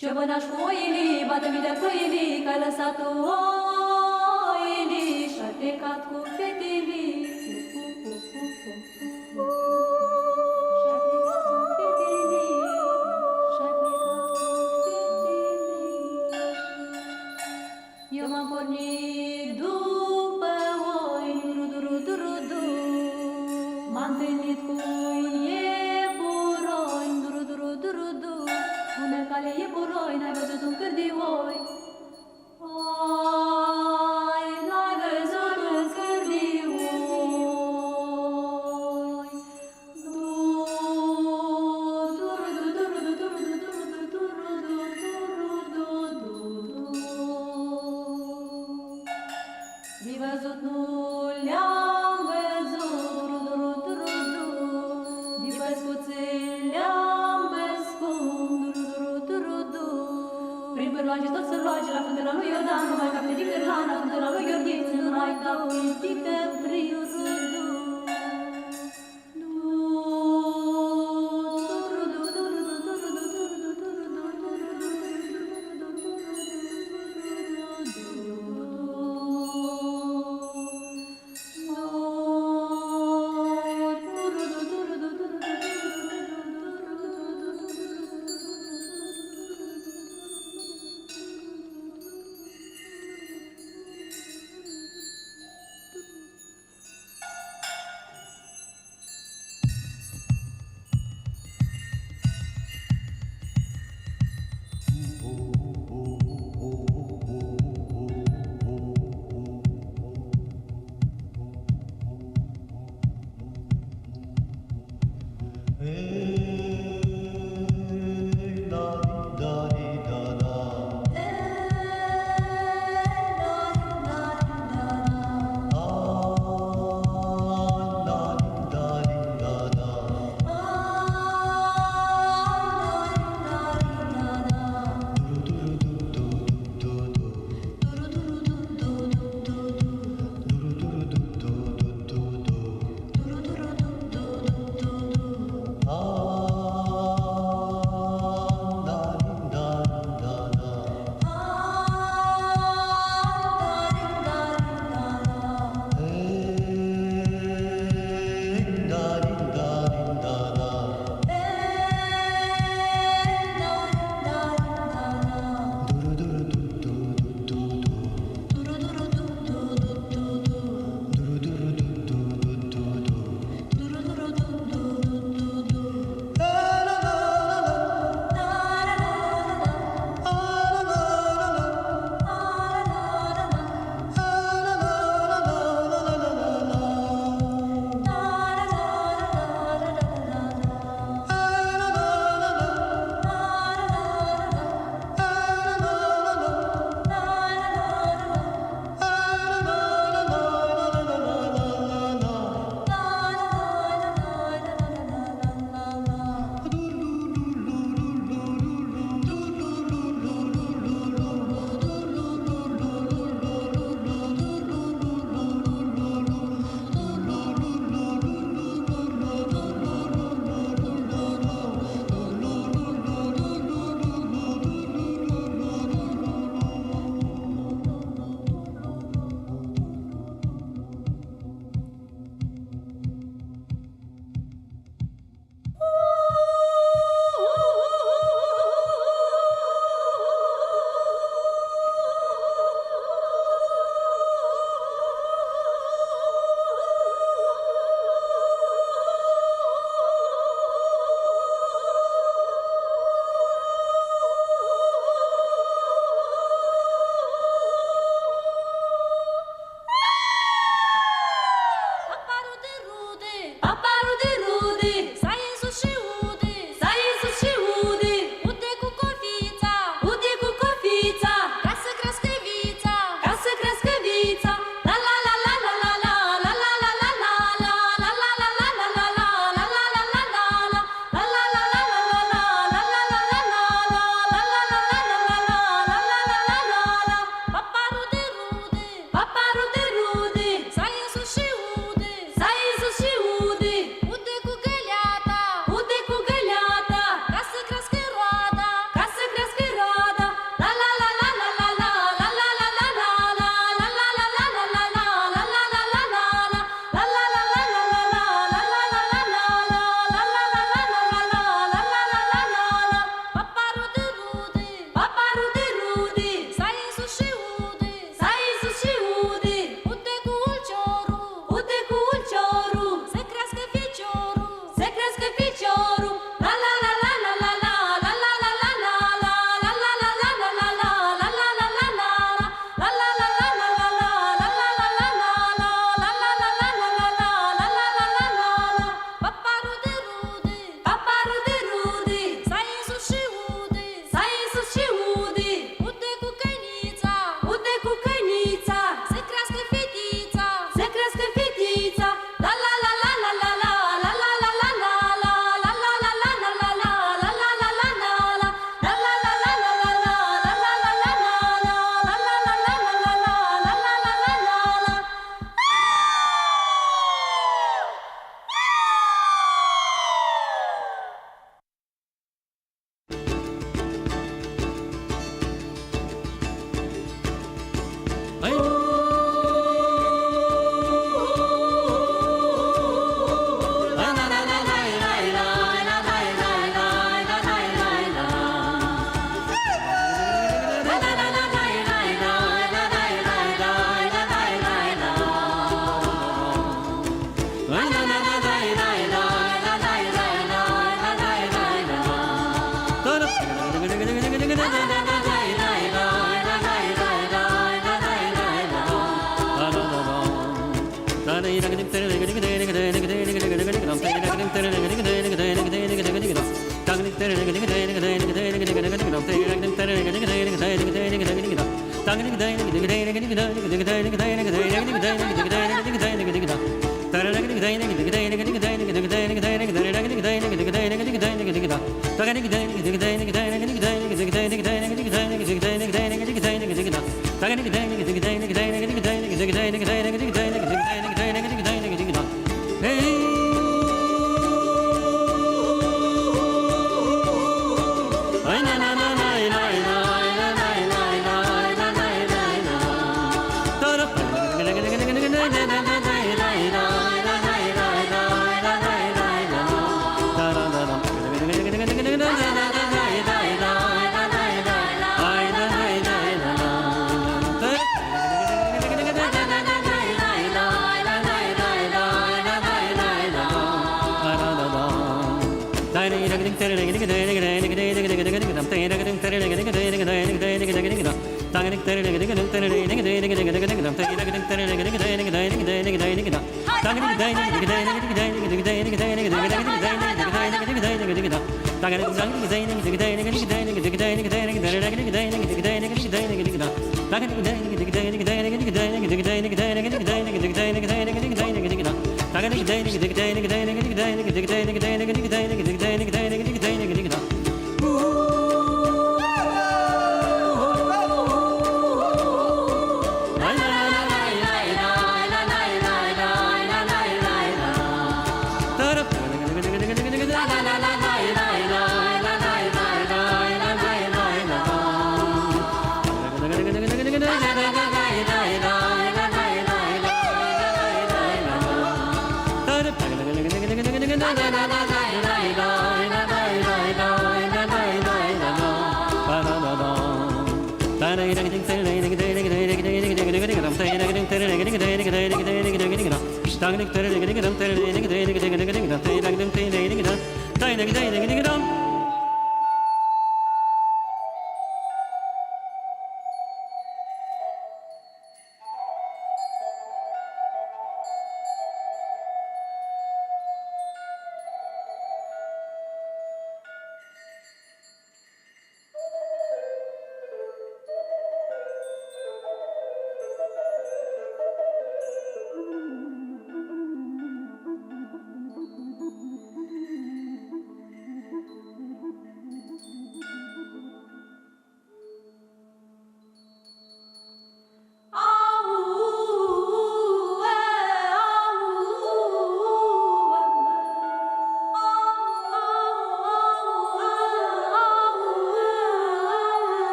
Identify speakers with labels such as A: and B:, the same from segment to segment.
A: Ciobănaș cu oilii, bată-mi de pâilii, că ai lăsat oilii și-ai plecat cu fetilii. Și-ai plecat cu fetilii, și-ai plecat cu fetilii. Eu m-am pornit după oi, rudu-rudu-rudu, m-am întâlnit cu iepuroi, rudu-rudu-rudu. Bună cale iepuroi, n-ai văzut un cârdioi. Ai, n-ai văzut un cârdioi. Mi-ai văzut, nu le-am văzut, rudu-rudu-rudu, din păscuțel le-am văzut, rudu-rudu-rudu. Prin pârloage tot sărloage, la fântâna lui Iordan, numai ca pedică Irlanda, fântâna lui Gheorghiță, numai ca pedică Priu rudu.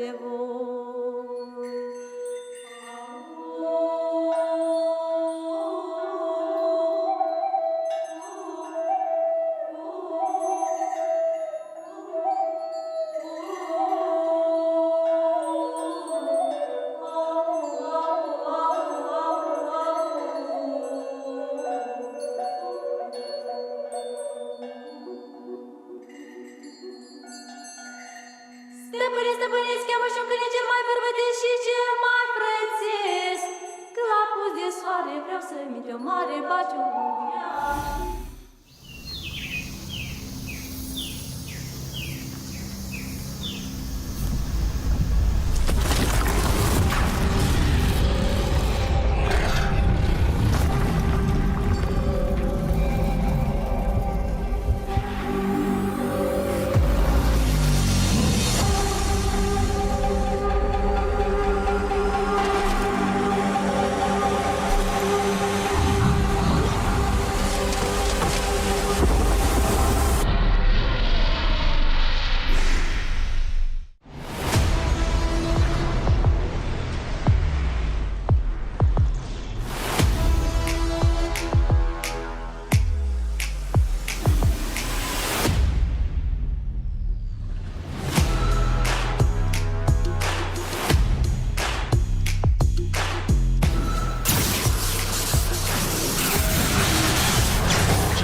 A: de voi. Stăpâni, stăpâniți, cheamă și-un câine cel mai bărbătesc și cel mai prețesc. Că la pus de soare vreau să-mi te o mare baciu.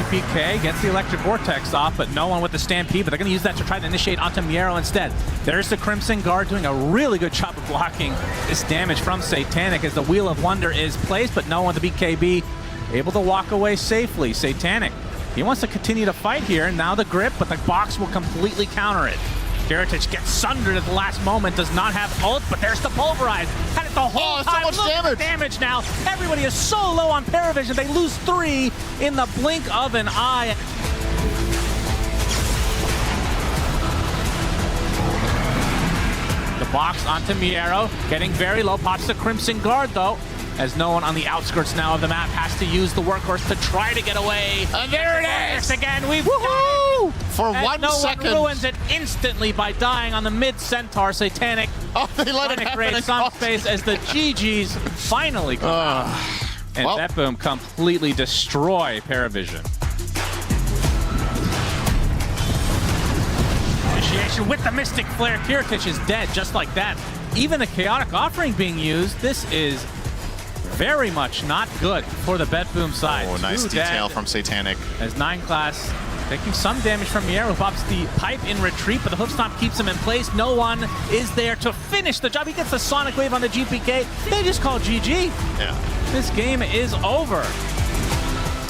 B: PK gets the electric vortex off, but no one with the stampede, but they're going to use that to try to initiate onto Miero instead. There's the Crimson Guard doing a really good job of blocking this damage from Satanic as the Wheel of Wonder is placed, but no one with the BKB able to walk away safely. Satanic, he wants to continue to fight here. Now the grip, but the box will completely counter it. Kiritich gets sundered at the last moment, does not have ult, but there's the Pulverize. Had it the whole time.
C: So much
B: Look at the damage now. Everybody is so low on PARIVISION. They lose 3 in the blink of an eye. The box onto Miero, getting very low. Pops the Crimson Guard though, as no one on the outskirts now of the map has to use the workhorse to try to get away.
C: And there it is!
B: Again, we've
C: Woohoo! For
B: and
C: 1 second.
B: No one ruins it instantly by dying on the mid-Centaur. Satanic
C: They let it
B: trying to
C: happen
B: create some space as the GGs finally come out. And
C: well,
B: BetBoom completely destroy PARIVISION. Initiation with the Mystic Flare. Kiritich is dead just like that. Even the Chaotic Offering being used, this is very much not good for the BetBoom side.
C: Oh, nice
B: 2
C: detail
B: dead
C: from Satanic.
B: as 9 class taking some damage from Miero, who pops the pipe in retreat, but the hook stomp keeps him in place. No one is there to finish the job. He gets the Sonic Wave on the GPK. They just call GG.
C: Yeah.
B: This game is over.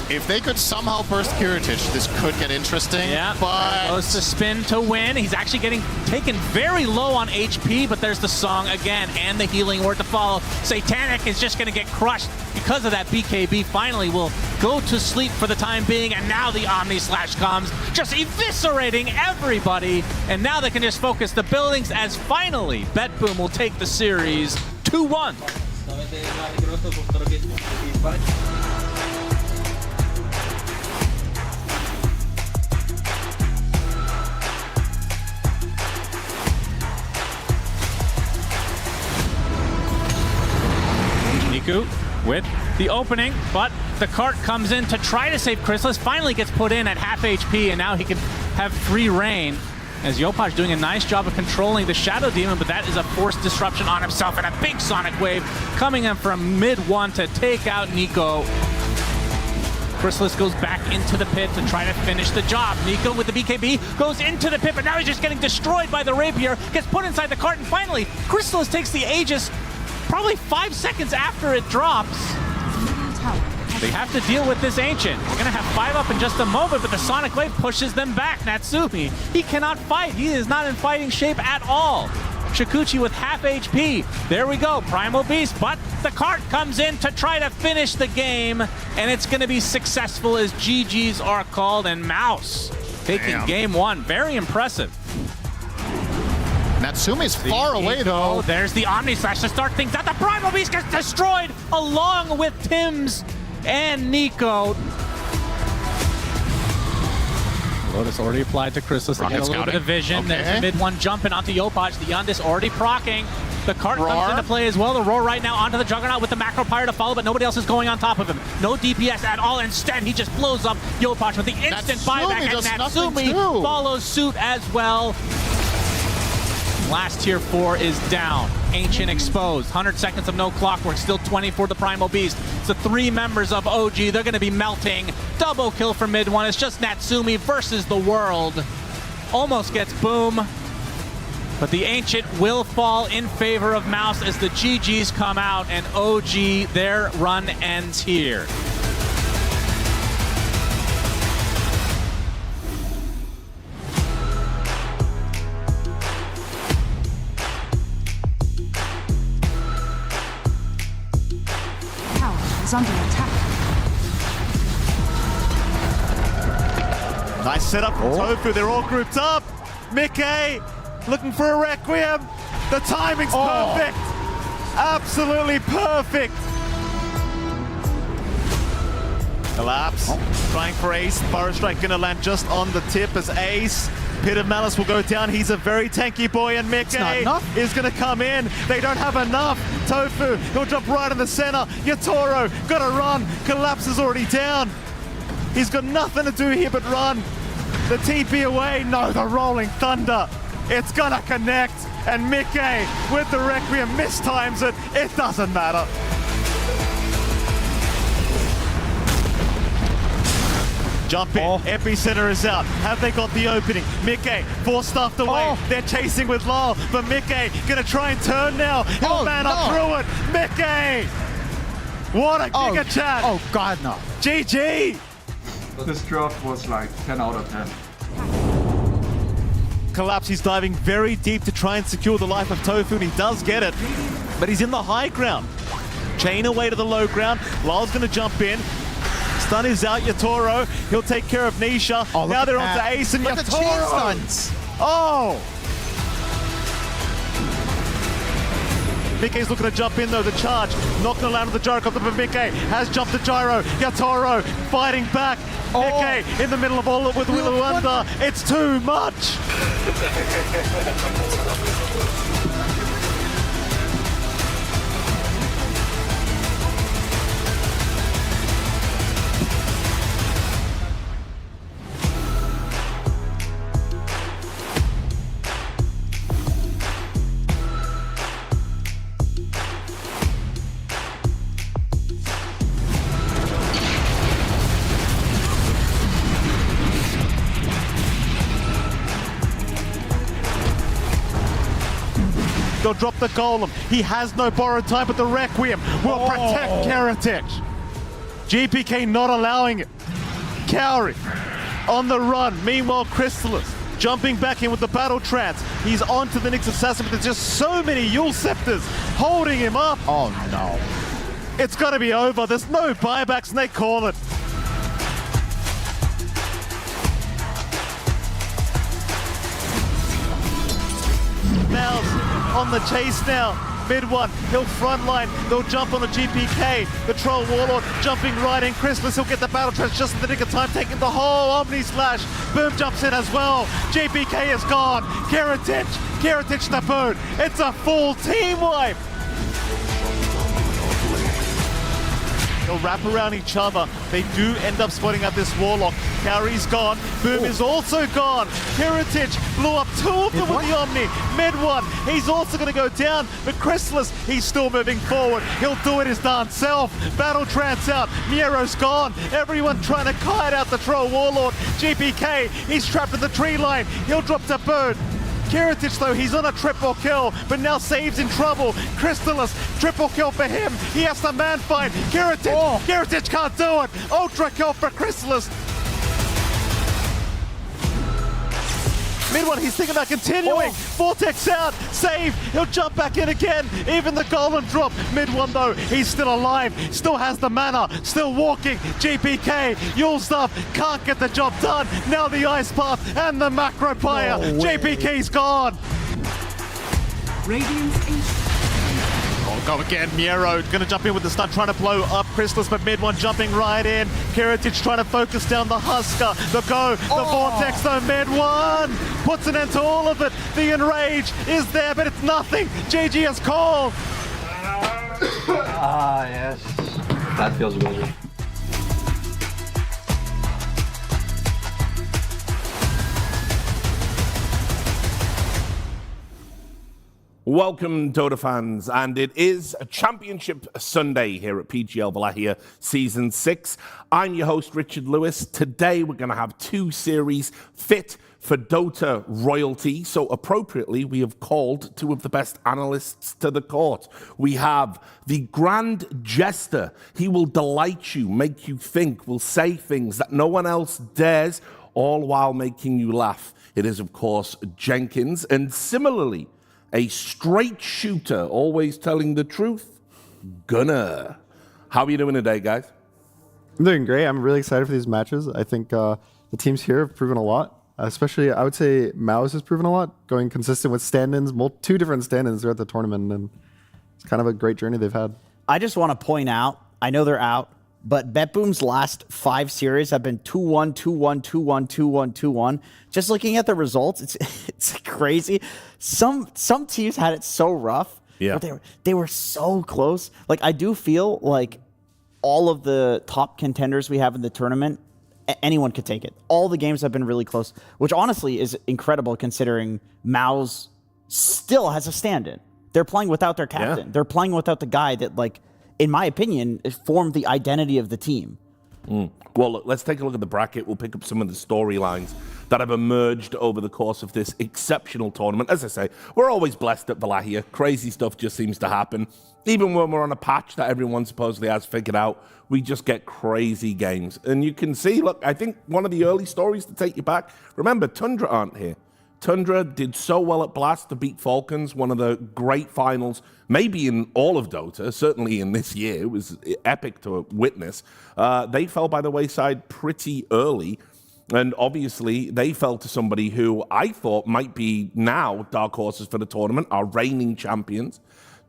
C: If they could somehow burst Kiritich, this could get interesting.
B: Yeah,
C: but
B: goes to spin to win. He's actually getting taken very low on HP, but there's the song again and the healing word to follow. Satanic is just going to get crushed because of that. BKB finally will go to sleep for the time being, and now the Omni Slash comes, just eviscerating everybody, and now they can just focus the buildings as finally BetBoom will take the series 2-1. With the opening, but the cart comes in to try to save Chrysalis, finally gets put in at half HP, and now he can have free reign as Yopaj doing a nice job of controlling the Shadow Demon, but that is a forced disruption on himself, and a big Sonic Wave coming in from mid-1 to take out Nico. Chrysalis goes back into the pit to try to finish the job. Nico with the BKB goes into the pit, but now he's just getting destroyed by the Rapier, gets put inside the cart, and finally, Chrysalis takes the Aegis probably 5 seconds after it drops. They have to deal with this Ancient. They're gonna have 5 up in just a moment, but the Sonic Wave pushes them back. Natsumi, he cannot fight. He is not in fighting shape at all. Shikuchi with half HP. There we go, Primal Beast, but the cart comes in to try to finish the game, and it's gonna be successful as GGs are called, and MOUZ taking game 1. Very impressive.
C: Natsumi's far away, though.
B: Oh, there's the Omni Slash to start things out. The Primal Beast gets destroyed along with Tim's and Nico. Lotus already applied to Chrysalis to get a little bit of vision.
C: Okay.
B: There's the mid one jumping onto Yopaj. The Yundis already procking. The cart comes into play as well. The roar right now onto the Juggernaut with the macro pyre to follow, but nobody else is going on top of him. No DPS at all. Instead, he just blows up Yopaj with the instant buyback, and Natsumi follows suit as well. Last tier 4 is down. Ancient exposed. 100 seconds of no clockwork. Still 20 for the Primal Beast. It's the 3 members of OG. They're going to be melting. Double kill for mid one. It's just Natsumi versus the world. Almost gets boom. But the Ancient will fall in favor of MOUZ as the GGs come out, and OG, their run ends here.
D: Is under attack.
E: Nice setup from Tofu. They're all grouped up. Mickey looking for a Requiem. The timing's perfect. Absolutely perfect. Collapse. Trying for Ace. Fire Strike gonna land just on the tip as Ace. Pit of Malice will go down. He's a very tanky boy, and Mickey is going to come in. They don't have enough. Tofu, he'll jump right in the center. Yatoro, got to run. Collapse is already down. He's got nothing to do here but run. The TP away. No, the Rolling Thunder. It's going to connect. And Mickey, with the Requiem, mistimes it. It doesn't matter. Jump in, Epicenter is out. Have they got the opening? Mickey, 4 stuffed away. They're chasing with Lyle, but Mickey gonna try and turn now. He'll man up through it. Mickey! What a giga chat!
F: Oh God, no.
E: GG!
G: This draft was like 10 out of 10.
E: Collapse, he's diving very deep to try and secure the life of Tofu, and he does get it. But he's in the high ground. Chain away to the low ground. Lyle's gonna jump in. Stun is out, Yatoro. He'll take care of Nisha. Now they're on to Ace and Yatoro. Oh! Mickey's looking to jump in though, the charge. Not going to land with the gyro, but Mickey has jumped the gyro. Yatoro fighting back. Mickey in the middle of all of it with Willow under. It's too much. They'll drop the Golem. He has no borrowed time, but the Requiem will protect Heritage. GPK not allowing it. Cowrie on the run. Meanwhile, Chrysalis jumping back in with the Battle Trance. He's on to the Nyx Assassin, but there's just so many Yule Scepters holding him up.
F: Oh no.
E: It's got to be over. There's no buybacks, and they call it. MOUZ on the chase now. Mid one, he'll frontline, they'll jump on a GPK. The Troll Warlord jumping right in. Chrysalis, he'll get the Battle Trance just in the nick of time, taking the whole Omni Slash. Boom jumps in as well. GPK is gone. Heritage the boot. It's a full team wipe. They'll wrap around each other. They do end up spotting out this Warlock. Cowrie's gone. Boom is also gone. Heritage blew up 2 of them with the Omni. Mid one, he's also going to go down. But Chrysalis, he's still moving forward. He'll do it his darn self. Battle Trance out. Miero's gone. Everyone trying to kite out the Troll Warlord. GPK, he's trapped in the tree line. He'll drop to bird. Heritage though, he's on a triple kill, but now Save's in trouble. Chrysalis, triple kill for him. He has to man fight. Heritage can't do it. Ultra kill for Chrysalis. Mid one, he's thinking about continuing. Vortex out, Save, he'll jump back in again. Even the Golden drop. Mid one though, he's still alive, still has the mana, still walking. GPK, Yule stuff, can't get the job done. Now the Ice Path and the Macro Pyre. GPK's gone.
D: Radiant's ace.
E: Oh, go again. Miero going to jump in with the stun, trying to blow up Chrysalis, but mid one jumping right in. Kiritic trying to focus down the Husker. The go, the Vortex though, mid one puts an end to all of it. The Enrage is there, but it's nothing. GG has called.
D: Yes. That feels good.
F: Welcome, Dota fans, and it is a Championship Sunday here at PGL Wallachia Season 6. I'm your host, Richard Lewis. Today we're going to have two series fit for Dota royalty, so appropriately we have called two of the best analysts to the court. We have the Grand Jester. He will delight you, make you think, will say things that no one else dares, all while making you laugh. It is, of course, Jenkins, and similarly, a straight shooter, always telling the truth, Gunnar. How are you doing today, guys?
H: I'm doing great. I'm really excited for these matches. I think the teams here have proven a lot. Especially, I would say MOUZ has proven a lot, going consistent with stand-ins, two different stand-ins throughout the tournament, and it's kind of a great journey they've had.
I: I just want to point out, I know they're out, but BetBoom's last 5 series have been 2-1, 2-1, 2-1, 2-1, 2-1. Just looking at the results, it's crazy. Some teams had it so rough, but they were so close. Like, I do feel like all of the top contenders we have in the tournament, anyone could take it. All the games have been really close, which honestly is incredible considering MOUZ still has a stand-in. They're playing without their captain. They're playing without the guy that, like, in my opinion, it formed the identity of the team.
F: Well, look, let's take a look at the bracket. We'll pick up some of the storylines that have emerged over the course of this exceptional tournament. As I say, we're always blessed at Wallachia. Crazy stuff just seems to happen. Even when we're on a patch that everyone supposedly has figured out, we just get crazy games. And you can see, look, I think one of the early stories to take you back, remember, Tundra aren't here. Tundra did so well at Blast to beat Falcons, one of the great finals, maybe in all of Dota, certainly in this year. It was epic to witness. They fell by the wayside pretty early, and obviously they fell to somebody who I thought might be now dark horses for the tournament, our reigning champions,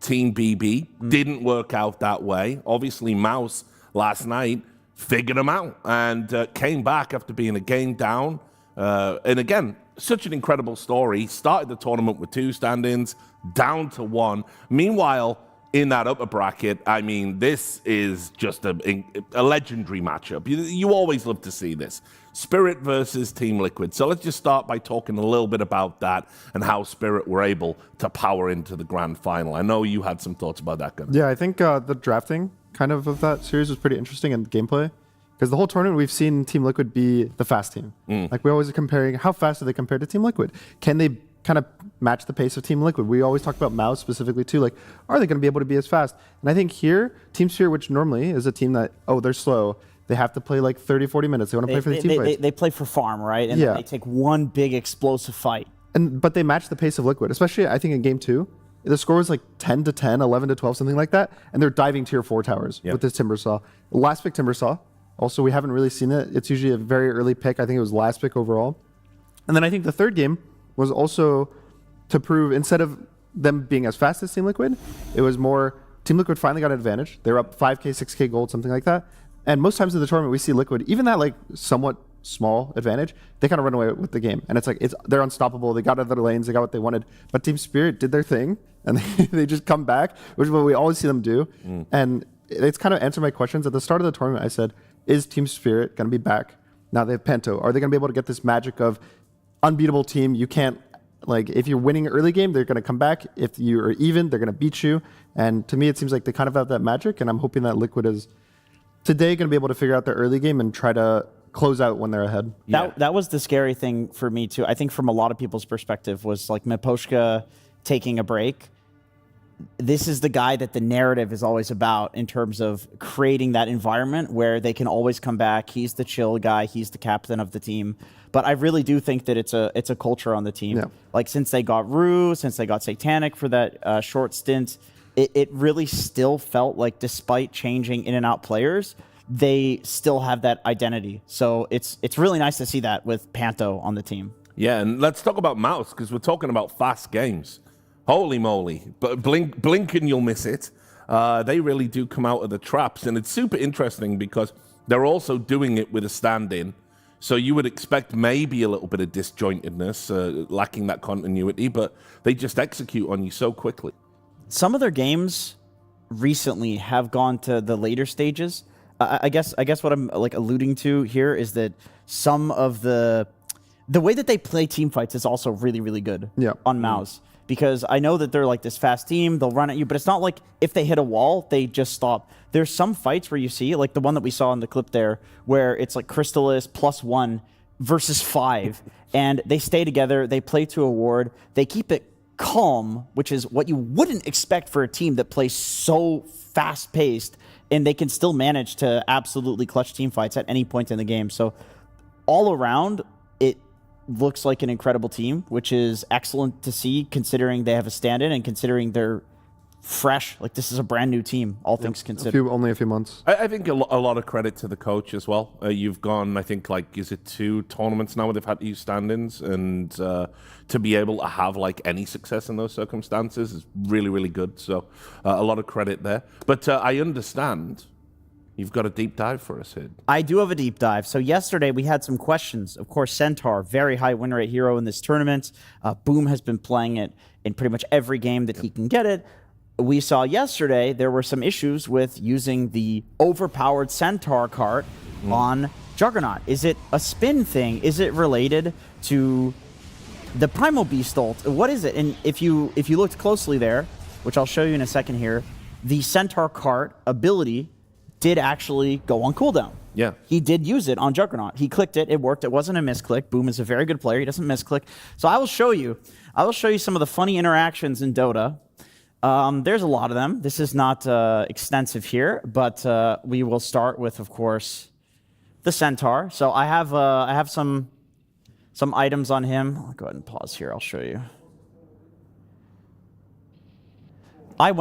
F: Team BB. Didn't work out that way. Obviously, MOUZ last night figured them out and came back after being a game down. And again, such an incredible story. Started the tournament with 2 stand-ins, down to 1. Meanwhile, in that upper bracket, I mean, this is just a legendary matchup. You always love to see this. Spirit versus Team Liquid. So let's just start by talking a little bit about that and how Spirit were able to power into the grand final. I know you had some thoughts about that, Gunnar.
H: Yeah, I think the drafting kind of that series was pretty interesting and gameplay. Because the whole tournament, we've seen Team Liquid be the fast team. Like, we always are comparing, how fast are they compared to Team Liquid? Can they kind of match the pace of Team Liquid? We always talk about MOUZ specifically, too. Like, are they going to be able to be as fast? And I think here, Team Sphere, which normally is a team that, they're slow. They have to play like 30, 40 minutes. They want to play for the team fights.
I: They play for farm, right? And then they take one big explosive fight.
H: But they match the pace of Liquid, especially, I think, in Game 2. The score was like 10-10, 11-12, something like that. And they're diving tier 4 towers with this Timbersaw. Last pick Timbersaw. Also, we haven't really seen it. It's usually a very early pick. I think it was last pick overall. And then I think the third game was also to prove, instead of them being as fast as Team Liquid, it was more Team Liquid finally got an advantage. They were up 5K, 6K gold, something like that. And most times in the tournament, we see Liquid, even that like somewhat small advantage, they kind of run away with the game. And it's like, they're unstoppable. They got out of their lanes. They got what they wanted. But Team Spirit did their thing, and they just come back, which is what we always see them do. And it's kind of answered my questions. At the start of the tournament, I said, is Team Spirit going to be back? Now they have Pento. Are they going to be able to get this magic of unbeatable team? You can't, like, if you're winning early game, they're going to come back. If you're even, they're going to beat you. And to me, it seems like they kind of have that magic. And I'm hoping that Liquid is today going to be able to figure out their early game and try to close out when they're ahead.
I: That was the scary thing for me, too. I think from a lot of people's perspective was like Miposhka taking a break. This is the guy that the narrative is always about in terms of creating that environment where they can always come back. He's the chill guy. He's the captain of the team. But I really do think that it's a culture on the team. Yeah. Like, since they got Rue, since they got Satanic for that short stint, it really still felt like, despite changing in and out players, they still have that identity. So it's really nice to see that with Panto on the team.
F: Yeah, and let's talk about MOUZ, because we're talking about fast games. Holy moly. But blink and you'll miss it. They really do come out of the traps. And it's super interesting because they're also doing it with a stand-in. So you would expect maybe a little bit of disjointedness, lacking that continuity, but they just execute on you so quickly.
I: Some of their games recently have gone to the later stages. I guess what I'm like alluding to here is that some of the way that they play team fights is also really, really good on MOUZ. Because I know that they're like this fast team, they'll run at you, but it's not like if they hit a wall, they just stop. There's some fights where you see, like the one that we saw in the clip there, where it's like Crystalis +1 versus 5, and they stay together, they play to a ward, they keep it calm, which is what you wouldn't expect for a team that plays so fast-paced, and they can still manage to absolutely clutch team fights at any point in the game. So all around, it looks like an incredible team, which is excellent to see considering they have a stand-in and considering they're fresh. Like, this is a brand new team, all things considered.
H: Only a few months.
F: I think a lot of credit to the coach as well. You've gone, I think, like, is it 2 tournaments now where they've had to use stand-ins, and to be able to have, like, any success in those circumstances is really, really good. So a lot of credit there. But I understand you've got a deep dive for us here.
I: I do have a deep dive. So yesterday we had some questions. Of course, Centaur, very high win rate hero in this tournament. Boom has been playing it in pretty much every game that he can get it. We saw yesterday there were some issues with using the overpowered Centaur cart on Juggernaut. Is it a spin thing? Is it related to the Primal Beast ult? What is it? And if you looked closely there, which I'll show you in a second here, the Centaur cart ability did actually go on cooldown.
F: Yeah.
I: He did use it on Juggernaut. He clicked it. It worked. It wasn't a misclick. Boom is a very good player. He doesn't misclick. So I will show you some of the funny interactions in Dota. There's a lot of them. This is not extensive here, but we will start with, of course, the Centaur. So I have some items on him. I'll go ahead and pause here. I'll show you. I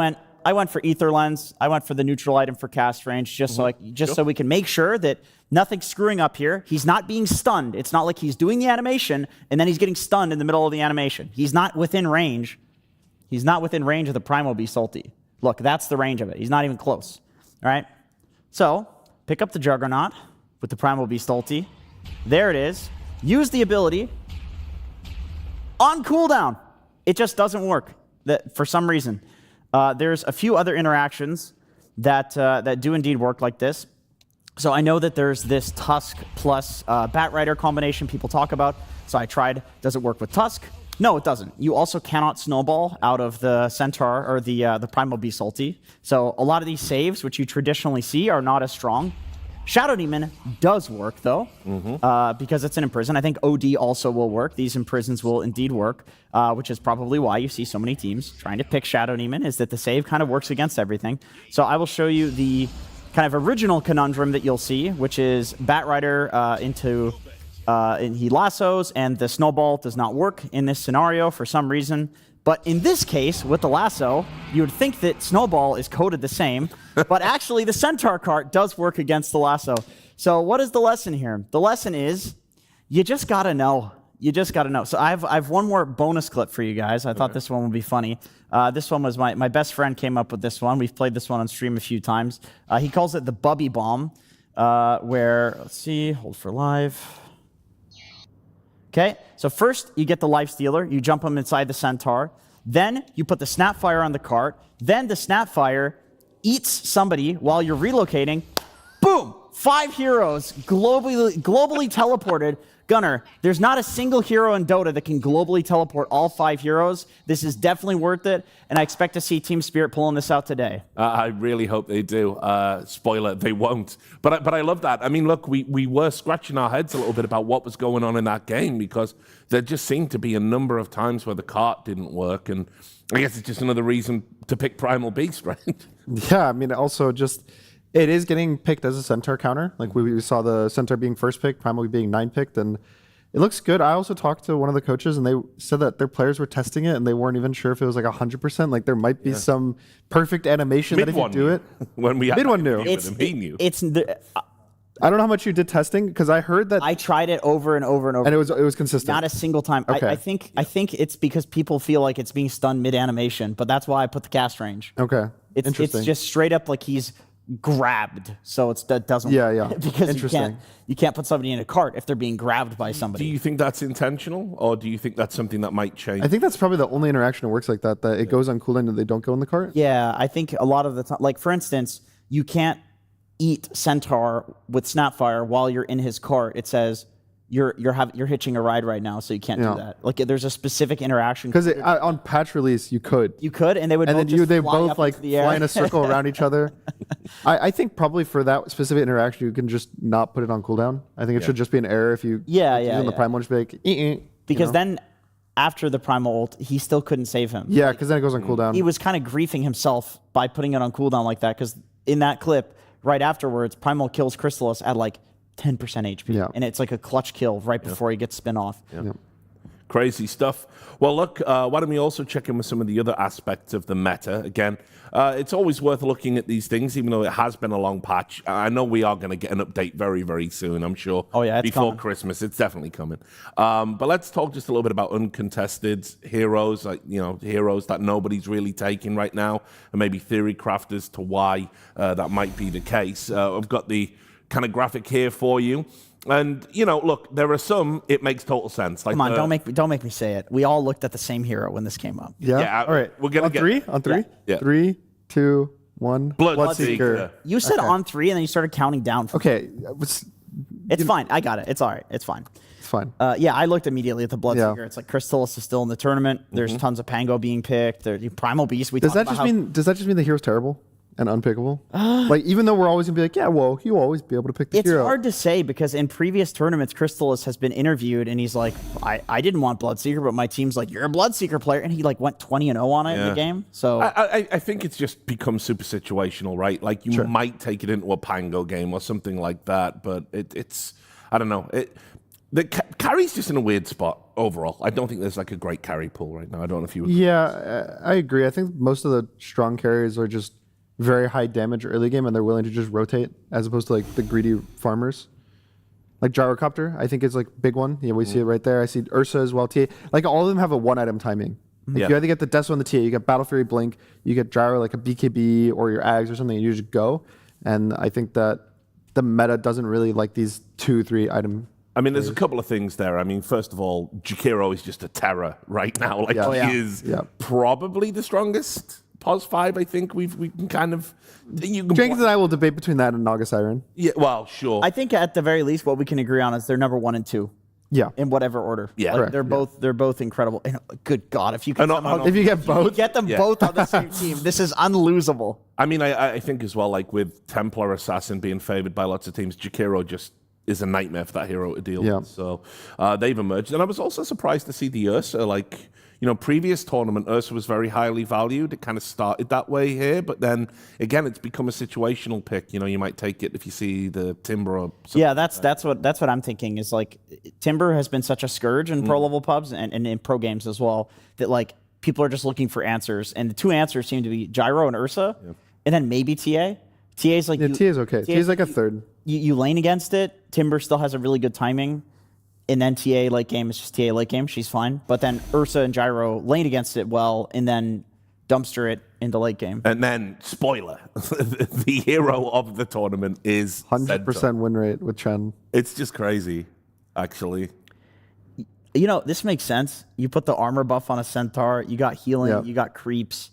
I: went for Ether Lens. I went for the neutral item for cast range, just so we can make sure that nothing's screwing up here. He's not being stunned. It's not like he's doing the animation and then he's getting stunned in the middle of the animation. He's not within range. He's not within range of the Primal Beast ulti. Look, that's the range of it. He's not even close. All right? So, pick up the Juggernaut with the Primal Beast ulti. There it is. Use the ability on cooldown. It just doesn't work for some reason. There's a few other interactions that do indeed work like this. So I know that there's this Tusk plus Bat Rider combination people talk about. So I tried. Does it work with Tusk? No, it doesn't. You also cannot snowball out of the Centaur or the Primal Beast ulti. So a lot of these saves, which you traditionally see, are not as strong. Shadow Demon does work, though, because it's an imprison. I think OD also will work. These imprisons will indeed work, which is probably why you see so many teams trying to pick Shadow Demon, is that the save kind of works against everything. So I will show you the kind of original conundrum that you'll see, which is Bat Rider and he lassos, and the snowball does not work in this scenario for some reason. But in this case, with the lasso, you would think that snowball is coded the same, but actually the Centaur cart does work against the lasso. So what is the lesson here? The lesson is, you just gotta know. You just gotta know. So I've one more bonus clip for you guys. I thought this one would be funny. This one was my best friend came up with this one. We've played this one on stream a few times. He calls it the Bubby Bomb, where, let's see, hold for live. Okay, so first you get the Life Stealer, you jump him inside the Centaur, then you put the Snapfire on the cart, then the Snapfire eats somebody while you're relocating. Boom! 5 heroes globally teleported. Gunner, there's not a single hero in Dota that can globally teleport all 5 heroes. This is definitely worth it, and I expect to see Team Spirit pulling this out today.
F: I really hope they do. Spoiler, they won't. But I love that. I mean, look, we were scratching our heads a little bit about what was going on in that game, because there just seemed to be a number of times where the cart didn't work, and I guess it's just another reason to pick Primal Beast, right?
H: Yeah, I mean, also just... It is getting picked as a Centaur counter. Like we saw the Centaur being first picked, Primal being 9 picked, and it looks good. I also talked to one of the coaches, and they said that their players were testing it, and they weren't even sure if it was like 100%. Like there might be some perfect animation that if you do it.
F: When we had
H: Mid one knew.
F: He knew.
I: It's
H: I don't know how much you did testing because I heard that
I: I tried it over and over and over.
H: and it was consistent.
I: Not a single time.
H: Okay.
I: I think it's because people feel like it's being stunned mid animation, but that's why I put the cast range.
H: Okay.
I: It's
H: Interesting.
I: just straight up like he's grabbed, so that doesn't.
H: Yeah.
I: because
H: Interesting.
I: you can't put somebody in a cart if they're being grabbed by somebody.
F: Do you think that's intentional, or do you think that's something that might change?
H: I think that's probably the only interaction that works like that. That it goes on cooldown and they don't go in the cart.
I: Yeah, I think a lot of the time, like for instance, you can't eat Centaur with Snapfire while you're in his cart. It says you're hitching a ride right now, so you can't do that. Like there's a specific interaction
H: Because on patch release you could.
I: you could, and they would
H: And
I: both
H: then
I: just
H: they
I: fly
H: both
I: up
H: like
I: into the air.
H: fly in a circle around each other. I think probably for that specific interaction you can just not put it on cooldown. I think it should just be an error if you on the primal just be like
I: because then after the primal ult, he still couldn't save him.
H: Yeah, because then it goes on cooldown.
I: He was kind of griefing himself by putting it on cooldown like that, because in that clip, right afterwards, Primal kills Crystallis at like 10% HP.
H: Yeah.
I: And it's like a clutch kill right before he gets spin off.
H: Yeah.
F: Crazy stuff. Well, look, why don't we also check in with some of the other aspects of the meta? Again, it's always worth looking at these things, even though it has been a long patch. I know we are going to get an update very, very soon, I'm sure.
I: Oh, yeah, it's
F: before
I: coming.
F: Christmas. It's definitely coming. But let's talk just a little bit about uncontested heroes, like, heroes that nobody's really taking right now, and maybe theory crafters to why that might be the case. I've got the kind of graphic here for you. And look, there are some. It makes total sense. Like,
I: Come on, don't make me say it. We all looked at the same hero when this came up.
H: Yeah. All right.
F: We're gonna
H: on
F: get
H: three. On three.
F: Yeah.
H: 3, 2, 1.
F: Bloodseeker.
I: You said on 3, and then you started counting down.
H: Okay.
I: It's fine. I got it. It's all right. It's fine.
H: It's fine.
I: Yeah, I looked immediately at the Bloodseeker.
H: Yeah.
I: It's like Crystallis is still in the tournament. There's tons of Pango being picked. There's Primal Beast.
H: Does that just mean the hero's terrible and unpickable? Like, even though we're always gonna be like, yeah, well, he'll always be able to pick the
I: It's
H: hero.
I: hard to say, because in previous tournaments, Crystallis has been interviewed and he's like, I didn't want Bloodseeker, but my team's like, you're a Bloodseeker player, and he like went 20-0 on it in the game. So
F: I think it's just become super situational, right? Like you might take it into a Pango game or something like that, but it's I don't know. The carry's just in a weird spot overall. I don't think there's like a great carry pool right now. I don't know if you agree.
H: Yeah, I agree. I think most of the strong carriers are just very high damage early game, and they're willing to just rotate as opposed to like the greedy farmers. Like Gyrocopter, I think is like big one. Yeah, we see it right there. I see Ursa as well. TA, like all of them have a 1-item timing. Like you either get the Deso and the TA, you get Battle Fury Blink, you get Gyro like a BKB or your Ags or something, and you just go. And I think that the meta doesn't really like these 2-3 item.
F: I mean, there's a couple of things there. I mean, first of all, Jakiro is just a terror right now. Like he is probably the strongest. POS 5, I think we can kind of.
H: Jenkins and I will debate between that and Naga Siren.
F: Yeah, well, sure.
I: I think at the very least, what we can agree on is they're number 1 and 2.
H: Yeah,
I: in whatever order.
F: Yeah,
I: like, they're both incredible. And, good God, if you can
H: if you get both,
I: get them both on the same team, this is unlosable.
F: I mean, I think as well, like with Templar Assassin being favored by lots of teams, Jakiro just is a nightmare for that hero to deal with. So they've emerged, and I was also surprised to see the Ursa. Like, previous tournament, Ursa was very highly valued. It kind of started that way here, but then again, it's become a situational pick. You might take it if you see the Timber or something.
I: Yeah, that's what I'm thinking. Is like Timber has been such a scourge in pro level pubs and in pro games as well, that like people are just looking for answers, and the two answers seem to be Gyro and Ursa, and then maybe TA. TA's like
H: TA's okay. TA's like a third.
I: You lane against it. Timber still has a really good timing. And then TA late game is just TA late game. She's fine. But then Ursa and Gyro lane against it well, and then dumpster it into late game.
F: And then, spoiler, the hero of the tournament is
H: 100% win rate with Chen.
F: It's just crazy, actually.
I: This makes sense. You put the armor buff on a Centaur. You got healing. You got creeps.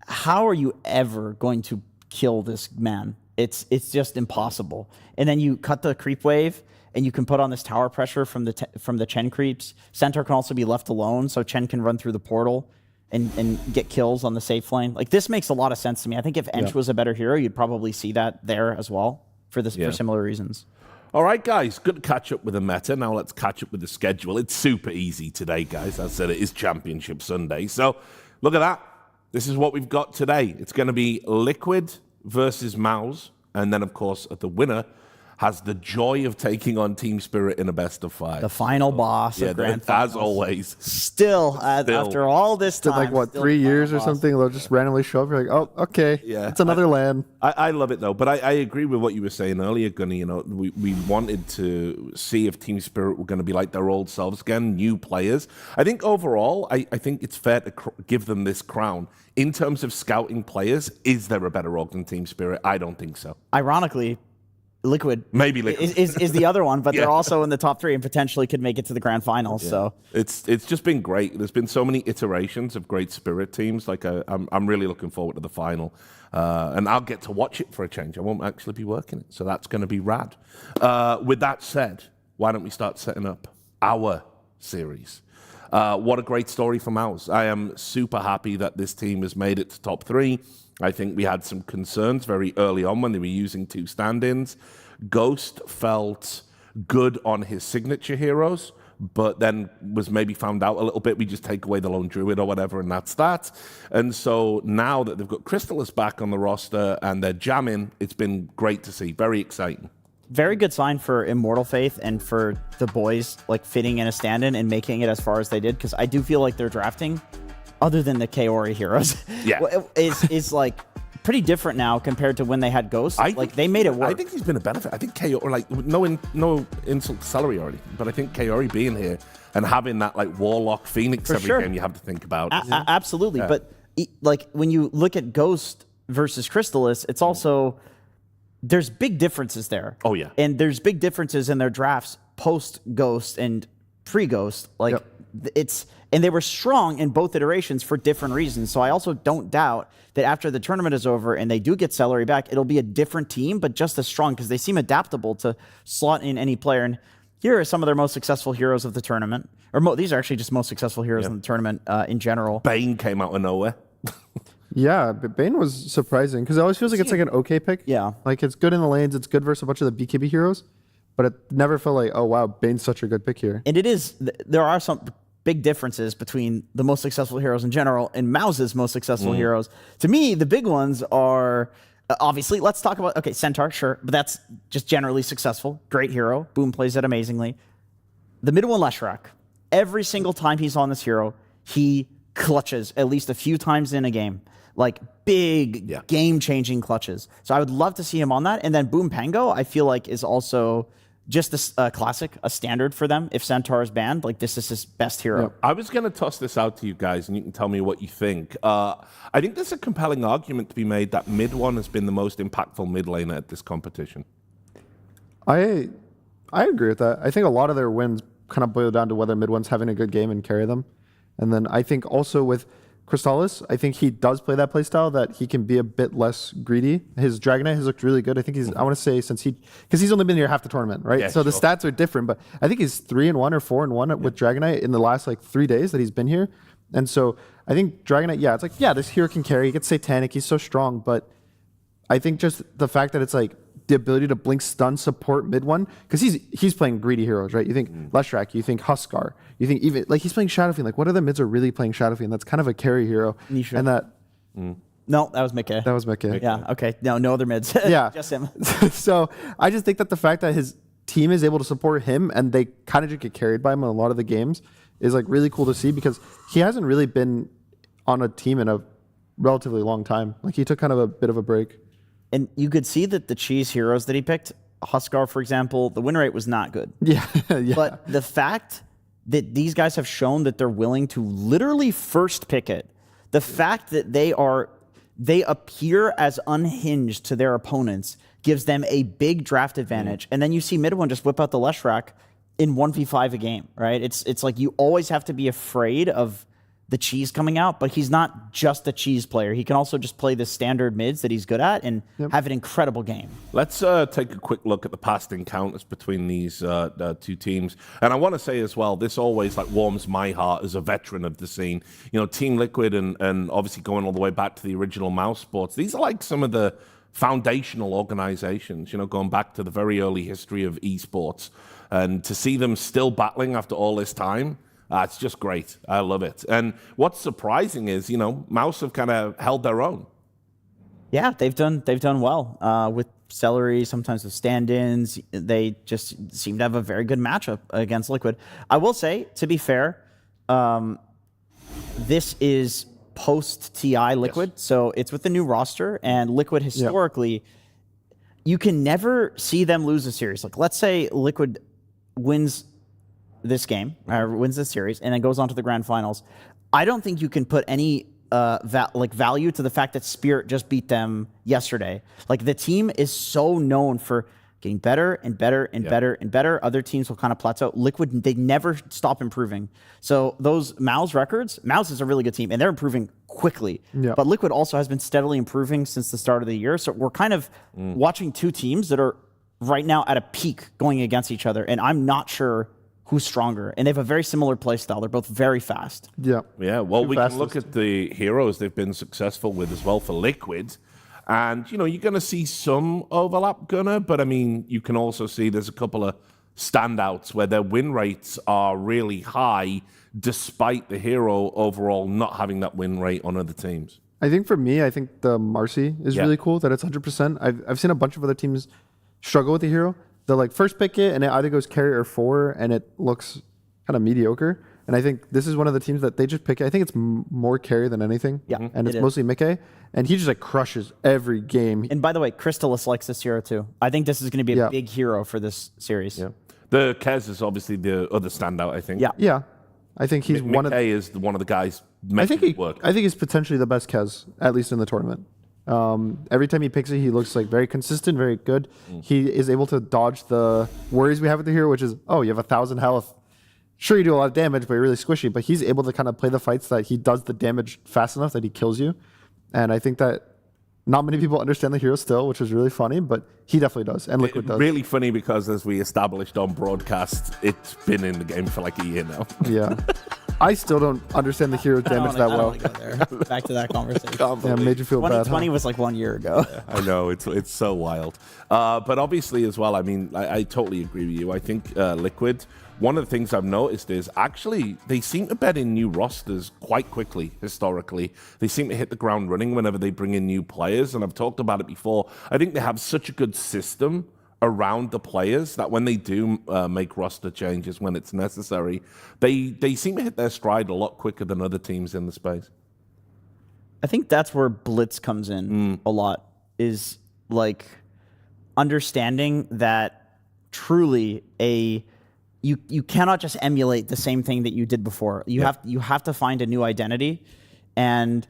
I: How are you ever going to kill this man? It's just impossible. And then you cut the creep wave, and you can put on this tower pressure from the Chen creeps. Centaur can also be left alone, so Chen can run through the portal and get kills on the safe lane. Like, this makes a lot of sense to me. I think if Ench was a better hero, you'd probably see that there as well for similar reasons.
F: All right, guys, good to catch up with the meta. Now let's catch up with the schedule. It's super easy today, guys. As I said, it is Championship Sunday. So look at that. This is what we've got today. It's going to be Liquid versus MOUZ, and then, of course, the winner has the joy of taking on Team Spirit in a best of 5.
I: The final boss of Grand
F: as
I: Finals.
F: always.
I: Still, after all this
H: Did
I: time.
H: like what,
I: still
H: 3
I: the final
H: years or
I: boss.
H: something? They'll just randomly show up. You're like, oh, okay,
F: Yeah.
H: it's another land.
F: I love it though, but I agree with what you were saying earlier, Gunny. You know, we wanted to see if Team Spirit were going to be like their old selves again, new players. I think overall, I think it's fair to give them this crown. In terms of scouting players, is there a better org than Team Spirit? I don't think so.
I: Ironically, Liquid
F: Maybe Liquid
I: is the other one, but
F: Yeah.
I: they're also in the top 3 and potentially could make it to the grand finals. So
F: it's just been great. There's been so many iterations of great Spirit teams. Like I'm really looking forward to the final, and I'll get to watch it for a change. I won't actually be working it, so that's going to be rad. With that said, why don't we start setting up our series? What a great story for MOUZ. I am super happy that this team has made it to top 3. I think we had some concerns very early on when they were using 2 stand-ins. Ghost felt good on his signature heroes, but then was maybe found out a little bit. We just take away the Lone Druid or whatever, and that's that. And so now that they've got Crystallis back on the roster and they're jamming, it's been great to see. Very exciting.
I: very good sign for Immortal Faith and for the boys like fitting in a stand-in and making it as far as they did, because I do feel like their drafting, other than the Kaori heroes, is like pretty different now compared to when they had Ghost. Like they made it work.
F: I think he's been a benefit. I think Kaori, like no insult to Celery or anything, but I think Kaori being here and having that like Warlock Phoenix
I: For
F: every
I: sure.
F: game you have to think about.
I: Absolutely, but like when you look at Ghost versus Crystallis, it's also there's big differences there.
F: Oh yeah,
I: and there's big differences in their drafts post Ghost and pre Ghost. Like it's and they were strong in both iterations for different reasons. So I also don't doubt that after the tournament is over and they do get Celery back, it'll be a different team, but just as strong because they seem adaptable to slot in any player. And here are some of their most successful heroes of the tournament. Or these are actually just most successful heroes in the tournament in general.
F: Bane came out of nowhere.
H: Yeah, but Bane was surprising because it always feels like it's like an okay pick.
I: Yeah.
H: Like it's good in the lanes, it's good versus a bunch of the BKB heroes, but it never felt like, oh wow, Bane's such a good pick here.
I: And it is, there are some big differences between the most successful heroes in general and MOUZ's most successful heroes. To me, the big ones are, obviously, let's talk about, okay, Centaur, sure, but that's just generally successful. Great hero. Boom plays it amazingly. The mid one, Leshrac. Every single time he's on this hero, he clutches at least a few times in a game. Like big game-changing clutches. So I would love to see him on that. And then Boom Pango, I feel like is also just a classic, a standard for them. If Centaur is banned, like this is his best hero.
F: I was going to toss this out to you guys, and you can tell me what you think. I think there's a compelling argument to be made that mid one has been the most impactful mid laner at this competition.
H: I agree with that. I think a lot of their wins kind of boil down to whether mid one's having a good game and carry them. And then I think also with Crystallis, I think he does play that playstyle that he can be a bit less greedy. His Dragonite has looked really good. I think he's, I want to say because he's only been here half the tournament, right?
F: Yeah,
H: so the
F: sure.
H: stats are different, but I think he's 3-1 or 4-1 with Dragonite in the last like 3 days that he's been here. And so I think Dragonite, it's like, this hero can carry. He gets Satanic. He's so strong. But I think just the fact that it's like the ability to blink stun support mid one, because he's playing greedy heroes, right? You think Leshrac, you think Huskar, you think even like he's playing Shadow Fiend. Like what other mids are really playing Shadow Fiend? That's kind of a carry hero.
I: Nisha.
H: And that
I: No, that was Mickey.
H: that was Mickey.
I: Yeah, okay. No other mids.
H: Yeah.
I: Just him.
H: So I just think that the fact that his team is able to support him and they kind of just get carried by him in a lot of the games is like really cool to see, because he hasn't really been on a team in a relatively long time. Like he took kind of a bit of a break.
I: And you could see that the cheese heroes that he picked, Huskar, for example, the win rate was not good.
H: Yeah.
I: But the fact that these guys have shown that they're willing to literally first pick it, the fact that they appear as unhinged to their opponents gives them a big draft advantage. And then you see mid one just whip out the Leshrac in 1v5 a game, right? It's like you always have to be afraid of the cheese coming out, but he's not just a cheese player. He can also just play the standard mids that he's good at and have an incredible game.
F: Let's take a quick look at the past encounters between these two teams. And I want to say as well, this always like warms my heart as a veteran of the scene. You know, Team Liquid and obviously going all the way back to the original MOUZ Sports. These are like some of the foundational organizations, you know, going back to the very early history of esports. And to see them still battling after all this time, it's just great. I love it. And what's surprising is, you know, MOUZ have kind of held their own.
I: Yeah, they've done well with Celery, sometimes with stand-ins. They just seem to have a very good matchup against Liquid. I will say, to be fair, this is post-TI Liquid, so it's with the new roster, and Liquid historically, you can never see them lose a series. Like, let's say Liquid wins this game, or wins this series, and then goes on to the grand finals. I don't think you can put any value to the fact that Spirit just beat them yesterday. Like, the team is so known for getting better and better and better and better. Other teams will kind of plateau. Liquid, they never stop improving. So those MOUZ records, MOUZ is a really good team, and they're improving quickly. Yeah. But Liquid also has been steadily improving since the start of the year. So we're kind of watching two teams that are right now at a peak going against each other, and I'm not sure who's stronger. And they have a very similar play style. They're both very fast.
F: Yeah. Well, we can look at the heroes they've been successful with as well for Liquid. And, you know, you're going to see some overlap, Gunnar, but I mean, you can also see there's a couple of standouts where their win rates are really high, despite the hero overall not having that win rate on other teams.
H: I think for me, I think the Marcy is really cool, that it's 100%. I've seen a bunch of other teams struggle with the hero. They'll like first pick it, and it either goes carry or 4, and it looks kind of mediocre. And I think this is one of the teams that they just pick. I think it's more carry than anything.
I: Yeah,
H: and it's mostly Mickey. And he just like crushes every game.
I: And by the way, Crystalis likes this hero too. I think this is going to be a big hero for this series.
F: Yeah. The Kez is obviously the other standout, I think.
H: Yeah. I think he's one of
F: the guys making work.
H: I think he's potentially the best Kez, at least in the tournament. Every time he picks it, he looks like very consistent, very good. He is able to dodge the worries we have with the hero, which is, oh, you have 1,000 health. Sure, you do a lot of damage, but you're really squishy. But he's able to kind of play the fights that he does the damage fast enough that he kills you. And I think that not many people understand the hero still, which is really funny, but he definitely does, and Liquid does.
F: Really funny because, as we established on broadcast, it's been in the game for like a year now.
H: Yeah. I still don't understand the hero damage that well.
I: Go there. Back to that conversation.
H: Yeah, made you feel bad.
I: 2020 was like 1 year ago.
F: I know, it's so wild. But obviously as well, I mean, I totally agree with you. I think Liquid, one of the things I've noticed is actually they seem to bed in new rosters quite quickly, historically. They seem to hit the ground running whenever they bring in new players, and I've talked about it before. I think they have such a good system around the players that when they do make roster changes when it's necessary, they seem to hit their stride a lot quicker than other teams in the space.
I: I think that's where Blitz comes in a lot, is like understanding that truly you cannot just emulate the same thing that you did before. You have to find a new identity, and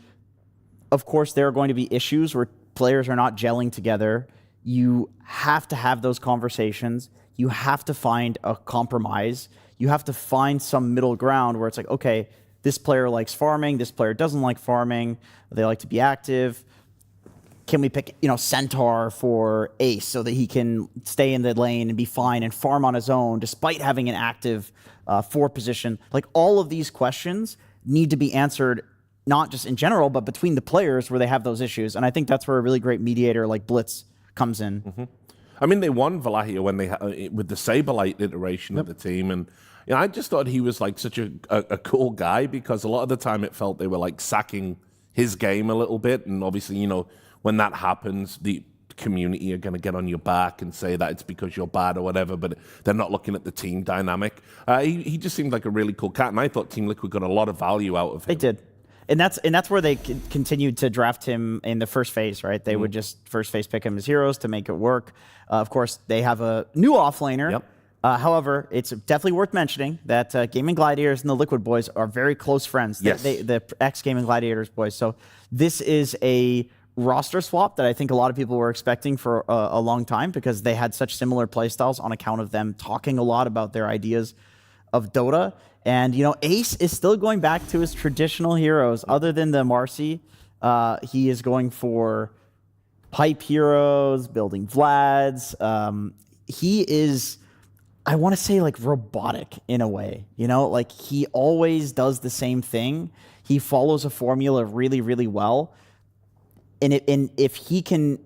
I: of course there are going to be issues where players are not gelling together. You have to have those conversations. You have to find a compromise. You have to find some middle ground where it's like, okay, this player likes farming, this player doesn't like farming, they like to be active. Can we pick, Centaur for Ace so that he can stay in the lane and be fine and farm on his own despite having an active 4 position? Like, all of these questions need to be answered not just in general, but between the players where they have those issues. And I think that's where a really great mediator like Blitz comes in.
F: I mean, they won Wallachia when they with the Saberlight iteration of the team, and I just thought he was like such a cool guy, because a lot of the time it felt they were like sacking his game a little bit, and obviously when that happens, the community are going to get on your back and say that it's because you're bad or whatever, but they're not looking at the team dynamic. He just seemed like a really cool cat, and I thought Team Liquid got a lot of value out of him.
I: They did. And that's where they continued to draft him in the first phase, right? They would just first phase pick him as heroes to make it work. Of course, they have a new offlaner. However, it's definitely worth mentioning that Gaming Gladiators and the Liquid boys are very close friends.
F: Yes.
I: The ex-Gaming Gladiators boys. So this is a roster swap that I think a lot of people were expecting for a long time, because they had such similar playstyles on account of them talking a lot about their ideas of Dota. And, Ace is still going back to his traditional heroes. Other than the Marcy, he is going for pipe heroes, building Vlads. He is, I want to say, like, robotic in a way. Like, he always does the same thing. He follows a formula really, really well. And if he can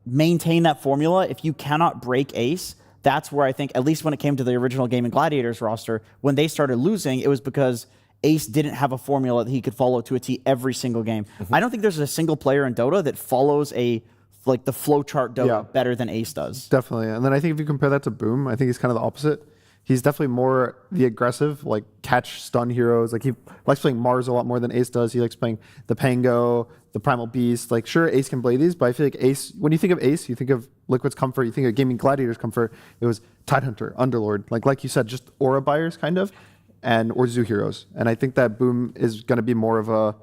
I: maintain that formula, if you cannot break Ace, that's where I think, at least when it came to the original Gaming Gladiators roster, when they started losing, it was because Ace didn't have a formula that he could follow to a T every single game. I don't think there's a single player in Dota that follows a like the flowchart better than Ace does.
H: Definitely. And then I think if you compare that to Boom, I think he's kind of the opposite. He's definitely more the aggressive, like catch stun heroes. Like he likes playing Mars a lot more than Ace does. He likes playing the Pango, the Primal Beast. Like sure, Ace can play these, but I feel like Ace, when you think of Ace, you think of Liquid's comfort, you think of Gaming Gladiator's comfort. It was Tidehunter, Underlord. Like you said, just aura buyers kind of, or Zoo heroes. And I think that Boom is going to be more of a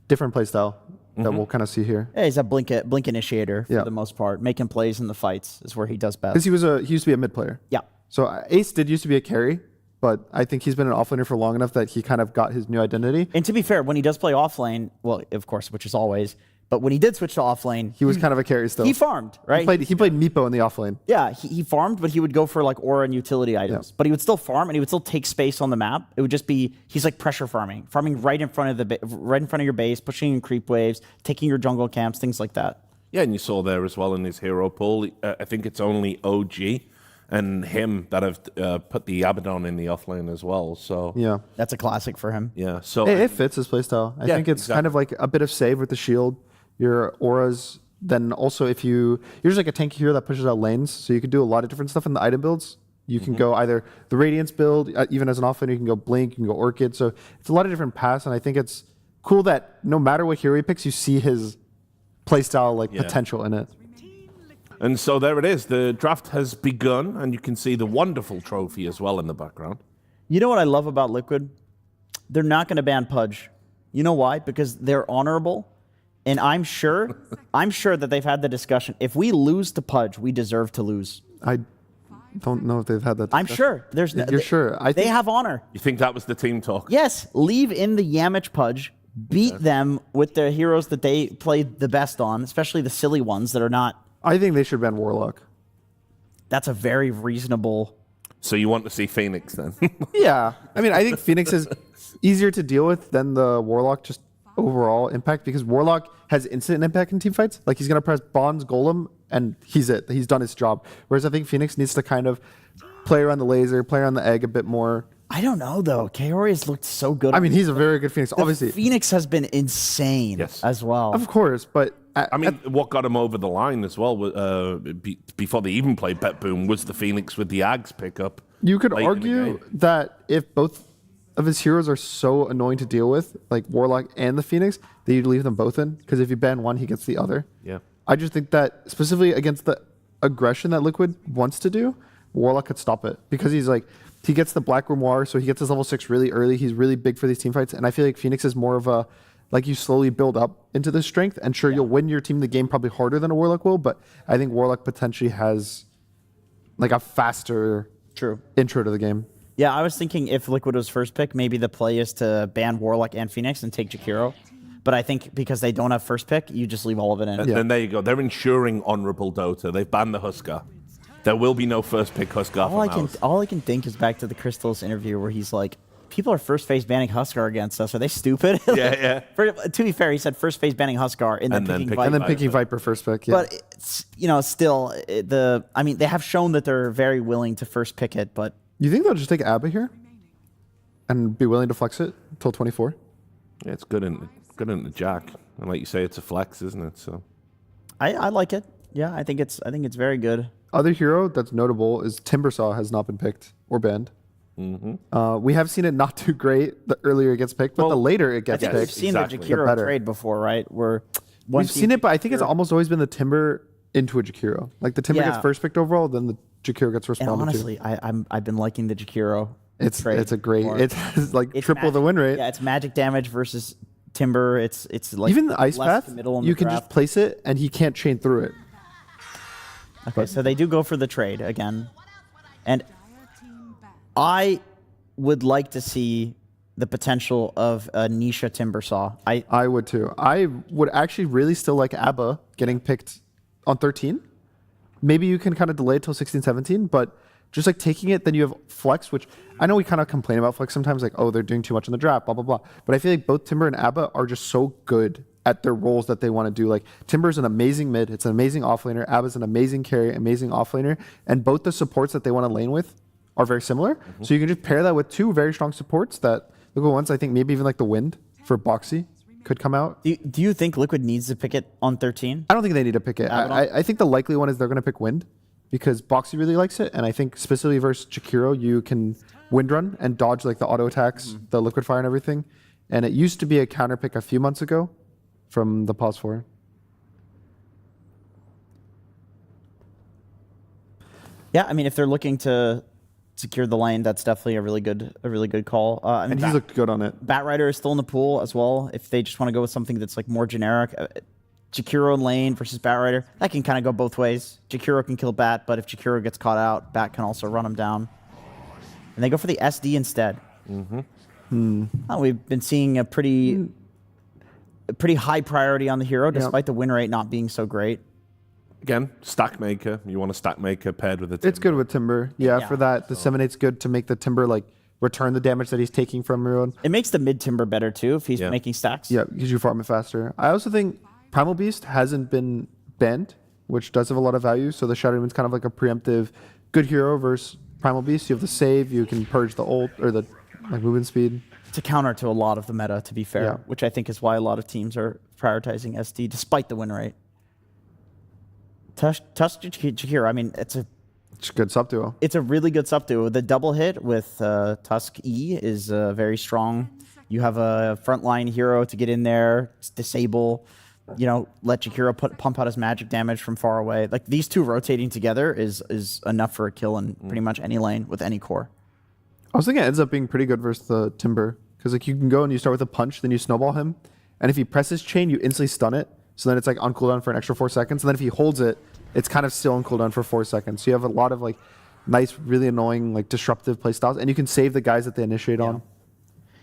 H: different playstyle that we'll kind of see here.
I: Yeah, he's a blink initiator for the most part. Making plays in the fights is where he does best.
H: Because he used to be a mid player.
I: Yeah.
H: So Ace used to be a carry, but I think he's been an offlaner for long enough that he kind of got his new identity.
I: And to be fair, when he does play offlane, well, of course, which is always, but when he did switch to offlane,
H: he was kind of a carry still.
I: He farmed, right?
H: He played Meepo in the offlane.
I: Yeah, he farmed, but he would go for like aura and utility items. But he would still farm and he would still take space on the map. It would just be he's like pressure farming right in front of your base, pushing in creep waves, taking your jungle camps, things like that.
F: Yeah, and you saw there as well in his hero pool. I think it's only OG and him that have put the Abaddon in the offlane as well. So
H: yeah,
I: that's a classic for him.
F: Yeah, so
H: it fits his playstyle. I think it's kind of like a bit of save with the shield, your auras. Then also if you're just like a tanky hero that pushes out lanes, so you can do a lot of different stuff in the item builds. You can go either the Radiance build, even as an offlaner, you can go Blink, you can go Orchid. So it's a lot of different paths, and I think it's cool that no matter what hero he picks, you see his playstyle potential in it.
F: And so there it is. The draft has begun, and you can see the wonderful trophy as well in the background.
I: You know what I love about Liquid? They're not going to ban Pudge. You know why? Because they're honorable, and I'm sure that they've had the discussion. If we lose to Pudge, we deserve to lose.
H: I don't know if they've had that discussion.
I: I'm sure.
H: You're sure?
I: They have honor.
F: You think that was the team talk?
I: Yes. Leave in the Yamich Pudge. Beat them with the heroes that they played the best on, especially the silly ones that are not.
H: I think they should ban Warlock.
I: That's a very reasonable.
F: So you want to see Phoenix then?
H: Yeah. I mean, I think Phoenix is easier to deal with than the Warlock, just overall impact, because Warlock has instant impact in team fights. Like he's going to press Bond's Golem and he's it. He's done his job. Whereas I think Phoenix needs to kind of play around the laser, play around the egg a bit more.
I: I don't know though. Kaori has looked so good.
H: I mean, he's a very good Phoenix. Obviously,
I: Phoenix has been insane as well.
H: Of course, but
F: I mean, what got him over the line as well before they even played BetBoom was the Phoenix with the Ags pickup.
H: You could argue that if both of his heroes are so annoying to deal with, like Warlock and the Phoenix, that you'd leave them both in, because if you ban one, he gets the other.
F: Yeah.
H: I just think that specifically against the aggression that Liquid wants to do, Warlock could stop it, because he gets the Black Grimoire, so he gets his level 6 really early. He's really big for these team fights, and I feel like Phoenix is more of a, like you slowly build up into this strength, and sure, you'll win your team the game probably harder than a Warlock will, but I think Warlock potentially has like a faster intro to the game.
I: Yeah, I was thinking if Liquid was first pick, maybe the play is to ban Warlock and Phoenix and take Jakiro. But I think because they don't have first pick, you just leave all of it in.
F: And then there you go. They're ensuring honorable Dota. They've banned the Huskar. There will be no first pick Huskar for MOUZ.
I: All I can think is back to the Crystals interview where he's like, people are first phase banning Huskar against us. Are they stupid?
F: Yeah.
I: To be fair, he said first phase banning Huskar and then picking Viper.
H: And then picking Viper first pick, yeah.
I: But it's, still, I mean, they have shown that they're very willing to first pick it, but...
H: You think they'll just take Abba here? And be willing to flex it until 24?
F: Yeah, it's good in the Jack. And like you say, it's a flex, isn't it? So
I: I like it. Yeah, I think it's very good.
H: Other hero that's notable is Timbersaw has not been picked or banned. We have seen it not too great the earlier it gets picked, but the later it gets picked.
I: We've seen the Jakiro trade before, right?
H: We've seen it, but I think it's almost always been the Timber into a Jakiro. Like the Timber gets first picked overall, then the Jakiro gets responded
I: and honestly,
H: to.
I: I've been liking the Jakiro.
H: It's a great. It's like triple the win rate.
I: Yeah, it's magic damage versus Timber. It's like
H: even the Ice Path. You can
I: draft.
H: just place it, and he can't chain through it.
I: Okay, so they do go for the trade again, and I would like to see the potential of a Nisha Timbersaw.
H: I would too. I would actually really still like Abba getting picked on 13. Maybe you can kind of delay it till 16, 17, but just like taking it, then you have Flex, which I know we kind of complain about Flex sometimes, like, oh, they're doing too much in the draft, blah, blah, blah. But I feel like both Timber and Abba are just so good at their roles that they want to do. Like, Timber's an amazing mid, it's an amazing offlaner, Abba's an amazing carry, amazing offlaner, and both the supports that they want to lane with are very similar. So you can just pair that with two very strong supports that, look at once, I think maybe even like the Wind for Boxy. could come out.
I: Do you think Liquid needs to pick it on 13?
H: I don't think they need to pick it. I think the likely one is they're going to pick Wind because Boxy really likes it. And I think specifically versus Jakiro, you can Wind Run and dodge like the auto attacks, the Liquid Fire and everything. And it used to be a counter pick a few months ago from the Pause 4.
I: Yeah, I mean, if they're looking to secure the lane, that's definitely a really good call. I mean,
H: And he's looked good on it.
I: Batrider is still in the pool as well. If they just want to go with something that's like more generic, Jakiro in lane versus Batrider, that can kind of go both ways. Jakiro can kill Bat, but if Jakiro gets caught out, Bat can also run him down. And they go for the SD instead. We've been seeing a pretty high priority on the hero, despite the win rate not being so great.
F: Again, stack maker. You want a stack maker paired with a Timber.
H: It's good with Timber. Yeah, for that. The 7/8's good to make the Timber like return the damage that he's taking from everyone.
I: It makes the mid Timber better too if he's making stacks.
H: Yeah, because you farm it faster. I also think Primal Beast hasn't been banned, which does have a lot of value. So the Shadow Demon's kind of like a preemptive good hero versus Primal Beast. You have the save, you can purge the ult or the like movement speed.
I: It's a counter to a lot of the meta, to be fair, which I think is why a lot of teams are prioritizing SD despite the win rate. Tusk Jakiro, I mean, it's a
H: good sub duo.
I: It's a really good sub duo. The double hit with Tusk E is very strong. You have a frontline hero to get in there, disable, let Jakiro pump out his magic damage from far away. Like these two rotating together is enough for a kill in pretty much any lane with any core.
H: I was thinking it ends up being pretty good versus the Timber because like you can go and you start with a punch, then you snowball him, and if he presses chain, you instantly stun it. So then it's like on cooldown for an extra 4 seconds. And then if he holds it, it's kind of still on cooldown for 4 seconds. So you have a lot of like nice, really annoying, like disruptive playstyles. And you can save the guys that they initiate on.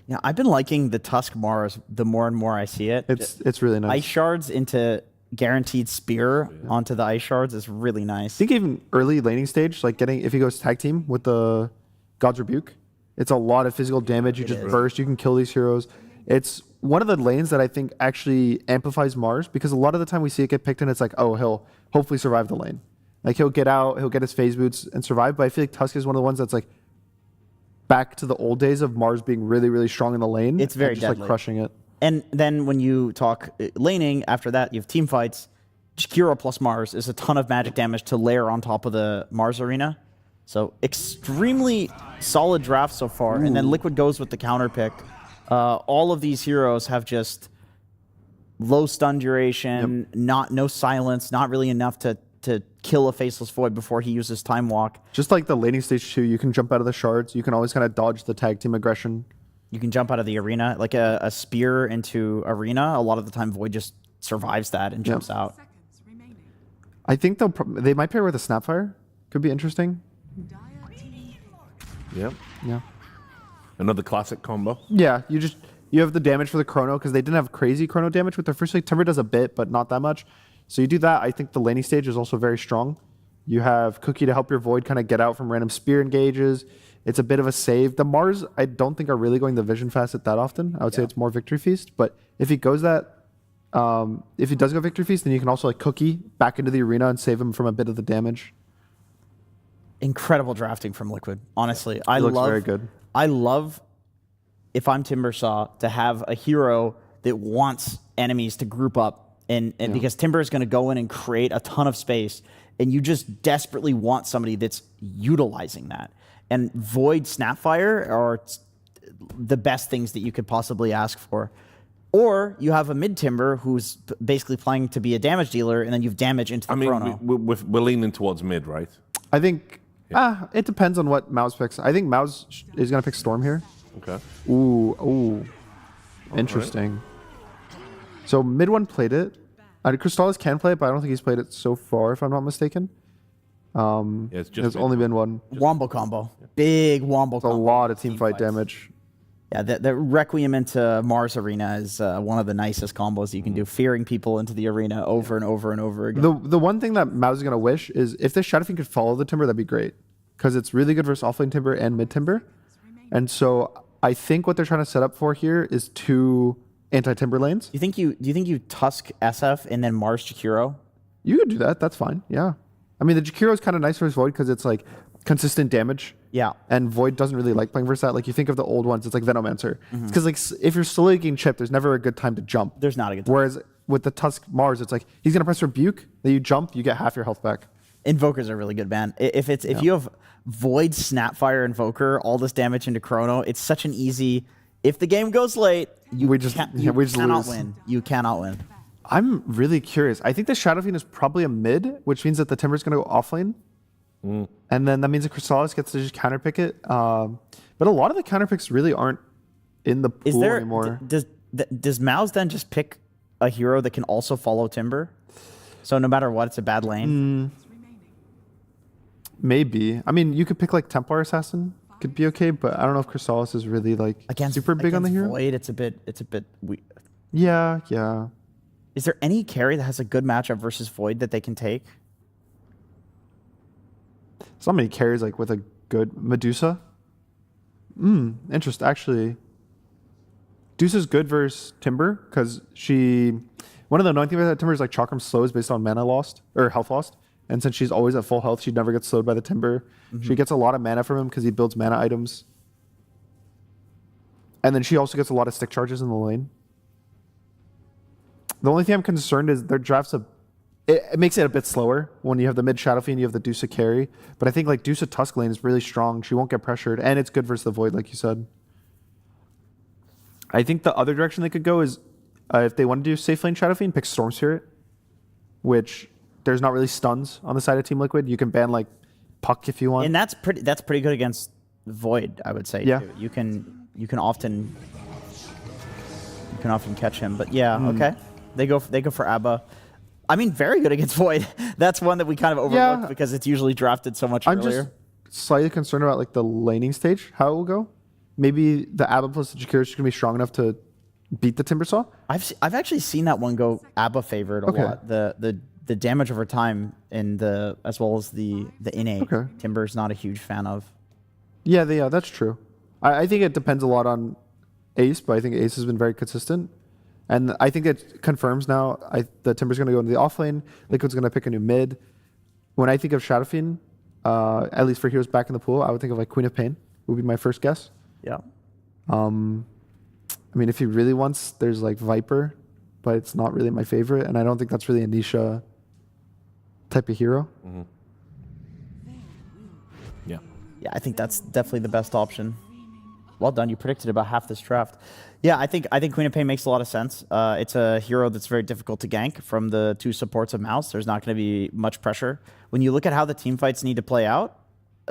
I: Yeah, I've been liking the Tusk Mars the more and more I see it.
H: It's really nice.
I: Ice shards into guaranteed spear onto the ice shards is really nice.
H: I think even early laning stage, like if he goes tag team with the God's Rebuke, it's a lot of physical damage. You just burst, you can kill these heroes. It's one of the lanes that I think actually amplifies Mars because a lot of the time we see it get picked and it's like, oh, he'll hopefully survive the lane. Like he'll get out, he'll get his phase boots and survive. But I feel like Tusk is one of the ones that's like back to the old days of Mars being really, really strong in the lane.
I: It's very
H: just
I: deadly.
H: Like crushing it.
I: And then when you talk laning, after that you have team fights. Jakiro plus Mars is a ton of magic damage to layer on top of the Mars arena. So extremely solid draft so far. And then Liquid goes with the counter pick. All of these heroes have just low stun duration, no silence, not really enough to kill a Faceless Void before he uses Time Walk.
H: Just like the laning stage 2, you can jump out of the shards. You can always kind of dodge the tag team aggression.
I: You can jump out of the arena. Like a spear into arena, a lot of the time Void just survives that and jumps out.
H: I think they might pair with a Snapfire. Could be interesting.
F: Yeah.
H: Yeah.
F: Another classic combo.
H: Yeah, you have the damage for the chrono because they didn't have crazy chrono damage with their first league. Timber does a bit, but not that much. So you do that. I think the laning stage is also very strong. You have Cookie to help your Void kind of get out from random spear engages. It's a bit of a save. The Mars, I don't think are really going the Vision Facet that often. I would say it's more Victory Feast. But if he goes that, if he does go Victory Feast, then you can also like Cookie back into the arena and save him from a bit of the damage.
I: Incredible drafting from Liquid. Honestly,
H: It looks very good.
I: I love, if I'm Timbersaw, to have a hero that wants enemies to group up. And because Timber is going to go in and create a ton of space, and you just desperately want somebody that's utilizing that. And Void Snapfire are the best things that you could possibly ask for. Or you have a mid Timber who's basically playing to be a damage dealer, and then you've damage into the chrono.
F: We're leaning towards mid, right?
H: I think it depends on what MOUZ picks. I think MOUZ is going to pick Storm here.
F: Okay.
H: Ooh. Interesting. So mid one played it. Crystallis can play it, but I don't think he's played it so far, if I'm not mistaken. There's only been one.
I: Wombo combo. Big Wombo combo.
H: A lot of team fight damage.
I: Yeah, the Requiem into Mars Arena is one of the nicest combos you can do, fearing people into the arena over and over and over again.
H: The one thing that MOUZ is going to wish is if the Shadow Fiend could follow the Timber, that'd be great. Because it's really good versus offlane Timber and mid Timber. And so I think what they're trying to set up for here is 2 anti-Timber lanes.
I: Do you think you Tusk SF and then Mars Jakiro?
H: You could do that. That's fine. Yeah. I mean, the Jakiro is kind of nice versus Void because it's like consistent damage.
I: Yeah.
H: And Void doesn't really like playing versus that. Like you think of the old ones, it's like Venomancer. Because like if you're slowly getting chipped, there's never a good time to jump.
I: There's not a good time.
H: Whereas with the Tusk Mars, it's like he's gonna press Rebuke, then you jump, you get half your health back.
I: Invokers are really good, man. If you have Void, Snapfire, Invoker, all this damage into Chrono, it's such an easy. If the game goes late, you cannot win. You cannot win.
H: I'm really curious. I think the Shadow Fiend is probably a mid, which means that the Timber's gonna go offlane. And then that means the Chrysalis gets to just counterpick it. But a lot of the counterpicks really aren't in the pool anymore.
I: Does MOUZ then just pick a hero that can also follow Timber? So no matter what, it's a bad lane?
H: Maybe. I mean, you could pick like Templar Assassin. Could be okay, but I don't know if Chrysalis is really like super big on the hero.
I: Void, it's a bit weird.
H: Yeah.
I: Is there any carry that has a good matchup versus Void that they can take?
H: So many carries like with a good Medusa. Interesting. Actually, Medusa's good versus Timber because one of the annoying things about Timber is like Chakram slows based on mana lost or health lost. And since she's always at full health, she never gets slowed by the Timber. She gets a lot of mana from him because he builds mana items. And then she also gets a lot of stick charges in the lane. The only thing I'm concerned is their drafts it makes it a bit slower when you have the mid Shadow Fiend, you have the Dusa carry. But I think like Dusa Tusk lane is really strong. She won't get pressured, and it's good versus the Void, like you said. I think the other direction they could go is if they want to do safe lane Shadow Fiend, pick Storm Spirit, which there's not really stuns on the side of Team Liquid. You can ban like Puck if you want,
I: and that's pretty good against Void, I would say.
H: Yeah,
I: too. You can often catch him, but yeah, okay. They go for Abba. I mean, very good against Void. That's one that we kind of overlooked because it's usually drafted so much earlier.
H: I'm just slightly concerned about like the laning stage, how it will go. Maybe the Abba plus the Jakiro is going to be strong enough to beat the Timbersaw.
I: I've actually seen that one go Abba favored a lot. The damage over time as well as the innate Timber's not a huge fan of.
H: Yeah, that's true. I think it depends a lot on Ace, but I think Ace has been very consistent. And I think it confirms now the Timber's going to go into the offlane. Liquid's going to pick a new mid. When I think of Shadow Fiend, at least for heroes back in the pool, I would think of like Queen of Pain would be my first guess.
I: Yeah.
H: I mean, if he really wants, there's like Viper, but it's not really my favorite. And I don't think that's really a Nisha type of hero.
I: Yeah, I think that's definitely the best option. Well done. You predicted about half this draft. Yeah, I think Queen of Pain makes a lot of sense. It's a hero that's very difficult to gank from the two supports of MOUZ. There's not going to be much pressure. When you look at how the team fights need to play out,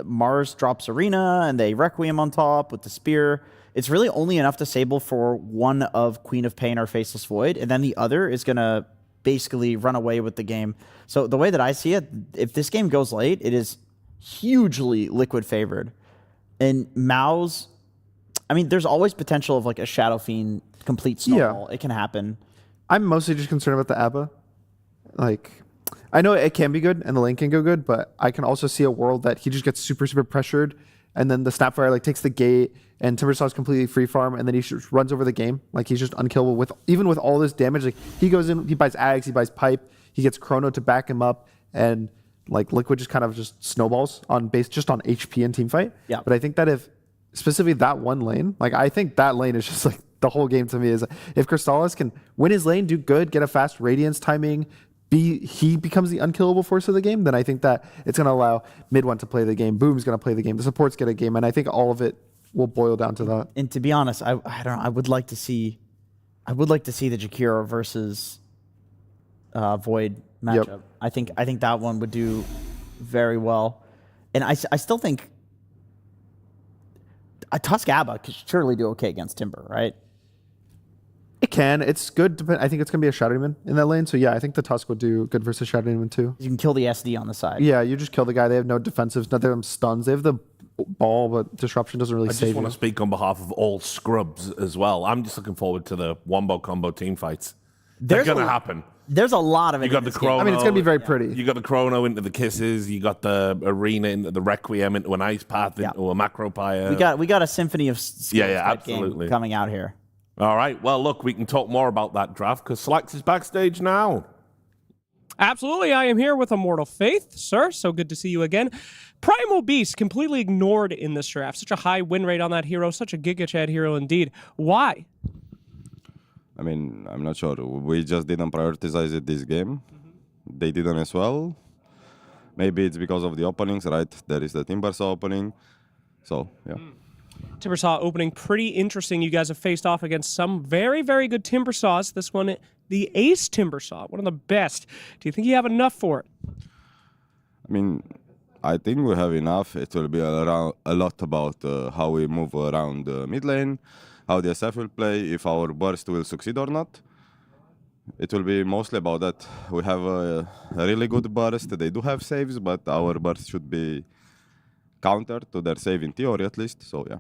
I: Mars drops Arena and they Requiem on top with the spear. It's really only enough to Sable for one of Queen of Pain or Faceless Void, and then the other is going to basically run away with the game. So the way that I see it, if this game goes late, it is hugely Liquid favored. And MOUZ, I mean, there's always potential of like a Shadow Fiend complete snowball. It can happen.
H: I'm mostly just concerned about the Abba. Like, I know it can be good and the lane can go good, but I can also see a world that he just gets super, super pressured, and then the Snapfire like takes the gate, and Timbersaw's completely free farm, and then he just runs over the game. Like he's just unkillable even with all this damage. Like he goes in, he buys Ags, he buys Pipe, he gets Chrono to back him up, and like Liquid just kind of just snowballs just on HP and team fight.
I: Yeah.
H: But I think that if specifically that one lane, like I think that lane is just like the whole game to me is if Chrysalis can win his lane, do good, get a fast Radiance timing, he becomes the unkillable force of the game, then I think that it's going to allow mid one to play the game, Boom's going to play the game, the supports get a game, and I think all of it will boil down to that.
I: And to be honest, I don't know, I would like to see the Jakiro versus Void matchup.
H: Yep.
I: I think that one would do very well, and I still think a Tusk Abba could surely do okay against Timber, right?
H: It can. It's good. I think it's going to be a Shadow Demon in that lane. So yeah, I think the Tusk will do good versus Shadow Demon too.
I: You can kill the SD on the side.
H: Yeah, you just kill the guy. They have no defensives. None of them stuns. They have the ball, but disruption doesn't really save you.
F: I just want to speak on behalf of all scrubs as well. I'm just looking forward to the wombo combo team fights. They're going to happen.
I: There's a lot of it.
F: You got the Chrono.
H: I mean, it's going to be very pretty.
F: You got the Chrono into the Kisses. You got the Arena into the Requiem, into an Ice Path, into a Macropire.
I: We got a symphony of skills
F: absolutely
I: game coming out here.
F: All right. Well, look, we can talk more about that draft because Slax is backstage now.
J: Absolutely, I am here with Immortal Faith, sir. So good to see you again. Primal Beast completely ignored in this draft. Such a high win rate on that hero, such a Giga Chad hero indeed. Why?
K: I mean, I'm not sure. We just didn't prioritize it this game. They didn't as well. Maybe it's because of the openings, right? There is the Timbersaw opening. So, yeah.
J: Timbersaw opening pretty interesting. You guys have faced off against some very, very good Timbersaws. This one, the Ace Timbersaw, one of the best. Do you think you have enough for it?
K: I mean, I think we have enough. It will be a lot about how we move around the mid lane, how the SF will play, if our burst will succeed or not. It will be mostly about that. We have a really good burst. They do have saves, but our burst should be counter to their save in theory at least. So, yeah.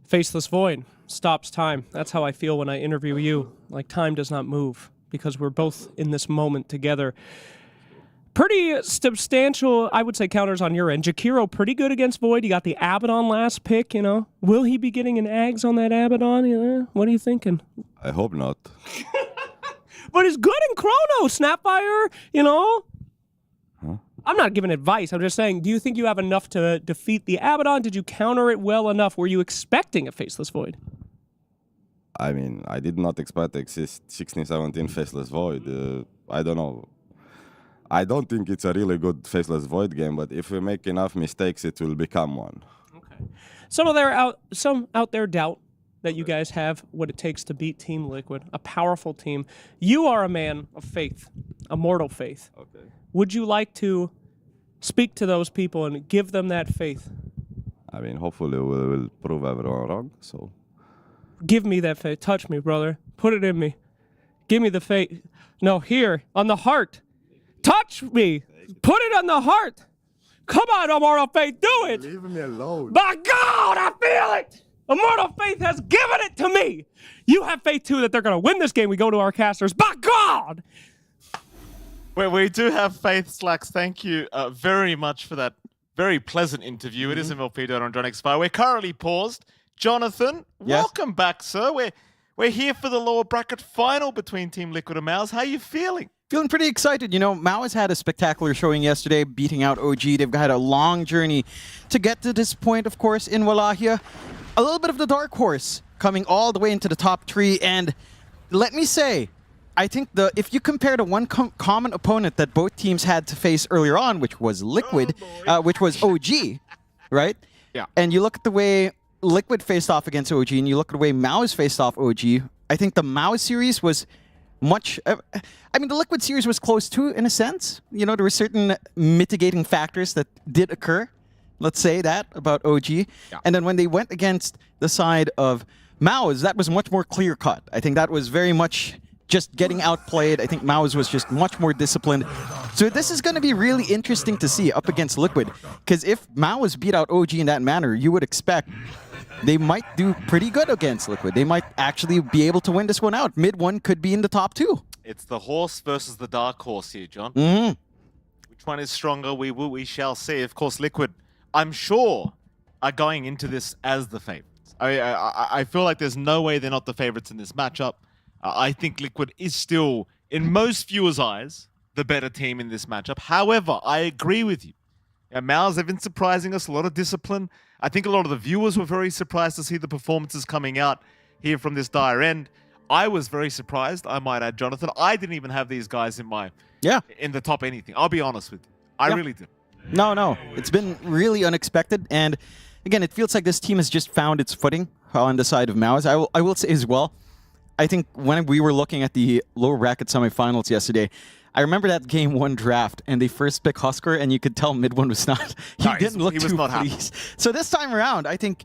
J: Faceless Void stops time. That's how I feel when I interview you. Like time does not move because we're both in this moment together. Pretty substantial, I would say, counters on your end. Jakiro pretty good against Void. You got the Abaddon last pick, you know. Will he be getting an Ags on that Abaddon? Yeah. What are you thinking?
K: I hope not.
J: But it's good in Chrono, Snapfire, you know.
K: Huh?
J: I'm not giving advice. I'm just saying, do you think you have enough to defeat the Abaddon? Did you counter it well enough? Were you expecting a Faceless Void?
K: I mean, I did not expect 16-17 Faceless Void. I don't know. I don't think it's a really good Faceless Void game, but if we make enough mistakes, it will become one.
J: Okay. Some out there doubt that you guys have what it takes to beat Team Liquid, a powerful team. You are a man of faith, Immortal Faith.
K: Okay.
J: Would you like to speak to those people and give them that faith?
K: I mean, hopefully we will prove everyone wrong, so...
J: Give me that faith. Touch me, brother. Put it in me. Give me the faith. No, here, on the heart. Touch me. Put it on the heart. Come on, Immortal Faith, do it.
K: Leave me alone.
J: My God, I feel it. Immortal Faith has given it to me. You have faith, too, that they're going to win this game. We go to our casters. By God.
E: We do have faith, Slacks. Thank you very much for that very pleasant interview. It is MLP Dota on John X5. We're currently paused. Jonathan, welcome back, sir. We're here for the lower bracket final between Team Liquid and MOUZ. How are you feeling?
L: Feeling pretty excited. You know, MOUZ had a spectacular showing yesterday, beating out OG. They've had a long journey to get to this point, of course, in Wallachia. A little bit of the dark horse coming all the way into the top 3. And let me say, I think if you compare to one common opponent that both teams had to face earlier on, which was Liquid, which was OG, right?
E: Yeah.
L: And you look at the way Liquid faced off against OG, and you look at the way MOUZ faced off OG, I think the MOUZ series was much... I mean, the Liquid series was close to, in a sense. You know, there were certain mitigating factors that did occur. Let's say that about OG. Yeah. And then when they went against the side of MOUZ, that was much more clear-cut. I think that was very much just getting outplayed. I think MOUZ was just much more disciplined. So this is going to be really interesting to see up against Liquid. Because if MOUZ beat out OG in that manner, you would expect they might do pretty good against Liquid. They might actually be able to win this one out. Mid one could be in the top 2.
E: It's the horse versus the dark horse here, John.
L: Mm-hmm.
E: Which one is stronger? We shall see. Of course, Liquid, I'm sure, are going into this as the favorites. I feel like there's no way they're not the favorites in this matchup. I think Liquid is still, in most viewers' eyes, the better team in this matchup. However, I agree with you. MOUZ have been surprising us, a lot of discipline. I think a lot of the viewers were very surprised to see the performances coming out here from this dire end. I was very surprised, I might add, Jonathan. I didn't even have these guys in the top anything. I'll be honest with you. I really did.
L: No. It's been really unexpected. And again, it feels like this team has just found its footing on the side of MOUZ. I will say as well, I think when we were looking at the lower bracket semifinals yesterday, I remember that game 1 draft, and they first picked Husker, and you could tell mid one was not. He was not pleased. So this time around, I think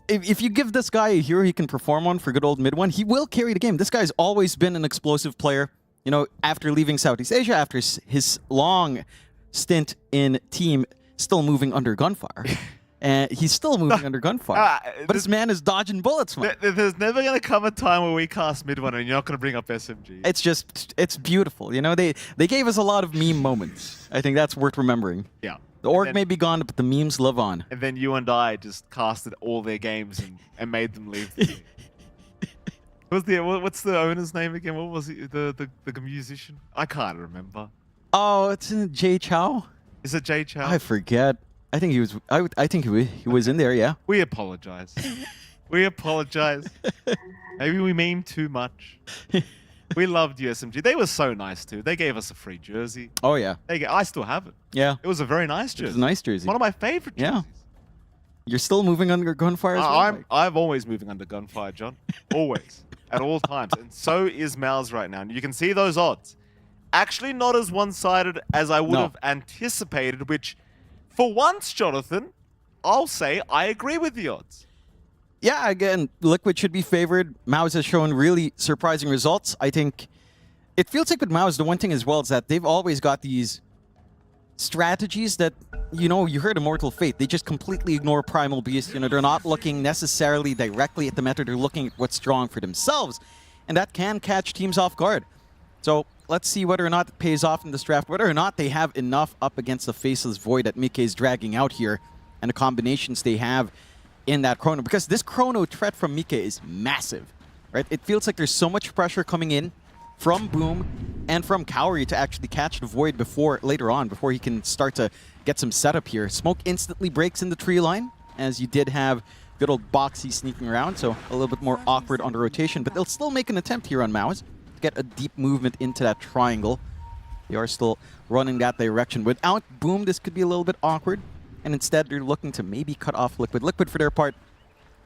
L: if you give this guy a hero he can perform on for good old mid one, he will carry the game. This guy's always been an explosive player. You know, after leaving Southeast Asia, after his long stint in team, still moving under gunfire. And he's still moving under gunfire. But this man is dodging bullets, man.
E: There's never going to come a time where we cast mid one and you're not going to bring up SMG.
L: It's beautiful. You know, they gave us a lot of meme moments. I think that's worth remembering.
E: Yeah.
L: The org may be gone, but the memes live on.
E: And then you and I just casted all their games and made them leave. What's the owner's name again? What was it? The musician? I can't remember.
L: Oh, it's Jay Chow.
E: Is it Jay Chow?
L: I forget. I think he was. I think he was in there. Yeah.
E: We apologize. We apologize. Maybe we mean too much. We loved USMG. They were so nice too. They gave us a free jersey.
L: Oh yeah.
E: I still have it.
L: Yeah.
E: It was a very nice jersey.
L: It was a nice jersey.
E: One of my favorite jerseys.
L: Yeah. You're still moving under gunfire as well?
E: I'm always moving under gunfire, John. Always. At all times. And so is MOUZ right now. And you can see those odds. Actually not as one-sided as I would have anticipated, which for once, Jonathan, I'll say I agree with the odds.
L: Yeah, again, Liquid should be favored. MOUZ has shown really surprising results. I think it feels like with MOUZ, the one thing as well is that they've always got these strategies that, you know, you heard Immortal Fate. They just completely ignore Primal Beast. You know, they're not looking necessarily directly at the meta. They're looking at what's strong for themselves. And that can catch teams off guard. So let's see whether or not it pays off in this draft, whether or not they have enough up against the Faceless Void that Mike is dragging out here and the combinations they have in that Chrono. Because this Chrono threat from Mike is massive, right? It feels like there's so much pressure coming in from Boom and from Cowrie to actually catch the Void later on, before he can start to get some setup here. Smoke instantly breaks in the tree line, as you did have good old Boxy sneaking around, so a little bit more awkward on the rotation, but they'll still make an attempt here on MOUZ to get a deep movement into that triangle. They are still running that direction. Without Boom, this could be a little bit awkward, and instead they're looking to maybe cut off Liquid. Liquid, for their part,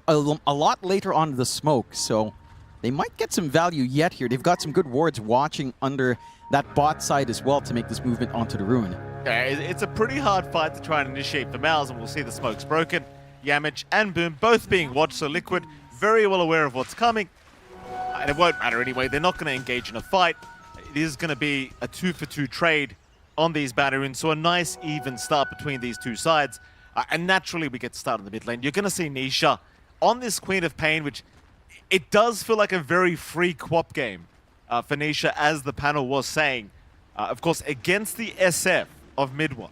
L: a lot later on the smoke, so they might get some value yet here. They've got some good wards watching under that bot side as well to make this movement onto the Ruin.
E: Okay, it's a pretty hard fight to try and initiate for MOUZ, and we'll see the smoke's broken. Yamich and Boom both being watched, so Liquid very well aware of what's coming. And it won't matter anyway. They're not going to engage in a fight. It is going to be a 2-for-2 trade on these banner runes, so a nice even start between these two sides. And naturally, we get to start in the mid lane. You're going to see Nisha on this Queen of Pain, which it does feel like a very free co-op game for Nisha, as the panel was saying. Of course, against the SF of mid one.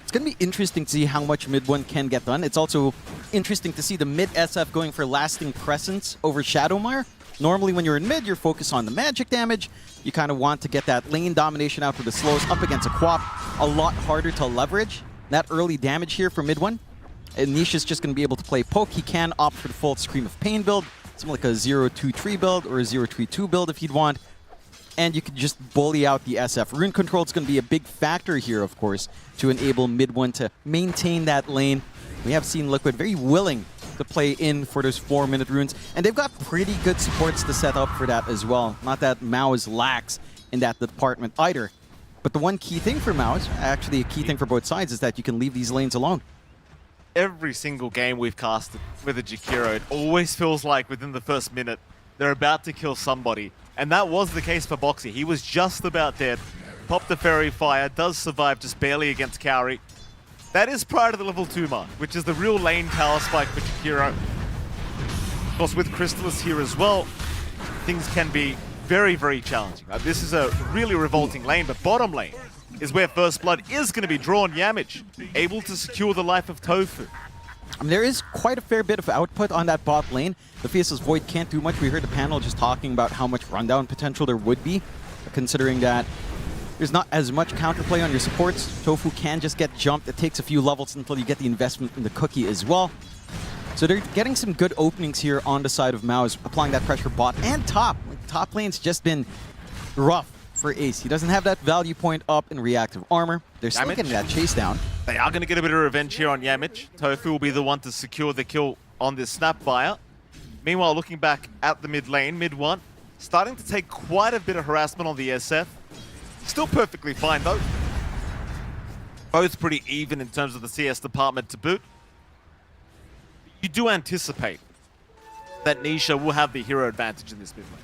L: It's going to be interesting to see how much mid one can get done. It's also interesting to see the mid SF going for lasting presence over Shadowmire. Normally when you're in mid, you're focused on the magic damage. You kind of want to get that lane domination out with the slows up against a Quap. A lot harder to leverage that early damage here for mid one. And Nisha's just going to be able to play poke. He can opt for the full Scream of Pain build, something like a 0-2-3 build or a 0-3-2 build if he'd want. And you could just bully out the SF. Rune control is going to be a big factor here, of course, to enable mid one to maintain that lane. We have seen Liquid very willing to play in for those 4-minute runes, and they've got pretty good supports to set up for that as well. Not that MOUZ lacks in that department either. But the one key thing for MOUZ, actually a key thing for both sides, is that you can leave these lanes alone.
E: Every single game we've casted with a Jakiro, it always feels like within the first minute, they're about to kill somebody. And that was the case for Boxy. He was just about dead. Popped the Fairy Fire, does survive just barely against Cowrie. That is prior to the level 2 mark, which is the real lane tower spike for Jakiro. Of course, with Crystallis here as well, things can be very, very challenging. This is a really revolting lane, but bottom lane is where First Blood is going to be drawn. Yamich, able to secure the life of Tofu.
L: There is quite a fair bit of output on that bot lane. The Faceless Void can't do much. We heard the panel just talking about how much rundown potential there would be, considering that there's not as much counterplay on your supports. Tofu can just get jumped. It takes a few levels until you get the investment in the cookie as well. So they're getting some good openings here on the side of MOUZ, applying that pressure bot and top. Top lane's just been rough for Ace. He doesn't have that value point up in reactive armor. They're still getting that chase down.
E: They are going to get a bit of revenge here on Yamich. Tofu will be the one to secure the kill on this Snapfire. Meanwhile, looking back at the mid lane, mid one, starting to take quite a bit of harassment on the SF. Still perfectly fine though. Both pretty even in terms of the CS department to boot. You do anticipate that Nisha will have the hero advantage in this mid lane.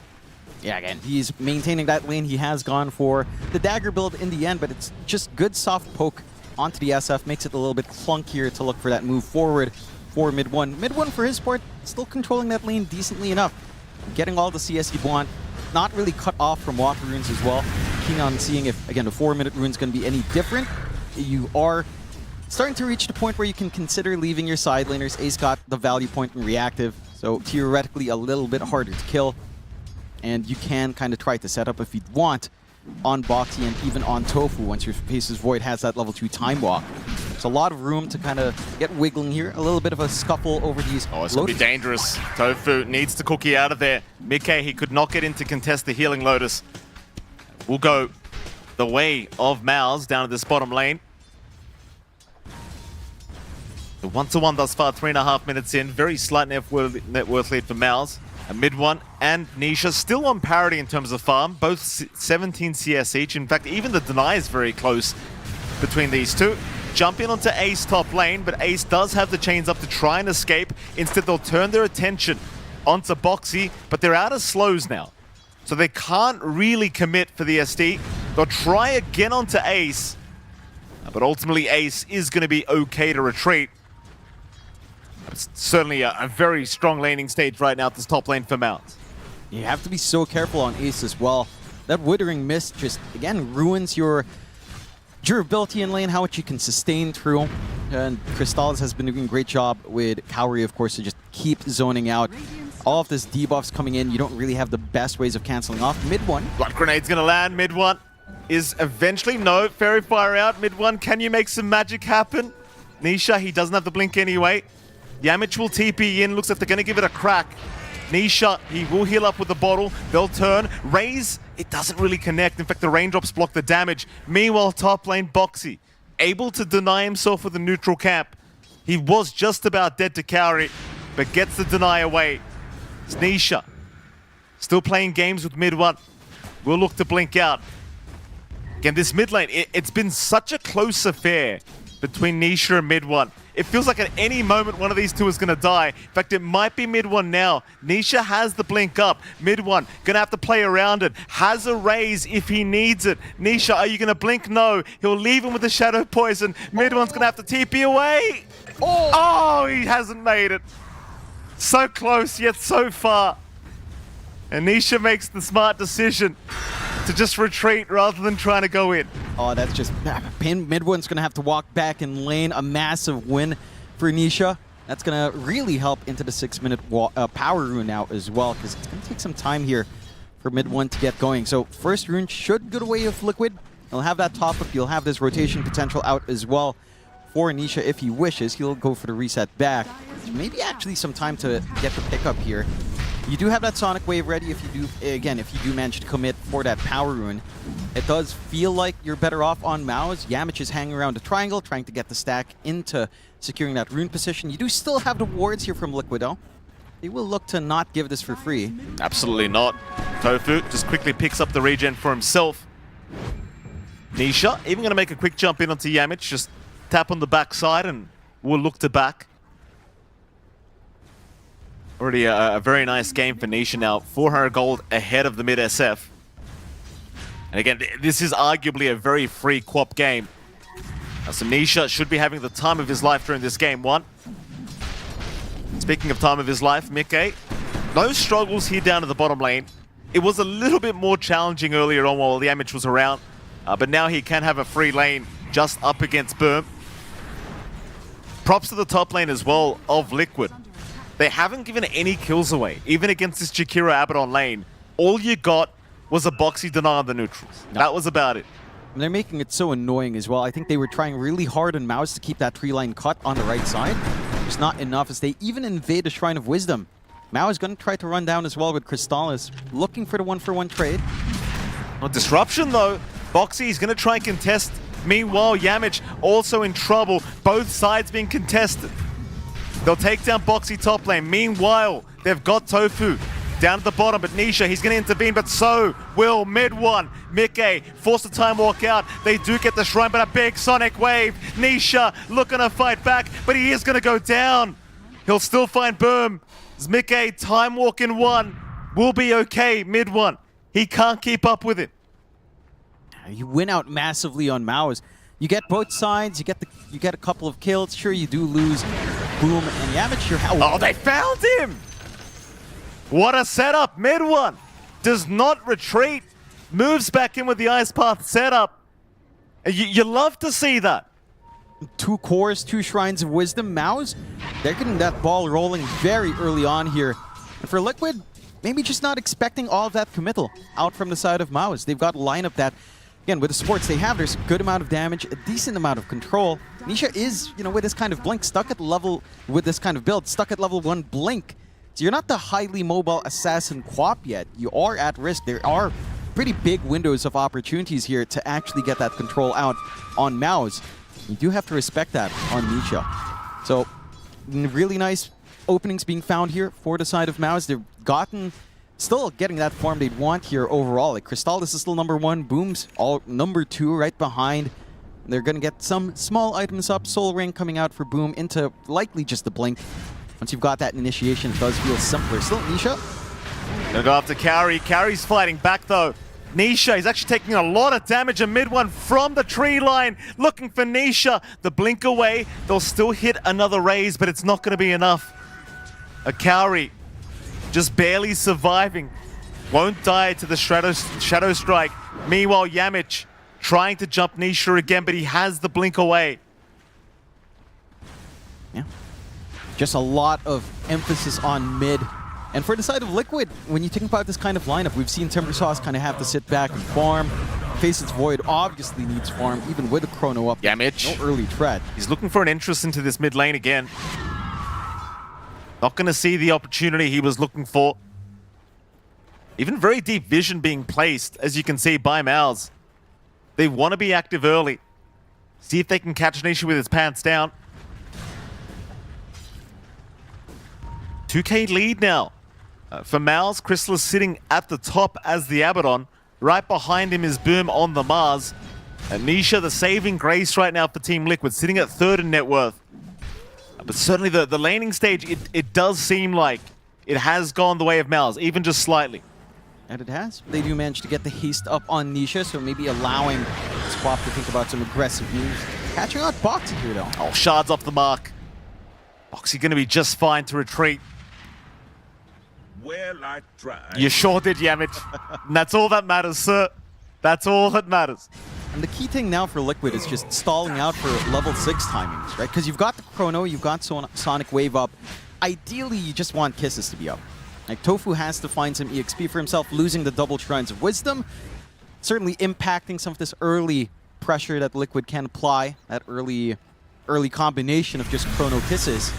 L: Yeah, again, he's maintaining that lane. He has gone for the dagger build in the end, but it's just good soft poke onto the SF. Makes it a little bit clunkier to look for that move forward for mid one. Mid one, for his part, still controlling that lane decently enough. Getting all the CS he'd want. Not really cut off from water runes as well. Keen on seeing if, again, the 4-minute rune's going to be any different. You are starting to reach the point where you can consider leaving your side laners. Ace got the value point in reactive. So theoretically a little bit harder to kill. And you can kind of try to set up if you want on Boxy and even on Tofu once your Faceless Void has that level 2 Time Walk. There's a lot of room to kind of get wiggling here. A little bit of a scuffle over these.
E: Oh, it's going to be dangerous. Tofu needs to cookie out of there. Mickey, he could not get in to contest the Healing Lotus. We'll go the way of MOUZ down to this bottom lane. The 1-to-1 thus far, 3.5 minutes in. Very slight net worth lead for MOUZ. A mid one and Nisha still on parity in terms of farm, both 17 CS each. In fact, even the deny is very close between these two. Jump in onto Ace top lane, but Ace does have the chains up to try and escape. Instead, they'll turn their attention onto Boxy, but they're out of slows now. So they can't really commit for the SD. They'll try again onto Ace, but ultimately Ace is going to be okay to retreat. It's certainly a very strong laning stage right now at this top lane for MOUZ.
L: You have to be so careful on Ace as well. That Withering Mist just, again, ruins your durability in lane, how much you can sustain through. And Crystallis has been doing a great job with Cowrie, of course, to just keep zoning out. All of this debuffs coming in, you don't really have the best ways of cancelling off. Mid one.
E: Blood Grenade's going to land. Mid one is eventually, no, Fairy Fire out. Mid one, can you make some magic happen? Nisha, he doesn't have the blink anyway. Yamich will TP in, looks like they're going to give it a crack. Nisha, he will heal up with the bottle. They'll turn. Raze, it doesn't really connect. In fact, the raindrops block the damage. Meanwhile, top lane, Boxy, able to deny himself with a neutral camp. He was just about dead to Cowrie, but gets the deny away. It's Nisha, still playing games with mid one. We'll look to blink out. Again, this mid lane, it's been such a close affair between Nisha and mid one. It feels like at any moment one of these two is going to die. In fact, it might be mid one now. Nisha has the blink up. Mid one, going to have to play around it. Has a raise if he needs it. Nisha, are you going to blink? No. He'll leave him with the Shadow Poison. Mid one's going to have to TP away. Oh, he hasn't made it. So close, yet so far. And Nisha makes the smart decision to just retreat rather than trying to go in.
L: Oh, that's just... Mid one's going to have to walk back in lane. A massive win for Nisha. That's going to really help into the 6-minute power rune now as well, because it's going to take some time here for mid one to get going. So first rune should go the way of Liquid. He'll have that top up. You'll have this rotation potential out as well for Nisha if he wishes. He'll go for the reset back. Maybe actually some time to get the pickup here. You do have that Sonic Wave ready if you do, again, if you do manage to commit for that power rune. It does feel like you're better off on MOUZ. Yamich is hanging around the triangle, trying to get the stack into securing that rune position. You do still have the wards here from Liquid, though. They will look to not give this for free.
E: Absolutely not. Tofu just quickly picks up the regen for himself. Nisha even going to make a quick jump in onto Yamich, just tap on the backside and we'll look to back. Already a very nice game for Nisha now. 400 gold ahead of the mid SF. And again, this is arguably a very free QoP game. So Nisha should be having the time of his life during this game one. Speaking of time of his life, Mickey, no struggles here down to the bottom lane. It was a little bit more challenging earlier on while the Yamich was around. But now he can have a free lane just up against Boom. Props to the top lane as well of Liquid. They haven't given any kills away, even against this Jakiro Abaddon lane. All you got was a Boxy deny on the neutrals. No. That was about it.
L: And they're making it so annoying as well. I think they were trying really hard on MOUZ to keep that tree line cut on the right side. It's not enough as they even invade the Shrine of Wisdom. MOUZ is going to try to run down as well with Crystallis, looking for the 1-for-1 trade.
E: No disruption though. Boxy is going to try and contest. Meanwhile, Yamich also in trouble. Both sides being contested. They'll take down Boxy top lane. Meanwhile, they've got Tofu down at the bottom, but Nisha, he's going to intervene, but so will mid one. Mickey forced the time walk out. They do get the shrine, but a big Sonic Wave. Nisha looking to fight back, but he is going to go down. He'll still find Boom. Mickey, time walk in one. Will be okay, mid one. He can't keep up with it.
L: You win out massively on MOUZ. You get both sides, you get a couple of kills. Sure, you do lose Boom and Yamich.
E: Oh, they found him! What a setup. Mid one does not retreat. Moves back in with the Ice Path setup. You love to see that.
L: 2 cores, 2 Shrines of Wisdom. MOUZ They're getting that ball rolling very early on here. And for Liquid, maybe just not expecting all of that committal out from the side of MOUZ. They've got a lineup that, again, with the supports they have, there's a good amount of damage, a decent amount of control. Nisha is, with this kind of blink, stuck at level, with this kind of build, stuck at level 1 blink. So you're not the highly mobile assassin Quap yet. You are at risk. There are pretty big windows of opportunities here to actually get that control out on MOUZ. You do have to respect that on Nisha. So really nice openings being found here for the side of MOUZ. They've still getting that farm they'd want here overall. Like Crystallis is still number 1, Boom's all number 2 right behind. They're going to get some small items up. Soul Ring coming out for Boom into likely just the blink. Once you've got that initiation, it does feel simpler. Still Nisha.
E: Gonna go after Carry. Carry's fighting back though. Nisha is actually taking a lot of damage. A mid one from the tree line. Looking for Nisha. The blink away. They'll still hit another raise, but it's not going to be enough. Akari just barely surviving. Won't die to the Shadow Strike. Meanwhile, Yamich trying to jump Nisha again, but he has the blink away.
L: Yeah. Just a lot of emphasis on mid. And for the side of Liquid, when you think about this kind of lineup, we've seen Timbersauce kind of have to sit back and farm. Faces Void obviously needs farm, even with a Chrono up.
E: Yamich.
L: No early threat.
E: He's looking for an entrance into this mid lane again. Not going to see the opportunity he was looking for. Even very deep vision being placed, as you can see, by MOUZ. They want to be active early. See if they can catch Nisha with his pants down. 2K lead now. For MOUZ, Crystal is sitting at the top as the Abaddon. Right behind him is Boom on the Mars. And Nisha, the saving grace right now for Team Liquid, sitting at 3rd in net worth. But certainly the laning stage, it does seem like it has gone the way of MOUZ, even just slightly.
L: And it has. They do manage to get the haste up on Nisha, so maybe allowing Swap to think about some aggressive moves. Catching out Boxy here, though.
E: Oh, Shard's off the mark. Boxy going to be just fine to retreat.
M: Well, I tried.
E: You sure did, Yamich. And that's all that matters, sir. That's all that matters.
L: And the key thing now for Liquid is just stalling out for level 6 timings, right? Because you've got the Chrono, you've got Sonic Wave up. Ideally, you just want Kisses to be up. Like, Tofu has to find some EXP for himself, losing the double Shrines of Wisdom. Certainly impacting some of this early pressure that Liquid can apply, that early combination of just Chrono Kisses.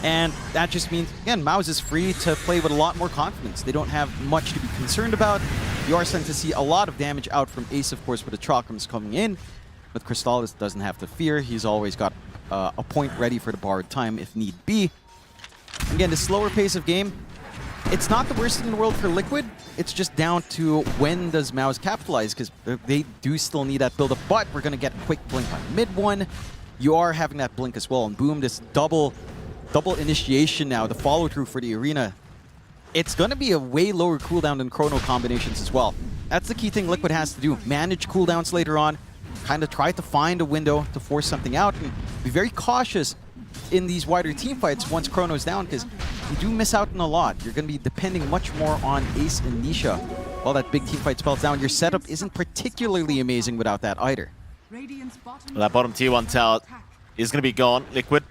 L: And that just means, again, MOUZ is free to play with a lot more confidence. They don't have much to be concerned about. You are starting to see a lot of damage out from Ace, of course, with the Chakrams coming in. With Crystallis, doesn't have to fear. He's always got a point ready for the borrowed time if need be. Again, the slower pace of game, it's not the worst thing in the world for Liquid. It's just down to when does MOUZ capitalize, because they do still need that build-up. But we're going to get a quick blink on mid one. You are having that blink as well. And Boom, this double initiation now, the follow-through for the arena. It's going to be a way lower cooldown than Chrono combinations as well. That's the key thing Liquid has to do. Manage cooldowns later on, kind of try to find a window to force something out, and be very cautious in these wider team fights once Chrono's down, because you do miss out on a lot. You're going to be depending much more on Ace and Nisha while that big team fight spells down. Your setup isn't particularly amazing without that either.
E: That bottom tier 1 tower is going to be gone. Liquid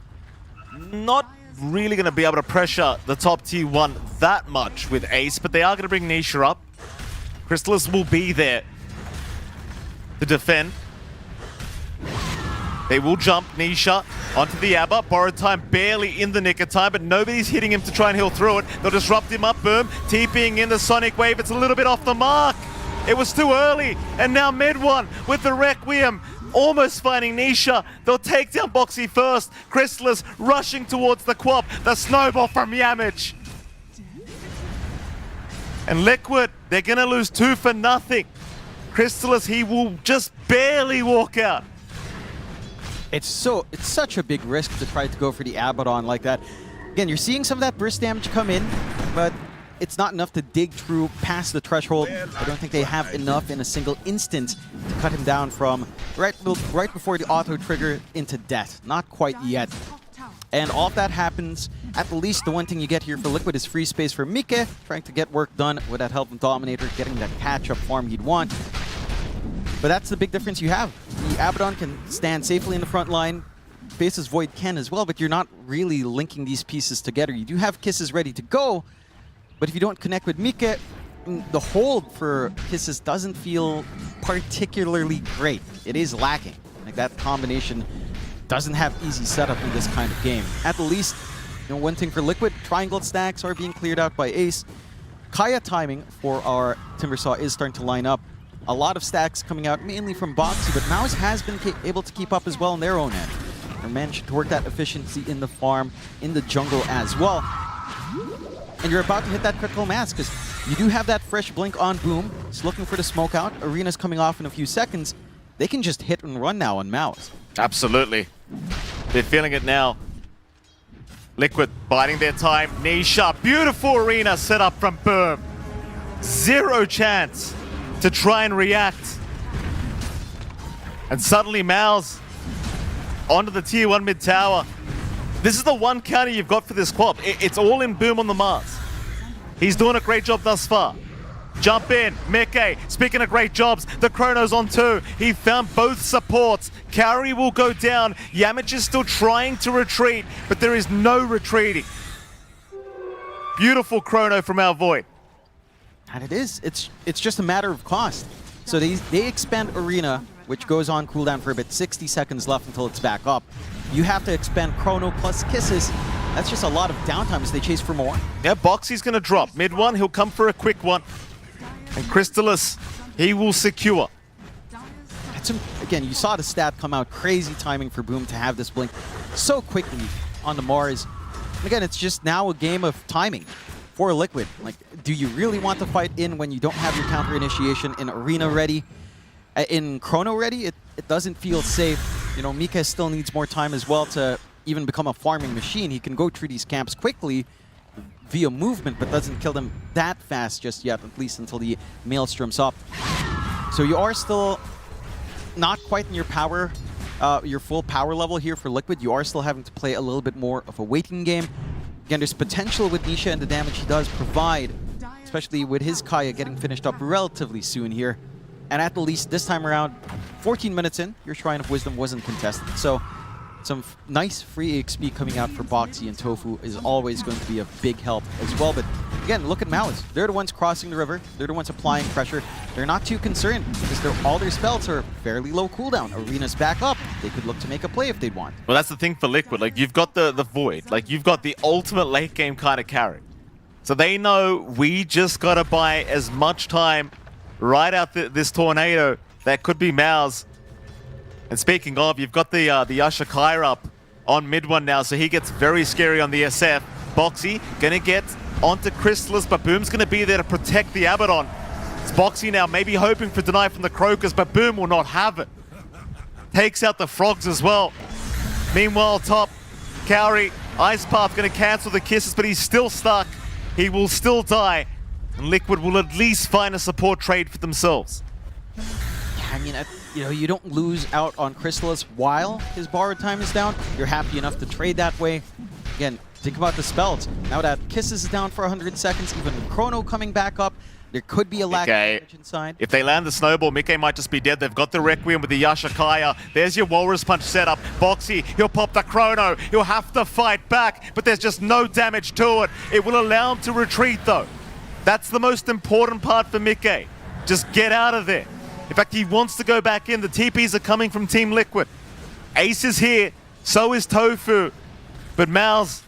E: not really going to be able to pressure the top tier 1 that much with Ace, but they are going to bring Nisha up. Crystallis will be there to defend. They will jump Nisha onto the Abba. Borrowed time barely in the nick of time, but nobody's hitting him to try and heal through it. They'll disrupt him up, Boom. TPing in the Sonic Wave. It's a little bit off the mark. It was too early. And now mid one with the Requiem. Almost finding Nisha. They'll take down Boxy first. Crystallis rushing towards the Quap. The snowball from Yamich. And Liquid, they're going to lose 2 for nothing. Crystallis, he will just barely walk out.
L: It's such a big risk to try to go for the Abaddon like that. Again, you're seeing some of that burst damage come in, but it's not enough to dig through past the threshold. I don't think they have enough in a single instant to cut him down from right before the auto trigger into death. Not quite yet. And all of that happens. At least the one thing you get here for Liquid is free space for Mike, trying to get work done with that help from Dominator, getting that catch-up farm he'd want. But that's the big difference you have. The Abaddon can stand safely in the front line. Faceless Void can as well, but you're not really linking these pieces together. You do have Kisses ready to go, but if you don't connect with Mika, the hold for Kisses doesn't feel particularly great. It is lacking. Like, that combination doesn't have easy setup in this kind of game. At the least, you know, one thing for Liquid, triangle stacks are being cleared out by Ace. Kaya timing for our Timbersaw is starting to line up. A lot of stacks coming out mainly from Boxy, but MOUZ has been able to keep up as well on their own end. They're managing to work that efficiency in the farm, in the jungle as well. And you're about to hit that critical mass because you do have that fresh blink on Boom. He's looking for the smoke out. Arena's coming off in a few seconds. They can just hit and run now on MOUZ.
E: Absolutely. They're feeling it now. Liquid biding their time. Nisha, beautiful arena set up from Boom. Zero chance to try and react. And suddenly MOUZ onto the tier 1 mid tower. This is the one counter you've got for this quad. It's all in Boom on the Mars. He's doing a great job thus far. Jump in, Mike. Speaking of great jobs, the Chrono's on 2. He found both supports. Kauri will go down. Yamich is still trying to retreat, but there is no retreating. Beautiful Chrono from our Void.
L: And it is. It's just a matter of cost. So they expand Arena, which goes on cooldown for a bit. 60 seconds left until it's back up. You have to expand Chrono plus Kisses. That's just a lot of downtime as they chase for more.
E: Yeah, Boxy's going to drop. Mid one, he'll come for a quick one. And Crystallis, he will secure.
L: Again, you saw the stat come out. Crazy timing for Boom to have this blink so quickly on the Mars. And again, it's just now a game of timing for Liquid. Like, do you really want to fight in when you don't have your counter initiation in Arena ready? In Chrono ready, it doesn't feel safe. You know, Mika still needs more time as well to even become a farming machine. He can go through these camps quickly via movement, but doesn't kill them that fast just yet, at least until the Maelstrom's up. So you are still not quite in your power, your full power level here for Liquid. You are still having to play a little bit more of a waiting game. Again, there's potential with Nisha and the damage he does provide, especially with his Kaya getting finished up relatively soon here. And at the least, this time around, 14 minutes in, your Shrine of Wisdom wasn't contested. So some nice free XP coming out for Boxy and Tofu is always going to be a big help as well. But again, look at MOUZ. They're the ones crossing the river. They're the ones applying pressure. They're not too concerned because all their spells are fairly low cooldown. Arena's back up. They could look to make a play if they'd want.
E: Well, that's the thing for Liquid. Like, you've got the Void. Like, you've got the ultimate late game kind of carry. So they know we just got to buy as much time right out this tornado that could be MOUZ. And speaking of, you've got the Yashakaya up on mid one now, so he gets very scary on the SF. Boxy gonna get onto Crystallis, but Boom's gonna be there to protect the Abaddon. It's Boxy now, maybe hoping for deny from the Crocus, but Boom will not have it. Takes out the Frogs as well. Meanwhile, top, Kauri, Ice Path gonna cancel the Kisses, but he's still stuck. He will still die, and Liquid will at least find a support trade for themselves.
L: Yeah, I mean, you know, you don't lose out on Crystallis while his borrowed time is down. You're happy enough to trade that way. Again, think about the spells. Now that Kisses is down for 100 seconds, even Chrono coming back up, there could be a lack of damage inside.
E: If they land the snowball, Mike might just be dead. They've got the Requiem with the Yashakaya. There's your Walrus Punch setup. Boxy, he'll pop the Chrono. He'll have to fight back, but there's just no damage to it. It will allow him to retreat, though. That's the most important part for Mike. Just get out of there. In fact, he wants to go back in. The TPs are coming from Team Liquid. Ace is here, so is Tofu. But MOUZ,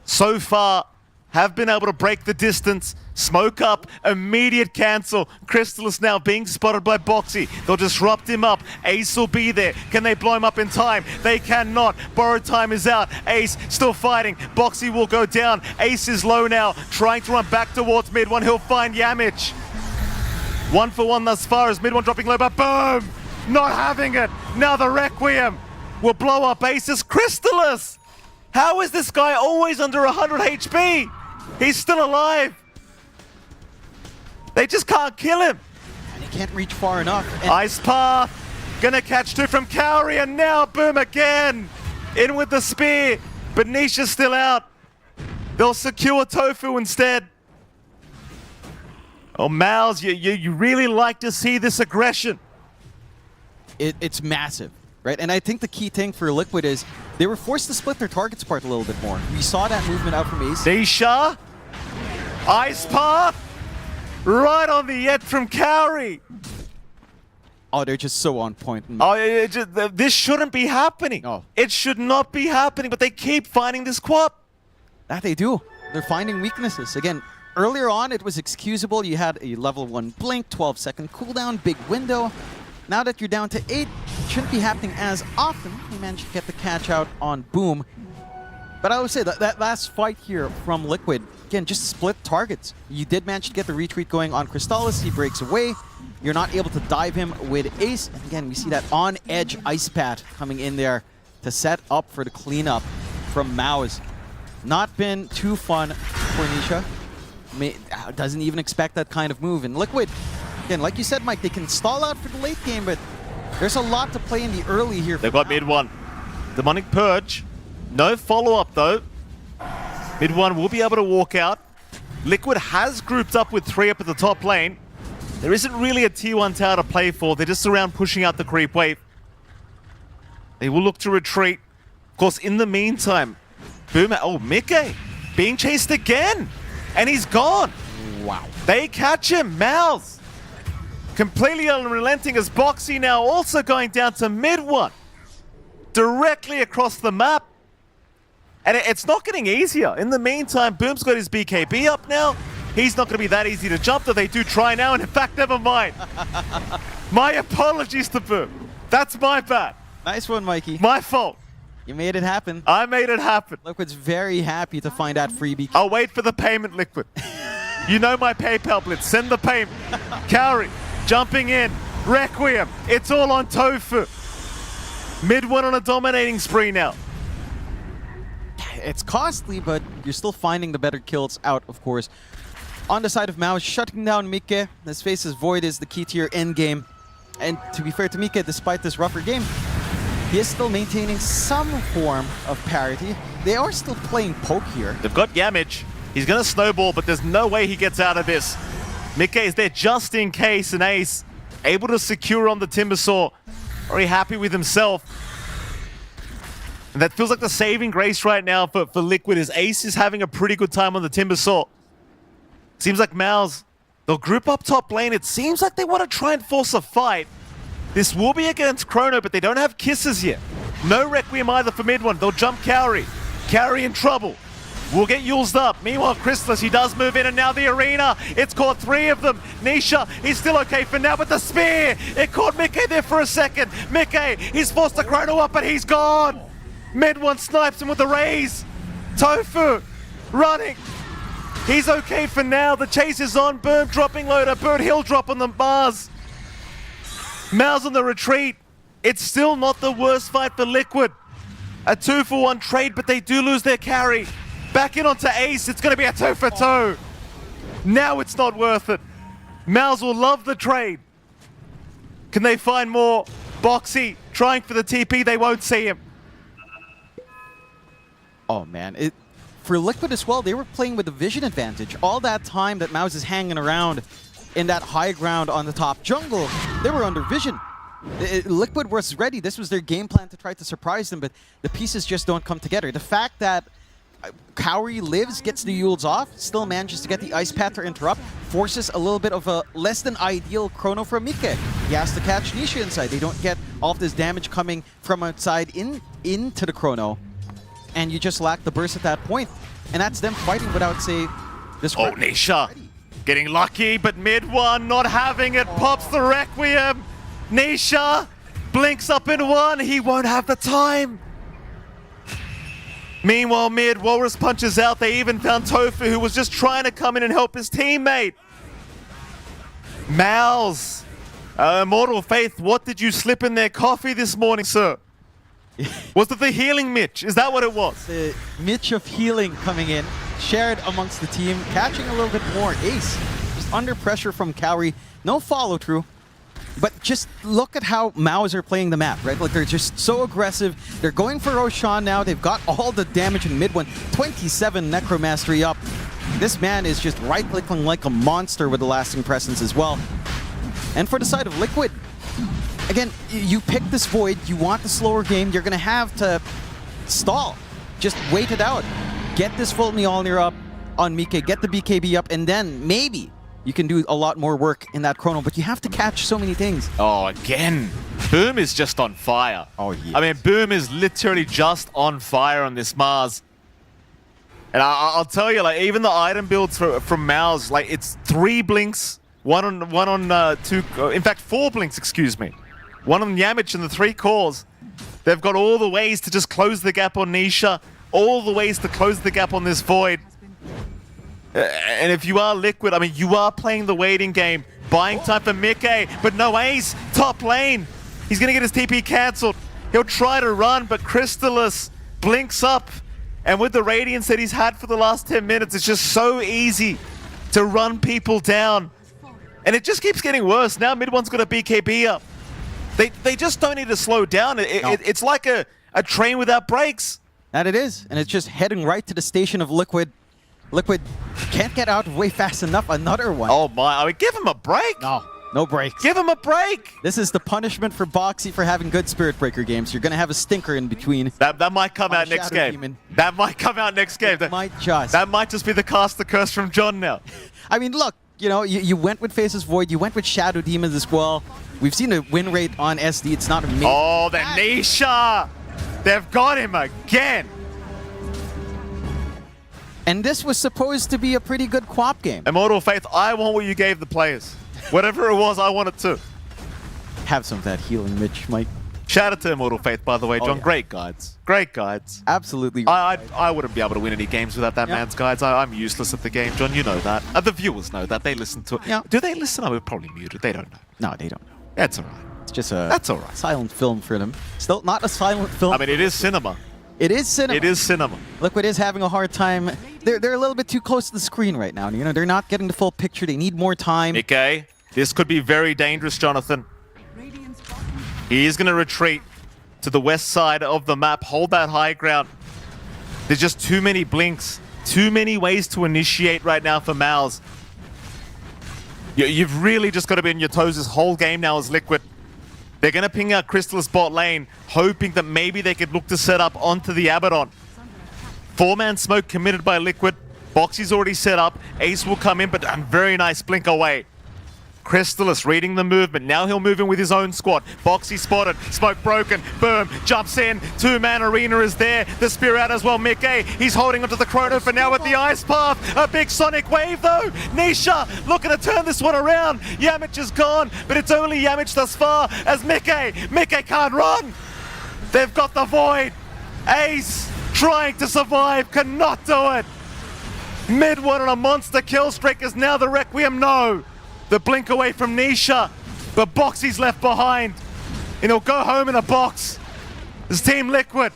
E: so far, have been able to break the distance. Smoke up, immediate cancel. Crystallis now being spotted by Boxy. They'll disrupt him up. Ace will be there. Can they blow him up in time? They cannot. Borrowed time is out. Ace still fighting. Boxy will go down. Ace is low now, trying to run back towards mid one. He'll find Yamich. 1 for 1 thus far as mid one dropping low, but boom! Not having it. Now the Requiem will blow up Ace's Crystallis. How is this guy always under 100 HP? He's still alive. They just can't kill him.
L: And he can't reach far enough.
E: Ice Path gonna catch 2 from Kauri, and now Boom again. In with the spear, but Nisha's still out. They'll secure Tofu instead. Oh, MOUZ, you really like to see this aggression.
L: It's massive. right? And I think the key thing for Liquid is they were forced to split their targets apart a little bit more. We saw that movement out from Ace.
E: Nisha, Ice Path, right on the edge from Cowrie.
L: Oh, they're just so on point.
E: Oh, this shouldn't be happening.
L: Oh.
E: It should not be happening, but they keep finding this quap.
L: That they do. They're finding weaknesses. Again, earlier on, it was excusable. You had a level 1 blink, 12-second cooldown, big window. Now that you're down to 8, it shouldn't be happening as often. They managed to get the catch out on Boom. But I would say that last fight here from Liquid, again, just split targets. You did manage to get the retreat going on Crystallis. He breaks away. You're not able to dive him with Ace. And again, we see that on-edge Ice Pad coming in there to set up for the cleanup from MOUZ. Not been too fun for Nisha. Doesn't even expect that kind of move. And Liquid, again, like you said, Mike, they can stall out for the late game, but there's a lot to play in the early here.
E: They've got mid one. Demonic Purge. No follow-up, though. Mid one will be able to walk out. Liquid has grouped up with 3 up at the top lane. There isn't really a T1 tower to play for. They're just around pushing out the creep wave. They will look to retreat. Of course, in the meantime, Boom. Oh, Mickey being chased again. And he's gone.
L: Wow.
E: They catch him. MOUZ completely unrelenting as Boxy now also going down to mid one. Directly across the map. And it's not getting easier. In the meantime, Boom's got his BKB up now. He's not going to be that easy to jump, though they do try now. And in fact, never mind. My apologies to Boom. That's my bad.
L: Nice one, Mikey.
E: My fault.
L: You made it happen.
E: I made it happen.
L: Liquid's very happy to find that freebie.
E: I'll wait for the payment, Liquid. You know my PayPal blitz. Send the payment. Cowrie jumping in. Requiem. It's all on Tofu. Mid one on a dominating spree now.
L: It's costly, but you're still finding the better kills out, of course. On the side of MOUZ, shutting down Mike. His face's Void is the key to your end game. And to be fair to Mike, despite this rougher game, he is still maintaining some form of parity. They are still playing poke here.
E: They've got Yamage. He's going to snowball, but there's no way he gets out of this. Mike is there just in case, and Ace able to secure on the Timbersaw. Very happy with himself. And that feels like the saving grace right now for Liquid is Ace is having a pretty good time on the Timbersaw. Seems like MOUZ, they'll group up top lane. It seems like they want to try and force a fight. This will be against Chrono, but they don't have kisses yet. No Requiem either for mid one. They'll jump Cowrie. Cowrie in trouble. We'll get used up. Meanwhile, Crystallis, he does move in, and now the arena. It's caught 3 of them. Nisha, he's still okay for now, but the spear. It caught Mickey there for a second. Mickey, he's forced the Chrono up, but he's gone. Mid one snipes him with the raise. Tofu running. He's okay for now. The chase is on. Boom dropping loader. Bird Hill drop on the bars. MOUZ on the retreat. It's still not the worst fight for Liquid. A 2-for-1 trade, but they do lose their carry. Back in onto Ace. It's going to be a 2-for-2. Now it's not worth it. MOUZ will love the trade. Can they find more? Boxy trying for the TP. They won't see him.
L: Oh, man. For Liquid as well, they were playing with the vision advantage. All that time that MOUZ is hanging around in that high ground on the top jungle, they were under vision. Liquid was ready. This was their game plan to try to surprise them, but the pieces just don't come together. The fact that Cowrie lives, gets the Yules off, still manages to get the Ice Path to interrupt, forces a little bit of a less than ideal Chrono from Mike. He has to catch Nisha inside. They don't get all of this damage coming from outside into the Chrono, and you just lack the burst at that point. And that's them fighting without, say, this.
E: Oh, Nisha getting lucky, but mid one not having it. Pops the Requiem. Nisha blinks up in one. He won't have the time. Meanwhile, mid, Walrus punches out. They even found Tofu, who was just trying to come in and help his teammate. MOUZ, Immortal Faith, what did you slip in their coffee this morning, sir? Was it the healing Mitch? Is that what it was?
L: The Mitch of healing coming in, shared amongst the team, catching a little bit more. Ace, just under pressure from Cowrie. No follow-through. But just look at how MOUZ are playing the map, right? Like, they're just so aggressive. They're going for Roshan now. They've got all the damage in mid one. 27 Necromastery up. This man is just right-clicking like a monster with the lasting presence as well. And for the side of Liquid, again, you pick this Void, you want the slower game, you're going to have to stall. Just wait it out. Get this full Mjolnir up on Mike, get the BKB up, and then maybe you can do a lot more work in that chrono, but you have to catch so many things.
E: Oh, again. Boom is just on fire.
L: Oh, yeah.
E: I mean, Boom is literally just on fire on this MOUZ. And I'll tell you, like, even the item builds from MOUZ, like, it's 3 blinks, one on 2, in fact, 4 blinks, excuse me. One on Yamich and the 3 cores. They've got all the ways to just close the gap on Nisha, all the ways to close the gap on this Void. And if you are Liquid, I mean, you are playing the waiting game, buying time for Mickey, but no ace, top lane. He's gonna get his TP cancelled. He'll try to run, but Crystallis blinks up. And with the Radiance that he's had for the last 10 minutes, it's just so easy to run people down. And it just keeps getting worse. Now mid one's got a BKB up. They just don't need to slow down. It's like a train without brakes.
L: That it is, and it's just heading right to the station of Liquid. Liquid can't get out way fast enough. Another one.
E: Oh my, I mean, give him a break.
L: No breaks.
E: Give him a break.
L: This is the punishment for Boxy for having good Spirit Breaker games. You're going to have a stinker in between.
E: That might come out next game.
L: Demon.
E: That might come out next game.
L: That might just.
E: That might just be the cast the curse from John now.
L: I mean, look, you know, you went with Faceless Void, you went with Shadow Demons as well. We've seen the win rate on SD. It's not amazing.
E: Oh, the Nisha! They've got him again.
L: And this was supposed to be a pretty good co-op game.
E: Immortal Faith, I want what you gave the players. Whatever it was, I want it too.
L: Have some of that healing, Mitch, Mike.
E: Shout out to Immortal Faith, by the way, John.
L: Oh, yeah.
E: Great guides. Great guides.
L: Absolutely.
E: I wouldn't be able to win any games without that man's guides. I'm useless at the game, John. You know that. The viewers know that. They listen to it.
L: Yeah.
E: Do they listen? I would probably mute it. They don't know.
L: No, they don't know.
E: That's all right.
L: It's just a
E: That's all right.
L: silent film for them. Still not a silent film.
E: I mean, it is cinema.
L: It is cinema.
E: It is cinema.
L: Liquid is having a hard time. They're a little bit too close to the screen right now. You know, they're not getting the full picture. They need more time.
E: Okay. This could be very dangerous, Jonathan. He is going to retreat to the west side of the map, hold that high ground. There's just too many blinks, too many ways to initiate right now for MOUZ. You've really just got to be on your toes this whole game now as Liquid. They're going to ping out Crystallis bot lane, hoping that maybe they could look to set up onto the Abaddon. 4-man smoke committed by Liquid. Boxy's already set up. Ace will come in, but a very nice blink away. Crystallis reading the movement. Now he'll move in with his own squad. Boxy spotted. Smoke broken. Boom. Jumps in. 2-man arena is there. The spear out as well. Mickey. He's holding onto the chrono for now with the ice path. A big sonic wave though. Nisha looking to turn this one around. Yamich is gone, but it's only Yamich thus far as Mickey can't run. They've got the Void. Ace trying to survive. Cannot do it. Mid one on a monster kill streak is now the Requiem. No. The blink away from Nisha, but Boxy's left behind. And he'll go home in a box. This Team Liquid.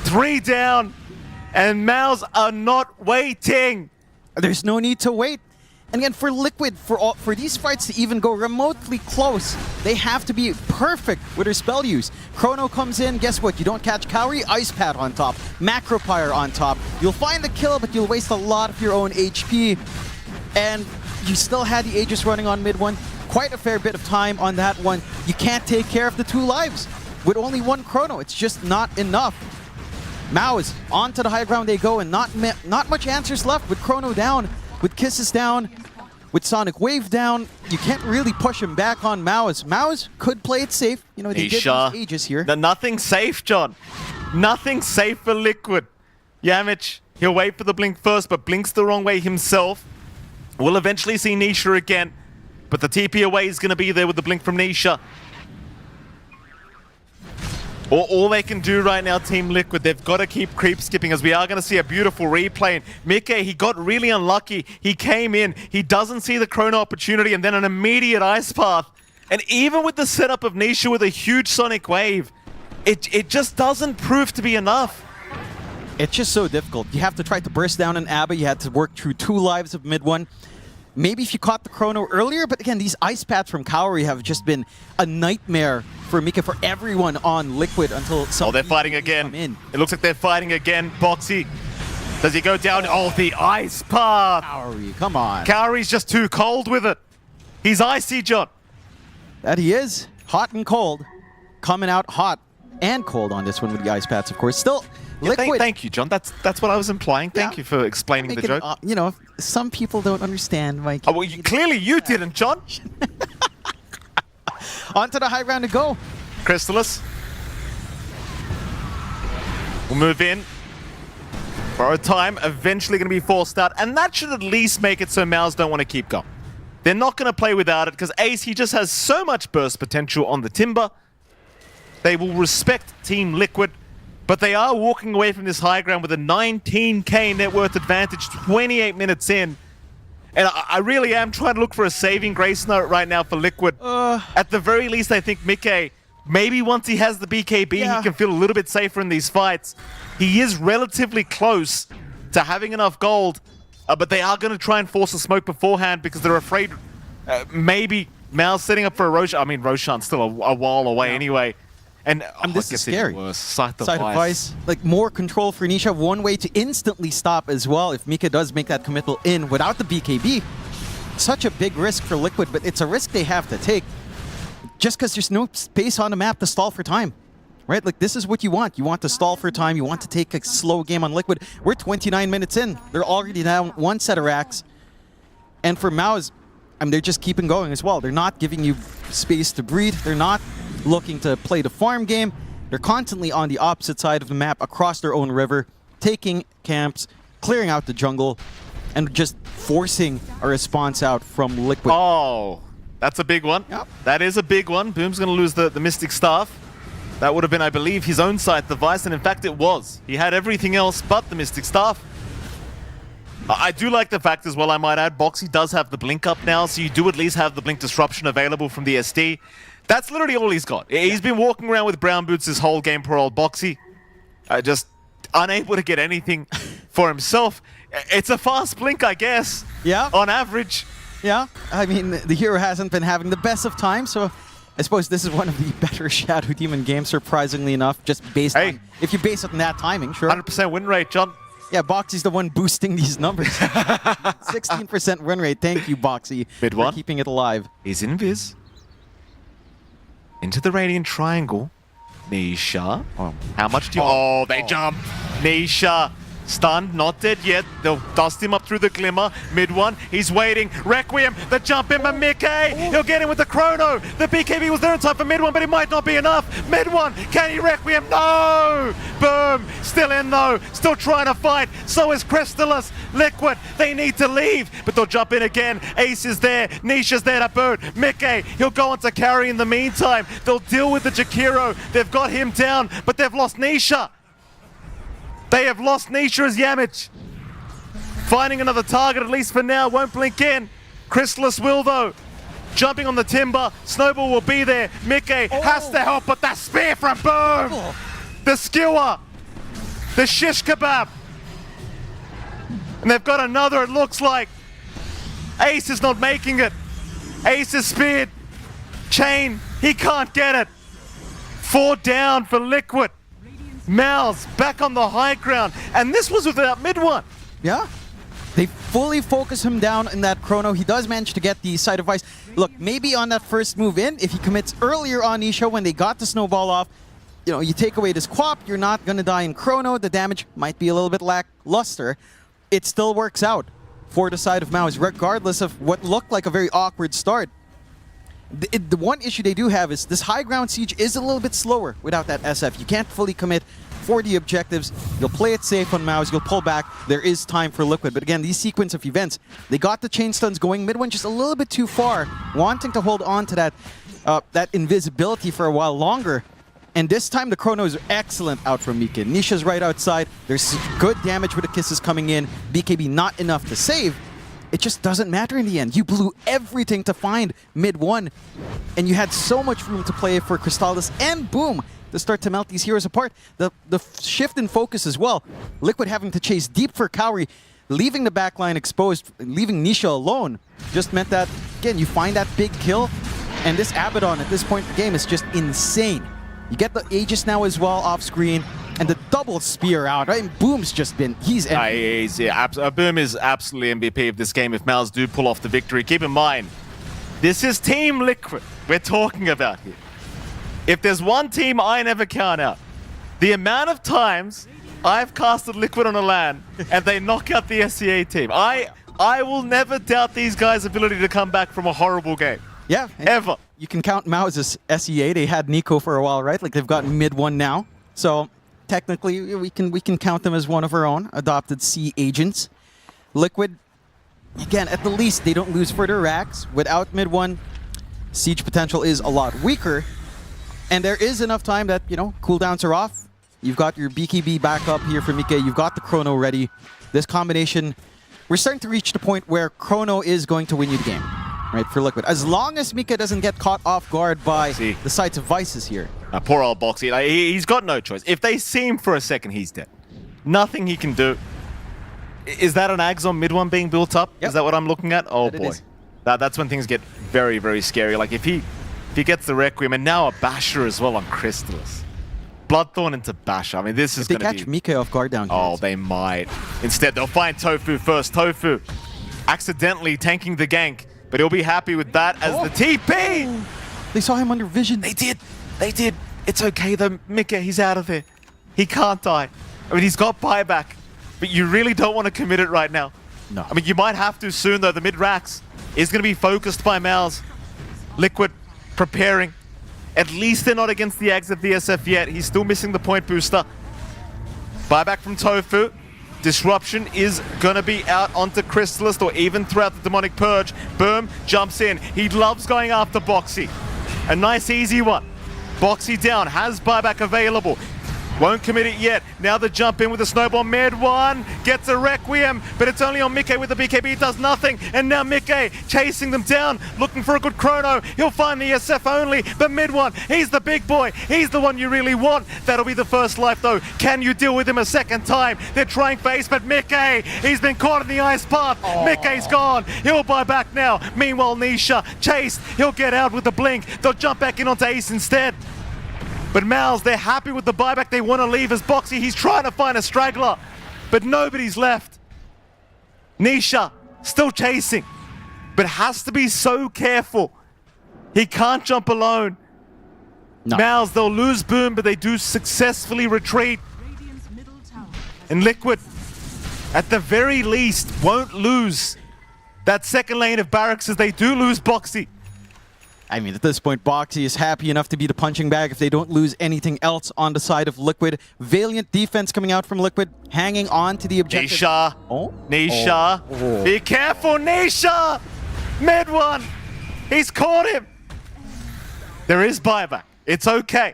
E: 3 down, and MOUZ are not waiting.
L: There's no need to wait. And again, for Liquid, for these fights to even go remotely close, they have to be perfect with their spell use. Chrono comes in, guess what? You don't catch Kaori, Ice Pad on top, Macropyre on top. You'll find the kill, but you'll waste a lot of your own HP. And you still had the Aegis running on mid one. Quite a fair bit of time on that one. You can't take care of the 2 lives with only 1 chrono. It's just not enough. MOUZ onto the high ground they go, and not much answers left with chrono down, with kisses down, with sonic wave down. You can't really push him back on MOUZ. MOUZ could play it safe. You know, they did lose Aegis here.
E: Nothing safe, John. Nothing safe for Liquid. Yamich, he'll wait for the blink first, but blinks the wrong way himself. We'll eventually see Nisha again, but the TP away is going to be there with the blink from Nisha. All they can do right now, Team Liquid, they've got to keep creep skipping, as we are going to see a beautiful replay. And Mickey, he got really unlucky. He came in, he doesn't see the chrono opportunity, and then an immediate ice path. And even with the setup of Nisha with a huge sonic wave, it just doesn't prove to be enough.
L: It's just so difficult. You have to try to burst down an Abba. You had to work through 2 lives of mid one. Maybe if you caught the chrono earlier, but again, these ice paths from Kaori have just been a nightmare for Mika, for everyone on Liquid until some.
E: Oh, they're fighting again. It looks like they're fighting again. Boxy. Does he go down? Oh, the ice path.
L: Kaori, come on.
E: Kaori's just too cold with it. He's icy, John.
L: That he is. hot and cold, coming out hot and cold on this one with the ice pads, of course. Still, Liquid.
E: Thank you, John. That's what I was implying. Thank you for explaining the joke.
L: You know, some people don't understand, Mike.
E: Oh, well, clearly you didn't, John.
L: On to the high ground to go.
E: Crystallis. We'll move in. Borrow time, eventually going to be forced out, and that should at least make it so MOUZ don't want to keep going. They're not going to play without it, because Ace, he just has so much burst potential on the Timber. They will respect Team Liquid, but they are walking away from this high ground with a 19k net worth advantage 28 minutes in. And I really am trying to look for a saving grace note right now for Liquid. At the very least, I think Mickey, maybe once he has the BKB, he can feel a little bit safer in these fights. He is relatively close to having enough gold, but they are going to try and force a smoke beforehand because they're afraid maybe MOUZ setting up for a Roshan. I mean, Roshan's still a while away anyway. And
L: this is scary.
E: Worse. Sight of
L: Sight of Vice. Like, more control for Nisha. One way to instantly stop as well if Mika does make that committal in without the BKB. Such a big risk for Liquid, but it's a risk they have to take. Just because there's no space on the map to stall for time. Right? Like, this is what you want. You want to stall for time. You want to take a slow game on Liquid. We're 29 minutes in. They're already down one set of racks. And for MOUZ, I mean, they're just keeping going as well. They're not giving you space to breathe. They're not looking to play the farm game. They're constantly on the opposite side of the map across their own river, taking camps, clearing out the jungle, and just forcing a response out from Liquid.
E: Oh, that's a big one.
L: Yep.
E: That is a big one. Boom's going to lose the Mystic Staff. That would have been, I believe, his own side device, and in fact it was. He had everything else but the Mystic Staff. I do like the fact as well, I might add, Boxy does have the Blink up now, so you do at least have the Blink Disruption available from the SD. That's literally all he's got. He's been walking around with brown boots his whole game, poor old Boxy. Just unable to get anything for himself. It's a fast Blink, I guess.
L: Yeah.
E: On average.
L: Yeah. I mean, the hero hasn't been having the best of times, so I suppose this is one of the better Shadow Demon games, surprisingly enough, just based on... If you base it on that timing, sure.
E: 100% win rate, John.
L: Yeah, Boxy's the one boosting these numbers. 16% win rate. Thank you, Boxy, for keeping it alive.
E: He's in Viz. Into the Radiant Triangle. Nisha. Oh. How much do you... Oh, they jump. Nisha. Stunned, not dead yet. They'll dust him up through the Glimmer. Mid one, he's waiting. Requiem, the jump in by Mickey. He'll get him with the Chrono. The BKB was there in time for mid one, but it might not be enough. Mid one, can he Requiem? No! Boom! Still in though. Still trying to fight. So is Crystallis. Liquid, they need to leave, but they'll jump in again. Ace is there. Nisha's there to boot. Mickey, he'll go on to carry in the meantime. They'll deal with the Jakiro. They've got him down, but they've lost Nisha. They have lost Nisha as Yamich. Finding another target, at least for now, won't blink in. Crystallis will though. Jumping on the Timber, Snowball will be there. Mickey has to help, but that spear from Boom! The skewer! The shish kebab! And they've got another, it looks like. Ace is not making it. Ace is speared. Chain, he can't get it. 4 down for Liquid. MOUZ back on the high ground, and this was without mid one.
L: Yeah, they fully focus him down in that Chrono. He does manage to get the Sight of Vice. Look, maybe on that first move in, if he commits earlier on Nisha when they got the snowball off, you know, you take away this Quap, you're not going to die in Chrono. The damage might be a little bit lackluster. It still works out for the side of MOUZ, regardless of what looked like a very awkward start. The one issue they do have is this high ground siege is a little bit slower without that SF. You can't fully commit for the objectives. You'll play it safe on MOUZ, you'll pull back. There is time for Liquid. But again, these sequence of events, they got the chain stuns going. Mid one just a little bit too far, wanting to hold on to that invisibility for a while longer. And this time the Chronos are excellent out from Mika. Nisha's right outside. There's good damage with the kisses coming in. BKB not enough to save. It just doesn't matter in the end. You blew everything to find mid one, and you had so much room to play for Crystallis and Boom to start to melt these heroes apart. The shift in focus as well. Liquid having to chase deep for Kauri, leaving the backline exposed, leaving Nisha alone, just meant that, again, you find that big kill, and this Abaddon at this point in the game is just insane. You get the Aegis now as well off screen, and the double spear out. I mean, Boom's just been, he's MVP.
E: Boom is absolutely MVP of this game if MOUZ do pull off the victory. Keep in mind, this is Team Liquid we're talking about here. If there's one team I never count out, the amount of times I've casted Liquid on a LAN and they knock out the SEA team. I will never doubt these guys' ability to come back from a horrible game.
L: Yeah.
E: Ever.
L: You can count MOUZ as SEA. They had Nico for a while, right? Like they've gotten mid one now. So technically we can count them as one of our own adopted C agents. Liquid, again, at the least they don't lose further racks. Without mid one, siege potential is a lot weaker. And there is enough time that, you know, cooldowns are off. You've got your BKB back up here for Mike. You've got the Chrono ready. This combination, we're starting to reach the point where Chrono is going to win you the game, right, for Liquid. As long as Mika doesn't get caught off guard by the sights of Vices here.
E: Poor old Boxy. Like, he's got no choice. If they see him for a second, he's dead. Nothing he can do. Is that an Ags on mid one being built up? Yep. Is that what I'm looking at? Oh boy. That's when things get very, very scary. Like if he gets the Requiem and now a Basher as well on Crystallis. Bloodthorn into Basher. I mean, this is going to be...
L: They catch Mika off guard down here.
E: Oh, they might. Instead, they'll find Tofu first. Tofu accidentally tanking the gank, but he'll be happy with that as the TP!
L: They saw him under vision.
E: They did. They did. It's okay though. Mika, he's out of there. He can't die. I mean, he's got buyback, but you really don't want to commit it right now.
L: No.
E: I mean, you might have to soon though. The mid-racks is going to be focused by MOUZ. Liquid preparing. At least they're not against the Ags of VSF yet. He's still missing the point booster. Buyback from Tofu. Disruption is going to be out onto Crystalist or even throughout the Demonic Purge. Boom, jumps in. He loves going after Boxy. A nice easy one. Boxy down, has buyback available. Won't commit it yet. Now the jump in with a snowball. Med one gets a Requiem, but it's only on Mike with the BKB. Does nothing. And now Mike chasing them down, looking for a good chrono. He'll find the SF only, but mid one, he's the big boy. He's the one you really want. That'll be the first life though. Can you deal with him a second time? They're trying face, but Mike, he's been caught in the ice path. Mike's gone. He'll buy back now. Meanwhile, Nisha chased. He'll get out with the blink. They'll jump back in onto Ace instead. But MOUZ, they're happy with the buyback. They want to leave as Boxy. He's trying to find a straggler, but nobody's left. Nisha still chasing, but has to be so careful. He can't jump alone. No. MOUZ, they'll lose Boom, but they do successfully retreat. And Liquid, at the very least, won't lose that second lane of barracks as they do lose Boxy.
L: I mean, at this point, Boxy is happy enough to be the punching bag if they don't lose anything else on the side of Liquid. Valiant defense coming out from Liquid, hanging on to the objective.
E: Nisha.
L: Oh?
E: Nisha.
L: Oh.
E: Be careful, Nisha! Mid one. He's caught him. There is buyback. It's okay.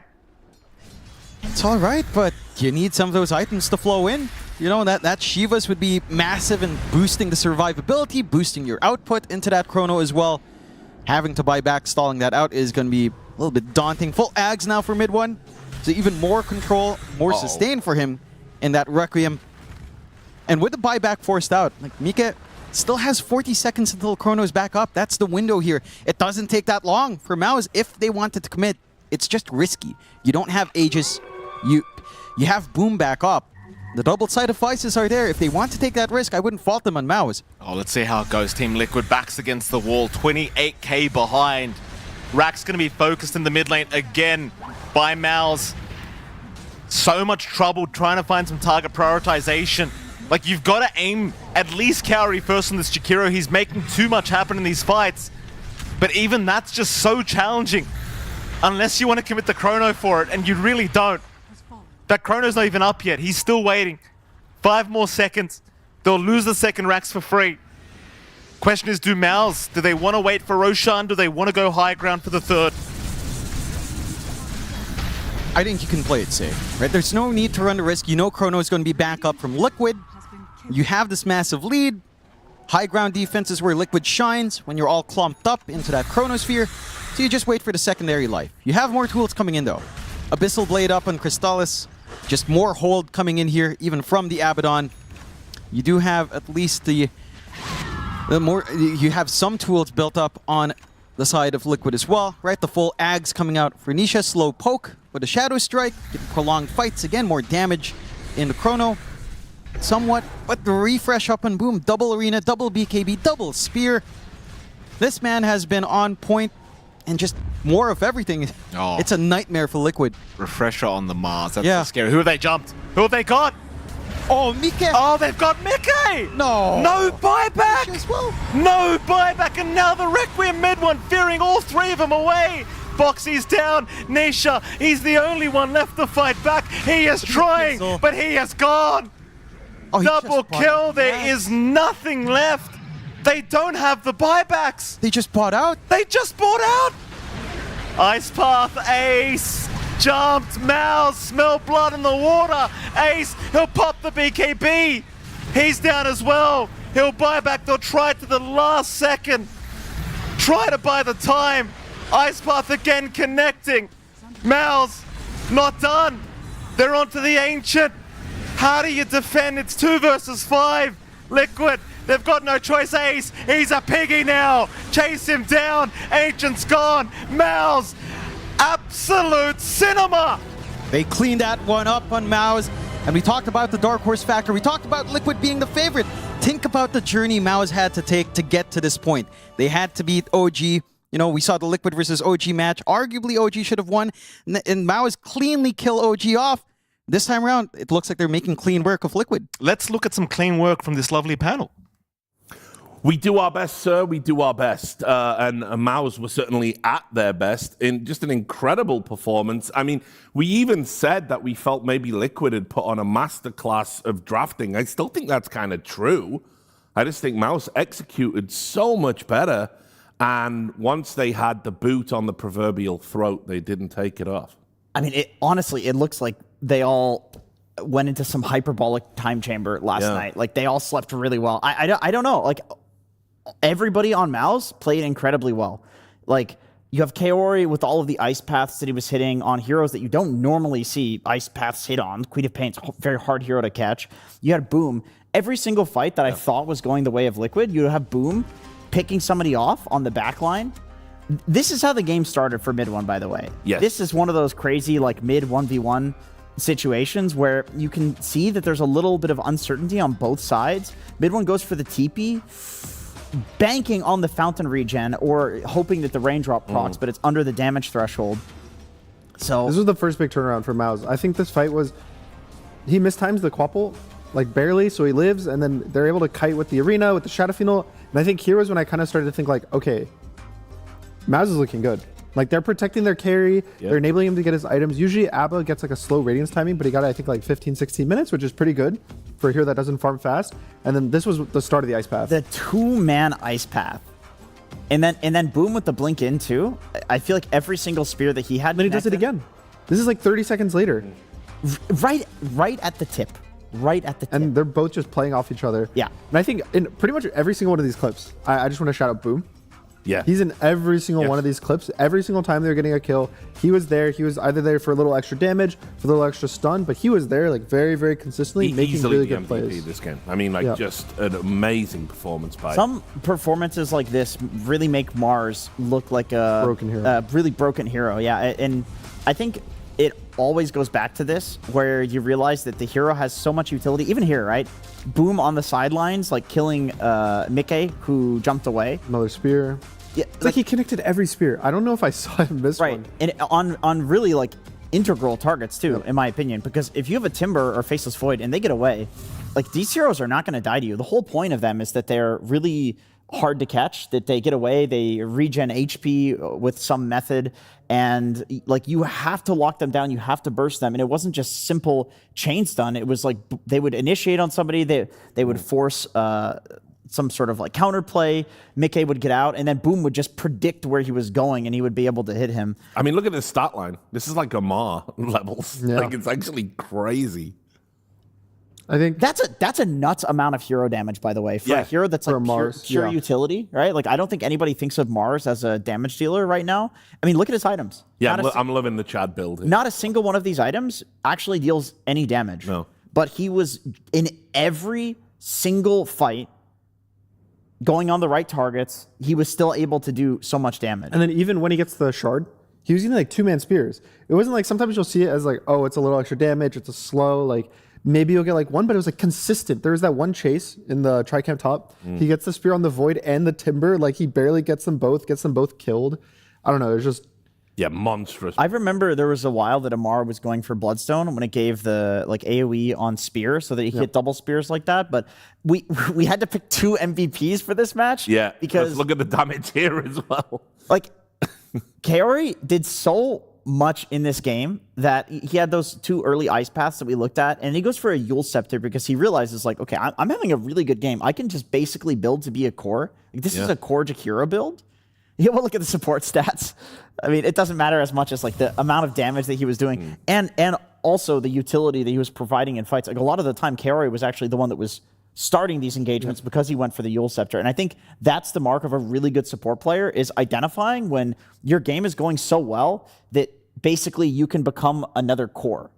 L: It's all right, but you need some of those items to flow in. You know, that Shivas would be massive in boosting the survivability, boosting your output into that chrono as well. Having to buy back, stalling that out is going to be a little bit daunting. Full Ags now for mid one. So even more control, more sustain for him in that Requiem. And with the buyback forced out, like Mika still has 40 seconds until Chrono is back up. That's the window here. It doesn't take that long for MOUZ if they wanted to commit. It's just risky. You don't have Aegis. You have Boom back up. The double side of Vices are there. If they want to take that risk, I wouldn't fault them on MOUZ.
E: Oh, let's see how it goes. Team Liquid backs against the wall. 28k behind. Rack's going to be focused in the mid lane again by MOUZ. So much trouble trying to find some target prioritization. Like, you've got to aim at least Kaori first on this Jakiro. He's making too much happen in these fights. But even that's just so challenging. Unless you want to commit the chrono for it, and you really don't. That chrono's not even up yet. He's still waiting. 5 more seconds. They'll lose the second racks for free. Question is, do MOUZ, do they want to wait for Roshan? Do they want to go high ground for the third?
L: I think you can play it safe, right? There's no need to run the risk. You know Chrono is going to be back up from Liquid. You have this massive lead. High ground defense is where Liquid shines when you're all clumped up into that Chronosphere. So you just wait for the secondary life. You have more tools coming in though. Abyssal Blade up on Crystallis. Just more hold coming in here, even from the Abaddon. You do have at least you have some tools built up on the side of Liquid as well, right? The full Ags coming out for Nisha, slow poke with a Shadow Strike, getting prolonged fights, again, more damage in the Chrono. Somewhat, but the refresh up on Boom, double Arena, double BKB, double Spear. This man has been on point and just more of everything.
C: Oh.
L: It's a nightmare for Liquid.
C: Refresher on the MOUZ. That's
L: Yeah.
C: so scary. Who have they jumped? Who have they got?
L: Oh, Mike!
C: Oh, they've got Mickey!
L: No!
C: No buyback!
L: As well.
E: No buyback, and now the Requiem mid one, fearing all three of them away. Boxy's down. Nisha, he's the only one left to fight back. He is trying, but he is gone.
L: Oh, he
E: Double
L: just bought
E: kill.
L: out.
E: There is nothing left. They don't have the buybacks.
L: They just bought out.
E: They just bought out. Ice Path, Ace, jumped, MOUZ, smell blood in the water. Ace, he'll pop the BKB. He's down as well. He'll buy back. They'll try it to the last second. Try to buy the time. Ice Path again connecting. MOUZ, not done. They're onto the Ancient. How do you defend? It's 2 versus 5. Liquid, they've got no choice. Ace, he's a piggy now. Chase him down. Ancient's gone. MOUZ, absolute cinema.
L: They cleaned that one up on MOUZ. And we talked about the Dark Horse factor. We talked about Liquid being the favorite. Think about the journey MOUZ had to take to get to this point. They had to beat OG. You know, we saw the Liquid versus OG match. Arguably, OG should have won. And MOUZ cleanly kill OG off. This time around, it looks like they're making clean work of Liquid.
E: Let's look at some clean work from this lovely panel.
F: We do our best, sir. We do our best. And MOUZ were certainly at their best in just an incredible performance. I mean, we even said that we felt maybe Liquid had put on a masterclass of drafting. I still think that's kind of true. I just think MOUZ executed so much better. And once they had the boot on the proverbial throat, they didn't take it off.
I: I mean, honestly, it looks like they all went into some hyperbolic time chamber last night. Like, they all slept really well. I don't know. Like, everybody on MOUZ played incredibly well. Like, you have Kaori with all of the ice paths that he was hitting on heroes that you don't normally see ice paths hit on. Queen of Pain's a very hard hero to catch. You had Boom. Every single fight that I thought was going the way of Liquid, you have Boom picking somebody off on the back line. This is how the game started for mid one, by the way.
F: Yes.
I: This is one of those crazy, like, mid 1v1 situations where you can see that there's a little bit of uncertainty on both sides. Mid one goes for the TP, banking on the fountain regen or hoping that the raindrop procs, but it's under the damage threshold. So
H: this was the first big turnaround for MOUZ. I think this fight was, he mistimes the Quapple, like barely, so he lives, and then they're able to kite with the arena, with the Shadow Funeral. And I think here was when I kind of started to think like, okay, MOUZ is looking good. Like, they're protecting their carry, they're enabling him to get his items. Usually Abba gets like a slow radiance timing, but he got I think like 15, 16 minutes, which is pretty good for a hero that doesn't farm fast. And then this was the start of the ice path.
I: The 2-man ice path. And then Boom with the blink in too. I feel like every single spear that he had.
H: Then he does it again. This is like 30 seconds later.
I: Right at the tip. Right at the tip.
H: And they're both just playing off each other.
I: Yeah.
H: And I think in pretty much every single one of these clips, I just want to shout out Boom.
F: Yeah.
H: He's in every single one of these clips. Every single time they were getting a kill, he was there. He was either there for a little extra damage, for a little extra stun, but he was there like very, very consistently making really good plays.
F: This game. I mean, like just an amazing performance by
I: some performances like this really make Mars look like a
H: broken hero.
I: Really broken hero. Yeah, and I think it always goes back to this where you realize that the hero has so much utility. Even here, right? Boom on the sidelines, like killing Mickey, who jumped away.
H: Another spear.
I: Yeah,
H: it's like he connected every spear. I don't know if I saw him miss one.
I: And on really like integral targets too, in my opinion, because if you have a Timber or Faceless Void and they get away, like these heroes are not going to die to you. The whole point of them is that they're really hard to catch, that they get away, they regen HP with some method, and like you have to lock them down, you have to burst them. And it wasn't just simple chain stun. It was like they would initiate on somebody, they would force some sort of like counterplay. Mickey would get out, and then Boom would just predict where he was going, and he would be able to hit him.
F: I mean, look at this stat line. This is like Gamar levels.
H: Yeah.
F: Like, it's actually crazy.
H: I think
I: that's a nuts amount of hero damage, by the way, for a hero that's like
H: Mars,
I: pure utility, right? Like, I don't think anybody thinks of Mars as a damage dealer right now. I mean, look at his items.
F: Yeah, I'm loving the Chad build.
I: Not a single one of these items actually deals any damage.
F: No.
I: But he was in every single fight going on the right targets. He was still able to do so much damage.
H: And then even when he gets the shard, he was using like 2-man spears. It wasn't like sometimes you'll see it as like, oh, it's a little extra damage, it's a slow, like maybe you'll get like one, but it was like consistent. There was that one chase in the Tricamp top. He gets the spear on the Void and the Timber, like he barely gets them both killed. I don't know, it's just
F: Yeah, monstrous.
I: I remember there was a while that Amara was going for Bloodstone when it gave the like AoE on spear so that he hit double spears like that. But we had to pick 2 MVPs for this match.
F: Yeah,
I: because
F: look at the damage here as well.
I: Like, Kaori did so much in this game that he had those 2 early ice paths that we looked at, and he goes for a Yule Scepter because he realizes, like, okay, I'm having a really good game. I can just basically build to be a core. Like, this is a core Jakiro build. You will look at the support stats. I mean, it doesn't matter as much as like the amount of damage that he was doing, and also the utility that he was providing in fights. Like a lot of the time, Kaori was actually the one that was starting these engagements because he went for the Yule Scepter. And I think that's the mark of a really good support player, is identifying when your game is going so well that basically you can become another core.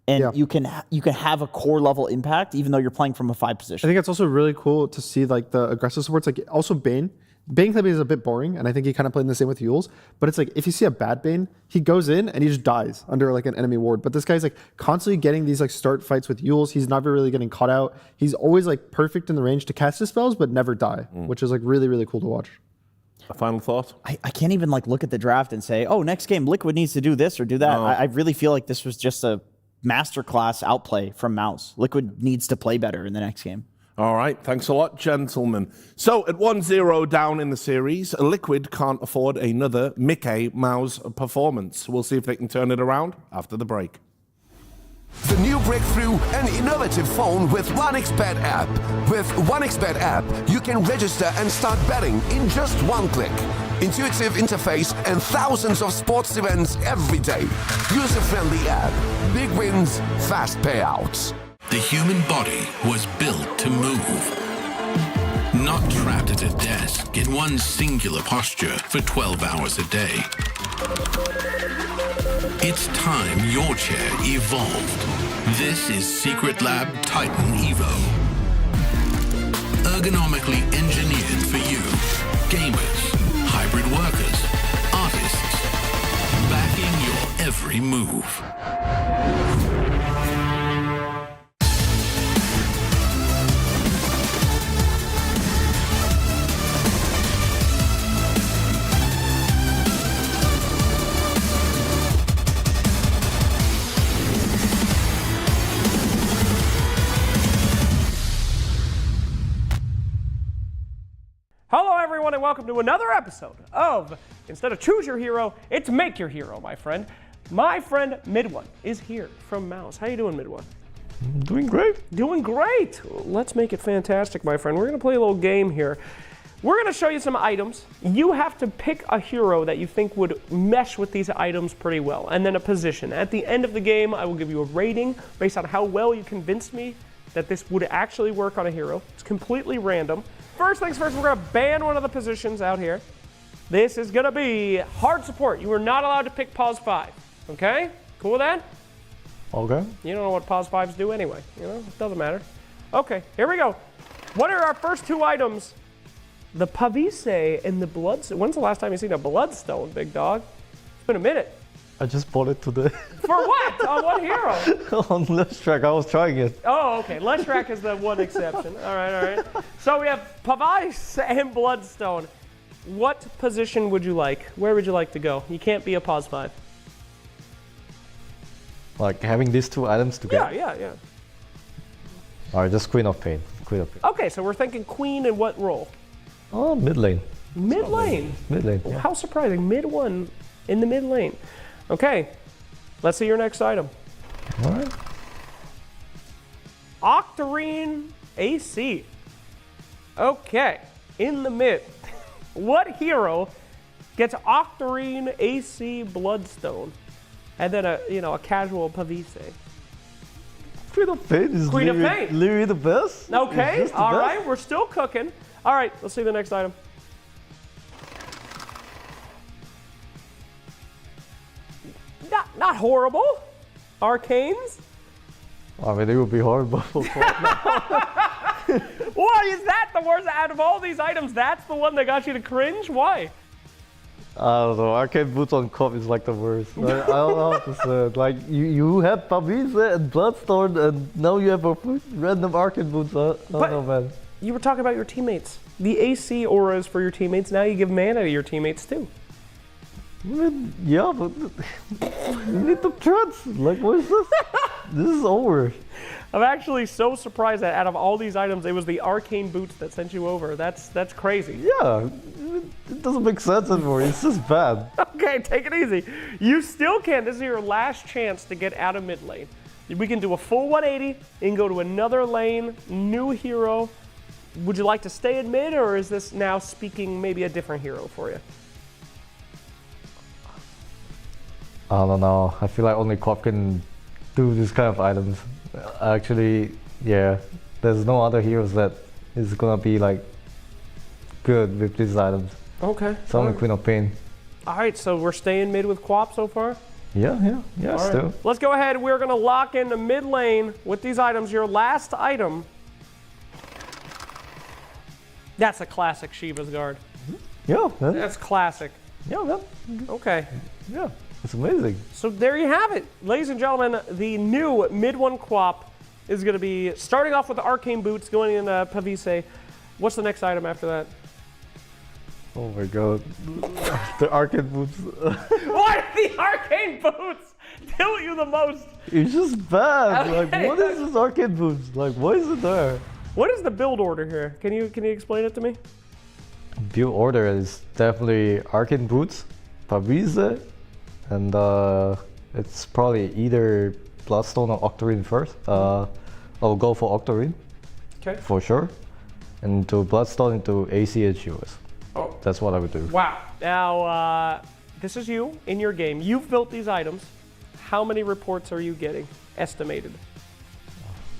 I: And you can have a core level impact even though you're playing from a 5 position.
H: I think it's also really cool to see like the aggressive supports. Like also Bane. Bane clipping is a bit boring, and I think he kind of played the same with Yules. But it's like if you see a bad Bane, he goes in and he just dies under like an enemy ward. But this guy's like constantly getting these like start fights with Yules. He's never really getting caught out. He's always like perfect in the range to cast his spells, but never die, which is like really, really cool to watch.
F: A final thought?
I: I can't even like look at the draft and say, oh, next game Liquid needs to do this or do that.
F: No.
I: I really feel like this was just a masterclass outplay from MOUZ. Liquid needs to play better in the next game.
F: All right, thanks a lot, gentlemen. So at 1-0 down in the series, Liquid can't afford another Mickey Mouse performance. We'll see if they can turn it around after the break.
M: The new breakthrough and innovative phone with 1xBet app. With 1xBet app, you can register and start betting in just 1 click. Intuitive interface and thousands of sports events every day. User-friendly app. Big wins, fast payouts.
N: The human body was built to move. Not trapped at a desk in one singular posture for 12 hours a day. It's time your chair evolved. This is Secret Lab Titan Evo. Ergonomically engineered for you. Gamers, hybrid workers, artists. Backing your every move.
J: Hello, everyone, and welcome to another episode of, instead of Choose Your Hero, it's Make Your Hero, my friend. My friend Midone is here from MOUZ. How you doing, Midone?
O: Doing great.
J: Doing great. Let's make it fantastic, my friend. We're going to play a little game here. We're going to show you some items. You have to pick a hero that you think would mesh with these items pretty well, and then a position. At the end of the game, I will give you a rating based on how well you convinced me that this would actually work on a hero. It's completely random. First things first, we're going to ban one of the positions out here. This is going to be hard support. You are not allowed to pick pause 5. Okay? Cool with that?
O: Okay.
J: You don't know what pause 5s do anyway. You know, it doesn't matter. Okay, here we go. What are our first 2 items? The Pavise and the Bloodstone. When's the last time you've seen a Bloodstone, big dog? It's been a minute.
O: I just bought it today.
J: For what? On what hero?
O: On Leshrac, I was trying it.
J: Oh, okay. Leshrac is the one exception. All right, all right. So we have Pavise and Bloodstone. What position would you like? Where would you like to go? You can't be a pause 5.
O: Like having these 2 items together?
J: Yeah.
O: Alright, just Queen of Pain. Queen of Pain.
J: Okay, so we're thinking Queen in what role?
O: Oh, mid lane.
J: Mid lane?
O: Mid lane, yeah.
J: How surprising. Mid 1 in the mid lane. Okay, let's see your next item.
O: All right.
J: Octarine AC. Okay, in the mid. What hero gets Octarine AC Bloodstone and then a casual Pavise?
O: Queen of Pain is
J: Queen of Pain.
O: Literally the best.
J: Okay, all right, we're still cooking. All right, let's see the next item. Not horrible. Arcanes.
O: I mean, it would be horrible.
J: Why is that the worst out of all these items? That's the one that got you to cringe? Why?
O: I don't know. Arcane Boots on Cop is like the worst. I don't know how to say it. Like, you have Pavise and Bloodstone, and now you have a random Arcane Boots. I don't know, man.
J: You were talking about your teammates. The AC aura is for your teammates. Now you give mana to your teammates, too.
O: I mean, yeah, but you need the threads. Like, what is this? This is over.
J: I'm actually so surprised that out of all these items, it was the arcane boots that sent you over. That's crazy.
O: Yeah, it doesn't make sense anymore. It's just bad.
J: Okay, take it easy. You still can. This is your last chance to get out of mid lane. We can do a full 180 and go to another lane, new hero. Would you like to stay in mid, or is this now speaking maybe a different hero for you?
O: I don't know. I feel like only Cop can do this kind of items. Actually, yeah, there's no other heroes that is gonna be like good with these items.
J: Okay.
O: It's only Queen of Pain.
J: All right, so we're staying mid with Quap so far?
O: Yeah,
J: All
O: still.
J: right. Let's go ahead. We're gonna lock into mid lane with these items. Your last item. That's a classic Shiva's Guard.
O: Yeah,
J: That's classic.
O: Yeah, man.
J: Okay.
O: Yeah, it's amazing.
J: So there you have it. Ladies and gentlemen, the new mid 1 Quap is going to be starting off with the arcane boots, going into PARIVISION. What's the next item after that?
O: Oh my god. The arcane boots.
J: Why do the arcane boots kill you the most?
O: It's just bad.
J: Okay.
O: Like, what is this arcane boots? Like, why is it there?
J: What is the build order here? Can you explain it to me?
O: Build order is definitely arcane boots, PARIVISION, and it's probably either Bloodstone or Octarine first. I'll go for Octarine.
J: Okay.
O: For sure. And to Bloodstone into AC and US.
J: Oh.
O: That's what I would do.
J: Wow. Now, this is you in your game. You've built these items. How many reports are you getting estimated?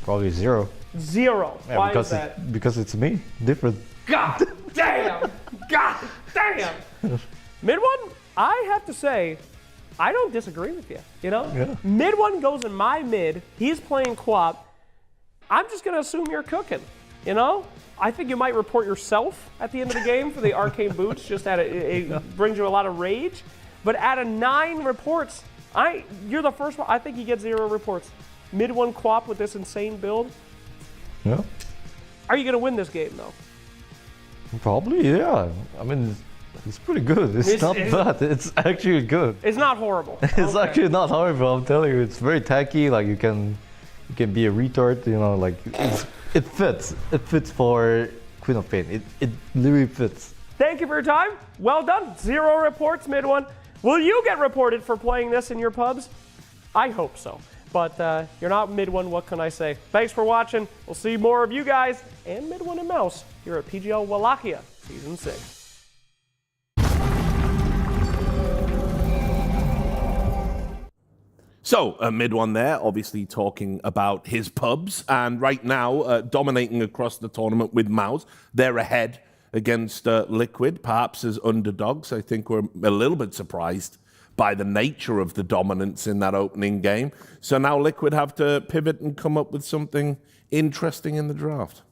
O: Probably 0.
J: 0.
O: Yeah,
J: Why
O: because
J: is that?
O: Because it's me. Different.
J: God damn! God damn! Mid 1, I have to say, I don't disagree with you. You know?
O: Yeah.
J: Mid 1 goes in my mid. He's playing Quap. I'm just going to assume you're cooking. You know? I think you might report yourself at the end of the game for the arcane boots. Just it brings you a lot of rage. But out of 9 reports, you're the first one. I think you get 0 reports. Mid 1 Quap with this insane build.
O: Yeah.
J: Are you going to win this game, though?
O: Probably, yeah. I mean, it's pretty good. It's not bad. It's actually good.
J: It's not horrible.
O: It's actually not horrible. I'm telling you, it's very tacky. Like you can be a retard. You know, like it fits. It fits for Queen of Pain. It literally fits.
J: Thank you for your time. Well done. 0 reports, mid 1. Will you get reported for playing this in your pubs? I hope so. But you're not mid 1, what can I say? Thanks for watching. We'll see more of you guys and mid 1 and MOUZ here at PGL Wallachia Season 6.
F: So, mid 1 there, obviously talking about his pubs, and right now dominating across the tournament with MOUZ. They're ahead against Liquid, perhaps as underdogs. I think we're a little bit surprised by the nature of the dominance in that opening game. So now Liquid have to pivot and come up with something interesting in the draft.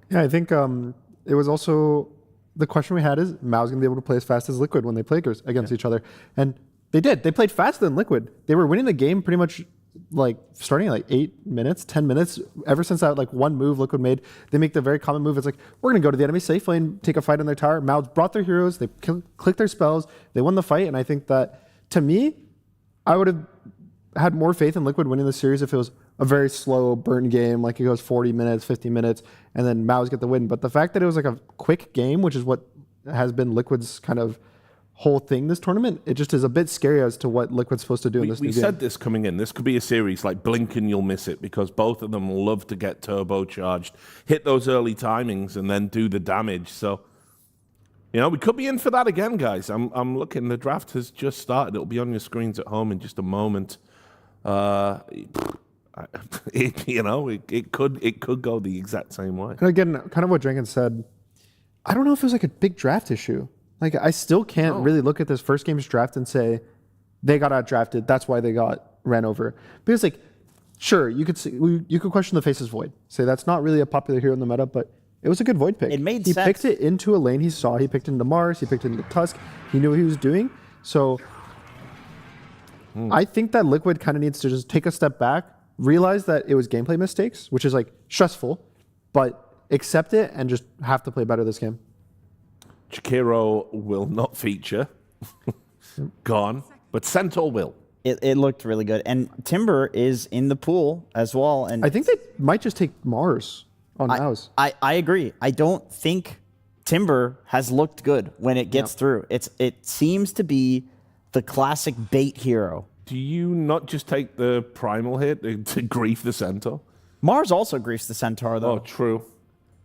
H: Yeah, I think it was also, the question we had is, MOUZ going to be able to play as fast as Liquid when they play against each other? And they did. They played faster than Liquid. They were winning the game pretty much like starting at like 8 minutes, 10 minutes. Ever since that like one move Liquid made, they make the very common move. It's like, we're going to go to the enemy safe lane, take a fight on their tower. MOUZ brought their heroes, they clicked their spells, they won the fight, and I think that, to me, I would have had more faith in Liquid winning the series if it was a very slow burn game, like it goes 40 minutes, 50 minutes, and then MOUZ get the win. But the fact that it was like a quick game, which is what has been Liquid's kind of whole thing this tournament, it just is a bit scary as to what Liquid's supposed to do in this new game.
F: We said this coming in. This could be a series like blink and you'll miss it, because both of them love to get turbocharged, hit those early timings, and then do the damage. So, you know, we could be in for that again, guys. I'm looking. The draft has just started. It'll be on your screens at home in just a moment. It could go the exact same way.
H: And again, kind of what Jenkins said, I don't know if it was like a big draft issue. Like, I still can't really look at this first game's draft and say they got out drafted. That's why they got ran over. Because, like, sure, you could question the Faceless Void. Say that's not really a popular hero in the meta, but it was a good Void pick.
I: It made
H: sense. He picked it into a lane he saw. He picked it into Mars. He picked it into Tusk. He knew what he was doing. So I think that Liquid kind of needs to just take a step back, realize that it was gameplay mistakes, which is like stressful, but accept it and just have to play better this game.
F: Chikiro will not feature. gone, but Centaur will.
I: It looked really good. And Timber is in the pool as well. And
H: I think they might just take Mars on MOUZ.
I: I agree. I don't think Timber has looked good when it gets through. It seems to be the classic bait hero.
F: Do you not just take the primal hit to grief the Centaur?
I: Mars also griefs the Centaur, though.
F: Oh, true.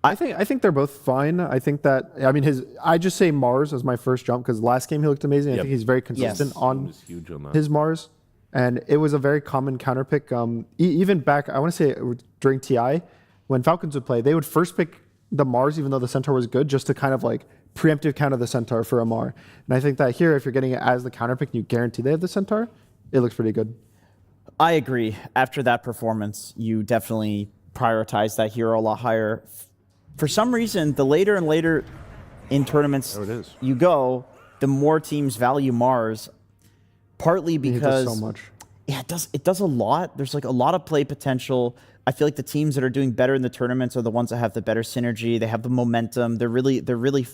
H: I think they're both fine. I think that I just say Mars as my first jump because last game he looked amazing. I think he's very consistent on his Mars, and it was a very common counter pick. Even back, I want to say during TI, when Falcons would play, they would first pick the Mars even though the Centaur was good, just to kind of like preemptive counter the Centaur for a Mar. And I think that here, if you're getting it as the counter pick and you guarantee they have the Centaur, it looks pretty good.
I: I agree. After that performance, you definitely prioritize that hero a lot higher. For some reason, the later and later in tournaments you go, the more teams value Mars. Partly because
H: it does so much.
I: Yeah, it does a lot. There's like a lot of play potential. I feel like the teams that are doing better in the tournaments are the ones that have the better synergy. They have the momentum. They're really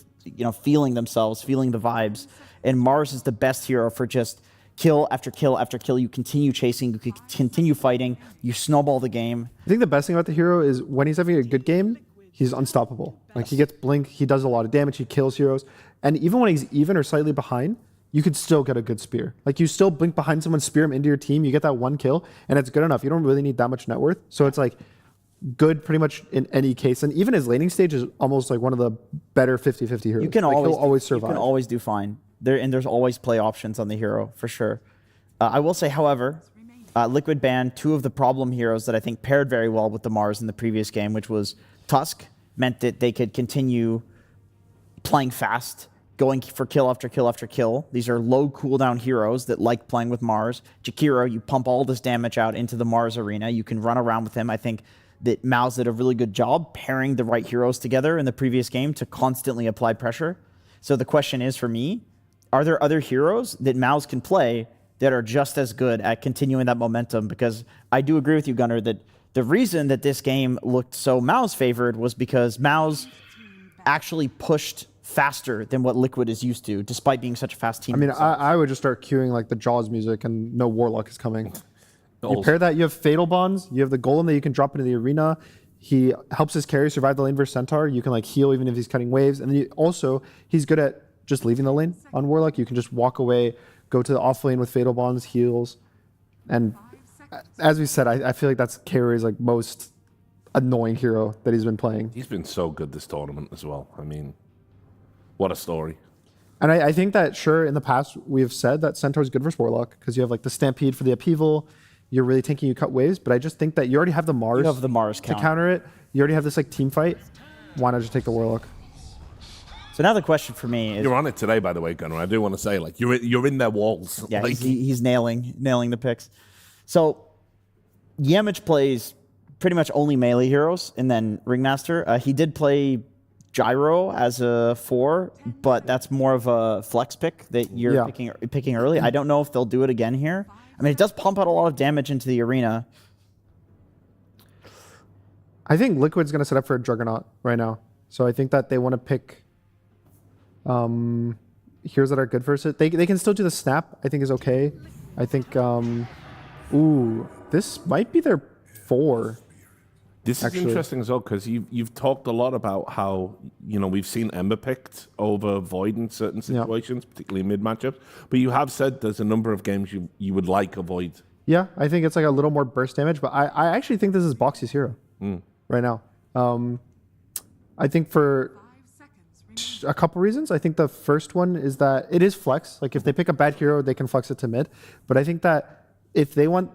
I: feeling themselves, feeling the vibes. And Mars is the best hero for just kill after kill after kill. You continue chasing, you continue fighting, you snowball the game.
H: I think the best thing about the hero is when he's having a good game, he's unstoppable. Like he gets blink, he does a lot of damage, he kills heroes. And even when he's even or slightly behind, you could still get a good spear. Like you still blink behind someone, spear him into your team, you get that one kill, and it's good enough. You don't really need that much net worth. So it's like good pretty much in any case. And even his laning stage is almost like one of the better 50-50 heroes.
I: You can
H: like
I: always
H: survive.
I: You can always do fine. There's always play options on the hero, for sure. I will say, however, Liquid banned two of the problem heroes that I think paired very well with the Mars in the previous game, which was Tusk, meant that they could continue playing fast, going for kill after kill after kill. These are low cooldown heroes that like playing with Mars. Jakiro, you pump all this damage out into the Mars arena. You can run around with him. I think that MOUZ did a really good job pairing the right heroes together in the previous game to constantly apply pressure. So the question is for me, are there other heroes that MOUZ can play that are just as good at continuing that momentum? Because I do agree with you, Gunnar, that the reason that this game looked so MOUZ favored was because MOUZ actually pushed faster than what Liquid is used to, despite being such a fast team.
H: I mean, I would just start queuing like the Jaws music and no Warlock is coming. You pair that, you have Fatal Bonds, you have the Golem that you can drop into the arena. He helps his carry survive the lane versus Centaur. You can like heal even if he's cutting waves. And then he's good at just leaving the lane on Warlock. You can just walk away, go to the off lane with Fatal Bonds, heals. And as we said, I feel like that's Carry's like most annoying hero that he's been playing.
F: He's been so good this tournament as well. I mean, what a story.
H: And I think that, sure, in the past, we have said that Centaur's good versus Warlock because you have like the Stampede for the upheaval. You're really tanking, you cut waves. But I just think that you already have the Mars, to counter it. You already have this like team fight. Why not just take the Warlock?
I: So now the question for me is...
F: You're on it today, by the way, Gunnar. I do want to say, like, you're in their walls.
I: Yeah,
F: like,
I: he's nailing the picks. So Yamich plays pretty much only melee heroes and then Ringmaster. He did play Gyro as a 4, but that's more of a flex pick that you're picking early. I don't know if they'll do it again here. I mean, it does pump out a lot of damage into the arena.
H: I think Liquid's going to set up for a Juggernaut right now. So I think that they want to pick heroes that are good for it. They can still do the snap, I think is okay. I think, ooh, this might be their 4.
F: This is interesting as well because you've talked a lot about how we've seen Ember picked over Void in certain situations, particularly mid matchups. But you have said there's a number of games you would like a Void.
H: Yeah, I think it's like a little more burst damage, but I actually think this is Boxy's hero right now. I think for a couple reasons. I think the first one is that it is flex. Like if they pick a bad hero, they can flex it to mid. But I think that if they kind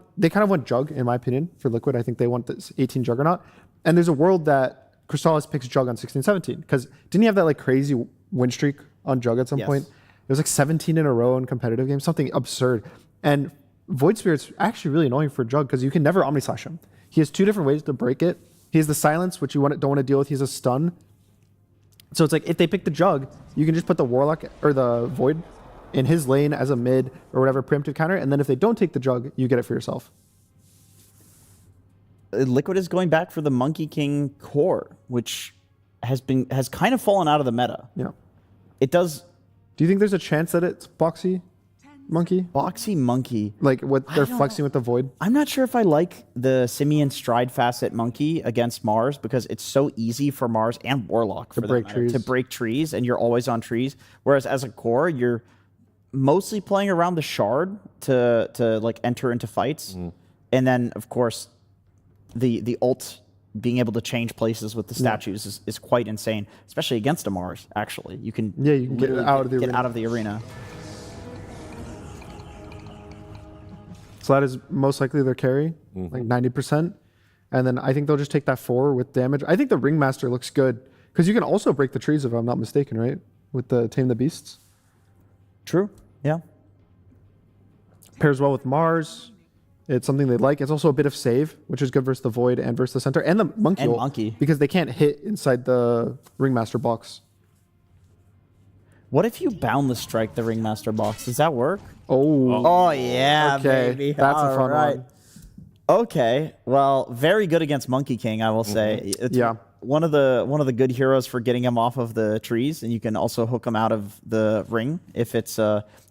H: of want Jug, in my opinion, for Liquid. I think they want this 18 Juggernaut. And there's a world that Crystallis picks Jug on 16-17. Because didn't he have that like crazy win streak on Jug at some point? It was like 17 in a row in competitive games, something absurd. And Void Spirit's actually really annoying for Jug because you can never Omni Slash him. He has 2 different ways to break it. He has the Silence, which you don't want to deal with. He has a Stun. So it's like if they pick the Jug, you can just put the Warlock or the Void in his lane as a mid or whatever preemptive counter, and then if they don't take the Jug, you get it for yourself.
I: Liquid is going back for the Monkey King core, which has kind of fallen out of the meta.
H: Yeah.
I: It does.
H: Do you think there's a chance that it's Boxy monkey?
I: Boxy monkey.
H: Like what they're flexing with the void?
I: I'm not sure if I like the Simian stride facet monkey against Mars because it's so easy for Mars and Warlock
H: To break trees,
I: and you're always on trees. Whereas as a core, you're mostly playing around the shard to like enter into fights, and then of course the ult being able to change places with the statues is quite insane, especially against a Mars. Actually, you can
H: get out of the
I: get
H: arena.
I: out of the arena.
H: So that is most likely their carry, like 90%. And then I think they'll just take that 4 with damage. I think the Ringmaster looks good because you can also break the trees if I'm not mistaken, right? With the Tame the Beasts.
I: True. Yeah.
H: Pairs well with Mars. It's something they like. It's also a bit of save, which is good versus the Void and versus the Centaur and the Monkey.
I: And
H: ult,
I: Monkey.
H: because they can't hit inside the Ringmaster box.
I: What if you boundless strike the Ringmaster box? Does that work?
H: Oh,
I: yeah,
H: okay.
I: baby.
H: That's a fun
I: Alright.
H: one.
I: Okay, well, very good against Monkey King, I will say. It's one of the good heroes for getting him off of the trees, and you can also hook him out of the ring if it's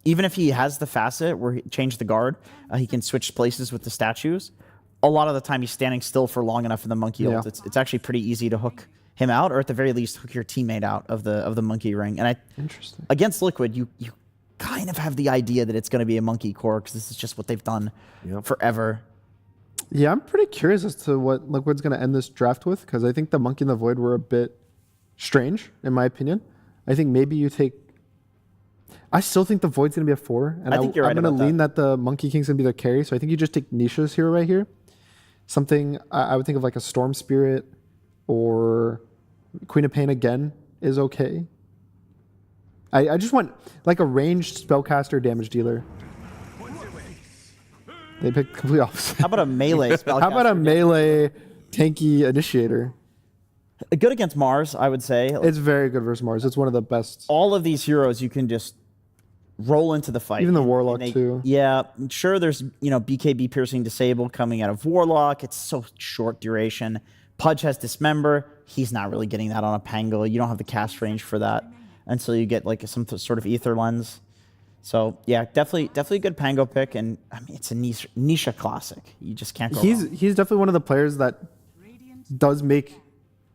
I: even if he has the facet where he changed the guard, he can switch places with the statues. A lot of the time, he's standing still for long enough in the Monkey ult. It's actually pretty easy to hook him out, or at the very least, hook your teammate out of the Monkey ring. And
H: Interesting.
I: Against Liquid, you kind of have the idea that it's going to be a Monkey core because this is just what they've done forever.
H: Yeah, I'm pretty curious as to what Liquid's going to end this draft with because I think the Monkey and the Void were a bit strange, in my opinion. I think maybe you take... I still think the Void's going to be a 4. And
I: I think you're right
H: I'm going
I: about
H: to lean that the Monkey King's going to be their carry. So I think you just take Nisha's hero right here. Something I would think of like a Storm Spirit or Queen of Pain again is okay. I just want like a ranged spellcaster damage dealer. They picked complete opposite.
I: How about a melee spellcaster?
H: How about a melee tanky initiator?
I: Good against Mars, I would say.
H: It's very good versus Mars. It's one of the best.
I: All of these heroes you can just roll into the fight.
H: Even the Warlock too.
I: Yeah, sure. There's BKB piercing disable coming out of Warlock. It's so short duration. Pudge has dismember. He's not really getting that on a Pango. You don't have the cast range for that until you get like some sort of ether lens. So yeah, definitely a good Pango pick, and I mean it's a Nisha classic. You just can't go wrong.
H: He's definitely one of the players that does make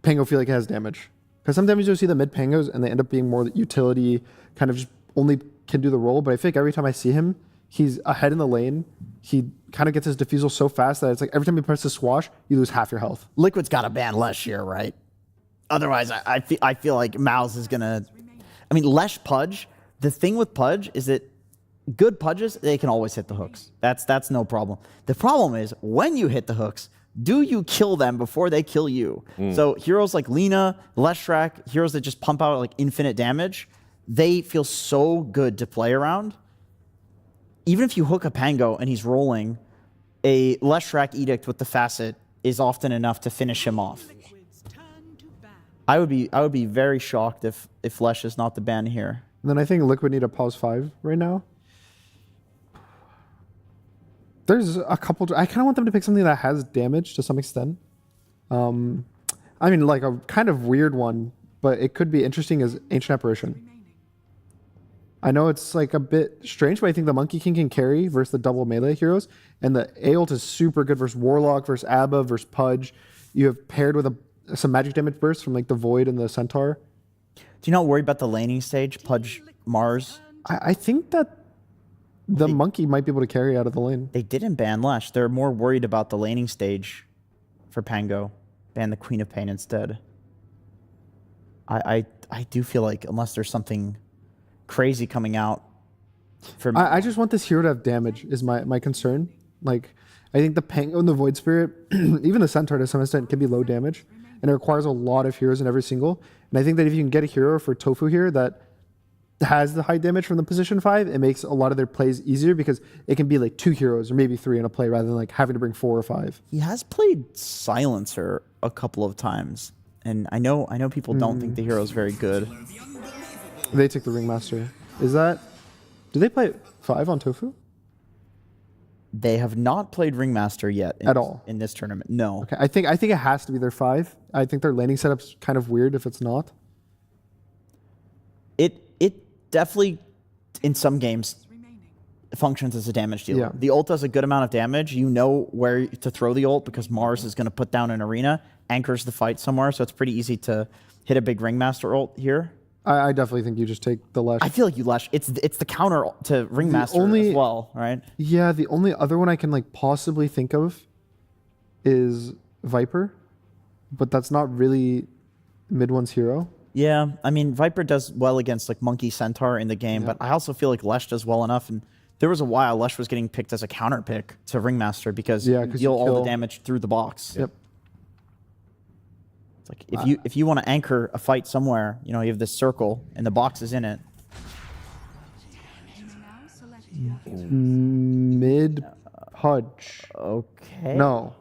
H: Pango feel like it has damage. Because sometimes you'll see the mid Pangos and they end up being more utility, kind of just only can do the role. But I feel like every time I see him, he's ahead in the lane. He kind of gets his defusal so fast that it's like every time he presses swash, you lose half your health.
I: Liquid's got to ban Lesh here, right? Otherwise, I feel like MOUZ is gonna. I mean, Lesh Pudge. The thing with Pudge is that good Pudges, they can always hit the hooks. That's no problem. The problem is when you hit the hooks, do you kill them before they kill you? So heroes like Lina, Leshrac, heroes that just pump out like infinite damage, they feel so good to play around. Even if you hook a Pango and he's rolling, a Leshrac Edict with the facet is often enough to finish him off. I would be very shocked if Lesh is not the ban here.
H: And then I think Liquid need a pause 5 right now. There's a couple. I kind of want them to pick something that has damage to some extent. I mean, like a kind of weird one, but it could be interesting as Ancient Apparition. I know it's like a bit strange, but I think the Monkey King can carry versus the double melee heroes, and the Ault is super good versus Warlock, versus Abba, versus Pudge. You have paired with some magic damage bursts from like the Void and the Centaur.
I: Do you not worry about the laning stage, Pudge, Mars?
H: I think that the Monkey might be able to carry out of the lane.
I: They didn't ban Lesh. They're more worried about the laning stage for Pango. Ban the Queen of Pain instead. I do feel like unless there's something crazy coming out for
H: I just want this hero to have damage is my concern. Like I think the Pango and the Void Spirit, even the Centaur to some extent, can be low damage. And it requires a lot of heroes in every single. And I think that if you can get a hero for Tofu here that has the high damage from the position 5, it makes a lot of their plays easier because it can be like 2 heroes or maybe 3 in a play rather than like having to bring 4 or 5.
I: He has played Silencer a couple of times. And I know people don't think the hero is very good.
H: They took the Ringmaster. Is that... Do they play 5 on Tofu?
I: They have not played Ringmaster yet
H: at all
I: in this tournament. No.
H: Okay, I think it has to be their 5. I think their landing setup's kind of weird if it's not.
I: It definitely in some games functions as a damage dealer.
H: Yeah.
I: The ult does a good amount of damage. You know where to throw the ult because Mars is going to put down an arena, anchors the fight somewhere, so it's pretty easy to hit a big Ringmaster ult here.
H: I definitely think you just take the Lesh.
I: I feel like you Lesh. It's the counter to Ringmaster as well, right?
H: Yeah, the only other one I can like possibly think of is Viper, but that's not really mid one's hero.
I: Yeah, I mean, Viper does well against like Monkey Centaur in the game, but I also feel like Lesh does well enough. And there was a while Lesh was getting picked as a counter pick to Ringmaster because you deal all the damage through the box.
H: Yep.
I: It's like if you want to anchor a fight somewhere, you have this circle and the box is in it.
H: Mid Pudge.
I: Okay.
H: No.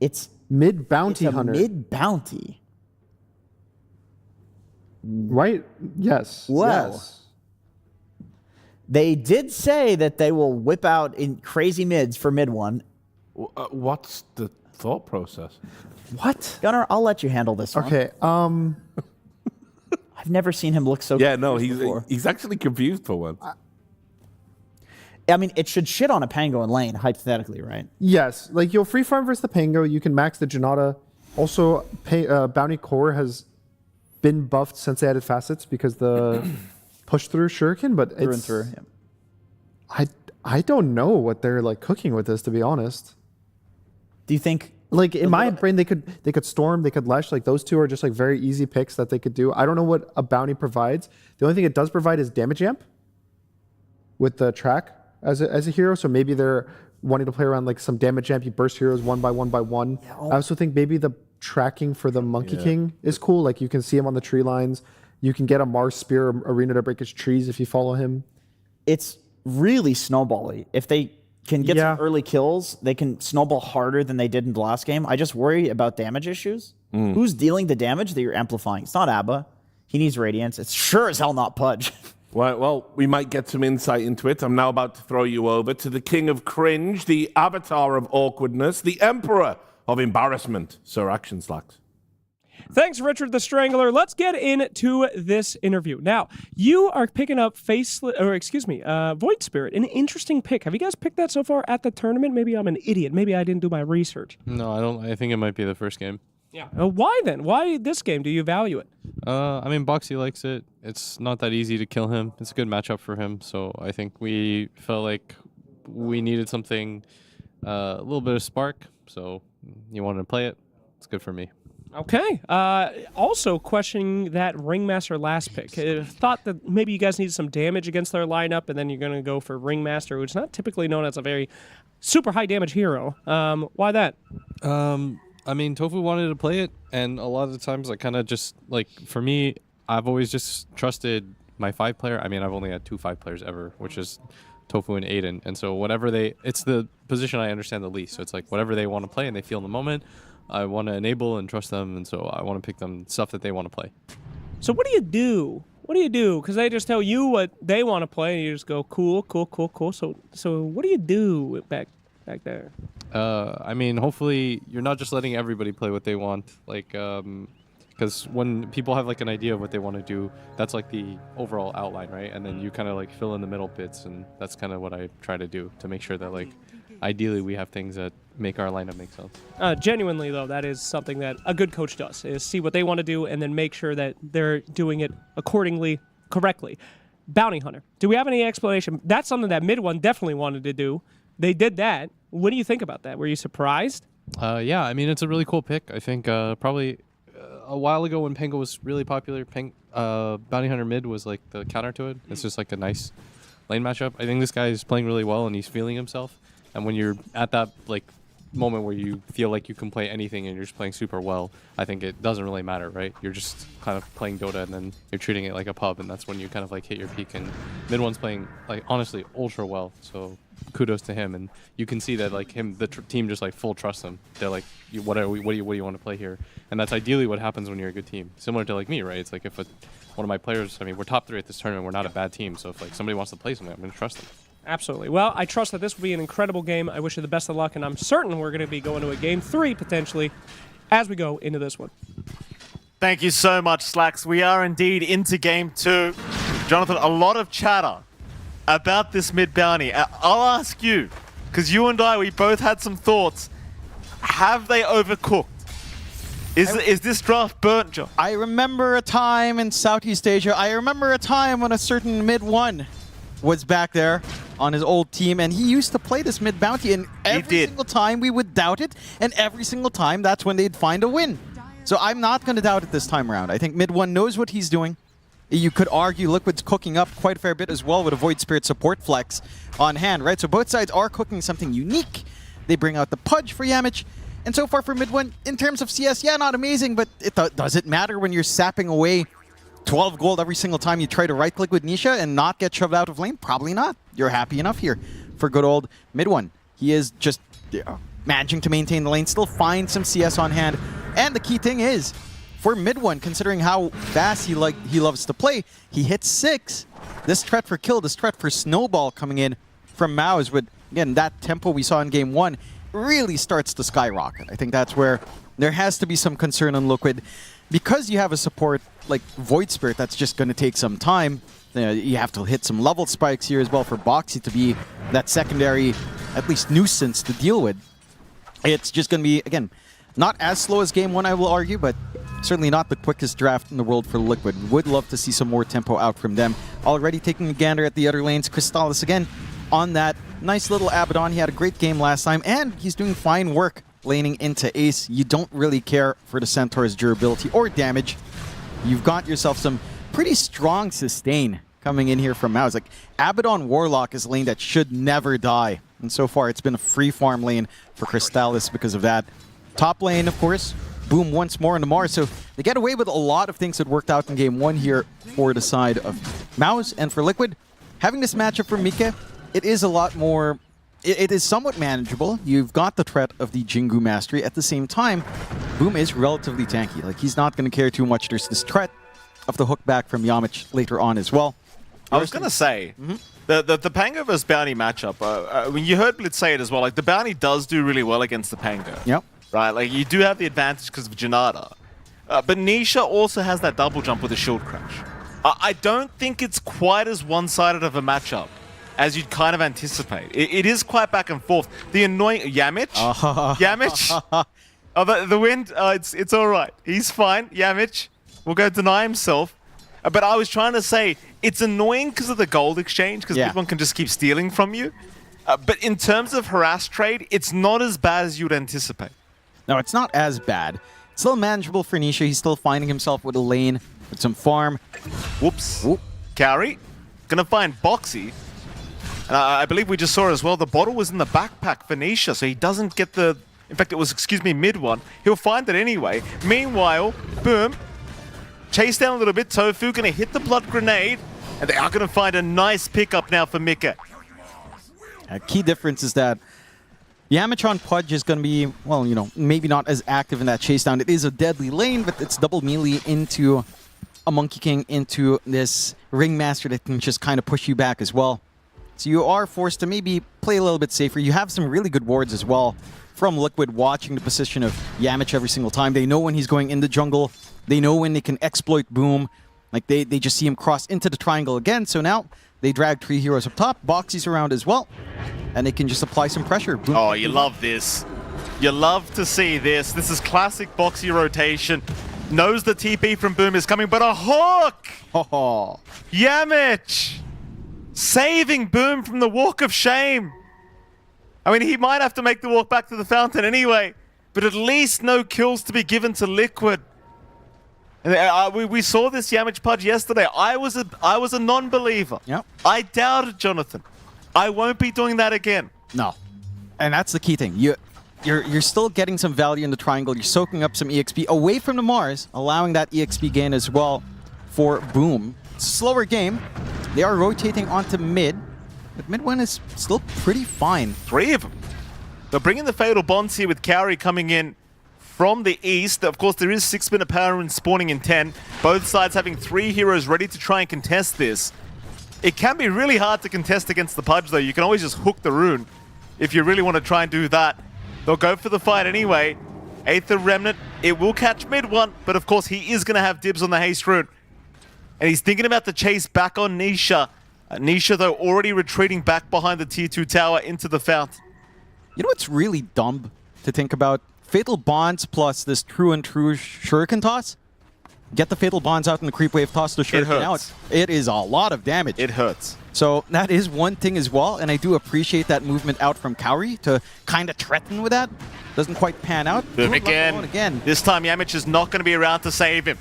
I: It's
H: mid Bounty
I: it's a
H: Hunter.
I: Mid Bounty.
H: Right? Yes.
I: Well,
H: yes.
I: They did say that they will whip out in crazy mids for mid one.
F: What's the thought process?
I: What? Gunnar, I'll let you handle this one.
H: Okay.
I: I've never seen him look so confused before.
F: He's actually confused for once.
I: I mean, it should shit on a Pango in lane, hypothetically, right?
H: Yes. Like, you'll free farm versus the Pango. You can max the Janata. Also, Bounty Core has been buffed since they added facets because the push through Shuriken, but
I: Through
H: it's...
I: and through, yeah.
H: I don't know what they're, like, cooking with this, to be honest.
I: Do you think...
H: Like, in my brain, they could Storm, they could Lesh. Like, those two are just, like, very easy picks that they could do. I don't know what a Bounty provides. The only thing it does provide is damage amp with the track as a hero. So maybe they're wanting to play around, like, some damage amp. You burst heroes one by one. Yeah, I also think maybe the tracking for the Monkey King is cool. Like, you can see him on the tree lines. You can get a Mars Spear arena to break his trees if you follow him.
I: It's really snowbally. If they can get some early kills, they can snowball harder than they did in the last game. I just worry about damage issues. Who's dealing the damage that you're amplifying? It's not Abba. He needs Radiance. It's sure as hell not Pudge.
F: Well, we might get some insight into it. I'm now about to throw you over to the King of Cringe, the Avatar of Awkwardness, the Emperor of Embarrassment, Sir Action Slacks.
J: Thanks, Richard the Strangler. Let's get into this interview. Now, you are picking up Void Spirit, an interesting pick. Have you guys picked that so far at the tournament? Maybe I'm an idiot. Maybe I didn't do my research.
P: No, I don't. I think it might be the first game.
J: Yeah. Why then? Why this game? Do you value it?
P: I mean, Boxy likes it. It's not that easy to kill him. It's a good matchup for him. So I think we felt like we needed something, a little bit of spark. So you wanted to play it. It's good for me.
J: Okay. Also questioning that Ringmaster last pick. Thought that maybe you guys needed some damage against their lineup, and then you're going to go for Ringmaster, which is not typically known as a very super high damage hero. Why that?
P: I mean, Tofu wanted to play it, and a lot of the times I kind of just, like, for me, I've always just trusted my 5-player. I mean, I've only had 2 5-players ever, which is Tofu and Aiden. And so whatever it's the position I understand the least. So it's like whatever they want to play and they feel in the moment, I want to enable and trust them, and so I want to pick them stuff that they want to play.
J: So what do you do? What do you do? Because they just tell you what they want to play, and you just go, cool. So what do you do back there?
P: I mean, hopefully you're not just letting everybody play what they want, like, because when people have like an idea of what they want to do, that's like the overall outline, right? And then you kind of like fill in the middle bits, and that's kind of what I try to do to make sure that, like, ideally we have things that make our lineup make sense.
J: Genuinely, though, that is something that a good coach does, is see what they want to do and then make sure that they're doing it accordingly, correctly. Bounty Hunter, do we have any explanation? That's something that Mid One definitely wanted to do. They did that. What do you think about that? Were you surprised?
P: Yeah, I mean, it's a really cool pick. I think probably a while ago when Pango was really popular, Bounty Hunter mid was like the counter to it. It's just like a nice lane matchup. I think this guy is playing really well and he's feeling himself. And when you're at that like moment where you feel like you can play anything and you're just playing super well, I think it doesn't really matter, right? You're just kind of playing Dota and then you're treating it like a pub, and that's when you kind of like hit your peak. And Mid One's playing like honestly ultra well, so kudos to him. And you can see that like the team just like full trusts him. They're like, what do you want to play here? And that's ideally what happens when you're a good team. Similar to like me, right? It's like if one of my players, I mean, we're top 3 at this tournament, we're not a bad team. So if like somebody wants to play something, I'm going to trust them.
J: Absolutely. Well, I trust that this will be an incredible game. I wish you the best of luck, and I'm certain we're going to be going to a game 3 potentially as we go into this one.
E: Thank you so much, Slacks. We are indeed into game 2. Jonathan, a lot of chatter about this mid bounty. I'll ask you, because you and I, we both had some thoughts. Have they overcooked? Is this draft burnt, John?
L: I remember a time in Southeast Asia. I remember a time when a certain mid one was back there on his old team, and he used to play this mid bounty, and every single time we would doubt it, and every single time that's when they'd find a win. So I'm not going to doubt it this time around. I think mid one knows what he's doing. You could argue Liquid's cooking up quite a fair bit as well with a Void Spirit support flex on hand, right? So both sides are cooking something unique. They bring out the Pudge for Yamich. And so far for mid one, in terms of CS, yeah, not amazing, but does it matter when you're sapping away 12 gold every single time you try to right-click with Nisha and not get shoved out of lane? Probably not. You're happy enough here for good old mid one. He is just managing to maintain the lane, still find some CS on hand. And the key thing is, for mid one, considering how fast he loves to play, he hits 6. This threat for kill, this threat for snowball coming in from MOUZ with, again, that tempo we saw in game 1 really starts to skyrocket. I think that's where there has to be some concern on Liquid. Because you have a support like Void Spirit that's just going to take some time, you have to hit some level spikes here as well for Boxy to be that secondary, at least nuisance to deal with. It's just going to be, again, not as slow as game 1, I will argue, but certainly not the quickest draft in the world for Liquid. Would love to see some more tempo out from them. Already taking a gander at the other lanes. Crystallis again on that nice little Abaddon. He had a great game last time, and he's doing fine work laning into Ace. You don't really care for the Centaur's durability or damage. You've got yourself some pretty strong sustain coming in here from MOUZ. Like, Abaddon Warlock is a lane that should never die. And so far, it's been a free farm lane for Crystallis because of that. Top lane, of course, Boom once more on the Mars. So they get away with a lot of things that worked out in game 1 here for the side of MOUZ. And for Liquid, having this matchup for Mika, it is a lot more... It is somewhat manageable. You've got the threat of the Jingu Mastery. At the same time, Boom is relatively tanky. Like, he's not going to care too much. There's this threat of the hook back from Yamich later on as well.
E: I was going to say, the Pango versus Bounty matchup, when you heard Blitz say it as well, like, the Bounty does do really well against the Pango.
L: Yep.
E: Right? Like, you do have the advantage because of Janata. But Nisha also has that double jump with a shield crash. I don't think it's quite as one-sided of a matchup as you'd kind of anticipate. It is quite back and forth. The annoying... Yamich? Yamich? Oh, the wind? It's all right. He's fine. Yamich will go deny himself. But I was trying to say, it's annoying because of the gold exchange, because everyone can just keep stealing from you. But in terms of harass trade, it's not as bad as you'd anticipate.
L: No, it's not as bad. It's still manageable for Nisha. He's still finding himself with a lane, with some farm.
E: Whoops. Carry. Gonna find Boxy. And I believe we just saw as well, the bottle was in the backpack for Nisha, so he doesn't get the... In fact, it was, mid one. He'll find it anyway. Meanwhile, Boom, chase down a little bit. Tofu gonna hit the blood grenade, and they are gonna find a nice pickup now for Mika.
L: A key difference is that Yamich on Pudge is going to be, well, you know, maybe not as active in that chase down. It is a deadly lane, but it's double melee into a Monkey King, into this Ringmaster that can just kind of push you back as well. So you are forced to maybe play a little bit safer. You have some really good wards as well from Liquid, watching the position of Yamich every single time. They know when he's going in the jungle. They know when they can exploit Boom. Like, they just see him cross into the triangle again. So now they drag 3 heroes up top. Boxy's around as well. And they can just apply some pressure. Boom.
E: Oh, you love this. You love to see this. This is classic Boxy rotation. Knows the TP from Boom is coming, but a hook!
L: Oh.
E: Yamich! Saving Boom from the walk of shame. I mean, he might have to make the walk back to the fountain anyway, but at least no kills to be given to Liquid. And we saw this Yamich Pudge yesterday. I was a non-believer.
L: Yep.
E: I doubted Jonathan. I won't be doing that again.
L: No. And that's the key thing. You're still getting some value in the triangle. You're soaking up some EXP away from the Mars, allowing that EXP gain as well for Boom. It's a slower game. They are rotating onto mid, but mid one is still pretty fine.
E: 3 of them. They're bringing the Fatal Bonds here with Cowrie coming in from the east. Of course, there is 6-minute power rune spawning in 10. Both sides having 3 heroes ready to try and contest this. It can be really hard to contest against the Pudge, though. You can always just hook the rune if you really want to try and do that. They'll go for the fight anyway. Aether Remnant, it will catch mid one, but of course he is going to have dibs on the haste rune. And he's thinking about the chase back on Nisha. Nisha, though, already retreating back behind the tier 2 tower into the fountain.
L: You know what's really dumb to think about? Fatal Bonds plus this true and true Shuriken toss. Get the Fatal Bonds out in the creep wave, toss the Shuriken out. It is a lot of damage.
E: It hurts.
L: So that is one thing as well, and I do appreciate that movement out from Kauri to kind of threaten with that. Doesn't quite pan out.
E: Boom again. This time Yamich is not going to be around to save him.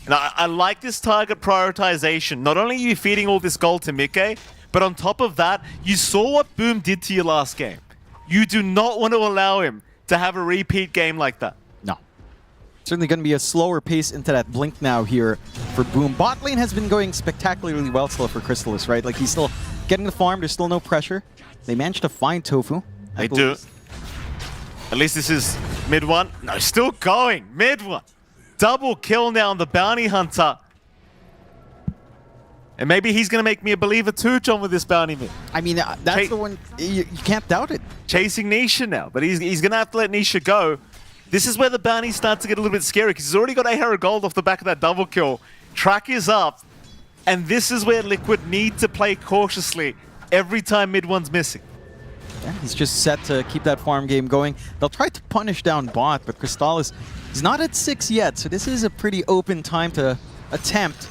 E: Now, I like this target prioritization. Not only are you feeding all this gold to Mikke, but on top of that, you saw what Boom did to you last game. You do not want to allow him to have a repeat game like that.
L: No. Certainly going to be a slower pace into that blink now here for Boom. Bot lane has been going spectacularly well still for Crystallis, right? Like, he's still getting the farm. There's still no pressure. They managed to find Tofu.
E: They do. At least this is mid one. No, still going. Mid one. Double kill now on the Bounty Hunter. And maybe he's going to make me a believer too, John, with this bounty mid.
L: I mean, that's the one, you can't doubt it.
E: Chasing Nisha now, but he's going to have to let Nisha go. This is where the bounty starts to get a little bit scary because he's already got 800 gold off the back of that double kill. Track is up, and this is where Liquid need to play cautiously every time mid one's missing.
L: Yeah, he's just set to keep that farm game going. They'll try to punish down bot, but Crystallis is not at 6 yet, so this is a pretty open time to attempt.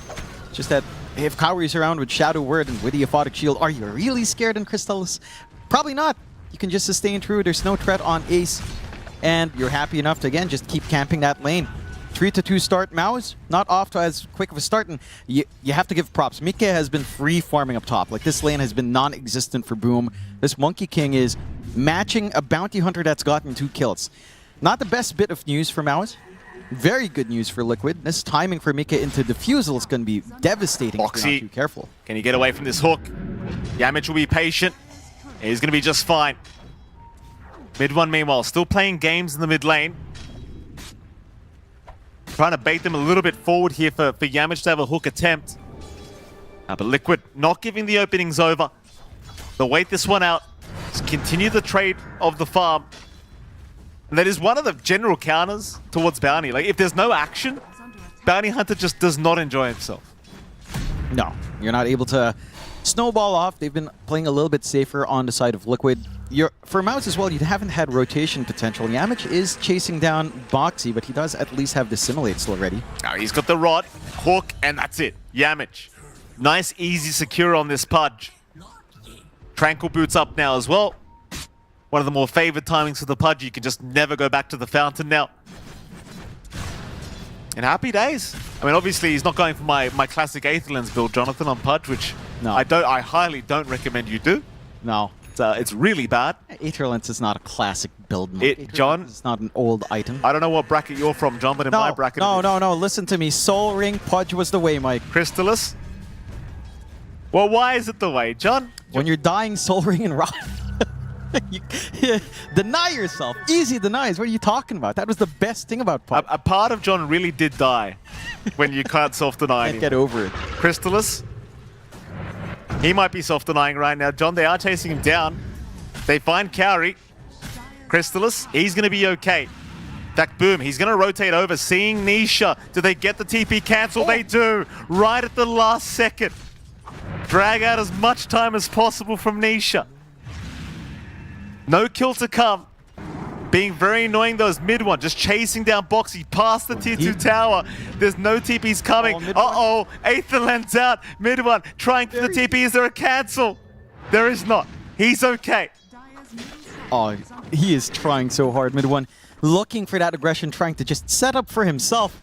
L: Just that if Kauri's around with Shadow Word and with the Aphotic Shield, are you really scared in Crystallis? Probably not. You can just sustain through. There's no threat on Ace, and you're happy enough to, again, just keep camping that lane. 3-2 start. MOUZ, not off to as quick of a start, and you have to give props. Mikke has been free farming up top. Like, this lane has been non-existent for Boom. This Monkey King is matching a Bounty Hunter that's gotten 2 kills. Not the best bit of news for MOUZ. Very good news for Liquid. This timing for Mikke into Defusal is going to be devastating if you're not too careful.
E: Can he get away from this hook? Yamich will be patient. He's going to be just fine. Mid one, meanwhile, still playing games in the mid lane. Trying to bait them a little bit forward here for Yamich to have a hook attempt. But Liquid not giving the openings over. They'll wait this one out. Just continue the trade of the farm. And that is one of the general counters towards Bounty. Like, if there's no action, Bounty Hunter just does not enjoy himself.
L: No, you're not able to snowball off. They've been playing a little bit safer on the side of Liquid. For MOUZ as well, you haven't had rotation potential. Yamich is chasing down Boxy, but he does at least have Dissimulate still ready.
E: Now he's got the rod, hook, and that's it. Yamich. Nice, easy, secure on this Pudge. Tranquil Boots up now as well. One of the more favored timings for the Pudge. You can just never go back to the fountain now. And happy days. I mean, obviously, he's not going for my classic Aetherlands build, Jonathan, on Pudge, which I highly don't recommend you do.
L: No.
E: It's really bad.
L: Aetherlands is not a classic build.
E: John,
L: it's not an old item.
E: I don't know what bracket you're from, John, but in my bracket...
L: No. Listen to me. Soul Ring Pudge was the way, Mike.
E: Crystallis? Well, why is it the way, John?
L: When you're dying Soul Ring and Rod. Deny yourself. Easy denies. What are you talking about? That was the best thing about Pudge.
E: A part of John really did die when you can't self-deny.
L: Can't get over it.
E: Crystallis? He might be self-denying right now. John, they are chasing him down. They find Kauri. Crystallis, he's going to be okay. In fact, Boom, he's going to rotate over, seeing Nisha. Do they get the TP cancel? They do. Right at the last second. Drag out as much time as possible from Nisha. No kill to come. Being very annoying, those mid one, just chasing down Boxy past the tier 2 tower. There's no TPs coming. Uh-oh, Aetherland's out. Mid one, trying for the TP. Is there a cancel? There is not. He's okay.
L: Oh, he is trying so hard, mid one. Looking for that aggression, trying to just set up for himself.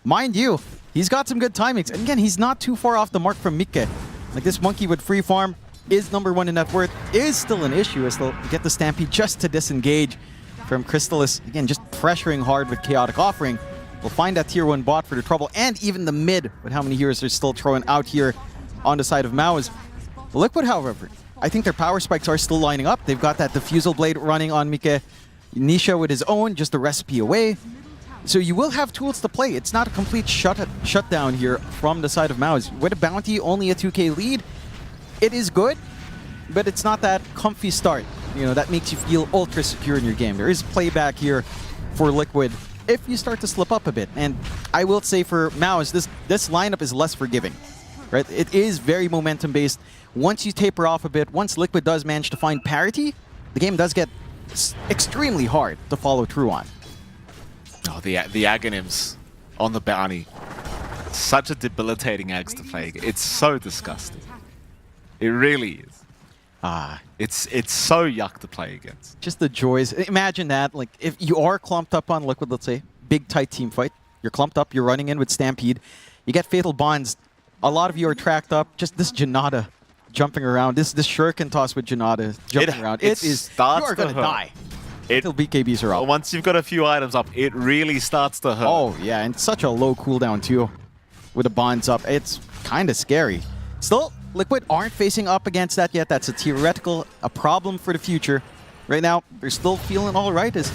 L: Mind you, he's got some good timings. And again, he's not too far off the mark from Mikke. Like, this monkey with free farm is #1 in net worth, is still an issue as they'll get the Stampede just to disengage from Crystallis. Again, just pressuring hard with Chaotic Offering. We'll find that tier 1 bot for the trouble, and even the mid with how many heroes they're still throwing out here on the side of MOUZ. Liquid, however, I think their power spikes are still lining up. They've got that Diffusal Blade running on Mikke. Nisha with his own, just a recipe away. So you will have tools to play. It's not a complete shutdown here from the side of MOUZ. With a bounty, only a 2k lead, it is good, but it's not that comfy start. You know, that makes you feel ultra secure in your game. There is playback here for Liquid if you start to slip up a bit. And I will say for MOUZ, this lineup is less forgiving. right? It is very momentum-based. Once you taper off a bit, once Liquid does manage to find parity, the game does get extremely hard to follow through on.
E: Oh, the Aghanims on the bounty. Such a debilitating axe to play. It's so disgusting. It really is. It's so yuck to play against.
L: Just the joys. Imagine that, like, if you are clumped up on Liquid, let's say, big tight team fight, you're clumped up, you're running in with Stampede, you get Fatal Bonds, a lot of you are tracked up, just this Janata jumping around, this shuriken toss with Janata jumping around, you are going to die until BKBs are up.
E: Once you've got a few items up, it really starts to hurt.
L: Oh, yeah, and such a low cooldown, too, with the Bonds up. It's kind of scary. Still, Liquid aren't facing up against that yet. That's a theoretical, a problem for the future. Right now, they're still feeling all right as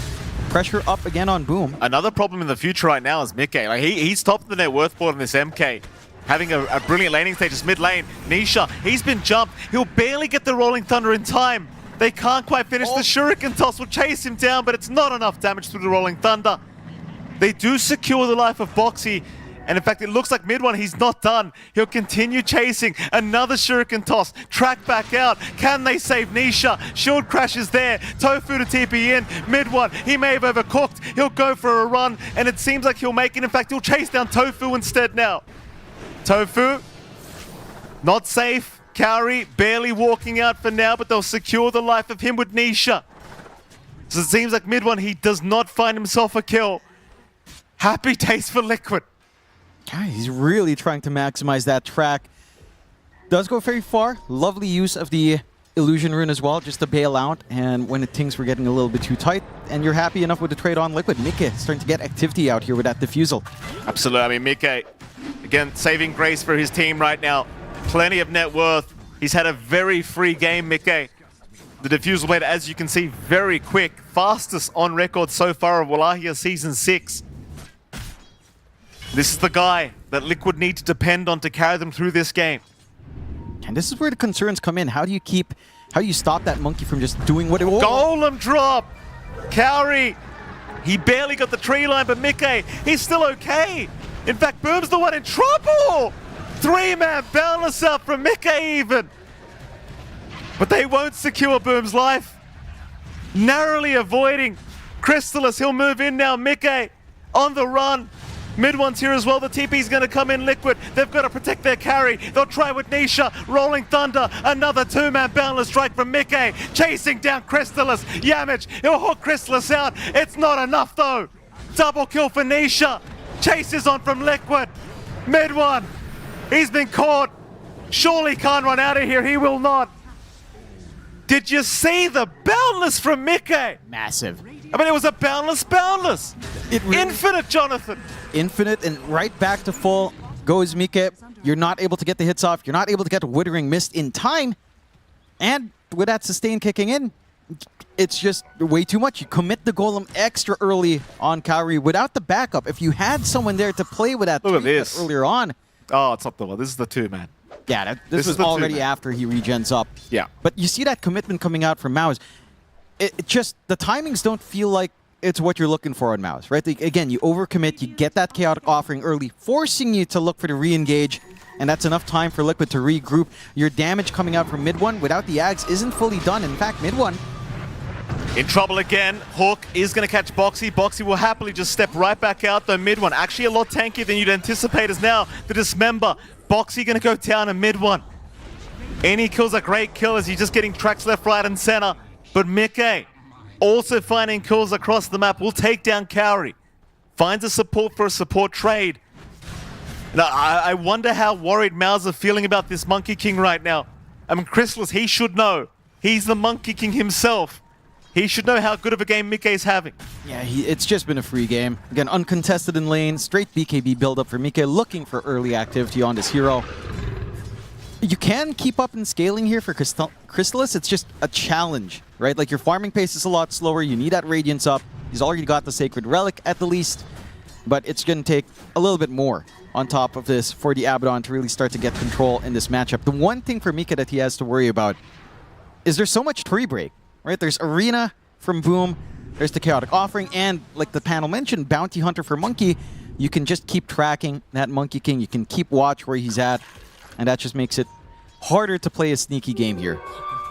L: pressure up again on Boom.
E: Another problem in the future right now is Mickey. Like he's top of the net worth board in this MK. Having a brilliant laning stage is mid lane. Nisha, he's been jumped. He'll barely get the Rolling Thunder in time. They can't quite finish. The Shuriken toss will chase him down, but it's not enough damage through the Rolling Thunder. They do secure the life of Boxy. And in fact, it looks like mid one, he's not done. He'll continue chasing. Another Shuriken toss. Track back out. Can they save Nisha? Shield crash is there. Tofu to TP in. Mid one, he may have overcooked. He'll go for a run, and it seems like he'll make it. In fact, he'll chase down Tofu instead now. Tofu, not safe. Kauri barely walking out for now, but they'll secure the life of him with Nisha. So it seems like mid one, he does not find himself a kill. Happy days for Liquid.
L: He's really trying to maximize that track. Does go very far. Lovely use of the Illusion Rune as well, just to bail out. And when things were getting a little bit too tight, and you're happy enough with the trade on Liquid, Mike starting to get activity out here with that Diffusal.
E: Absolutely. I mean, Mike, again, saving grace for his team right now. Plenty of net worth. He's had a very free game, Mike. The Diffusal blade, as you can see, very quick. Fastest on record so far of Wallachia Season 6. This is the guy that Liquid need to depend on to carry them through this game.
L: And this is where the concerns come in. How do you stop that monkey from just doing what it wants?
E: Golem drop! Kauri, he barely got the tree line, but Mickey, he's still okay. In fact, Boom's the one in trouble! 3-man boundless up from Mickey even. But they won't secure Boom's life. Narrowly avoiding Crystallis, he'll move in now. Mickey on the run. Mid one's here as well. The TP's going to come in Liquid. They've got to protect their carry. They'll try with Nisha. Rolling Thunder. Another 2-man boundless strike from Mickey. Chasing down Crystallis. Yamage, he'll hook Crystallis out. It's not enough though. Double kill for Nisha. Chases on from Liquid. Mid one. He's been caught. Surely can't run out of here. He will not. Did you see the boundless from Mickey?
L: Massive.
E: I mean, it was a boundless. Infinite, Jonathan.
L: Infinite, and right back to full goes Mike. You're not able to get the hits off. You're not able to get the Withering Mist in time. And with that sustain kicking in, it's just way too much. You commit the Golem extra early on Kauri without the backup. If you had someone there to play with that
E: Look at this.
L: earlier on.
E: Oh, it's not the one. This is the 2-man.
L: Yeah, this was already after he regens up.
E: Yeah.
L: But you see that commitment coming out from MOUZ. It just, the timings don't feel like it's what you're looking for on MOUZ, right? Again, you overcommit, you get that chaotic offering early, forcing you to look for the re-engage, and that's enough time for Liquid to regroup. Your damage coming out from mid one without the Ags isn't fully done. In fact, mid one
E: in trouble again. Hawk is going to catch Boxy. Boxy will happily just step right back out, though mid one actually a lot tankier than you'd anticipate is now the Dismember. Boxy going to go down in mid one. Any kills are great kills. He's just getting tracks left, right, and center. But Mickey also finding kills across the map. Will take down Kauri. Finds a support for a support trade. Now, I wonder how worried MOUZ are feeling about this Monkey King right now. I mean, Crystallis, he should know. He's the Monkey King himself. He should know how good of a game Mickey's having.
L: Yeah, it's just been a free game. Again, uncontested in lane, straight BKB build-up for Mickey, looking for early activity on this hero. You can keep up in scaling here for Crystallis. It's just a challenge, right? Like, your farming pace is a lot slower. You need that Radiance up. He's already got the Sacred Relic at the least, but it's going to take a little bit more on top of this for the Abaddon to really start to get control in this matchup. The one thing for Mika that he has to worry about is there's so much tree break, right? There's Arena from Boom, there's the Chaotic Offering, and like the panel mentioned, Bounty Hunter for Monkey. You can just keep tracking that Monkey King. You can keep watch where he's at. And that just makes it harder to play a sneaky game here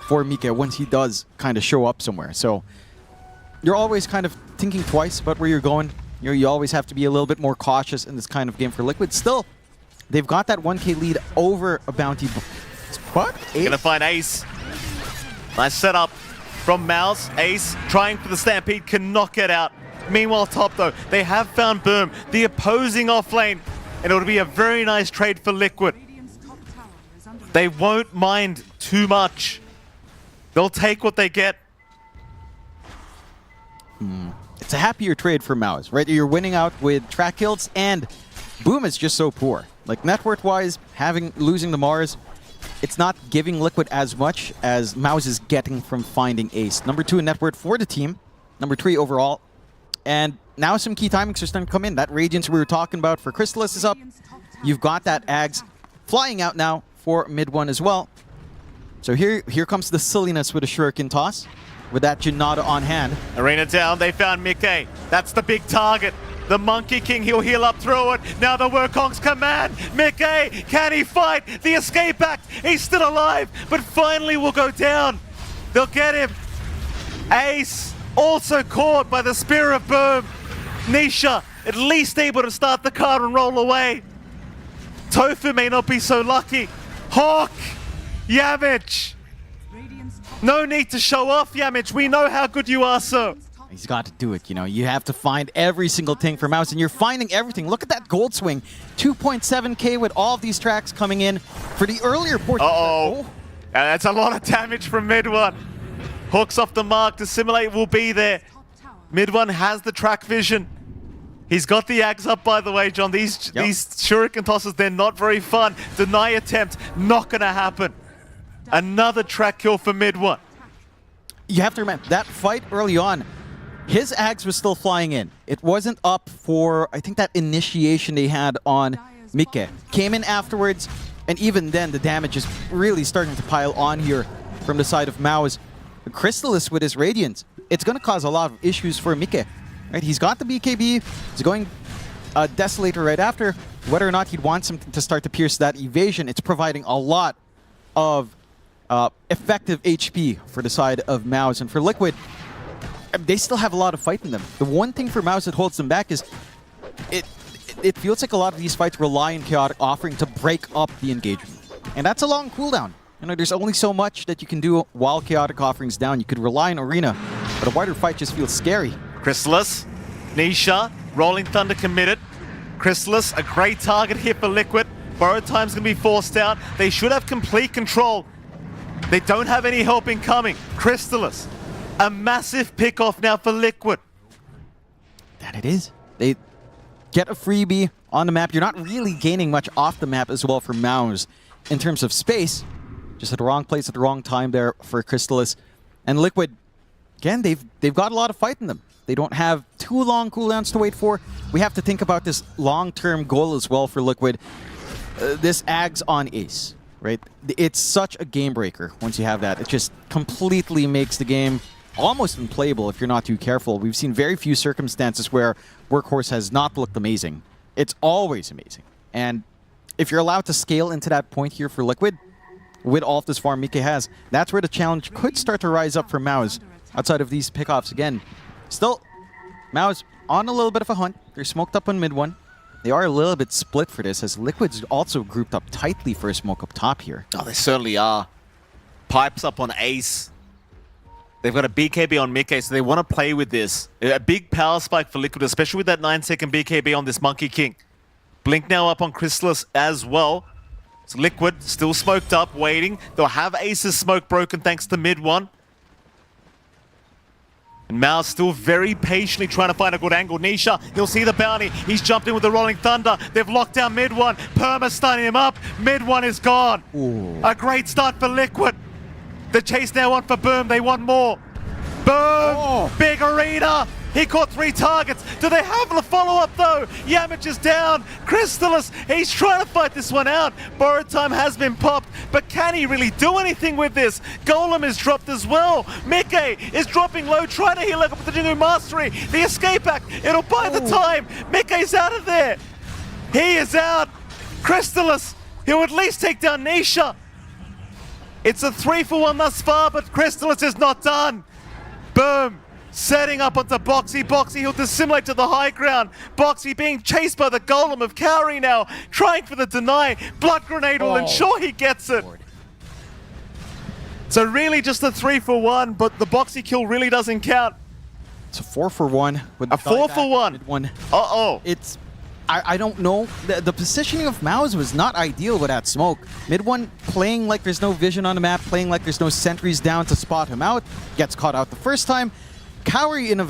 L: for Mike once he does kind of show up somewhere. So you're always kind of thinking twice about where you're going. You always have to be a little bit more cautious in this kind of game for Liquid. Still, they've got that 1K lead over a bounty. What?
E: Gonna find Ace. Nice setup from MOUZ. Ace trying for the Stampede, cannot get out. Meanwhile, top though, they have found Boom, the opposing offlane, and it'll be a very nice trade for Liquid. They won't mind too much. They'll take what they get.
L: It's a happier trade for MOUZ, right? You're winning out with track kills, and Boom is just so poor. Like, net worth-wise, losing the Mars, it's not giving Liquid as much as MOUZ is getting from finding Ace. Number 2 in net worth for the team, number 3 overall, and now some key timings are starting to come in. That Radiance we were talking about for Crystallis is up. You've got that Ags flying out now for mid 1 as well. So here comes the silliness with a Shuriken toss, with that Janata on hand.
E: Arena down, they found Mickey. That's the big target. The Monkey King, he'll heal up through it. Now the Wukong's command. Mickey, can he fight? The escape act, he's still alive, but finally will go down. They'll get him. Ace, also caught by the Spear of Boom. Nisha, at least able to start the card and roll away. Tofu may not be so lucky. Hawk, Yamich. No need to show off, Yamich. We know how good you are, sir.
L: He's got to do it, you know. You have to find every single thing for MOUZ, and you're finding everything. Look at that gold swing. 2.7k with all of these tracks coming in for the earlier portion.
E: Uh-oh. That's a lot of damage from mid 1. Hooks off the mark. Dissimulate will be there. Mid 1 has the track vision. He's got the Ags up, by the way, John. These Shuriken tosses, they're not very fun. Deny attempt, not going to happen. Another track kill for mid 1.
L: You have to remember, that fight early on, his Ags was still flying in. It wasn't up for, I think, that initiation they had on Mike. Came in afterwards, and even then, the damage is really starting to pile on here from the side of MOUZ. Crystallis with his Radiance, it's going to cause a lot of issues for Mike. Right? He's got the BKB, he's going Desolator right after. Whether or not he'd want something to start to pierce that evasion, it's providing a lot of effective HP for the side of MOUZ. And for Liquid, they still have a lot of fight in them. The one thing for MOUZ that holds them back is it feels like a lot of these fights rely on Chaotic offering to break up the engagement. And that's a long cooldown. You know, there's only so much that you can do while Chaotic offering's down. You could rely on Arena, but a wider fight just feels scary.
E: Crystallis, Nisha, Rolling Thunder committed. Crystallis, a great target here for Liquid. Borrowed time's gonna be forced out. They should have complete control. They don't have any help incoming. Crystallis, a massive pick-off now for Liquid.
L: That it is. They get a freebie on the map. You're not really gaining much off the map as well for MOUZ in terms of space. Just at the wrong place at the wrong time there for Crystallis. And Liquid, again, they've got a lot of fight in them. They don't have too long cooldowns to wait for. We have to think about this long-term goal as well for Liquid. This Ags on Ace, right? It's such a game breaker once you have that. It just completely makes the game almost unplayable if you're not too careful. We've seen very few circumstances where Workhorse has not looked amazing. It's always amazing. And if you're allowed to scale into that point here for Liquid, with all of this farm Mike has, that's where the challenge could start to rise up for MOUZ outside of these pickoffs again. Still, MOUZ on a little bit of a hunt. They're smoked up on mid 1. They are a little bit split for this, as Liquid's also grouped up tightly for a smoke up top here.
E: Oh, they certainly are. Pipes up on Ace. They've got a BKB on Mike, so they want to play with this. A big power spike for Liquid, especially with that 9-second BKB on this Monkey King. Blink now up on Crystallis as well. So Liquid still smoked up, waiting. They'll have Ace's smoke broken thanks to mid 1. And MOUZ still very patiently trying to find a good angle. Nisha, he'll see the bounty. He's jumped in with the Rolling Thunder. They've locked down mid 1. Perma stunning him up. Mid 1 is gone.
L: Ooh.
E: A great start for Liquid. The chase now on for Boom. They want more. Boom! Big arena. He caught 3 targets. Do they have the follow-up though? Yamich is down. Crystallis, he's trying to fight this one out. Borrowed time has been popped, but can he really do anything with this? Golem is dropped as well. Mike is dropping low, trying to heal up with the Jingu Mastery. The escape act, it'll buy the time. Mike's out of there. He is out. Crystallis He'll at least take down Nisha. It's a 3-for-1 thus far, but Crystallis is not done. Boom. Setting up onto Boxy. Boxy, he'll dissimulate to the high ground. Boxy being chased by the golem of Cowrie now. Trying for the deny. Blood Grenade will ensure he gets it. So really just a 3-for-1, but the Boxy kill really doesn't count.
L: It's a 4-for-1. With
E: A 4-for-1.
L: Mid-1.
E: Uh-oh.
L: It's... I don't know. The positioning of MOUZ was not ideal with that smoke. Mid-1 playing like there's no vision on the map, playing like there's no sentries down to spot him out. Gets caught out the first time. Cowrie in a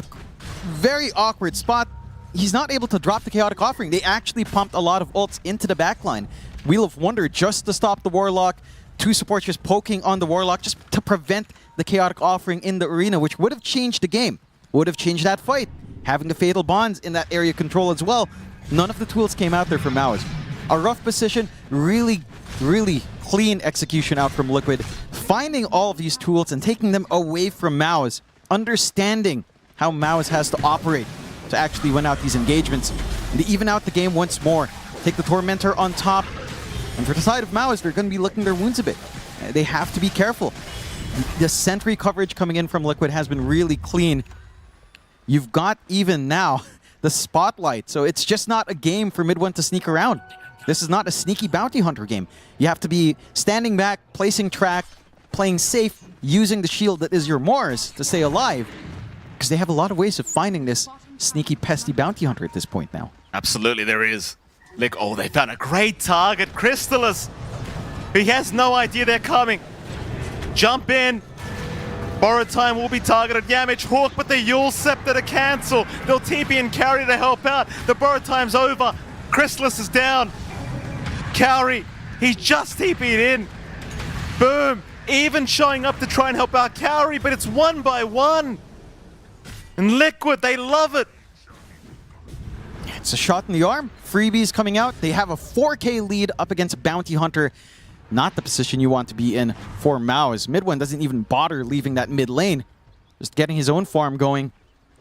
L: very awkward spot. He's not able to drop the Chaotic Offering. They actually pumped a lot of ults into the backline. Wheel of Wonder just to stop the Warlock. 2 supports just poking on the Warlock just to prevent the Chaotic Offering in the arena, which would have changed the game. Would have changed that fight. Having the Fatal Bonds in that area control as well. None of the tools came out there for MOUZ. A rough position, really clean execution out from Liquid. Finding all of these tools and taking them away from MOUZ. Understanding how MOUZ has to operate to actually win out these engagements. And to even out the game once more. Take the Tormentor on top. And for the side of MOUZ, they're going to be licking their wounds a bit. They have to be careful. The sentry coverage coming in from Liquid has been really clean. You've got even now the spotlight, so it's just not a game for Mid-1 to sneak around. This is not a sneaky bounty hunter game. You have to be standing back, placing track, playing safe, using the shield that is your Mars to stay alive, because they have a lot of ways of finding this sneaky, pesty bounty hunter at this point now.
E: Absolutely, there is. Look, oh, they found a great target. Crystallis. He has no idea they're coming. Jump in. Borrowed time will be targeted. Yamich, Hawk, but the Yule Scepter to cancel. They'll TP and Cowrie to help out. The borrowed time's over. Crystallis is down. Cowrie, he's just TP'd in. Boom. Even showing up to try and help out Cowrie, but it's 1 by 1. And Liquid, they love it.
L: It's a shot in the arm. Freebies coming out. They have a 4K lead up against Bounty Hunter. Not the position you want to be in for MOUZ. Mid-1 doesn't even bother leaving that mid lane. Just getting his own farm going.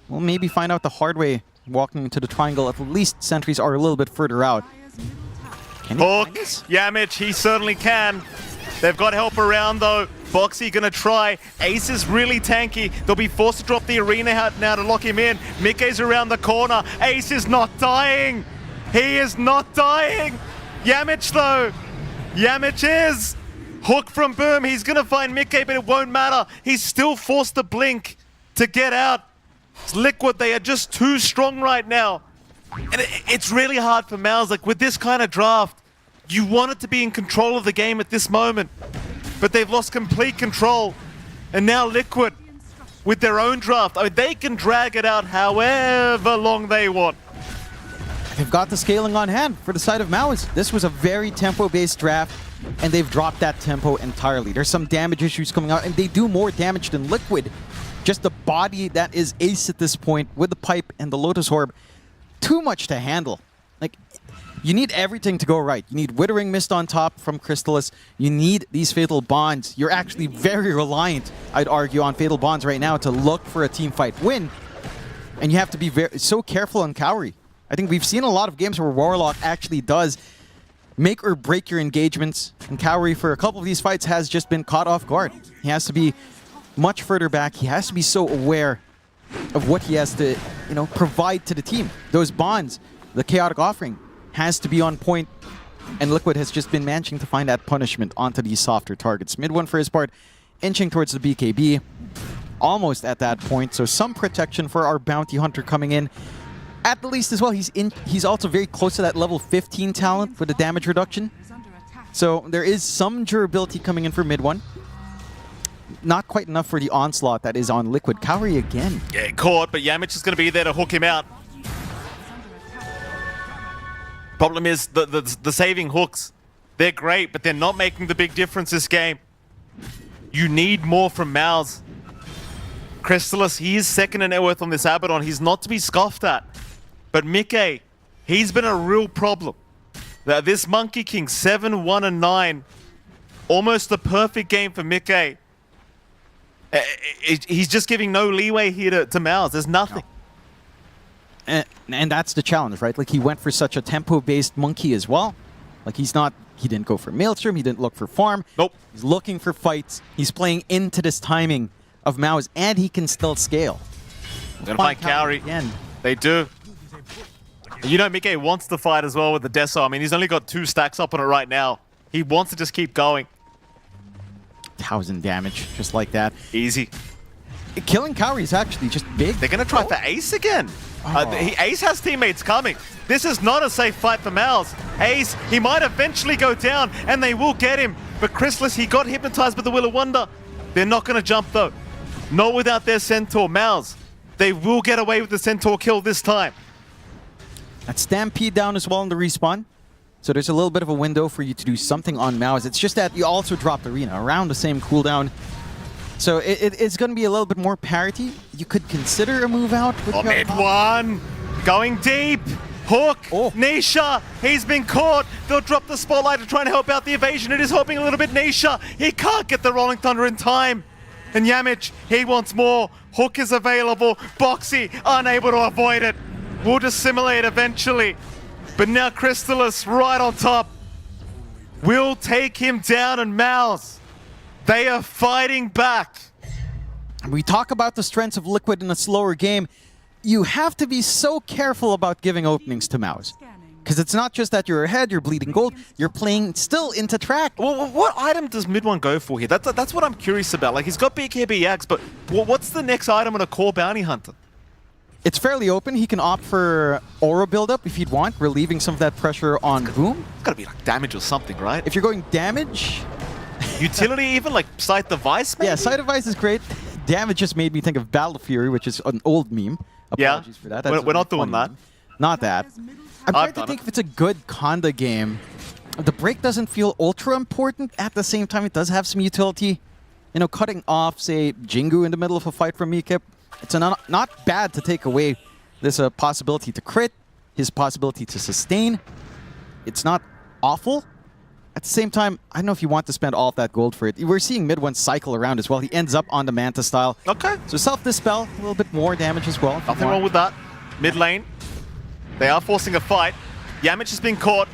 L: We'll maybe find out the hard way walking into the triangle. At least sentries are a little bit further out. Can he
E: Hawk, Yamich, he certainly can. They've got help around though. Boxy gonna try. Ace is really tanky. They'll be forced to drop the arena hat now to lock him in. Mickey's around the corner. Ace is not dying. He is not dying. Yamich though. Yamich is. Hook from Boom. He's gonna find Mickey, but it won't matter. He's still forced to blink to get out. It's Liquid. They are just too strong right now. And it's really hard for MOUZ. Like with this kind of draft, you want it to be in control of the game at this moment. But they've lost complete control. And now Liquid, with their own draft, I mean, they can drag it out however long they want.
L: They've got the scaling on hand for the side of MOUZ. This was a very tempo-based draft, and they've dropped that tempo entirely. There's some damage issues coming out, and they do more damage than Liquid. Just the body that is Ace at this point with the pipe and the Lotus Orb. Too much to handle. Like, you need everything to go right. You need Withering Mist on top from Crystallis. You need these Fatal Bonds. You're actually very reliant, I'd argue, on Fatal Bonds right now to look for a team fight win. And you have to be so careful on Cowrie. I think we've seen a lot of games where Warlock actually does make or break your engagements. And Cowrie, for a couple of these fights, has just been caught off guard. He has to be much further back. He has to be so aware of what he has to, provide to the team. Those bonds, the Chaotic Offering, has to be on point. And Liquid has just been managing to find that punishment onto these softer targets. Mid-1 for his part, inching towards the BKB. Almost at that point, so some protection for our Bounty Hunter coming in. At the least as well, he's also very close to that level 15 talent with the damage reduction. So there is some durability coming in for Mid-1. Not quite enough for the onslaught that is on Liquid. Cowrie again.
E: Yeah, caught, but Yamich is going to be there to hook him out. Problem is the saving hooks. They're great, but they're not making the big difference this game. You need more from MOUZ. Crystallis, he is second in net worth on this Abaddon. He's not to be scoffed at. But Mickey, he's been a real problem. This Monkey King, 7-1-9. Almost the perfect game for Mickey. He's just giving no leeway here to MOUZ. There's nothing.
L: And that's the challenge, right? Like, he went for such a tempo-based Monkey as well. Like he didn't go for Maelstrom, he didn't look for farm.
E: Nope.
L: He's looking for fights. He's playing into this timing of MOUZ, and he can still scale.
E: They're gonna find Cowrie.
L: Again.
E: They do. You know, Mike wants to fight as well with the Deso. I mean, he's only got 2 stacks up on it right now. He wants to just keep going.
L: 1,000 damage, just like that.
E: Easy.
L: Killing Cowrie is actually just big.
E: They're gonna try for Ace again. Ace has teammates coming. This is not a safe fight for MOUZ. Ace, he might eventually go down, and they will get him. But Chrysalis, he got hypnotized by the Will of Wonder. They're not gonna jump though. Not without their Centaur. MOUZ, they will get away with the Centaur kill this time.
L: That Stampede down as well in the respawn. So there's a little bit of a window for you to do something on MOUZ. It's just that you also dropped Arena around the same cooldown. So it's going to be a little bit more parity. You could consider a move out. With
E: mid one. Going deep. Hook. Nisha. He's been caught. They'll drop the spotlight to try and help out the evasion. It is helping a little bit Nisha. He can't get the Rolling Thunder in time. And Yamich, he wants more. Hook is available. Boxy, unable to avoid it. Will dissimulate eventually. But now Crystalis right on top. Will take him down, and MOUZ, they are fighting back.
L: We talk about the strengths of Liquid in a slower game. You have to be so careful about giving openings to MOUZ. Because it's not just that you're ahead, you're bleeding gold, you're playing still into track.
E: Well, what item does mid one go for here? That's what I'm curious about. Like, he's got BKB Axe, but what's the next item on a core bounty hunter?
L: It's fairly open. He can opt for aura buildup if he'd want, relieving some of that pressure on Boom.
E: It's gotta be like damage or something, right?
L: If you're going damage...
E: Utility even, like Sight the Vice, maybe?
L: Yeah, Sight of Vice is great. Damage just made me think of Battle Fury, which is an old meme. Apologies for that.
E: We're not doing that.
L: Meme. Not that. I'm trying to think if it's a good Conda game. The break doesn't feel ultra important. At the same time, it does have some utility. You know, cutting off, say, Jingu in the middle of a fight from Mikip. It's not bad to take away this possibility to crit, his possibility to sustain. It's not awful. At the same time, I don't know if you want to spend all of that gold for it. We're seeing mid one cycle around as well. He ends up on the Manta style.
E: Okay.
L: So self-dispel, a little bit more damage as well.
E: Nothing wrong with that. Mid lane. They are forcing a fight. Yamich has been caught.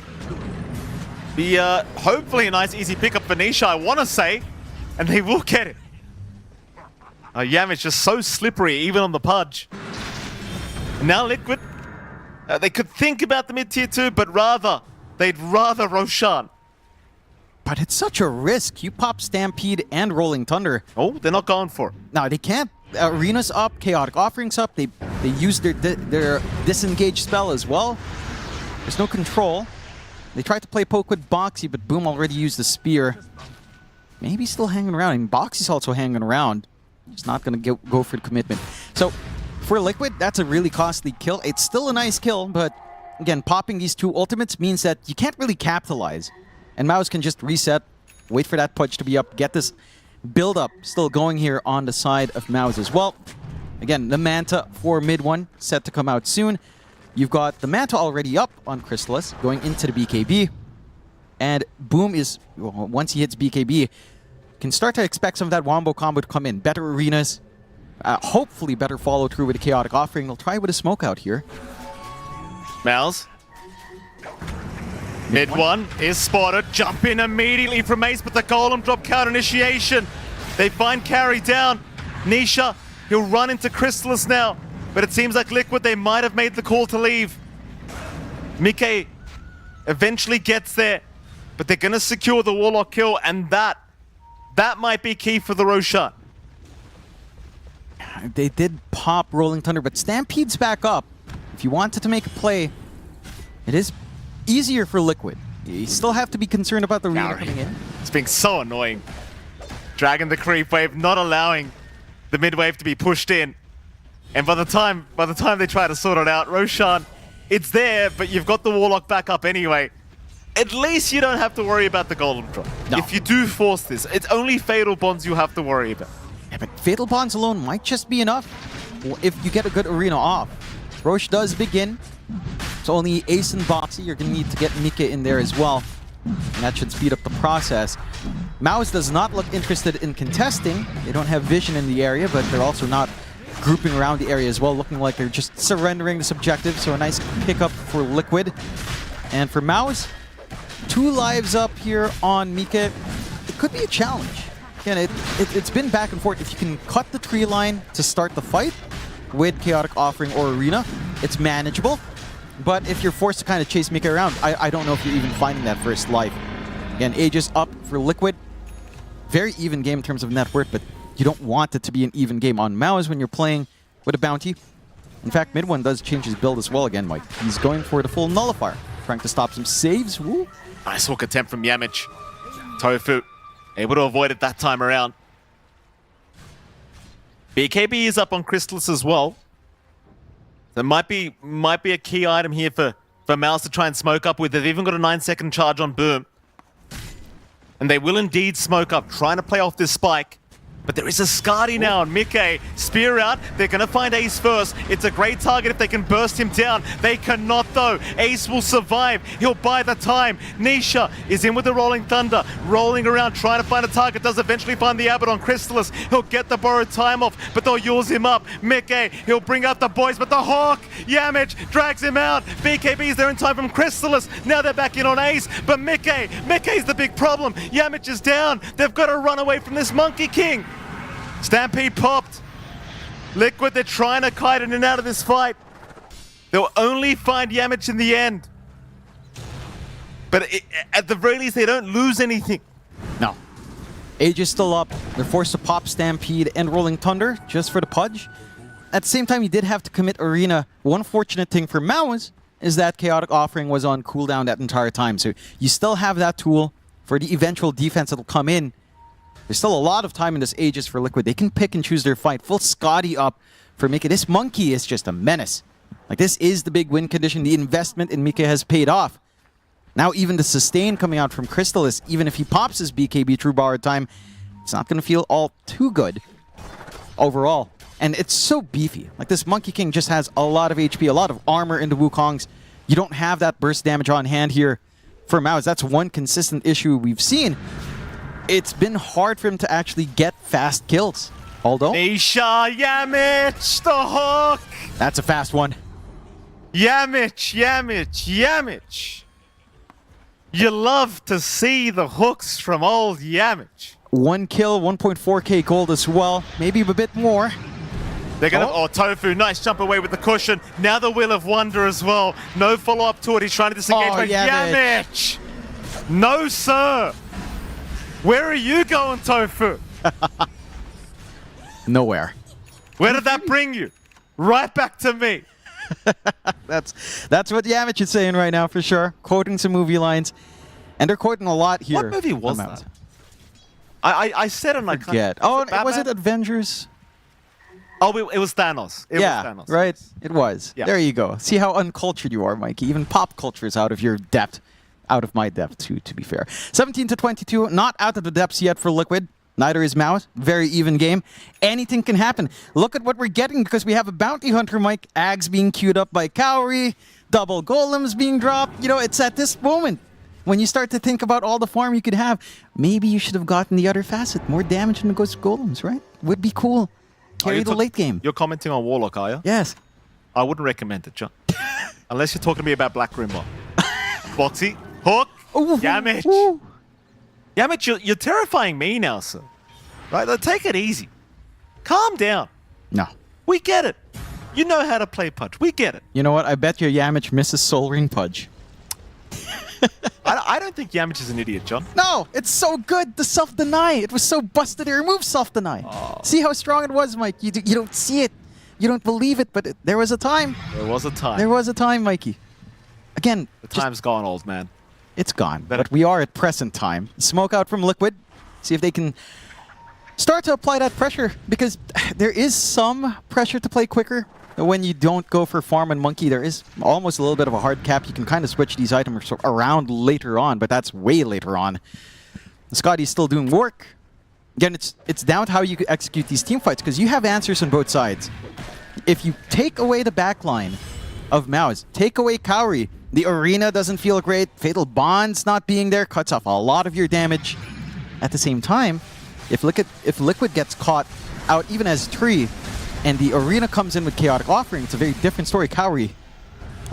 E: Hopefully a nice easy pickup for Nisha, I want to say. And they will get it. Yamich just so slippery, even on the Pudge. Now Liquid, they could think about the mid-tier 2, but they'd rather Roshan.
L: But it's such a risk. You pop Stampede and Rolling Thunder.
E: Oh, they're not going for it.
L: No, they can't. Arena's up, Chaotic Offering's up. They use their disengage spell as well. There's no control. They tried to play poke with Boxy, but Boom already used the spear. Maybe still hanging around. And Boxy's also hanging around. He's not going to go for the commitment. So for Liquid, that's a really costly kill. It's still a nice kill, but again, popping these 2 ultimates means that you can't really capitalize. And MOUZ can just reset, wait for that Pudge to be up, get this build-up still going here on the side of MOUZ as well. Again, the Manta for mid one, set to come out soon. You've got the Manta already up on Chrysalis, going into the BKB. And Boom is, once he hits BKB, can start to expect some of that wombo combo to come in. Better arenas, hopefully better follow-through with a Chaotic Offering. They'll try with a smoke out here.
E: MOUZ. Mid one is spotted. Jump in immediately from Ace, but the Golem drop counter initiation. They find Carry down. Nisha, he'll run into Chrysalis now. But it seems like Liquid, they might have made the call to leave. Mike eventually gets there, but they're going to secure the Warlock kill, and that might be key for the Roshan.
L: They did pop Rolling Thunder, but Stampede's back up. If you wanted to make a play, it is easier for Liquid. You still have to be concerned about the arena coming in.
E: It's being so annoying. Dragging the creep wave, not allowing the mid wave to be pushed in. And by the time they try to sort it out, Roshan, it's there, but you've got the Warlock back up anyway. At least you don't have to worry about the Golem drop.
L: No.
E: If you do force this, it's only Fatal Bonds you have to worry about.
L: Yeah, but Fatal Bonds alone might just be enough if you get a good arena off. Roche does begin. It's only Ace and Boxy. You're going to need to get Nika in there as well. And that should speed up the process. MOUZ does not look interested in contesting. They don't have vision in the area, but they're also not grouping around the area as well, looking like they're just surrendering this objective. So a nice pickup for Liquid. And for MOUZ, 2 lives up here on Mika. It could be a challenge. Again, it's been back and forth. If you can cut the tree line to start the fight with Chaotic Offering or Arena, it's manageable. But if you're forced to kind of chase Mika around, I don't know if you're even finding that first life. Again, Aegis up for Liquid. Very even game in terms of net worth, but you don't want it to be an even game on MOUZ when you're playing with a bounty. In fact, Mid1 does change his build as well again, Mike. He's going for the full nullifier, trying to stop some saves. Woo.
E: Nice hook attempt from Yamich. Tofu able to avoid it that time around. BKB is up on Crystallis as well. There might be a key item here for MOUZ to try and smoke up with. They've even got a 9-second charge on Boom. And they will indeed smoke up, trying to play off this spike. But there is a Skadi now on Mickey. Spear out. They're going to find Ace first. It's a great target if they can burst him down. They cannot, though. Ace will survive. He'll buy the time. Nisha is in with the Rolling Thunder. Rolling around, trying to find a target. Does eventually find the Abbot on Crystallis. He'll get the borrowed time off, but they'll use him up. Mickey, he'll bring out the boys, but the Hawk, Yamich, drags him out. BKB's there in time from Crystallis. Now they're back in on Ace, but Mickey's the big problem. Yamich is down. They've got to run away from this Monkey King. Stampede popped. Liquid, they're trying to kite in and out of this fight. They'll only find Yamich in the end. But at the very least, they don't lose anything.
L: No. Age is still up. They're forced to pop Stampede and Rolling Thunder just for the pudge. At the same time, you did have to commit Arena. One fortunate thing for MOUZ is that Chaotic Offering was on cooldown that entire time. So you still have that tool for the eventual defense that will come in. There's still a lot of time in this Aegis for Liquid. They can pick and choose their fight. Full Skadi up for Mika. This Monkey is just a menace. Like, this is the big win condition. The investment in Mika has paid off. Now even the sustain coming out from Crystallis, even if he pops his BKB True Borrowed Time, it's not going to feel all too good overall. And it's so beefy. Like, this Monkey King just has a lot of HP, a lot of armor in the Wukongs. You don't have that burst damage on hand here for MOUZ. That's one consistent issue we've seen. It's been hard for him to actually get fast kills. Although...
E: Nisha, Yamich, the hook!
L: That's a fast one.
E: Yamich. You love to see the hooks from old Yamich.
L: 1 kill, 1.4k gold as well. Maybe a bit more.
E: They're gonna... Oh, Tofu, nice jump away with the cushion. Now the Wheel of Wonder as well. No follow-up to it. He's trying to disengage.
L: Oh,
E: Yamich! No, sir! Where are you going, Tofu?
L: Nowhere.
E: Where did that bring you? Right back to me.
L: That's what Yamich is saying right now, for sure. Quoting some movie lines. And they're quoting a lot here.
E: What movie was that? I said it and I
L: forget. Oh, was it Avengers?
E: Oh, it was Thanos. It was Thanos.
L: Right? It was.
E: Yeah.
L: There you go. See how uncultured you are, Mikey. Even pop culture is out of your depth. Out of my depth, too, to be fair. 17-22, not out of the depths yet for Liquid. Neither is MOUZ. Very even game. Anything can happen. Look at what we're getting because we have a bounty hunter, Mike. Ags being queued up by Cowrie. Double golems being dropped. You know, it's at this moment when you start to think about all the farm you could have. Maybe you should have gotten the other facet. More damage than the ghost golems, right? Would be cool. Carry the late game.
E: You're commenting on Warlock, are you?
L: Yes.
E: I wouldn't recommend it, John. Unless you're talking to me about Black Grimlock. Boxy. Hook! Yamich! Yamich, you're terrifying me now, sir. Right? Like, take it easy. Calm down.
L: No.
E: We get it. You know how to play Pudge. We get it.
L: You know what? I bet your Yamich misses Soul Ring Pudge.
E: I don't think Yamich is an idiot, John.
L: No! It's so good! The self-deny! It was so busted to remove self-deny.
E: Oh.
L: See how strong it was, Mike? You don't see it. You don't believe it, but there was a time.
E: There was a time.
L: There was a time, Mikey. Again,
E: the time's gone, old man.
L: It's gone, but we are at present time. Smoke out from Liquid. See if they can start to apply that pressure, because there is some pressure to play quicker. When you don't go for farm and monkey, there is almost a little bit of a hard cap. You can kind of switch these items around later on, but that's way later on. Scotty's still doing work. Again, it's down to how you execute these team fights, because you have answers on both sides. If you take away the backline of MOUZ, take away Cowrie, the arena doesn't feel great. Fatal Bond's not being there cuts off a lot of your damage. At the same time, if Liquid gets caught out even as tree, and the arena comes in with Chaotic Offering, it's a very different story. Cowrie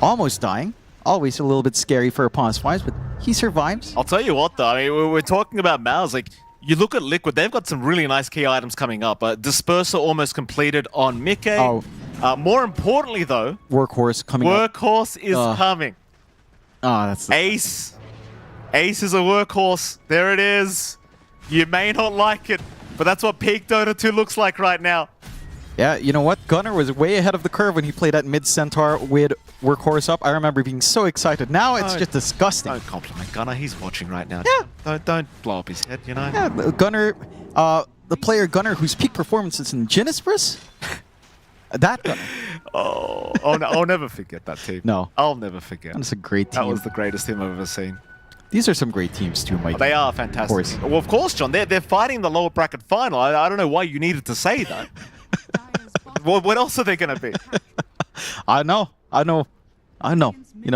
L: almost dying. Always a little bit scary for opponents' fights, but he survives.
E: I'll tell you what, though. I mean, we're talking about MOUZ. Like, you look at Liquid, they've got some really nice key items coming up. Disperser almost completed on Mickey.
L: Oh.
E: More importantly, though,
L: Workhorse coming up.
E: Workhorse is coming.
L: Oh, that's
E: Ace. Ace is a workhorse. There it is. You may not like it, but that's what peak Dota 2 looks like right now.
L: Yeah, you know what? Gunnar was way ahead of the curve when he played at mid centaur with Workhorse up. I remember being so excited. Now it's just disgusting.
E: Don't compliment Gunnar. He's watching right now.
L: Yeah.
E: Don't blow up his head, you know?
L: Yeah, Gunnar, the player Gunnar whose peak performance is in Genispris. That Gunnar.
E: I'll never forget that team.
L: No.
E: I'll never forget.
L: That's a great team.
E: That was the greatest team I've ever seen.
L: These are some great teams too, Mike.
E: They are fantastic. Well, of course, John. They're fighting the lower bracket final. I don't know why you needed to say that. What else are they going to be?
L: I know. You know,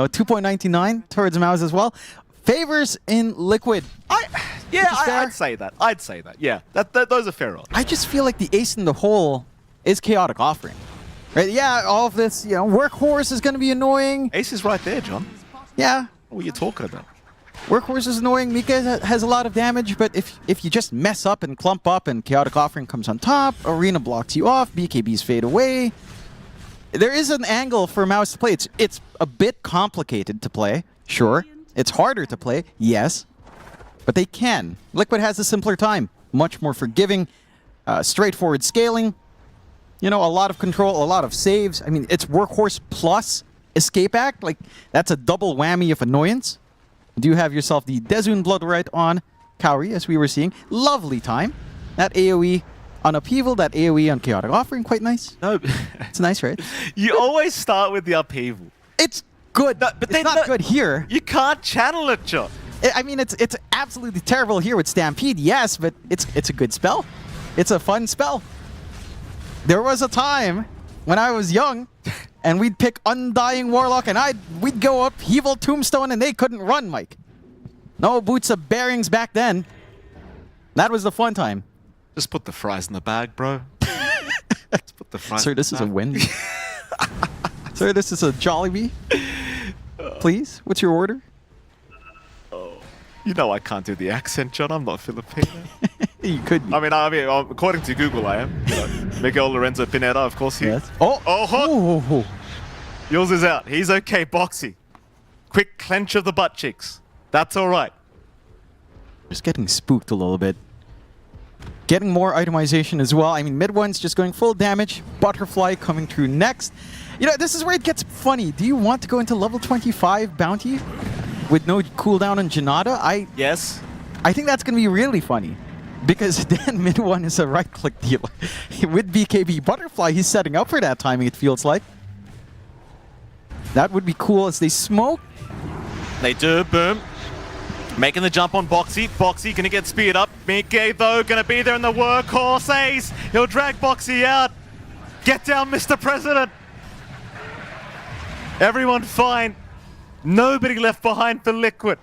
L: 2.99 towards MOUZ as well. Favors in Liquid.
E: I'd say that. Yeah, those are fair odds.
L: I just feel like the ace in the hole is Chaotic Offering. Right? Yeah, all of this, you know, Workhorse is going to be annoying.
E: Ace is right there, John.
L: Yeah.
E: What are you talking about?
L: Workhorse is annoying. Mika has a lot of damage, but if you just mess up and clump up and Chaotic Offering comes on top, Arena blocks you off, BKBs fade away. There is an angle for MOUZ to play. It's a bit complicated to play, sure. It's harder to play, yes. But they can. Liquid has a simpler time. Much more forgiving, straightforward scaling. You know, a lot of control, a lot of saves. I mean, it's Workhorse plus Escape Act. Like, that's a double whammy of annoyance. Do you have yourself the Dezun Blood right on Kauri, as we were seeing. Lovely time. That AoE on Upheaval, that AoE on Chaotic Offering, quite nice.
E: No.
L: It's nice, right?
E: You always start with the Upheaval.
L: It's good, but it's not good here.
E: You can't channel it, John.
L: I mean, it's absolutely terrible here with Stampede, yes, but it's a good spell. It's a fun spell. There was a time when I was young, and we'd pick Undying Warlock, and we'd go up Evil Tombstone, and they couldn't run, Mike. No boots of bearings back then. That was the fun time.
E: Just put the fries in the bag, bro. Just put the fries
L: Sir, this is a Wendy. Sir, this is a Jollibee. Please, what's your order?
E: You know I can't do the accent, John. I'm not Filipino.
L: You could be.
E: I mean, according to Google, I am. You know, Miguel Lorenzo Pineda, of course.
L: Yes.
E: Oh, yours is out. He's okay, Boxy. Quick clench of the butt cheeks. That's all right.
L: Just getting spooked a little bit. Getting more itemization as well. I mean, mid one's just going full damage. Butterfly coming through next. You know, this is where it gets funny. Do you want to go into level 25 bounty with no cooldown on Janata?
E: Yes.
L: I think that's going to be really funny. Because then mid one is a right-click deal. With BKB Butterfly, he's setting up for that timing, it feels like. That would be cool as they smoke.
E: They do, boom. Making the jump on Boxy. Boxy gonna get speed up. Mickey, though, gonna be there in the workhorse ace. He'll drag Boxy out. Get down, Mr. President. Everyone fine. Nobody left behind for Liquid.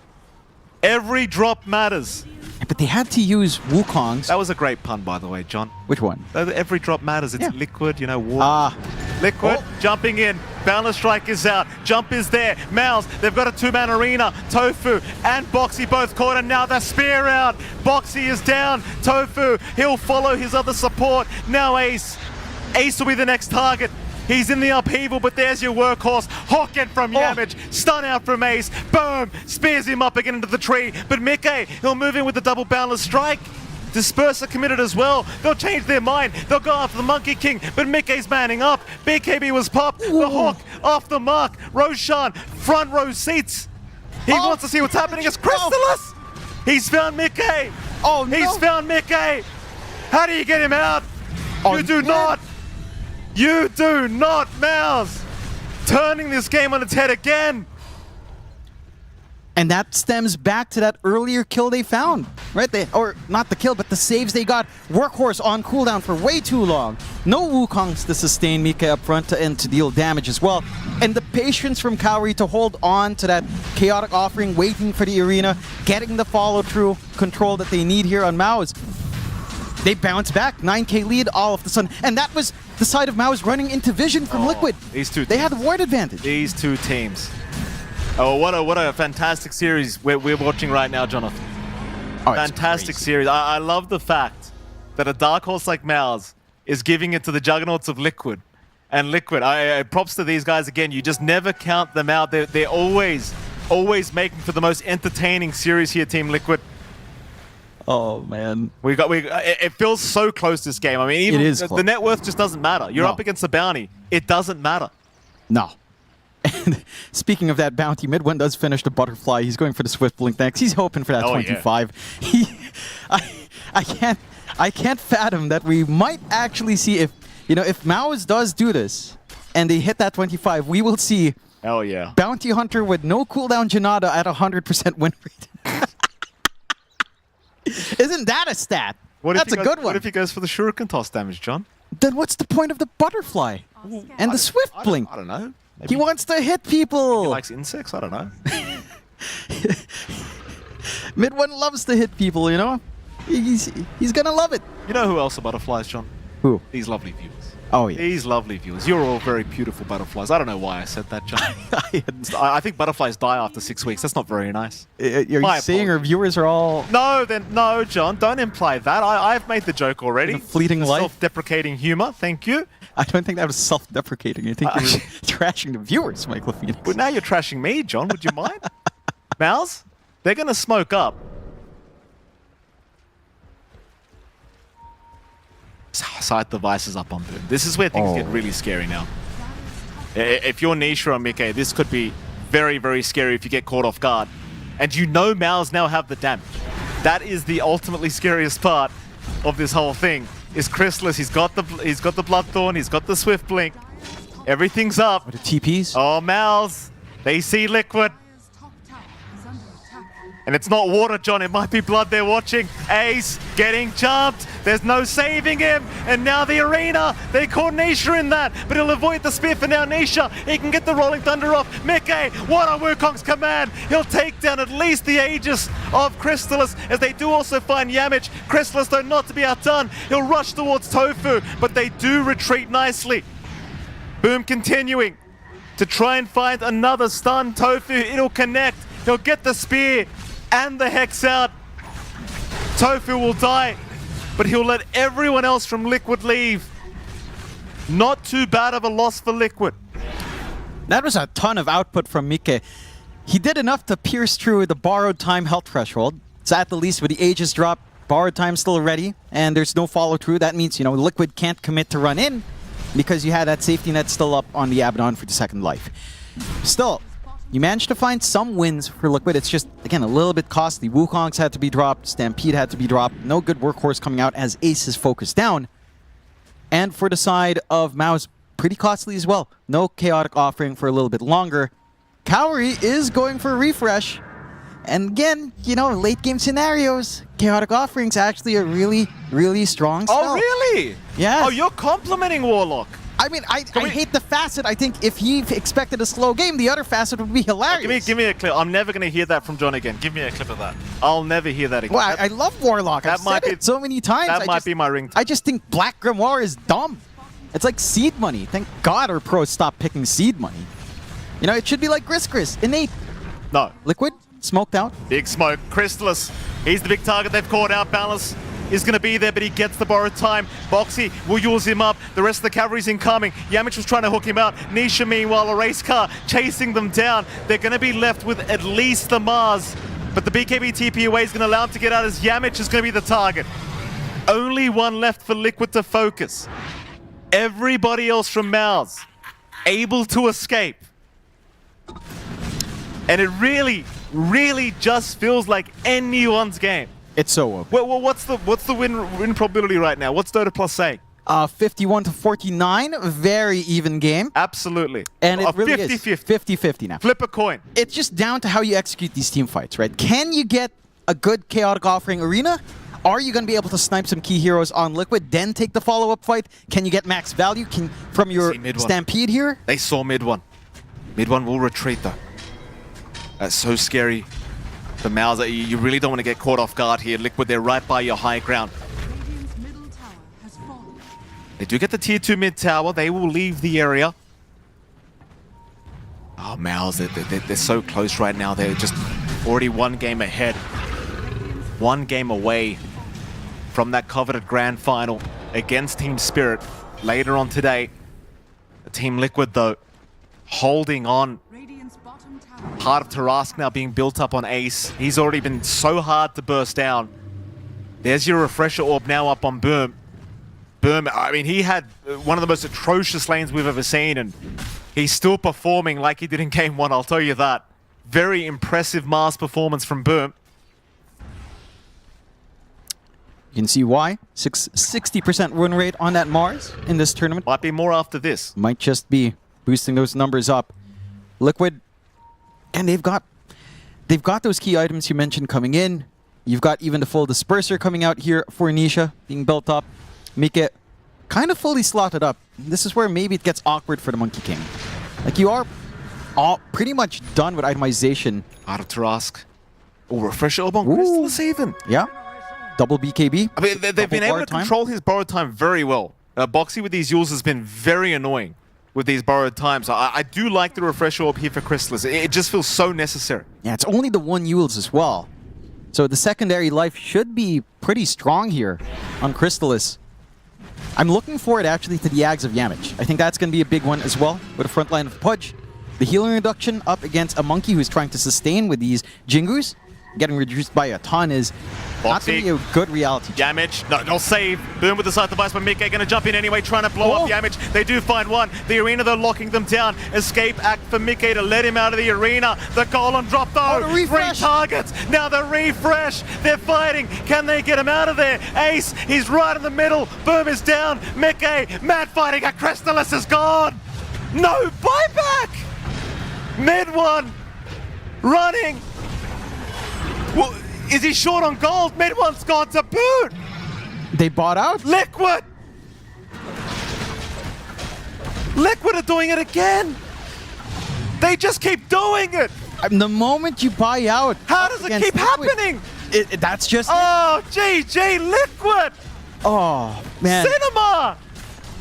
E: Every drop matters.
L: But they had to use Wukong's.
E: That was a great pun, by the way, John.
L: Which one?
E: Every drop matters. It's Liquid, you know, water. Liquid, jumping in. Boundless Strike is out. Jump is there. MOUZ, they've got a two-man arena. Tofu and Boxy both caught, and now the spear out. Boxy is down. Tofu, he'll follow his other support. Now Ace. Ace will be the next target. He's in the upheaval, but there's your workhorse. Hawken from Yamage. Stun out from Ace. Boom! Spears him up again into the tree. But Mickey, he'll move in with the double Boundless Strike. Disperser committed as well. They'll change their mind. They'll go after the Monkey King, but Mickey's manning up. BKB was popped. The Hawk off the mark. Roshan, front row seats. He wants to see what's happening. It's Crystallis! He's found Mickey. He's found Mickey. How do you get him out? You do not. You do not, MOUZ! Turning this game on its head again!
L: And that stems back to that earlier kill they found, right? Or not the kill, but the saves they got. Workhorse on cooldown for way too long. No Wukongs to sustain Mika up front and to deal damage as well. And the patience from Kauri to hold on to that Chaotic Offering, waiting for the arena, getting the follow-through control that they need here on MOUZ. They bounce back, 9k lead all of the sudden. And that was the side of MOUZ running into vision from Liquid.
E: These two
L: They had the ward advantage.
E: These two teams. Oh, what a fantastic series we're watching right now, Jonathan.
L: Oh,
E: Fantastic series. I love the fact that a dark horse like MOUZ is giving it to the juggernauts of Liquid. And Liquid, props to these guys again. You just never count them out. They're always making for the most entertaining series here, Team Liquid.
L: Oh man,
E: it feels so close, this game. I mean, even
L: it is
E: the
L: close.
E: net worth just doesn't matter. You're
L: No.
E: up against the bounty. It doesn't matter.
L: No. And speaking of that bounty, Mid1 does finish the butterfly. He's going for the swift blink next. He's hoping for that 25. Yeah. I can't fathom that we might actually see if MOUZ does do this and they hit that 25, we will see
E: Hell yeah.
L: Bounty Hunter with no cooldown Janada at 100% win rate. Isn't that a stat? That's a good one.
E: What if he goes for the shuriken toss damage, John?
L: Then what's the point of the butterfly and the swift blink?
E: I don't know. Maybe
L: He wants to hit people.
E: he likes insects. I don't know.
L: Mid1 loves to hit people, you know? He's gonna love it.
E: You know who else are butterflies, John?
L: Who?
E: These lovely viewers.
L: Oh, yeah.
E: These lovely viewers. You're all very beautiful butterflies. I don't know why I said that, John. I think butterflies die after 6 weeks. That's not very nice.
L: You're saying our viewers are all...
E: No, John. Don't imply that. I've made the joke already.
L: In a fleeting life?
E: Self-deprecating humor. Thank you.
L: I don't think that was self-deprecating. I think you were trashing the viewers, Michael Phoenix.
E: But now you're trashing me, John. Would you mind? MOUZ, they're going to smoke up. Sight devices up on Boom. This is where things get really scary now. If you're Nisha or Mike, this could be very, very scary if you get caught off guard. And you know MOUZ now have the damage. That is the ultimately scariest part of this whole thing. Is Chrysalis. He's got the Bloodthorn, he's got the Swift Blink. Everything's up.
L: What, the TPs?
E: Oh, MOUZ. They see Liquid. And it's not water, John. It might be blood they're watching. Ace getting jumped. There's no saving him. And now the arena. They caught Nisha in that. But he'll avoid the spear for now. Nisha, he can get the Rolling Thunder off. Mickey, what on Wukong's command. He'll take down at least the Aegis of Crystallis, as they do also find Yamich. Crystallis, though, not to be outdone. He'll rush towards Tofu, but they do retreat nicely. Boom continuing to try and find another stun. Tofu, it'll connect. He'll get the spear and the Hex out. Tofu will die, but he'll let everyone else from Liquid leave. Not too bad of a loss for Liquid.
L: That was a ton of output from Mike. He did enough to pierce through the borrowed time health threshold. So at the least with the Aegis drop, borrowed time still ready, and there's no follow through. That means, Liquid can't commit to run in because you had that safety net still up on the Abaddon for the second life. Still, you managed to find some wins for Liquid. It's just, again, a little bit costly. Wukong's had to be dropped. Stampede had to be dropped. No good workhorse coming out as Ace is focused down. And for the side of MOUZ, pretty costly as well. No Chaotic offering for a little bit longer. Cowrie is going for a refresh. And again, late game scenarios, Chaotic offering's actually a really, really strong spell.
E: Oh, really?
L: Yeah.
E: Oh, you're complimenting Warlock.
L: I mean, I hate the facet. I think if he expected a slow game, the other facet would be hilarious.
E: Give me a clip. I'm never going to hear that from John again. Give me a clip of that. I'll never hear that again.
L: Well, I love Warlock. I've said it so many times.
E: That might be my ringtone.
L: I just think Black Grimoire is dumb. It's like seed money. Thank God our pros stopped picking seed money. It should be like Gris, innate.
E: No.
L: Liquid, smoked out.
E: Big smoke. Crystallis, he's the big target they've caught out. Balance is going to be there, but he gets the borrowed time. Boxy will use him up. The rest of the cavalry's incoming. Yamich was trying to hook him out. Nisha, meanwhile, a race car chasing them down. They're going to be left with at least the MOUZ, but the BKB TP away is going to allow him to get out as Yamich is going to be the target. Only one left for Liquid to focus. Everybody else from MOUZ able to escape. And it really, really just feels like anyone's game.
L: It's so open.
E: Well, what's the win probability right now? What's Dota Plus saying?
L: 51-49, very even game.
E: Absolutely.
L: And it really
E: 50-50.
L: is 50-50 now.
E: Flip a coin.
L: It's just down to how you execute these team fights, right? Can you get a good Chaotic offering arena? Are you going to be able to snipe some key heroes on Liquid, then take the follow-up fight? Can you get max value from your Stampede here?
E: They saw mid one. Mid one will retreat, though. That's so scary. The MOUZ, you really don't want to get caught off guard here. Liquid, they're right by your high ground. They do get the tier 2 mid tower. They will leave the area. Oh, MOUZ, they're so close right now. They're just already one game ahead. One game away from that coveted grand final against Team Spirit later on today. Team Liquid, though, holding on. Part of Tarask now being built up on Ace. He's already been so hard to burst down. There's your refresher orb now up on Boom. Boom, I mean, he had one of the most atrocious lanes we've ever seen, and he's still performing like he did in Game 1, I'll tell you that. Very impressive MOUZ performance from Boom.
L: You can see why. 60% win rate on that Mars in this tournament.
E: Might be more after this.
L: Might just be boosting those numbers up. Liquid, and they've got those key items you mentioned coming in. You've got even the full disperser coming out here for Nisha being built up. Mike kind of fully slotted up. This is where maybe it gets awkward for the Monkey King. Like, you are all pretty much done with itemization.
E: Out of Tarask. Oh, refresher orb on Crystallis even.
L: Yeah. Double BKB.
E: I mean, they've been able to control his borrowed time very well. Boxy with these Yules has been very annoying with these borrowed times. I do like the refresher orb here for Crystallis. It just feels so necessary.
L: Yeah, it's only the one Yules as well. So the secondary life should be pretty strong here on Crystallis. I'm looking forward actually to the Yags of Yamich. I think that's going to be a big one as well with a front line of Pudge. The healing reduction up against a Monkey who's trying to sustain with these Jingus. Getting reduced by a ton is not going to be a good reality.
E: Yamich, no save. Boom with the side device, but Mike going to jump in anyway, trying to blow up Yamich. They do find one. The arena, they're locking them down. Escape act for Mike to let him out of the arena. The golem drop though.
L: Oh,
E: 3 targets. Now the refresh. They're fighting. Can they get him out of there? Ace, he's right in the middle. Boom is down. Mike, mad fighting. A Crystallis is gone. No buyback. Mid one. Running. Well, is he short on gold? Mid one's gone to boot.
L: They bought out.
E: Liquid are doing it again. They just keep doing it.
L: The moment you buy out.
E: How does it keep happening?
L: That's just.
E: Oh, GG Liquid.
L: Oh, man.
E: Cinema.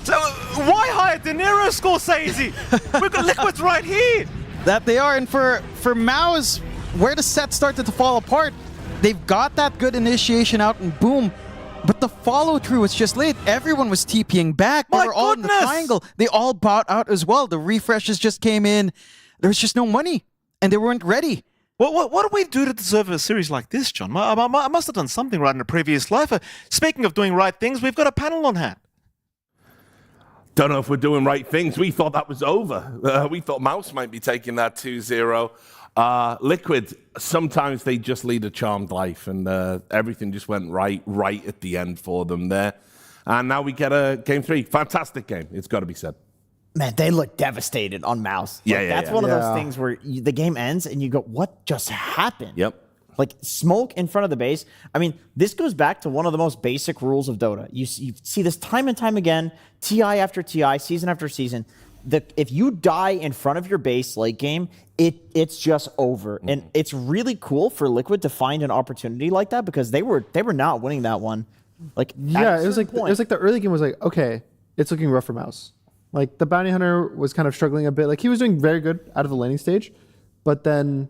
E: So why hire De Niro, Scorsese? We've got Liquids right here.
L: That they are, and for MOUZ, where the set started to fall apart, they've got that good initiation out and boom, but the follow-through was just late. Everyone was TPing back. They were all in the triangle. They all bought out as well. The refreshes just came in. There was just no money, and they weren't ready.
E: What do we do to deserve a series like this, John? I must have done something right in a previous life. Speaking of doing right things, we've got a panel on hand.
F: Don't know if we're doing right things. We thought that was over. We thought MOUZ might be taking that 2-0. Liquid, sometimes they just lead a charmed life, and everything just went right at the end for them there. And now we get a Game 3. Fantastic game, it's got to be said.
I: Man, they look devastated on MOUZ. That's one of those things where the game ends and you go, what just happened?
F: Yep.
I: Like, smoke in front of the base. I mean, this goes back to one of the most basic rules of Dota. You see this time and time again, TI after TI, season after season. If you die in front of your base late game, it's just over. And it's really cool for Liquid to find an opportunity like that because they were not winning that one. Like,
H: yeah, it was like the early game was like, okay, it's looking rough for MOUZ. Like, the Bounty Hunter was kind of struggling a bit. Like, he was doing very good out of the laning stage, but then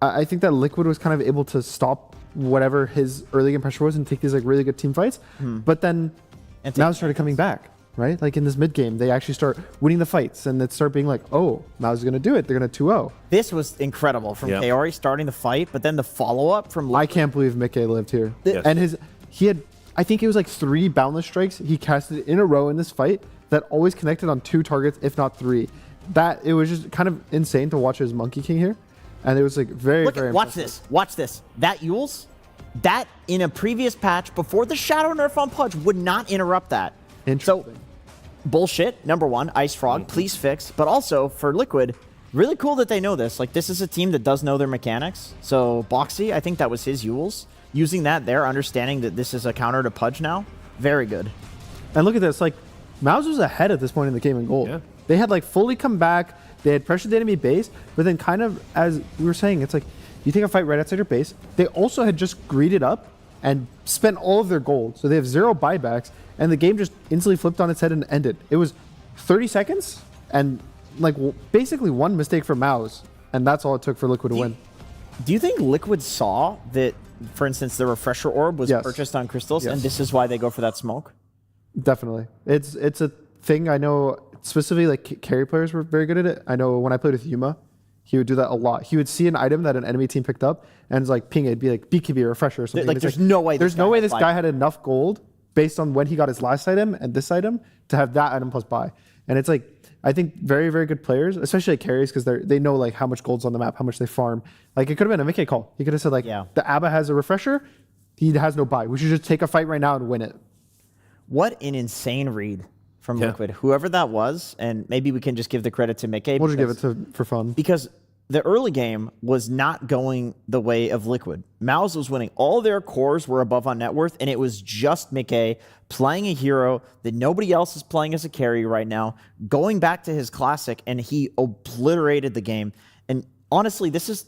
H: I think that Liquid was kind of able to stop whatever his early game pressure was and take these like really good team fights. But then MOUZ started coming back, right? Like in this mid game, they actually start winning the fights and it start being like, oh, MOUZ is going to do it. They're going to 2-0.
I: This was incredible from Kaori starting the fight, but then the follow-up from Liquid.
H: I can't believe Mike lived here. And he had, I think it was like 3 boundless strikes he casted in a row in this fight that always connected on 2 targets, if not 3. It was just kind of insane to watch his Monkey King here. And it was like very impressive.
I: Watch this. That Yules, that in a previous patch before the Shadow nerf on Pudge would not interrupt that.
H: Interesting.
I: So, bullshit, number one, Ice Frog, please fix. But also, for Liquid, really cool that they know this. Like, this is a team that does know their mechanics. So, Boxy, I think that was his Yules. Using that there, understanding that this is a counter to Pudge now. Very good.
H: And look at this. Like, MOUZ was ahead at this point in the game in gold. Yeah. They had, like, fully come back. They had pressured the enemy base, but then kind of, as we were saying, it's like, you take a fight right outside your base. They also had just greeded up and spent all of their gold. So they have 0 buybacks, and the game just instantly flipped on its head and ended. It was 30 seconds, and like basically one mistake from MOUZ, and that's all it took for Liquid to win.
I: Do you think Liquid saw that, for instance, the refresher orb was purchased on crystals, and this is why they go for that smoke?
H: Definitely. It's a thing. I know specifically like carry players were very good at it. I know when I played with Yuma, he would do that a lot. He would see an item that an enemy team picked up and it's like ping it, be like BKB refresher or something.
I: Like there's no way
H: this guy had enough gold based on when he got his last item and this item to have that item plus buy. And it's like, I think very, very good players, especially like carries, because they know like how much gold's on the map, how much they farm. Like it could have been a Mickey call. He could have said like, the ABBA has a refresher, he has no buy. We should just take a fight right now and win it.
I: What an insane read from Liquid. Whoever that was, and maybe we can just give the credit to Mickey.
H: We'll just give it for fun.
I: Because the early game was not going the way of Liquid. MOUZ was winning. All their cores were above on net worth, and it was just Mickey playing a hero that nobody else is playing as a carry right now, going back to his classic, and he obliterated the game. And honestly, this is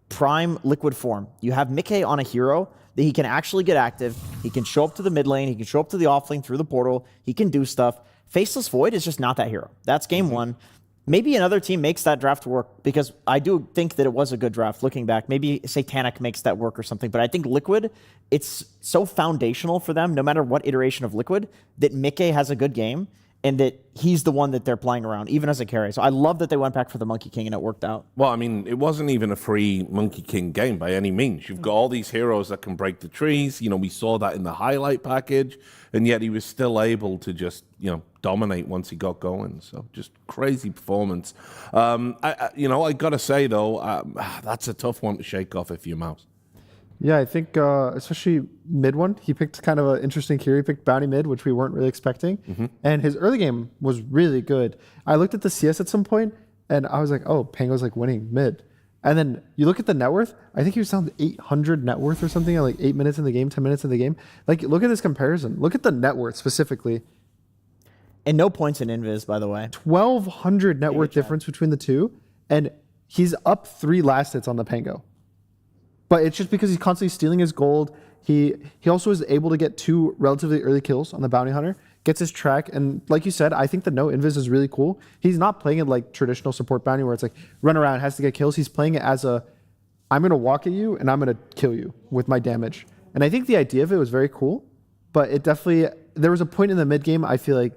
I: prime Liquid form. You have Mickey on a hero that he can actually get active. He can show up to the mid lane. He can show up to the off lane through the portal. He can do stuff. Faceless Void is just not that hero. That's game one. Maybe another team makes that draft work, because I do think that it was a good draft looking back. Maybe Satanic makes that work or something. But I think Liquid, it's so foundational for them, no matter what iteration of Liquid, that Mickey has a good game and that he's the one that they're playing around, even as a carry. So I love that they went back for the Monkey King and it worked out.
F: Well, I mean, it wasn't even a free Monkey King game by any means. You've got all these heroes that can break the trees. You know, we saw that in the highlight package, and yet he was still able to just, you know, dominate once he got going. So just crazy performance. I got to say, though, that's a tough one to shake off if you're MOUZ.
H: Yeah, I think especially mid one, he picked kind of an interesting carry. He picked Bounty mid, which we weren't really expecting. And his early game was really good. I looked at the CS at some point, and I was like, oh, Pango's like winning mid. And then you look at the net worth, I think he was down to 800 net worth or something at like 8 minutes in the game, 10 minutes in the game. Like, look at this comparison. Look at the net worth specifically.
I: And no points in Invis, by the way.
H: 1,200 net worth difference between the two. And he's up 3 last hits on the Pango. But it's just because he's constantly stealing his gold. He also is able to get 2 relatively early kills on the Bounty Hunter, gets his track, and like you said, I think the no invis is really cool. He's not playing it like traditional support bounty where it's like run around, has to get kills. He's playing it as a, I'm going to walk at you and I'm going to kill you with my damage. And I think the idea of it was very cool, but it definitely, there was a point in the mid game, I feel like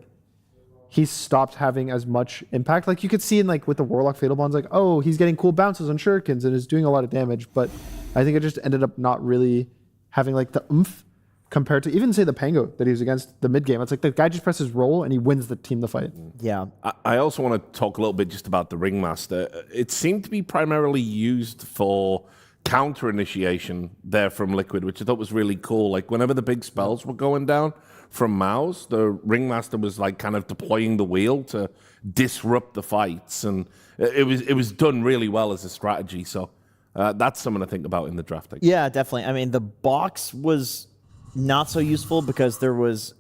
H: he stopped having as much impact. Like you could see in like with the Warlock Fatal Bonds, like, oh, he's getting cool bounces on shurikens and is doing a lot of damage, but I think it just ended up not really having like the oomph compared to even say the Pango that he was against the mid game. It's like the guy just presses roll and he wins the team the fight.
I: Yeah.
F: I also want to talk a little bit just about the Ringmaster. It seemed to be primarily used for counter initiation there from Liquid, which I thought was really cool. Like whenever the big spells were going down from MOUZ, the Ringmaster was like kind of deploying the wheel to disrupt the fights, and it was done really well as a strategy. So that's something to think about in the draft.
I: Yeah, definitely. I mean, the box was not so useful because there was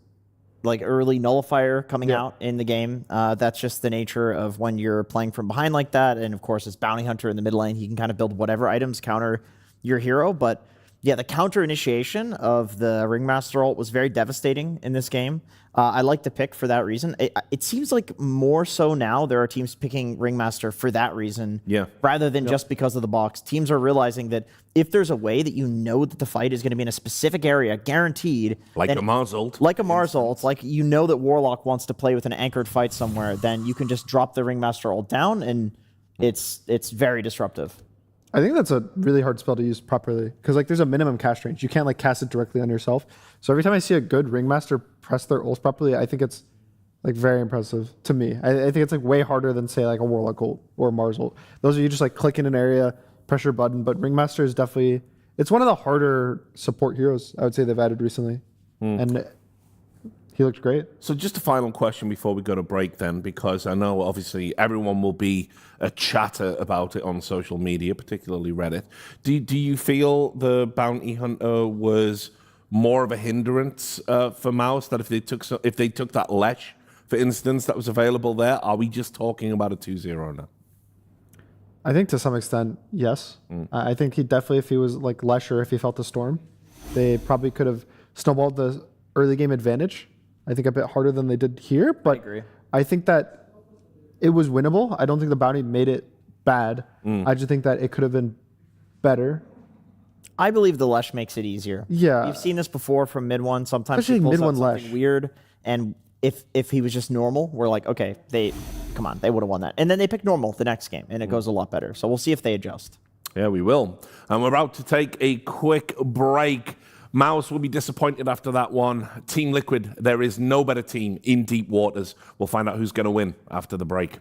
I: like early nullifier coming out in the game. That's just the nature of when you're playing from behind like that. And of course, as Bounty Hunter in the mid lane, he can kind of build whatever items counter your hero. But yeah, the counter initiation of the Ringmaster ult was very devastating in this game. I like the pick for that reason. It seems like more so now there are teams picking Ringmaster for that reason, rather than just because of the box. Teams are realizing that if there's a way that you know that the fight is going to be in a specific area, guaranteed,
F: like a MOUZ ult,
I: like you know that Warlock wants to play with an anchored fight somewhere, then you can just drop the Ringmaster ult down, and it's very disruptive.
H: I think that's a really hard spell to use properly because like there's a minimum cast range. You can't like cast it directly on yourself. So every time I see a good Ringmaster press their ults properly, I think it's like very impressive to me. I think it's like way harder than say like a Warlock ult or a Mars ult. Those are you just like click in an area, press your button. But Ringmaster is definitely, it's one of the harder support heroes I would say they've added recently. And he looked great.
F: So just a final question before we go to break then, because I know obviously everyone will be a chatter about it on social media, particularly Reddit. Do you feel the Bounty Hunter was more of a hindrance for MOUZ, that if they took that Lesh, for instance, that was available there, are we just talking about a 2-0 now?
H: I think to some extent, yes. I think he definitely, if he was like Lesh or if he felt the storm, they probably could have snowballed the early game advantage. I think a bit harder than they did here, but I think that it was winnable. I don't think the bounty made it bad. I just think that it could have been better.
I: I believe the Lesh makes it easier.
H: Yeah.
I: You've seen this before from mid one. Sometimes
H: Especially
I: he pulls
H: mid
I: out
H: one
I: something
H: Lesh.
I: weird, and if he was just normal, we're like, okay, come on, they would have won that. And then they pick normal the next game, and it goes a lot better. So we'll see if they adjust.
F: Yeah, we will. And we're about to take a quick break. MOUZ will be disappointed after that one. Team Liquid, there is no better team in deep waters. We'll find out who's going to win after the break.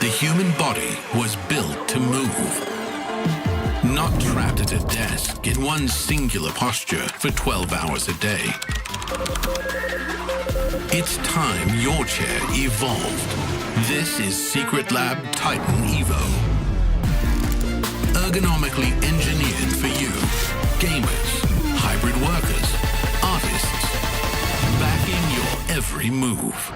N: The human body was built to move. Not trapped at a desk in one singular posture for 12 hours a day. It's time your chair evolved. This is Secret Lab Titan Evo. Ergonomically engineered for you, gamers, hybrid workers, artists, backing your every move.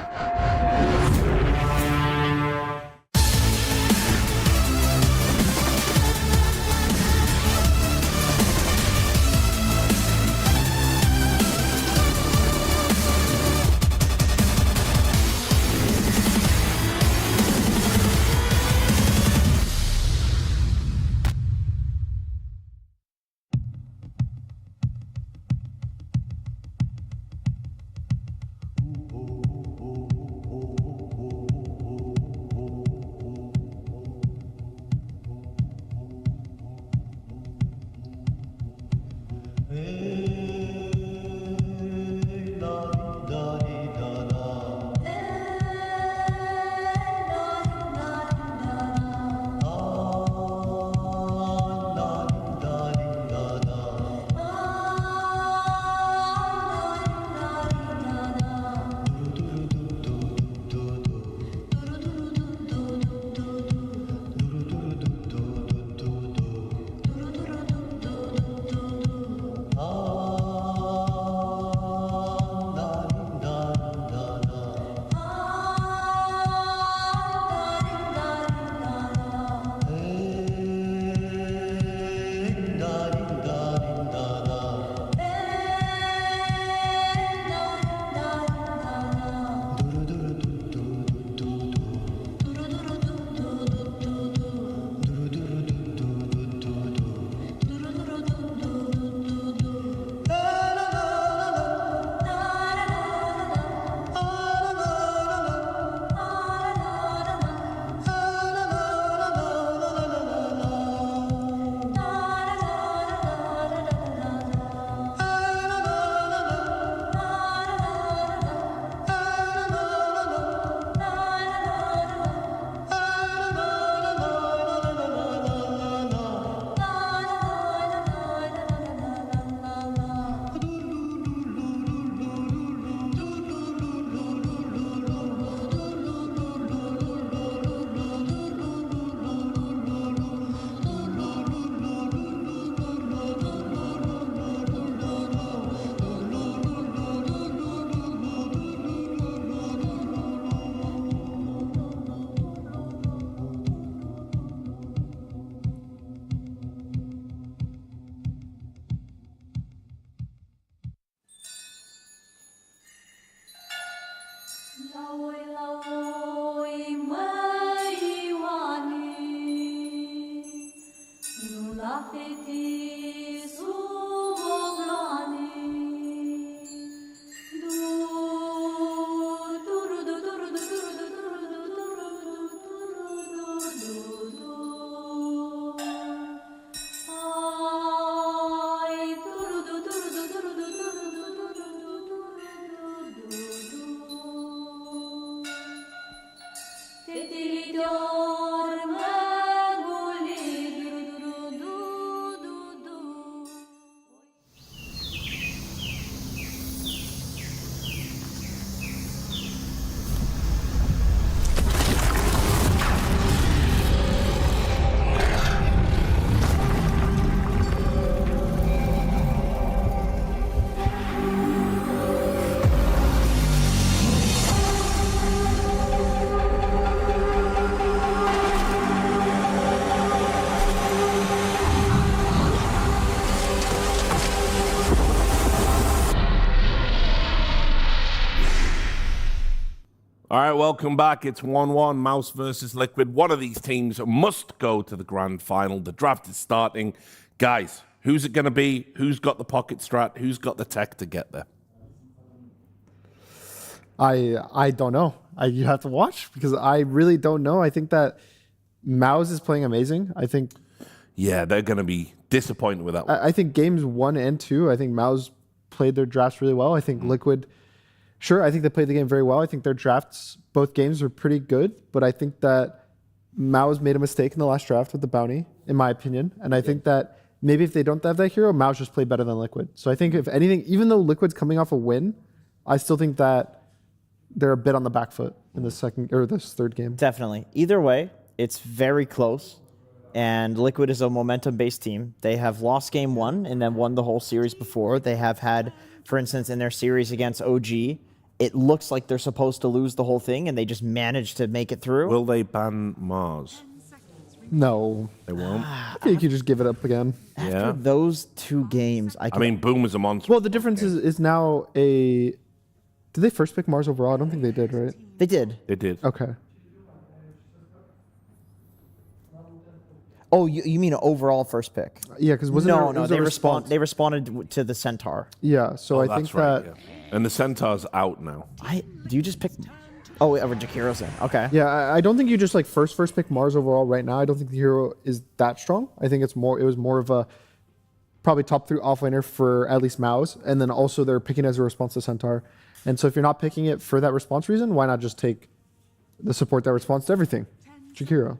F: All right, welcome back. It's 1-1, MOUZ versus Liquid. One of these teams must go to the grand final. The draft is starting. Guys, who's it going to be? Who's got the pocket strat? Who's got the tech to get there?
H: I don't know. You have to watch because I really don't know. I think that MOUZ is playing amazing. I think.
F: Yeah, they're going to be disappointed with that one.
H: I think games 1 and 2, I think MOUZ played their drafts really well. I think Liquid, sure, I think they played the game very well. I think their drafts, both games, were pretty good. But I think that MOUZ made a mistake in the last draft with the bounty, in my opinion. And I think that maybe if they don't have that hero, MOUZ just played better than Liquid. So I think if anything, even though Liquid's coming off a win, I still think that they're a bit on the back foot in the second or this third game.
I: Definitely. Either way, it's very close. And Liquid is a momentum-based team. They have lost game 1 and then won the whole series before. They have had, for instance, in their series against OG, it looks like they're supposed to lose the whole thing, and they just managed to make it through.
F: Will they ban MOUZ?
H: No.
F: They won't?
H: I think you just give it up again.
I: After those 2 games,
F: I mean, Boom is a monster.
H: Well, the difference is now a... Did they first pick MOUZ overall? I don't think they did, right?
I: They did.
F: They did.
H: Okay.
I: Oh, you mean overall first pick?
H: Yeah, because
I: they responded to the Centaur.
H: Yeah, so I think that.
F: Yeah. And the Centaur's out now.
I: Do you just pick? Oh, Jakiro's in. Okay.
H: Yeah, I don't think you just like first pick MOUZ overall right now. I don't think the hero is that strong. I think it was more of a probably top 3 offlaner for at least MOUZ, and then also they're picking as a response to Centaur. And so if you're not picking it for that response reason, why not just take the support that responds to everything? Jakiro.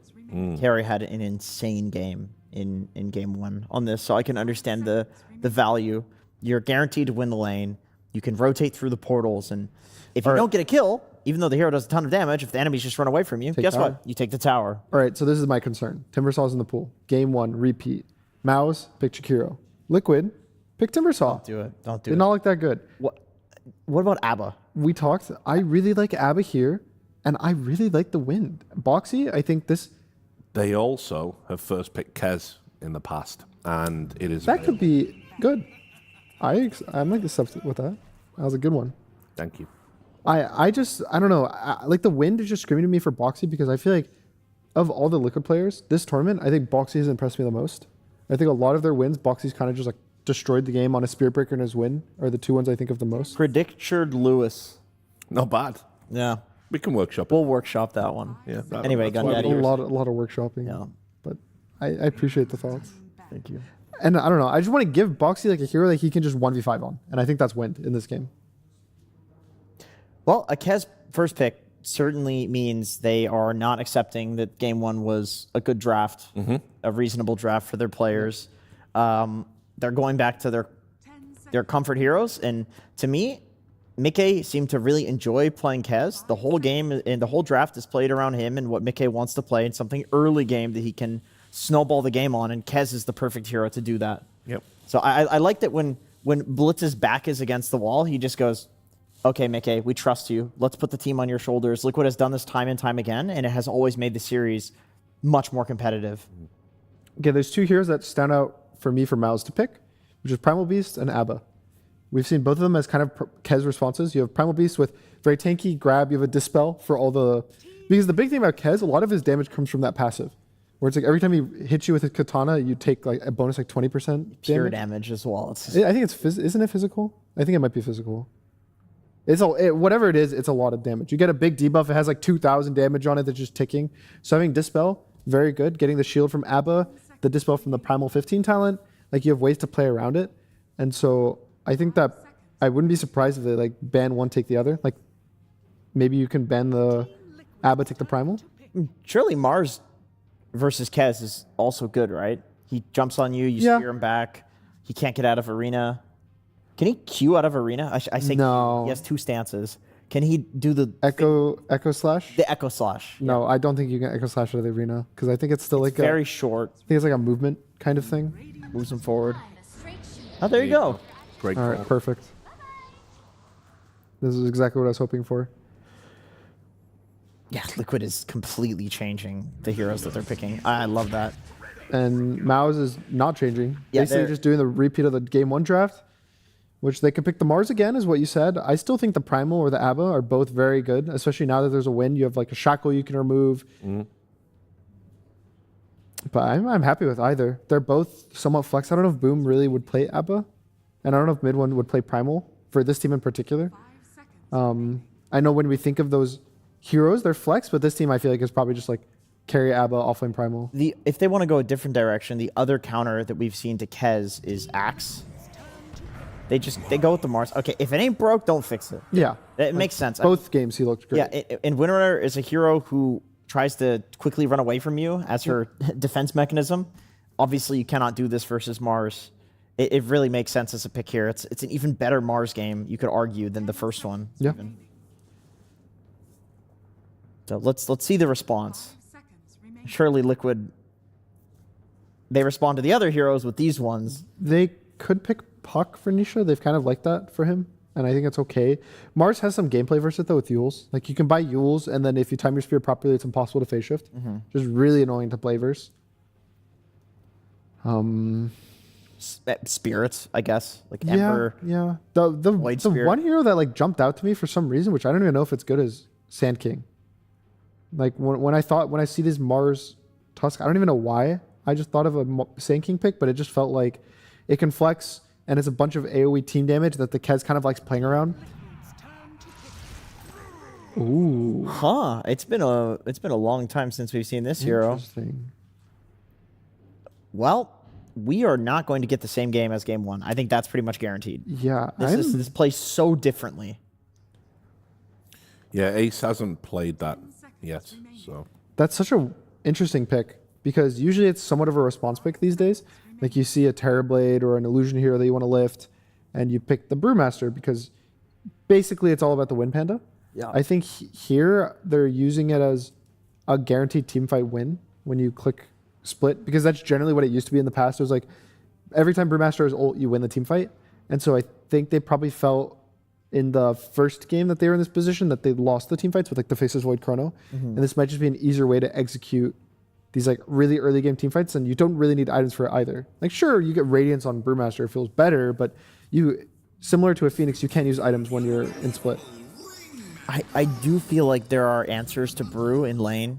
I: Carry had an insane game in game 1 on this, so I can understand the value. You're guaranteed to win the lane. You can rotate through the portals, and if you don't get a kill, even though the hero does a ton of damage, if the enemies just run away from you, guess what? You take the tower.
H: All right, so this is my concern. Timbersaw's in the pool. Game 1, repeat. MOUZ, pick Jakiro. Liquid, pick Timbersaw.
I: Don't do it.
H: Did not look that good.
I: What about ABBA?
H: We talked. I really like ABBA here, and I really like the Wind. Boxy, I think this...
F: They also have first picked Kez in the past, and it is...
H: That could be good. I'm like the substitute with that. That was a good one.
F: Thank you.
H: I don't know. Like the Wind is just screaming to me for Boxy because I feel like of all the Liquid players, this tournament, I think Boxy has impressed me the most. I think a lot of their wins, Boxy's kind of just like destroyed the game on a Spirit Breaker and his win are the 2 ones I think of the most.
I: Predictured Lewis.
F: Not bad.
I: Yeah.
F: We can workshop it.
I: We'll workshop that one.
F: Yeah.
I: Anyway, Gun Daddy.
H: A lot of workshopping.
I: Yeah.
H: But I appreciate the thoughts.
I: Thank you.
H: And I don't know. I just want to give Boxy like a hero that he can just 1v5 on. And I think that's Wind in this game.
I: Well, a Kez first pick certainly means they are not accepting that game 1 was a good draft, a reasonable draft for their players. They're going back to their comfort heroes. And to me, Mickey seemed to really enjoy playing Kez. The whole game and the whole draft is played around him and what Mickey wants to play in something early game that he can snowball the game on. And Kez is the perfect hero to do that.
F: Yep.
I: So I like that when Blitz's back is against the wall, he just goes, okay, Mickey, we trust you. Let's put the team on your shoulders. Liquid has done this time and time again, and it has always made the series much more competitive.
H: Okay, there's 2 heroes that stand out for me for MOUZ to pick, which is Primal Beast and ABBA. We've seen both of them as kind of Kez responses. You have Primal Beast with very tanky grab. You have a Dispel for all the... Because the big thing about Kez, a lot of his damage comes from that passive. Where it's like every time he hits you with his katana, you take like a bonus like 20%
I: Pure damage as well.
H: I think it's... Isn't it physical? I think it might be physical. Whatever it is, it's a lot of damage. You get a big debuff. It has like 2,000 damage on it that's just ticking. So having Dispel, very good. Getting the shield from ABBA, the Dispel from the Primal 15 talent. Like you have ways to play around it. And so... I think that I wouldn't be surprised if they like ban one, take the other. Like maybe you can ban the ABBA, take the Primal.
I: Surely Mars versus Kez is also good, right? He jumps on you, you spear him back. He can't get out of arena. Can he Q out of arena? I say
H: no.
I: He has 2 stances. Can he do the
H: Echo Slash?
I: The Echo Slash.
H: No, I don't think you can Echo Slash out of the arena because I think it's still like
I: very short.
H: I think it's like a movement kind of thing.
I: Moves him forward. Oh, there you go.
F: Great.
H: All right, perfect. This is exactly what I was hoping for.
I: Yeah, Liquid is completely changing the heroes that they're picking. I love that.
H: And MOUZ is not changing.
I: Yeah,
H: basically just doing the repeat of the game 1 draft which they could pick the Mars again, is what you said. I still think the Primal or the Abba are both very good, especially now that there's a win. You have like a Shackle you can remove. But I'm happy with either. They're both somewhat flex. I don't know if Boom really would play Abba, and I don't know if Mid One would play Primal for this team in particular. I know when we think of those heroes, they're flex, but this team I feel like is probably just like carry Abba, offlane Primal.
I: If they want to go a different direction, the other counter that we've seen to Kez is Axe. They go with the Mars. Okay, if it ain't broke, don't fix it.
H: Yeah.
I: It makes sense.
H: Both games he looked great.
I: Yeah, and Winrunner is a hero who tries to quickly run away from you as her defense mechanism. Obviously, you cannot do this versus Mars. It really makes sense as a pick here. It's an even better Mars game, you could argue, than the first one.
H: Yeah.
I: Even. So let's see the response. Surely Liquid, they respond to the other heroes with these ones.
H: They could pick Puck for Nisha. They've kind of liked that for him, and I think it's okay. Mars has some gameplay versus it though with Yules. Like you can buy Yules, and then if you time your spear properly, it's impossible to phase shift. Just really annoying to play verse.
I: Spirits, I guess, like Ember.
H: Yeah. The one hero that like jumped out to me for some reason, which I don't even know if it's good, is Sand King. Like when I see this Mars Tusk, I don't even know why. I just thought of a Sand King pick, but it just felt like it can flex and it's a bunch of AoE team damage that the Kez kind of likes playing around. Ooh.
I: Huh. It's been a long time since we've seen this hero.
H: Interesting.
I: Well, we are not going to get the same game as game one. I think that's pretty much guaranteed.
H: Yeah.
I: This plays so differently.
F: Yeah, Ace hasn't played that yet, so.
H: That's such an interesting pick because usually it's somewhat of a response pick these days. Like you see a Terrorblade or an Illusion hero that you want to lift, and you pick the Brewmaster because basically it's all about the Wind Panda.
I: Yeah.
H: I think here they're using it as a guaranteed teamfight win when you click split, because that's generally what it used to be in the past. It was like every time Brewmaster is ult, you win the teamfight. And so I think they probably felt in the first game that they were in this position that they lost the teamfights with like the Faceless Void Chrono. And this might just be an easier way to execute these like really early game teamfights, and you don't really need items for it either. Like sure, you get Radiance on Brewmaster, it feels better, but you, similar to a Phoenix, you can't use items when you're in split.
I: I do feel like there are answers to Brew in lane.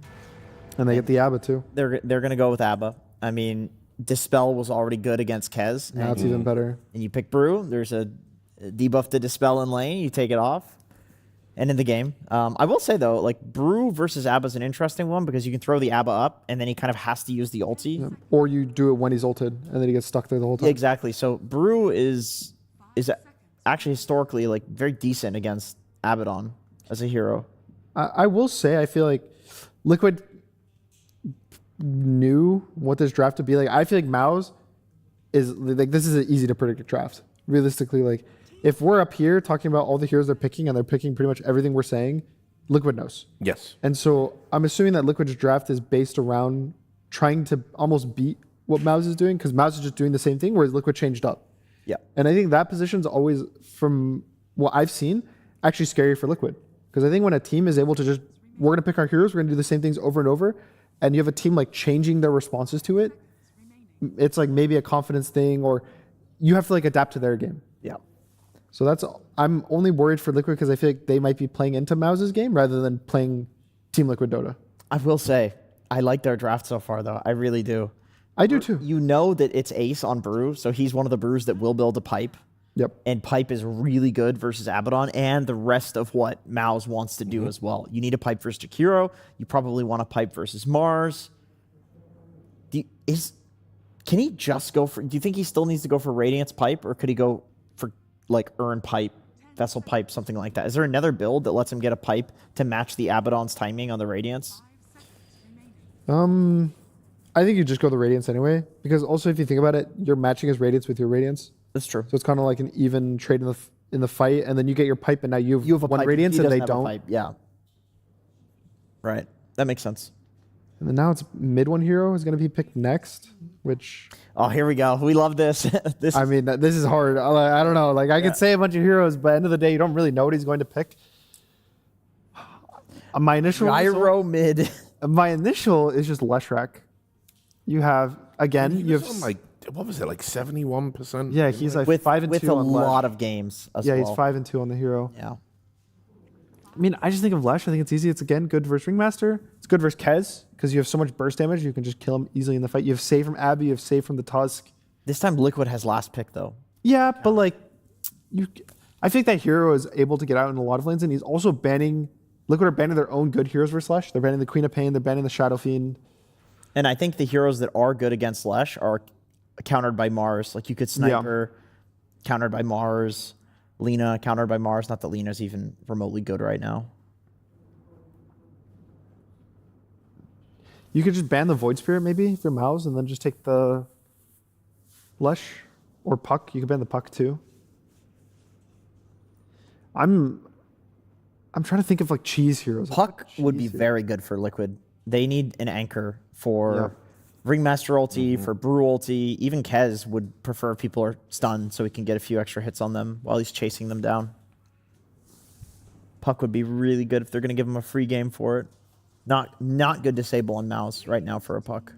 H: And they get the Abba too.
I: They're going to go with Abba. I mean, Dispel was already good against Kez.
H: Now it's even better.
I: And you pick Brew. There's a debuff to Dispel in lane. You take it off. And in the game. I will say, though, like Brew versus Abba is an interesting one because you can throw the Abba up, and then he kind of has to use the ulti.
H: Yeah. Or you do it when he's ulted, and then he gets stuck there the whole time.
I: Yeah, exactly. So Brew is actually historically like very decent against Abaddon as a hero.
H: I will say, I feel like Liquid knew what this draft would be like. I feel like MOUZ is like, this is an easy to predict draft. Realistically, like if we're up here talking about all the heroes they're picking and they're picking pretty much everything we're saying, Liquid knows.
F: Yes.
H: And so I'm assuming that Liquid's draft is based around trying to almost beat what MOUZ is doing, because MOUZ is just doing the same thing, whereas Liquid changed up.
I: Yeah.
H: And I think that position's always, from what I've seen, actually scary for Liquid. Because I think when a team is able to just, we're going to pick our heroes, we're going to do the same things over and over, and you have a team like changing their responses to it, it's like maybe a confidence thing, or you have to like adapt to their game.
I: Yeah.
H: So that's, I'm only worried for Liquid because I feel like they might be playing into MOUZ's game rather than playing Team Liquid Dota.
I: I will say, I like their draft so far, though. I really do.
H: I do too.
I: You know that it's Ace on Brew, so he's one of the Brews that will build a pipe.
H: Yep.
I: And pipe is really good versus Abaddon and the rest of what MOUZ wants to do as well. You need a pipe versus Jakiro. You probably want a pipe versus Mars. Can he just go for... Do you think he still needs to go for Radiance pipe, or could he go for like Urn pipe, Vessel pipe, something like that? Is there another build that lets him get a pipe to match the Abaddon's timing on the Radiance?
H: I think you just go the Radiance anyway, because also if you think about it, you're matching his Radiance with your Radiance.
I: That's true.
H: So it's kind of like an even trade in the fight, and then you get your pipe, and now you have one
I: pipe,
H: Radiance
I: he
H: and they
I: doesn't have a
H: don't.
I: pipe. Yeah. Right. That makes sense.
H: And then now it's mid one hero is going to be picked next, which...
I: Oh, here we go. We love this. This
H: is hard. I don't know. Like I could say a bunch of heroes, but at the end of the day, you don't really know what he's going to pick. My initial
I: Gyro mid.
H: My initial is just Leshrac. You have, again, you have...
F: what was it, like 71%?
H: Yeah, he's like
I: with
H: 5 and 2
I: with a
H: on Lesh.
I: lot of games as
H: Yeah,
I: well.
H: he's 5 and 2 on the hero.
I: Yeah.
H: I mean, I just think of Lesh. I think it's easy. It's again good versus Ringmaster. It's good versus Kez because you have so much burst damage. You can just kill him easily in the fight. You have save from Abby. You have save from the Tusk.
I: This time Liquid has last pick though.
H: Yeah, but like, I think that hero is able to get out in a lot of lanes, and he's also banning. Liquid are banning their own good heroes versus Lesh. They're banning the Queen of Pain. They're banning the Shadow Fiend.
I: And I think the heroes that are good against Lesh are countered by Mars. Like you could Sniper, countered by Mars. Lina, countered by Mars. Not that Lina's even remotely good right now.
H: You could just ban the Void Spirit maybe if you're MOUZ, and then just take the Lesh or Puck. You could ban the Puck too. I'm trying to think of like cheese heroes.
I: Puck would be very good for Liquid. They need an anchor for Ringmaster ulti, for Brew ulti. Even Kez would prefer if people are stunned so he can get a few extra hits on them while he's chasing them down. Puck would be really good if they're going to give him a free game for it. Not good disable on MOUZ right now for a Puck.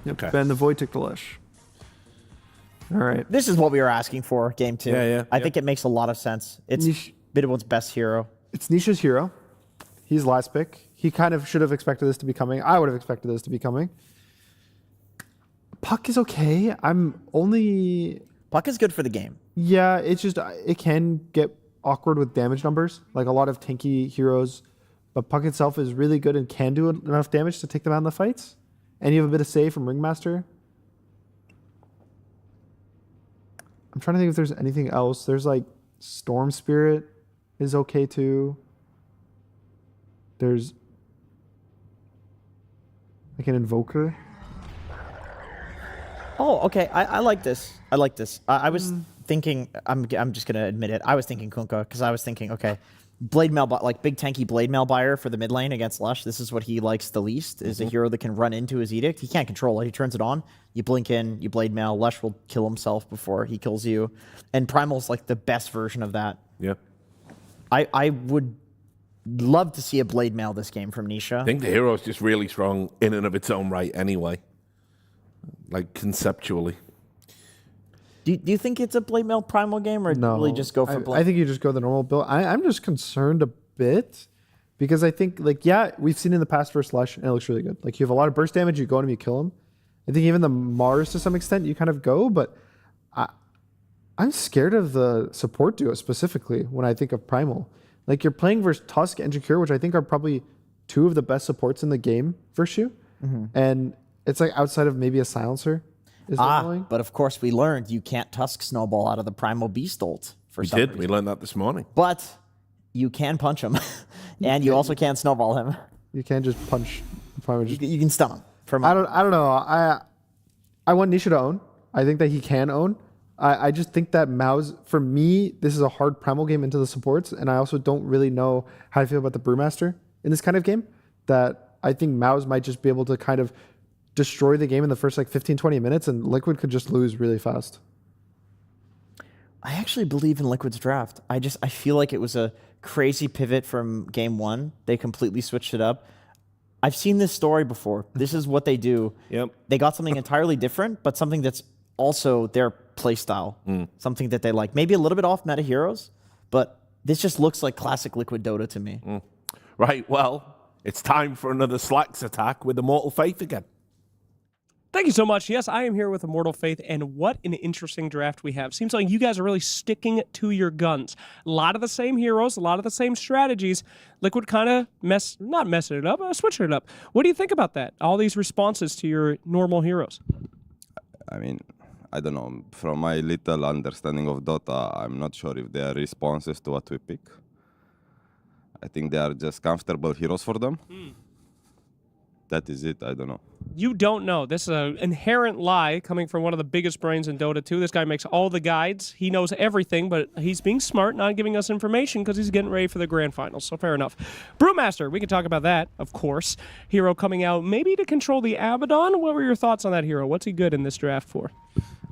H: Okay. Ban the Void, take the Lesh. All right.
I: This is what we were asking for, game 2. I think it makes a lot of sense. It's Bidwell's best hero.
H: It's Nisha's hero. He's last pick. He kind of should have expected this to be coming. I would have expected this to be coming. Puck is okay.
I: Puck is good for the game.
H: Yeah, it's just, it can get awkward with damage numbers. Like a lot of tanky heroes. But Puck itself is really good and can do enough damage to take them out in the fights. And you have a bit of save from Ringmaster. I'm trying to think if there's anything else. There's like Storm Spirit is okay too. There's like an Invoker.
I: Oh, okay. I like this. I like this. I was thinking, I'm just going to admit it. I was thinking Kunkka because I was thinking, okay, Blade Mail, like big tanky Blade Mail buyer for the mid lane against Lush. This is what he likes the least, is a hero that can run into his Edict. He can't control it. He turns it on. You blink in, you Blade Mail. Lush will kill himself before he kills you. And Primal's like the best version of that.
F: Yeah.
I: I would love to see a Blade Mail this game from Nisha.
F: I think the hero is just really strong in and of its own right anyway. Like conceptually.
I: Do you think it's a Blade Mail Primal game, or do you really just go for Blade?
H: I think you just go the normal build. I'm just concerned a bit because I think, like, yeah, we've seen in the past versus Lush, and it looks really good. Like, you have a lot of burst damage, you go at him, you kill him. I think even the Mars, to some extent, you kind of go, but I'm scared of the support duo specifically when I think of Primal. Like, you're playing versus Tusk and Jakir, which I think are probably two of the best supports in the game versus you. And it's like outside of maybe a Silencer.
I: But of course we learned you can't Tusk Snowball out of the Primal Beast ult for some reason.
F: We learned that this morning.
I: But you can punch him, and you also can't Snowball him.
H: You can't just punch.
I: You can stun him.
H: I don't know. I want Nisha to own. I think that he can own. I just think that MOUZ, for me, this is a hard Primal game into the supports, and I also don't really know how I feel about the Brewmaster in this kind of game. That I think MOUZ might just be able to kind of destroy the game in the first like 15-20 minutes, and Liquid could just lose really fast.
I: I actually believe in Liquid's draft. I feel like it was a crazy pivot from game 1. They completely switched it up. I've seen this story before. This is what they do. They got something entirely different, but something that's also their play style. Something that they like. Maybe a little bit off meta heroes, but this just looks like classic Liquid Dota to me.
F: Right, well, it's time for another Slacks attack with Immortal Faith again.
J: Thank you so much. Yes, I am here with Immortal Faith, and what an interesting draft we have. Seems like you guys are really sticking to your guns. A lot of the same heroes, a lot of the same strategies. Liquid kind of not messing it up, switching it up. What do you think about that? All these responses to your normal heroes.
K: I mean, I don't know. From my little understanding of Dota, I'm not sure if they are responses to what we pick. I think they are just comfortable heroes for them. That is it. I don't know.
J: You don't know. This is an inherent lie coming from one of the biggest brains in Dota 2. This guy makes all the guides. He knows everything, but he's being smart, not giving us information because he's getting ready for the grand finals. So fair enough. Brewmaster, we can talk about that, of course. Hero coming out maybe to control the Abaddon. What were your thoughts on that hero? What's he good in this draft for?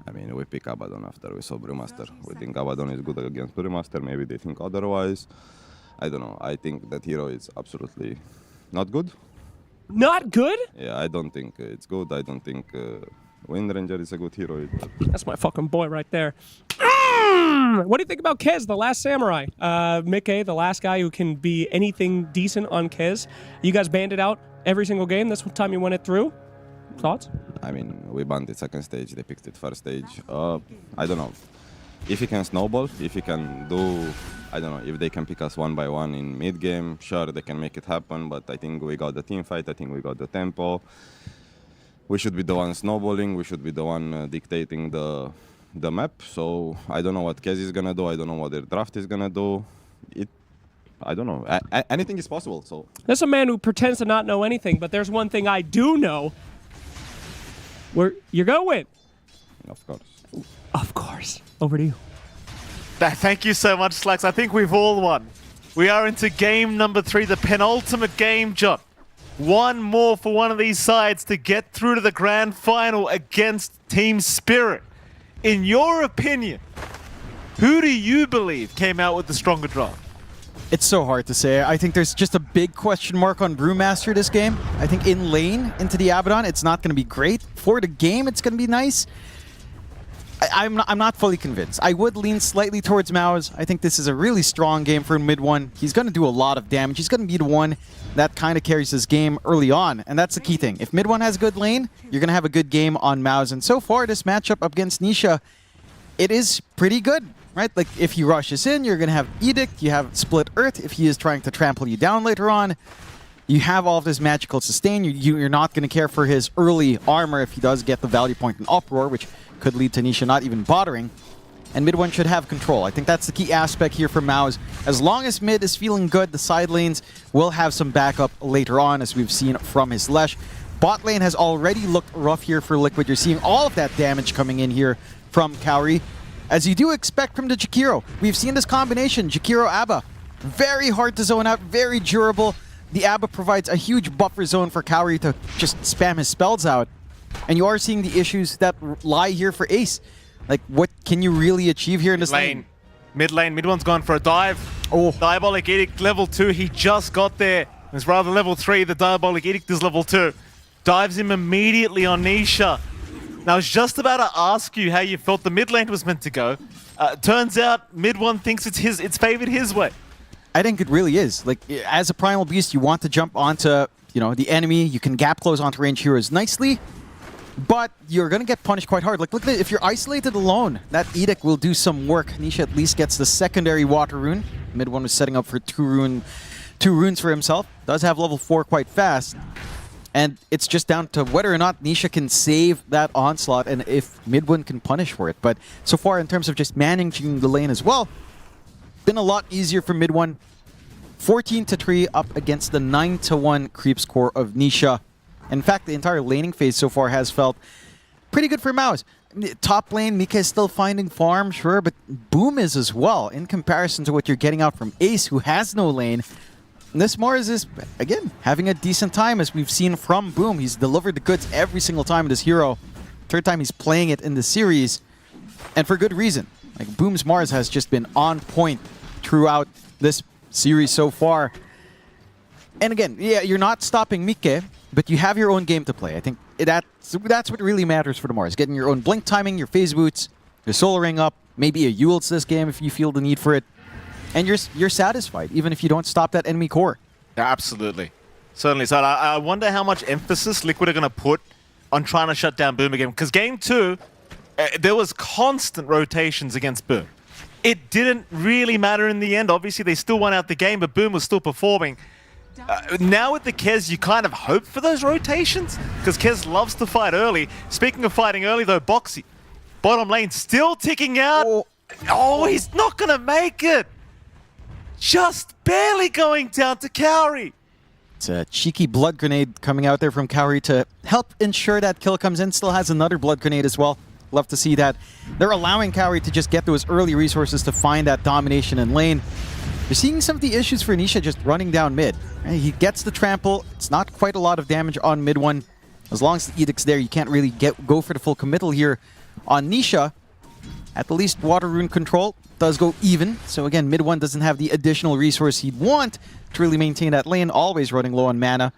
K: I mean, we pick Abaddon after we saw Brewmaster. We think Abaddon is good against Brewmaster. Maybe they think otherwise. I don't know. I think that hero is absolutely not good.
J: Not good?
K: Yeah, I don't think it's good. I don't think Wind Ranger is a good hero either.
J: That's my fucking boy right there. What do you think about Kez, the last samurai? Mickey, the last guy who can be anything decent on Kez. You guys banned it out every single game this time you went it through. Thoughts?
K: I mean, we banned it second stage, they picked it first stage. I don't know. If he can snowball, if he can do, I don't know, if they can pick us one by one in mid-game, sure, they can make it happen, but I think we got the team fight, I think we got the tempo. We should be the one snowballing, we should be the one dictating the map, so I don't know what Kez is gonna do, I don't know what their draft is gonna do. I don't know. Anything is possible, so.
J: There's a man who pretends to not know anything, but there's one thing I do know. Where you're gonna win.
K: Of course.
J: Of course. Over to you.
E: Thank you so much, Slacks. I think we've all won. We are into game number 3, the penultimate game, John. One more for one of these sides to get through to the grand final against Team Spirit. In your opinion, who do you believe came out with the stronger draft?
L: It's so hard to say. I think there's just a big question mark on Brewmaster this game. I think in lane into the Abaddon, it's not going to be great. For the game, it's going to be nice. I'm not fully convinced. I would lean slightly towards MOUZ. I think this is a really strong game for mid one. He's going to do a lot of damage. He's going to be the one that kind of carries his game early on, and that's the key thing. If mid one has good lane, you're going to have a good game on MOUZ. And so far, this matchup up against Nisha, it is pretty good. Right, like if he rushes in, you're going to have Edict, you have Split Earth. If he is trying to trample you down later on, you have all of this magical sustain. You're not going to care for his early armor if he does get the value point in Uproar, which could lead to Nisha not even bothering. And mid one should have control. I think that's the key aspect here for MOUZ. As long as mid is feeling good, the side lanes will have some backup later on, as we've seen from his Lesh. Bot lane has already looked rough here for Liquid. You're seeing all of that damage coming in here from Kaori, as you do expect from the Jakiro. We've seen this combination, Jakiro-Abba. Very hard to zone out, very durable. The Abba provides a huge buffer zone for Kaori to just spam his spells out. And you are seeing the issues that lie here for Ace. Like, what can you really achieve here in this lane?
E: Mid one's gone for a dive.
L: Oh.
E: Diabolic Edict level 2, he just got there. It's rather level 3, the Diabolic Edict is level 2. Dives him immediately on Nisha. Now, I was just about to ask you how you felt the mid lane was meant to go. Turns out mid one thinks it's favored his way.
L: I think it really is. Like, as a Primal Beast, you want to jump onto, the enemy. You can gap close onto range heroes nicely, but you're going to get punished quite hard. Like, look, if you're isolated alone, that Edict will do some work. Nisha at least gets the secondary Water Rune. Mid one was setting up for two runes for himself. Does have level 4 quite fast. And it's just down to whether or not Nisha can save that onslaught and if mid one can punish for it. But so far, in terms of just managing the lane as well, been a lot easier for mid one. 14-3 up against the 9-1 creep score of Nisha. In fact, the entire laning phase so far has felt pretty good for MOUZ. Top lane, Mika is still finding farm, sure, but Boom is as well, in comparison to what you're getting out from Ace, who has no lane. This MOUZ is, again, having a decent time, as we've seen from Boom. He's delivered the goods every single time with this hero. Third time he's playing it in the series, and for good reason. Like, Boom's MOUZ has just been on point throughout this series so far. And again, yeah, you're not stopping Mike, but you have your own game to play. I think that's what really matters for the MOUZ. Getting your own blink timing, your phase boots, your soul ring up, maybe a Yults this game if you feel the need for it. And you're satisfied, even if you don't stop that enemy core.
E: Yeah, absolutely. Certainly. So I wonder how much emphasis Liquid are going to put on trying to shut down Boom again. Because game 2, there was constant rotations against Boom. It didn't really matter in the end. Obviously, they still won out the game, but Boom was still performing. Now with the Kez, you kind of hope for those rotations, because Kez loves to fight early. Speaking of fighting early, though, Boxy, bottom lane, still ticking out. Oh, he's not going to make it. Just barely going down to Kaori.
L: It's a cheeky blood grenade coming out there from Kaori to help ensure that kill comes in. Still has another blood grenade as well. Love to see that. They're allowing Kaori to just get those early resources to find that domination in lane. You're seeing some of the issues for Nisha just running down mid. He gets the trample. It's not quite a lot of damage on mid one. As long as the Edict's there, you can't really go for the full committal here on Nisha. At the least, Water Rune control does go even. So again, mid one doesn't have the additional resource he'd want to really maintain that lane, always running low on mana.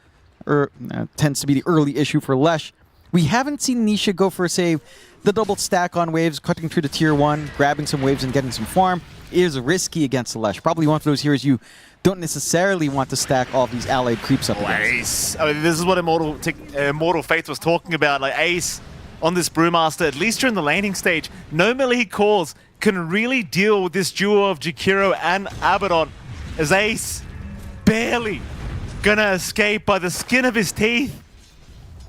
L: tends to be the early issue for Lesh. We haven't seen Nisha go for, say, the double stack on waves, cutting through the tier 1, grabbing some waves and getting some farm. It is risky against the Lesh. Probably one of those heroes you don't necessarily want to stack all of these allied creeps up against.
E: Ace. I mean, this is what Immortal Faith was talking about. Like, Ace on this Brewmaster, at least during the laning stage, no melee cores can really deal with this duo of Jakiro and Abaddon, as Ace barely gonna escape by the skin of his teeth.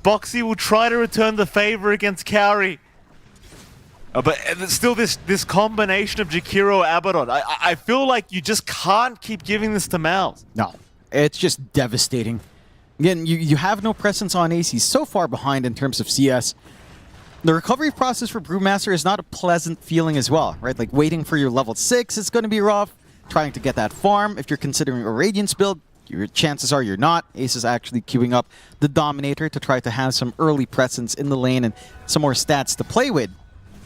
E: Boxy will try to return the favor against Kaori. But still this combination of Jakiro Abaddon, I feel like you just can't keep giving this to MOUZ.
L: No, it's just devastating. Again, you have no presence on Ace. He's so far behind in terms of CS. The recovery process for Brewmaster is not a pleasant feeling as well, right? Like waiting for your level 6 is going to be rough. Trying to get that farm, if you're considering a Radiance build, your chances are you're not. Ace is actually queuing up the Dominator to try to have some early presence in the lane and some more stats to play with.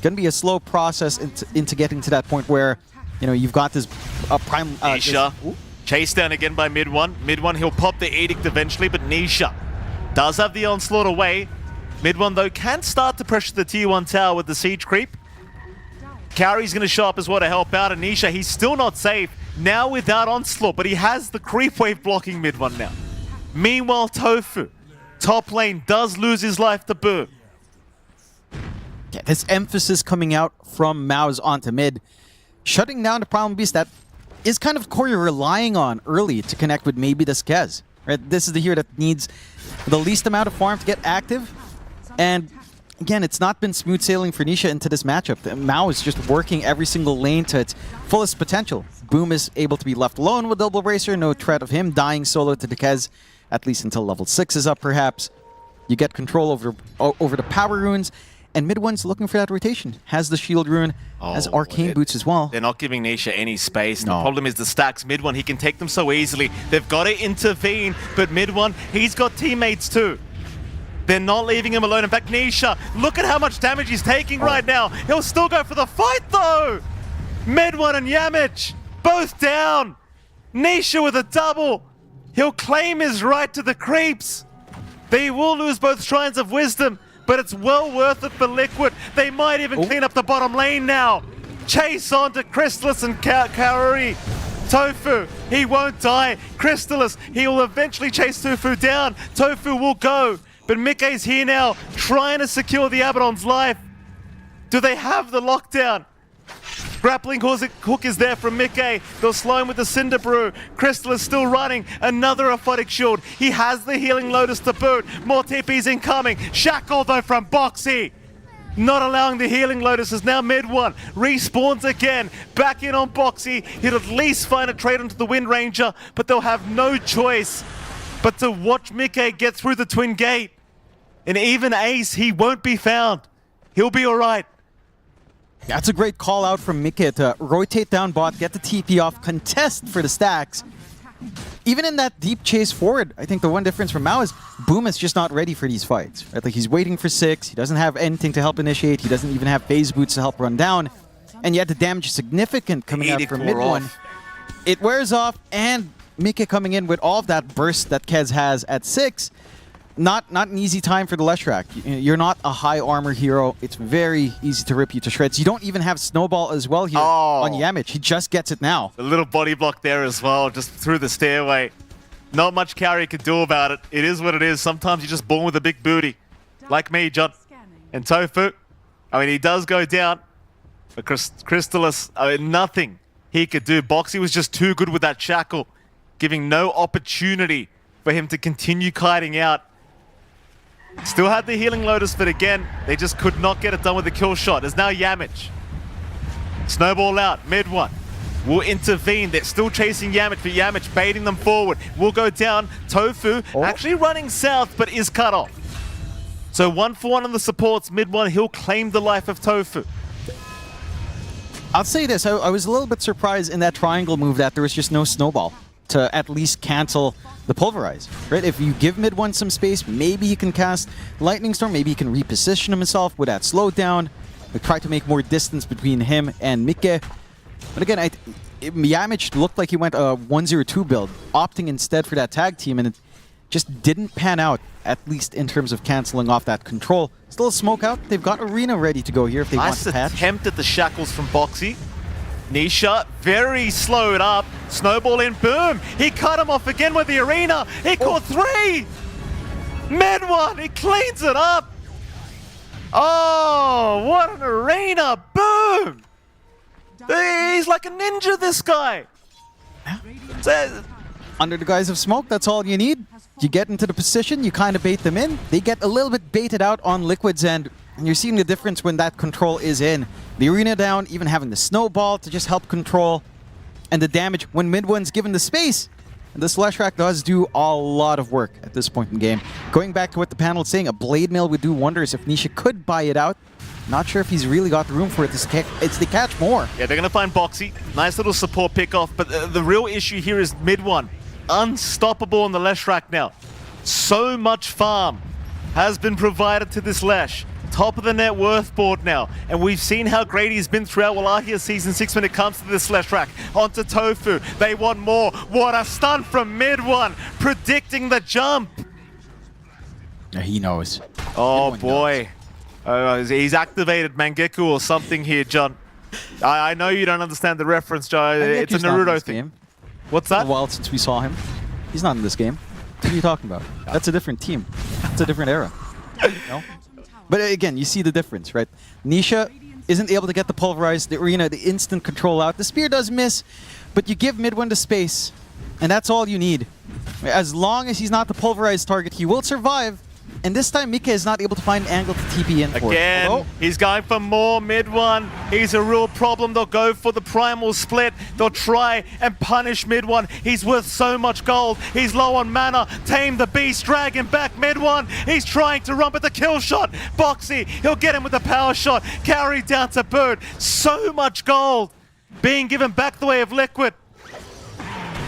L: Going to be a slow process into getting to that point where, you know, you've got this prime...
E: Nisha, chased down again by Mid-1. Mid-1, he'll pop the Edict eventually, but Nisha does have the onslaught away. Mid-1, though, can start to pressure the tier 1 tower with the siege creep. Kaori's going to show up as well to help out. Anisha, he's still not safe. Now without onslaught, but he has the creep wave blocking Mid-1 now. Meanwhile, Tofu, top lane, does lose his life to Boo.
L: Yeah, this emphasis coming out from MOUZ onto mid, shutting down the Primal Beast that is kind of core you're relying on early to connect with maybe the Skez. Right? This is the hero that needs the least amount of farm to get active. And again, it's not been smooth sailing for Nisha into this matchup. MOUZ is just working every single lane to its fullest potential. Boom is able to be left alone with Double Bracer, no threat of him dying solo to the Kez, at least until level 6 is up perhaps. You get control over the power runes, and Mid-1's looking for that rotation. Has the shield rune, has arcane boots as well.
E: They're not giving Nisha any space. No. The problem is the stacks. Mid-1, he can take them so easily. They've got to intervene, but Mid-1, he's got teammates too. They're not leaving him alone. In fact, Nisha, look at how much damage he's taking right now. He'll still go for the fight though. Mid-1 and Yamich, both down. Nisha with a double. He'll claim his right to the creeps. They will lose both Shrines of Wisdom, but it's well worth it for Liquid. They might even clean up the bottom lane now. Chase on to Crystallis and Kaori. Tofu, he won't die. Crystallis, he will eventually chase Tofu down. Tofu will go, but Mikkei's here now, trying to secure the Abaddon's life. Do they have the lockdown? Grappling hook is there from Mikkei. They'll slow him with the Cinder Brew. Crystal is still running. Another Aphotic Shield. He has the Healing Lotus to boot. More TP's incoming. Shackle though from Boxy. Not allowing the Healing Lotus is now Mid-1. Respawns again. Back in on Boxy. He'll at least find a trade onto the Wind Ranger, but they'll have no choice but to watch Mikkei get through the Twin Gate. And even Ace, he won't be found. He'll be alright.
L: That's a great call out from Mikkei to rotate down bot, get the TP off, contest for the stacks. Even in that deep chase forward, I think the one difference from MOUZ is Boom is just not ready for these fights. Right? Like he's waiting for 6, he doesn't have anything to help initiate, he doesn't even have phase boots to help run down, and yet the damage is significant coming out from Mid-1. It wears off, and Mikkei coming in with all of that burst that Kez has at 6. Not an easy time for the Leshrac. You're not a high armor hero. It's very easy to rip you to shreds. You don't even have Snowball as well here on Yamich. He just gets it now.
E: A little body block there as well, just through the stairway. Not much Kaori could do about it. It is what it is. Sometimes you're just born with a big booty. Like me, John. And Tofu, I mean, he does go down. But Crystallis, I mean, nothing he could do. Boxy was just too good with that shackle, giving no opportunity for him to continue kiting out. Still had the Healing Lotus, but again, they just could not get it done with the kill shot. There's now Yamich. Snowball out, Mid-1. Will intervene. They're still chasing Yamich, but Yamich baiting them forward. Will go down. Tofu actually running south, but is cut off. So 1 for 1 on the supports. Mid-1, he'll claim the life of Tofu.
L: I'll say this, I was a little bit surprised in that triangle move that there was just no Snowball to at least cancel the Pulverize, right? If you give Mid-1 some space, maybe he can cast Lightning Storm, maybe he can reposition himself with that slowdown, try to make more distance between him and Mikkei. But again, Yamich looked like he went a 1-0-2 build, opting instead for that tag team, and just didn't pan out, at least in terms of canceling off that control. Still a smoke out. They've got Arena ready to go here if they want to patch.
E: Nice attempt at the shackles from Boxy. Nisha very slowed up. Snowball in, boom! He cut him off again with the Arena. He caught 3! Mid1, he cleans it up! Oh, what an Arena! Boom! He's like a ninja, this guy!
L: Under the guise of smoke, that's all you need. You get into the position, you kind of bait them in. They get a little bit baited out on Liquid's end, and you're seeing the difference when that control is in. The Arena down, even having the snowball to just help control, and the damage when mid-one's given the space. And this Slash Rack does do a lot of work at this point in the game. Going back to what the panel is saying, a Blade Mail would do wonders if Nisha could buy it out. Not sure if he's really got the room for it. It's the catch more.
E: Yeah, they're going to find Boxy. Nice little support pick-off, but the real issue here is mid-one. Unstoppable on the Lesh Rack now. So much farm has been provided to this Lesh. Top of the net worth board now. And we've seen how great he's been throughout Wallachia Season 6 when it comes to this Lesh Rack. Onto Tofu. They want more. What a stun from mid-one. Predicting the jump.
L: Yeah, he knows.
E: Oh, boy. He's activated Mangekyou or something here, John. I know you don't understand the reference, John. It's a Naruto thing.
L: Game.
E: What's that?
L: It's been a while since we saw him. He's not in this game. What are you talking about? That's a different team. It's a different era. No? But again, you see the difference, right? Nisha isn't able to get the pulverize, the Arena, the instant control out. The spear does miss, but you give mid-one the space, and that's all you need. As long as he's not the pulverized target, he will survive. And this time, Mika is not able to find an angle to TP in for.
E: Again, he's going for more mid-one. He's a real problem. They'll go for the primal split. They'll try and punish mid-one. He's worth so much gold. He's low on mana. Tame the beast, drag him back mid-one. He's trying to run with the kill shot. Boxy, he'll get him with the power shot. Carry down to Bird. So much gold being given back the way of Liquid.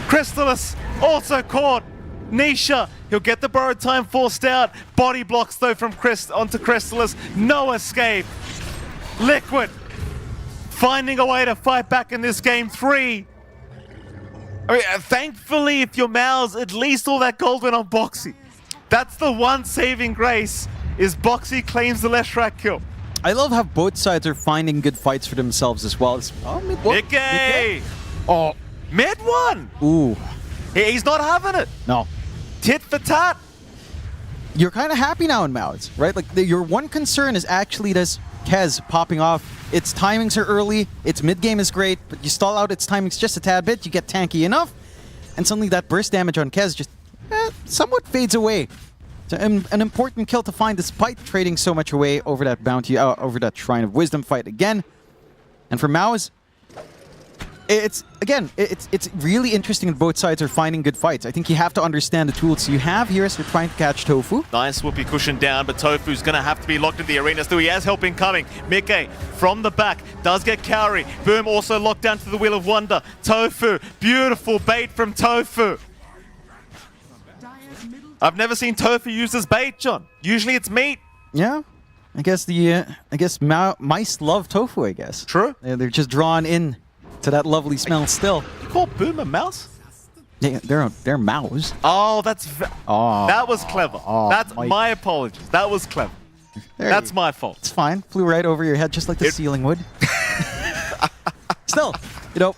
E: Crystallis also caught. Nisha, he'll get the borrowed time forced out. Body blocks though from onto Crystallis. No escape. Liquid finding a way to fight back in this game 3. I mean, thankfully, if you're MOUZ, at least all that gold went on Boxy. That's the one saving grace, is Boxy claims the Lesh Rack kill.
L: I love how both sides are finding good fights for themselves as well.
E: Nikkei! Oh, mid-one!
L: Ooh.
E: He's not having it.
L: No.
E: Tit for tat.
L: You're kind of happy now in MOUZ, right? Like your one concern is actually this Kez popping off. Its timings are early. Its mid game is great, but you stall out its timings just a tad bit. You get tanky enough, and suddenly that burst damage on Kez just somewhat fades away. It's an important kill to find, despite trading so much away over that bounty, over that Shrine of Wisdom fight again. And for MOUZ, it's really interesting that both sides are finding good fights. I think you have to understand the tools you have here as you're trying to catch Tofu.
E: Nice whoopee cushion down, but Tofu's going to have to be locked in the arena still. He has help incoming. Mickey from the back does get Kaori. Boom also locked down to the Wheel of Wonder. Tofu, beautiful bait from Tofu. I've never seen Tofu used as bait, John. Usually it's meat.
L: Yeah. I guess mice love tofu, I guess.
E: True.
L: They're just drawn in to that lovely smell still.
E: You call Boom a mouse?
L: Yeah, they're MOUZ.
E: Oh, that was clever. That's
L: Mike.
E: my apologies. That was clever. That's my fault.
L: It's fine. Flew right over your head just like the ceiling would. Still, you know,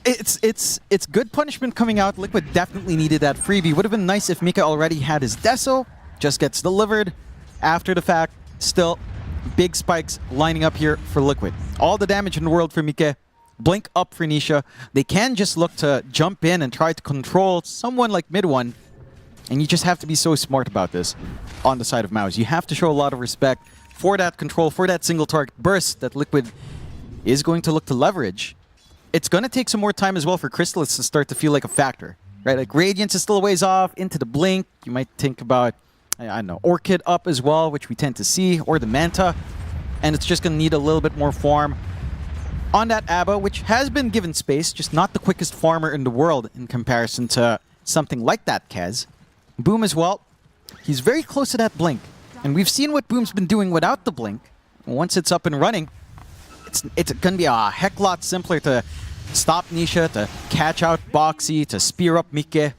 L: it's good punishment coming out. Liquid definitely needed that freebie. Would have been nice if Mika already had his Deso. Just gets delivered after the fact. Still, big spikes lining up here for Liquid. All the damage in the world for Mika. Blink up for Nisha. They can just look to jump in and try to control someone like mid-one. And you just have to be so smart about this on the side of MOUZ. You have to show a lot of respect for that control, for that single target burst that Liquid is going to look to leverage. It's going to take some more time as well for Crystallis to start to feel like a factor, right? Like Radiance is still a ways off, into the Blink. You might think about, I don't know, Orchid up as well, which we tend to see, or the Manta. And it's just going to need a little bit more farm on that Abba, which has been given space, just not the quickest farmer in the world in comparison to something like that Kez. Boom as well. He's very close to that Blink. And we've seen what Boom's been doing without the Blink. Once it's up and running, it's going to be a heck lot simpler to stop Nisha, to catch out Boxy, to spear up Mike.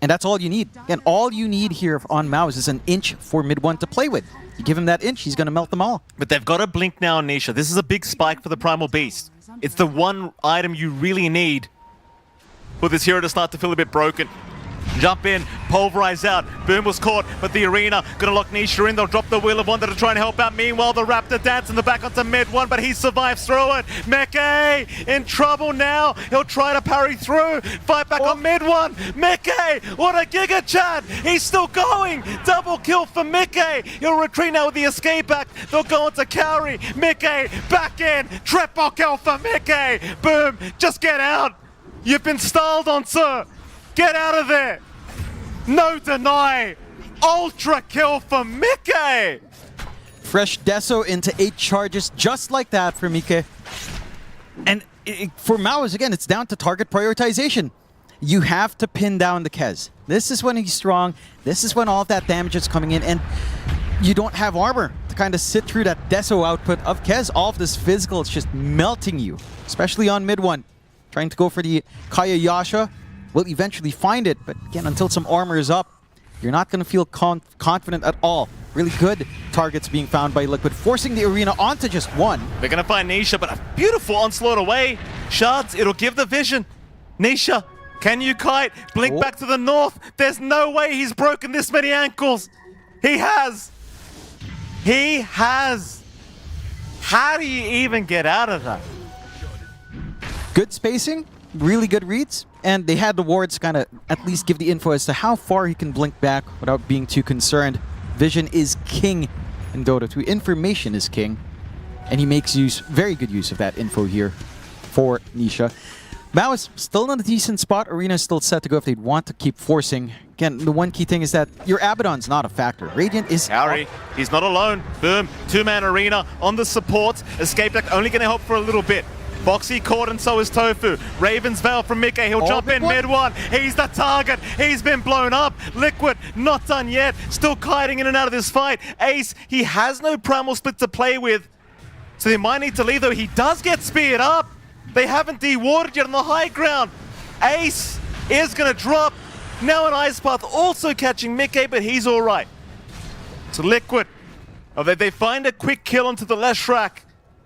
L: And that's all you need. And all you need here on MOUZ is an inch for mid one to play with. You give him that inch, he's going to melt them all.
E: But they've got to blink now on Nisha. This is a big spike for the Primal Beast. It's the one item you really need for this hero to start to feel a bit broken. Jump in, pulverize out. Boom was caught, but the arena gonna lock Nisha in. They'll drop the Wheel of Wonder to try and help out. Meanwhile, the Raptor dance in the back onto mid one, but he survives through it. Meke in trouble now. He'll try to parry through. Fight back on mid one. Meke, what a Giga Chat. He's still going. Double kill for Meke. He'll retreat now with the escape back. They'll go on to Kaori. Meke back in. Triple kill for Meke. Boom, just get out. You've been styled on, sir. Get out of there! No deny! Ultra kill for Mike!
L: Fresh Deso into 8 charges, just like that for Mike. And for MOUZ, again, it's down to target prioritization. You have to pin down the Kez. This is when he's strong. This is when all of that damage is coming in. And you don't have armor to kind of sit through that Deso output of Kez. All of this physical is just melting you, especially on mid one. Trying to go for the Kaya Yasha. Will eventually find it, but again, until some armor is up, you're not going to feel confident at all. Really good targets being found by Liquid, forcing the arena onto just one.
E: They're going to find Nisha, but a beautiful onslaught away. Shards, it'll give the vision. Nisha, can you kite? Blink back to the north. There's no way he's broken this many ankles. He has. He has. How do you even get out of that?
L: Good spacing, really good reads. And they had the wards kind of at least give the info as to how far he can blink back without being too concerned. Vision is king in Dota 2. Information is king. And he makes very good use of that info here for Nisha. MOUZ still in a decent spot. Arena is still set to go if they want to keep forcing. Again, the one key thing is that your Abaddon's not a factor. Radiant is...
E: Kaori, he's not alone. Boom, 2-man arena on the support. Escape deck only going to help for a little bit. Boxy caught and so is Tofu. Raven's Veil from Mike. He'll jump in mid one. He's the target. He's been blown up. Liquid not done yet. Still kiting in and out of this fight. Ace, he has no Primal Split to play with. So they might need to leave though. He does get speared up. They haven't dewarded yet on the high ground. Ace is going to drop. Now an Ice Path also catching Mike, but he's all right. So Liquid, they find a quick kill onto the Leshrac.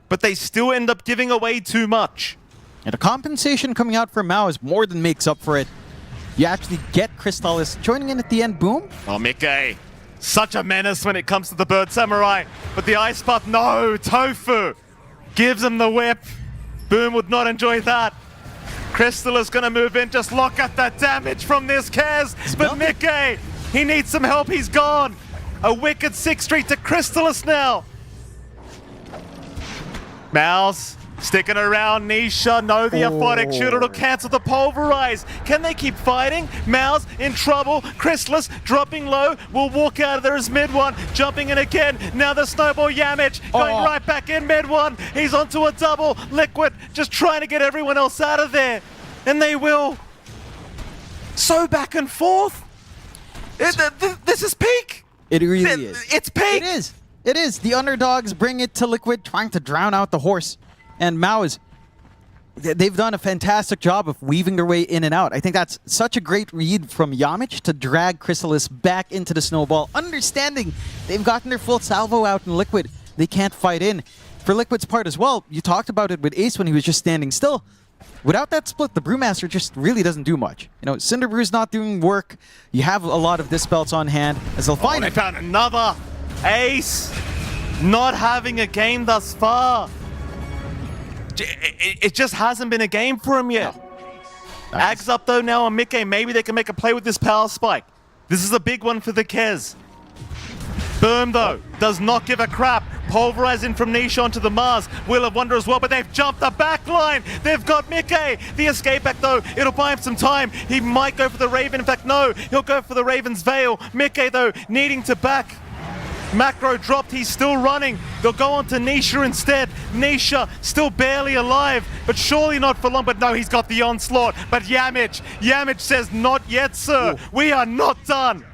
E: But they still end up giving away too much.
L: And the compensation coming out for MOUZ more than makes up for it. You actually get Crystallis joining in at the end, boom.
E: Oh, Mike, such a menace when it comes to the Bird Samurai. But the Ice Path, no, Tofu gives him the whip. Boom would not enjoy that. Crystal is going to move in, just look at that damage from this Kaz. But Mike, he needs some help, he's gone. A wicked 6th Street to Crystallis now. MOUZ sticking around. Nisha, no, the aphotic shooter to cancel the pulverize. Can they keep fighting? MOUZ in trouble. Crystallis dropping low. Will walk out of there as mid one. Jumping in again. Now the snowball Yamich going right back in mid one. He's onto a double. Liquid just trying to get everyone else out of there. And they will. So back and forth. This is peak.
L: It really is.
E: It's peak.
L: It is. It is. The underdogs bring it to Liquid, trying to drown out the horse. And MOUZ, they've done a fantastic job of weaving their way in and out. I think that's such a great read from Yamich to drag Crystallis back into the snowball, understanding they've gotten their full salvo out in Liquid. They can't fight in. For Liquid's part as well, you talked about it with Ace when he was just standing still. Without that split, the Brewmaster just really doesn't do much. You know, Cinderbrew's not doing work. You have a lot of Dispels on hand, as they'll find
E: they found another. Ace not having a game thus far. It just hasn't been a game for him yet. No. Ags up though now on Mike. Maybe they can make a play with this power spike. This is a big one for the Kez. Boom though, does not give a crap. Pulverizing from Nisha onto the Mars. Wheel of Wonder as well, but they've jumped the back line. They've got Mike. The escape back though, it'll buy him some time. He might go for the Raven. In fact, no, he'll go for the Raven's Veil. Mike though, needing to back. Macro dropped, he's still running. They'll go on to Nisha instead. Nisha still barely alive, but surely not for long. But no, he's got the onslaught. But Yamich says, not yet, sir. Ooh. We are not done.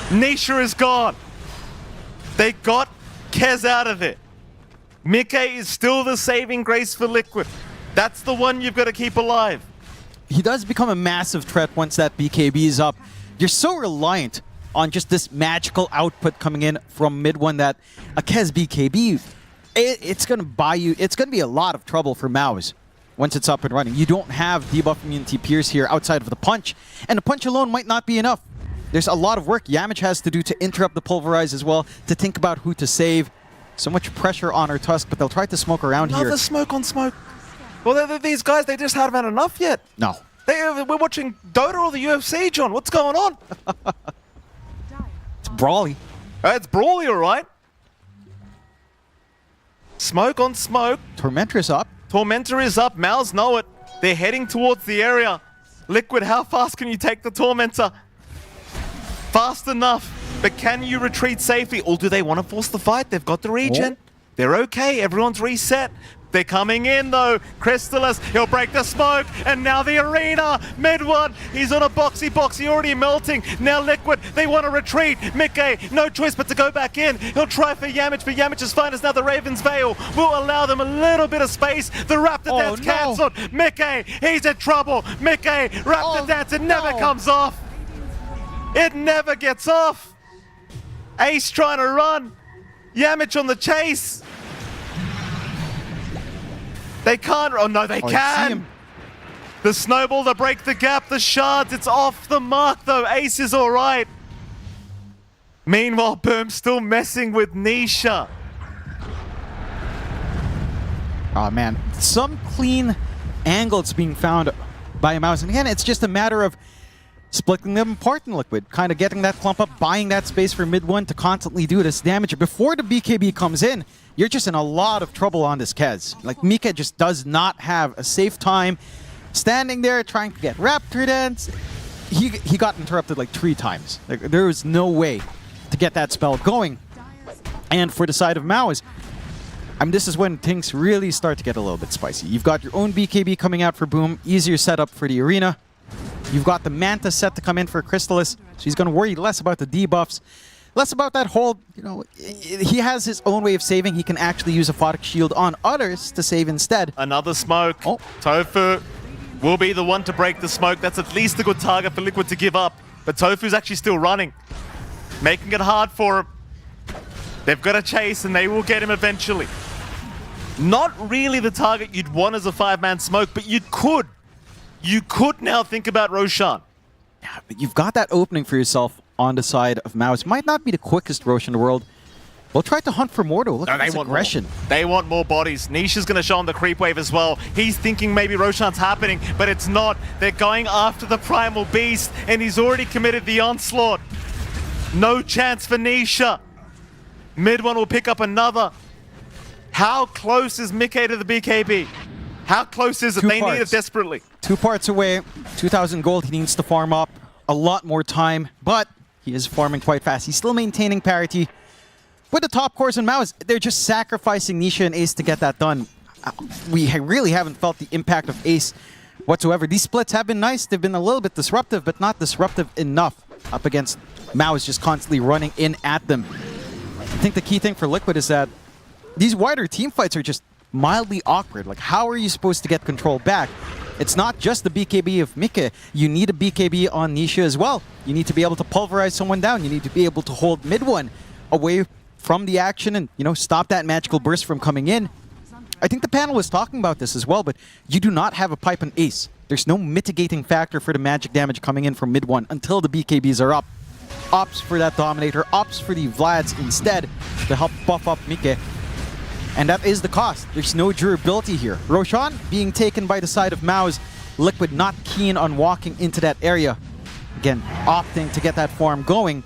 E: Nisha is gone. They got Kez out of it. Mike is still the saving grace for Liquid. That's the one you've got to keep alive.
L: he does become a massive threat once that BKB is up. You're so reliant on just this magical output coming in from mid one that a Kez BKB, it's going to buy you, it's going to be a lot of trouble for MOUZ once it's up and running. You don't have debuff immunity Pierce here outside of the punch, and the punch alone might not be enough. There's a lot of work Yamich has to do to interrupt the pulverize as well, to think about who to save. So much pressure on our Tusk, but they'll try to smoke around here.
Q: Another smoke on smoke. Well, these guys, they just haven't had enough yet.
L: No.
Q: We're watching Dota or the UFC, John. What's going on?
L: It's brawly.
Q: It's brawly, all right. Smoke on smoke.
L: Tormentor is up.
Q: Tormentor is up. MOUZ know it. They're heading towards the area. Liquid, how fast can you take the Tormentor? Fast enough. But can you retreat safely? Or do they want to force the fight? They've got the regen.
L: Oh.
Q: They're okay. Everyone's reset. They're coming in though. Crystallis, he'll break the smoke, and now the arena. Mid one, he's on a boxy, already melting. Now Liquid, they want to retreat. Mickey, no choice but to go back in. He'll try for Yamich, but Yamich's fine as now the Raven's Veil will allow them a little bit of space. The Raptor Dance cancelled. Mickey, he's in trouble. Mickey, Raptor Dance, it never comes off. It never gets off. Ace trying to run. Yamich on the chase. They can't. Oh no, they can. The snowball to break the gap. The shards. It's off the mark though. Ace is all right. Meanwhile, Boom still messing with Nisha.
L: Oh man, some clean angles being found by MOUZ. And again, it's just a matter of splitting them apart in Liquid, kind of getting that clump up, buying that space for mid one to constantly do this damage. Before the BKB comes in, you're just in a lot of trouble on this Kez. Like, Mika just does not have a safe time standing there trying to get Raptor Dance. He got interrupted like 3 times. Like, there was no way to get that spell going. And for the side of MOUZ, I mean, this is when things really start to get a little bit spicy. You've got your own BKB coming out for Boom, easier setup for the arena. You've got the Manta set to come in for Crystallis, so he's going to worry less about the debuffs, less about that hold. You know, he has his own way of saving. He can actually use a Photic Shield on others to save instead.
Q: Another smoke. Tofu will be the one to break the smoke. That's at least a good target for Liquid to give up. But Tofu's actually still running, making it hard for him. They've got to chase, and they will get him eventually. Not really the target you'd want as a 5-man smoke, but you could. You could now think about Roshan.
L: Yeah, but you've got that opening for yourself on the side of MOUZ. Might not be the quickest Roshan in the world. We'll try to hunt for more though. Look at this aggression.
Q: They want more bodies. Nisha's going to show him the creep wave as well. He's thinking maybe Roshan's happening, but it's not. They're going after the Primal Beast, and he's already committed the onslaught. No chance for Nisha. Mid one will pick up another. How close is Mickey to the BKB? How close is it? They need it desperately.
L: 2 parts away, 2,000 gold. He needs to farm up a lot more time, but he is farming quite fast. He's still maintaining parity. With the top cores and MOUZ, they're just sacrificing Nisha and Ace to get that done. We really haven't felt the impact of Ace whatsoever. These splits have been nice. They've been a little bit disruptive, but not disruptive enough up against MOUZ just constantly running in at them. I think the key thing for Liquid is that these wider team fights are just mildly awkward. Like, how are you supposed to get control back? It's not just the BKB of Mika. You need a BKB on Nisha as well. You need to be able to pulverize someone down. You need to be able to hold mid one away from the action and, you know, stop that magical burst from coming in. I think the panel was talking about this as well, but you do not have a pipe and Ace. There's no mitigating factor for the magic damage coming in from mid one until the BKBs are up. Opts for that Dominator, opts for the Vlads instead to help buff up Mika. And that is the cost. There's no durability here. Roshan being taken by the side of MOUZ. Liquid not keen on walking into that area. Again, opting to get that farm going.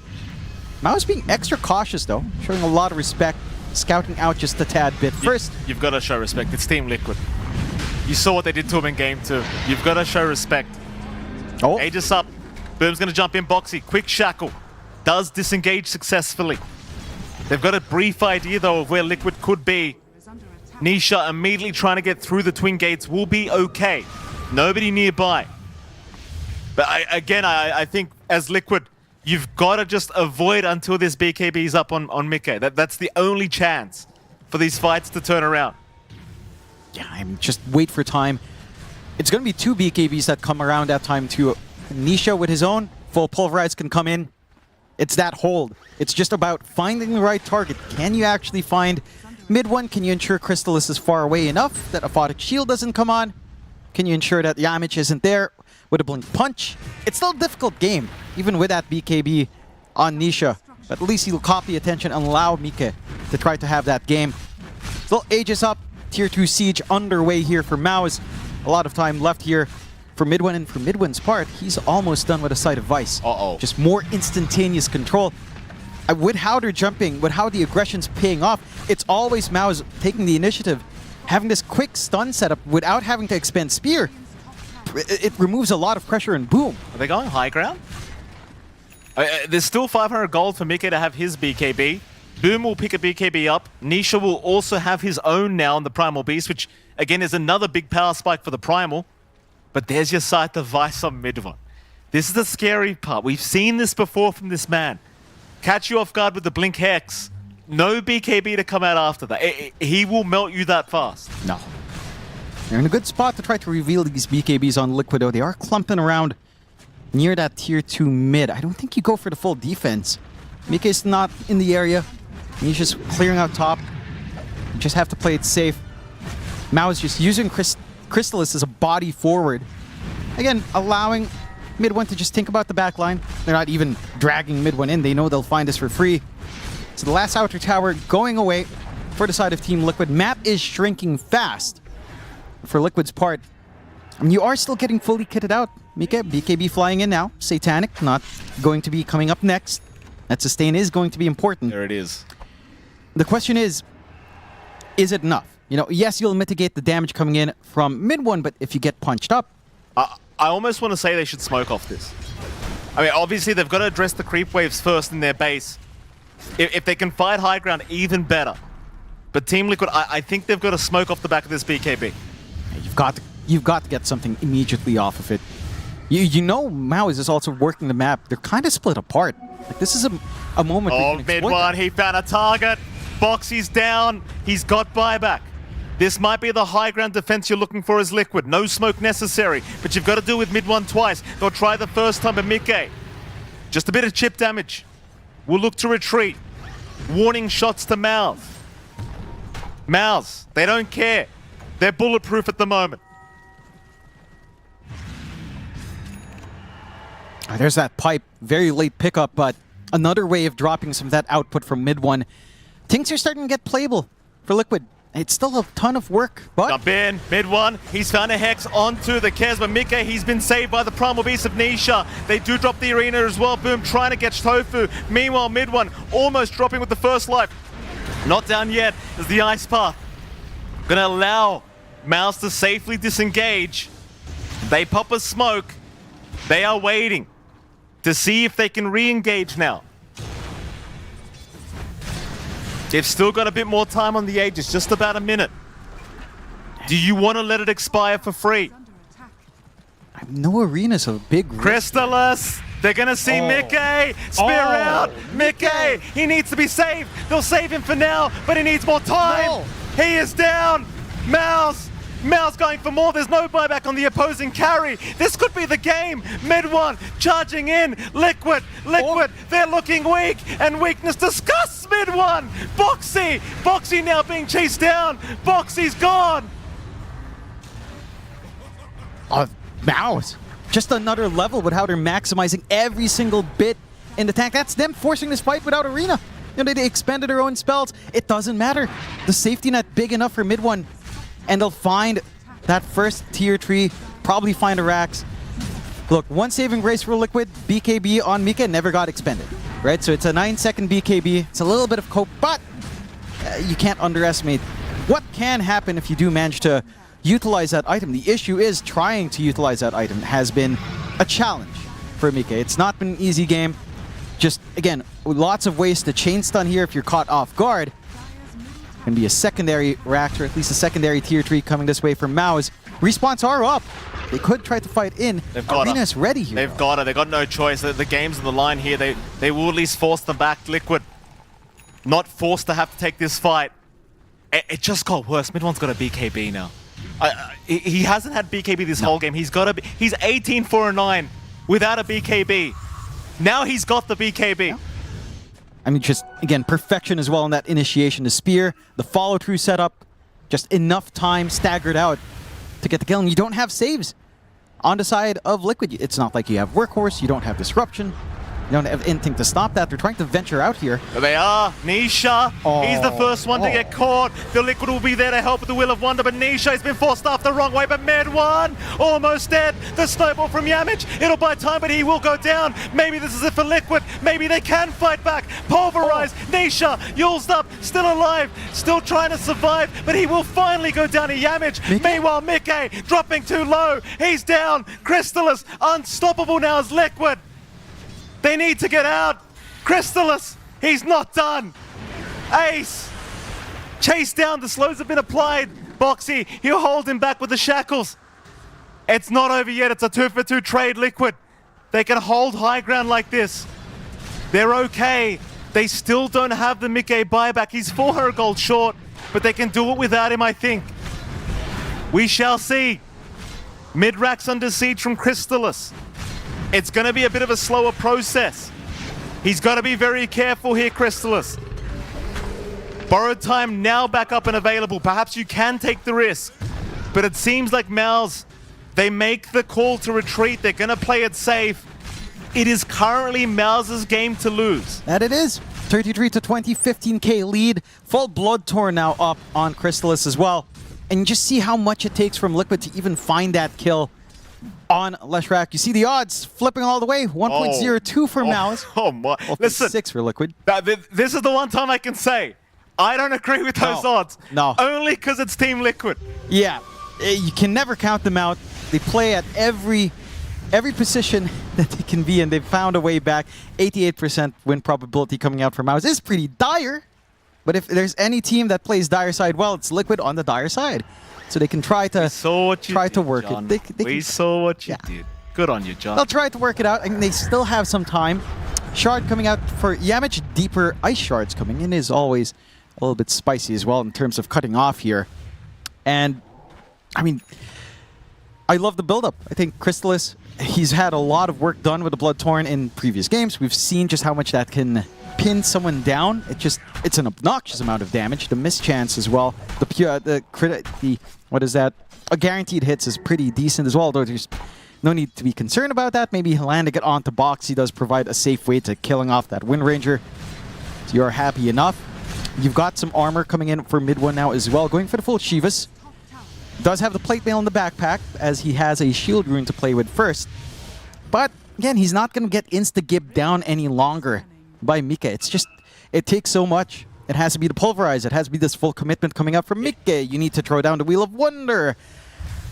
L: MOUZ being extra cautious though, showing a lot of respect, scouting out just a tad bit. First,
Q: you've got to show respect. It's Team Liquid. You saw what they did to him in Game 2. You've got to show respect. Aegis up. Boom's going to jump in boxy. Quick shackle. Does disengage successfully. They've got a brief idea, though, of where Liquid could be. Nisha immediately trying to get through the twin gates will be okay. Nobody nearby. But I think as Liquid, you've got to just avoid until this BKB is up on Mickey. That's the only chance for these fights to turn around.
L: Yeah, just wait for time. It's going to be 2 BKBs that come around that time too. Nisha with his own full pulverize can come in. It's that hold. It's just about finding the right target. Can you actually find mid one? Can you ensure Crystallis is far away enough that Aphotic Shield doesn't come on? Can you ensure that Yamich isn't there with a Blink Punch? It's still a difficult game, even with that BKB on Nisha. But at least he'll copy attention and allow Mike to try to have that game. Still ages up. Tier 2 Siege underway here for MOUZ. A lot of time left here for Midwin, and for Midwin's part, he's almost done with a Sight of Vice. Just more instantaneous control. With how they're jumping, with how the aggression's paying off, it's always MOUZ taking the initiative, having this quick stun setup without having to expend Spear. It removes a lot of pressure, and boom.
Q: Are they going high ground? There's still 500 gold for Mike to have his BKB. Boom will pick a BKB up. Nisha will also have his own now on the Primal Beast, which again is another big power spike for the Primal. But there's your Sight of Vice on Midwin. This is the scary part. We've seen this before from this man. Catch you off guard with the Blink Hex. No BKB to come out after that. He will melt you that fast.
L: No. They're in a good spot to try to reveal these BKBs on Liquid, though. They are clumping around near that tier 2 mid. I don't think you go for the full defense. Mika is not in the area. He's just clearing out top. You just have to play it safe. Mao is just using Crystallis as a body forward. Again, allowing Midwin to just think about the backline. They're not even dragging Midwin in. They know they'll find this for free. So the last outer tower going away for the side of Team Liquid. Map is shrinking fast. For Liquid's part, I mean, you are still getting fully kitted out. Mika, BKB flying in now. Satanic not going to be coming up next. That sustain is going to be important.
Q: There it is.
L: The question is it enough? You know, yes, you'll mitigate the damage coming in from mid one, but if you get punched up...
Q: I almost want to say they should smoke off this. I mean, obviously, they've got to address the creep waves first in their base. If they can fight high ground, even better. But Team Liquid, I think they've got to smoke off the back of this BKB.
L: You've got to get something immediately off of it. You know MOUZ is also working the map. They're kind of split apart. Like, this is a moment
Q: Oh, mid one, he found a target. Boxy's down. He's got buyback. This might be the high ground defense you're looking for as Liquid. No smoke necessary, but you've got to deal with mid one twice. They'll try the first time, but Mike, just a bit of chip damage. We'll look to retreat. Warning shots to MOUZ. MOUZ, they don't care. They're bulletproof at the moment.
L: There's that pipe. Very late pickup, but another way of dropping some of that output from mid one. Things are starting to get playable for Liquid. It's still a ton of work, but...
Q: Jump in, mid one. He's found a Hex onto the Kesma. Mike, he's been saved by the Primal Beast of Nisha. They do drop the arena as well. Boom, trying to catch Tofu. Meanwhile, mid one almost dropping with the first life. Not down yet is the Ice Path. Gonna allow MOUZ to safely disengage. They pop a smoke. They are waiting to see if they can re-engage now. They've still got a bit more time on the Aegis, just about a minute. Do you want to let it expire for free?
L: No arena's a big risk.
Q: Crystallis! They're gonna see Mike! Spear out! Mike! He needs to be saved! They'll save him for now, but he needs more time!
L: No.
Q: He is down! MOUZ! MOUZ going for more. There's no buyback on the opposing carry. This could be the game. Mid one charging in. Liquid. They're looking weak, and weakness disgusts mid one. Boxy now being chased down. Boxy's gone.
L: MOUZ. Just another level with how they're maximizing every single bit in the tank. That's them forcing this fight without arena. You know, they expended their own spells. It doesn't matter. The safety net big enough for mid one. And they'll find that first tier 3, probably find a Rax. Look, one saving grace for Liquid, BKB on Mika never got expended, right? So it's a 9-second BKB. It's a little bit of cope, but you can't underestimate what can happen if you do manage to utilize that item. The issue is trying to utilize that item has been a challenge for Mika. It's not been an easy game. Just, again, lots of ways to chain stun here if you're caught off guard. Going to be a secondary Rax, or at least a secondary tier 3 coming this way from MOUZ. Respawns are up. They could try to fight in. Arena's ready here.
Q: They've got it. They've got no choice. The game's on the line here. They will at least force them back. Liquid not forced to have to take this fight. It just got worse. Mid one's got a BKB now. He hasn't had BKB this whole game. He's 18-4-9 without a BKB. Now he's got the BKB.
L: Yeah. I mean, just, again, perfection as well in that initiation. The spear, the follow-through setup, just enough time staggered out to get the kill. And you don't have saves on the side of Liquid. It's not like you have Workhorse, you don't have Disruption. You don't have anything to stop that. They're trying to venture out here.
Q: There they are. Nisha, he's the first one to get caught. The Liquid will be there to help with the Will of Wonder, but Nisha has been forced off the wrong way. But Med1, almost dead. The snowball from Yamich, it'll buy time, but he will go down. Maybe this is it for Liquid. Maybe they can fight back. Pulverize. Nisha, Yule's up, still alive, still trying to survive, but he will finally go down to Yamich. Meanwhile, Mickey dropping too low. He's down. Crystallis, unstoppable now as Liquid. They need to get out. Crystallis, he's not done. Ace, chase down. The slows have been applied. Boxy, he'll hold him back with the shackles. It's not over yet. It's a 2-for-2 trade, Liquid. They can hold high ground like this. They're okay. They still don't have the Mickey buyback. He's 400 gold short, but they can do it without him, I think. We shall see. Mid-racks under siege from Crystallis. It's going to be a bit of a slower process. He's got to be very careful here, Crystallis. Borrowed time now back up and available. Perhaps you can take the risk. But it seems like MOUZ, they make the call to retreat. They're going to play it safe. It is currently MOUZ's game to lose.
L: That it is. 33-20, 15k lead. Full Bloodtorn now up on Crystallis as well. And just see how much it takes from Liquid to even find that kill on Leshrac. You see the odds flipping all the way. 1.02 for MOUZ.
Q: Oh my. Listen,
L: 6 for Liquid.
Q: This is the one time I can say I don't agree with those odds.
L: No.
Q: Only because it's Team Liquid.
L: Yeah. You can never count them out. They play at every position that they can be in. They've found a way back. 88% win probability coming out for MOUZ is pretty dire. But if there's any team that plays dire side well, it's Liquid on the dire side. So they can try to work
Q: John.
L: it.
Q: We saw what you did. Good on you, John.
L: They'll try to work it out, and they still have some time. Shard coming out for Yamich. Deeper ice shards coming in is always a little bit spicy as well in terms of cutting off here. And, I mean, I love the build-up. I think Crystallis, he's had a lot of work done with the Bloodtorn in previous games. We've seen just how much that can pin someone down. It's an obnoxious amount of damage. The mischance as well. What is that? A guaranteed hits is pretty decent as well, though there's no need to be concerned about that. Maybe landing it onto Boxy does provide a safe way to killing off that Wind Ranger. So you're happy enough. You've got some armor coming in for mid one now as well. Going for the full Shivas. Does have the plate mail in the backpack, as he has a shield rune to play with first. But, again, he's not going to get insta-gib down any longer by Mika. It's just, it takes so much. It has to be the pulverize. It has to be this full commitment coming up from Mika. You need to throw down the Wheel of Wonder.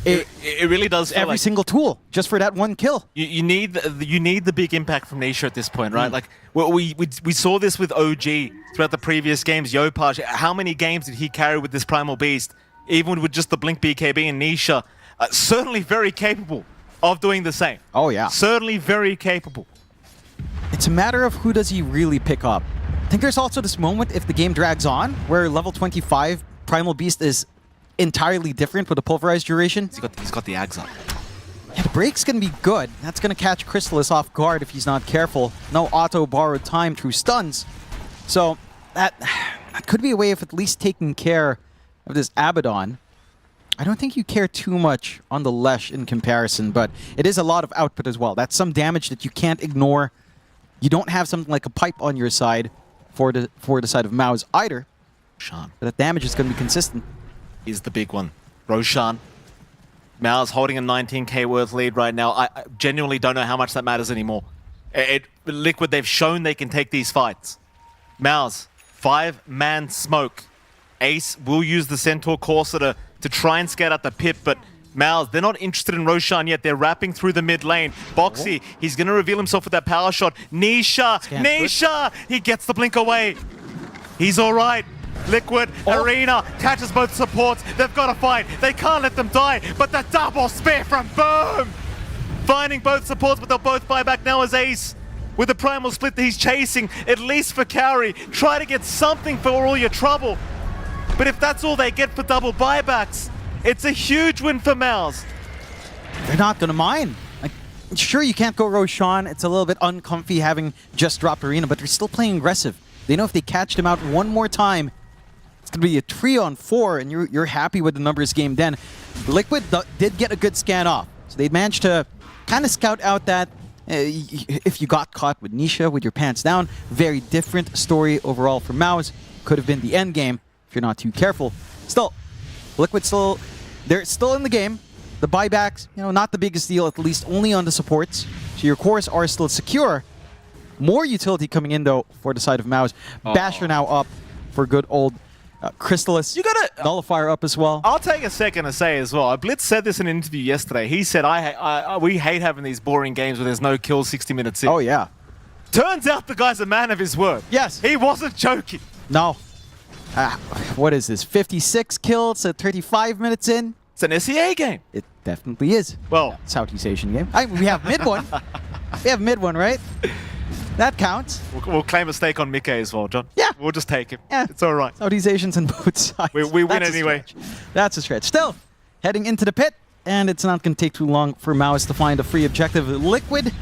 Q: It really does feel
L: every single tool just for that one kill.
Q: You need the big impact from Nisha at this point, right? Like we saw this with OG throughout the previous games. Yopaj, how many games did he carry with this Primal Beast? Even with just the Blink BKB and Nisha, certainly very capable of doing the same.
L: Oh yeah,
Q: certainly very capable.
L: It's a matter of who does he really pick up. I think there's also this moment if the game drags on where level 25 Primal Beast is entirely different with a pulverized duration.
Q: He's got the Ags up.
L: Yeah, the break's going to be good. That's going to catch Crystallis off guard if he's not careful. No auto borrowed time through stuns. So that could be a way of at least taking care of this Abaddon. I don't think you care too much on the Lesh in comparison, but it is a lot of output as well. That's some damage that you can't ignore. You don't have something like a pipe on your side for the side of MOUZ either.
Q: Roshan.
L: But that damage is going to be consistent.
Q: Is the big one. Roshan. MOUZ holding a 19k worth lead right now. I genuinely don't know how much that matters anymore. Liquid, they've shown they can take these fights. MOUZ, 5-man smoke. Ace will use the Centaur Courser to try and scout out the pit, but MOUZ, they're not interested in Roshan yet. They're wrapping through the mid lane. Boxy, he's going to reveal himself with that power shot. Nisha! He gets the blink away. He's all right. Liquid, Arena, catches both supports. They've got to fight. They can't let them die, but the double spear from Boom! Finding both supports, but they'll both buy back now as Ace. With the primal split that he's chasing, at least for Kauri. Try to get something for all your trouble. But if that's all they get for double buybacks, It's a huge win for MOUZ.
L: They're not going to mind. Like, sure, you can't go Roshan. It's a little bit uncomfy having just dropped Arena, but they're still playing aggressive. They know if they catch them out one more time, it's going to be a 3-on-4, and you're happy with the numbers game then. Liquid did get a good scan off. So they managed to kind of scout out that if you got caught with Nisha with your pants down, very different story overall for MOUZ. Could have been the end game if you're not too careful. Still, Liquid they're still in the game. The buybacks, not the biggest deal, at least only on the supports. So your cores are still secure. More utility coming in, though, for the side of MOUZ. Basher now up for good old Crystallis.
Q: You gotta
L: Nullifier up as well.
Q: I'll take a second to say as well. Blitz said this in an interview yesterday. He said, we hate having these boring games where there's no kills 60 minutes in.
L: Oh, yeah.
Q: Turns out the guy's a man of his word.
L: Yes.
Q: He wasn't joking.
L: No. What is this? 56 kills at 35 minutes in?
Q: It's an SEA game.
L: It definitely is.
Q: Well,
L: Southeast Asian game. We have mid one. We have mid one, right? That counts.
Q: We'll claim a stake on Mikke as well, John.
L: Yeah.
Q: We'll just take him.
L: Yeah.
Q: It's all right.
L: Southeast Asians on both sides.
Q: We win anyway.
L: That's a stretch. Still, heading into the pit, and it's not going to take too long for MOUZ to find a free objective. Liquid,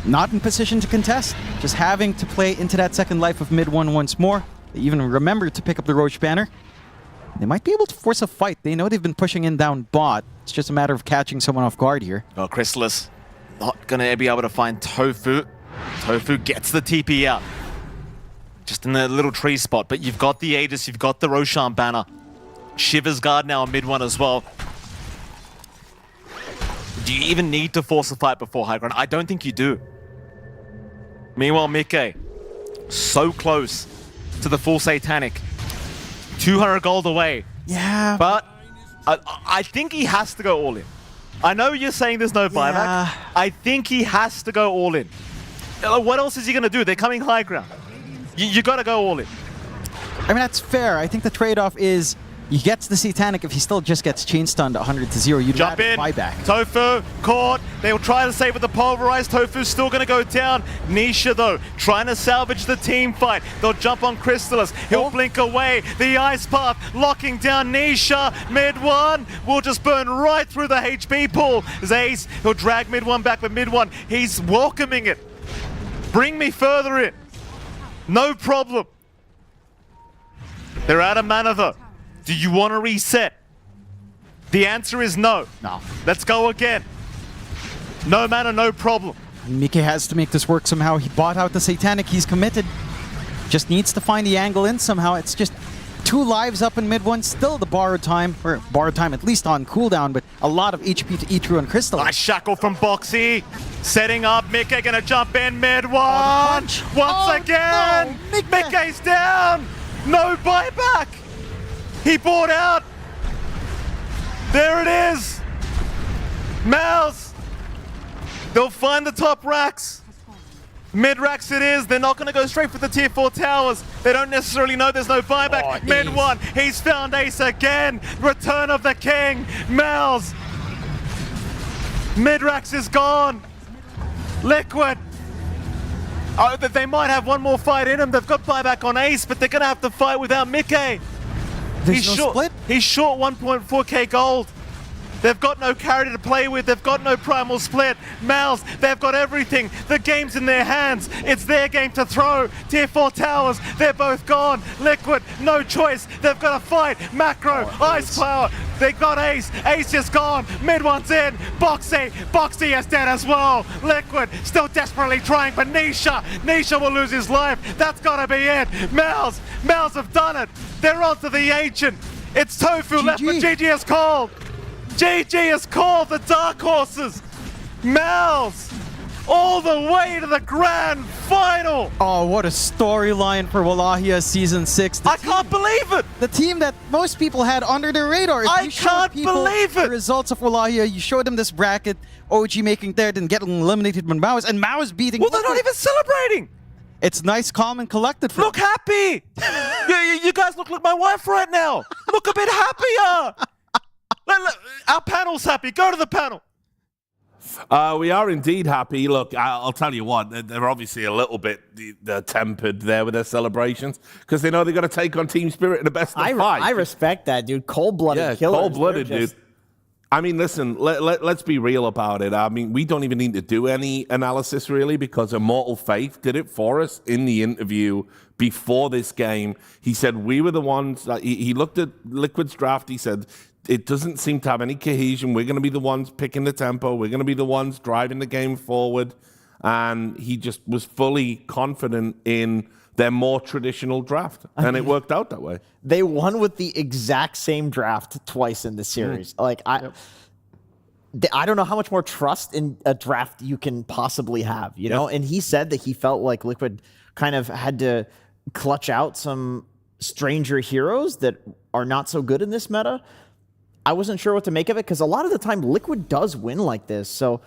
L: not in position to contest, just having to play into that second life of mid one once more. They even remember to pick up the Roche banner. They might be able to force a fight. They know they've been pushing in down bot. It's just a matter of catching someone off guard here.
Q: Oh, Crystallis not going to be able to find Tofu. Tofu gets the TP out. Just in the little tree spot. But you've got the Aegis, you've got the Roshan banner. Shiver's Guard now on mid one as well. Do you even need to force a fight before high ground? I don't think you do. Meanwhile, Mikke, so close to the full Satanic. 200 gold away.
L: Yeah.
Q: But I think he has to go all in. I know you're saying there's no buyback.
L: Yeah.
Q: I think he has to go all in. What else is he going to do? They're coming high ground. You got to go all in.
L: I mean, that's fair. I think the trade-off is he gets the Satanic. If he still just gets chain stunned 100-0, you'd
Q: jump in.
L: Buyback.
Q: Tofu caught. They'll try to save with the pulverized. Tofu's still going to go down. Nisha, though, trying to salvage the team fight. They'll jump on Crystallis. He'll blink away. The ice path locking down Nisha. Mid one will just burn right through the HP pool. Ace, he'll drag mid one back, but mid one, he's welcoming it. Bring me further in. No problem. They're out of mana, though. Do you want to reset? The answer is no.
L: No.
Q: Let's go again. No mana, no problem.
L: Mikke has to make this work somehow. He bought out the Satanic. He's committed. Just needs to find the angle in somehow. It's just 2 lives up in mid one. Still the borrowed time, or borrowed time at least on cooldown, but a lot of HP to eat through on Crystal.
Q: Nice shackle from Boxy. Setting up. Mikke gonna jump in mid one. Once again.
L: No,
Q: Mikke's down. No buyback. He bought out. There it is. MOUZ. They'll find the top racks. Mid racks it is. They're not going to go straight for the tier 4 towers. They don't necessarily know there's no buyback. Mid one. He's found Ace again. Return of the King. MOUZ. Mid racks is gone. Liquid. Oh, they might have one more fight in them. They've got buyback on Ace, but they're going to have to fight without Mikke.
L: There's no split?
Q: He's short 1.4k gold. They've got no carry to play with. They've got no primal split. MOUZ, they've got everything. The game's in their hands. It's their game to throw. Tier 4 towers, they're both gone. Liquid, no choice. They've got to fight. Macro, Ice Power. They got Ace. Ace is gone. Mid one's in. Boxy. Boxy is dead as well. Liquid still desperately trying, but Nisha will lose his life. That's got to be it. MOUZ have done it. They're onto the Ancient. It's Tofu left, but GG is called. GG is called the Dark Horses. MOUZ all the way to the grand final.
L: Oh, what a storyline for Wallachia Season 6.
Q: I can't believe it.
L: The team that most people had under their radar. If
Q: I can't believe it.
L: The results of Wallachia, you showed them this bracket, OG making third and getting eliminated by MOUZ, and MOUZ beating.
Q: Well, they're not even celebrating.
L: It's nice, calm, and collected.
Q: Look happy. You guys look like my wife right now. Look a bit happier. Our panel's happy. Go to the panel.
F: We are indeed happy. Look, I'll tell you what, they're obviously a little bit tempered there with their celebrations because they know they've got to take on Team Spirit in the best of 5.
I: I respect that, dude. Cold-blooded killers.
F: Cold-blooded, dude. I mean, listen, let's be real about it. I mean, we don't even need to do any analysis, really, because Immortal Faith did it for us in the interview before this game. He said we were the ones, he looked at Liquid's draft, he said, it doesn't seem to have any cohesion. We're going to be the ones picking the tempo. We're going to be the ones driving the game forward. And he just was fully confident in their more traditional draft. And it worked out that way.
I: They won with the exact same draft twice in the series. Like, I don't know how much more trust in a draft you can possibly have, you know? And he said that he felt like Liquid kind of had to clutch out some stranger heroes that are not so good in this meta. I wasn't sure what to make of it because a lot of the time Liquid does win like this. So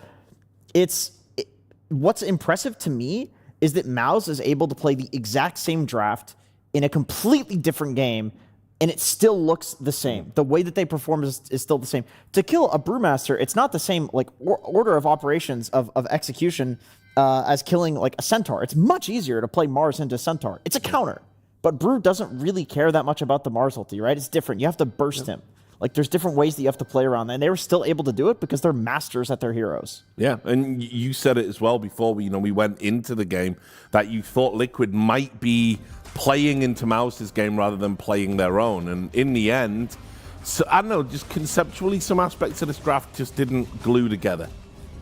I: what's impressive to me is that MOUZ is able to play the exact same draft in a completely different game, and it still looks the same. The way that they perform is still the same. To kill a Brewmaster, it's not the same like order of operations of execution as killing like a Centaur. It's much easier to play Mars into Centaur. It's a counter. But Brew doesn't really care that much about the Mars ulti, right? It's different. You have to burst him. Like, there's different ways that you have to play around that, and they were still able to do it because they're masters at their heroes.
F: Yeah, and you said it as well before we went into the game that you thought Liquid might be playing into MOUZ's game rather than playing their own. And in the end, so I don't know, just conceptually, some aspects of this draft just didn't glue together.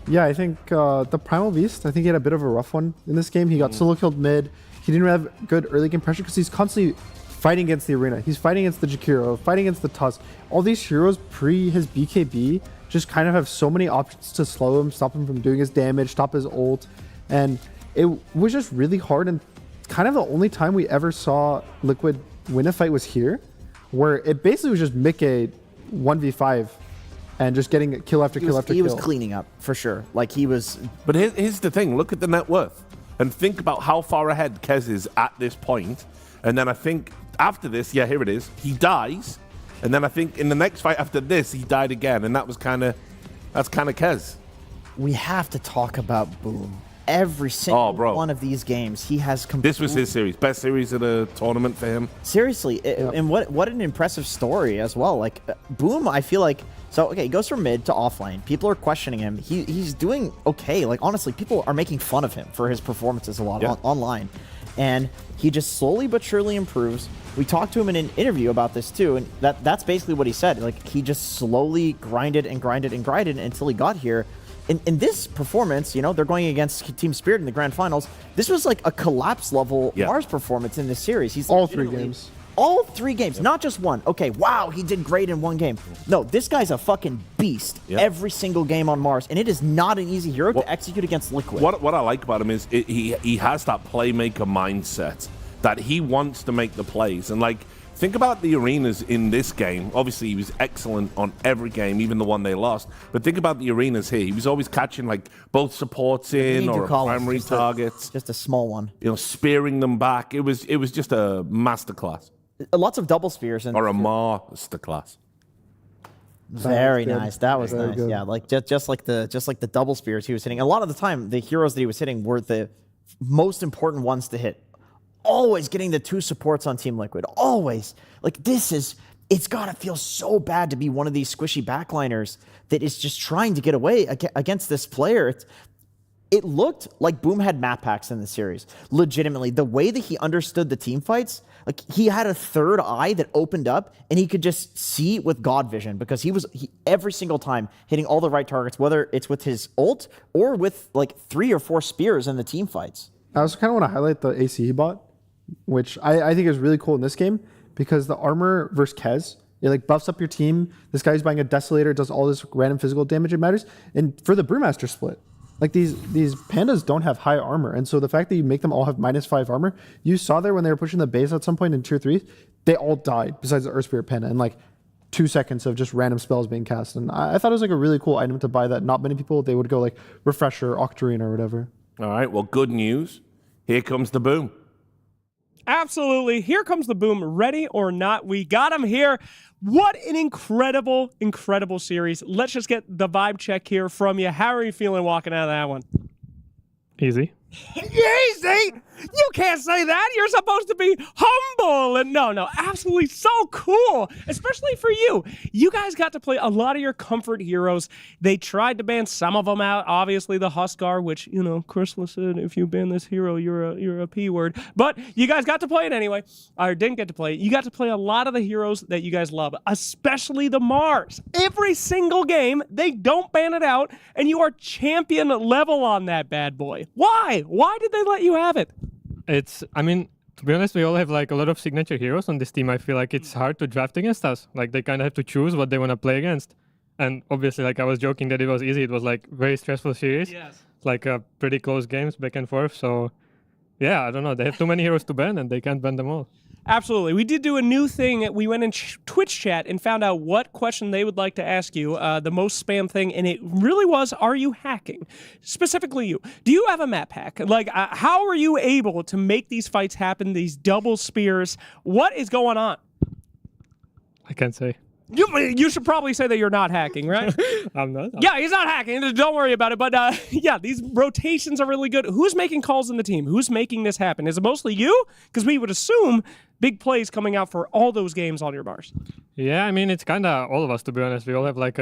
H: Yeah, I think the Primal Beast, I think he had a bit of a rough one in this game. He got solo killed mid. He didn't have good early game pressure because he's constantly fighting against the Arena. He's fighting against the Jakiro, fighting against the Tusk. All these heroes pre his BKB just kind of have so many options to slow him, stop him from doing his damage, stop his ult. And it was just really hard. And kind of the only time we ever saw Liquid win a fight was here, where it basically was just Mickey 1v5 and just getting kill after kill after kill.
I: He was cleaning up, for sure. Like, he was...
F: But here's the thing. Look at the net worth. And think about how far ahead Kez is at this point. And then I think after this, yeah, here it is. He dies. And then I think in the next fight after this, he died again. And that was that's kind of Kez.
I: We have to talk about Boom. Every single one of these games, he has
F: This was his series. Best series of the tournament for him.
I: Seriously. And what an impressive story as well. Like, Boom, I feel like... So, okay, he goes from mid to offlane. People are questioning him. He's doing okay. Like, honestly, people are making fun of him for his performances a lot online. And he just slowly but surely improves. We talked to him in an interview about this too, and that's basically what he said. Like, he just slowly grinded and grinded and grinded until he got here. In this performance, you know, they're going against Team Spirit in the grand finals. This was like a collapse level Mars performance in this series. He's
H: all 3 games.
I: All 3 games, not just one. Okay, wow, he did great in 1 game. No, this guy's a fucking beast every single game on Mars, and it is not an easy hero to execute against Liquid.
F: What I like about him is he has that playmaker mindset that he wants to make the plays. And, like, think about the arenas in this game. Obviously, he was excellent on every game, even the one they lost. But think about the arenas here. He was always catching, like, both supports in or primary targets.
I: Just a small one.
F: You know, spearing them back. It was just a masterclass.
I: Lots of double spears.
F: Or a masterclass.
I: Very nice. That was nice. Good. Yeah, like just like the double spears he was hitting. A lot of the time, the heroes that he was hitting were the most important ones to hit. Always getting the 2 supports on Team Liquid. Always. Like, it's gotta feel so bad to be one of these squishy backliners that is just trying to get away against this player. It looked like Boom had map packs in the series. Legitimately, the way that he understood the team fights, like, he had a third eye that opened up and he could just see with God vision because he every single time hitting all the right targets, whether it's with his ult or with like 3 or 4 spears in the team fights.
H: I also kind of want to highlight the AC he bought, which I think is really cool in this game because the armor versus Kez, it like buffs up your team. This guy's buying a Desolator, does all this random physical damage, it matters. And for the Brewmaster split, like these pandas don't have high armor. And so the fact that you make them all have -5 armor, you saw there when they were pushing the base at some point in tier 3, they all died besides the Earth Spirit panda in like 2 seconds of just random spells being cast. And I thought it was like a really cool item to buy that not many people, they would go like Refresher, Octarine or whatever.
F: All right, well, good news. Here comes the Boom.
J: Absolutely. Here comes the boom. Ready or not, we got him here. What an incredible, incredible series. Let's just get the vibe check here from you. How are you feeling walking out of that one?
P: Easy.
J: Easy? You can't say that. You're supposed to be humble. And no, absolutely so cool, especially for you. You guys got to play a lot of your comfort heroes. They tried to ban some of them out. Obviously, the Huskar, which, you know, Chrysalis said, if you ban this hero, you're a P word. But you guys got to play it anyway, or didn't get to play it. You got to play a lot of the heroes that you guys love, especially the MOUZ. Every single game, they don't ban it out, and you are champion level on that bad boy. Why? Why did they let you have it?
P: I mean, to be honest, we all have like a lot of signature heroes on this team. I feel like it's hard to draft against us. Like they kind of have to choose what they want to play against. And obviously, like I was joking that it was easy. It was like very stressful series. Yes. Like pretty close games back and forth. So yeah, I don't know. They have too many heroes to ban and they can't ban them all.
J: Absolutely. We did do a new thing. We went in Twitch chat and found out what question they would like to ask you, the most spam thing, and it really was, are you hacking? Specifically you. Do you have a map hack? Like, how are you able to make these fights happen, these double spears? What is going on?
P: I can't say.
J: You should probably say that you're not hacking, right?
P: I'm not.
J: Yeah, he's not hacking. Don't worry about it. But yeah, these rotations are really good. Who's making calls in the team? Who's making this happen? Is it mostly you? Because we would assume big plays coming out for all those games on your bars.
P: Yeah, I mean, it's kind of all of us, to be honest. We all have like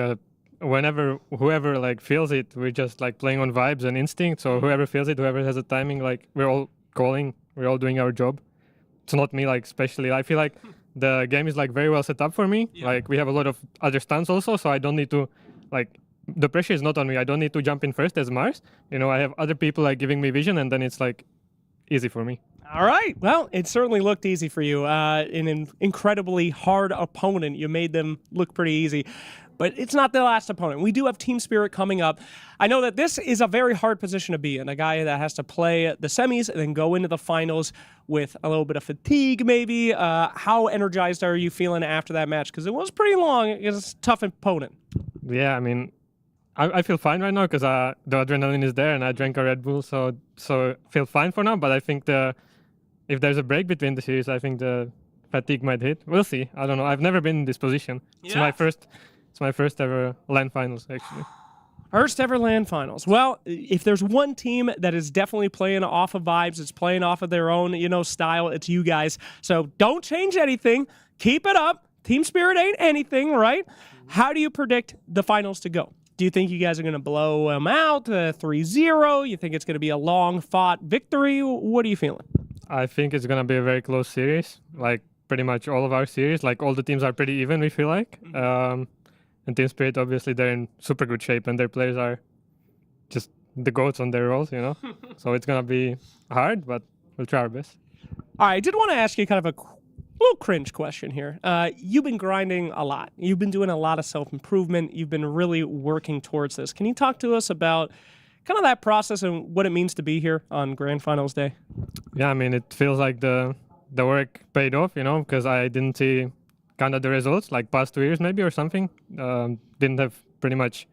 P: whoever like feels it, we're just like playing on vibes and instinct. So whoever feels it, whoever has a timing, like we're all calling, we're all doing our job. It's not me, like, especially. I feel like the game is like very well set up for me. Yeah. Like we have a lot of other stunts also, so I don't need to, like, the pressure is not on me. I don't need to jump in first as MOUZ. You know, I have other people like giving me vision, and then it's like easy for me.
J: All right. Well, it certainly looked easy for you. In an incredibly hard opponent, you made them look pretty easy. But it's not the last opponent. We do have Team Spirit coming up. I know that this is a very hard position to be in, a guy that has to play the semis and then go into the finals with a little bit of fatigue, maybe. How energized are you feeling after that match? Because it was pretty long. It's a tough opponent.
P: Yeah, I mean, I feel fine right now because the adrenaline is there and I drank a Red Bull, so feel fine for now. But I think if there's a break between the series, I think the fatigue might hit. We'll see. I don't know. I've never been in this position. It's my first ever LAN finals, actually.
J: First ever LAN finals. Well, if there's one team that is definitely playing off of vibes, it's playing off of their own, style, it's you guys. So don't change anything. Keep it up. Team Spirit ain't anything, right? How do you predict the finals to go? Do you think you guys are going to blow them out 3-0? You think it's going to be a long-fought victory? What are you feeling?
P: I think it's going to be a very close series. Like, pretty much all of our series. Like, all the teams are pretty even, we feel like. And Team Spirit, obviously, they're in super good shape, and their players are just the goats on their roles, So it's going to be hard, but we'll try our best.
J: All right, I did want to ask you kind of a little cringe question here. You've been grinding a lot. You've been doing a lot of self-improvement. You've been really working towards this. Can you talk to us about kind of that process and what it means to be here on Grand Finals Day?
P: Yeah, I mean, it feels like the work paid off, because I didn't see kind of the results, like past 2 years maybe or something. Didn't have pretty much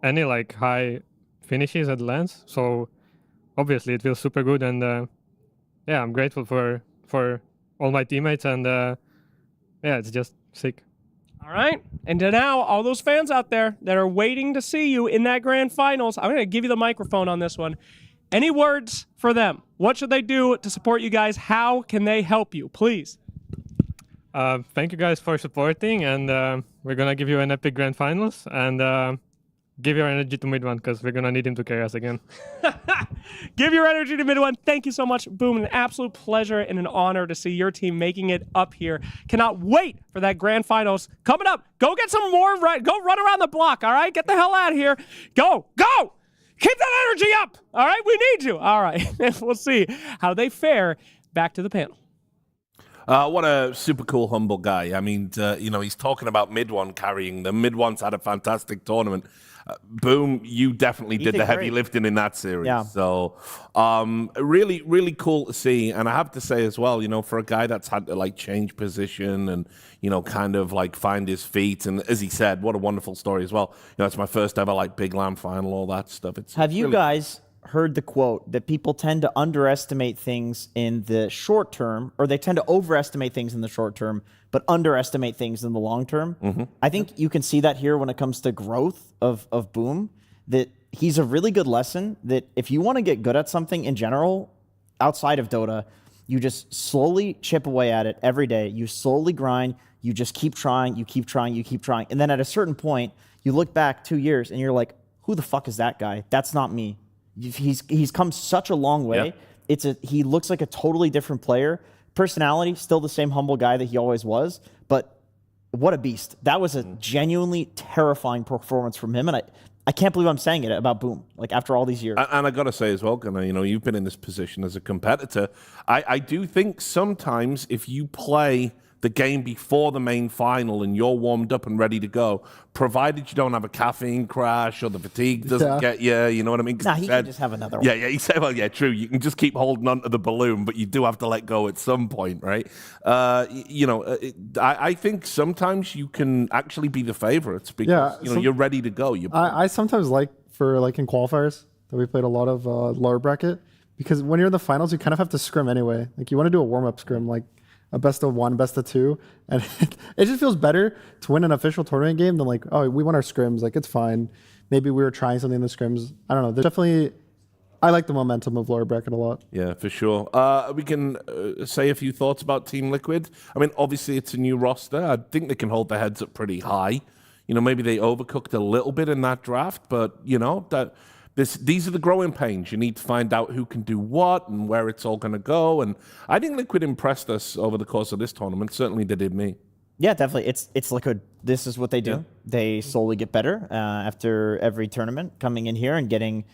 P: any like high finishes at LANs, so obviously it feels super good, and yeah, I'm grateful for all my teammates, and yeah, it's just sick.
J: All right, and to now, all those fans out there that are waiting to see you in that grand finals, I'm going to give you the microphone on this one. Any words for them? What should they do to support you guys? How can they help you? Please.
P: Thank you guys for supporting, and we're going to give you an epic grand finals, and give your energy to Mid1 because we're going to need him to carry us again.
J: Give your energy to Mid1. Thank you so much. Boom, an absolute pleasure and an honor to see your team making it up here. Cannot wait for that grand finals coming up. Go get some more, go run around the block, all right? Get the hell out of here. Go! Keep that energy up, all right? We need you. All right, we'll see how they fare. Back to the panel.
F: What a super cool, humble guy. I mean, he's talking about Mid1 carrying them. Mid1's had a fantastic tournament. Boom, you definitely did the heavy lifting in that series.
I: Yeah.
F: So really, really cool to see. And I have to say as well, for a guy that's had to like change position and, kind of like find his feet. And as he said, what a wonderful story as well. It's my first ever like big LAN final, all that stuff.
I: Have you guys heard the quote that people tend to underestimate things in the short term, or they tend to overestimate things in the short term, but underestimate things in the long term. I think you can see that here when it comes to growth of Boom, that he's a really good lesson that if you want to get good at something in general, outside of Dota, you just slowly chip away at it every day. You slowly grind. You just keep trying. You keep trying. You keep trying. And then at a certain point, you look back 2 years and you're like, who the fuck is that guy? That's not me. He's come such a long way.
F: Yeah.
I: He looks like a totally different player. Personality, still the same humble guy that he always was, but what a beast. That was a genuinely terrifying performance from him, and I can't believe I'm saying it about Boom, like after all these years.
F: And I got to say as well, Gunnar, you know, you've been in this position as a competitor. I do think sometimes if you play the game before the main final and you're warmed up and ready to go, provided you don't have a caffeine crash or the fatigue doesn't get you, you know what I mean?
I: Nah, he can just have another one.
F: Yeah, he said, well, yeah, true. You can just keep holding on to the balloon, but you do have to let go at some point, right? I think sometimes you can actually be the favorites because you're ready to go.
H: I sometimes like in qualifiers that we played a lot of lower bracket, because when you're in the finals, you kind of have to scrim anyway. Like you want to do a warm-up scrim, like a best of one, best of two, and it just feels better to win an official tournament game than like, oh, we won our scrims, like it's fine. Maybe we were trying something in the scrims. I don't know. There's definitely, I like the momentum of lower bracket a lot.
F: Yeah, for sure. We can say a few thoughts about Team Liquid. I mean, obviously it's a new roster. I think they can hold their heads up pretty high. You know, maybe they overcooked a little bit in that draft, but you know that. These are the growing pains. You need to find out who can do what and where it's all going to go. And I think Liquid impressed us over the course of this tournament. Certainly they did me.
I: Yeah, definitely. It's Liquid. This is what they do. Yeah. They slowly get better after every tournament, coming in here and getting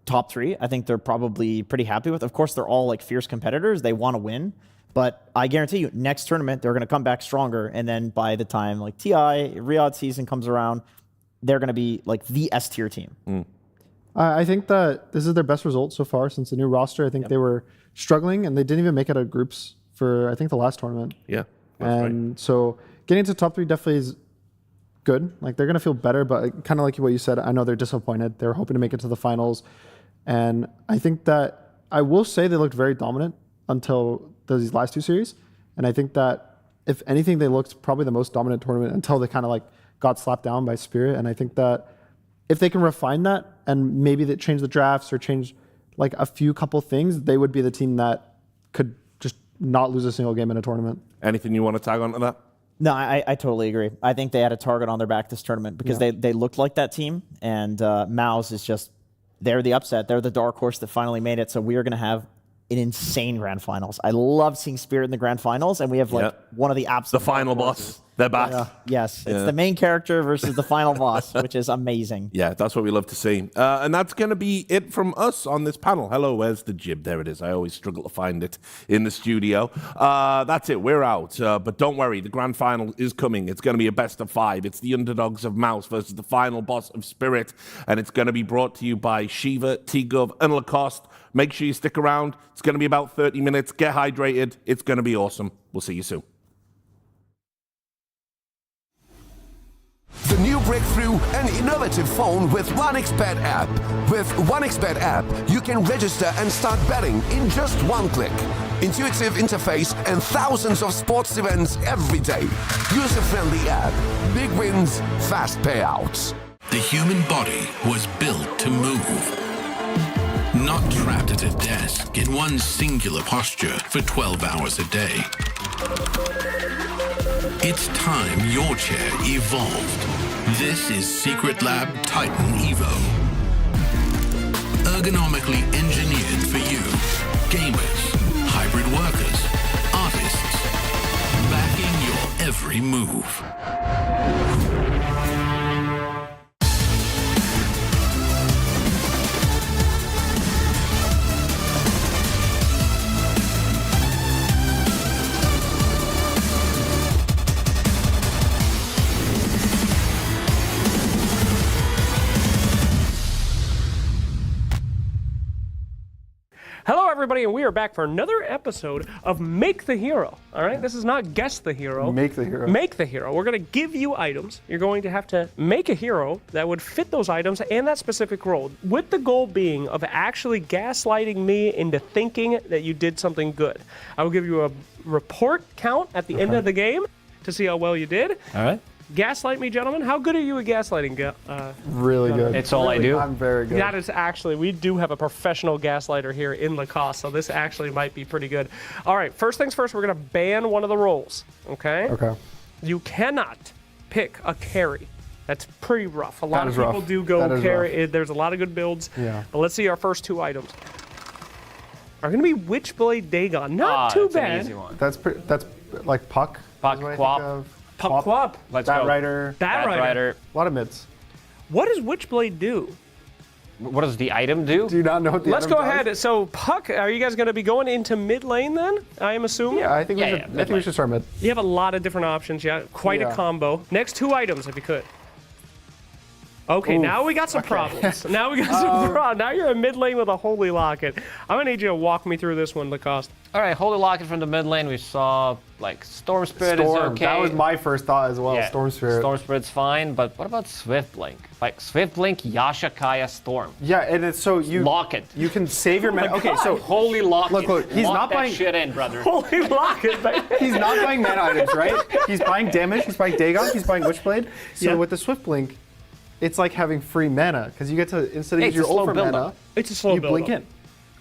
I: top 3. I think they're probably pretty happy with. Of course, they're all like fierce competitors. They want to win. But I guarantee you, next tournament, they're going to come back stronger. And then by the time like TI, Riyadh season comes around, they're going to be like the S tier team.
H: I think that this is their best result so far since the new roster. I think they were struggling and they didn't even make it out of groups for, I think, the last tournament.
F: Yeah.
H: And so getting to top 3 definitely is good. Like they're going to feel better, but kind of like what you said, I know they're disappointed. They're hoping to make it to the finals. And I think that I will say they looked very dominant until these last 2 series. And I think that if anything, they looked probably the most dominant tournament until they kind of like got slapped down by Spirit. And I think that if they can refine that and maybe they change the drafts or change like a few couple things, they would be the team that could just not lose a single game in a tournament.
F: Anything you want to tag on to that?
I: No, I totally agree. I think they had a target on their back this tournament because they looked like that team. And MOUZ is just, they're the upset. They're the dark horse that finally made it. So we are going to have an insane grand finals. I love seeing Spirit in the grand finals. And we have like one of the absolute...
F: The final boss. They're back.
I: Yes, it's the main character versus the final boss, which is amazing.
F: Yeah, that's what we love to see. And that's going to be it from us on this panel. Hello, where's the jib? There it is. I always struggle to find it in the studio. That's it. We're out. But don't worry. The grand final is coming. It's going to be a best of 5. It's the underdogs of MOUZ versus the final boss of Spirit. And it's going to be brought to you by Shiva, T-Gov, and Lacoste. Make sure you stick around. It's going to be about 30 minutes. Get hydrated. It's going to be awesome. We'll see you soon.
M: The new breakthrough and innovative phone with 1xBet app. With 1xBet app, you can register and start betting in just 1 click. Intuitive interface and thousands of sports events every day. User-friendly app. Big wins, fast payouts.
N: The human body was built to move. Not trapped at a desk in one singular posture for 12 hours a day. It's time your chair evolved. This is Secret Lab Titan Evo. Ergonomically engineered for you. Gamers, hybrid workers, artists. Backing your every move.
R: Hello,
J: everybody, and we are back for another episode of Make the Hero. All right, this is not Guess the Hero.
H: Make the hero.
J: Make the hero. We're going to give you items. You're going to have to make a hero that would fit those items and that specific role, with the goal being of actually gaslighting me into thinking that you did something good. I will give you a report count at the end of the game to see how well you did.
R: All right.
J: Gaslight me, gentlemen. How good are you at gaslighting?
H: Really good.
R: It's all I do.
H: I'm very good.
J: That is actually, we do have a professional gaslighter here in Lacoste, so this actually might be pretty good. All right, first things first, we're going to ban one of the roles, okay?
H: Okay.
J: You cannot pick a carry. That's pretty rough. A lot of
H: is
J: people
H: rough.
J: do go
H: That is
J: carry. There's a lot of good builds.
H: Yeah.
J: But let's see our first two items. Are going to be Witchblade Dagon. Not too
R: that's
J: bad.
R: an easy one.
H: That's like Puck.
R: Puck,
H: is what I think
R: Quap.
H: of.
J: Puck Quap.
R: Let's
H: Bat
R: go.
H: Rider.
J: Bat Rider.
H: A lot of mids.
J: What does Witchblade do?
R: What does the item do?
H: Do you not know what the
J: Let's
H: item
J: go
H: does?
J: ahead. So, Puck, are you guys going to be going into mid lane then? I am assuming?
H: Yeah, I think we should start mid.
J: You have a lot of different options. Yeah, quite a
H: Yeah.
J: combo. Next two items, if you could. Okay,
H: Oof,
J: now we got some problems. Now we got some problems. Now you're in mid lane with a Holy Locket. I'm going to need you to walk me through this one, Lacoste.
R: All right, Holy Locket from the mid lane. We saw like Storm Spirit
H: Storm.
R: is okay.
H: That was my first thought as well.
R: Yeah,
H: Storm Spirit.
R: Storm Spirit's fine, but what about Swift Blink? Like Swift Blink, Yasha, Kaya, Storm.
H: Yeah, and it's so you
R: Lock it.
H: You can save your mana. Okay, so
R: Holy Locket.
H: Look, he's
R: Lock
H: not
R: that
H: buying
R: shit in, brother.
J: Holy Locket, baby.
H: he's not buying mana items, right? He's buying damage. He's buying Dagon. He's buying Witchblade. So with the Swift Blink, it's like having free mana because you get to instead of
R: Hey,
H: use your
R: it's a slow
H: ult for
R: build-up.
H: mana,
J: It's a slow
H: you blink
J: build-up.
H: in.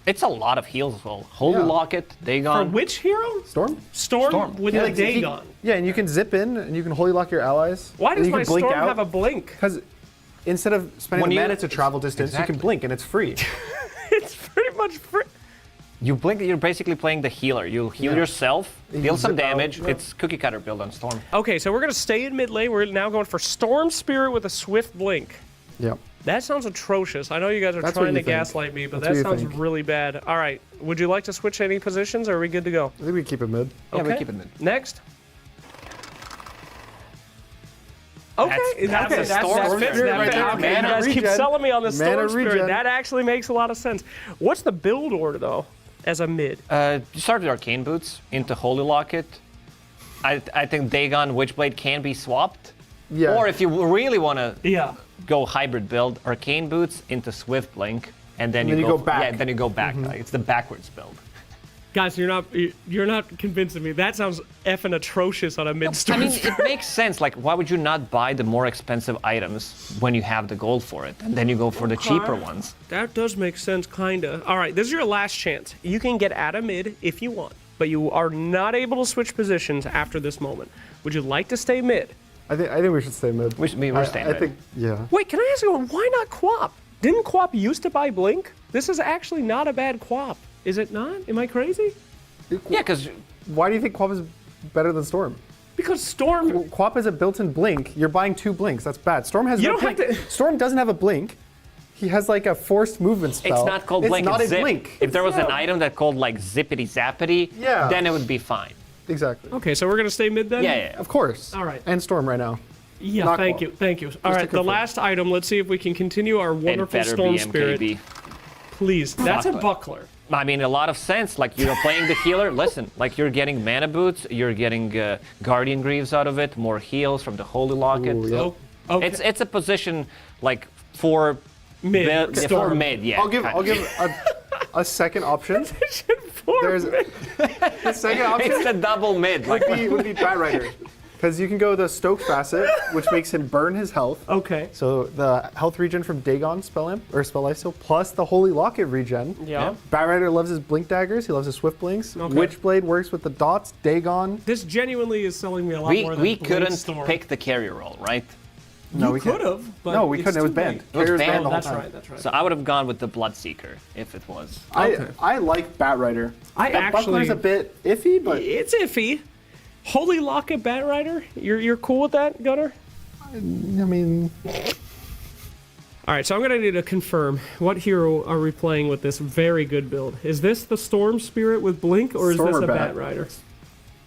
R: It's a lot of heals as well. Holy
H: Yeah.
R: Locket,
J: For
R: Dagon.
J: which hero?
H: Storm.
J: Storm with
H: Yeah,
J: the
H: like,
J: Dagon.
H: Yeah, and you can zip in and you can Holy Lock your allies.
J: Why does
H: and you
J: my
H: can blink
J: Storm
H: out.
J: have a blink?
H: Because instead of spending
R: When
H: the
R: you-
H: mana to travel distance, you can blink and it's free.
J: It's pretty much free.
R: You blink, you're basically playing the healer. You heal yourself,
H: You
R: deal some
H: zip out,
R: damage.
H: yeah.
R: It's cookie cutter build on Storm.
J: Okay, so we're going to stay in mid lane. We're now going for Storm Spirit with a Swift Blink.
H: Yep.
J: That sounds atrocious. I know you guys are
H: That's what
J: trying to
H: you think.
J: gaslight me, but
H: That's
J: that
H: what you
J: sounds
H: think.
J: really bad. All right, would you like to switch any positions, or are we good to go?
H: I think we keep it mid.
R: Yeah, we
J: Okay.
R: keep it mid.
J: Next. Okay,
R: That's a Storm
J: fits.
R: Spirit
J: That
R: right
J: fits.
R: there.
J: Okay, you
R: Mana
J: guys keep
H: regen.
J: selling me on the
H: Mana
J: Storm Spirit.
H: regen.
J: That actually makes a lot of sense. What's the build order, though, as a mid?
R: You start with Arcane Boots into Holy Locket. I think Dagon, Witchblade can be swapped.
H: Yeah.
R: Or if you really want to
J: Yeah.
R: go hybrid build, Arcane Boots into Swift Blink, and then,
H: And then you go
R: for-
H: back.
R: Yeah, then you go back. Like, it's the backwards build.
J: Guys, you're not convincing me. That sounds effing atrocious on a mid
R: I
J: Storm
R: mean,
J: Spirit.
R: it makes sense. Like, why would you not buy the more expensive items when you have the gold for it, and then you go for the cheaper ones?
J: That does make sense, kinda. All right, this is your last chance. You can get out of mid if you want, but you are not able to switch positions after this moment. Would you like to stay mid?
H: I think we should stay mid.
R: We're staying
H: I
R: mid.
H: think yeah.
J: Wait, can I ask you, why not Quap? Didn't Quap used to buy Blink? This is actually not a bad Quap. Is it not? Am I crazy?
R: Yeah, because
H: Why do you think Quap is better than Storm?
J: Because Storm...
H: Quap is a built-in blink. You're buying two blinks. That's bad. Storm has
J: You
H: no
J: don't
H: blink.
J: have to-
H: Storm doesn't have a blink. He has like a forced movement spell.
R: it's not called Blink.
H: It's not
R: it's
H: a
R: Zip.
H: blink.
R: If there was an
H: Yeah.
R: item that called like Zippity Zappity,
H: Yeah.
R: then it would be fine.
H: Exactly.
J: Okay, so we're going to stay mid then?
R: Yeah.
H: Of course.
J: All right.
H: And Storm right now.
J: Yeah,
H: Not
J: thank
H: Quap.
J: you, thank you. All
H: to
J: right, the
H: confirm.
J: last item, let's see if we can continue our
R: It
J: wonderful
R: better
J: Storm
R: be
J: Spirit.
R: MKB.
J: Please, that's a buckler.
R: I mean, a lot of sense. Like, you're playing the healer. Listen, like, you're getting mana boots. You're getting Guardian Greaves out of it. More heals from the Holy Locket.
H: Ooh, yep.
J: Okay.
R: It's a position, like, for
J: Mid.
R: yeah, for
J: Storm.
R: mid, yeah.
H: I'll give
R: kind of.
H: a second option.
J: For
H: There's
J: mid.
H: the second option
R: It's the double mid. Like,
H: would be Bat Rider. Because you can go the Stoke Facet, which makes him burn his health.
J: Okay.
H: So the health regen from Dagon Spell Lifesteal, plus the Holy Locket regen.
J: Yeah.
H: Bat Rider loves his Blink Daggers. He loves his Swift Blinks.
J: Okay.
H: Witchblade works with the dots. Dagon.
J: This genuinely is selling me a lot
R: we
J: more than
R: we
J: Blink
R: couldn't
J: Storm.
R: pick the carrier role, right?
H: No,
J: You
H: we
J: could
H: can't.
J: have, but
H: No, we
J: it's
H: couldn't. It was
J: too
H: banned.
J: late.
R: It was
H: Carrier's
R: banned?
H: banned the whole
J: That's
H: time.
J: right, that's right.
R: So I would have gone with the Bloodseeker if it was.
H: I like Bat Rider.
J: I
H: That Buckler's
J: actually-
H: a bit iffy, but
J: It's iffy. Holy Locket Bat Rider? You're cool with that, Gunnar?
H: I mean,
J: All right, so I'm going to need to confirm what hero are we playing with this very good build. Is this the Storm Spirit with Blink, or is
H: Storm
J: this
H: or
J: a
H: Bat?
J: Bat Rider?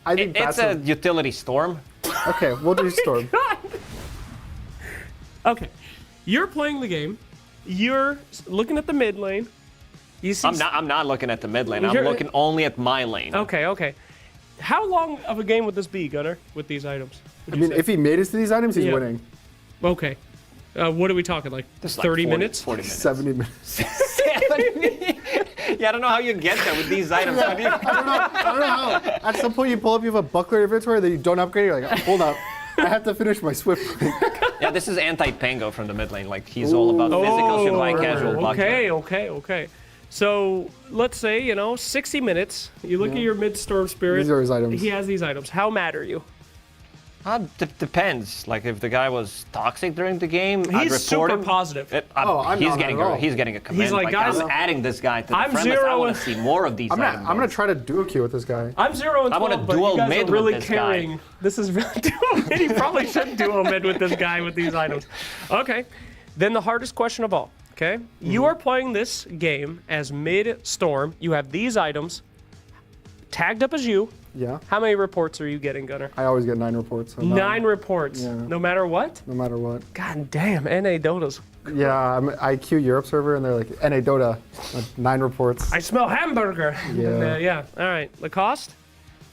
H: I think
R: It's
H: Bat's
R: a utility storm.
H: okay. We'll do Storm.
J: Okay, you're playing the game. You're looking at the mid lane. You see,
R: I'm not looking at the mid lane. I'm looking only at my lane.
J: Okay. How long of a game would this be, Gunnar, with these items?
H: I mean, if he made it to these items, he's winning.
J: Okay. What are we talking, like 30 minutes?
R: 40 minutes.
H: 70 minutes.
R: 70? Yeah, I don't know how you get there with these items.
H: I don't know how. At some point, you pull up, you have a buckler inventory that you don't upgrade. You're like, hold up. I have to finish my Swift.
R: Yeah, this is anti-Pango from the mid lane. Like, he's all about physical, should buy casual buckler.
J: Okay. So let's say, 60 minutes. You look at your mid-storm spirit.
H: These are his items.
J: He has these items. How mad are you?
R: Depends. Like, if the guy was toxic during the game, I'd report
J: super
R: him.
J: positive.
R: He's getting a command.
J: He's like, guys,
R: I'm adding this guy to the
J: I'm
R: friend list. I want to
J: zero-
R: see more of these items.
H: I'm gonna try to duo queue with this guy.
J: I'm 0 and 12,
R: I want to
J: but
R: dual
J: you guys
R: mid
J: are really
R: with this
J: carrying.
R: guy.
J: This is dual mid. He probably should duo mid with this guy with these items. Okay. Then the hardest question of all. Okay. You are playing this game as mid-storm. You have these items tagged up as you.
H: Yeah.
J: How many reports are you getting, Gunnar?
H: I always get 9 reports. So
J: 9 reports.
H: Yeah.
J: No matter what?
H: No matter what.
J: God damn, NA Dota's.
H: Yeah, I queue Europe server and they're like, NA Dota, 9 reports.
J: I smell hamburger.
H: Yeah.
J: Yeah. All right. Lacoste?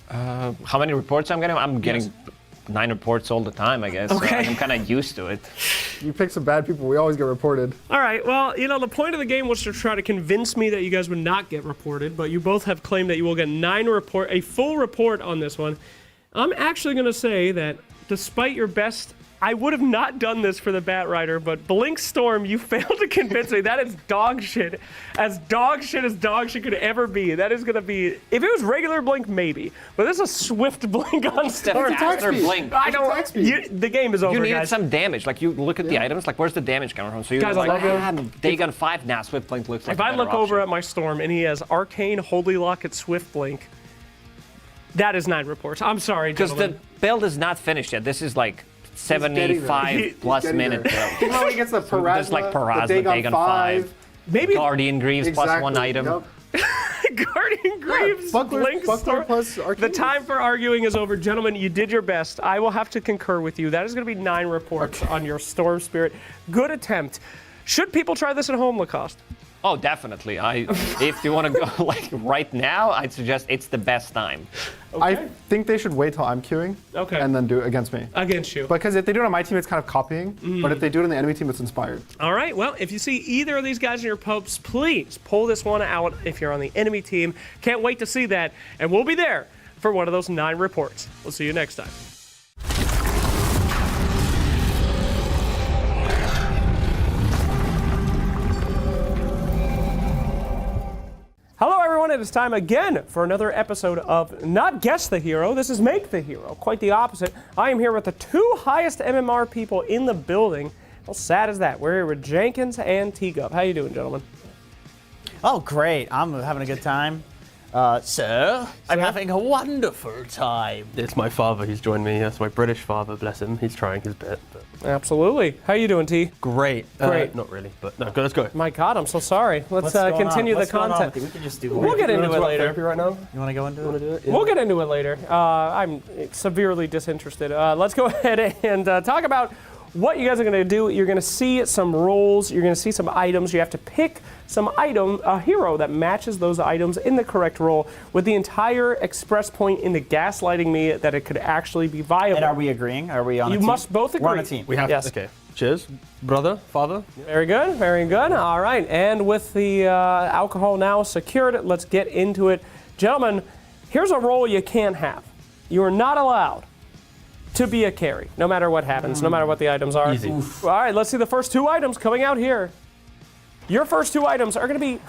R: How many reports I'm getting? I'm getting 9 reports all the time, I guess.
J: Okay.
R: So I'm kind of used to it.
H: You pick some bad people, we always get reported.
J: All right, well, the point of the game was to try to convince me that you guys would not get reported, but you both have claimed that you will get a full report on this one. I'm actually going to say that despite your best, I would have not done this for the Batrider, but Blink Storm, you failed to convince me. That is dog shit. As dog shit could ever be. That is going to be, if it was regular Blink, maybe. But this is a Swift Blink on Storm.
R: Faster Blink.
J: I don't, the game is over,
R: You needed
J: guys.
R: some damage. Like, you look at the items, like, where's the damage coming from? So you're
J: Guys,
R: like,
J: I love
R: Dagon 5, now Swift Blink looks like
J: If I look over at my Storm and he has Arcane, Holy Locket, Swift Blink, that is 9 reports. I'm sorry,
R: because the build is not finished yet. This is like 75 plus minute build.
H: Well, he gets the Parasma,
R: There's like
H: the
R: Parasma, Dagon 5,
J: maybe
R: Guardian Greaves plus 1 item.
H: Yep.
J: Guardian Greaves, Blink Storm.
H: Plus
J: The time for arguing is over. Gentlemen, you did your best. I will have to concur with you. That is going to be 9 reports on your Storm Spirit. Good attempt. Should people try this at home, Lacoste?
R: Oh, definitely. If you want to go like right now, I'd suggest it's the best time.
H: Okay. I think they should wait till I'm queuing.
J: Okay.
H: And then do it against me.
J: Against you.
H: Because if they do it on my team, it's kind of copying. But if they do it on the enemy team, it's inspired.
J: All right. Well, if you see either of these guys in your pubs, please pull this one out if you're on the enemy team. Can't wait to see that. And we'll be there for one of those 9 reports. We'll see you next time. Hello, everyone. It is time again for another episode of not Guess the Hero. This is Make the Hero. Quite the opposite. I am here with the 2 highest MMR people in the building. How sad is that? We're here with Jenkins and T-Gup. How you doing, gentlemen?
I: Oh, great. I'm having a good time. Sir, I'm having a wonderful time.
S: It's my father. He's joined me. That's my British father. Bless him. He's trying his bit. But...
J: Absolutely. How you doing, T?
S: Great.
J: Great.
S: Not really, but no. Let's go.
J: My God, I'm so sorry. Let's continue the content.
I: We can just do
J: We'll get into it later.
S: Therapy right now.
I: You want to go into it?
J: We'll get into it later. I'm severely disinterested. Let's go ahead and talk about what you guys are going to do. You're going to see some roles. You're going to see some items. You have to pick a hero that matches those items in the correct role with the entire express point into gaslighting me that it could actually be viable.
I: And are we agreeing? Are we on a team?
J: You must both agree.
I: We're on a team.
S: We have
J: yes.
S: Okay. Cheers, brother, father.
J: Very good, very good. All right, and with the alcohol now secured, let's get into it. Gentlemen, here's a role you can't have. You are not allowed to be a carry, no matter what happens, no matter what the items are.
S: Easy.
J: All right, let's see the first 2 items coming out here. Your first 2 items are going to be,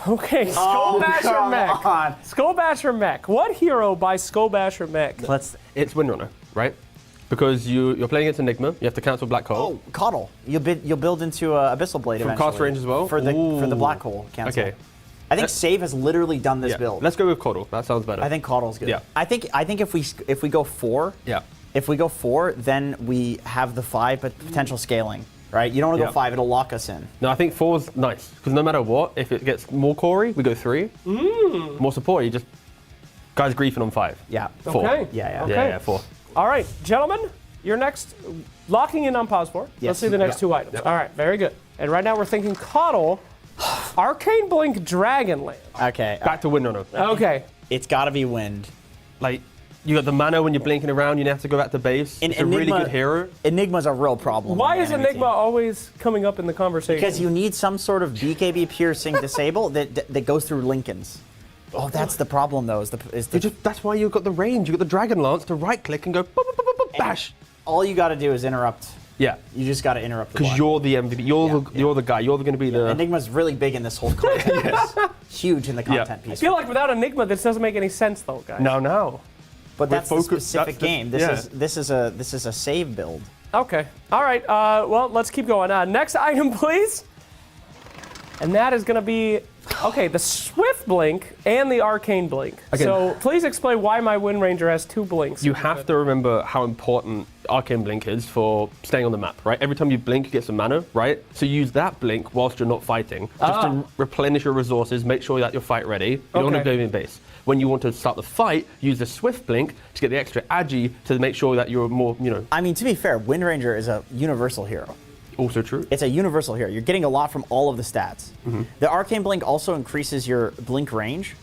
J: Skull Basher Mech. Skull Basher Mech. What hero by Skull Basher Mech?
S: It's Windrunner, right? Because you're playing against Enigma, you have to cancel Black Hole.
I: Oh, Coddle. You'll build into Abyssal Blade
S: From
I: eventually.
S: cast range as well?
I: For the Black Hole cancel.
S: Okay.
I: I think Save has literally done this build.
S: Let's go with Coddle. That sounds better.
I: I think Coddle's good.
S: Yeah.
I: I think if we go 4, if we go 4, then we have the 5, but potential scaling. Right? You don't want to go 5, it'll lock us in.
S: No, I think 4's nice. Because no matter what, if it gets more Corey, we go 3. More support, you just... Guys griefing on 5.
I: Yeah.
S: 4.
J: Okay.
S: Yeah, 4.
J: All right, gentlemen, your next... Locking in on pause 4.
I: Yes.
J: Let's see the next 2 items. All right, very good. And right now we're thinking Coddle Arcane Blink Dragonlance.
I: Okay.
S: Back to Windrunner.
J: Okay.
I: It's got to be Wind.
S: Like, you got the mana when you're blinking around, you have to go back to base. It's a really good hero.
I: Enigma's a real problem.
J: Why is Enigma always coming up in the conversation?
I: Because you need some sort of BKB piercing disable that goes through Lincolns. Oh, that's the problem, though.
S: That's why you've got the range. You've got the Dragonlance to right-click and go boop, boop, boop, boop, bash.
I: All you got to do is interrupt.
S: Yeah.
I: You just got to interrupt the
S: Because you're the MVP. You're the guy. You're going to be the...
I: Enigma's really big in this whole content piece. Huge in the content
J: I
I: piece.
J: feel like without Enigma, this doesn't make any sense, though, guys.
S: No.
I: But that's the specific game. This is a save build.
J: Okay. All right. Well, let's keep going. Next item, please. And that is going to be, okay, the Swift Blink and the Arcane Blink.
S: Again.
J: So please explain why my Wind Ranger has 2 blinks.
S: You have to remember how important Arcane Blink is for staying on the map, right? Every time you blink, you get some mana, right? So use that blink whilst you're not fighting, just to replenish your resources, make sure that you're fight ready. You don't want to go in base. When you want to start the fight, use the Swift Blink to get the extra agi to make sure that you're more,
I: I mean, to be fair, Wind Ranger is a universal hero.
S: Also true.
I: It's a universal hero. You're getting a lot from all of the stats. The Arcane Blink also increases your blink range.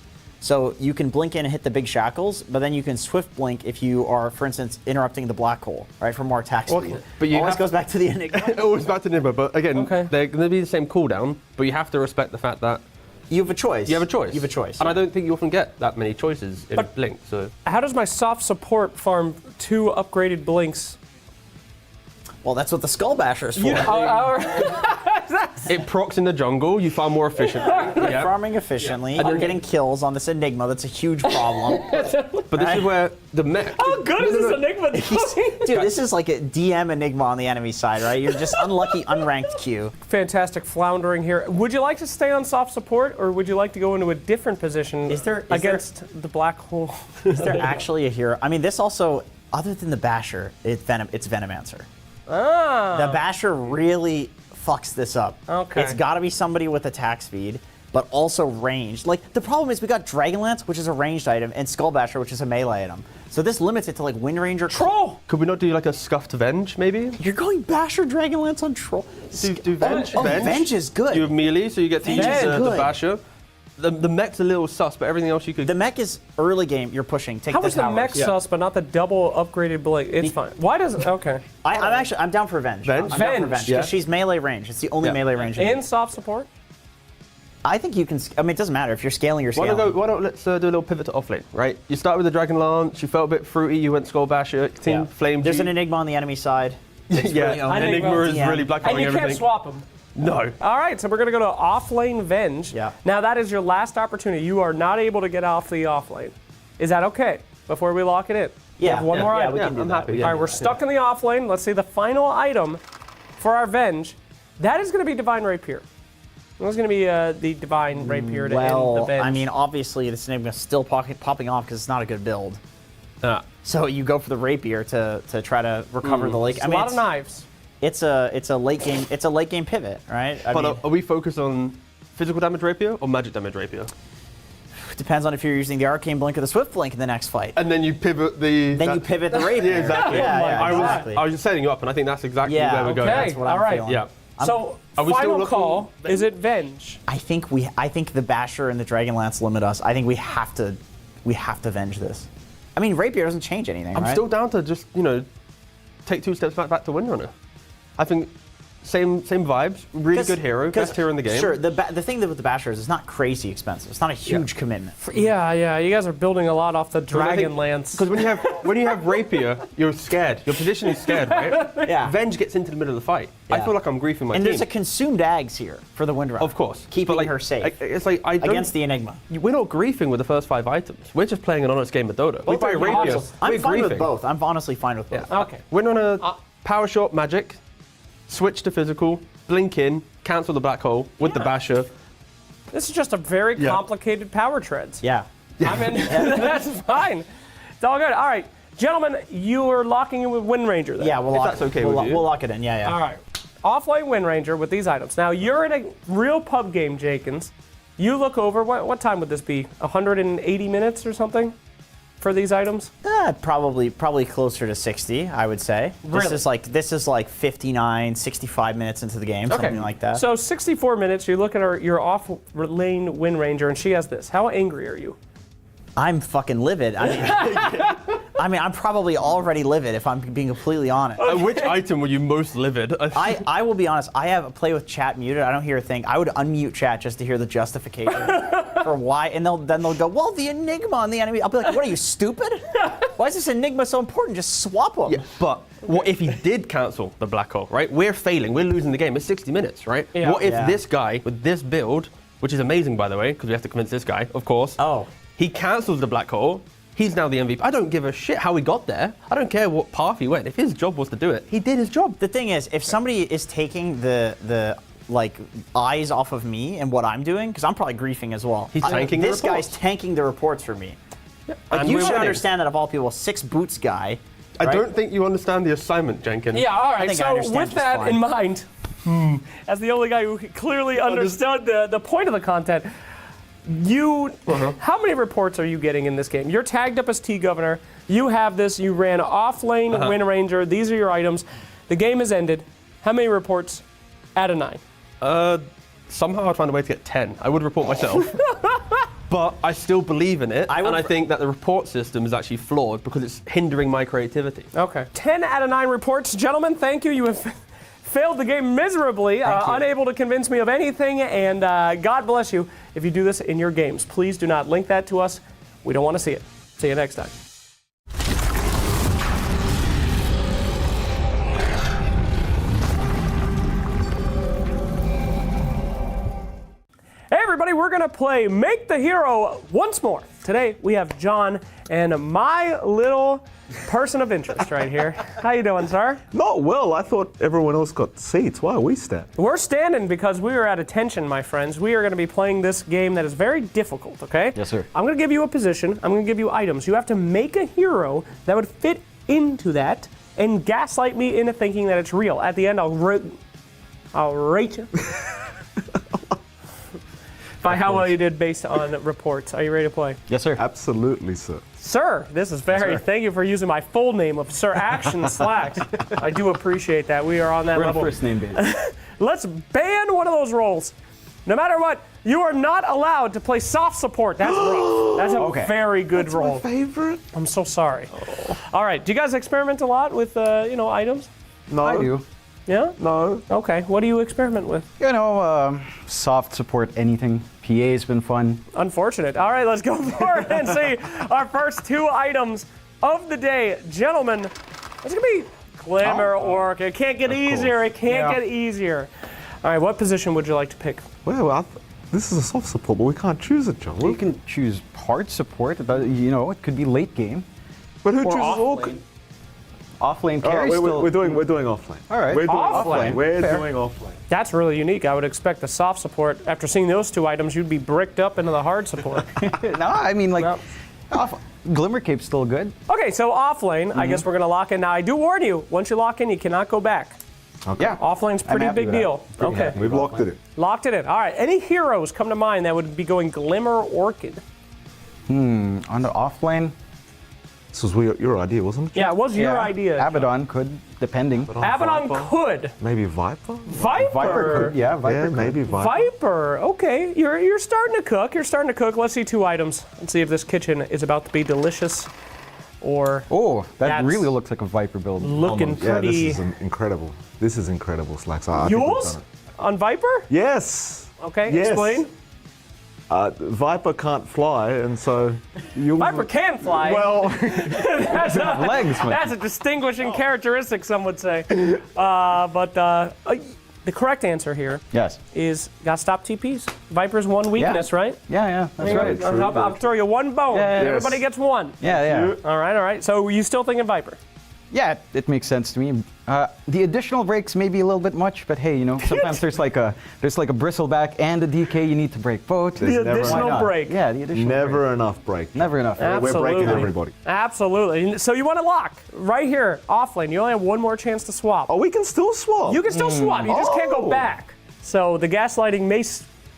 I: So you can blink in and hit the big shackles, but then you can Swift Blink if you are, for instance, interrupting the black hole, right, for more attack speed.
S: But you
I: always goes back to the Enigma.
S: It always back to Enigma, but again, they're going to be the same cooldown, but you have to respect the fact that
I: you have a choice.
S: You have a choice.
I: You have a choice.
S: And I don't think you often get that many choices in Blink, so...
J: How does my soft support farm 2 upgraded blinks?
I: Well, that's what the Skull Basher is for.
S: It procs in the jungle, you farm more efficiently.
I: You're farming efficiently, you're getting kills on this Enigma, that's a huge problem.
S: But this is where the mech...
J: How good is this Enigma doing?
I: Dude, this is like a DM Enigma on the enemy side, right? You're just unlucky, unranked Q.
J: Fantastic floundering here. Would you like to stay on soft support, or would you like to go into a different position against the black hole?
I: Is there actually a hero? I mean, this also, other than the Basher, it's Venomancer. The Basher really fucks this up.
J: Okay.
I: It's got to be somebody with attack speed, but also ranged. Like, the problem is we got Dragonlance, which is a ranged item, and Skull Basher, which is a melee item. So this limits it to, like, Wind Ranger.
J: Troll!
S: Could we not do, like, a Scuffed Venge, maybe?
I: You're going Basher, Dragonlance on Troll.
S: Do Venge.
I: Venge is good.
S: You have melee, so you get to use the
I: good.
S: Basher. The mech's a little sus, but everything else you could...
I: The mech is early game, you're pushing. Take
J: How
I: the
J: is the
I: towers.
J: mech sus, but not the double upgraded blink? It's fine. Why does it? Okay.
I: I'm down for Venge.
J: Venge?
I: I'm down for Venge,
J: Yeah.
I: because she's melee range. It's the only melee range.
J: And soft support?
I: I think you can... I mean, it doesn't matter. If you're scaling, you're
S: Why
I: scaling.
S: don't let's do a little pivot to offlane, right? You start with the Dragonlance, you felt a bit fruity, you went Skull Basher, team flamed
I: There's
S: you.
I: an Enigma on the enemy side.
S: Enigma is really black
J: And you
S: everything.
J: can't swap them.
S: No.
J: All right, so we're going to go to off-lane Venge.
I: Yeah.
J: Now, that is your last opportunity. You are not able to get off the off-lane. Is that okay before we lock it in? We
I: Yeah.
J: have one more item.
I: we can do
S: I'm
I: that.
S: happy.
J: All right, we're stuck in the off-lane. Let's see the final item for our Venge. That is going to be Divine Rapier. That's going to be the Divine Rapier to end the
I: Well,
J: Venge.
I: I mean, obviously, this Enigma's still popping off because it's not a good build. So you go for the Rapier to try to recover the lake.
J: It's a lot of knives.
I: It's a late game pivot, right? I
S: But
I: mean,
S: are we focused on physical damage Rapier or magic damage Rapier?
I: depends on if you're using the Arcane Blink or the Swift Blink in the next fight.
S: And then you pivot the...
I: Then you pivot the Rapier.
S: Yeah, exactly.
I: Exactly.
S: I was just setting you up, and I think that's exactly where we're going.
J: Okay, all right.
S: Yeah.
J: So,
S: Are we still
J: final
S: looking-
J: call, is it Venge?
I: I think the Basher and the Dragonlance limit us. I think we have to Venge this. I mean, Rapier doesn't change anything,
S: I'm
I: right?
S: still down to just, take 2 steps back to Windrunner. I think same vibes, really good hero, best hero in the game.
I: Sure, the thing with the Basher is it's not crazy expensive. It's not a huge commitment.
J: Yeah, you guys are building a lot off the Dragonlance.
S: Because when you have Rapier, you're scared. Your position is scared, right?
I: Yeah.
S: Venge gets into the middle of the fight. I
I: Yeah.
S: feel like I'm griefing my
I: And
S: team.
I: there's a consumed Ags here for the Windrunner.
S: Of course.
I: Keeping her safe.
S: It's like I don't,
I: against the Enigma.
S: We're not griefing with the first 5 items. We're just playing an honest game of Dota. We buy Rapier.
I: I'm
S: we're
I: fine
S: griefing.
I: with both. I'm honestly fine with both.
J: Okay.
S: Windrunner, power shot, magic, switch to physical, blink in, cancel the black hole with the Basher.
J: This is just a very complicated power treads.
I: Yeah.
J: I mean, that's fine. It's all good. All right, gentlemen, you are locking in with Wind Ranger then.
I: Yeah, we'll lock
S: that's okay
I: we'll,
S: with you.
I: we'll lock it in. Yeah.
J: All right. Offlane Wind Ranger with these items. Now, you're in a real pub game, Jakins. You look over, what time would this be? 180 minutes or something? for these items?
I: Probably closer to 60, I would say.
J: Really?
I: This is like 59, 65 minutes into the game, something like that.
J: So 64 minutes, you look at your off-lane Wind Ranger, and she has this. How angry are you?
I: I'm fucking livid. I mean, I'm probably already livid if I'm being completely honest.
S: Which item were you most livid?
I: I will be honest. I have play with chat muted. I don't hear a thing. I would unmute chat just to hear the justification for why, and then they'll go, well, the Enigma on the enemy. I'll be like, what are you, stupid? Why is this Enigma so important? Just swap them.
S: Yeah, but what if he did cancel the black hole, right? We're failing. We're losing the game. It's 60 minutes, right?
J: Yeah.
S: What if this guy with this build, which is amazing, by the way, because we have to convince this guy, of course.
I: Oh.
S: He cancels the black hole. He's now the MVP. I don't give a shit how he got there. I don't care what path he went. If his job was to do it, he did his job.
I: The thing is, if somebody is taking the like eyes off of me and what I'm doing, because I'm probably griefing as well.
S: He's tanking the
I: This
S: reports.
I: guy's tanking the reports for me.
S: Yeah.
I: Like,
S: And
I: you
S: we're
I: should
S: winning.
I: understand that of all people, 6 boots guy.
S: I
I: right?
S: don't think you understand the assignment, Jenkins.
J: Yeah, all
I: I
J: right.
I: think I
J: So
I: understand
J: with
I: just
J: that
I: fine.
J: in mind, as the only guy who clearly understood the point of the content, how many reports are you getting in this game? You're tagged up as T-Governor. You have this. You ran off-lane Wind Ranger. These are your items. The game has ended. How many reports out of 9?
S: Somehow I'd find a way to get 10. I would report myself. But I still believe in it, and I think that the report system is actually flawed because it's hindering my creativity.
J: Okay. 10 out of 9 reports. Gentlemen, thank you. You have failed the game miserably, unable to convince me of anything, and God bless you if you do this in your games. Please do not link that to us. We don't want to see it. See you next time. Hey everybody, we're gonna play Make the Hero once more. Today we have John and my little person of interest right here. How you doing, sir?
T: Not well. I thought everyone else got seats. Why are we standing?
J: We're standing because we are at attention, my friends. We are gonna be playing this game that is very difficult, okay?
I: Yes, sir.
J: I'm gonna give you a position, I'm gonna give you items. You have to make a hero that would fit into that and gaslight me into thinking that it's real. At the end, I'll rate you. By how well you did based on reports. Are you ready to play?
I: Yes, sir.
T: Absolutely, sir.
J: Sir, this is very, thank you for using my full name of Sir Action Slacks. I do appreciate that. We are on that level.
I: First name base.
J: Let's ban one of those roles. No matter what, you are not allowed to play soft support. That's rough. That's a very good role.
T: My favorite.
J: I'm so sorry. All right, do you guys experiment a lot with, items?
T: No.
L: I do.
J: Yeah?
T: No.
J: Okay, what do you experiment with?
L: Soft support anything. PA's been fun.
J: Unfortunate. All right, let's go for it and see our first 2 items of the day. Gentlemen, it's going to be Glimmer Orc. It can't get easier. It can't get easier. All right, what position would you like to pick?
T: Well, this is a soft support, but we can't choose it, John.
L: You can choose hard support. It could be late game.
T: But who
L: Or
T: chooses
L: off
T: Orc?
L: lane. Off-lane
T: All
L: carry
T: right,
L: still.
T: we're doing offlane.
L: All right.
T: We're doing
J: Offlane.
T: offlane. We're
L: Fair.
T: doing offlane.
J: That's really unique. I would expect the soft support, after seeing those 2 items, you'd be bricked up into the hard support.
L: No, I mean, Glimmer Cape's still good.
J: Okay, so off lane, I guess we're going to lock in. Now, I do warn you, once you lock in, you cannot go back.
T: Okay.
L: Yeah.
J: Off lane's
L: I'm
J: pretty
L: happy
J: big
L: with that.
J: deal. Okay.
T: We've locked it in.
J: Locked it in. All right, any heroes come to mind that would be going Glimmer Orchid?
L: On the off-lane,
T: This was your idea, wasn't it?
J: Yeah, it was your idea.
L: Abaddon could, depending.
J: Abaddon could.
T: Maybe Viper?
L: Viper could, yeah. Viper could.
T: Maybe Viper.
J: Viper. Okay, you're starting to cook. You're starting to cook. Let's see 2 items. Let's see if this kitchen is about to be delicious or.
L: Oh, that
J: that's
L: really looks like a Viper build.
J: Looking
T: Yeah,
J: pretty.
T: this is incredible. This is incredible, Slacks. I think we've
J: Yours
T: done it.
J: on Viper?
T: Yes.
J: Okay,
T: Yes.
J: explain.
T: Viper can't fly, and so you.
J: Viper can fly.
T: Well,
J: that's, a,
L: legs, man.
J: that's a distinguishing characteristic, some would say. But the correct answer here is got to stop TPs. Viper's one weakness, right?
L: Yeah, that's right.
J: I'll throw you one bone.
L: Yeah,
J: Everybody gets one.
L: Yeah.
J: All right. So you still thinking Viper?
L: Yeah, it makes sense to me. The additional breaks may be a little bit much, but hey, sometimes there's like a bristleback and a DK. You need to break both.
J: The additional break.
L: Yeah, the additional.
T: Never enough break.
L: Never enough.
J: Absolutely.
T: We're breaking everybody.
J: Absolutely. So you want to lock right here off lane. You only have one more chance to swap.
T: Oh, we can still swap.
J: You can still swap. You just can't go back. So the gaslighting may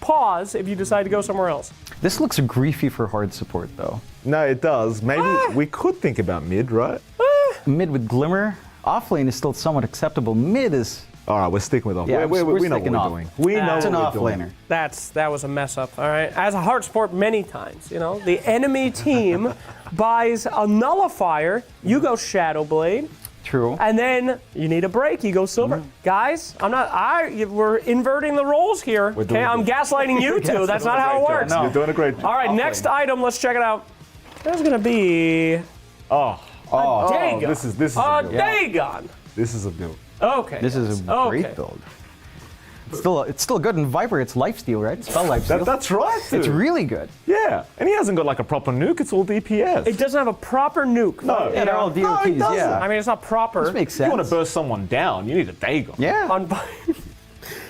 J: pause if you decide to go somewhere else.
L: This looks griefy for hard support, though.
T: No, it does. Maybe we could think about mid, right?
L: Mid with Glimmer. Offlane is still somewhat acceptable. Mid is...
T: All right, we're sticking with off.
L: Yeah,
T: we know what
L: sticking
T: we're
L: off.
T: doing. We know
L: It's an
T: what we're doing.
L: offlaner.
J: That was a mess up, all right? As a hard sport many times, you know, the enemy team buys a nullifier, you go Shadow Blade.
L: True.
J: And then you need a break, you go Silver. Guys, we're inverting the roles here. Okay, I'm gaslighting you two. That's not how it works.
T: You're doing a great job.
J: All right, next item, let's check it out. There's gonna be Dagon.
T: This is
J: a
T: a build.
J: Dagon.
T: This is a build.
J: Okay.
L: This is a great build. It's still good in Viper. It's lifesteal, right? Spell lifesteal.
T: That's right.
L: It's
T: dude.
L: really good.
T: Yeah, and he hasn't got like a proper nuke. It's all DPS.
J: It doesn't have a proper nuke.
T: No,
L: Yeah, they're all DOTs.
T: No, it doesn't.
L: Yeah.
J: I mean, it's not proper.
L: This makes
T: If
L: sense.
T: you want to burst someone down, you need a Dagon.
L: Yeah.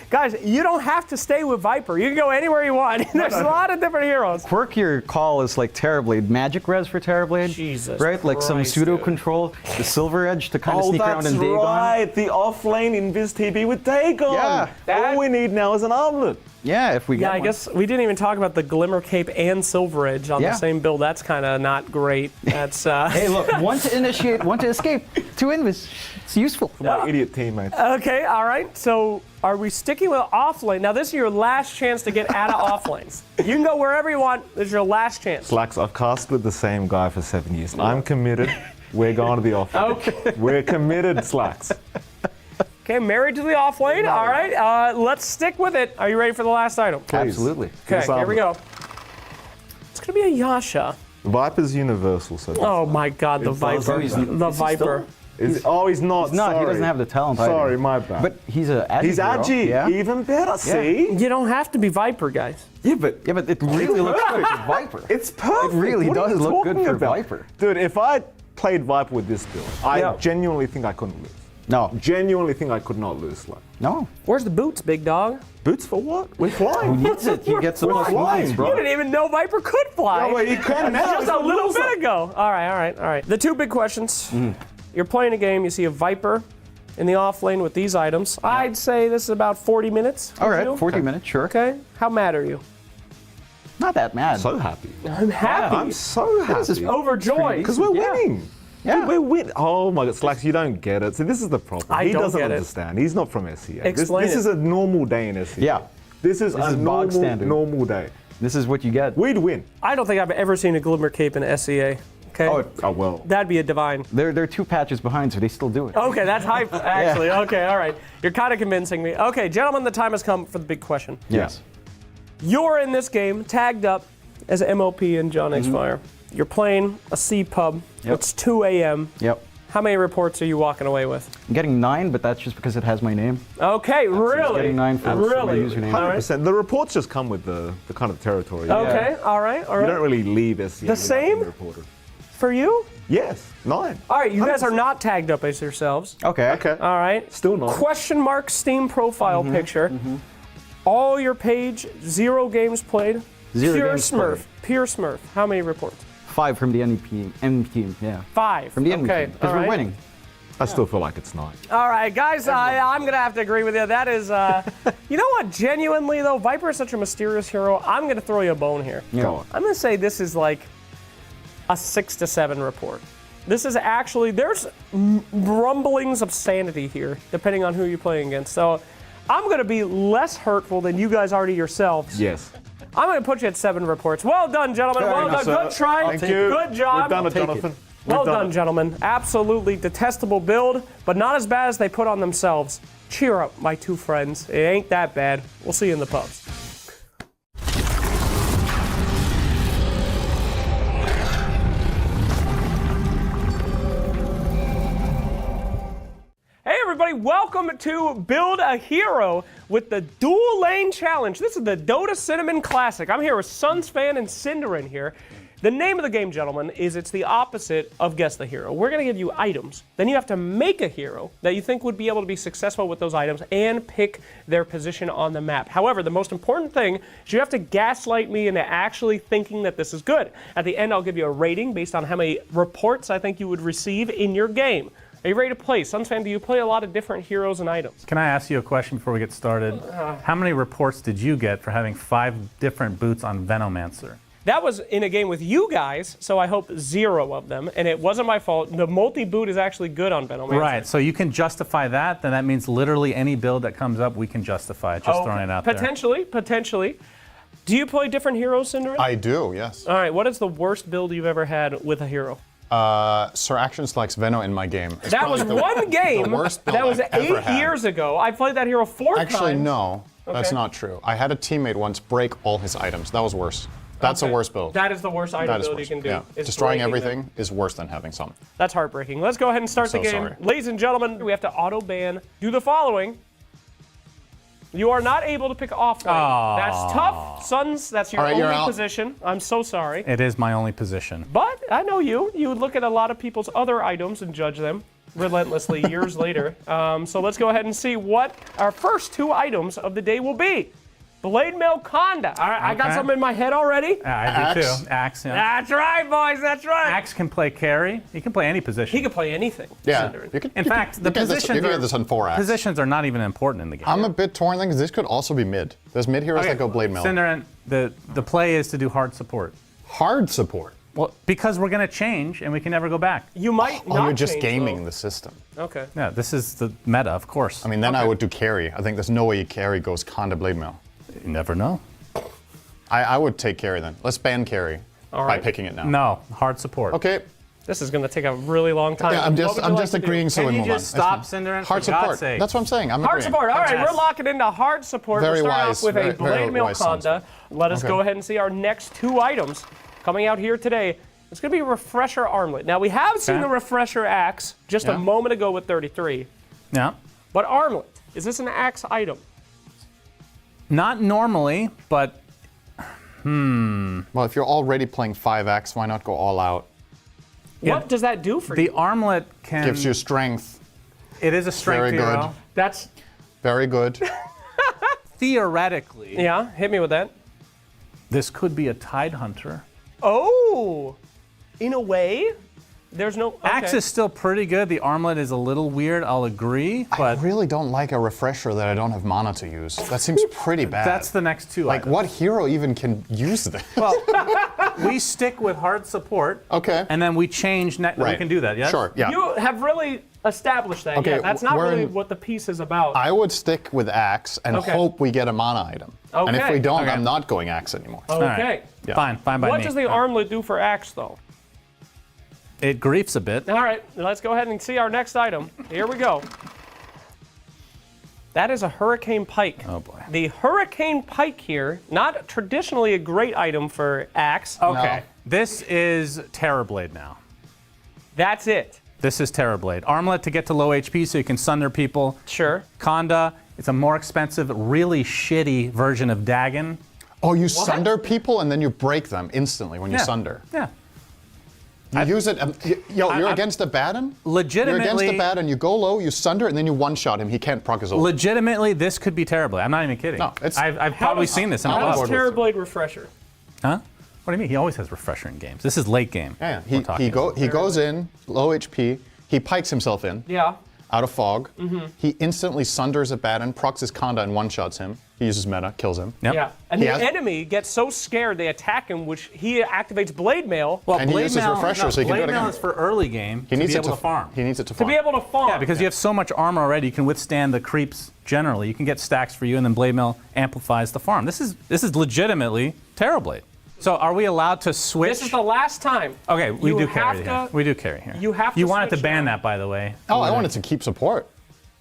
J: Guys, you don't have to stay with Viper. You can go anywhere you want. There's a lot of different heroes.
L: Quirk your call is like Terrorblade. Magic res for Terrorblade.
J: Jesus
L: Right? Like some
J: Christ,
L: pseudo
J: dude.
L: control. The Silver Edge to kind of sneak around and Dagon.
T: right. The offlane Invis TB with Dagon.
L: Yeah.
T: All we need now is an armlet.
L: Yeah, if we get
J: Yeah, I
L: one.
J: guess we didn't even talk about the Glimmer Cape and Silver Edge on the
L: Yeah.
J: same build. That's kind of not great. That's
L: Hey, look, one to initiate, one to escape. 2 Invis. It's useful.
T: For my idiot teammates.
J: Okay, all right. So are we sticking with offlane? Now this is your last chance to get out of offlanes. You can go wherever you want. This is your last chance.
T: Slacks, I've cast with the same guy for 7 years. I'm committed. We're going to the offlane.
J: Okay.
T: We're committed, Slacks.
J: Okay, married to the offlane. All right, let's stick with it. Are you ready for the last item?
L: Absolutely.
J: Okay, here we go. It's gonna be a Yasha.
T: Viper's universal, so.
J: Oh my God, the Viper. The Viper.
T: He's not.
L: He's not. He
T: Sorry.
L: doesn't have the talent.
T: Sorry,
L: either.
T: my bad.
L: But he's a.
T: He's
L: hero.
T: agi.
L: Yeah.
T: Even better. See?
J: You don't have to be Viper, guys.
T: Yeah, but
L: it really looks good for Viper.
T: It's perfect.
L: It really
T: What are
L: does
T: you
L: look good
T: talking
L: for
T: about?
L: Viper.
T: Dude, if I played Viper with this build, I genuinely think I couldn't lose.
L: No.
T: Genuinely think I could not lose. Like,
L: No.
J: Where's the boots, big dog?
T: boots for what? We're flying.
L: Who needs it? He gets the most points, bro.
J: You didn't even know Viper could fly.
T: Yeah, well, he can now.
J: Just
T: He's
J: a
T: a
J: little
T: loser.
J: bit ago. All right. The two big questions. You're playing a game, you see a Viper in the off lane with these items. I'd say this is about 40 minutes.
L: All right, 40 minutes, sure.
J: Okay. How mad are you?
L: Not that mad.
T: So happy.
J: I'm happy.
T: I'm so happy.
L: This is
J: overjoyed.
T: Because we're
L: Yeah.
T: winning.
L: Yeah.
T: Dude, we're winning. Oh my God, Slacks, you don't get it. See, this is the problem.
J: I
T: he
J: don't
T: doesn't
J: get it.
T: understand. He's not from SEA.
J: Explain
T: this
J: it.
T: is a normal day in SEA.
L: Yeah.
T: This is a
L: bog standard.
T: normal day.
L: This is what you get.
T: We'd win.
J: I don't think I've ever seen a Glimmer Cape in SEA. Okay.
T: Oh well.
J: That'd be a divine.
L: They're 2 patches behind, so they still do it.
J: Okay, that's hype, actually. Okay, all right. You're kind of convincing me. Okay, gentlemen, the time has come for the big question.
L: Yes.
J: You're in this game tagged up as MOP and John X Fire. You're playing a C pub.
L: Yep.
J: It's 2 a.m.
L: Yep.
J: How many reports are you walking away with?
L: I'm getting 9, but that's just because it has my name.
J: Okay, really?
L: Getting 9 for my
J: Really?
L: username.
T: 100%. The reports just come with the kind of territory.
J: Okay, all right.
T: You don't really leave SEA.
J: The same?
T: Reporter.
J: For you?
T: Yes, 9.
J: All right, you guys are not tagged up as yourselves.
L: Okay.
T: Okay.
J: All right.
T: Still not.
J: Question mark Steam profile picture. All your page, 0 games played.
L: Zero
J: Pure
L: games
J: Smurf.
L: played.
J: Pure Smurf. How many reports?
L: 5 from the enemy team, yeah.
J: 5.
L: From the enemy
J: okay.
L: team, because
J: all
L: we're
J: right.
L: winning.
T: I still feel like it's 9.
J: All right, guys, I'm going to have to agree with you. That is, you know what? Genuinely, though, Viper is such a mysterious hero. I'm going to throw you a bone here.
L: Yeah.
T: Go on.
J: I'm going to say this is like a 6 to 7 report. This is actually, there's rumblings of sanity here, depending on who you're playing against. So I'm going to be less hurtful than you guys are to yourselves.
T: Yes.
J: I'm going to put you at 7 reports. Well done, gentlemen. Well done. Good try.
T: Thank you.
J: Good job.
T: We've done it, Jonathan.
J: Well done, gentlemen. Absolutely detestable build, but not as bad as they put on themselves. Cheer up, my 2 friends. It ain't that bad. We'll see you in the pubs. Hey everybody, welcome to Build a Hero with the Dual Lane Challenge. This is the Dota Cinnamon Classic. I'm here with Sunsfan and Cinderin here. The name of the game, gentlemen, is it's the opposite of Guess the Hero. We're going to give you items. Then you have to make a hero that you think would be able to be successful with those items and pick their position on the map. However, the most important thing is you have to gaslight me into actually thinking that this is good. At the end, I'll give you a rating based on how many reports I think you would receive in your game. Are you ready to play? Sunsfan, do you play a lot of different heroes and items?
B: Can I ask you a question before we get started? How many reports did you get for having 5 different boots on Venomancer?
J: That was in a game with you guys, so I hope 0 of them, and it wasn't my fault. The multi-boot is actually good on Benomancer.
B: Right, so you can justify that, then that means literally any build that comes up, we can justify it, just throwing it out there.
J: Potentially. Do you play different heroes, Cinder?
U: I do, yes.
J: All right, what is the worst build you've ever had with a hero?
U: Sir Actions likes Veno in my game. It's
J: That was one game.
U: The worst build
J: that was
U: I've ever
J: 8
U: had.
J: years ago. I played that hero 4 times.
U: Actually, no. That's
J: Okay.
U: not true. I had a teammate once break all his items. That was worse. That's
J: Okay.
U: a worse build.
J: That is the worst item
U: That is
J: build
U: worse.
J: you can do.
U: Yeah.
J: is
U: Destroying
J: breaking
U: everything
J: them.
U: is worse than having some.
J: That's heartbreaking. Let's go ahead and start the
U: So
J: game.
U: sorry.
J: Ladies and gentlemen, we have to auto-ban. Do the following. You are not able to pick off lane.
B: Aw.
J: That's tough. Suns, that's your
B: All right, you're
J: only
B: out.
J: position. I'm so sorry.
B: It is my only position.
J: But I know you. You would look at a lot of people's other items and judge them relentlessly years later. So let's go ahead and see what our first 2 items of the day will be. Blade Mail Conda. All right, I got
B: Okay.
J: something in my head already.
B: I do too. Axe, yeah.
J: That's right, boys. That's right.
B: Axe can play carry. He can play any position.
J: He can play anything.
U: Yeah.
B: In fact, the positions
U: you can get this on 4 Axe.
B: positions are not even important in the game.
U: I'm a bit torn then because this could also be mid. There's mid heroes that go Blade Mail.
B: Cinderin, the play is to do hard support.
U: Hard support?
B: Well, because we're going to change and we can never go back.
J: You might
U: Oh, you're just gaming the system.
J: Okay.
B: Yeah, this is the meta, of course.
U: I mean, then I would do carry. I think there's no way you carry goes Conda Blade Mail.
B: You never know.
U: I would take carry then. Let's ban carry
J: All
U: by
J: right.
U: picking it now.
B: No, hard support.
U: Okay.
J: This is going to take a really long time.
U: Yeah, I'm
J: What would you
U: I'm
J: like
U: just
J: to do?
U: agreeing so we move on.
B: just stop, Cinderin?
U: Hard
B: For God's
U: support.
B: sake.
U: That's what I'm saying. I'm
J: Hard
U: agreeing.
J: support. All right,
U: Yes.
J: we're locking into hard support.
U: Very
J: we'll start
U: wise,
J: off with
U: very-
J: a
U: very
J: Blade Mail
U: wise sons.
J: Conda. Let us
U: Okay.
J: go ahead and see our next 2 items coming out here today. It's going to be a Refresher Armlet. Now, we have seen
B: Okay.
J: the Refresher Axe just a
B: Yeah.
J: moment ago with 33.
B: Yeah.
J: But Armlet, is this an Axe item?
B: Not normally, but
U: Well, if you're already playing 5X, why not go all out?
J: What does that do for
B: the
J: you?
B: armlet can...
U: Gives you strength.
B: It is a strength
U: Very good.
B: hero.
J: That's...
U: Very good.
B: Theoretically,
J: Yeah, hit me with that.
B: this could be a Tide Hunter.
J: Oh! In a way, there's no... Okay.
B: Axe is still pretty good. The armlet is a little weird, I'll agree, but...
U: I really don't like a refresher that I don't have mana to use. That seems pretty bad.
B: That's the next 2
U: Like,
B: items.
U: what hero even can use this?
B: Well, we stick with hard support.
U: Okay.
B: And then we change... We
U: Right.
B: can do that, yes?
U: Sure, yeah.
J: You have really established that.
U: Okay,
J: Yeah, that's not
U: we're
J: really
U: in-
J: what the piece is about.
U: I would stick with Axe and
J: Okay.
U: hope we get a mana item. And if
J: Okay.
U: we don't,
B: Okay.
U: I'm not going Axe anymore.
J: Okay.
B: right.
U: Yeah.
B: Fine by
J: What
B: me.
J: does the Armlet do for Axe, though?
B: It griefs a bit.
J: All right, let's go ahead and see our next item. Here we go. That is a Hurricane Pike.
B: Oh, boy.
J: The Hurricane Pike here, not traditionally a great item for Axe.
B: Okay. This is Terrorblade now.
J: That's it.
B: This is Terrorblade. Armlet to get to low HP so you can sunder people.
J: Sure.
B: Conda, it's a more expensive, really shitty version of Dagon.
U: Oh, you sunder people and then you break them instantly when you
B: Yeah.
U: sunder.
B: Yeah.
U: You use it. You're
B: I'm-
U: against a Baden?
B: Legitimately-
U: You're against a Baden, you go low, you sunder, and then you one-shot him. He can't proc his ult.
B: Legitimately, this could be Terrorblade. I'm not even kidding.
U: No, it's-
B: I've probably seen this in a
U: I'm on
B: pub.
U: board with
J: Terrorblade Refresher.
B: Huh? What do you mean? He always has refresher in games. This is late game.
U: Yeah,
B: we're talking
U: he goes in, low HP, he pikes himself in,
J: Yeah.
U: out of fog.
J: Mm-hmm.
U: He instantly sunders a Baden, procs his Conda, and one-shots him. He uses meta, kills him.
B: Yep.
J: Yeah. And
U: He
J: the
U: has-
J: enemy gets so scared they attack him, which he activates Blade Mail.
B: Well,
U: And he
B: Blade
U: uses
B: Mail,
U: refresher so he can do
B: Blade
U: it
B: Mail
U: again.
B: is for early game
U: He
B: to
U: needs
B: be
U: it
B: able to farm.
U: He needs it to
J: to
U: farm.
J: be able to farm.
B: Yeah, because you have so much armor already, you can withstand the creeps generally. You can get stacks for you, and then Blade Mail amplifies the farm. This is legitimately Terrorblade. So are we allowed to switch?
J: This is the last time.
B: Okay, we
J: You
B: do
J: have
B: carry
J: to-
B: here. We do carry here.
J: You have to
B: You wanted to
J: switch
B: ban
J: now.
B: that, by the way.
U: Oh, I wanted to keep support.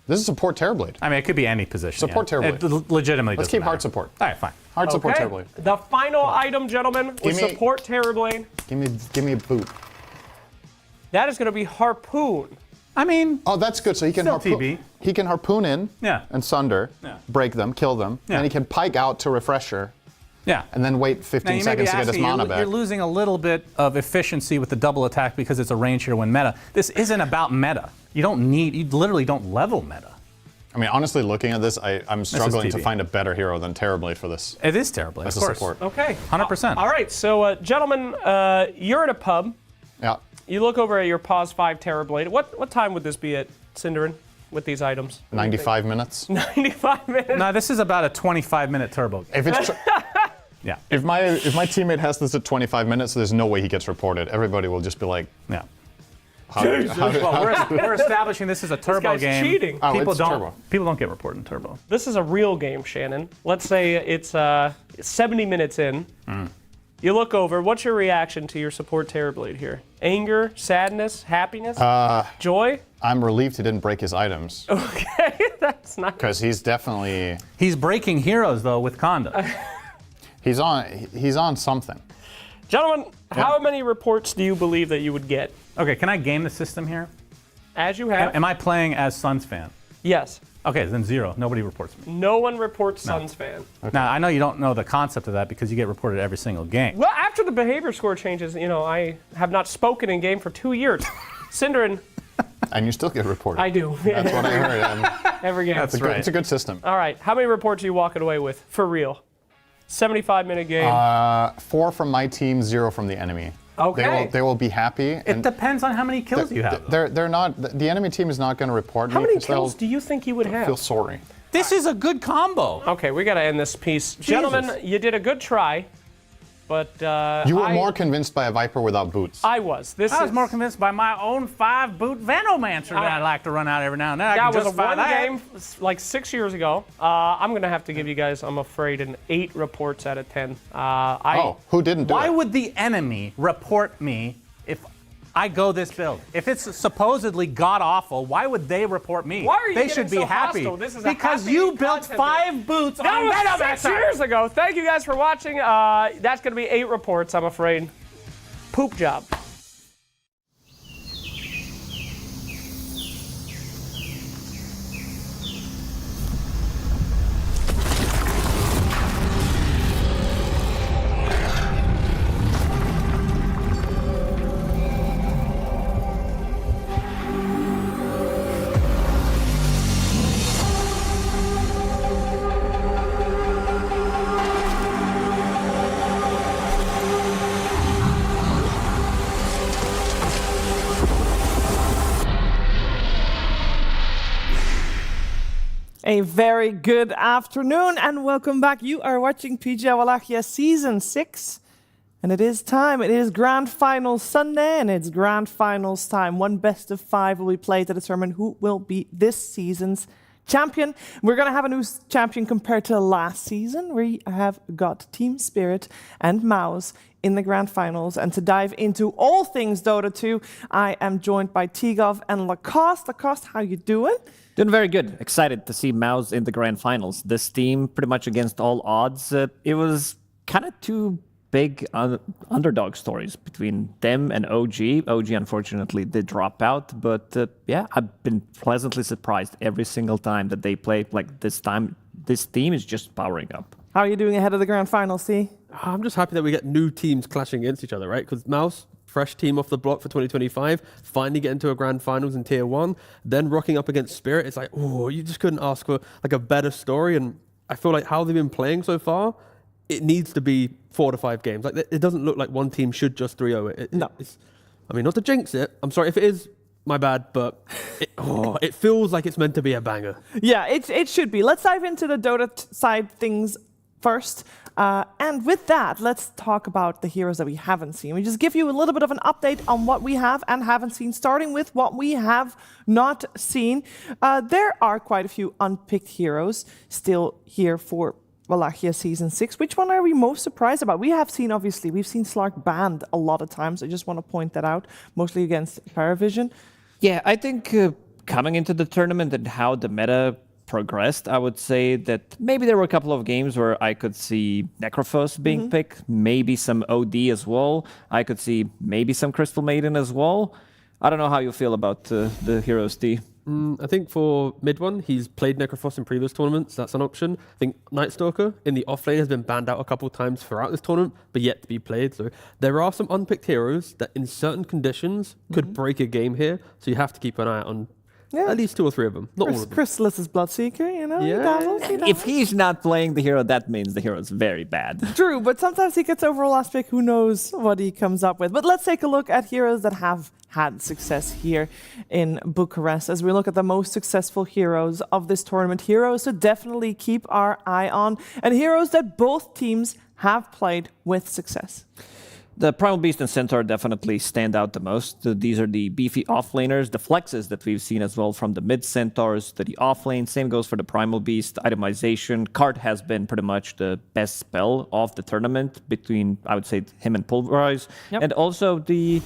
U: This is support Terrorblade.
B: I mean, it could be any position.
U: Support
B: yeah.
U: Terrorblade.
B: It legitimately
U: Let's
B: doesn't
U: keep hard
B: matter.
U: support.
B: All right, fine.
U: Hard support
J: Okay.
U: Terrorblade.
J: The final item, gentlemen, was
U: Give me-
J: support Terrorblade.
U: Give me a boot.
J: That is going to be Harpoon.
B: I mean,
U: oh, that's good. So he can
B: still
U: harpoon.
B: TB.
U: He can harpoon in
B: Yeah.
U: and sunder,
B: Yeah.
U: break them, kill them,
B: Yeah.
U: and he can pike out to refresher,
B: Yeah.
U: and then wait
B: Now
U: 15
B: you may be
U: seconds to get his
B: asking,
U: mana
B: you're,
U: back.
B: you're losing a little bit of efficiency with the double attack because it's a range hero when meta. This isn't about meta. You literally don't level meta.
U: I mean, honestly, looking at this, I'm struggling to
B: TV.
U: find a better hero than Terrorblade for this.
B: It is Terrorblade,
U: As
B: of
U: a
B: course.
U: support.
J: Okay.
B: 100%.
J: All right, so gentlemen, you're at a pub.
U: Yeah.
J: You look over at your Pause 5 Terrorblade. What time would this be at, Cinderin, with these items?
U: 95 minutes.
J: 95 minutes.
B: No, this is about a 25-minute turbo.
U: If it's
B: Yeah.
U: If my teammate has this at 25 minutes, there's no way he gets reported. Everybody will just be like,
B: yeah.
A: We're establishing this is a turbo
J: guy's
A: game.
J: cheating.
U: Oh,
A: People
U: it's
A: don't.
U: turbo.
A: People don't get reported in turbo.
J: This is a real game, Shannon. Let's say it's 70 minutes in. You look over. What's your reaction to your support Terrorblade here? Anger, sadness, happiness, joy?
U: I'm relieved he didn't break his items.
J: Okay, that's not.
U: Because he's definitely...
A: He's breaking heroes, though, with conduct.
U: He's on something.
J: Gentlemen, how many reports do you believe that you would get?
A: Okay, can I game the system here?
J: As you have.
A: Am I playing as Suns fan?
J: Yes.
A: Okay, then 0. Nobody reports me.
J: No one reports Suns fan.
A: Okay. Now, I know you don't know the concept of that because you get reported every single game.
J: Well, after the behavior score changes, I have not spoken in game for 2 years. Cinderin.
U: And you still get reported.
J: I do.
U: That's what I heard.
J: Every game.
U: That's right. It's a good system.
J: All right. How many reports are you walking away with, for real? 75-minute game.
U: 4 from my team, 0 from the enemy.
J: Okay.
U: They will be happy.
A: It depends on how many kills you have.
U: They're not. The enemy team is not going to report
J: How
U: me.
J: many kills do you think you would have?
U: Feel sorry.
A: This is a good combo.
J: Okay, we got to end this piece.
A: Jesus.
J: Gentlemen, you did a good try, but
U: you were more convinced by a Viper without boots.
J: I was.
A: I was more convinced by my own 5-boot Venomancer that I like to run out every now and then.
J: That was one game like 6 years ago. I'm going to have to give you guys, I'm afraid, an 8 reports out of 10.
U: Who didn't do it?
A: Why would the enemy report me if I go this build? If it's supposedly god-awful, why would they report me?
J: Why are you
A: They
J: getting
A: should be
J: so
A: happy.
J: hostile? This is
A: because
J: a
A: you built 5 boots on
J: That was
A: Venomancer.
J: 6 years ago. Thank you guys for watching. That's going to be 8 reports, I'm afraid. Poop job.
V: A very good afternoon and welcome back. You are watching PGL Wallachia Season 6. And it is time. It is Grand Finals Sunday and it's Grand Finals time. One best of 5 will be played to determine who will be this season's champion. We're going to have a new champion compared to last season. We have got Team Spirit and MOUZ in the Grand Finals. And to dive into all things Dota 2, I am joined by Tigov and Lacoste. Lacoste, how you doing?
W: Doing very good. Excited to see MOUZ in the Grand Finals. This team, pretty much against all odds, it was kind of two big underdog stories between them and OG. OG, unfortunately, did drop out, but yeah, I've been pleasantly surprised every single time that they play. Like this time, this team is just powering up.
V: How are you doing ahead of the Grand Finals, C?
S: I'm just happy that we get new teams clashing against each other, right? Because MOUZ, fresh team off the block for 2025, finally get into a Grand Finals in Tier 1, then rocking up against Spirit. It's like, oh, you just couldn't ask for like a better story. And I feel like how they've been playing so far, it needs to be 4 to 5 games. Like it doesn't look like one team should just 3-0 it.
V: No.
S: I mean, not to jinx it. I'm sorry if it is, my bad, but it feels like it's meant to be a banger.
V: Yeah, it should be. Let's dive into the Dota side things first. And with that, let's talk about the heroes that we haven't seen. We just give you a little bit of an update on what we have and haven't seen, starting with what we have not seen. There are quite a few unpicked heroes still here for Wallachia Season 6. Which one are we most surprised about? We've seen Slark banned a lot of times. I just want to point that out, mostly against PARIVISION.
W: Yeah, I think coming into the tournament and how the meta progressed, I would say that maybe there were a couple of games where I could see Necrophos being picked, maybe some OD as well. I could see maybe some Crystal Maiden as well. I don't know how you feel about the heroes, T.
S: I think for mid one, he's played Necrophos in previous tournaments. That's an option. I think Night Stalker in the offlane has been banned out a couple of times throughout this tournament, but yet to be played. So there are some unpicked heroes that in certain conditions could break a game here. So you have to keep an eye out on At least 2 or 3 of them, not all of them.
V: Chrysalis is Bloodseeker, you know? He
S: Yeah.
V: dabbles, he dabbles.
W: If he's not playing the hero, that means the hero is very bad.
V: True, but sometimes he gets overall last pick. Who knows what he comes up with? But let's take a look at heroes that have had success here in Bucharest. As we look at the most successful heroes of this tournament, heroes to definitely keep our eye on, and heroes that both teams have played with success.
W: The Primal Beast and Centaur definitely stand out the most. These are the beefy offlaners, the flexes that we've seen as well from the mid Centaurs to the offlane. Same goes for the Primal Beast. Itemization. Cart has been pretty much the best spell of the tournament between, I would say, him and Pulverize.
V: Yep.
W: And also the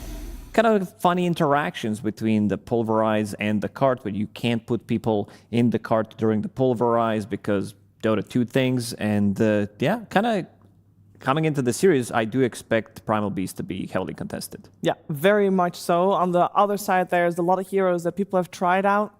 W: kind of funny interactions between the Pulverize and the Cart, where you can't put people in the Cart during the Pulverize because Dota 2 things. And kind of coming into the series, I do expect Primal Beast to be heavily contested.
V: Yeah, very much so. On the other side, there's a lot of heroes that people have tried out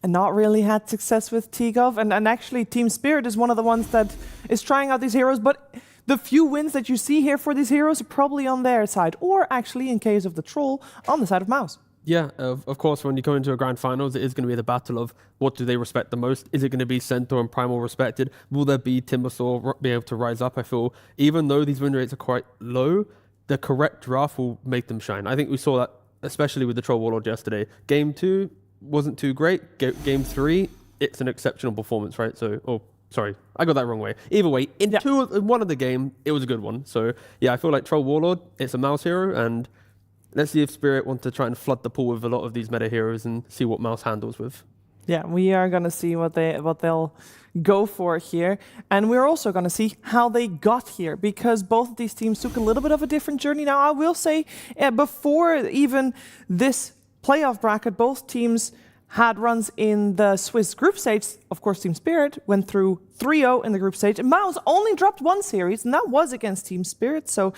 V: and not really had success with T-Gov. And actually, Team Spirit is one of the ones that is trying out these heroes, but the few wins that you see here for these heroes are probably on their side, or actually, in case of the Troll, on the side of MOUZ.
S: Yeah, of course, when you go into a grand finals, it is going to be the battle of what do they respect the most. Is it going to be Centaur and Primal respected? Will there be Timbersaw be able to rise up? I feel even though these win rates are quite low, the correct draft will make them shine. I think we saw that especially with the Troll Warlord yesterday. Game 2 wasn't too great. Game 3, it's an exceptional performance, right? Sorry, I got that wrong way. Either way, in one of the game, it was a good one. So yeah, I feel like Troll Warlord, it's a MOUZ hero, and let's see if Spirit want to try and flood the pool with a lot of these meta heroes and see what MOUZ handles with.
V: Yeah, we are going to see what they'll go for here. And we're also going to see how they got here, because both of these teams took a little bit of a different journey. Now, I will say, before even this playoff bracket, both teams had runs in the Swiss group stage. Of course, Team Spirit went through 3-0 in the group stage. And MOUZ only dropped one series, and that was against Team Spirit. So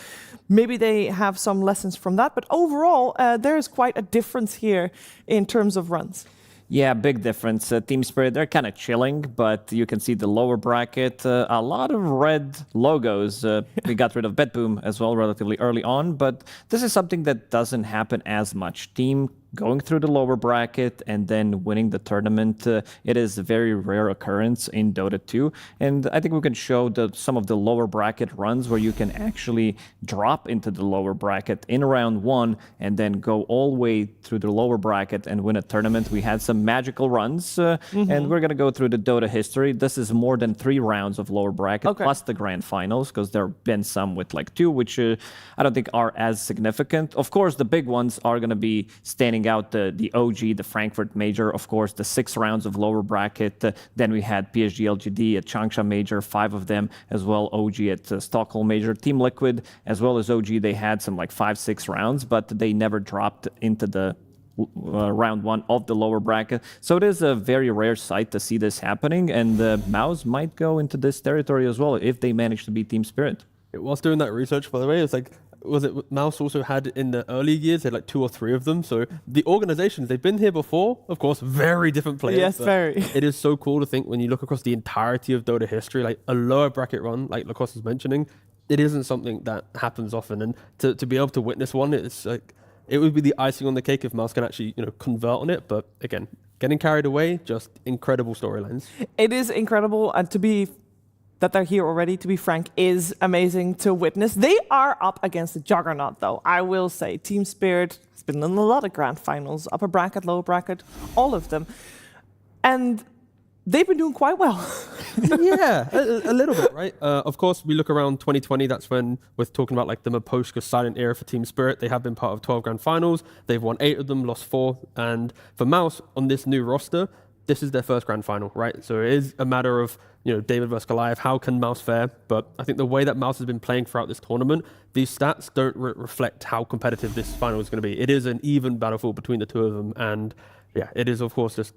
V: maybe they have some lessons from that. But overall, there is quite a difference here in terms of runs.
W: Yeah, big difference. Team Spirit, they're kind of chilling, but you can see the lower bracket, a lot of red logos. We got rid of BetBoom as well relatively early on, but this is something that doesn't happen as much. Team going through the lower bracket and then winning the tournament, it is a very rare occurrence in Dota 2. And I think we can show some of the lower bracket runs where you can actually drop into the lower bracket in round 1 and then go all the way through the lower bracket and win a tournament. We had some magical runs, and we're going to go through the Dota history. This is more than 3 rounds of lower bracket, plus the grand finals, because there have been some with like 2, which I don't think are as significant. Of course, the big ones are going to be standing out, the OG, the Frankfurt Major, of course, the 6 rounds of lower bracket. Then we had PSG LGD at Changsha Major, 5 of them, as well OG at Stockholm Major. Team Liquid, as well as OG, they had some like 5-6 rounds, but they never dropped into the round 1 of the lower bracket. So it is a very rare sight to see this happening, and MOUZ might go into this territory as well if they manage to beat Team Spirit.
S: Whilst doing that research, by the way, it's like, was it MOUZ also had in the early years, they had like 2 or 3 of them. So the organizations, they've been here before, of course, very different players.
V: Yes, very.
S: It is so cool to think when you look across the entirety of Dota history, like a lower bracket run, like Lacoste was mentioning, it isn't something that happens often. And to be able to witness one, it's like, it would be the icing on the cake if MOUZ can actually, convert on it. But again, getting carried away, just incredible storylines.
V: It is incredible, and that they're here already, to be frank, is amazing to witness. They are up against the juggernaut, though. I will say, Team Spirit has been in a lot of grand finals, upper bracket, lower bracket, all of them. And they've been doing quite well.
S: Yeah, a little bit, right? Of course, we look around 2020, that's when we're talking about like the Maposhka silent era for Team Spirit. They have been part of 12 grand finals. They've won 8 of them, lost 4. And for MOUZ, on this new roster, this is their first grand final, right? So it is a matter of, David versus Goliath. How can MOUZ fare? But I think the way that MOUZ has been playing throughout this tournament, these stats don't reflect how competitive this final is going to be. It is an even battlefield between the 2 of them. And yeah, it is, of course, just,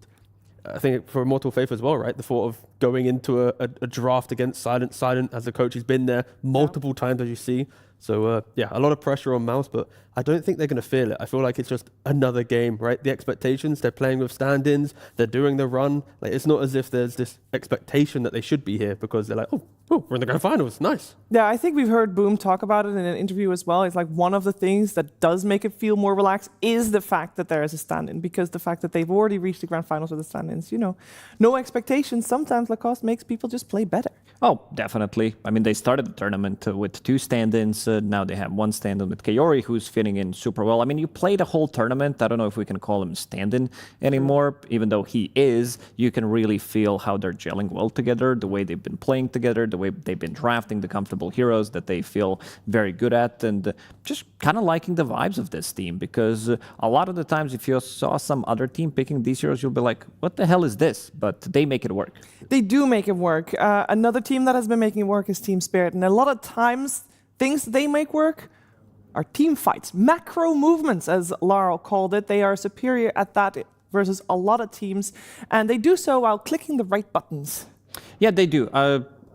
S: I think for Immortal Faith as well, right? The thought of going into a draft against Silent as a coach, he's been there multiple times, as you see. So yeah, a lot of pressure on MOUZ, but I don't think they're going to feel it. I feel like it's just another game, right? The expectations, they're playing with stand-ins, they're doing the run. Like, it's not as if there's this expectation that they should be here because they're like, oh, we're in the grand finals, nice.
V: Yeah, I think we've heard Boom talk about it in an interview as well. It's like one of the things that does make it feel more relaxed is the fact that there is a stand-in, because the fact that they've already reached the grand finals with the stand-ins, you know, no expectations. Sometimes Lacoste makes people just play better.
W: Oh, definitely. I mean, they started the tournament with 2 stand-ins. Now they have 1 stand-in with Kaori, who's fitting in super well. I mean, you play the whole tournament. I don't know if we can call him stand-in anymore, even though he is. You can really feel how they're gelling well together, the way they've been playing together, the way they've been drafting the comfortable heroes that they feel very good at, and just kind of liking the vibes of this team, because a lot of the times if you saw some other team picking these heroes, you'll be like, what the hell is this? But they make it work.
V: They do make it work. Another team that has been making it work is Team Spirit, and a lot of times things they make work are team fights, macro movements, as Laurel called it. They are superior at that versus a lot of teams, and they do so while clicking the right buttons.
W: Yeah, they do.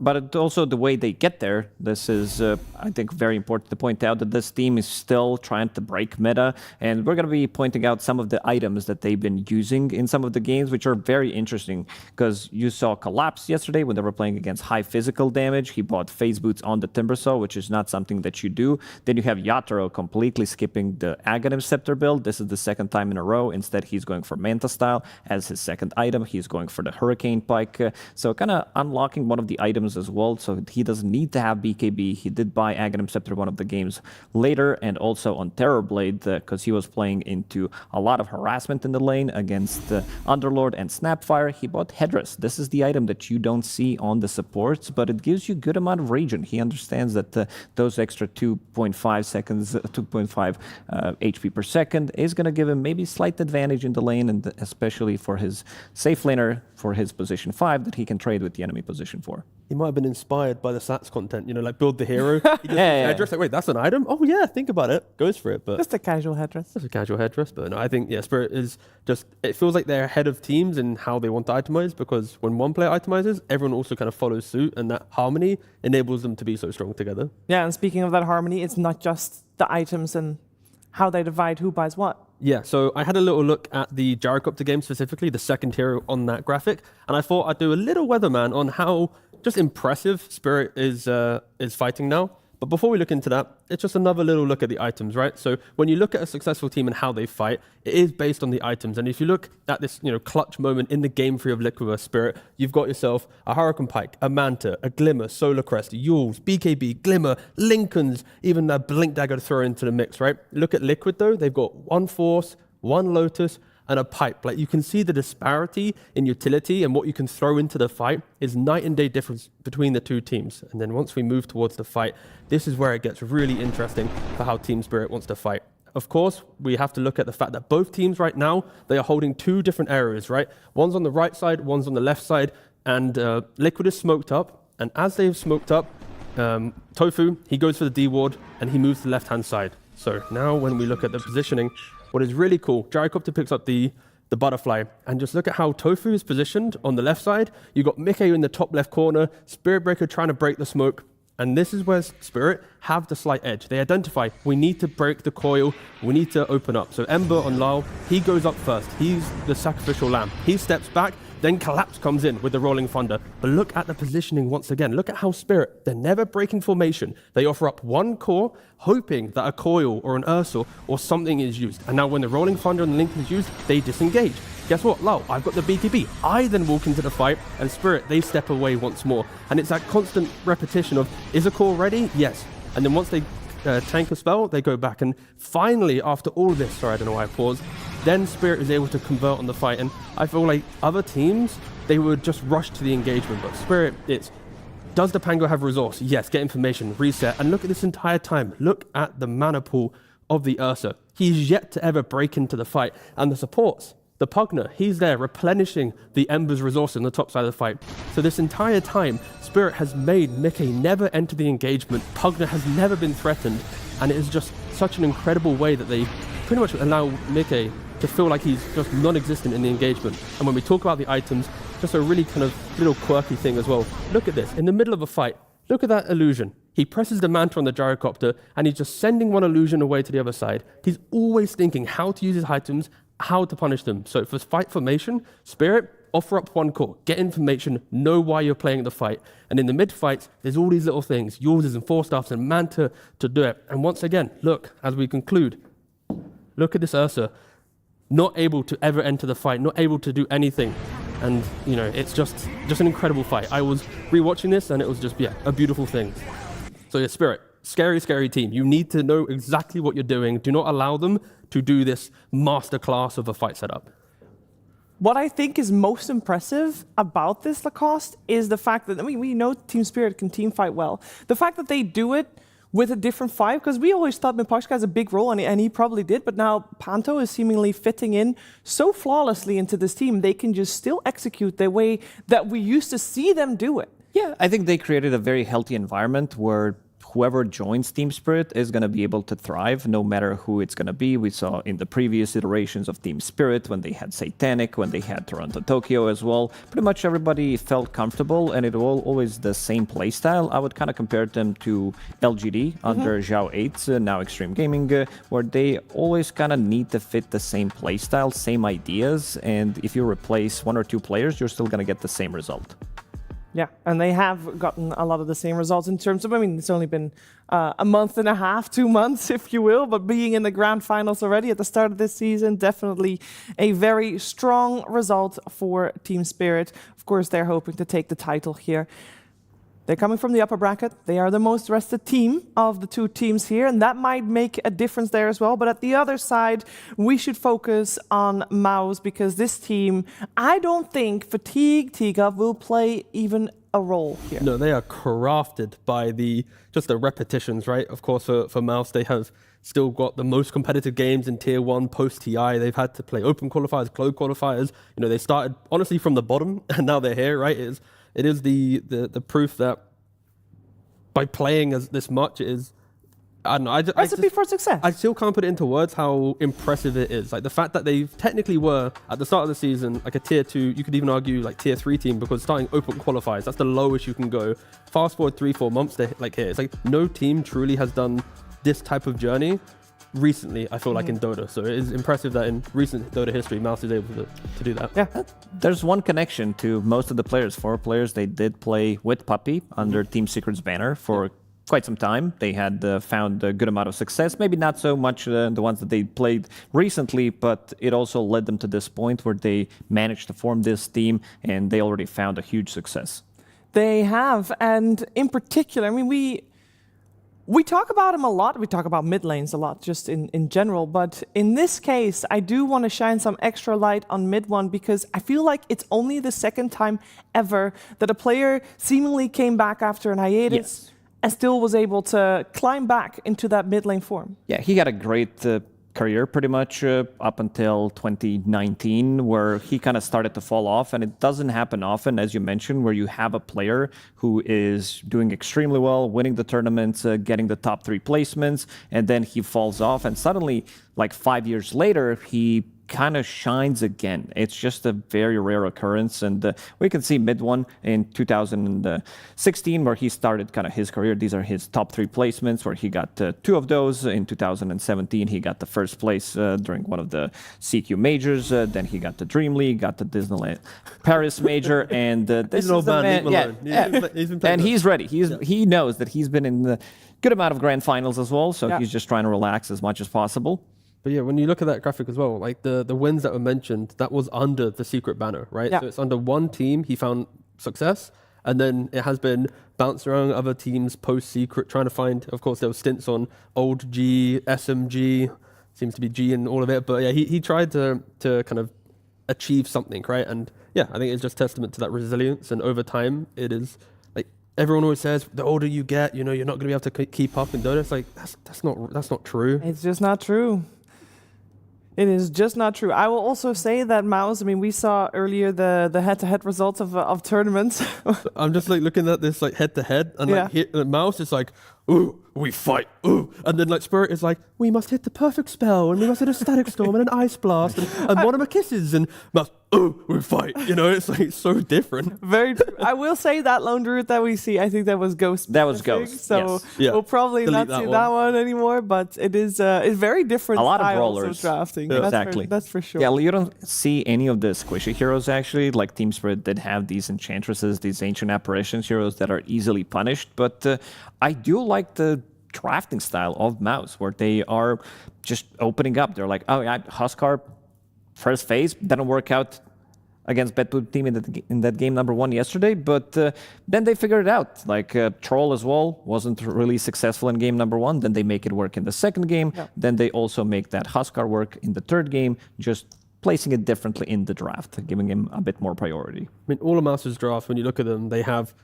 W: But it's also the way they get there. This is, I think, very important to point out that this team is still trying to break meta, and we're going to be pointing out some of the items that they've been using in some of the games, which are very interesting, because you saw Collapse yesterday when they were playing against high physical damage. He bought phase boots on the Timbersaw, which is not something that you do. Then you have Yatoro completely skipping the Aghanim Scepter build. This is the 2nd time in a row. Instead, he's going for Manta Style as his 2nd item. He's going for the Hurricane Pike. So kind of unlocking one of the items as well, so he doesn't need to have BKB. He did buy Aghanim Scepter one of the games later, and also on Terrorblade, because he was playing into a lot of harassment in the lane against Underlord and Snapfire. He bought Headrest. This is the item that you don't see on the supports, but it gives you a good amount of regen. He understands that those extra 2.5 seconds, 2.5 HP per second is going to give him maybe slight advantage in the lane, and especially for his safe laner, for his position 5 that he can trade with the enemy position 4.
S: He might have been inspired by the Sats content, you know, like build the hero. He just headdress, like, wait, that's an item? Oh yeah, think about it. Goes for it. But
V: just a casual headdress.
S: Just a casual headdress. But no, I think, yeah, Spirit is just, it feels like they're ahead of teams in how they want to itemize, because when one player itemizes, everyone also kind of follows suit, and that harmony enables them to be so strong together.
V: Yeah, and speaking of that harmony, it's not just the items and how they divide who buys what.
S: Yeah, so I had a little look at the Gyrocopter game specifically, the 2nd hero on that graphic, and I thought I'd do a little weatherman on how just impressive Spirit is fighting now. But before we look into that, it's just another little look at the items, right? So when you look at a successful team and how they fight, it is based on the items. And if you look at this, you know, clutch moment in the game 3 of Liquid vs Spirit, you've got yourself a Hurricane Pike, a Manta, a Glimmer, Solar Crest, Yules, BKB, Glimmer, Lincolns, even a Blink Dagger to throw into the mix, right? Look at Liquid though, they've got 1 Force, 1 Lotus, and a Pipe. Like, you can see the disparity in utility, and what you can throw into the fight is night and day difference between the 2 teams. And then once we move towards the fight, this is where it gets really interesting for how Team Spirit wants to fight. Of course, we have to look at the fact that both teams right now, they are holding 2 different areas, right? One's on the right side, one's on the left side, and Liquid is smoked up. And as they've smoked up, Tofu, he goes for the D ward, and he moves to the left-hand side. So now when we look at the positioning, what is really cool, Gyrocopter picks up the butterfly, and just look at how Tofu is positioned on the left side. You got Mickey in the top left corner, Spirit Breaker trying to break the smoke, and this is where Spirit have the slight edge. They identify, we need to break the coil, we need to open up. So Ember on Lyle, he goes up first. He's the sacrificial lamb. He steps back, then Collapse comes in with the Rolling Thunder. But look at the positioning once again. Look at how Spirit, they're never breaking formation. They offer up 1 core, hoping that a coil or an Ursel or something is used. And now when the Rolling Thunder and the Link is used, they disengage. Guess what? Lau, I've got the BKB. I then walk into the fight, and Spirit, they step away once more. And it's that constant repetition of, is a core ready? Yes. And then once they tank a spell, they go back. And finally, after all of this, sorry, I don't know why I paused, then Spirit is able to convert on the fight. And I feel like other teams, they would just rush to the engagement. But Spirit, it's, does the Pango have resource? Yes, get information, reset. And look at this entire time. Look at the mana pool of the Ursa. He's yet to ever break into the fight. And the supports, the Pugner, he's there replenishing the Ember's resource on the top side of the fight. So this entire time, Spirit has made Mickey never enter the engagement. Pugner has never been threatened. And it is just such an incredible way that they pretty much allow Mickey to feel like he's just non-existent in the engagement. And when we talk about the items, just a really kind of little quirky thing as well. Look at this, in the middle of a fight, look at that illusion. He presses the Manta on the gyrocopter, and he's just sending one illusion away to the other side. He's always thinking how to use his items, how to punish them. So for fight formation, Spirit, offer up one core, get information, know why you're playing the fight. And in the mid-fights, there's all these little things, Yawzes and Force Staffs and Manta to do it. And once again, look, as we conclude, look at this Ursa, not able to ever enter the fight, not able to do anything. And, you know, it's just an incredible fight. I was rewatching this, and it was just, yeah, a beautiful thing. So yeah, Spirit, scary, scary team. You need to know exactly what you're doing. Do not allow them to do this masterclass of a fight setup.
V: What I think is most impressive about this Lacoste is the fact that, I mean, we know Team Spirit can team fight well. The fact that they do it with a different five, because we always thought Miposhka has a big role, and he probably did, but now Panto is seemingly fitting in so flawlessly into this team, they can just still execute the way that we used to see them do it.
W: Yeah, I think they created a very healthy environment where whoever joins Team Spirit is going to be able to thrive no matter who it's going to be. We saw in the previous iterations of Team Spirit when they had Satanic, when they had Toronto Tokyo as well. Pretty much everybody felt comfortable, and it was always the same playstyle. I would kind of compare them to LGD under Zhao 8, now Xtreme Gaming, where they always kind of need to fit the same playstyle, same ideas, and if you replace one or two players, you're still going to get the same result.
V: Yeah, and they have gotten a lot of the same results in terms of, I mean, it's only been a month and a half, 2 months, if you will, but being in the grand finals already at the start of this season, definitely a very strong result for Team Spirit. Of course, they're hoping to take the title here. They're coming from the upper bracket. They are the most rested team of the two teams here, and that might make a difference there as well. But at the other side, we should focus on MOUZ, because this team, I don't think Fatigue Tigov will play even a role here.
S: No, they are crafted by just the repetitions, right? Of course, for MOUZ, they have still got the most competitive games in Tier 1 post-TI. They've had to play open qualifiers, closed qualifiers. You know, they started, honestly, from the bottom, and now they're here, right? It is the proof that by playing as this much, it is, I don't know.
V: Recipe for success.
S: I still can't put it into words how impressive it is. Like the fact that they technically were at the start of the season like a Tier 2, you could even argue like Tier 3 team, because starting open qualifiers, that's the lowest you can go. Fast forward 3-4 months, they're like here. It's like no team truly has done this type of journey recently, I feel like, in Dota. So it is impressive that in recent Dota history, MOUZ is able to do that.
W: Yeah, there's one connection to most of the players. 4 players, they did play with Puppy under Team Secret's banner for quite some time. They had found a good amount of success, maybe not so much the ones that they played recently, but it also led them to this point where they managed to form this team, and they already found a huge success.
V: They have, and in particular, I mean, we talk about him a lot. We talk about mid lanes a lot, just in general. But in this case, I do want to shine some extra light on mid one, because I feel like it's only the second time ever that a player seemingly came back after an hiatus and still was able to climb back into that mid lane form.
W: Yeah, he had a great career pretty much up until 2019, where he kind of started to fall off, and it doesn't happen often, as you mentioned, where you have a player who is doing extremely well, winning the tournaments, getting the top 3 placements, and then he falls off, and suddenly, like 5 years later, he kind of shines again. It's just a very rare occurrence, and we can see mid one in 2016 where he started kind of his career. These are his top 3 placements, where he got 2 of those. In 2017 he got the first place during one of the CQ majors, then he got the Dream League, got the Disneyland Paris major, and this is the man, and he's ready. He knows that he's been in the good amount of grand finals as well, so he's just trying to relax as much as possible.
S: But yeah, when you look at that graphic as well, like the wins that were mentioned, that was under the secret banner, right? So it's under one team, he found success, and then it has been bounced around other teams post-secret, trying to find, of course, there were stints on old G, SMG, seems to be G in all of it, but yeah, he tried to kind of achieve something, right? And yeah, I think it's just testament to that resilience, and over time, it is, like, everyone always says, the older you get, you know, you're not going to be able to keep up in Dota. It's like, that's not true.
V: It's just not true. It is just not true. I will also say that MOUZ, I mean, we saw earlier the head-to-head results of tournaments.
S: I'm just like looking at this like head-to-head, and like MOUZ is like, ooh, we fight, ooh. And then like Spirit is like, we must hit the perfect spell, and we must hit a static storm and an ice blast, and Monomer kisses, and Mouse, ooh, we fight. You know, it's like so different.
V: Very true. I will say that lone druid that we see, I think that was Ghost.
W: That was Ghost,
V: So
W: yes.
S: Yeah.
V: we'll probably
S: Delete
V: not see
S: that
V: that one anymore, but it is it's very different
W: A lot of
V: styles
W: rollers.
V: drafting.
W: Yeah.
V: That's
W: Exactly.
V: that's for sure.
W: Yeah, you don't see any of the squishy heroes actually. Like Team Spirit did have these enchantresses, these ancient apparitions heroes that are easily punished. But I do like the drafting style of MOUZ, where they are just opening up. They're like, oh yeah, Huskar first phase didn't work out against BetBoom Team in that game number 1 yesterday, but then they figured it out. Like Troll as well wasn't really successful in game number 1. Then they make it work in the second game.
V: Yeah.
W: Then they also make that Huskar work in the third game, just placing it differently in the draft, giving him a bit more priority.
S: I mean, all of MOUZ's drafts, when you look at them, they have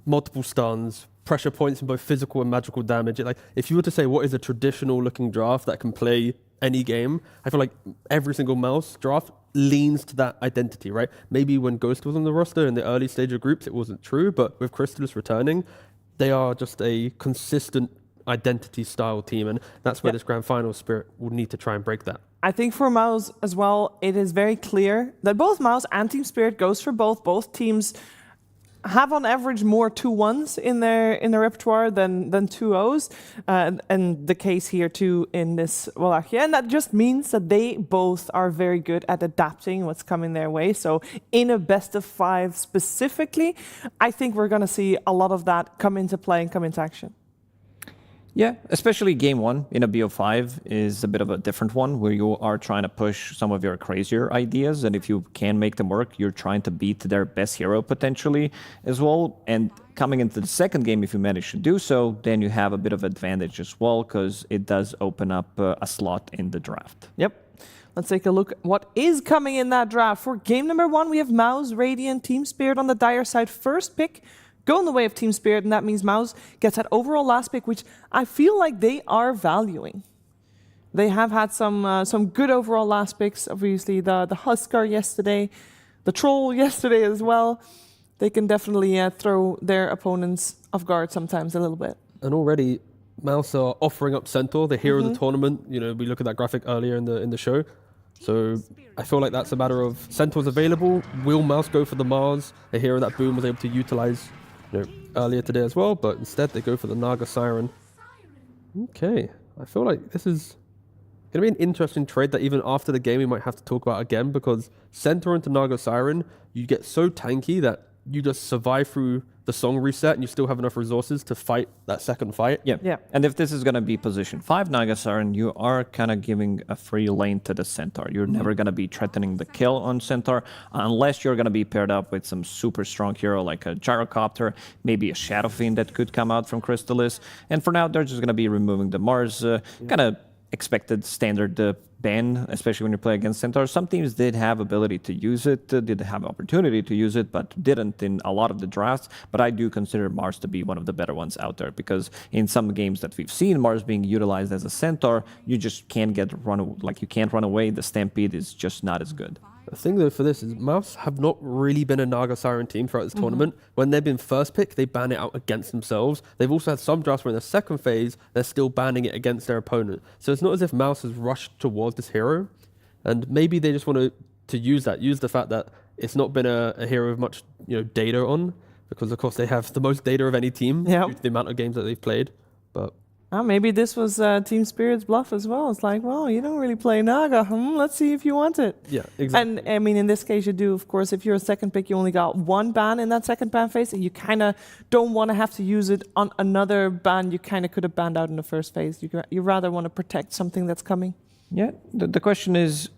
S: multiple stuns, pressure points in both physical and magical damage. Like, if you were to say what is a traditional looking draft that can play any game, I feel like every single MOUZ draft leans to that identity, right? Maybe when Ghost was on the roster in the early stage of groups, it wasn't true, but with Crystallis returning, they are just a consistent identity style team, and that's where this grand final Spirit will need to try and break that.
V: I think for MOUZ as well, it is very clear that both MOUZ and Team Spirit goes for both. Both teams have on average more 2-1s in their repertoire than 2-0s, and the case here too in this Wallachia. And that just means that they both are very good at adapting what's coming their way. So in a best of 5 specifically, I think we're going to see a lot of that come into play and come into action.
W: Yeah, especially game 1 in a BO5 is a bit of a different one, where you are trying to push some of your crazier ideas, and if you can make them work, you're trying to beat their best hero potentially as well. And coming into the second game, if you manage to do so, then you have a bit of advantage as well, because it does open up a slot in the draft.
V: Yep. Let's take a look at what is coming in that draft. For game number 1, we have MOUZ, Radiant, Team Spirit on the Dire side. First pick going the way of Team Spirit, and that means MOUZ gets that overall last pick, which I feel like they are valuing. They have had some good overall last picks. Obviously, the Huskar yesterday, the Troll yesterday as well. They can definitely throw their opponents off guard sometimes a little bit.
S: And already, MOUZ are offering up Centaur, the hero of the tournament. You know, we look at that graphic earlier in the show. So I feel like that's a matter of Centaur's available. Will MOUZ go for the Mars, a hero that Boom was able to utilize earlier today as well, but instead they go for the Naga Siren. Okay, I feel like this is going to be an interesting trade that even after the game we might have to talk about again, because Centaur into Naga Siren, you get so tanky that you just survive through the song reset and you still have enough resources to fight that second fight.
W: Yeah. And if this is going to be position 5 Naga Siren, you are kind of giving a free lane to the Centaur. You're never going to be threatening the kill on Centaur unless you're going to be paired up with some super strong hero like a Gyrocopter, maybe a Shadow Fiend that could come out from Crystallis. And for now, they're just going to be removing the Mars, kind of expected standard ban, especially when you play against Centaur. Some teams did have ability to use it, did have opportunity to use it, but didn't in a lot of the drafts. But I do consider Mars to be one of the better ones out there, because in some games that we've seen Mars being utilized as a Centaur, you just can't you can't run away. The Stampede is just not as good.
S: The thing though for this is MOUZ have not really been a Naga Siren team throughout this tournament. When they've been first pick, they ban it out against themselves. They've also had some drafts where in the second phase, they're still banning it against their opponent. So it's not as if MOUZ has rushed towards this hero. And maybe they just want to use the fact that it's not been a hero with much data on, because of course they have the most data of any team due to the amount of games that they've played. But
V: maybe this was Team Spirit's bluff as well. It's like, well, you don't really play Naga. Let's see if you want it.
S: Yeah, exactly.
V: And I mean, in this case, you do, of course, if you're a second pick, you only got 1 ban in that second ban phase, and you kind of don't want to have to use it on another ban you kind of could have banned out in the first phase. You rather want to protect something that's coming.
W: Yeah, the question is,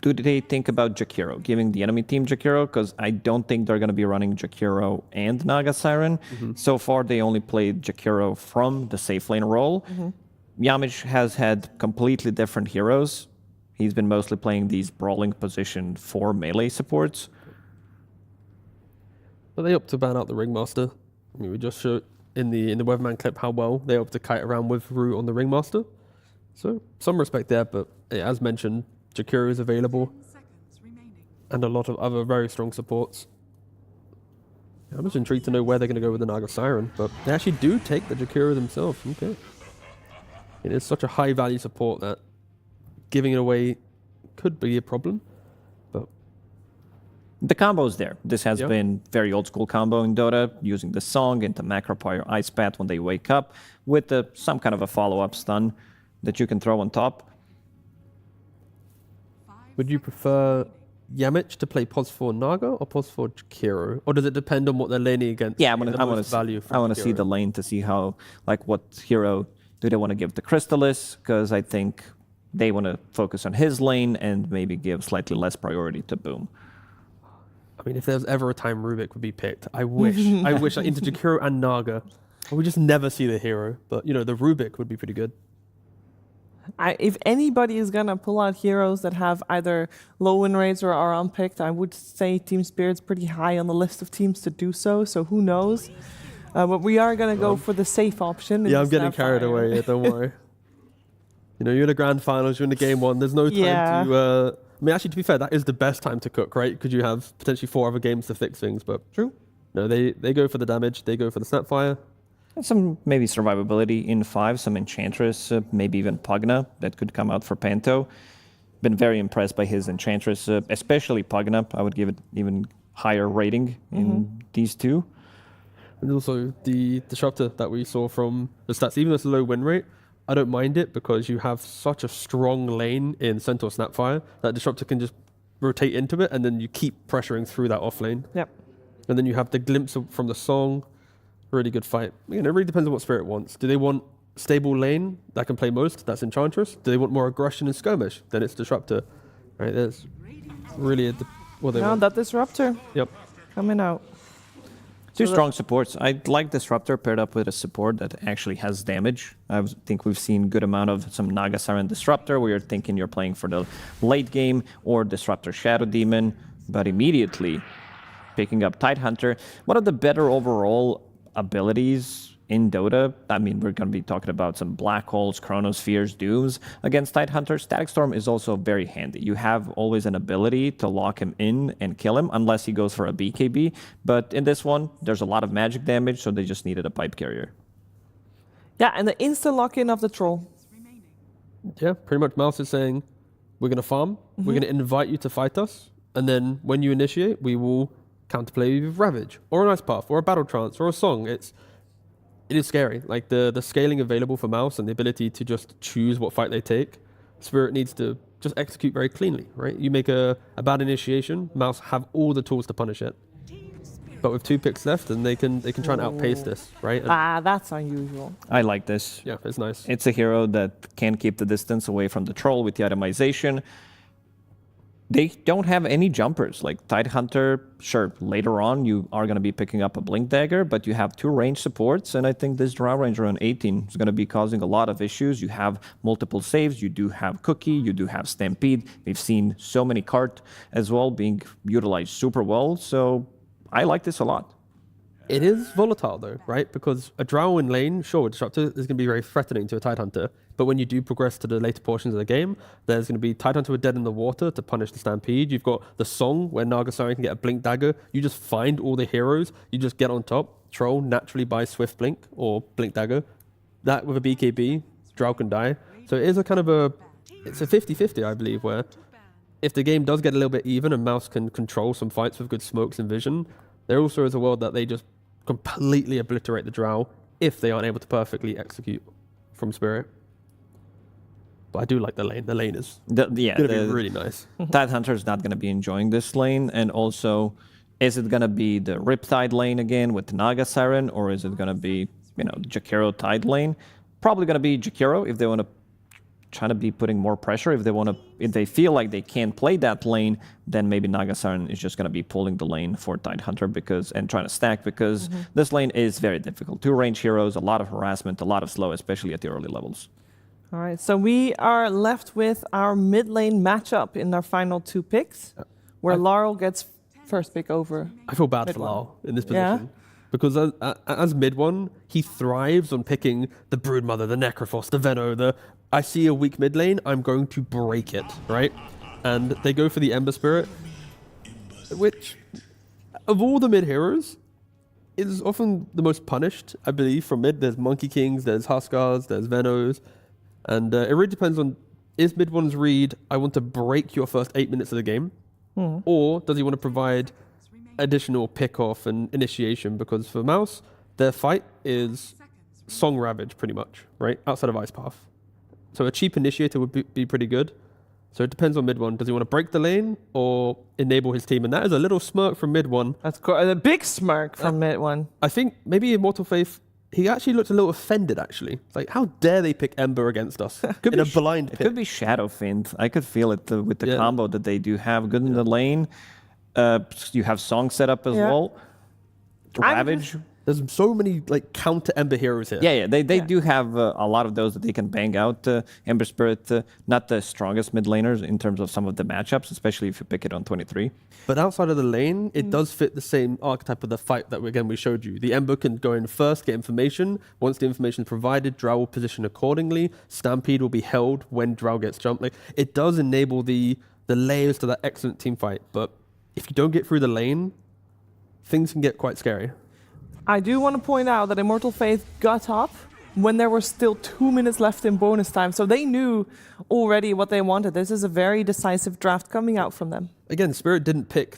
W: do they think about Jakiro, giving the enemy team Jakiro? Because I don't think they're going to be running Jakiro and Naga Siren. So far, they only played Jakiro from the safe lane role. Yamich has had completely different heroes. He's been mostly playing these brawling position 4 melee supports.
S: But they opt to ban out the Ringmaster. I mean, we just showed in the Weatherman clip how well they opt to kite around with Rue on the Ringmaster. So some respect there, but as mentioned, Jakiro is available, and a lot of other very strong supports. I'm just intrigued to know where they're going to go with the Naga Siren, but they actually do take the Jakiro themselves. Okay. It is such a high value support that giving it away could be a problem. But
W: the combo's there. This has been very old school combo in Dota, using the song into Macropire Ice Path when they wake up, with some kind of a follow-up stun that you can throw on top.
S: Would you prefer Yamich to play pos for Naga or pos for Jakiro? Or does it depend on what they're laning against?
W: Yeah, I want to see the lane to see how, like, what hero do they want to give to Crystalis, because I think they want to focus on his lane and maybe give slightly less priority to Boom.
S: I mean, if there's ever a time Rubik would be picked, I wish like, into Jakiro and Naga. I would just never see the hero, but, you know, the Rubik would be pretty good.
V: If anybody is going to pull out heroes that have either low win rates or are unpicked, I would say Team Spirit's pretty high on the list of teams to do so, so who knows? But we are going to go for the safe option.
S: Yeah, I'm getting carried away, don't worry. You know, you're in the grand finals, you're in the game one, there's no time to... I mean, actually, to be fair, that is the best time to cook, right? Because you have potentially 4 other games to fix things, but...
V: True.
S: No, they go for the damage, they go for the Snapfire.
W: Some maybe survivability in 5, some Enchantress, maybe even Pugna that could come out for Panto. Been very impressed by his Enchantress, especially Pugna. I would give it even higher rating in these two.
S: And also the Disruptor that we saw from the stats, even though it's a low win rate, I don't mind it because you have such a strong lane in Centaur Snapfire that Disruptor can just rotate into it and then you keep pressuring through that off lane.
V: Yep.
S: And then you have the glimpse from the song. Really good fight. You know, it really depends on what Spirit wants. Do they want stable lane that can play most? That's Enchantress. Do they want more aggression and skirmish? Then it's Disruptor. Right, there's really what they want.
V: That Disruptor.
S: Yep.
V: Coming out.
W: Two strong supports. I like Disruptor paired up with a support that actually has damage. I think we've seen good amount of some Naga Siren Disruptor where you're thinking you're playing for the late game, or Disruptor Shadow Demon, but immediately picking up Tidehunter. One of the better overall abilities in Dota. I mean, we're going to be talking about some Black Holes, Chronospheres, Dooms against Tidehunter. Static Storm is also very handy. You have always an ability to lock him in and kill him, unless he goes for a BKB. But in this one, there's a lot of magic damage, so they just needed a pipe carrier.
V: Yeah, and the instant lock-in of the Troll.
S: Yeah, pretty much MOUZ is saying, we're going to farm, we're going to invite you to fight us, and then when you initiate, we will counterplay with Ravage, or an Ice Path, or a Battle Trance, or a Song. It is scary. Like the scaling available for MOUZ and the ability to just choose what fight they take. Spirit needs to just execute very cleanly, right? You make a bad initiation, MOUZ have all the tools to punish it. But with 2 picks left, and they can try and outpace this, right? And
V: that's unusual.
W: I like this.
S: Yeah, it's nice.
W: It's a hero that can keep the distance away from the Troll with the itemization. They don't have any jumpers. Like Tidehunter, sure, later on you are going to be picking up a Blink Dagger, but you have 2 range supports, and I think this draw range around 18 is going to be causing a lot of issues. You have multiple saves, you do have Cookie, you do have Stampede. We've seen so many cart as well being utilized super well, so I like this a lot.
S: It is volatile though, right? Because a Drow in lane, sure, Disruptor is going to be very threatening to a Tidehunter, but when you do progress to the later portions of the game, there's going to be Tidehunter with Dead in the Water to punish the Stampede. You've got the Song where Naga Siren can get a Blink Dagger. You just find all the heroes, you just get on top. Troll naturally buys Swift Blink or Blink Dagger. That with a BKB, Drow can die. So it is a kind of it's a 50-50, I believe, where if the game does get a little bit even and MOUZ can control some fights with good smokes and vision, there also is a world that they just completely obliterate the Drow if they aren't able to perfectly execute from Spirit. But I do like the lane. The lane is going to be really nice.
W: Tidehunter is not going to be enjoying this lane, and also, is it going to be the Riptide lane again with Naga Siren, or is it going to be, Jakiro Tide lane? Probably going to be Jakiro if they want to try to be putting more pressure. If they feel like they can't play that lane, then maybe Naga Siren is just going to be pulling the lane for Tidehunter and trying to stack, because this lane is very difficult. 2 range heroes, a lot of harassment, a lot of slow, especially at the early levels.
V: All right, so we are left with our mid lane matchup in our final 2 picks, where Laurel gets first pick over.
S: I feel bad for Laurel in this position. Because as mid one, he thrives on picking the Broodmother, the Necrophos, the Veno, I see a weak mid lane, I'm going to break it, right? And they go for the Ember Spirit, which, of all the mid heroes, is often the most punished, I believe, from mid. There's Monkey Kings, there's Huskars, there's Venos, and it really depends on, is mid one's read, I want to break your first 8 minutes of the game, or does he want to provide additional pick-off and initiation? Because for MOUZ, their fight is Song Ravage, pretty much, right? Outside of Ice Path. So a cheap initiator would be pretty good. So it depends on mid one. Does he want to break the lane or enable his team? And that is a little smirk from mid one.
V: That's a big smirk from mid one.
S: I think maybe Immortal Faith, he actually looked a little offended, actually. It's like, how dare they pick Ember against us in a blind pick?
W: It could be Shadow Fiend. I could feel it with the combo that they do have. Good in the lane. You have Song set up as well. Ravage.
S: There's so many like counter Ember heroes here.
W: Yeah, they do have a lot of those that they can bang out. Ember Spirit, not the strongest mid laners in terms of some of the matchups, especially if you pick it on 23.
S: But outside of the lane, it does fit the same archetype of the fight that we showed you. The Ember can go in first, get information. Once the information is provided, Drow will position accordingly. Stampede will be held when Drow gets jumped. Like, it does enable the layers to that excellent team fight. But if you don't get through the lane, things can get quite scary.
V: I do want to point out that Immortal Faith got up when there were still 2 minutes left in bonus time, so they knew already what they wanted. This is a very decisive draft coming out from them.
S: Again, Spirit didn't pick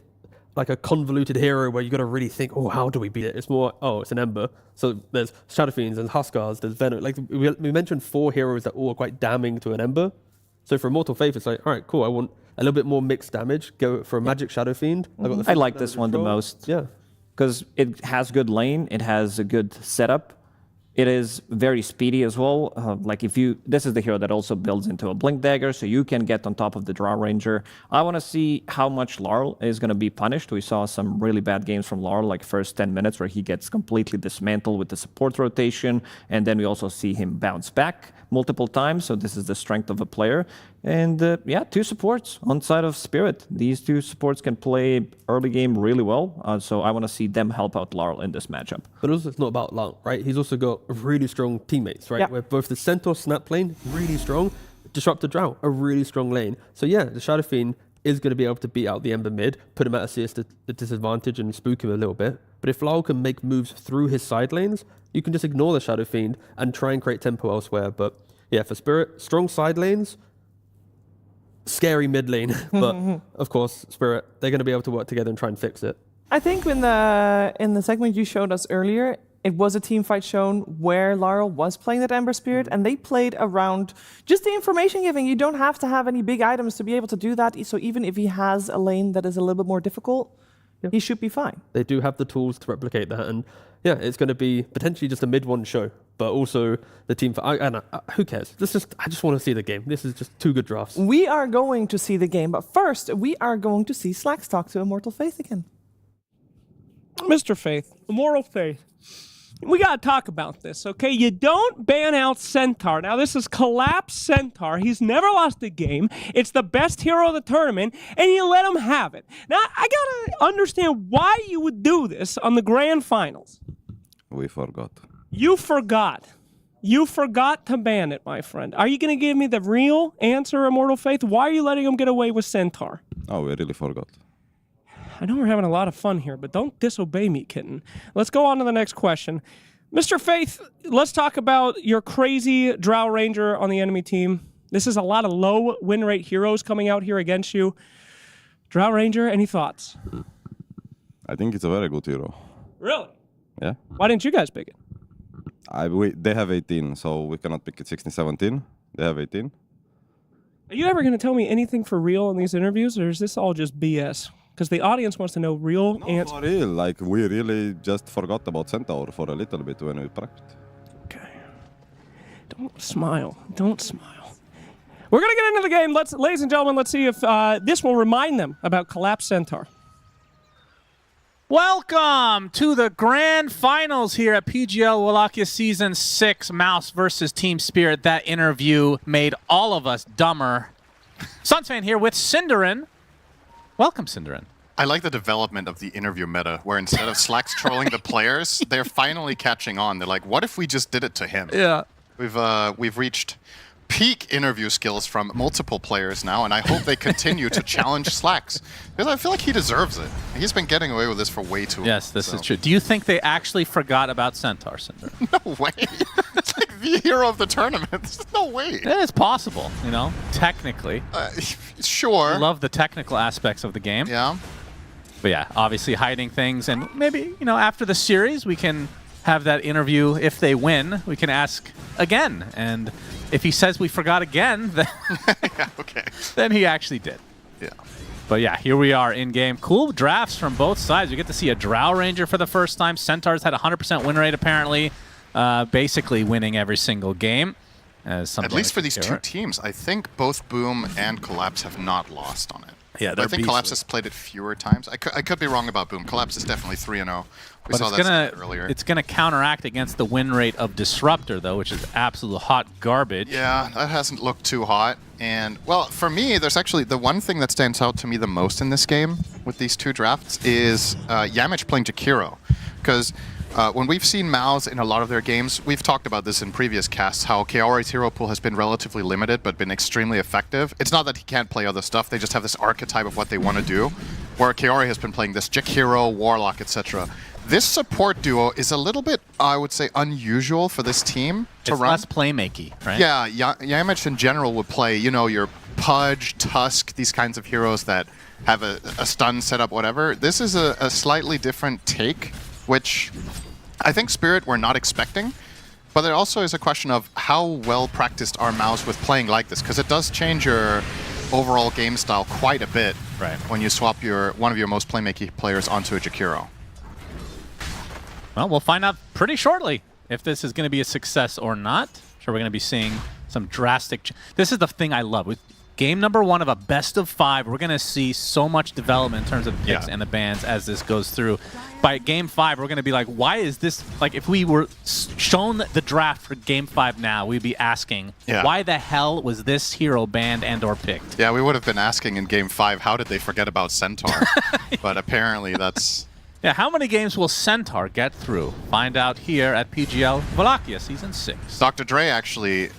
S: like a convoluted hero where you got to really think, oh, how do we beat it? It's more, oh, it's an Ember. So there's Shadow Fiends, there's Huskars, there's Venom. Like we mentioned 4 heroes that all are quite damning to an Ember. So for Immortal Faith, it's like, all right, cool. I want a little bit more mixed damage. Go for a Magic Shadow Fiend.
W: I like this one the most.
S: Yeah.
W: Because it has good lane, it has a good setup, it is very speedy as well. Like this is the hero that also builds into a Blink Dagger, so you can get on top of the Drow Ranger. I want to see how much Larl is going to be punished. We saw some really bad games from Larl, like first 10 minutes where he gets completely dismantled with the support rotation, and then we also see him bounce back multiple times, so this is the strength of a player. And 2 supports on side of Spirit. These 2 supports can play early game really well, so I want to see them help out Larl in this matchup.
S: But also it's not about Larl, right? He's also got really strong teammates, right?
V: Yeah.
S: Where both the Centaur Snap lane, really strong, Disruptor Drow, a really strong lane. So yeah, the Shadow Fiend is going to be able to beat out the Ember mid, put him at a disadvantage and spook him a little bit. But if Larl can make moves through his side lanes, you can just ignore the Shadow Fiend and try and create tempo elsewhere. But yeah, for Spirit, strong side lanes, scary mid lane. But of course, Spirit, they're going to be able to work together and try and fix it.
V: I think in the segment you showed us earlier, it was a team fight shown where Larl was playing that Ember Spirit, and they played around just the information giving. You don't have to have any big items to be able to do that. So even if he has a lane that is a little bit more difficult, he should be fine.
S: They do have the tools to replicate that, and yeah, it's going to be potentially just a mid one show, but also the team fight. Who cares? I just want to see the game. This is just 2 good drafts.
V: We are going to see the game, but first we are going to see Slacks talk to Immortal Faith again.
J: Mr. Faith, Immortal Faith, we got to talk about this, okay? You don't ban out Centaur. Now, this is Collapse Centaur. He's never lost a game. It's the best hero of the tournament, and you let him have it. Now, I got to understand why you would do this on the grand finals.
K: We forgot.
J: You forgot. You forgot to ban it, my friend. Are you going to give me the real answer, Immortal Faith? Why are you letting him get away with Centaur?
K: Oh, we really forgot.
J: I know we're having a lot of fun here, but don't disobey me, kitten. Let's go on to the next question. Mr. Faith, let's talk about your crazy Drow Ranger on the enemy team. This is a lot of low win rate heroes coming out here against you. Drow Ranger, any thoughts?
K: I think it's a very good hero.
J: Really?
K: Yeah.
J: Why didn't you guys pick it?
K: They have 18, so we cannot pick it 16, 17. They have 18.
J: Are you ever going to tell me anything for real in these interviews, or is this all just BS? Because the audience wants to know real answers.
K: For real, like we really just forgot about Centaur for a little bit when we practiced.
J: Okay. Don't smile. Don't smile. We're going to get into the game. Ladies and gentlemen, let's see if this will remind them about Collapse Centaur.
B: Welcome to the grand finals here at PGL Wallachia Season 6, MOUZ versus Team Spirit. That interview made all of us dumber. Sunsfan here with Cinderin. Welcome, Cinderin.
U: I like the development of the interview meta, where instead of Slacks trolling the players, they're finally catching on. They're like, what if we just did it to him?
B: Yeah.
U: We've reached peak interview skills from multiple players now, and I hope they continue to challenge Slacks, because I feel like he deserves it. He's been getting away with this for way too long.
B: Yes, this is true. Do you think they actually forgot about Centaur, Cinder?
U: No way. It's like the hero of the tournament. There's no way.
B: Yeah, it's possible, you know, technically.
U: Sure.
B: I love the technical aspects of the game.
U: Yeah.
B: But yeah, obviously hiding things, and maybe, you know, after the series we can have that interview. If they win, we can ask again, and if he says we forgot again, then,
U: yeah, okay.
B: then he actually did.
U: Yeah.
B: But yeah, here we are in game. Cool drafts from both sides. We get to see a Drow Ranger for the first time. Centaurs had a 100% win rate apparently, basically winning every single game.
U: At least for these two teams, I think both Boom and Collapse have not lost on it.
B: Yeah,
U: I think Collapse has played it fewer times. I could be wrong about Boom. Collapse is definitely 3-0. We saw that earlier.
B: It's gonna counteract against the win rate of Disruptor though, which is absolute hot garbage.
U: Yeah, that hasn't looked too hot. And well, for me, there's actually the one thing that stands out to me the most in this game with these two drafts is Yamich playing Jakiro, because when we've seen MOUZ in a lot of their games, we've talked about this in previous casts, how Kaori's hero pool has been relatively limited but been extremely effective. It's not that he can't play other stuff, they just have this archetype of what they want to do, where Kaori has been playing this Jakiro, Warlock, etc. This support duo is a little bit, I would say, unusual for this team to run.
B: It's less playmaky, right?
U: Yeah, Yamich in general would play, you know, your Pudge, Tusk, these kinds of heroes that have a stun setup, whatever. This is a slightly different take, which I think Spirit were not expecting, but there also is a question of how well practiced are MOUZ with playing like this, because it does change your overall game style quite a bit when you swap one of your most playmaking players onto a Jakiro.
B: Well, we'll find out pretty shortly if this is going to be a success or not. I'm sure we're going to be seeing some drastic... This is the thing I love. With game number 1 of a best of 5, we're going to see so much development in terms of the picks and the bans as this goes through. By game 5, we're going to be like, why is this... Like, if we were shown the draft for game 5 now, we'd be asking, why the hell was this hero banned and or picked?
U: Yeah, we would have been asking in game 5, how did they forget about Centaur? But apparently that's...
B: Yeah, how many games will Centaur get through? Find out here at PGL Wallachia Season 6.
U: Dr. Dre actually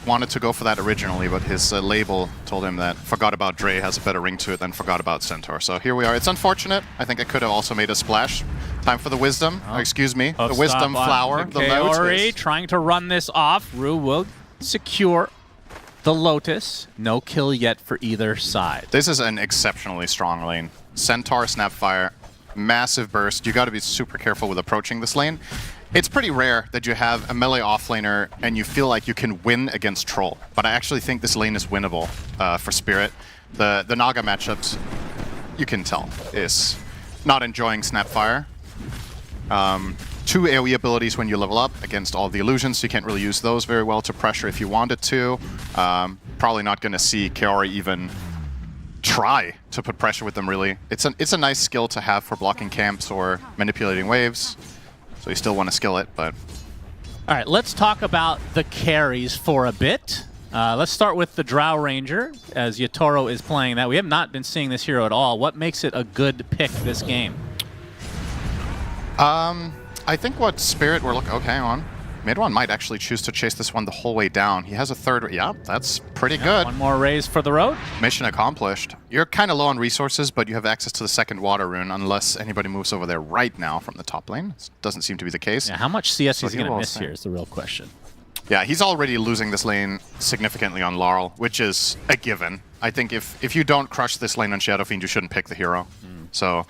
U: wanted to go for that originally, but his label told him that Forgot About Dre has a better ring to it than Forgot About Centaur. So here we are. It's unfortunate. I think I could have also made a splash. Time for the Wisdom. Excuse me. The Wisdom Flower. The Lotus.
B: Trying to run this off. Rue will secure the Lotus. No kill yet for either side.
U: This is an exceptionally strong lane. Centaur, Snapfire, massive burst. You got to be super careful with approaching this lane. It's pretty rare that you have a melee offlaner and you feel like you can win against Troll, but I actually think this lane is winnable for Spirit. The Naga matchups, you can tell, is not enjoying Snapfire. 2 AoE abilities when you level up against all the illusions, so you can't really use those very well to pressure if you wanted to. Probably not going to see Kaori even try to put pressure with them, really. It's a nice skill to have for blocking camps or manipulating waves. So you still want to skill it, but...
B: All right, let's talk about the carries for a bit. Let's start with the Drow Ranger, as Yatoro is playing that. We have not been seeing this hero at all. What makes it a good pick this game?
U: I think what Spirit were looking... Okay, hang on. Mid one might actually choose to chase this one the whole way down. He has a third... Yeah, that's pretty good.
B: One more raise for the road.
U: Mission accomplished. You're kind of low on resources, but you have access to the second water rune, unless anybody moves over there right now from the top lane. It doesn't seem to be the case.
B: Yeah, how much CS is he going to miss here is the real question.
U: Yeah, he's already losing this lane significantly on Laurel, which is a given. I think if you don't crush this lane on Shadow Fiend, you shouldn't pick the hero. So...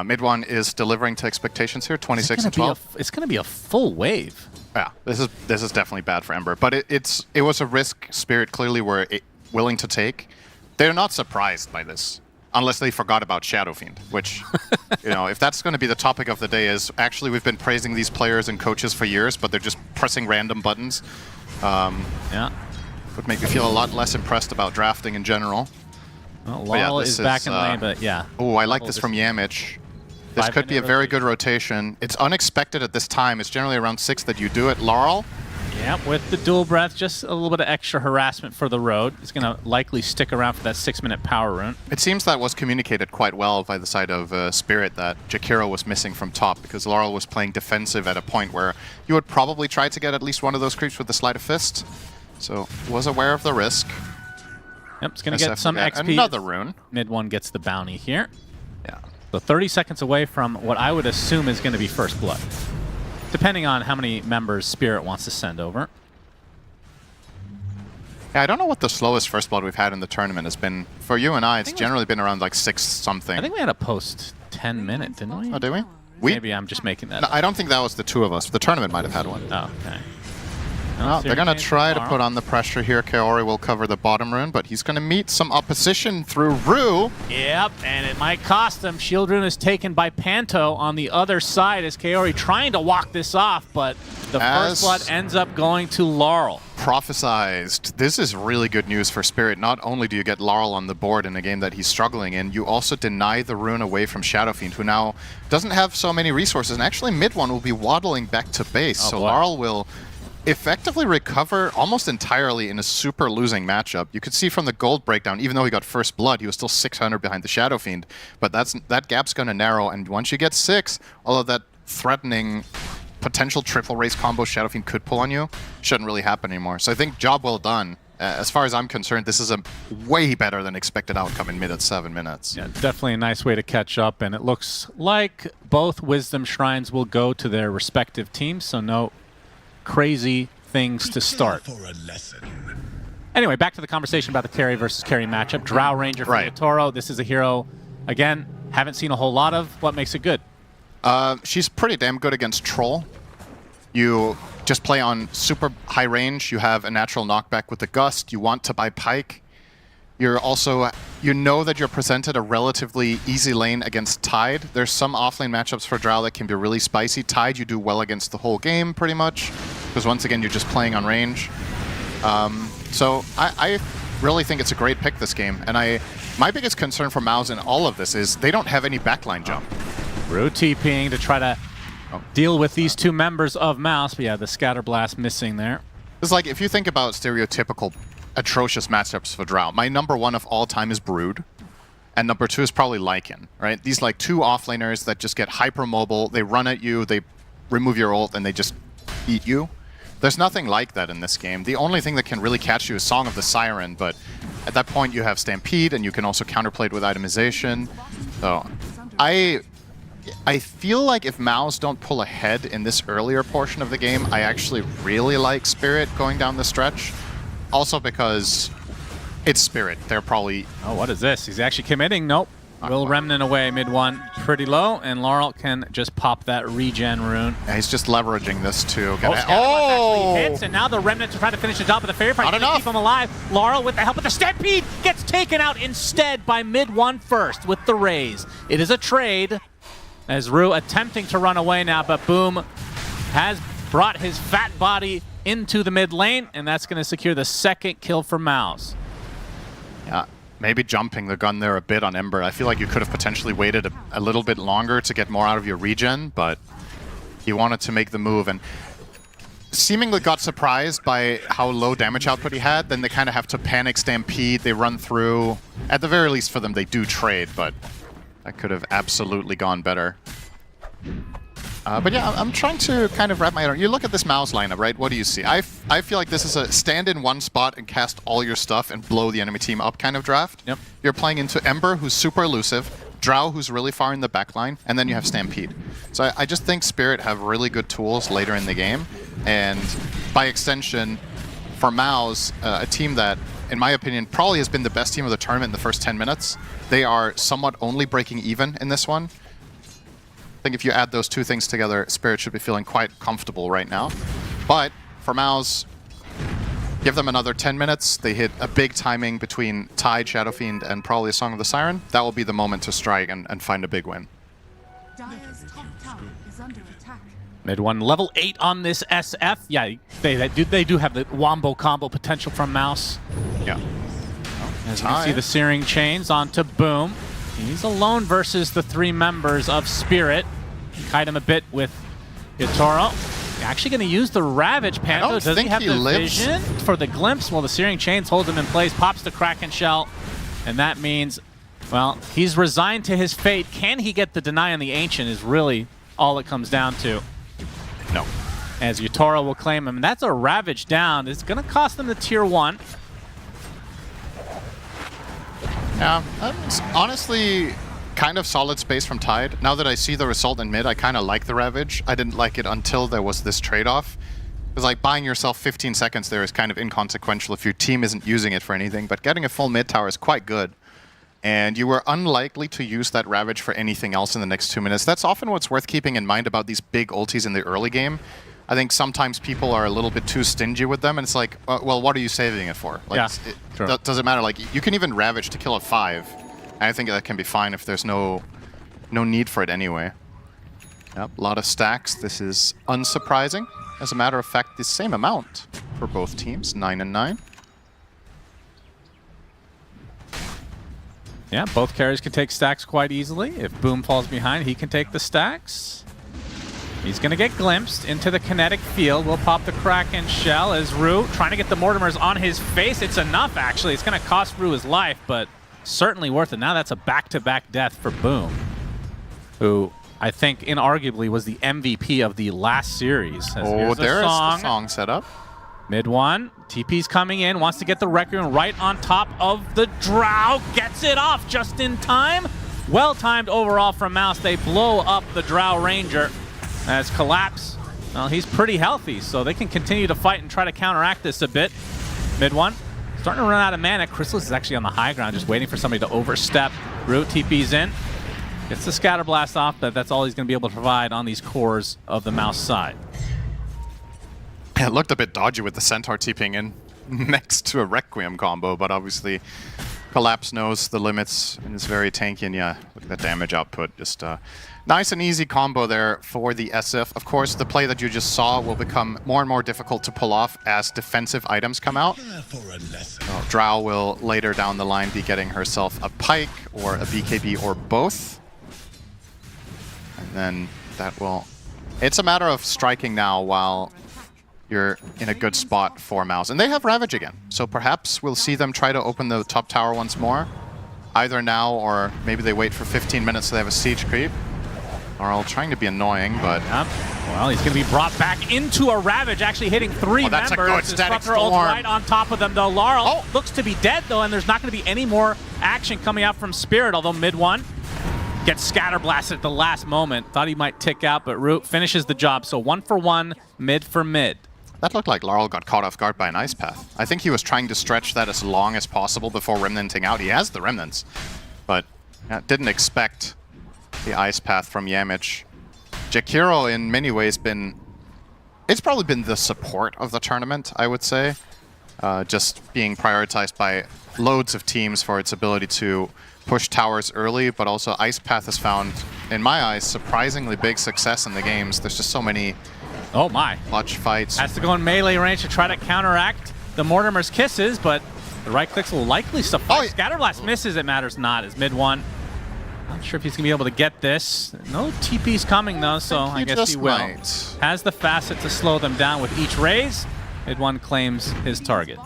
U: mid one is delivering to expectations here, 26 and 12.
B: It's going to be a full wave.
U: Yeah, this is definitely bad for Ember, but it was a risk Spirit clearly were willing to take. They're not surprised by this, unless they forgot about Shadow Fiend, which, you know, if that's going to be the topic of the day is, actually we've been praising these players and coaches for years, but they're just pressing random buttons.
B: Yeah.
U: Would make me feel a lot less impressed about drafting in general.
B: Well, Laurel is back in lane, but yeah.
U: Oh, I like this from Yamich. This could be a very good rotation. It's unexpected at this time. It's generally around 6 that you do it. Laurel?
B: Yeah, with the dual breath, just a little bit of extra harassment for the road. He's going to likely stick around for that 6-minute power rune.
U: It seems that was communicated quite well by the side of Spirit that Jakiro was missing from top, because Laurel was playing defensive at a point where you would probably try to get at least one of those creeps with the Sleight of Fist. So was aware of the risk.
B: Yep, it's going to get some XP.
U: Another rune.
B: Mid one gets the bounty here.
U: Yeah.
B: So 30 seconds away from what I would assume is going to be first blood, depending on how many members Spirit wants to send over.
U: Yeah, I don't know what the slowest first blood we've had in the tournament has been. For you and I, it's generally been around like 6 something.
B: I think we had a post 10 minute, didn't we?
U: Oh, did we?
B: Maybe I'm just making that
U: No,
B: up.
U: I don't think that was the two of us. The tournament might have had one.
B: Oh, okay.
U: No, they're going to try to put on the pressure here. Kaori will cover the bottom rune, but he's going to meet some opposition through Rue.
B: Yep, and it might cost him. Shield rune is taken by Panto on the other side as Kaori trying to walk this off, but the first blood ends up going to Laurel.
U: Prophesized. This is really good news for Spirit. Not only do you get Laurel on the board in a game that he's struggling in, you also deny the rune away from Shadowfiend, who now doesn't have so many resources, and actually mid one will be waddling back to base, so Laurel will effectively recover almost entirely in a super losing matchup. You could see from the gold breakdown, even though he got first blood, he was still 600 behind the Shadowfiend, but that gap's going to narrow, and once you get 6, all of that threatening potential triple race combo Shadowfiend could pull on you shouldn't really happen anymore. So I think job well done. As far as I'm concerned, this is a way better than expected outcome in mid at 7 minutes.
B: Yeah, definitely a nice way to catch up, and it looks like both Wisdom Shrines will go to their respective teams, so no crazy things to start. Anyway, back to the conversation about the carry versus carry matchup. Drow Ranger for Toro. This is a hero, again, haven't seen a whole lot of. What makes it good?
U: She's pretty damn good against Troll. You just play on super high range. You have a natural knockback with the Gust. You want to buy Pike. You're also, you know that you're presented a relatively easy lane against Tide. There's some offlane matchups for Drow that can be really spicy. Tide you do well against the whole game, pretty much, because once again, you're just playing on range. So I really think it's a great pick this game, and my biggest concern for MOUZ in all of this is they don't have any backline jump.
B: Rue TPing to try to deal with these two members of MOUZ, but yeah, the Scatter Blast missing there.
U: It's like, if you think about stereotypical atrocious matchups for Drow, my number 1 of all time is Brood, and number 2 is probably Lycan, right? These like 2 offlaners that just get hyper mobile, they run at you, they remove your ult, and they just eat you. There's nothing like that in this game. The only thing that can really catch you is Song of the Siren, but at that point you have Stampede, and you can also counterplay it with itemization. So I feel like if MOUZ don't pull ahead in this earlier portion of the game, I actually really like Spirit going down the stretch. Also because it's Spirit. They're probably...
B: Oh, what is this? He's actually committing. Nope. Will Remnant away mid one. Pretty low, and Laurel can just pop that regen rune.
U: Yeah, he's just leveraging this too.
B: Actually hits, and now the Remnant to try to finish the job, but the Fairy Fight to keep him alive. Laurel, with the help of the Stampede, gets taken out instead by mid one first with the raise. It is a trade, as Rue attempting to run away now, but Boom has brought his fat body into the mid lane, and that's going to secure the second kill for MOUZ.
U: Yeah, maybe jumping the gun there a bit on Ember. I feel like you could have potentially waited a little bit longer to get more out of your regen, but he wanted to make the move and seemingly got surprised by how low damage output he had. Then they kind of have to panic Stampede. They run through. At the very least for them, they do trade, but that could have absolutely gone better. But yeah, I'm trying to kind of wrap my head. You look at this MOUZ lineup, right? What do you see? I feel like this is a stand in one spot and cast all your stuff and blow the enemy team up kind of draft.
B: Yep.
U: You're playing into Ember, who's super elusive, Drow, who's really far in the backline, and then you have Stampede. So I just think Spirit have really good tools later in the game, and by extension, for MOUZ, a team that, in my opinion, probably has been the best team of the tournament in the first 10 minutes. They are somewhat only breaking even in this one. I think if you add those two things together, Spirit should be feeling quite comfortable right now. But for MOUZ, give them another 10 minutes. They hit a big timing between Tide, Shadowfiend, and probably a Song of the Siren. That will be the moment to strike and find a big win.
B: Mid one, level 8 on this SF. Yeah, they do have the wombo combo potential from MOUZ.
U: Yeah.
B: As you can see the Searing Chains onto Boom. He's alone versus the 3 members of Spirit. Kite him a bit with Itoro. Actually going to use the Ravage. Panto, does he have the vision for the glimpse? Well, the Searing Chains hold him in place, pops the Kraken Shell, and that means, well, he's resigned to his fate. Can he get the deny on the Ancient is really all it comes down to.
U: No.
B: as Utoro will claim him. And that's a Ravage down. It's going to cost them the tier 1.
U: Yeah, that's honestly kind of solid space from Tide. Now that I see the result in mid, I kind of like the Ravage. I didn't like it until there was this trade-off. Because like buying yourself 15 seconds there is kind of inconsequential if your team isn't using it for anything, but getting a full mid tower is quite good. And you were unlikely to use that Ravage for anything else in the next 2 minutes. That's often what's worth keeping in mind about these big ultis in the early game. I think sometimes people are a little bit too stingy with them, and it's like, well, what are you saving it for? Like,
B: yeah,
U: does it matter? Like, you can even Ravage to kill a 5, and I think that can be fine if there's no need for it anyway. Yep, a lot of stacks. This is unsurprising. As a matter of fact, the same amount for both teams, 9 and 9.
B: Yeah, both carriers can take stacks quite easily. If Boom falls behind, he can take the stacks. He's going to get glimpsed into the kinetic field. We'll pop the Kraken shell as Rue trying to get the Mortimers on his face. It's enough, actually. It's going to cost Rue his life, but certainly worth it. Now that's a back-to-back death for Boom, who I think inarguably was the MVP of the last series.
U: Oh, there is the song set up.
B: Mid 1, TP's coming in, wants to get the Requiem right on top of the Drow. Gets it off just in time. Well-timed overall from MOUZ. They blow up the Drow Ranger. As Collapse, well, he's pretty healthy, so they can continue to fight and try to counteract this a bit. Mid 1, starting to run out of mana. Chrysalis is actually on the high ground, just waiting for somebody to overstep. Root TP's in. Gets the Scatter Blast off, but that's all he's going to be able to provide on these cores of the MOUZ side.
U: Yeah, it looked a bit dodgy with the Centaur TPing in next to a Requiem combo, but obviously Collapse knows the limits and is very tanky, and yeah, look at the damage output. Just nice and easy combo there for the SF. Of course, the play that you just saw will become more and more difficult to pull off as defensive items come out. Drow will later down the line be getting herself a Pike or a BKB or both. And then that will... It's a matter of striking now while you're in a good spot for MOUZ. And they have Ravage again, so perhaps we'll see them try to open the top tower once more. Either now or maybe they wait for 15 minutes so they have a siege creep. Laurel trying to be annoying, but...
B: Well, he's going to be brought back into a Ravage, actually hitting 3
U: that's
B: members.
U: A good static storm.
B: Right on top of them, though. Laurel looks to be dead, though, and there's not going to be any more action coming out from Spirit, although mid 1 gets Scatter Blasted at the last moment. Thought he might tick out, but Root finishes the job. So 1 for 1, mid for mid.
U: That looked like Laurel got caught off guard by an Ice Path. I think he was trying to stretch that as long as possible before Remnanting out. He has the Remnants, but didn't expect the Ice Path from Yamich. Jakiro in many ways it's probably been the support of the tournament, I would say. Just being prioritized by loads of teams for its ability to push towers early, but also Ice Path has found, in my eyes, surprisingly big success in the games. There's just so many clutch fights.
B: Has to go in melee range to try to counteract the Mortimer's kisses, but the right clicks will likely suffice. Scatterblast misses, it matters not, as mid 1. Not sure if he's going to be able to get this. No TP's coming, though, so I guess he will. Has the facet to slow them down with each raise. Mid 1 claims his target.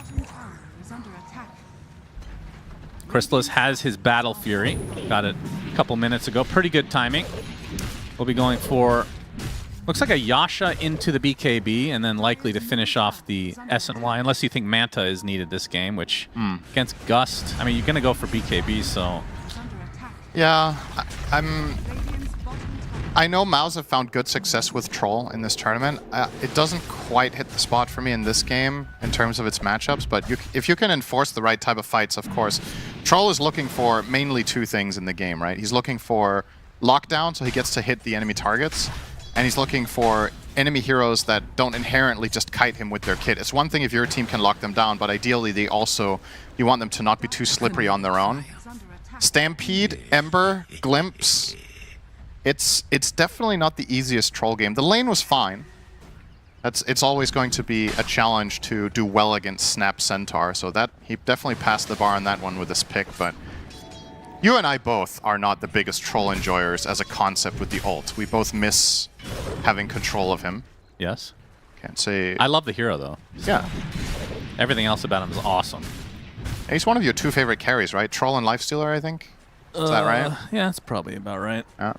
B: Chrysalis has his Battle Fury. Got it a couple minutes ago. Pretty good timing. We'll be going for, looks like a Yasha into the BKB, and then likely to finish off the SNY, unless you think Manta is needed this game, which against Gust, I mean, you're going to go for BKB, so...
U: Yeah, I know MOUZ have found good success with Troll in this tournament. It doesn't quite hit the spot for me in this game in terms of its matchups, but if you can enforce the right type of fights, of course. Troll is looking for mainly 2 things in the game, right? He's looking for lockdown, so he gets to hit the enemy targets, and he's looking for enemy heroes that don't inherently just kite him with their kit. It's one thing if your team can lock them down, but ideally you want them to not be too slippery on their own. Stampede, Ember, Glimpse. It's definitely not the easiest Troll game. The lane was fine. It's always going to be a challenge to do well against Snap Centaur, so that he definitely passed the bar on that one with this pick, but you and I both are not the biggest Troll enjoyers as a concept with the ult. We both miss having control of him.
B: Yes.
U: Can't say...
B: I love the hero, though.
U: Yeah.
B: Everything else about him is awesome.
U: He's one of your 2 favorite carries, right? Troll and Lifestealer, I think? Is that right?
B: Yeah, that's probably about right.
U: Yeah.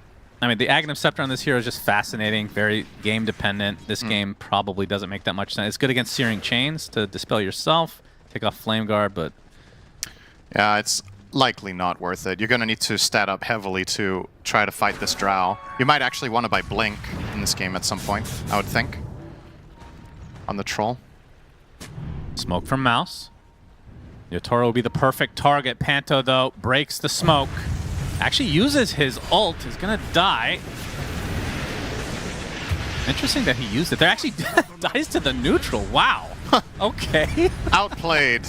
B: I mean, the Aghanim Scepter on this hero is just fascinating, very game dependent. This game probably doesn't make that much sense. It's good against Searing Chains to dispel yourself, take off Flame Guard, but...
U: Yeah, it's likely not worth it. You're going to need to stat up heavily to try to fight this Drow. You might actually want to buy Blink in this game at some point, I would think. On the Troll.
B: Smoke from MOUZ. Yotaro will be the perfect target. Panto, though, breaks the smoke. Actually uses his ult. He's going to die. Interesting that he used it. There actually dies to the neutral. Wow. Okay.
U: Outplayed.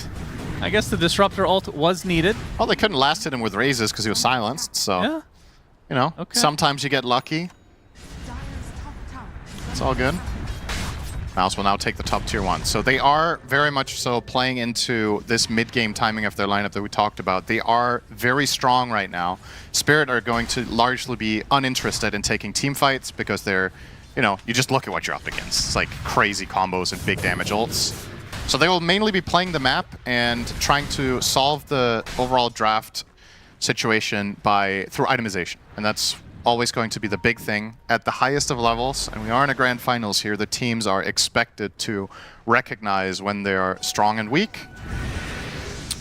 B: I guess the Disruptor ult was needed.
U: Well, they couldn't last hit him with raises because he was silenced, so...
B: Yeah.
U: You know, sometimes you get lucky. It's all good. MOUZ will now take the top tier 1. So they are very much so playing into this mid-game timing of their lineup that we talked about. They are very strong right now. Spirit are going to largely be uninterested in taking team fights because they're, you know, you just look at what you're up against. It's like crazy combos and big damage ults. So they will mainly be playing the map and trying to solve the overall draft situation through itemization. And that's always going to be the big thing at the highest of levels, and we are in a grand finals here. The teams are expected to recognize when they are strong and weak.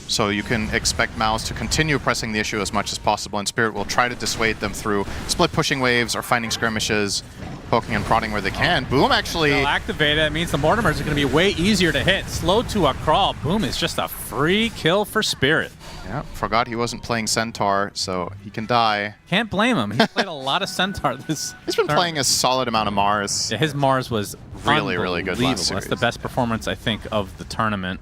U: So you can expect MOUZ to continue pressing the issue as much as possible, and Spirit will try to dissuade them through split pushing waves or finding skirmishes, poking and prodding where they can. Boom actually...
B: They'll activate it. It means the Mortimers are going to be way easier to hit. Slow to a crawl. Boom is just a free kill for Spirit.
U: Yeah, forgot he wasn't playing Centaur, so he can die.
B: Can't blame him. He played a lot of Centaur this
U: He's been playing a solid amount of Mars.
B: Yeah, his Mars was
U: really, really good last series.
B: That's the best performance, I think, of the tournament.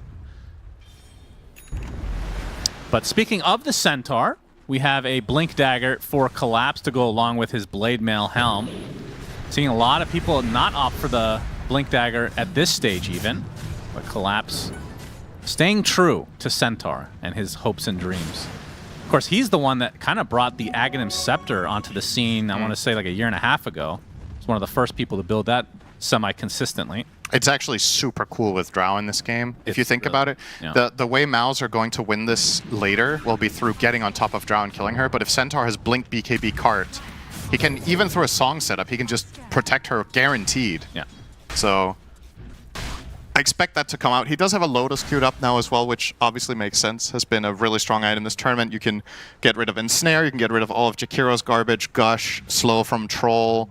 B: But speaking of the Centaur, we have a Blink Dagger for Collapse to go along with his Blade Mail Helm. Seeing a lot of people not opt for the Blink Dagger at this stage even, but Collapse staying true to Centaur and his hopes and dreams. Of course, he's the one that kind of brought the Aghanim Scepter onto the scene, I want to say like a year and a half ago. He's one of the first people to build that semi-consistently.
U: It's actually super cool with Drow in this game, if you think about it. Yeah. The way MOUZ are going to win this later will be through getting on top of Drow and killing her, but if Centaur has Blink BKB cart, he can, even through a song setup, he can just protect her guaranteed.
B: Yeah.
U: So I expect that to come out. He does have a Lotus queued up now as well, which obviously makes sense. Has been a really strong item this tournament. You can get rid of Ensnare, you can get rid of all of Jakiro's garbage, Gush, Slow from Troll.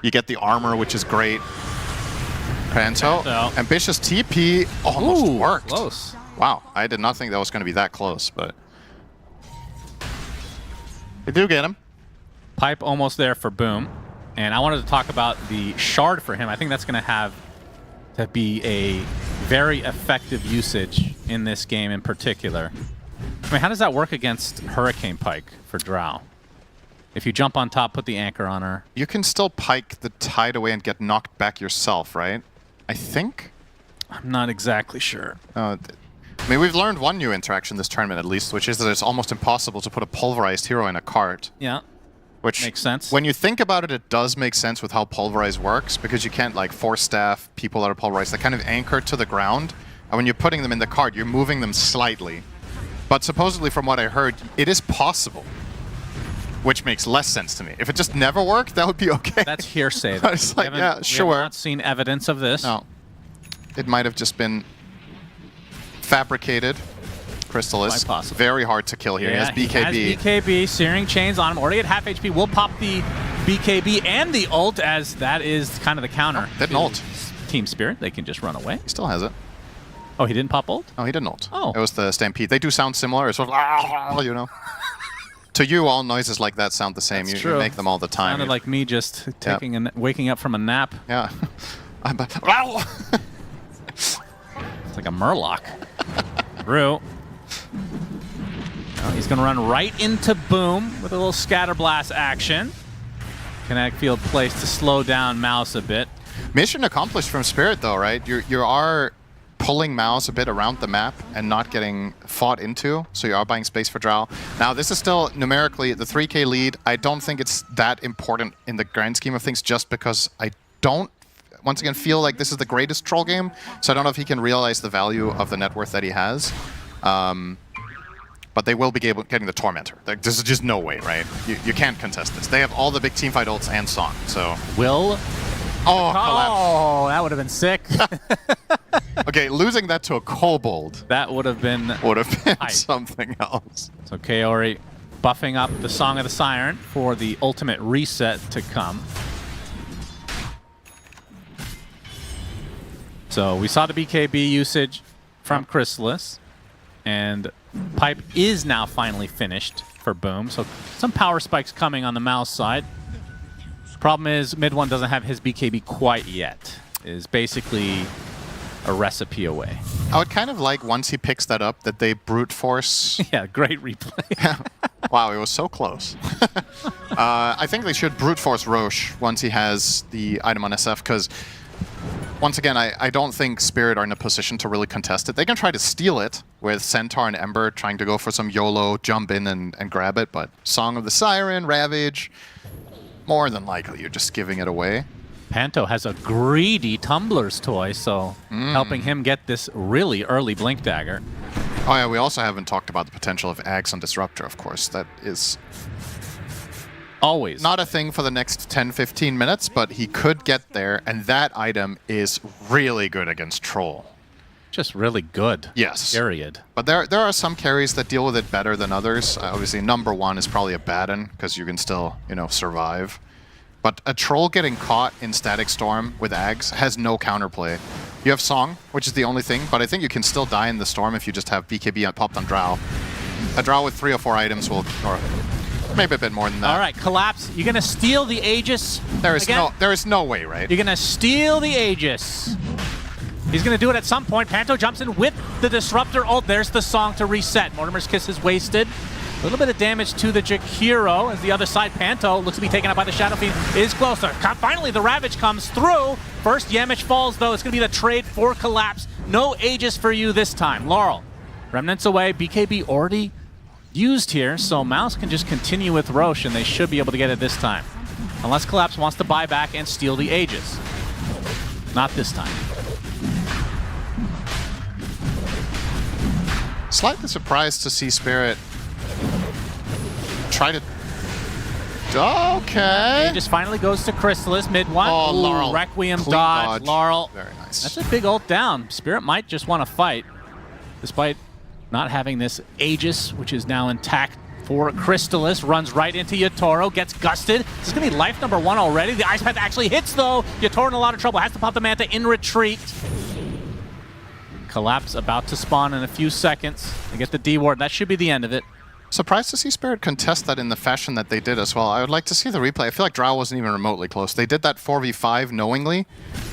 U: You get the armor, which is great. Panto, ambitious TP almost worked.
B: Close.
U: Wow, I did not think that was going to be that close, but they do get him.
B: Pipe almost there for Boom. And I wanted to talk about the Shard for him. I think that's going to have to be a very effective usage in this game in particular. I mean, how does that work against Hurricane Pike for Drow? If you jump on top, put the anchor on her.
U: You can still pike the tide away and get knocked back yourself, right? I think?
B: I'm not exactly sure.
U: I mean, we've learned one new interaction this tournament at least, which is that it's almost impossible to put a pulverized hero in a cart.
B: Yeah.
U: Which
B: makes sense.
U: When you think about it, it does make sense with how pulverize works, because you can't like force staff people that are pulverized. They kind of anchor to the ground, and when you're putting them in the cart, you're moving them slightly. But supposedly, from what I heard, it is possible, which makes less sense to me. If it just never worked, that would be okay.
B: That's hearsay.
U: It's like, yeah, sure.
B: We have not seen evidence of this.
U: No. It might have just been fabricated. Crystal is very hard to kill here.
B: Yeah,
U: he has BKB.
B: He has BKB, Searing Chains on him, already at half HP. We'll pop the BKB and the ult, as that is kind of the counter.
U: Oh, didn't ult.
B: Team Spirit, they can just run away.
U: He still has it.
B: Oh, he didn't pop ult?
U: Oh, he didn't ult.
B: Oh.
U: It was the Stampede. They do sound similar. It's sort of, you know. To you, all noises like that sound the same. You make them all the time.
B: Sounded like me just taking waking up from a nap.
U: Yeah.
B: It's like a Murloc. Rue. He's going to run right into Boom with a little Scatter Blast action. Kinetic Field placed to slow down MOUZ a bit.
U: Mission accomplished from Spirit, though, right? You are pulling MOUZ a bit around the map and not getting fought into, so you are buying space for Drow. Now, this is still numerically the 3k lead. I don't think it's that important in the grand scheme of things, just because I don't, once again, feel like this is the greatest troll game, so I don't know if he can realize the value of the net worth that he has. but they will be getting the Tormentor. There's just no way, right? You can't contest this. They have all the big teamfight ults and Song, so...
B: Will...
U: Oh,
B: that would have been sick.
U: Okay, losing that to a Kobold...
B: That would have been
U: something else.
B: So Kaori buffing up the Song of the Siren for the ultimate reset to come. So we saw the BKB usage from Chrysalis, and Pipe is now finally finished for Boom. So some power spikes coming on the MOUZ side. Problem is, Mid One doesn't have his BKB quite yet. Is basically a recipe away.
U: I would kind of like, once he picks that up, that they brute force...
B: Yeah, great replay.
U: Wow, it was so close. I think they should brute force Roche once he has the item on SF, because once again, I don't think Spirit are in a position to really contest it. They can try to steal it with Centaur and Ember trying to go for some YOLO, jump in and grab it, but Song of the Siren, Ravage, more than likely you're just giving it away.
B: Panto has a greedy Tumbler's toy, so helping him get this really early Blink Dagger.
U: Oh yeah, we also haven't talked about the potential of Ags on Disruptor, of course. That is...
B: always
U: not a thing for the next 10-15 minutes, but he could get there, and that item is really good against Troll.
B: Just really good.
U: Yes.
B: Period.
U: But there are some carries that deal with it better than others. Obviously, number 1 is probably a Baden, because you can still, survive. But a Troll getting caught in Static Storm with Ags has no counterplay. You have Song, which is the only thing, but I think you can still die in the Storm if you just have BKB popped on Drow. A Drow with 3 or 4 items will... or maybe a bit more than that.
B: All right, Collapse. You're going to steal the Aegis
U: There is
B: again?
U: no way, right?
B: You're going to steal the Aegis. He's going to do it at some point. Panto jumps in with the Disruptor ult. There's the Song to reset. Mortimer's Kiss is wasted. A little bit of damage to the Jakiro as the other side, Panto, looks to be taken out by the Shadow Fiend, is closer. Finally, the Ravage comes through. First, Yemish falls, though. It's going to be the trade for Collapse. No Aegis for you this time. Laurel, Remnants away. BKB already used here, so MOUZ can just continue with Roche, and they should be able to get it this time. Unless Collapse wants to buy back and steal the Aegis. Not this time.
U: Slightly surprised to see Spirit try to... Okay.
B: Aegis finally goes to Chrysalis, mid one.
U: Oh, Laurel.
B: Requiem
U: Clean
B: dodge. Laurel.
U: Very nice.
B: That's a big ult down. Spirit might just want to fight, despite not having this Aegis, which is now intact for Chrysalis. Runs right into Yatoro, gets gusted. This is going to be life number 1 already. The Ice Path actually hits, though. Yatoro in a lot of trouble. Has to pop the Manta in retreat. Collapse about to spawn in a few seconds. They get the D-Ward. That should be the end of it.
U: Surprised to see Spirit contest that in the fashion that they did as well. I would like to see the replay. I feel like Drow wasn't even remotely close. They did that 4v5 knowingly,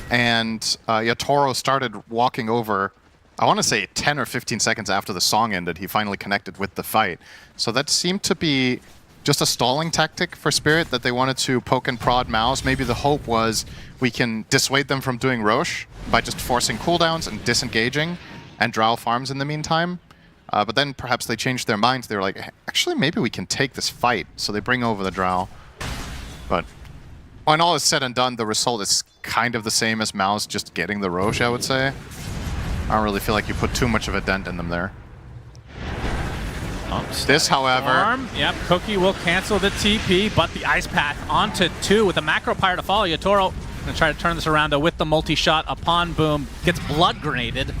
U: and Yatoro started walking over, I want to say 10 or 15 seconds after the song ended. He finally connected with the fight. So that seemed to be just a stalling tactic for Spirit, that they wanted to poke and prod MOUZ. Maybe the hope was we can dissuade them from doing Roche by just forcing cooldowns and disengaging, and Drow farms in the meantime. But then perhaps they changed their minds. They were like, actually, maybe we can take this fight. So they bring over the Drow. But when all is said and done, the result is kind of the same as MOUZ just getting the Roche, I would say. I don't really feel like you put too much of a dent in them there. This, however...
B: Yep, Cookie will cancel the TP, but the Ice Path onto 2 with a Macro Pyre to follow. Yatoro going to try to turn this around, though, with the multi-shot upon Boom. Gets blood grenaded.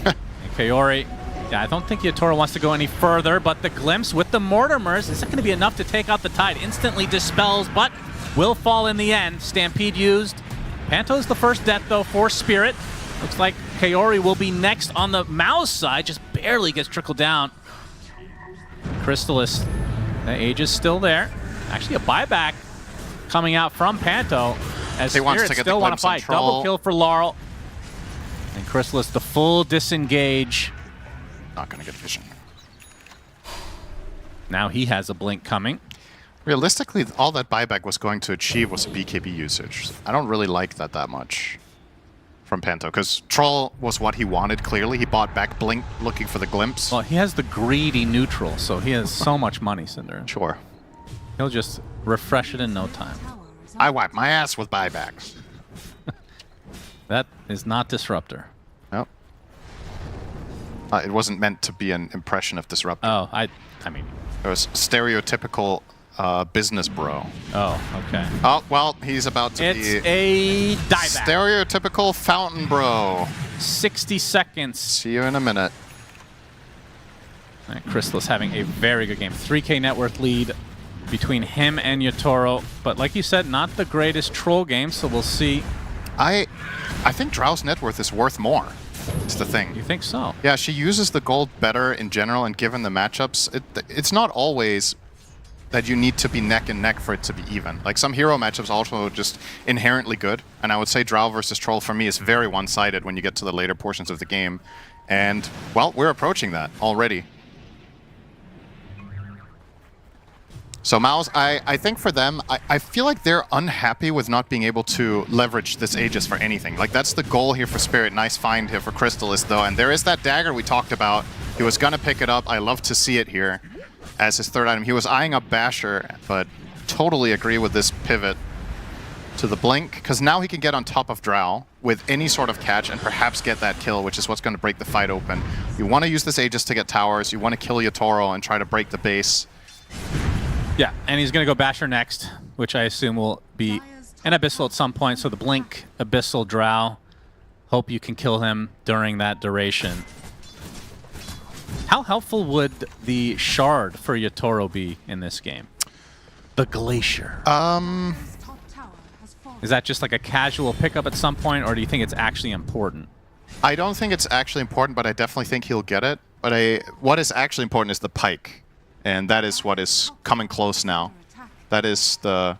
B: And Kaori... Yeah, I don't think Yatoro wants to go any further, but the glimpse with the Mortimers isn't going to be enough to take out the Tide. Instantly dispels, but will fall in the end. Stampede used. Panto's the first death, though, for Spirit. Looks like Kaori will be next on the MOUZ side. Just barely gets trickled down. Chrysalis, the Aegis still there. Actually, a buyback coming out from Panto as Spirit still want to fight. Double kill for Laurel. And Chrysalis, the full disengage.
U: Not going to get vision.
B: Now he has a blink coming.
U: Realistically, all that buyback was going to achieve was a BKB usage. I don't really like that much from Panto, because Troll was what he wanted, clearly. He bought back Blink looking for the glimpse.
B: Well, he has the greedy neutral, so he has so much money, Cinder.
U: Sure.
B: He'll just refresh it in no time.
U: I wipe my ass with buybacks.
B: That is not Disruptor.
U: Nope. It wasn't meant to be an impression of disruptor.
B: Oh, I mean...
U: It was stereotypical business bro.
B: Oh, okay.
U: Oh, well, he's about to be...
B: It's a dieback.
U: Stereotypical fountain bro.
B: 60 seconds.
U: See you in a minute.
B: And Crystallis having a very good game. 3K net worth lead between him and Yotaro. But like you said, not the greatest troll game, so we'll see.
U: I think Drow's net worth is worth more. It's the thing.
B: You think so?
U: Yeah, she uses the gold better in general, and given the matchups, it's not always that you need to be neck and neck for it to be even. Like, some hero matchups also just inherently good, and I would say Drow versus Troll for me is very one-sided when you get to the later portions of the game. And, well, we're approaching that already. So MOUZ, I think for them, I feel like they're unhappy with not being able to leverage this Aegis for anything. Like, that's the goal here for Spirit. Nice find here for Crystallis, though. And there is that dagger we talked about. He was going to pick it up. I love to see it here as his third item. He was eyeing up Basher, but totally agree with this pivot to the Blink, because now he can get on top of Drow with any sort of catch and perhaps get that kill, which is what's going to break the fight open. You want to use this Aegis to get towers. You want to kill Yotaro and try to break the base.
B: Yeah, and he's going to go Basher next, which I assume will be an Abyssal at some point. So the Blink, Abyssal, Drow. Hope you can kill him during that duration. How helpful would the Shard for Yotaro be in this game? The Glacier. Is that just like a casual pickup at some point, or do you think it's actually important?
U: I don't think it's actually important, but I definitely think he'll get it. But what is actually important is the Pike. And that is what is coming close now. That is the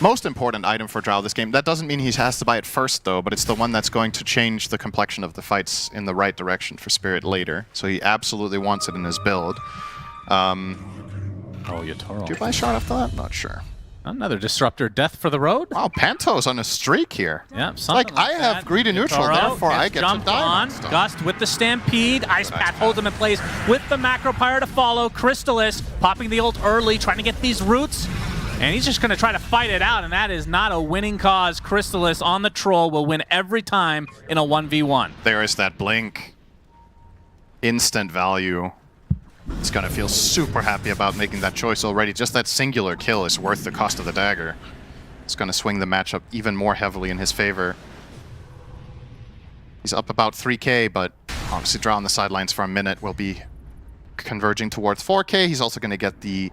U: most important item for Drow this game. That doesn't mean he has to buy it first, though, but it's the one that's going to change the complexion of the fights in the right direction for Spirit later. So he absolutely wants it in his build.
B: Oh, Yotaro.
U: Do you buy Shard after that? Not sure.
B: Another Disruptor death for the road.
U: Wow, Panto's on a streak here.
B: Yeah,
U: like I have greedy neutral, therefore I get to die.
B: Gust with the Stampede. Ice Path holds him in place with the Macro Pyre to follow. Crystallis popping the ult early, trying to get these roots. And he's just going to try to fight it out, and that is not a winning cause. Crystallis on the Troll will win every time in a 1v1.
U: There is that Blink. Instant value. He's going to feel super happy about making that choice already. Just that singular kill is worth the cost of the dagger. It's going to swing the matchup even more heavily in his favor. He's up about 3k, but obviously Drow on the sidelines for a minute will be converging towards 4k. He's also going to get the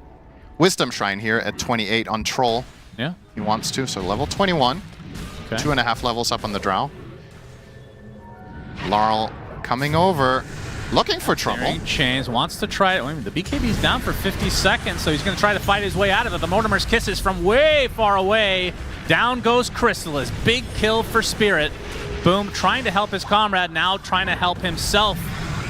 U: Wisdom Shrine here at 28 on Troll.
B: Yeah.
U: He wants to, so level 21. Okay. 2.5 levels up on the Drow. Laurel coming over. Looking for trouble.
B: Chains wants to try it. The BKB's down for 50 seconds, so he's going to try to fight his way out of it. The Mortimer's Kisses from way far away. Down goes Crystallis. Big kill for Spirit. Boom, trying to help his comrade, now trying to help himself,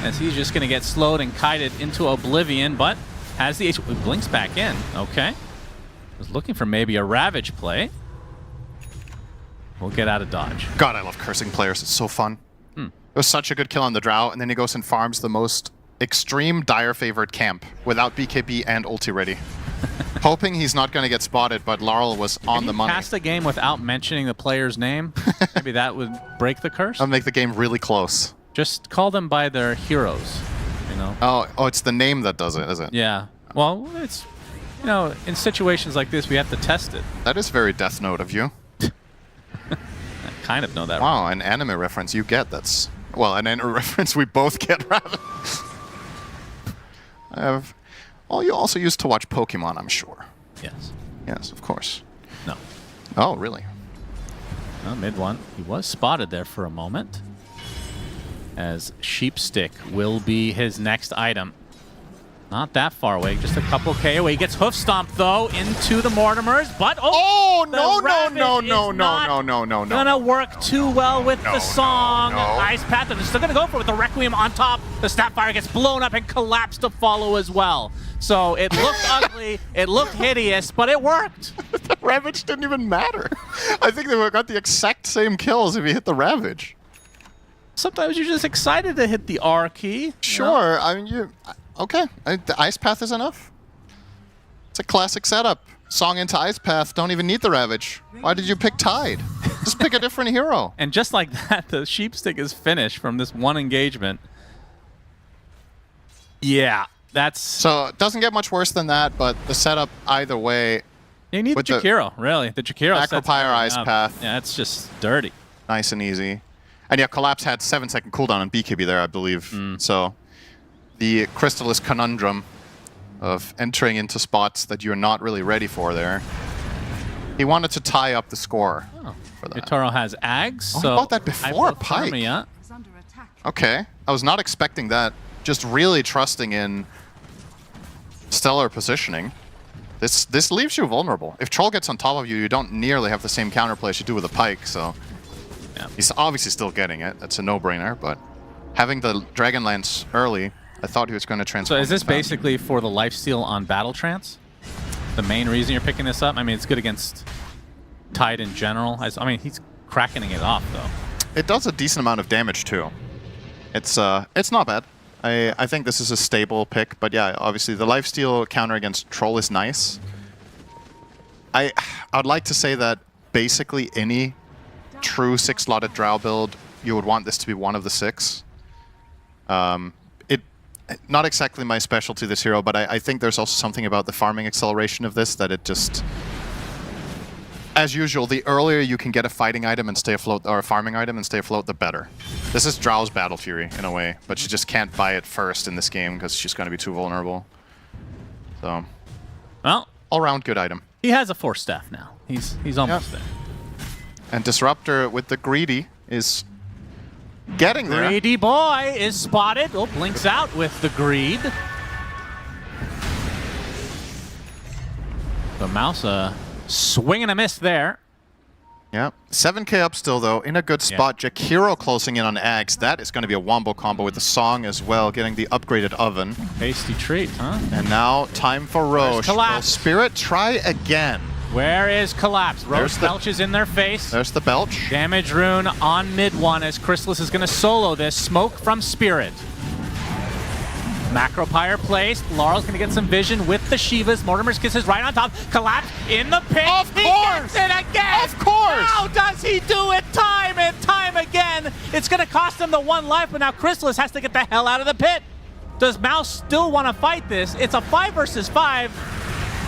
B: as he's just going to get slowed and kited into oblivion, but has the H. Blinks back in. Okay. Was looking for maybe a Ravage play. We'll get out of dodge.
U: God, I love cursing players. It's so fun. It was such a good kill on the Drow, and then he goes and farms the most extreme dire favored camp without BKB and ulti ready. Hoping he's not going to get spotted, but Laurel was on the money.
B: Cast a game without mentioning the player's name? Maybe that would break the curse?
U: I'll make the game really close.
B: Just call them by their heroes, you know?
U: Oh, it's the name that does it, is it?
B: Yeah. Well, it's, you know, in situations like this, we have to test it.
U: That is very Death Note of you.
B: I kind of know that.
U: Wow, an anime reference you get. That's... Well, an anime reference we both get, rather. Well, you also used to watch Pokemon, I'm sure.
B: Yes.
U: Yes, of course.
B: No.
U: Oh, really?
B: Well, mid one. He was spotted there for a moment. As Sheepstick will be his next item. Not that far away, just a couple K away. He gets hoof stomped though into the Mortimers, but no! Gonna work too well with the song. Ice Path, and they're still gonna go for it with the Requiem on top. The Snapfire gets blown up and collapsed to follow as well. So it looked ugly, it looked hideous, but it worked.
U: The Ravage didn't even matter. I think they got the exact same kills if you hit the Ravage.
B: Sometimes you're just excited to hit the R key.
U: Sure, I mean, okay, the Ice Path is enough. It's a classic setup. Song into Ice Path, don't even need the Ravage. Why did you pick Tide? Just pick a different hero.
B: And just like that, the Sheepstick is finished from this one engagement. Yeah, that's...
U: So it doesn't get much worse than that, but the setup either way...
B: You need the Jakiro, really. The Jakiro
U: Acropire Ice Path.
B: Yeah, it's just dirty.
U: Nice and easy. And yeah, Collapse had 7-second cooldown on BKB there, I believe. So the Crystallis conundrum of entering into spots that you're not really ready for there. He wanted to tie up the score for that.
B: Yotaro has Ags,
U: Oh,
B: so...
U: he bought that before Pike.
B: Hypothermia.
U: Okay, I was not expecting that. Just really trusting in stellar positioning. This leaves you vulnerable. If Troll gets on top of you, you don't nearly have the same counterplay as you do with a Pike, so... Yeah. He's obviously still getting it. That's a no-brainer, but having the Dragon Lance early, I thought he was going to transform.
B: So is this basically for the lifesteal on Battle Trance? The main reason you're picking this up? I mean, it's good against Tide in general. I mean, he's cracking it off, though.
U: It does a decent amount of damage, too. It's not bad. I think this is a stable pick, but yeah, obviously the lifesteal counter against Troll is nice. I'd like to say that basically any true 6-slotted Drow build, you would want this to be one of the 6. Not exactly my specialty, this hero, but I think there's also something about the farming acceleration of this that it just... As usual, the earlier you can get a fighting item and stay afloat, or a farming item and stay afloat, the better. This is Drow's Battle Fury, in a way, but she just can't buy it first in this game because she's going to be too vulnerable. So,
B: well,
U: all-round good item.
B: He has a Force Staff now. He's almost there.
U: And Disruptor with the Greedy is getting there.
B: Greedy boy is spotted. Oh, blinks out with the Greed. The MOUZ swing and a miss there.
U: Yeah, 7k up still, though, in a good spot. Yeah. Jakiro closing in on Ags. That is going to be a wombo combo with the Song as well, getting the upgraded Oven.
B: Tasty treat, huh?
U: And now, time for Roche. Will Spirit try again?
B: Where is Collapse? Roche belches in their face.
U: There's the belch.
B: Damage rune on mid one as Crystallis is going to solo this. Smoke from Spirit. Macropyre placed. Laurel's going to get some vision with the Shivas. Mortimer's Kiss is right on top. Collapse in the pit.
U: Of course!
B: He gets it again!
U: Of course!
B: How does he do it time and time again? It's going to cost him the 1 life, but now Crystallis has to get the hell out of the pit. Does MOUZ still want to fight this? It's a 5 versus 5.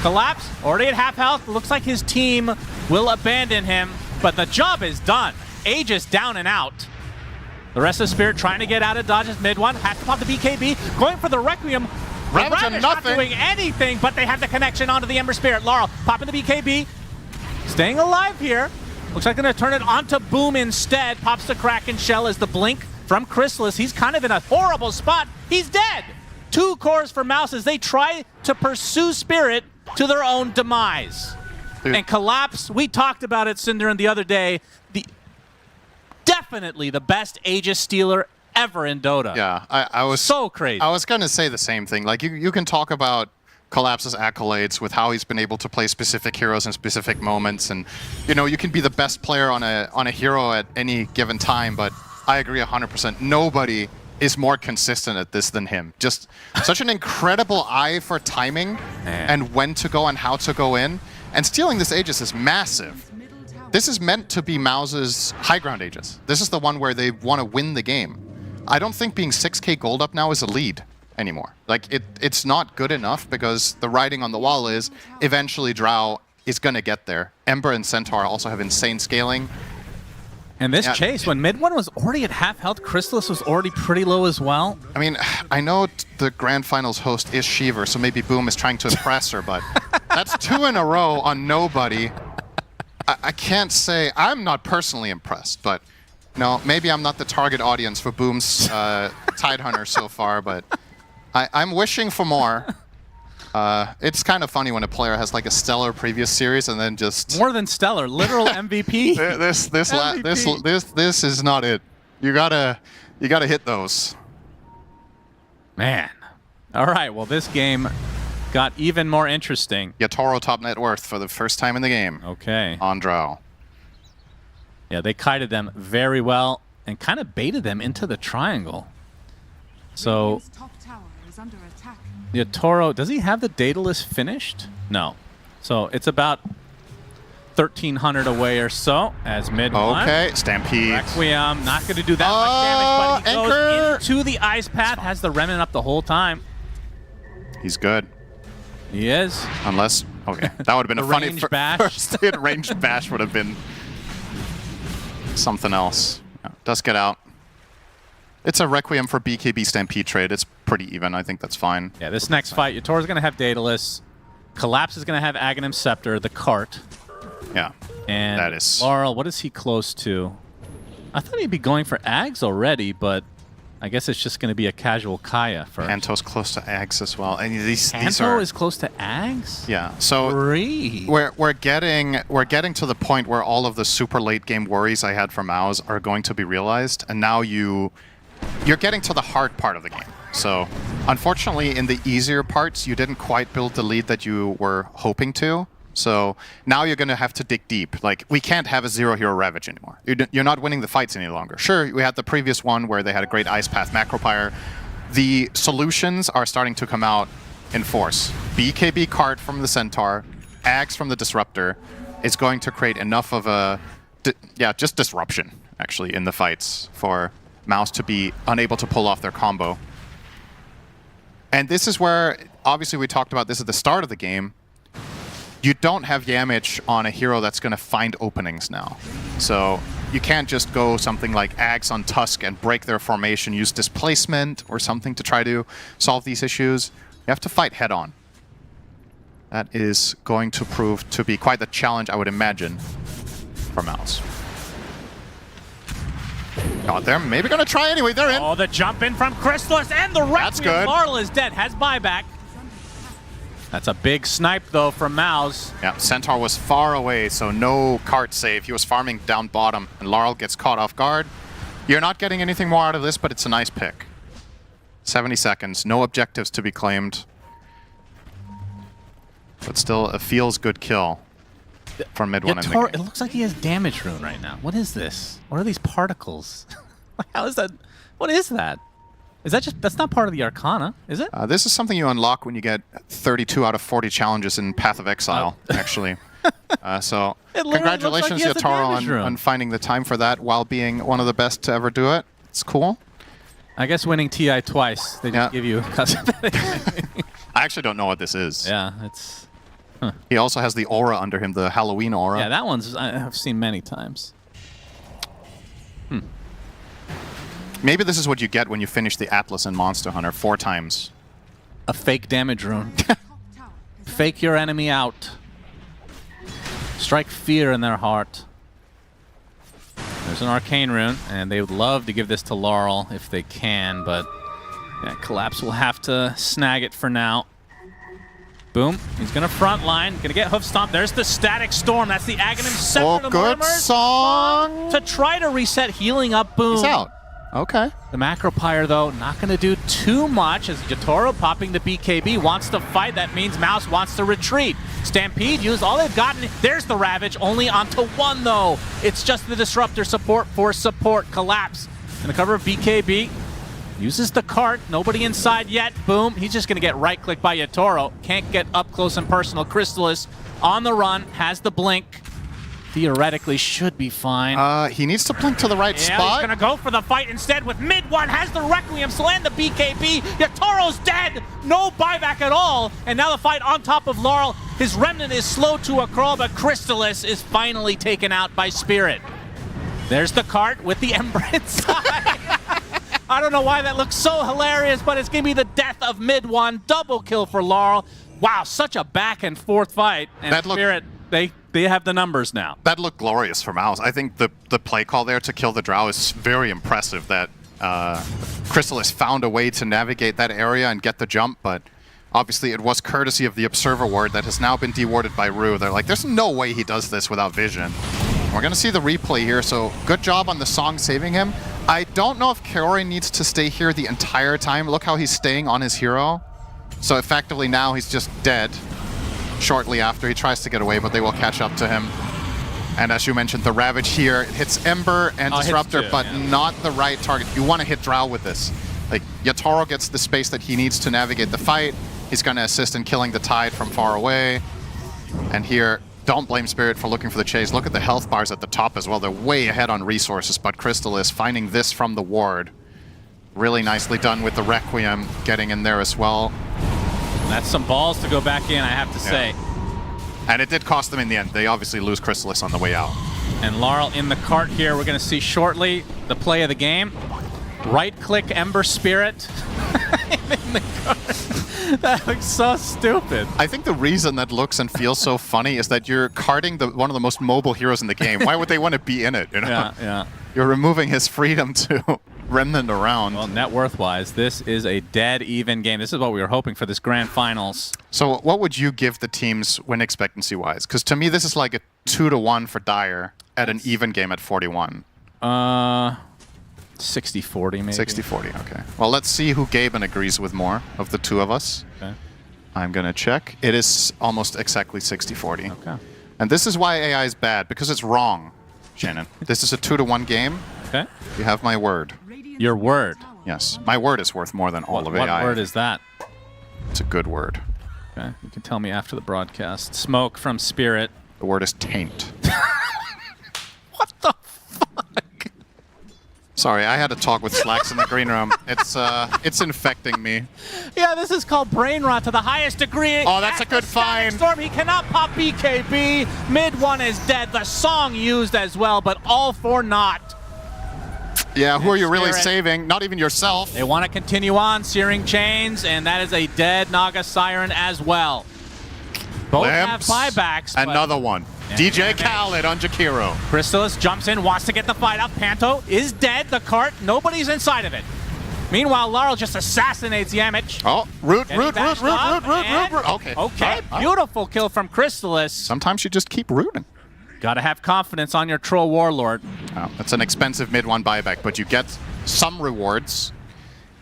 B: Collapse, already at half health. Looks like his team will abandon him, but the job is done. Aegis down and out. The rest of Spirit trying to get out of dodges mid one. Has to pop the BKB. Going for the Requiem. Ravage not doing anything, but they have the connection onto the Ember Spirit. Laurel popping the BKB. Staying alive here. Looks like going to turn it onto Boom instead. Pops the Kraken Shell as the blink from Crystallis. He's kind of in a horrible spot. He's dead. 2 cores for MOUZ as they try to pursue Spirit to their own demise.
U: Dude.
B: And Collapse, we talked about it, Cinder, the other day. Definitely the best Aegis stealer ever in Dota.
U: Yeah, I was
B: so crazy.
U: I was going to say the same thing. Like, you can talk about Collapse's accolades with how he's been able to play specific heroes in specific moments, and you can be the best player on a hero at any given time. But I agree 100%. Nobody is more consistent at this than him. Just such an incredible eye for timing and when to go and how to go in. And stealing this Aegis is massive. This is meant to be MOUZ's high ground Aegis. This is the one where they want to win the game. I don't think being 6k gold up now is a lead anymore. Like, it's not good enough because the writing on the wall is eventually Drow is going to get there. Ember and Centaur also have insane scaling.
B: And this chase, when mid one was already at half health, Crystallis was already pretty low as well.
U: I mean, I know the Grand Finals host is Shiver, so maybe Boom is trying to impress her, but that's 2 in a row on nobody. I can't say, I'm not personally impressed, but maybe I'm not the target audience for Boom's Tidehunter so far, but I'm wishing for more. It's kind of funny when a player has like a stellar previous series and then just...
B: More than stellar, literal MVP.
U: This is not it. You gotta hit those.
B: Man. All right, well, this game got even more interesting.
U: Yotaro top net worth for the first time in the game.
B: Okay.
U: On Drow.
B: Yeah, they kited them very well and kind of baited them into the triangle. So, Yotaro, does he have the Daedalus finished? No. So, it's about 1,300 away or so as mid one.
U: Okay, Stampede.
B: Requiem, not going to do that much damage, but he goes into the Ice Path, has the Remnant up the whole time.
U: He's good.
B: He is.
U: Unless, okay, that would have been a funny
B: Range bash.
U: first hit. Range bash would have been something else. Yeah, does get out. It's a Requiem for BKB Stampede trade. It's pretty even. I think that's fine.
B: Yeah, this next fight, Yatora's going to have Daedalus. Collapse is going to have Aghanim Scepter, the cart.
U: Yeah.
B: And
U: that is...
B: Laurel, what is he close to? I thought he'd be going for Ags already, but I guess it's just going to be a casual Kaya first.
U: Panto's close to Ags as well. And these
B: Panto
U: are...
B: is close to Ags?
U: Yeah. So we're getting to the point where all of the super late game worries I had for MOUZ are going to be realized, and now you're getting to the hard part of the game. So unfortunately, in the easier parts, you didn't quite build the lead that you were hoping to. So now you're going to have to dig deep. Like, we can't have a zero-hero Ravage anymore. You're not winning the fights any longer. Sure, we had the previous one where they had a great Ice Path Macropyre. The solutions are starting to come out in force. BKB cart from the Centaur, Ags from the Disruptor is going to create enough of a, just disruption, actually, in the fights for MOUZ to be unable to pull off their combo. And this is where, obviously we talked about this at the start of the game, you don't have Yamich on a hero that's going to find openings now. So you can't just go something like Ags on Tusk and break their formation, use displacement or something to try to solve these issues. You have to fight head on. That is going to prove to be quite the challenge, I would imagine, for MOUZ. Oh, they're maybe going to try anyway. They're in.
B: Oh, the jump in from Chrysalis and the Requiem.
U: That's good.
B: Laurel is dead, has buyback. That's a big snipe, though, from MOUZ.
U: Yeah, Centaur was far away, so no cart save. He was farming down bottom, and Laurel gets caught off guard. You're not getting anything more out of this, but it's a nice pick. 70 seconds, no objectives to be claimed. But still, a feels good kill from mid one in the game.
B: It looks like he has damage rune right now. What is this? What are these particles? How is that? What is that? Is that just, that's not part of the Arcana, is it?
U: This is something you unlock when you get 32 out of 40 challenges in Path of Exile, actually. So congratulations,
B: like
U: Yatoro, on finding the time for that while being one of the best to ever do it. It's cool.
B: I guess winning TI twice, they just give you cosmetic.
U: I actually don't know what this is.
B: Yeah, it's... Huh.
U: He also has the aura under him, the Halloween aura.
B: Yeah, that one's I've seen many times.
U: Maybe this is what you get when you finish the Atlas in Monster Hunter 4 times.
B: A fake damage rune. Fake your enemy out. Strike fear in their heart. There's an Arcane rune, and they would love to give this to Laurel if they can, but yeah, Collapse will have to snag it for now. Boom. He's going to front line. Going to get hoof stomp. There's the Static Storm. That's the Aghanim Scepter.
U: Oh, good song.
B: To try to reset, healing up. Boom.
U: He's out. Okay.
B: The Macropyre, though, not going to do too much as Yatoro popping the BKB wants to fight. That means MOUZ wants to retreat. Stampede used all they've gotten. There's the Ravage, only onto one, though. It's just the Disruptor support for support. Collapse. In the cover of BKB. Uses the cart. Nobody inside yet. Boom. He's just going to get right-clicked by Yatoro. Can't get up close and personal. Crystallis on the run. Has the blink. Theoretically should be fine.
U: He needs to blink to the right spot.
B: He's going to go for the fight instead with mid one. Has the Requiem, so and the BKB. Yatoro's dead. No buyback at all. And now the fight on top of Laurel. His Remnant is slow to a crawl, but Crystallis is finally taken out by Spirit. There's the cart with the Ember inside. I don't know why that looks so hilarious, but it's going to be the death of mid one. Double kill for Laurel. Wow, such a back and forth fight. And
U: that
B: Spirit, they have the numbers now.
U: That looked glorious for MOUZ. I think the play call there to kill the Drow is very impressive. That Crystallis found a way to navigate that area and get the jump, but obviously it was courtesy of the Observer Ward that has now been dewarded by Rue. They're like, there's no way he does this without vision. We're going to see the replay here, so good job on the Song saving him. I don't know if Kaori needs to stay here the entire time. Look how he's staying on his hero. So effectively now he's just dead shortly after he tries to get away, but they will catch up to him. And as you mentioned, the Ravage here, it hits Ember and Disruptor, but not the right target. You want to hit Drow with this. Like, Yatoro gets the space that he needs to navigate the fight. He's going to assist in killing the Tide from far away. And here, don't blame Spirit for looking for the chase. Look at the health bars at the top as well. They're way ahead on resources, but Crystallis finding this from the ward. Really nicely done with the Requiem getting in there as well.
B: That's some balls to go back in, I have to say.
U: And it did cost them in the end. They obviously lose Chrysalis on the way out.
B: And Laurel in the cart here. We're going to see shortly the play of the game. Right-click Ember Spirit. In the cart. That looks so stupid.
U: I think the reason that looks and feels so funny is that you're carting one of the most mobile heroes in the game. Why would they want to be in it? You know?
B: Yeah.
U: You're removing his freedom to remnant around.
B: Well, net worth-wise, this is a dead even game. This is what we were hoping for this grand finals.
U: So what would you give the teams win expectancy-wise? Because to me, this is like a 2-1 for Dire at an even game at 41.
B: 60-40 maybe.
U: 60-40, okay. Well, let's see who Gaben agrees with more of the two of us.
B: Okay.
U: I'm going to check. It is almost exactly 60-40.
B: Okay.
U: And this is why AI is bad, because it's wrong, Shannon. This is a 2-1 game.
B: Okay.
U: You have my word.
B: Your word?
U: Yes. My word is worth more than all of AI.
B: What word is that?
U: It's a good word.
B: Okay. You can tell me after the broadcast. Smoke from Spirit.
U: The word is taint.
B: What the fuck?
U: Sorry, I had to talk with Slacks in the green room. It's infecting me.
B: Yeah, this is called brain rot to the highest degree.
U: Oh, that's a good find.
B: Storm, he cannot pop BKB. Mid one is dead. The song used as well, but all for naught.
U: Yeah, who are you really saving? Not even yourself.
B: They want to continue on, Searing Chains, and that is a dead Naga Siren as well. Both have buybacks.
U: Another one. DJ Khaled on Jakiro.
B: Chrysalis jumps in, wants to get the fight up. Panto is dead. The cart, nobody's inside of it. Meanwhile, Laurel just assassinates Yamich.
U: Oh, root. Okay.
B: Okay, beautiful kill from Chrysalis.
U: Sometimes you just keep rooting.
B: Gotta have confidence on your Troll Warlord.
U: Oh, that's an expensive mid-1 buyback, but you get some rewards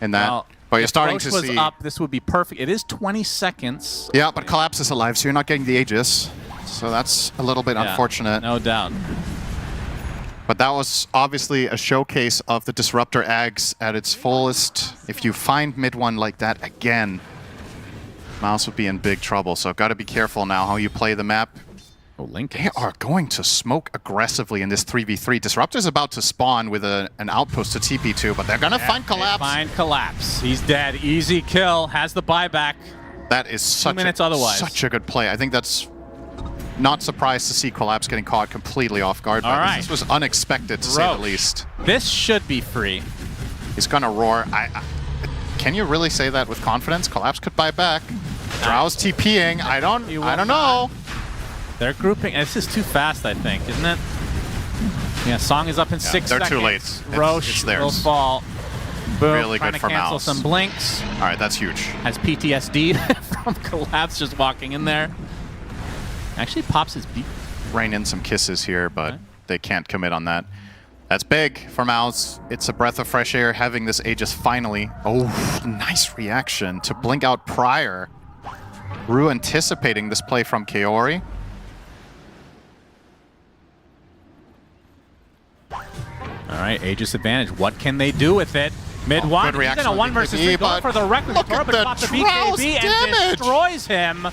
U: in that.
B: Well,
U: but you're starting to
B: was
U: see...
B: up, this would be perfect. It is 20 seconds.
U: Yeah, but Collapse is alive, so you're not getting the Aegis. So that's a little bit unfortunate.
B: No doubt.
U: But that was obviously a showcase of the Disruptor Ags at its fullest. If you find mid-1 like that again, MOUZ would be in big trouble. So got to be careful now how you play the map.
B: Oh, Link.
U: They are going to smoke aggressively in this 3v3. Disruptor's about to spawn with an outpost to TP2, but they're going to find Collapse.
B: Find Collapse. He's dead. Easy kill. Has the buyback.
U: That is such
B: 2 minutes otherwise.
U: Such a good play. I think that's not surprised to see Collapse getting caught completely off guard by this. This was unexpected, to say the least.
B: This should be free.
U: He's going to roar. Can you really say that with confidence? Collapse could buy back. Drow's TPing. I don't know.
B: They're grouping. This is too fast, I think, isn't it? Yeah, Song is up in 6 seconds.
U: They're too late.
B: Roche will fall. Boom.
U: Really
B: Trying
U: good
B: to
U: for
B: cancel
U: MOUZ.
B: some blinks.
U: All right, that's huge.
B: Has PTSD from Collapse just walking in there. Actually pops his beat.
U: Rain in some kisses here, but they can't commit on that. That's big for MOUZ. It's a breath of fresh air having this Aegis finally. Oh, nice reaction to blink out prior. Rue anticipating this play from Kaori.
B: All right, Aegis advantage. What can they do with it? Mid one, he's in a 1 versus 3, going for the Requiem, but pops the BKB and destroys him.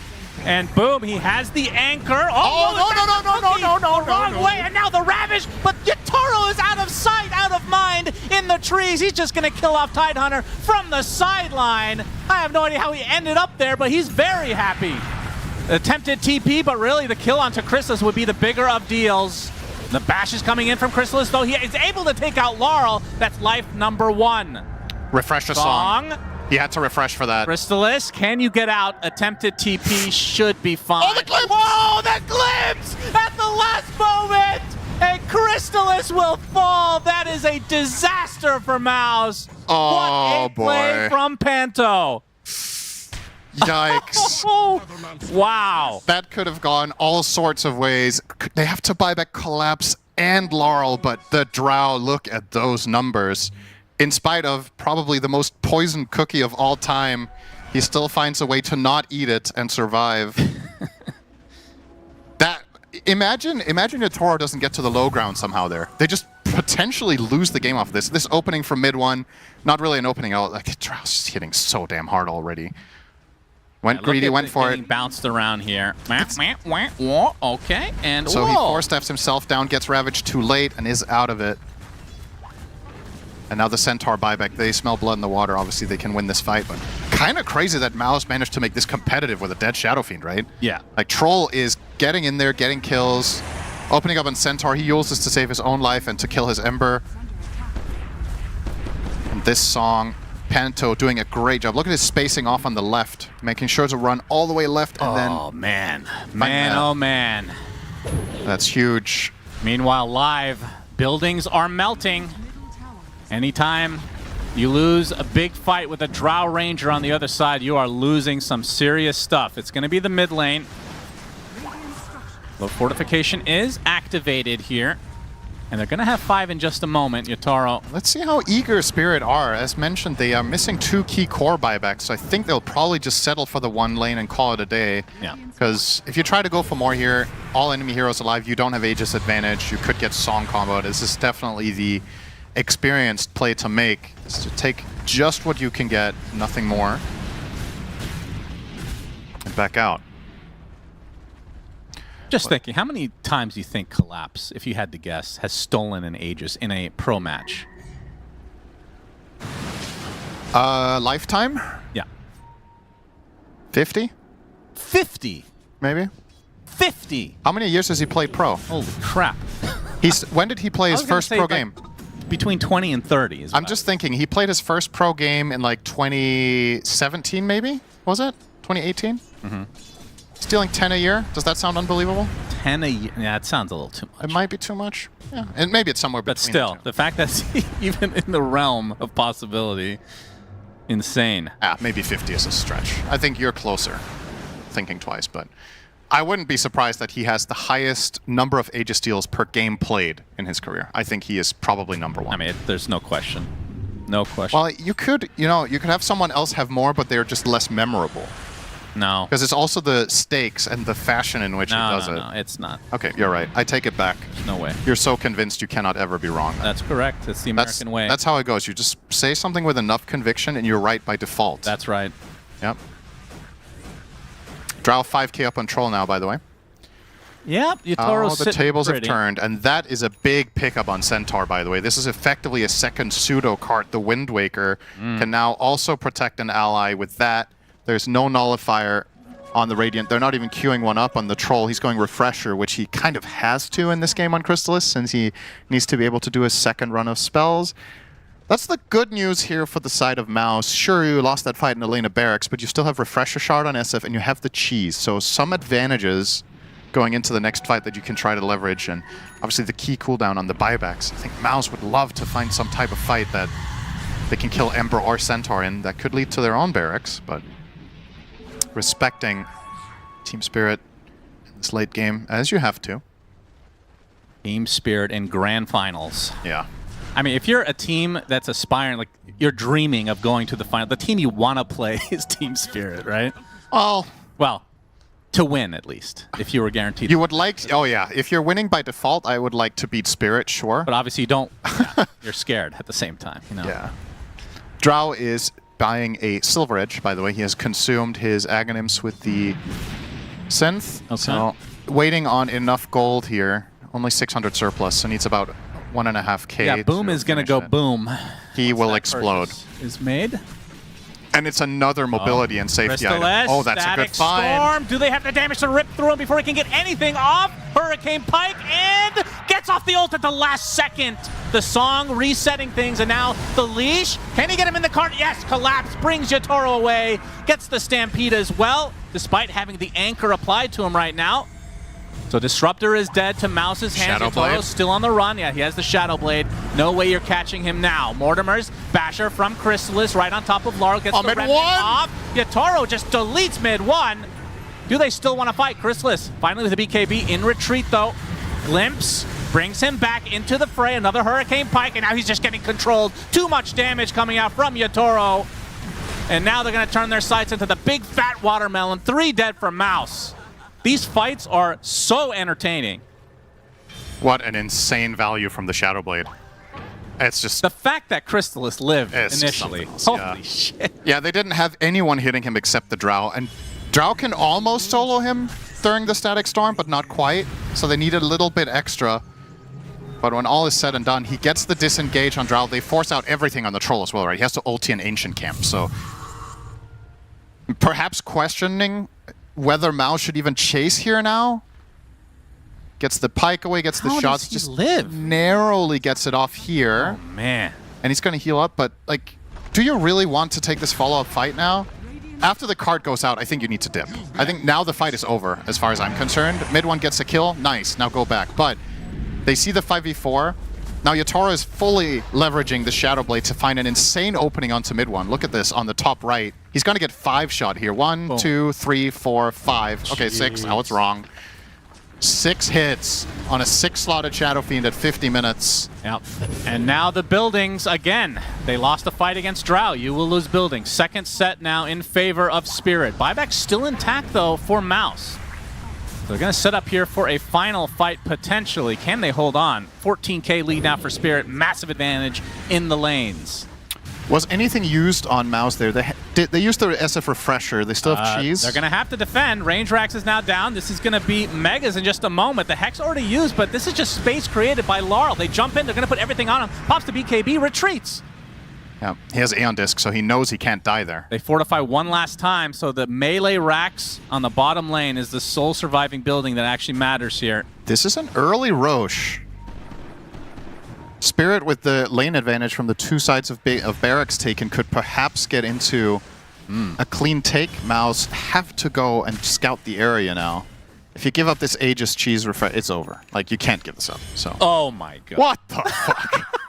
B: And boom, he has the anchor. Oh, no, wrong way, and now the Ravish, but Yatoro is out of sight, out of mind in the trees. He's just gonna kill off Tidehunter from the sideline. I have no idea how he ended up there, but he's very happy. Attempted TP, but really the kill onto Chrysalis would be the bigger of deals. The bash is coming in from Chrysalis, though he is able to take out Laurel. That's life number 1.
U: Refresh the song. He had to refresh for that.
B: Chrysalis, can you get out? Attempted TP should be fine.
U: Oh, the glimpse!
B: Whoa, the glimpse at the last moment! And Chrysalis will fall. That is a disaster for MOUZ.
U: Oh,
B: what a play from Panto.
U: Yikes.
B: Wow.
U: That could have gone all sorts of ways. They have to buy back Collapse and Laurel, but the Drow, look at those numbers. In spite of probably the most poisoned cookie of all time, he still finds a way to not eat it and survive. Imagine Yatoro doesn't get to the low ground somehow there. They just potentially lose the game off of this. This opening from mid one, not really an opening at all. Like, Drow's hitting so damn hard already. Went greedy, went for it.
B: Bounced around here. Okay, and
U: so he 4-steps himself down, gets Ravaged too late, and is out of it. And now the Centaur buyback, they smell blood in the water. Obviously, they can win this fight, but kind of crazy that MOUZ managed to make this competitive with a dead Shadow Fiend, right?
B: Yeah.
U: Like, Troll is getting in there, getting kills, opening up on Centaur. He uses to save his own life and to kill his Ember. And this song, Panto doing a great job. Look at his spacing off on the left, making sure to run all the way left and then...
B: Oh, man. Man, oh, man.
U: That's huge.
B: Meanwhile, live, buildings are melting. Anytime you lose a big fight with a Drow Ranger on the other side, you are losing some serious stuff. It's going to be the mid lane. The fortification is activated here. And they're going to have 5 in just a moment, Yotaro.
U: Let's see how eager Spirit are. As mentioned, they are missing 2 key core buybacks, so I think they'll probably just settle for the 1 lane and call it a day.
B: Yeah.
U: Because if you try to go for more here, all enemy heroes alive, you don't have Aegis advantage, you could get Song combo. This is definitely the experienced play to make, is to take just what you can get, nothing more, and back out.
B: Just thinking, how many times do you think Collapse, if you had to guess, has stolen an Aegis in a pro match?
U: Lifetime?
B: Yeah.
U: 50?
B: 50?
U: Maybe?
B: 50?
U: How many years has he played pro?
B: Holy crap.
U: When did he play his first pro game?
B: Between 20 and 30.
U: I'm just thinking, he played his first pro game in like 2017 maybe? Was it? 2018?
B: Mm-hmm.
U: Stealing 10 a year? Does that sound unbelievable?
B: 10 a year? Yeah, it sounds a little too much.
U: It might be too much. Yeah, and maybe it's somewhere between.
B: But still, the fact that's even in the realm of possibility, insane.
U: Maybe 50 is a stretch. I think you're closer, thinking twice, but I wouldn't be surprised that he has the highest number of Aegis steals per game played in his career. I think he is probably #1.
B: I mean, there's no question. No question.
U: Well, you could have someone else have more, but they're just less memorable.
B: No.
U: Because it's also the stakes and the fashion in which he does it.
B: No, it's not.
U: Okay, you're right. I take it back.
B: There's no way.
U: You're so convinced you cannot ever be wrong.
B: That's correct. It's the American way.
U: That's how it goes. You just say something with enough conviction and you're right by default.
B: That's right.
U: Yep. Drow 5k up on Troll now, by the way.
B: Yep, Yotoro's
U: the tables have turned, and that is a big pickup on Centaur, by the way. This is effectively a second pseudo card. The Wind Waker can now also protect an ally with that. There's no nullifier on the Radiant. They're not even queuing one up on the Troll. He's going Refresher, which he kind of has to in this game on Crystallis, since he needs to be able to do a second run of spells. That's the good news here for the side of MOUZ. Sure, you lost that fight in Elena Barracks, but you still have Refresher Shard on SF, and you have the cheese. So some advantages going into the next fight that you can try to leverage, and obviously the key cooldown on the buybacks. I think MOUZ would love to find some type of fight that they can kill Ember or Centaur in that could lead to their own barracks, but respecting Team Spirit in this late game, as you have to.
B: Team Spirit in grand finals.
U: Yeah.
B: I mean, if you're a team that's aspiring, like you're dreaming of going to the final, the team you want to play is Team Spirit, right? Well, to win at least, if you were guaranteed.
U: You would like, oh yeah, if you're winning by default, I would like to beat Spirit, sure.
B: But obviously you don't, you're scared at the same time, you know?
U: Yeah. Drow is buying a Silver Edge, by the way. He has consumed his Aghanims with the Synth.
B: Okay.
U: So waiting on enough gold here. Only 600 surplus, so needs about 1.5k.
B: Yeah, Boom is going to go boom.
U: He will explode.
B: Is made.
U: And it's another mobility and safety item. Oh, that's a good find.
B: Storm. Do they have the damage to rip through him before he can get anything off? Hurricane Pike and gets off the ult at the last second. The song resetting things, and now the leash. Can he get him in the cart? Yes, Collapse brings Yotaro away. Gets the Stampede as well, despite having the anchor applied to him right now. So Disruptor is dead to MOUZ's hands. Yotaro still on the run. Yeah, he has the Shadow Blade. No way you're catching him now. Mortimer's Basher from Chrysalis right on top of Laurel. Gets the remnant off. Yotaro just deletes mid-1. Do they still want to fight? Chrysalis finally with the BKB in retreat though. Glimpse brings him back into the fray. Another Hurricane Pike, and now he's just getting controlled. Too much damage coming out from Yotaro. And now they're going to turn their sights into the big fat watermelon. 3 dead for MOUZ. These fights are so entertaining.
U: What an insane value from the Shadow Blade. It's just...
B: The fact that Crystallis lived initially. Holy shit.
U: Yeah, they didn't have anyone hitting him except the Drow. And Drow can almost solo him during the Static Storm, but not quite. So they needed a little bit extra. But when all is said and done, he gets the disengage on Drow. They force out everything on the Troll as well, right? He has to ulti an Ancient Camp, so... Perhaps questioning whether MOUZ should even chase here now. Gets the pike away, gets the shots, just narrowly gets it off here.
B: Oh, man.
U: And he's going to heal up, but, like, do you really want to take this follow-up fight now? After the cart goes out, I think you need to dip. I think now the fight is over, as far as I'm concerned. Mid one gets a kill, nice, now go back. But they see the 5v4. Now Yatoro is fully leveraging the Shadow Blade to find an insane opening onto mid one. Look at this on the top right. He's going to get 5 shot here. 1, 2, 3, 4, 5. Okay, 6. Oh, it's wrong. 6 hits on a 6-slotted Shadow Fiend at 50 minutes.
B: Yep. And now the buildings again. They lost a fight against Drow. You will lose buildings. Second set now in favor of Spirit. Buyback still intact though for MOUZ. They're going to set up here for a final fight potentially. Can they hold on? 14k lead now for Spirit. Massive advantage in the lanes.
U: Was anything used on MOUZ there? They used their SF Refresher. They still have cheese.
B: They're going to have to defend. Range Rax is now down. This is going to be Megas in just a moment. The Hex already used, but this is just space created by Laurel. They jump in. They're going to put everything on him. Pops the BKB, retreats.
U: Yeah, he has Aeon Disc, so he knows he can't die there.
B: They fortify one last time, so the melee racks on the bottom lane is the sole surviving building that actually matters here.
U: This is an early Roche. Spirit with the lane advantage from the 2 sides of barracks taken could perhaps get into a clean take. MOUZ have to go and scout the area now. If you give up this Aegis cheese refresh, it's over. Like, you can't give this up. So.
B: Oh my god.
U: What the fuck?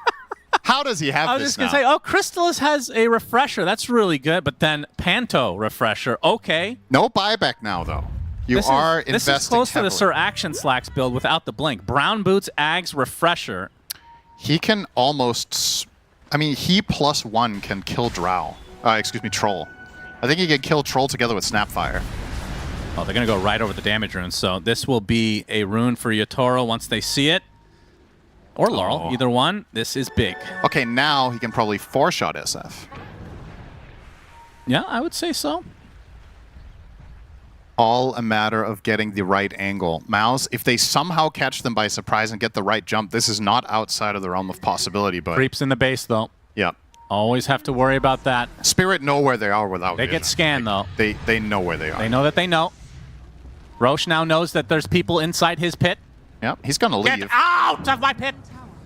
U: How does he have this now?
B: I was just going to say, oh, Crystallis has a refresher. That's really good. But then Panto refresher. Okay.
U: No buyback now, though. You are investing
B: This is close
U: heavily.
B: to the Sir Action Slacks build without the blink. Brown Boots, Ags, refresher.
U: He can almost... I mean, he +1 can kill Drow. Excuse me, Troll. I think he can kill Troll together with Snapfire.
B: Oh, they're going to go right over the damage rune. So this will be a rune for Yatoro once they see it. Or Laurel, either one. This is big.
U: Okay, now he can probably 4-shot SF.
B: Yeah, I would say so.
U: All a matter of getting the right angle. MOUZ, if they somehow catch them by surprise and get the right jump, this is not outside of the realm of possibility, but...
B: Creeps in the base, though.
U: Yeah.
B: Always have to worry about that.
U: Spirit know where they are without
B: They get scanned, though.
U: They know where they are.
B: They know that they know. Roche now knows that there's people inside his pit.
U: Yep, he's going to leave.
B: Get out of my pit!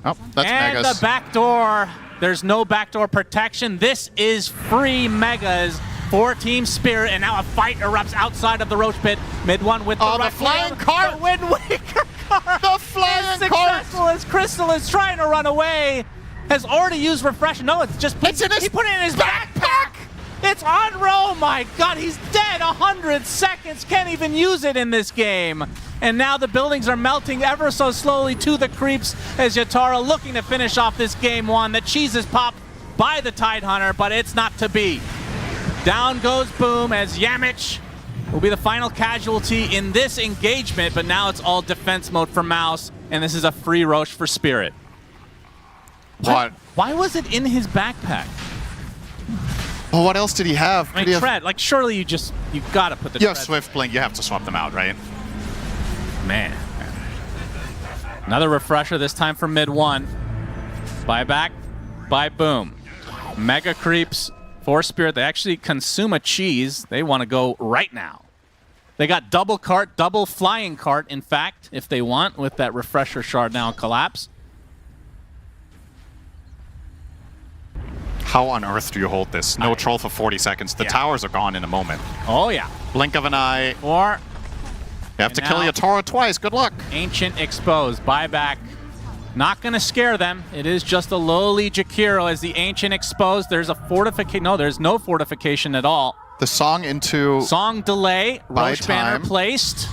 U: Oh, that's
B: and
U: Megas.
B: The back door. There's no backdoor protection. This is free Megas for Team Spirit, and now a fight erupts outside of the Roach pit. Mid one with the
U: flying cart!
B: The Wind Waker cart!
U: The flying cart!
B: Successful as Crystal is trying to run away. Has already used Refresh. No, it's just... He put it in his backpack! It's on row! My god, he's dead! 100 seconds! Can't even use it in this game. And now the buildings are melting ever so slowly to the creeps as Yatoro looking to finish off this game 1. The cheese is popped by the Tidehunter, but it's not to be. Down goes Boom as Yamich will be the final casualty in this engagement, but now it's all defense mode for MOUZ, and this is a free Roche for Spirit.
U: What?
B: Why was it in his backpack?
U: Well, what else did he have?
B: I mean, tread. Like, surely you gotta put the
U: You have
B: tread.
U: Swift Blink, you have to swap them out, right?
B: Man. Another refresher, this time for mid 1. Buyback by Boom. Mega creeps for Spirit. They actually consume a cheese. They want to go right now. They got double cart, double flying cart, in fact, if they want, with that refresher shard now collapse.
U: How on earth do you hold this? No troll for 40 seconds. The towers are gone in a moment.
B: Oh, yeah.
U: Blink of an eye.
B: Or...
U: You have to kill Yatoro twice. Good luck.
B: Ancient exposed. Buyback. Not going to scare them. It is just a lowly Jakiro as the Ancient exposed. There's a fortification. No, there's no fortification at all.
U: The song into...
B: Song delay. Roche banner placed.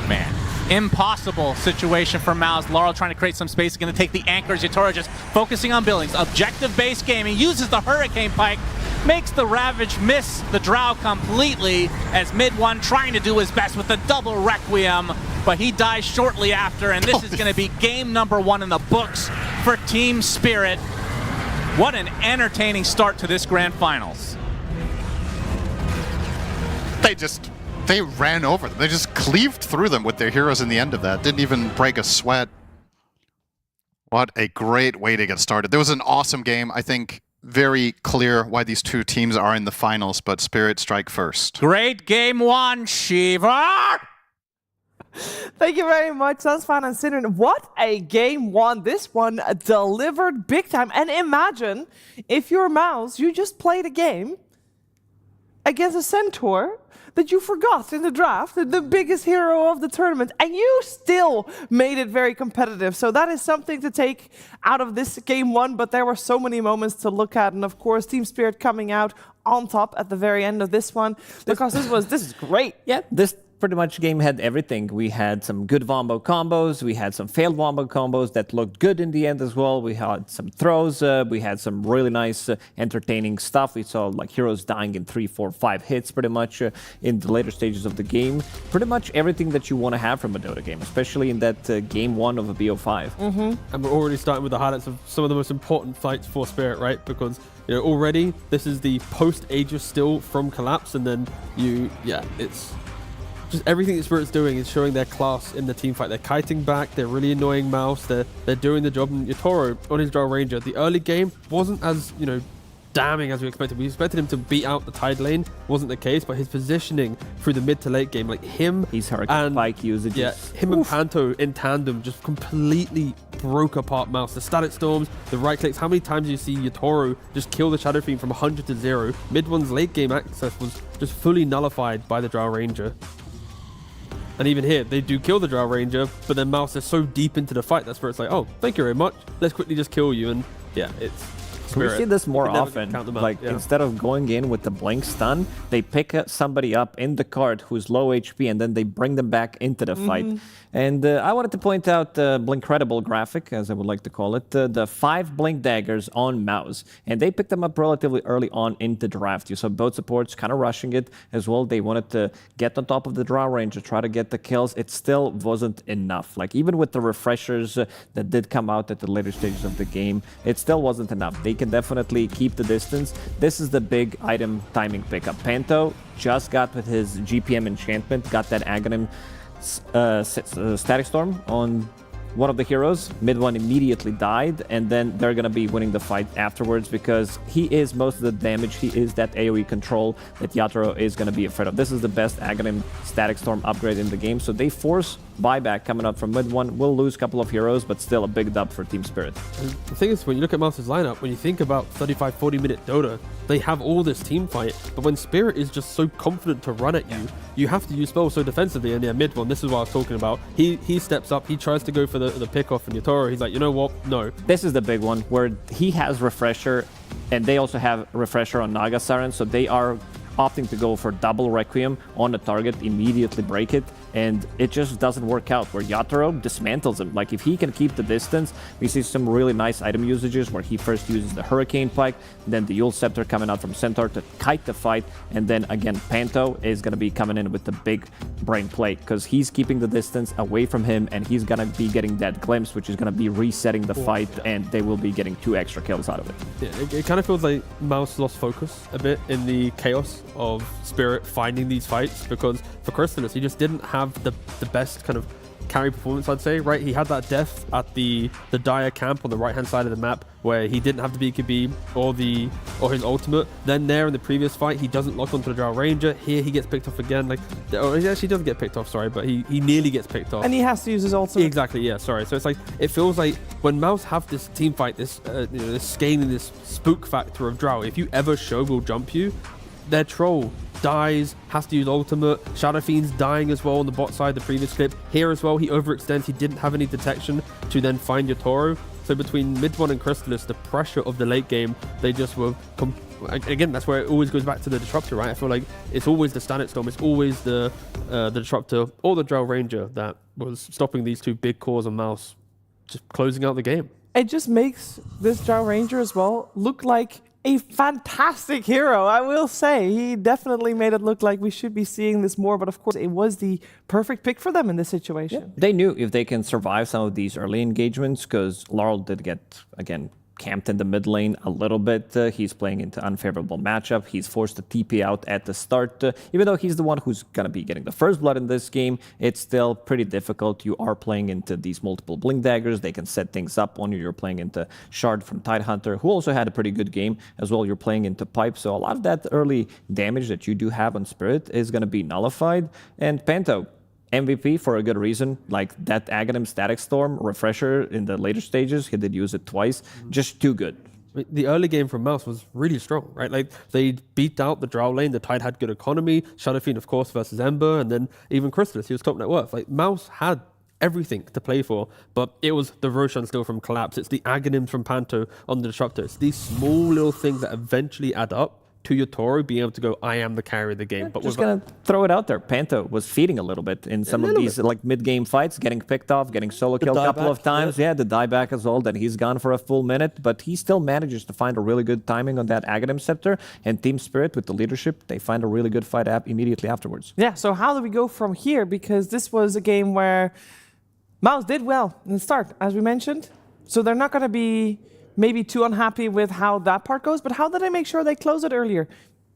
B: Man. Impossible situation for MOUZ. Laurel trying to create some space. Going to take the anchors. Yatoro just focusing on buildings. Objective-based gaming. Uses the Hurricane Pike. Makes the Ravage miss the Drow completely as mid 1 trying to do his best with the double Requiem, but he dies shortly after, and this is going to be game number 1 in the books for Team Spirit. What an entertaining start to this Grand Finals.
U: They ran over them. They just cleaved through them with their heroes in the end of that. Didn't even break a sweat. What a great way to get started. There was an awesome game. I think very clear why these two teams are in the finals, but Spirit strike first.
B: Great game one, Shiva!
V: Thank you very much, Sunsfan and Synderen. What a game one. This one delivered big time. And imagine if you're MOUZ, you just played a game against a Centaur that you forgot in the draft, the biggest hero of the tournament, and you still made it very competitive. So that is something to take out of this game one, but there were so many moments to look at, and of course, Team Spirit coming out on top at the very end of this one, because this is great.
W: Yeah, this pretty much game had everything. We had some good wombo combos, we had some failed wombo combos that looked good in the end as well. We had some throws, we had some really nice entertaining stuff. We saw like heroes dying in 3, 4, 5 hits pretty much in the later stages of the game. Pretty much everything that you want to have from a Dota game, especially in that game one of a BO5.
S: And we're already starting with the highlights of some of the most important fights for Spirit, right? Because already this is the post-Aegis still from Collapse, and then it's just everything that Spirit's doing is showing their class in the team fight. They're kiting back, they're really annoying MOUZ, they're doing the job. And Yatoro on his Drow Ranger, the early game wasn't as, damning as we expected. We expected him to beat out the Tide lane. Wasn't the case, but his positioning through the mid to late game, like him
W: He's Hurricane Spike usages.
S: Yeah, him and Panto in tandem just completely broke apart MOUZ. The static storms, the right clicks. How many times do you see Yatoro just kill the Shadow Fiend from 100 to 0? Mid one's late game access was just fully nullified by the Drow Ranger. And even here, they do kill the Drow Ranger, but then MOUZ is so deep into the fight, that's where it's like, oh, thank you very much. Let's quickly just kill you. And yeah, it's Spirit.
W: We see this more often.
S: Like,
W: instead of going in with the blink stun, they pick somebody up in the cart who's low HP, and then they bring them back into the fight. And I wanted to point out the Blinkcredible graphic, as I would like to call it, the 5 Blink daggers on MOUZ. And they picked them up relatively early on in the draft. You saw both supports kind of rushing it as well. They wanted to get on top of the Drow Ranger, try to get the kills. It still wasn't enough. Like, even with the refreshers that did come out at the later stages of the game, it still wasn't enough. They can definitely keep the distance. This is the big item timing pickup. Panto just got with his GPM enchantment, got that Aghanim Static Storm on one of the heroes. Mid one immediately died, and then they're going to be winning the fight afterwards because he is most of the damage. He is that AoE control that Yatoro is going to be afraid of. This is the best Aghanim Static Storm upgrade in the game, so they force buyback coming up from mid one. Will lose a couple of heroes, but still a big dub for Team Spirit.
S: And the thing is, when you look at MOUZ's lineup, when you think about 35-40 minute Dota, they have all this team fight, but when Spirit is just so confident to run at you, you have to use spells so defensively. And yeah, mid one, this is what I was talking about. He steps up, he tries to go for the pick-off, and Yatoro, he's like, you know what, no.
W: This is the big one, where he has Refresher, and they also have Refresher on Naga Siren, so they are opting to go for double Requiem on the target, immediately break it, and it just doesn't work out, where Yatoro dismantles him. Like, if he can keep the distance, we see some really nice item usages where he first uses the Hurricane Pike, then the Yule Scepter coming out from Centaur to kite the fight, and then again Panto is going to be coming in with the big brain play, because he's keeping the distance away from him, and he's going to be getting that glimpse, which is going to be resetting the fight, and they will be getting 2 extra kills out of it.
S: Yeah, it kind of feels like MOUZ lost focus a bit in the chaos of Spirit finding these fights, because for Crystallis, he just didn't have the best kind of carry performance, I'd say, right? He had that death at the Dire camp on the right hand side of the map where he didn't have the BKB or his ultimate. Then there in the previous fight, he doesn't lock onto the Drow Ranger. Here he gets picked off again. Like, oh, he actually doesn't get picked off, sorry, but he nearly gets picked off.
V: And he has to use his ultimate.
S: Exactly, yeah, sorry. So it's like, it feels like when MOUZ have this team fight, this this scaling, this spook factor of Drow, if you ever show we'll jump you, their troll dies, has to use ultimate. Shadow Fiend's dying as well on the bot side, the previous clip. Here as well, he overextends, he didn't have any detection to then find Yatoro. So between mid one and Crystallis, the pressure of the late game, they just were... Again, that's where it always goes back to the Disruptor, right? I feel like it's always the Static Storm, it's always the Disruptor or the Drow Ranger that was stopping these 2 big cores of MOUZ, just closing out the game.
V: It just makes this Drow Ranger as well look like a fantastic hero, I will say. He definitely made it look like we should be seeing this more, but of course it was the perfect pick for them in this situation.
W: Yeah. They knew if they can survive some of these early engagements, because Laurel did get, again, camped in the mid lane a little bit. He's playing into unfavorable matchup. He's forced to TP out at the start. Even though he's the one who's going to be getting the first blood in this game, it's still pretty difficult. You are playing into these multiple blink daggers. They can set things up on you. You're playing into Shard from Tidehunter, who also had a pretty good game as well. You're playing into Pipe. So a lot of that early damage that you do have on Spirit is going to be nullified. And Panto, MVP for a good reason. Like that Aghanim Static Storm refresher in the later stages, he did use it twice. Just too good.
S: The early game from MOUZ was really strong, right? Like they beat out the Drow lane. The Tide had good economy. Shadow Fiend, of course, versus Ember, and then even Crystallis, he was top net worth. Like MOUZ had everything to play for, but it was the Roshan still from Collapse. It's the Aghanims from Panto on the Disruptor. It's these small little things that eventually add up to your Toro being able to go, I am the carry of the game. But
W: just gonna throw it out there. Panto was feeding a little bit in some of these like mid-game fights, getting picked off, getting solo killed a couple of times. Yeah, the dieback as well. Then he's gone for a full minute, but he still manages to find a really good timing on that Aghanim Scepter. And Team Spirit with the leadership, they find a really good fight immediately afterwards.
V: Yeah. So how do we go from here? Because this was a game where MOUZ did well in the start, as we mentioned. So they're not going to be maybe too unhappy with how that part goes, but how did they make sure they close it earlier?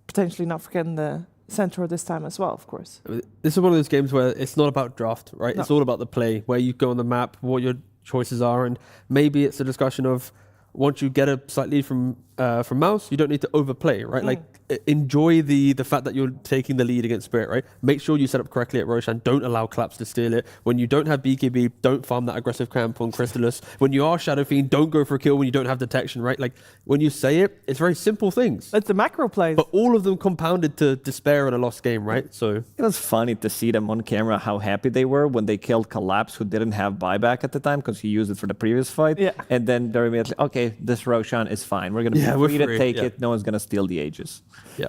V: Potentially not forgetting the Centaur this time as well, of course.
S: This is one of those games where it's not about draft, right?
V: No.
S: It's all about the play, where you go on the map, what your choices are, and maybe it's a discussion of once you get a slight lead from MOUZ, you don't need to overplay, right? Like enjoy the fact that you're taking the lead against Spirit, right? Make sure you set up correctly at Roshan. Don't allow Collapse to steal it. When you don't have BKB, don't farm that aggressive camp on Crystallis. When you are Shadow Fiend, don't go for a kill when you don't have detection, right? Like when you say it, it's very simple things.
V: It's the macro plays.
S: But all of them compounded to despair in a lost game, right? So
W: it was funny to see them on camera how happy they were when they killed Collapse, who didn't have buyback at the time because he used it for the previous fight.
V: Yeah.
W: And then they're immediately, okay, this Roshan is fine. We're going to be free to take it. No one's going to steal the Aegis.
S: Yeah.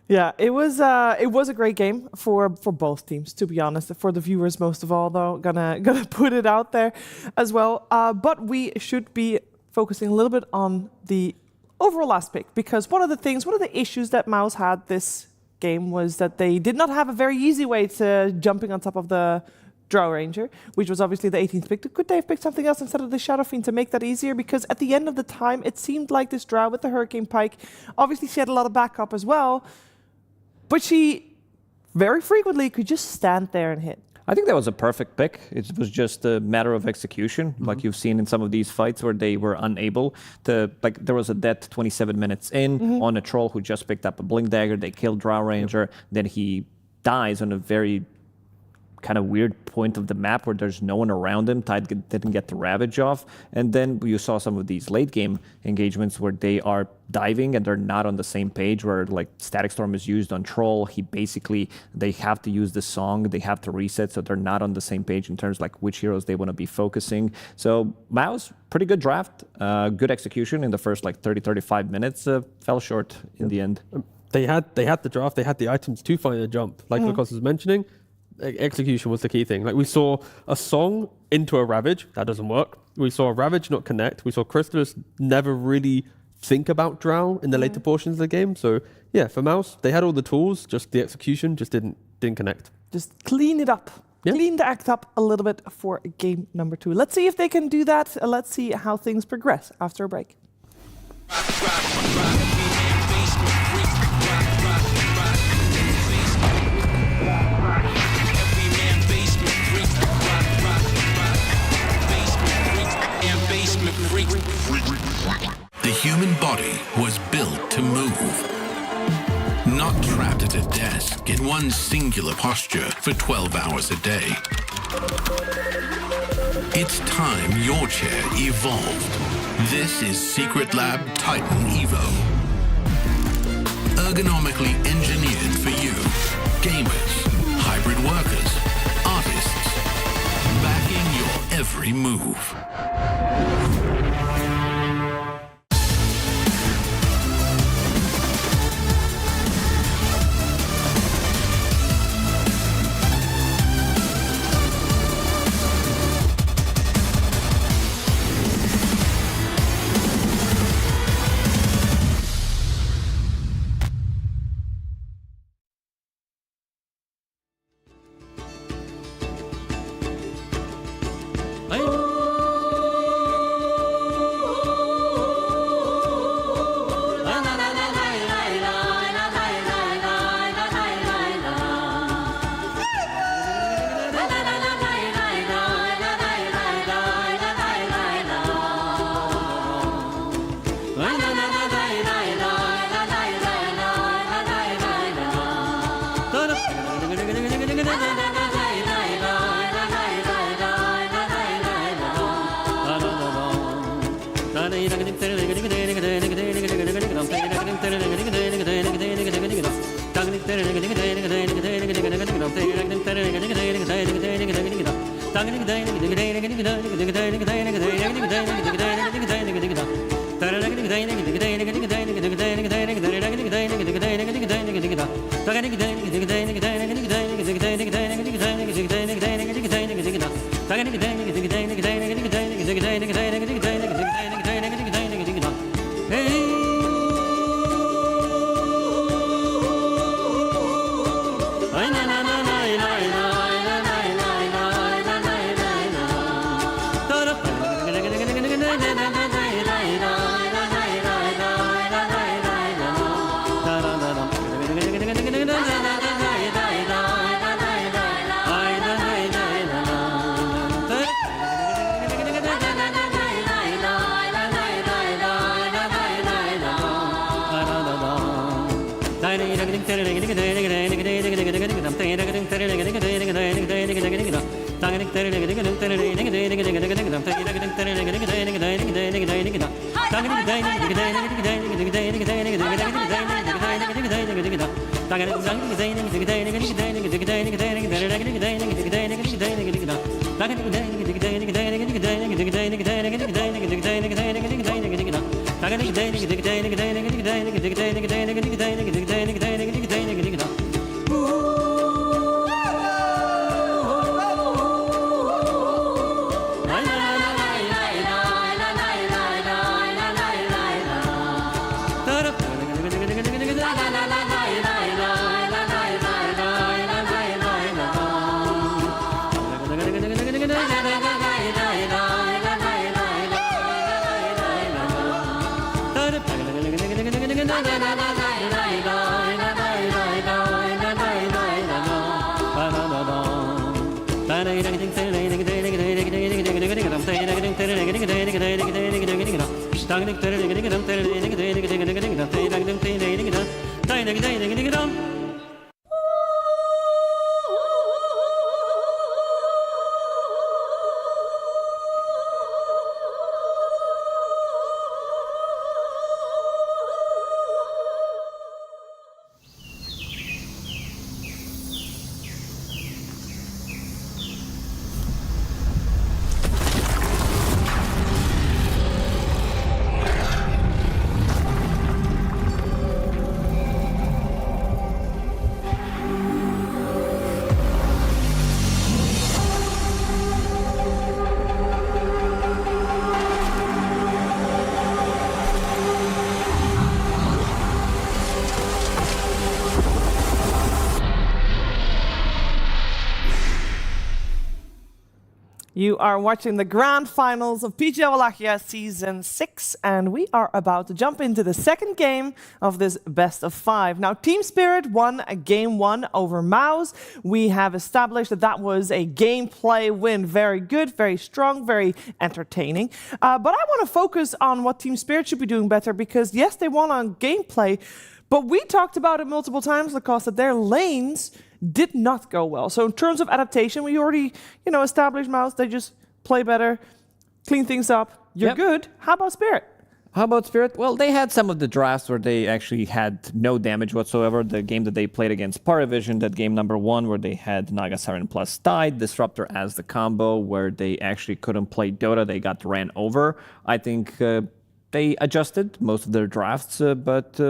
V: Yeah, it was a great game for both teams, to be honest. For the viewers, most of all, though, gonna put it out there as well. But we should be focusing a little bit on the overall aspect, because one of the issues that MOUZ had this game was that they did not have a very easy way to jumping on top of the Drow Ranger, which was obviously the 18th pick. Could they have picked something else instead of the Shadow Fiend to make that easier? Because at the end of the time, it seemed like this Drow with the Hurricane Pike, obviously she had a lot of backup as well, but she very frequently could just stand there and hit.
W: I think that was a perfect pick. It was just a matter of execution, like you've seen in some of these fights where they were unable to, like there was a death 27 minutes in on a troll who just picked up a Blink Dagger, they killed Drow Ranger, then he dies on a very kind of weird point of the map where there's no one around him. Tide didn't get the Ravage off. And then you saw some of these late game engagements where they are diving and they're not on the same page, where like Static Storm is used on Troll. They have to use the song, they have to reset, so they're not on the same page in terms of like which heroes they want to be focusing. So MOUZ, pretty good draft, good execution in the first like 30-35 minutes, fell short in the end.
S: They had the draft, they had the items to find a jump, like Lukas was mentioning. Execution was the key thing. Like we saw a song into a Ravage, that doesn't work. We saw a Ravage not connect. We saw Crystallis never really think about Drow in the later portions of the game. So yeah, for MOUZ, they had all the tools, just the execution just didn't connect.
V: Just clean it up. Yeah. Clean the act up a little bit for game number 2. Let's see if they can do that. Let's see how things progress after a break.
N: The human body was built to move. Not trapped at a desk in one singular posture for 12 hours a day. It's time your chair evolved. This is Secret Lab Titan Evo. Ergonomically engineered for you, gamers, hybrid workers, artists, backing your every move.
V: You are watching the grand finals of PGL Wallachia Season 6, and we are about to jump into the second game of this best of 5. Now, Team Spirit won a game 1 over MOUZ. We have established that that was a gameplay win. Very good, very strong, very entertaining. But I want to focus on what Team Spirit should be doing better, because yes, they won on gameplay, but we talked about it multiple times, Lacoste, that their lanes did not go well. So in terms of adaptation, we already, established MOUZ. They just play better, clean things up. You're good. How about Spirit?
W: How about Spirit? Well, they had some of the drafts where they actually had no damage whatsoever. The game that they played against PARIVISION, that game number 1, where they had Naga Siren plus Tide, Disruptor as the combo, where they actually couldn't play Dota. They got ran over. I think they adjusted most of their drafts, but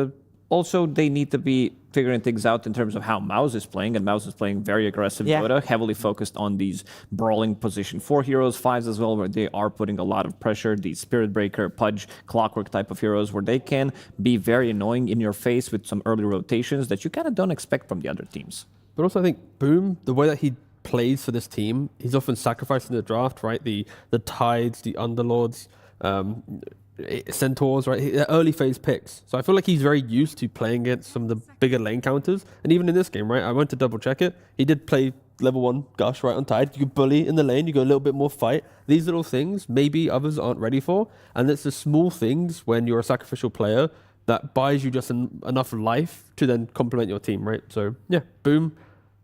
W: also they need to be figuring things out in terms of how MOUZ is playing, and MOUZ is playing very aggressive Dota, heavily focused on these brawling position 4 heroes, 5s as well, where they are putting a lot of pressure, these Spirit Breaker, Pudge, Clockwork type of heroes, where they can be very annoying in your face with some early rotations that you kind of don't expect from the other teams.
S: But also I think Boom, the way that he plays for this team, he's often sacrificed in the draft, right? The Tides, the Underlords, Centaurs, right? They're early phase picks. So I feel like he's very used to playing against some of the bigger lane counters. And even in this game, right? I went to double check it. He did play level 1 Gush right on Tide. You bully in the lane, you go a little bit more fight. These little things maybe others aren't ready for. And it's the small things when you're a sacrificial player that buys you just enough life to then complement your team, right? So yeah, Boom,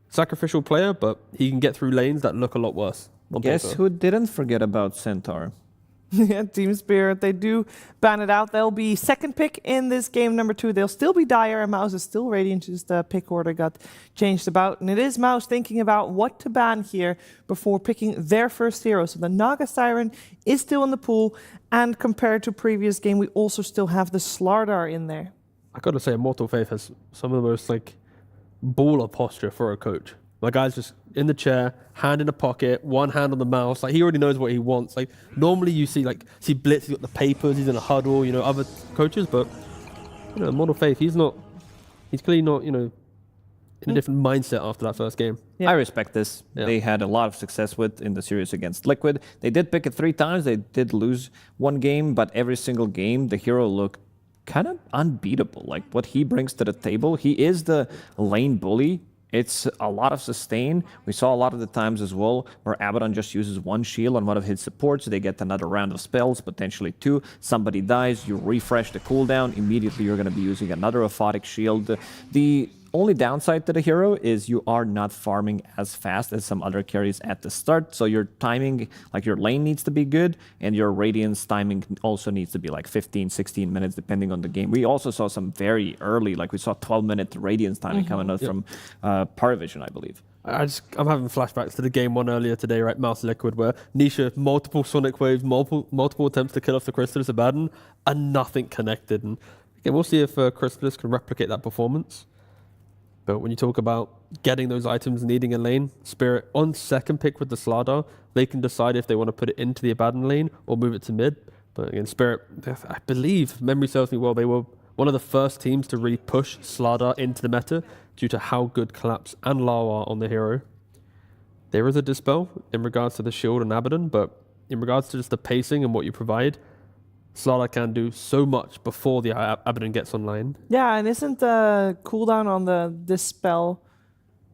S: sacrificial player, but he can get through lanes that look a lot worse.
W: Guess who didn't forget about Centaur?
V: Yeah, Team Spirit, they do ban it out. They'll be second pick in this game number 2. They'll still be Dire, and MOUZ is still Radiant, just the pick order got changed about. And it is MOUZ thinking about what to ban here before picking their first hero. So the Naga Siren is still in the pool, and compared to previous game, we also still have the Slardar in there.
S: I gotta say, Immortal Faith has some of the most like baller posture for a coach. My guy's just in the chair, hand in a pocket, one hand on the mouse. Like, he already knows what he wants. Like, normally you see Blitz, he's got the papers, he's in a huddle, other coaches, but Immortal Faith, he's clearly not, in a different mindset after that first game.
W: I respect this. Yeah. They had a lot of success in the series against Liquid. They did pick it 3 times. They did lose 1 game, but every single game, the hero looked kind of unbeatable. Like, what he brings to the table, he is the lane bully. It's a lot of sustain. We saw a lot of the times as well where Abaddon just uses 1 shield on one of his supports. They get another round of spells, potentially 2. Somebody dies, you refresh the cooldown. Immediately you're going to be using another aphotic shield. The only downside to the hero is you are not farming as fast as some other carries at the start. So your timing, like your lane needs to be good, and your Radiance timing also needs to be like 15, 16 minutes, depending on the game. We also saw some very early, like we saw 12-minute Radiance timing coming out from PARIVISION, I believe.
S: I'm having flashbacks to the game 1 earlier today, right? MOUZ Liquid, where Nisha, multiple Sonic Waves, multiple attempts to kill off the Crystallis Abaddon, and nothing connected. And again, we'll see if Crystallis can replicate that performance. But when you talk about getting those items, needing a lane, Spirit on second pick with the Slardar, they can decide if they want to put it into the Abaddon lane or move it to mid. But again, Spirit, I believe, memory serves me well, they were one of the first teams to really push Slardar into the meta due to how good Collapse and Lau are on the hero. There is a dispel in regards to the shield and Abaddon, but in regards to just the pacing and what you provide, Slardar can do so much before the Abaddon gets online.
V: Yeah, and isn't the cooldown on this spell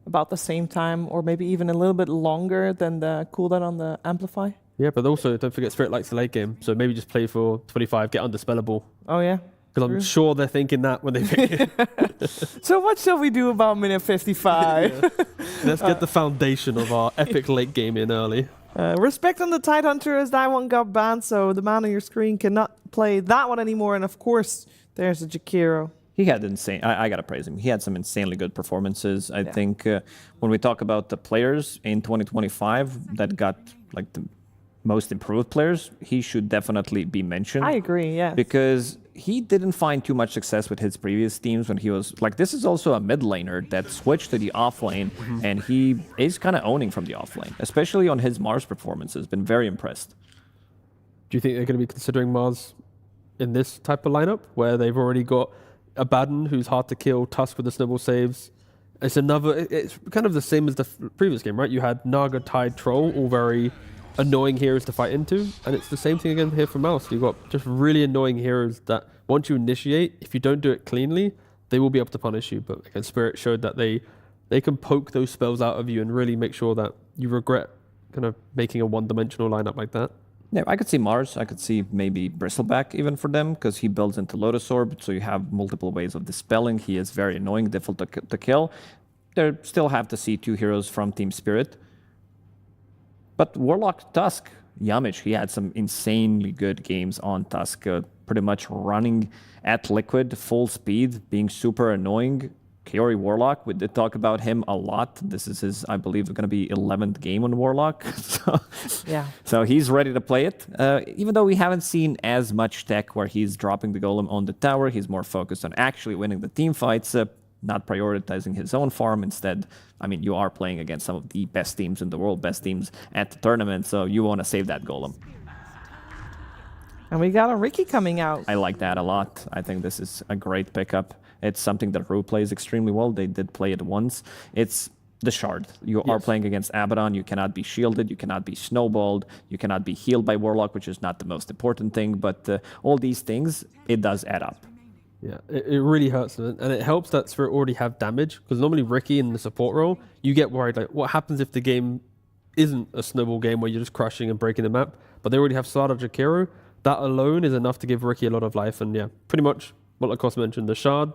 V: about the same time, or maybe even a little bit longer than the cooldown on the Amplify?
S: Yeah, but also don't forget Spirit likes the late game, so maybe just play for 25, get undispellable.
V: Oh yeah.
S: Because I'm sure they're thinking that when they pick it.
V: So what shall we do about minute 55?
S: Let's get the foundation of our epic late game in early.
V: Respect on the Tidehunter as that one got banned, so the man on your screen cannot play that one anymore. And of course, there's a Jakiro.
W: He had insane. I gotta praise him. He had some insanely good performances. I think when we talk about the players in 2025 that got like the most improved players, he should definitely be mentioned.
V: I agree, yeah.
W: Because he didn't find too much success with his previous teams when he was like, this is also a mid laner that switched to the off lane, and he is kind of owning from the off lane, especially on his Mars performances. Been very impressed.
S: Do you think they're going to be considering Mars in this type of lineup where they've already got Abaddon, who's hard to kill, Tusk with the snowball saves? It's kind of the same as the previous game, right? You had Naga, Tide, Troll, all very annoying heroes to fight into, and it's the same thing again here for MOUZ. You've got just really annoying heroes that once you initiate, if you don't do it cleanly, they will be able to punish you. But again, Spirit showed that they can poke those spells out of you and really make sure that you regret kind of making a one-dimensional lineup like that.
W: Yeah, I could see Mars. I could see maybe Bristleback even for them, because he builds into Lotus Orb, so you have multiple ways of dispelling. He is very annoying, difficult to kill. They still have to see 2 heroes from Team Spirit. But Warlock Tusk, Yamich, he had some insanely good games on Tusk, pretty much running at Liquid, full speed, being super annoying. Kaori Warlock, we did talk about him a lot. This is his, I believe, going to be 11th game on Warlock. So he's ready to play it. Even though we haven't seen as much tech where he's dropping the golem on the tower, he's more focused on actually winning the team fights, not prioritizing his own farm. Instead, I mean, you are playing against some of the best teams in the world, best teams at the tournament, so you want to save that golem.
V: And we got a Riki coming out.
W: I like that a lot. I think this is a great pickup. It's something that Rue plays extremely well. They did play it once. It's the shard. You are playing against Abaddon. You cannot be shielded. You cannot be snowballed. You cannot be healed by Warlock, which is not the most important thing. But all these things, it does add up.
S: Yeah, it really hurts them. And it helps that Spirit already have damage. Because normally Riki in the support role, you get worried, like, what happens if the game isn't a snowball game where you're just crushing and breaking the map? But they already have Slardar Jakiro. That alone is enough to give Riki a lot of life. And yeah, pretty much what Lacoste mentioned, the shard,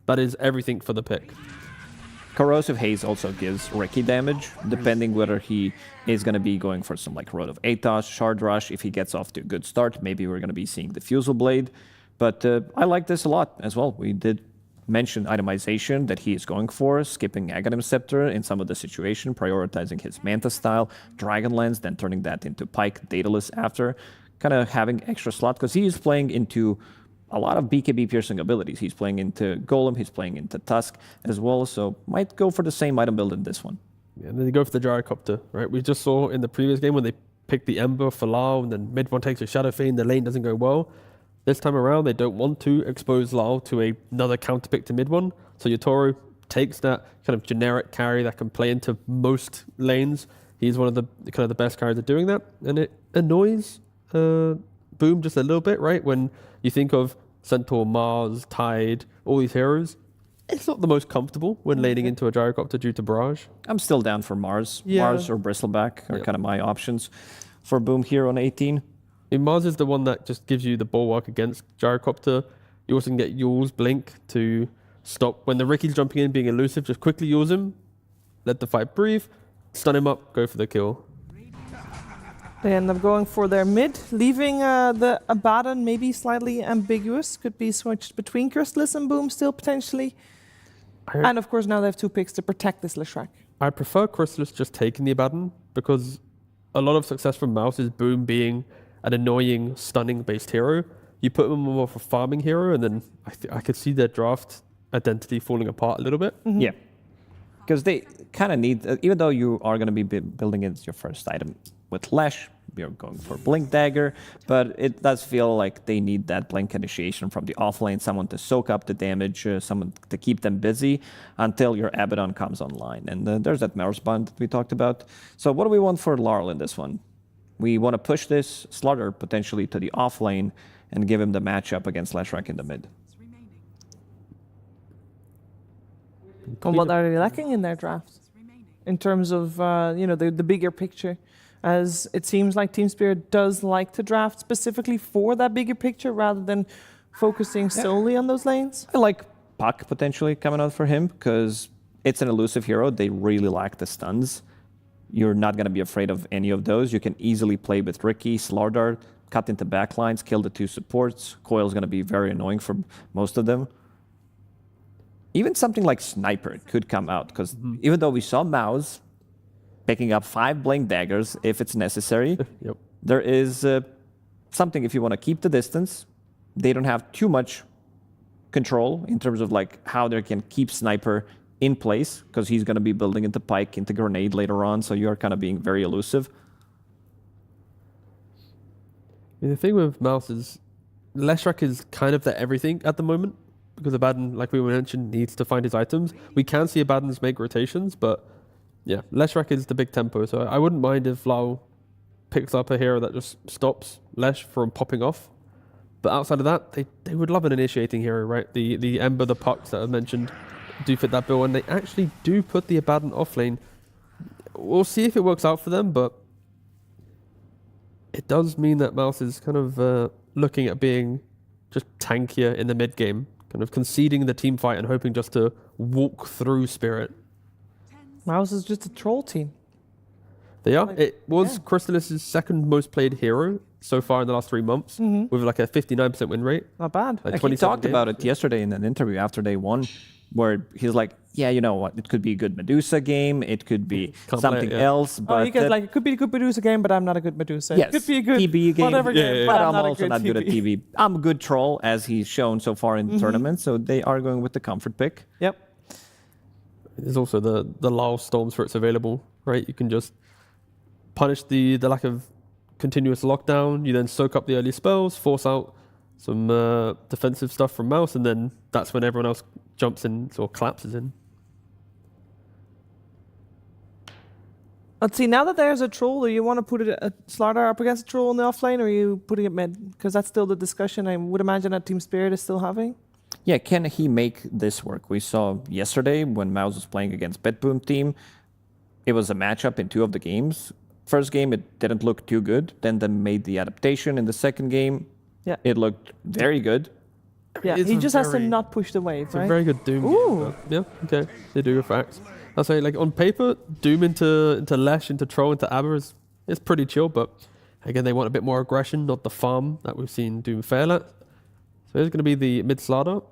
S: that is everything for the pick.
W: Corrosive Haze also gives Ricky damage, depending whether he is going to be going for some like Road of Atos, Shard Rush. If he gets off to a good start, maybe we're going to be seeing the Fusel Blade. But I like this a lot as well. We did mention itemization that he is going for, skipping Aghanim Scepter in some of the situation, prioritizing his Manta style, Dragon Lance, then turning that into Pike, Daedalus after, kind of having extra slot, because he is playing into a lot of BKB piercing abilities. He's playing into Golem, he's playing into Tusk as well, so might go for the same item build in this one.
S: Yeah, and then you go for the Gyrocopter, right? We just saw in the previous game when they picked the Ember for Lao, and then mid one takes a Shadow Fiend, the lane doesn't go well. This time around, they don't want to expose Lao to another counter pick to mid one, so Yotaro takes that kind of generic carry that can play into most lanes. He's one of the kind of the best carries at doing that, and it annoys Boom just a little bit, right? When you think of Centaur, MOUZ, Tide, all these heroes, it's not the most comfortable when laning into a Gyrocopter due to Barrage.
W: I'm still down for Mars.
S: Yeah.
W: Mars or Bristleback are kind of my options for Boom here on 18.
S: Mars is the one that just gives you the bulwark against Gyrocopter. You also can get Yule's Blink to stop when the Ricky's jumping in, being elusive. Just quickly use him, let the fight breathe, stun him up, go for the kill.
V: They end up going for their mid, leaving the Abaddon maybe slightly ambiguous. Could be switched between Crystallis and Boom still potentially. And of course now they have 2 picks to protect this Leshrac.
S: I prefer Crystallis just taking the Abaddon because a lot of success from MOUZ is Boom being an annoying, stunning-based hero. You put him more of a farming hero, and then I could see their draft identity falling apart a little bit.
W: Mm-hmm. Yeah. Because they kind of need, even though you are going to be building it as your first item with Lesh, you're going for Blink Dagger, but it does feel like they need that Blink initiation from the offlane, someone to soak up the damage, someone to keep them busy until your Abaddon comes online. And there's that Mars Bond that we talked about. So what do we want for Larl in this one? We want to push this Slaughter potentially to the offlane and give him the matchup against Leshrac in the mid.
V: And what are they lacking in their draft? In terms of, the bigger picture? As it seems like Team Spirit does like to draft specifically for that bigger picture rather than focusing solely on those lanes.
W: I like Puck potentially coming out for him because it's an elusive hero. They really lack the stuns. You're not going to be afraid of any of those. You can easily play with Ricky, Slardar, cut into backlines, kill the 2 supports. Coil's going to be very annoying for most of them. Even something like Sniper could come out because even though we saw MOUZ picking up 5 Blink Daggers if it's necessary, there is something if you want to keep the distance. They don't have too much control in terms of like how they can keep Sniper in place because he's going to be building into Pike, into Grenade later on, so you're kind of being very elusive.
S: The thing with MOUZ is Leshrac is kind of the everything at the moment because Abaddon, like we mentioned, needs to find his items. We can see Abaddons make rotations, but yeah, Leshrac is the big tempo, so I wouldn't mind if Lau picks up a hero that just stops Lesh from popping off. But outside of that, they would love an initiating hero, right? The Ember, the Pucks that I mentioned do fit that bill, and they actually do put the Abaddon offlane. We'll see if it works out for them, but it does mean that MOUZ is kind of looking at being just tankier in the mid game, kind of conceding the team fight and hoping just to walk through Spirit.
V: MOUZ is just a troll team.
S: They are. It was Crystallis' second most played hero so far in the last 3 months, with like a 59% win rate.
V: Not bad.
S: Like
W: He talked about it yesterday in an interview after day 1, where he's like, yeah, you know what, it could be a good Medusa game, it could be something else, but...
V: you guys like, it could be a good Medusa game, but I'm not a good Medusa.
W: Yes,
V: It could be a good
W: TB game,
V: whatever game, but
W: I'm
V: I'm
W: also not good at TV. I'm a good troll, as he's shown so far in the tournament, so they are going with the comfort pick.
V: Yep.
S: There's also the Lao Storms where it's available, right? You can just punish the lack of continuous lockdown, you then soak up the early spells, force out some defensive stuff from MOUZ, and then that's when everyone else jumps in or collapses in.
V: Let's see, now that there's a troll, do you want to put a Slardar up against a troll in the offlane, or are you putting it mid? Because that's still the discussion I would imagine that Team Spirit is still having.
W: Yeah, can he make this work? We saw yesterday when MOUZ was playing against BetBoom Team, it was a matchup in 2 of the games. First game, it didn't look too good. Then they made the adaptation in the second game.
V: Yeah.
W: It looked very good.
V: Yeah,
S: It's
V: he
S: a
V: just has to
S: very-
V: not push the wave,
S: It's
V: right?
S: a very good Doom
V: Ooh.
S: game. But yeah, okay. They do with facts. I'll say, like, on paper, Doom into Lesh, into Troll, into Aber is pretty chill, but again, they want a bit more aggression, not the farm that we've seen Doom fail at. So it's going to be the mid Slardar.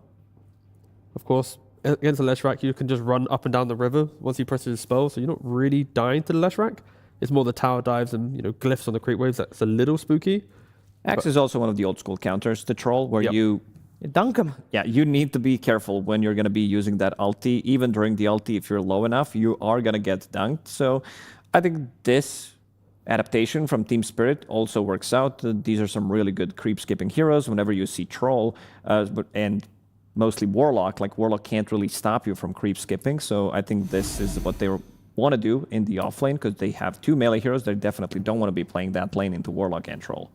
S: Of course, against the Lesh rack, you can just run up and down the river once he presses his spell, so you're not really dying to the Lesh rack. It's more the tower dives and glyphs on the creep waves that's a little spooky.
W: Axe is also one of the old school counters to Troll, where you
V: dunk him.
W: Yeah, you need to be careful when you're going to be using that ulti. Even during the ulti, if you're low enough, you are going to get dunked. So I think this adaptation from Team Spirit also works out. These are some really good creep skipping heroes whenever you see Troll, and mostly Warlock. Like, Warlock can't really stop you from creep skipping. So I think this is what they want to do in the offlane, because they have two melee heroes. They definitely don't want to be playing that lane into Warlock and Troll.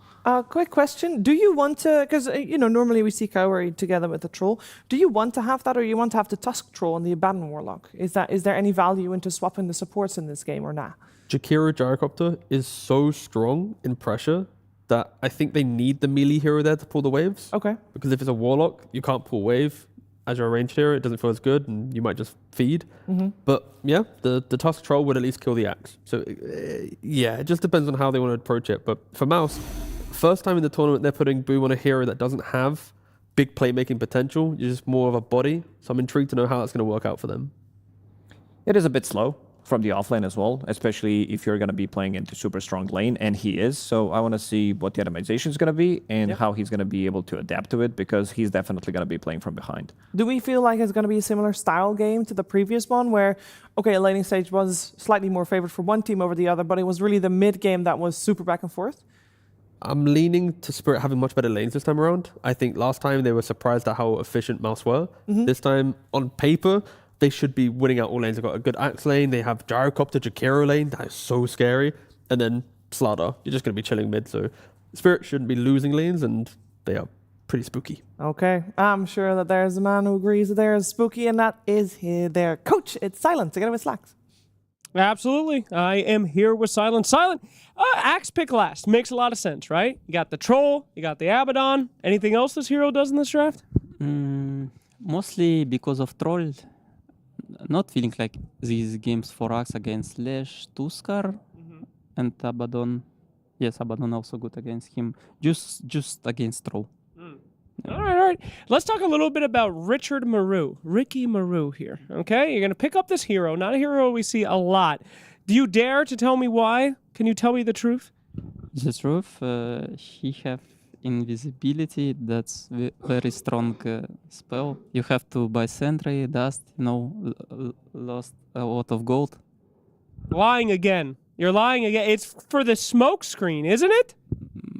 V: Quick question. Do you want to, because, normally we see Kaori together with the Troll. Do you want to have that, or you want to have the Tusk Troll and the Abandoned Warlock? Is there any value into swapping the supports in this game or not?
S: Jakiro Gyrocopter is so strong in pressure that I think they need the melee hero there to pull the waves.
V: Okay.
S: Because if it's a Warlock, you can't pull wave. As you're a ranged hero, it doesn't feel as good, and you might just feed.
V: Mhm.
S: But yeah, the Tusk Troll would at least kill the Axe. So yeah, it just depends on how they want to approach it. But for MOUZ, first time in the tournament, they're putting Boom on a hero that doesn't have big playmaking potential. You're just more of a body. So I'm intrigued to know how that's going to work out for them.
W: It is a bit slow from the offlane as well, especially if you're going to be playing into super strong lane, and he is. So I want to see what the itemization is going to be and how he's going to be able to adapt to it, because he's definitely going to be playing from behind.
V: Do we feel like it's going to be a similar style game to the previous one, where, okay, a laning stage was slightly more favored for one team over the other, but it was really the mid game that was super back and forth?
S: I'm leaning to Spirit having much better lanes this time around. I think last time they were surprised at how efficient MOUZ were. This time, on paper, they should be winning out all lanes. They've got a good Axe lane. They have Gyrocopter, Jakiro lane. That is so scary. And then Slardar. You're just going to be chilling mid. So Spirit shouldn't be losing lanes, and they are pretty spooky.
V: Okay, I'm sure that there's a man who agrees that they're spooky, and that is their coach. It's Silent, together with Slacks.
J: Absolutely. I am here with Silent. Silent, Axe pick last. Makes a lot of sense, right? You got the Troll, you got the Abaddon. Anything else this hero does in this draft?
C: Mostly because of Troll. Not feeling like these games for Axe against Lesh, Tuskar, and Abaddon. Yes, Abaddon also good against him. Just against Troll.
J: All right. Let's talk a little bit about Ricky Maru here. Okay, you're going to pick up this hero, not a hero we see a lot. Do you dare to tell me why? Can you tell me the truth?
C: The truth, he have invisibility. That's very strong spell. You have to buy Sentry, Dust. Lost a lot of gold.
J: Lying again. You're lying again. It's for the smoke screen, isn't it?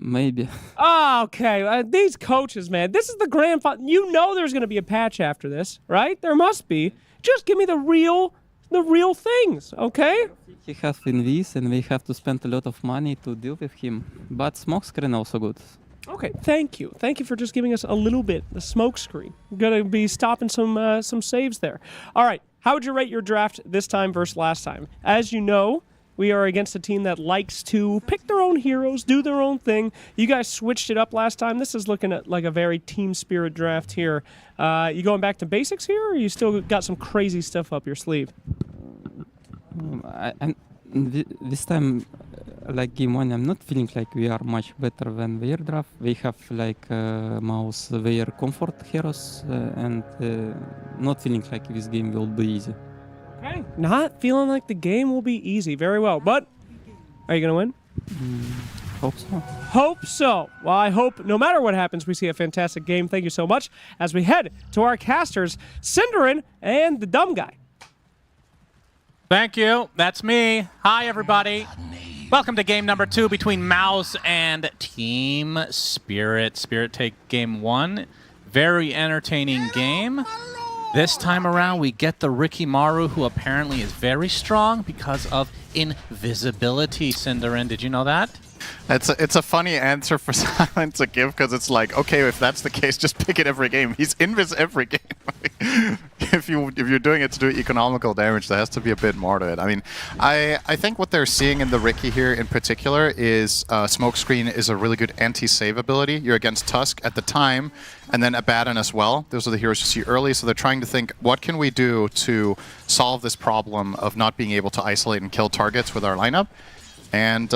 C: Maybe.
J: Oh, okay. These coaches, man. This is the grand final. You know there's going to be a patch after this, right? There must be. Just give me the real things, okay?
C: He has Invis, and we have to spend a lot of money to deal with him. But smokescreen also good.
J: Okay, thank you. Thank you for just giving us a little bit. The smoke screen. Going to be stopping some saves there. All right. How would you rate your draft this time versus last time? As you know, we are against a team that likes to pick their own heroes, do their own thing. You guys switched it up last time. This is looking at like a very team spirit draft here. You going back to basics here, or you still got some crazy stuff up your sleeve?
C: This time, like game one, I'm not feeling like we are much better than their draft. We have like MOUZ, their comfort heroes, and not feeling like this game will be easy.
J: Okay. Not feeling like the game will be easy. Very well. But are you going to win?
C: Hope so.
J: Hope so. Well, I hope no matter what happens, we see a fantastic game. Thank you so much. As we head to our casters, Cinderin and the dumb guy.
B: Thank you. That's me. Hi, everybody. Welcome to game number 2 between MOUZ and Team Spirit. Spirit take game 1. Very entertaining game. This time around, we get the Ricky Maru, who apparently is very strong because of invisibility. Cinderin, did you know that?
U: It's a funny answer for Silent to give, because it's like, okay, if that's the case, just pick it every game. He's invis every game. if you're doing it to do economical damage, there has to be a bit more to it. I mean, I think what they're seeing in the Riki here in particular is Smokescreen is a really good anti-save ability. You're against Tusk at the time, and then Abaddon as well. Those are the heroes you see early, so they're trying to think, what can we do to solve this problem of not being able to isolate and kill targets with our lineup? And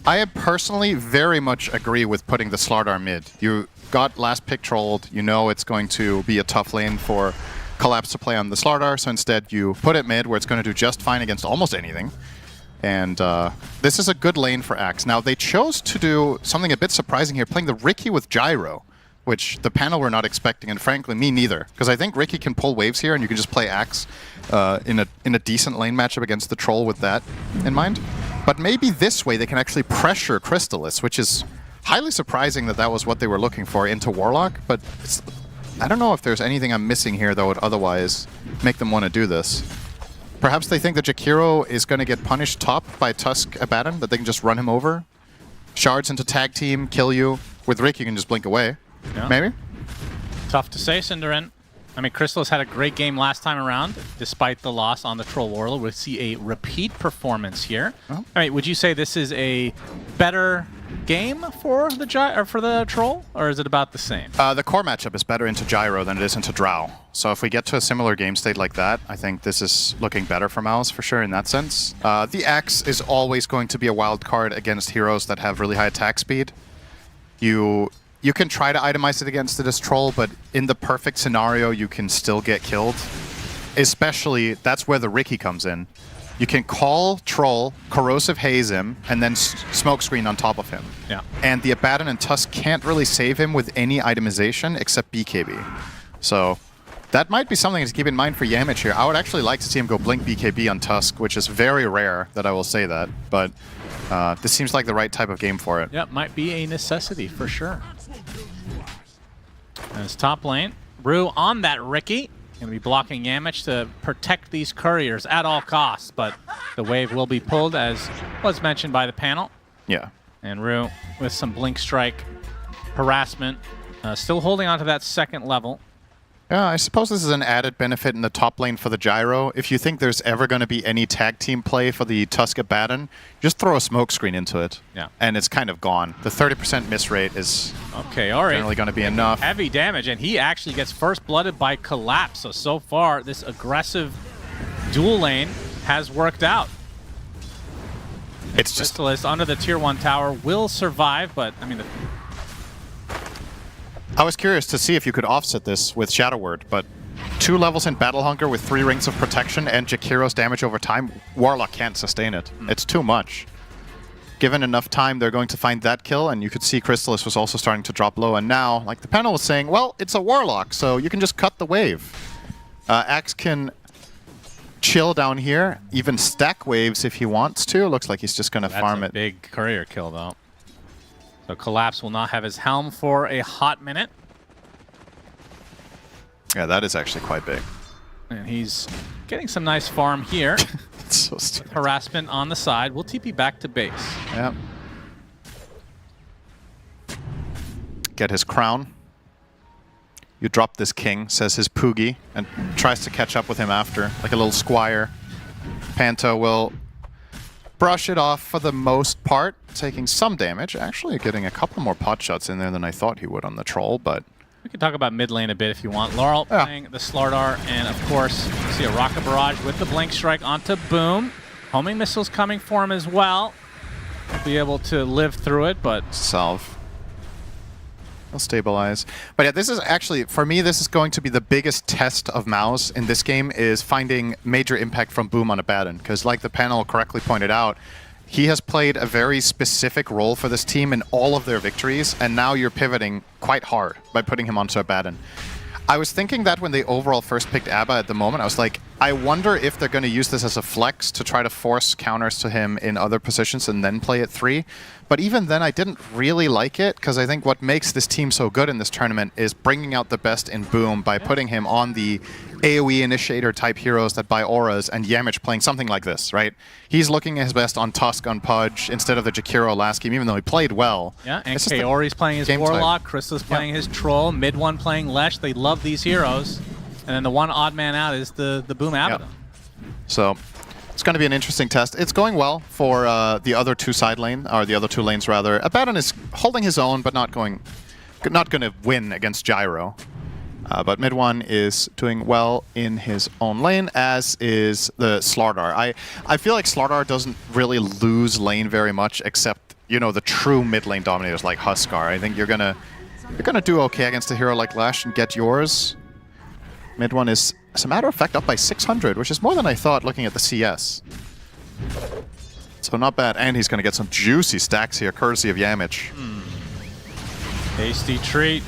U: I personally very much agree with putting the Slardar mid. You got last pick trolled, you know it's going to be a tough lane for Collapse to play on the Slardar, so instead you put it mid where it's going to do just fine against almost anything. And this is a good lane for Axe. Now they chose to do something a bit surprising here, playing the Riki with Gyro, which the panel were not expecting, and frankly me neither, because I think Riki can pull waves here and you can just play Axe in a decent lane matchup against the troll with that in mind. But maybe this way they can actually pressure Crystallis, which is highly surprising that that was what they were looking for into Warlock, but I don't know if there's anything I'm missing here that would otherwise make them want to do this. Perhaps they think that Jakiro is going to get punished top by Tusk Abaddon, that they can just run him over. Shards into tag team, kill you. With Rick, you can just blink away.
B: Yeah.
U: Maybe?
B: Tough to say, Cinderin. I mean, Crystallis had a great game last time around, despite the loss on the Troll Warlord. We'll see a repeat performance here.
U: Oh.
B: All right, would you say this is a better game for the Troll, or is it about the same?
U: The core matchup is better into Gyro than it is into Drow. So if we get to a similar game state like that, I think this is looking better for MOUZ for sure in that sense. The Axe is always going to be a wild card against heroes that have really high attack speed. You can try to itemize it against it as Troll, but in the perfect scenario, you can still get killed. Especially, that's where the Riki comes in. You can call Troll, Corrosive Haze him, and then Smokescreen on top of him.
B: Yeah.
U: And the Abaddon and Tusk can't really save him with any itemization except BKB. So that might be something to keep in mind for Yamich here. I would actually like to see him go blink BKB on Tusk, which is very rare that I will say that, but this seems like the right type of game for it.
B: Yeah, might be a necessity for sure. As top lane, Rue on that Riki. Going to be blocking Yamich to protect these couriers at all costs, but the wave will be pulled, as was mentioned by the panel.
U: Yeah.
B: And Rue with some blink strike harassment, still holding on to that second level.
U: Yeah, I suppose this is an added benefit in the top lane for the Gyro. If you think there's ever going to be any tag team play for the Tusk Abaddon, just throw a Smokescreen into it.
B: Yeah.
U: And it's kind of gone. The 30% miss rate is generally going to be enough.
B: Heavy damage, and he actually gets first blooded by Collapse. So far, this aggressive dual lane has worked out.
U: It's just
B: Crystallis under the tier 1 tower will survive, but I mean,
U: I was curious to see if you could offset this with Shadow Word, but 2 levels in Battle Hunger with 3 rings of protection and Jakiro's damage over time, Warlock can't sustain it. It's too much. Given enough time, they're going to find that kill, and you could see Crystallis was also starting to drop low, and now, like the panel was saying, well, it's a Warlock, so you can just cut the wave. Axe can chill down here, even stack waves if he wants to. Looks like he's just going to farm it.
B: Big courier kill, though. So Collapse will not have his helm for a hot minute.
U: Yeah, that is actually quite big.
B: And he's getting some nice farm here.
U: It's so stupid.
B: Harassment on the side. We'll TP back to base.
U: Yep. Get his crown. You drop this king, says his Poogie, and tries to catch up with him after, like a little squire. Panto will brush it off for the most part, taking some damage. Actually getting a couple more pot shots in there than I thought he would on the troll, but
B: We can talk about mid lane a bit if you want. Laurel playing the Slardar, and of course, you see a Rocket Barrage with the Blink Strike onto Boom. Homing missiles coming for him as well. He'll be able to live through it, but
U: salve. He'll stabilize. But yeah, this is actually, for me, this is going to be the biggest test of MOUZ in this game, is finding major impact from Boom on Abaddon. Because like the panel correctly pointed out, he has played a very specific role for this team in all of their victories, and now you're pivoting quite hard by putting him onto Abaddon. I was thinking that when they overall first picked Abba at the moment, I was like, I wonder if they're going to use this as a flex to try to force counters to him in other positions and then play it 3. But even then, I didn't really like it, because I think what makes this team so good in this tournament is bringing out the best in Boom by putting him on the AoE initiator type heroes that buy auras, and Yamich playing something like this, right? He's looking at his best on Tusk, on Pudge, instead of the Jakiro last game, even though he played well.
B: yeah, and Kaori's playing his Warlock, Crystal's playing his Troll, Mid One playing Lesh. They love these heroes. And then the one odd man out is the Boom Abaddon.
U: So it's going to be an interesting test. It's going well for the other two side lane, or the other two lanes rather. Abaddon is holding his own, but not going to win against Gyro. But mid one is doing well in his own lane, as is the Slardar. I feel like Slardar doesn't really lose lane very much, except the true mid lane dominators like Huskar. I think you're gonna do okay against a hero like Lash and get yours. Mid one is, as a matter of fact, up by 600, which is more than I thought looking at the CS. So not bad, and he's gonna get some juicy stacks here, courtesy of Yamich.
B: Tasty treat.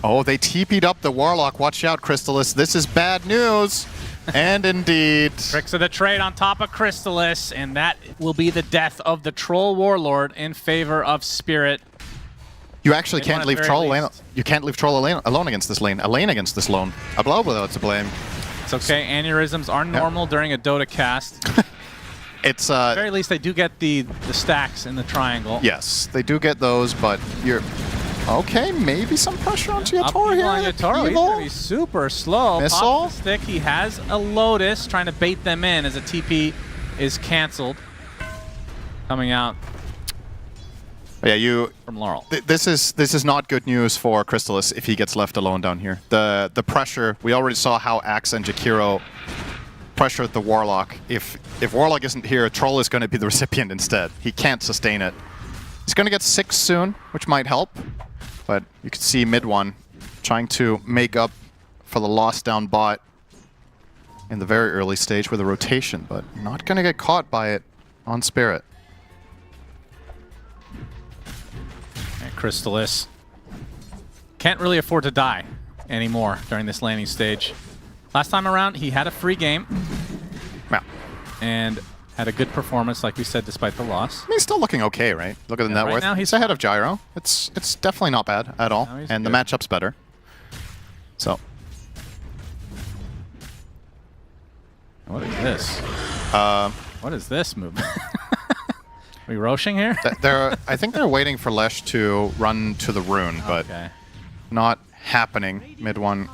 U: Oh, they TP'd up the Warlock. Watch out, Crystallis. This is bad news. And indeed.
B: Tricks of the trade on top of Crystallis, and that will be the death of the Troll Warlord in favor of Spirit.
U: You actually can't leave Troll alone. You can't leave Troll alone against this lane. A lane against this lone. A blow without to blame.
B: It's okay. Aneurysms are normal during a Dota cast.
U: It's
B: at the very least, they do get the stacks in the triangle.
U: Yes, they do get those, but you're... Okay, maybe some pressure onto Yatoro here.
B: On Yatoro, he's going to be super slow.
U: Missile.
B: Pops the stick. He has a Lotus trying to bait them in as a TP is canceled. Coming out.
U: Yeah,
B: from Laurel.
U: This is not good news for Crystallis if he gets left alone down here. The pressure, we already saw how Axe and Jakiro pressured the Warlock. If Warlock isn't here, Troll is going to be the recipient instead. He can't sustain it. He's going to get 6 soon, which might help. But you can see mid one trying to make up for the loss down bot in the very early stage with a rotation, but not going to get caught by it on Spirit.
B: And Crystallis can't really afford to die anymore during this landing stage. Last time around, he had a free game.
U: Yeah.
B: And had a good performance, like we said, despite the loss.
U: I mean, he's still looking okay, right? Look at the net worth.
B: Right now
U: he's ahead of Gyro. It's definitely not bad at all, and the matchup's better. So.
B: What is this? What is this move? Are we roshing here?
U: I think they're waiting for Lesh to run to the rune, but not happening. Mid one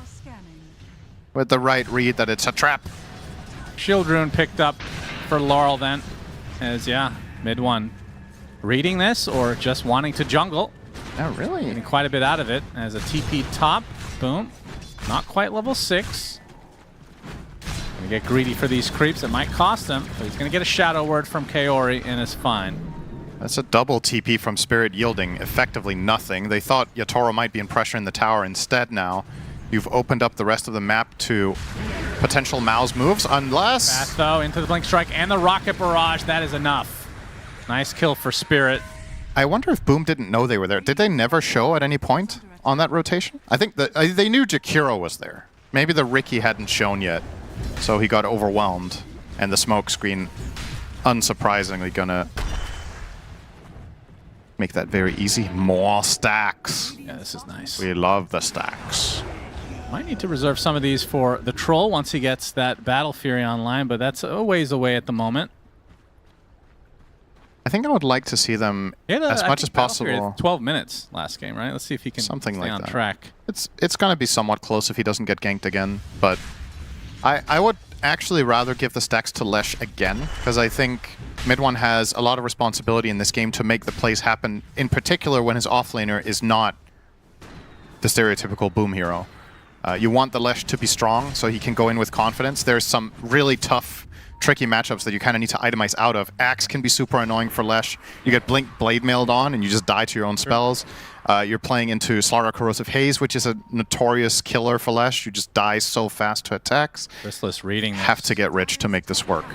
U: with the right read that it's a trap.
B: Shield rune picked up for Laurel then, as mid one reading this or just wanting to jungle.
U: Yeah, really.
B: Getting quite a bit out of it as a TP top. Boom. Not quite level 6. Gonna get greedy for these creeps. It might cost him, but he's gonna get a shadow word from Kaori and it's fine.
U: That's a double TP from Spirit yielding effectively nothing. They thought Yatoro might be in pressure in the tower. Instead now, you've opened up the rest of the map to potential MOUZ moves, unless...
B: Fast though, into the Blink Strike and the Rocket Barrage. That is enough. Nice kill for Spirit.
U: I wonder if Boom didn't know they were there. Did they never show at any point on that rotation? I think that they knew Jakiro was there. Maybe the Ricky hadn't shown yet, so he got overwhelmed. And the smoke screen, unsurprisingly, gonna make that very easy. More stacks.
B: Yeah, this is nice.
U: We love the stacks.
B: Might need to reserve some of these for the Troll once he gets that Battle Fury online, but that's a ways away at the moment.
U: I think I would like to see them as much as possible.
B: 12 minutes last game, right? Let's see if he can stay on track.
U: It's going to be somewhat close if he doesn't get ganked again, but I would actually rather give the stacks to Lesh again, because I think mid one has a lot of responsibility in this game to make the plays happen, in particular when his offlaner is not the stereotypical Boom hero. You want the Lesh to be strong so he can go in with confidence. There's some really tough, tricky matchups that you kind of need to itemize out of. Axe can be super annoying for Lesh. You get Blink Blade Mailed on and you just die to your own spells. You're playing into Slardar Corrosive Haze, which is a notorious killer for Lesh. You just die so fast to attacks.
B: Crystallis reading this.
U: Have to get rich to make this work.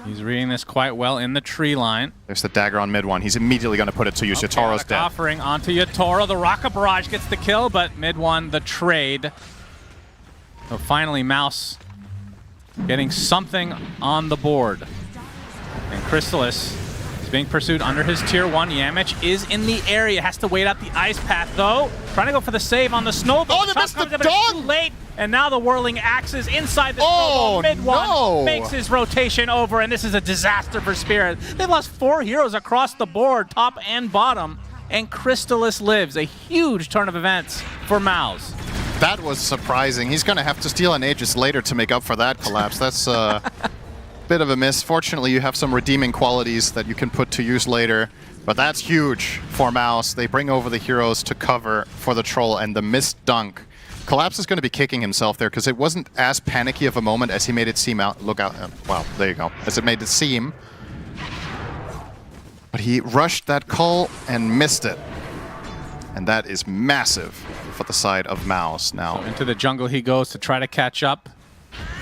B: He's reading this quite well in the tree line.
U: There's the dagger on mid one. He's immediately going to put it to use. Yatoro's dead.
B: Offering onto Yatoro. The Rocket Barrage gets the kill, but mid one, the trade. So finally, MOUZ getting something on the board. And Crystallis is being pursued under his tier 1. Yamich is in the area. Has to wait out the ice path, though. Trying to go for the save on the snowball.
U: Oh, they missed the dog!
B: Too late. And now the whirling axes inside the snowball. Mid one makes his rotation over, and this is a disaster for Spirit. They've lost 4 heroes across the board, top and bottom. And Crystallis lives. A huge turn of events for MOUZ.
U: That was surprising. He's going to have to steal an Aegis later to make up for that collapse. That's a bit of a miss. Fortunately, you have some redeeming qualities that you can put to use later. But that's huge for MOUZ. They bring over the heroes to cover for the troll, and the missed dunk. Collapse is going to be kicking himself there because it wasn't as panicky of a moment as he made it seem out. Look out. Well, there you go. As it made it seem. But he rushed that call and missed it. And that is massive for the side of MOUZ now.
B: So into the jungle he goes to try to catch up,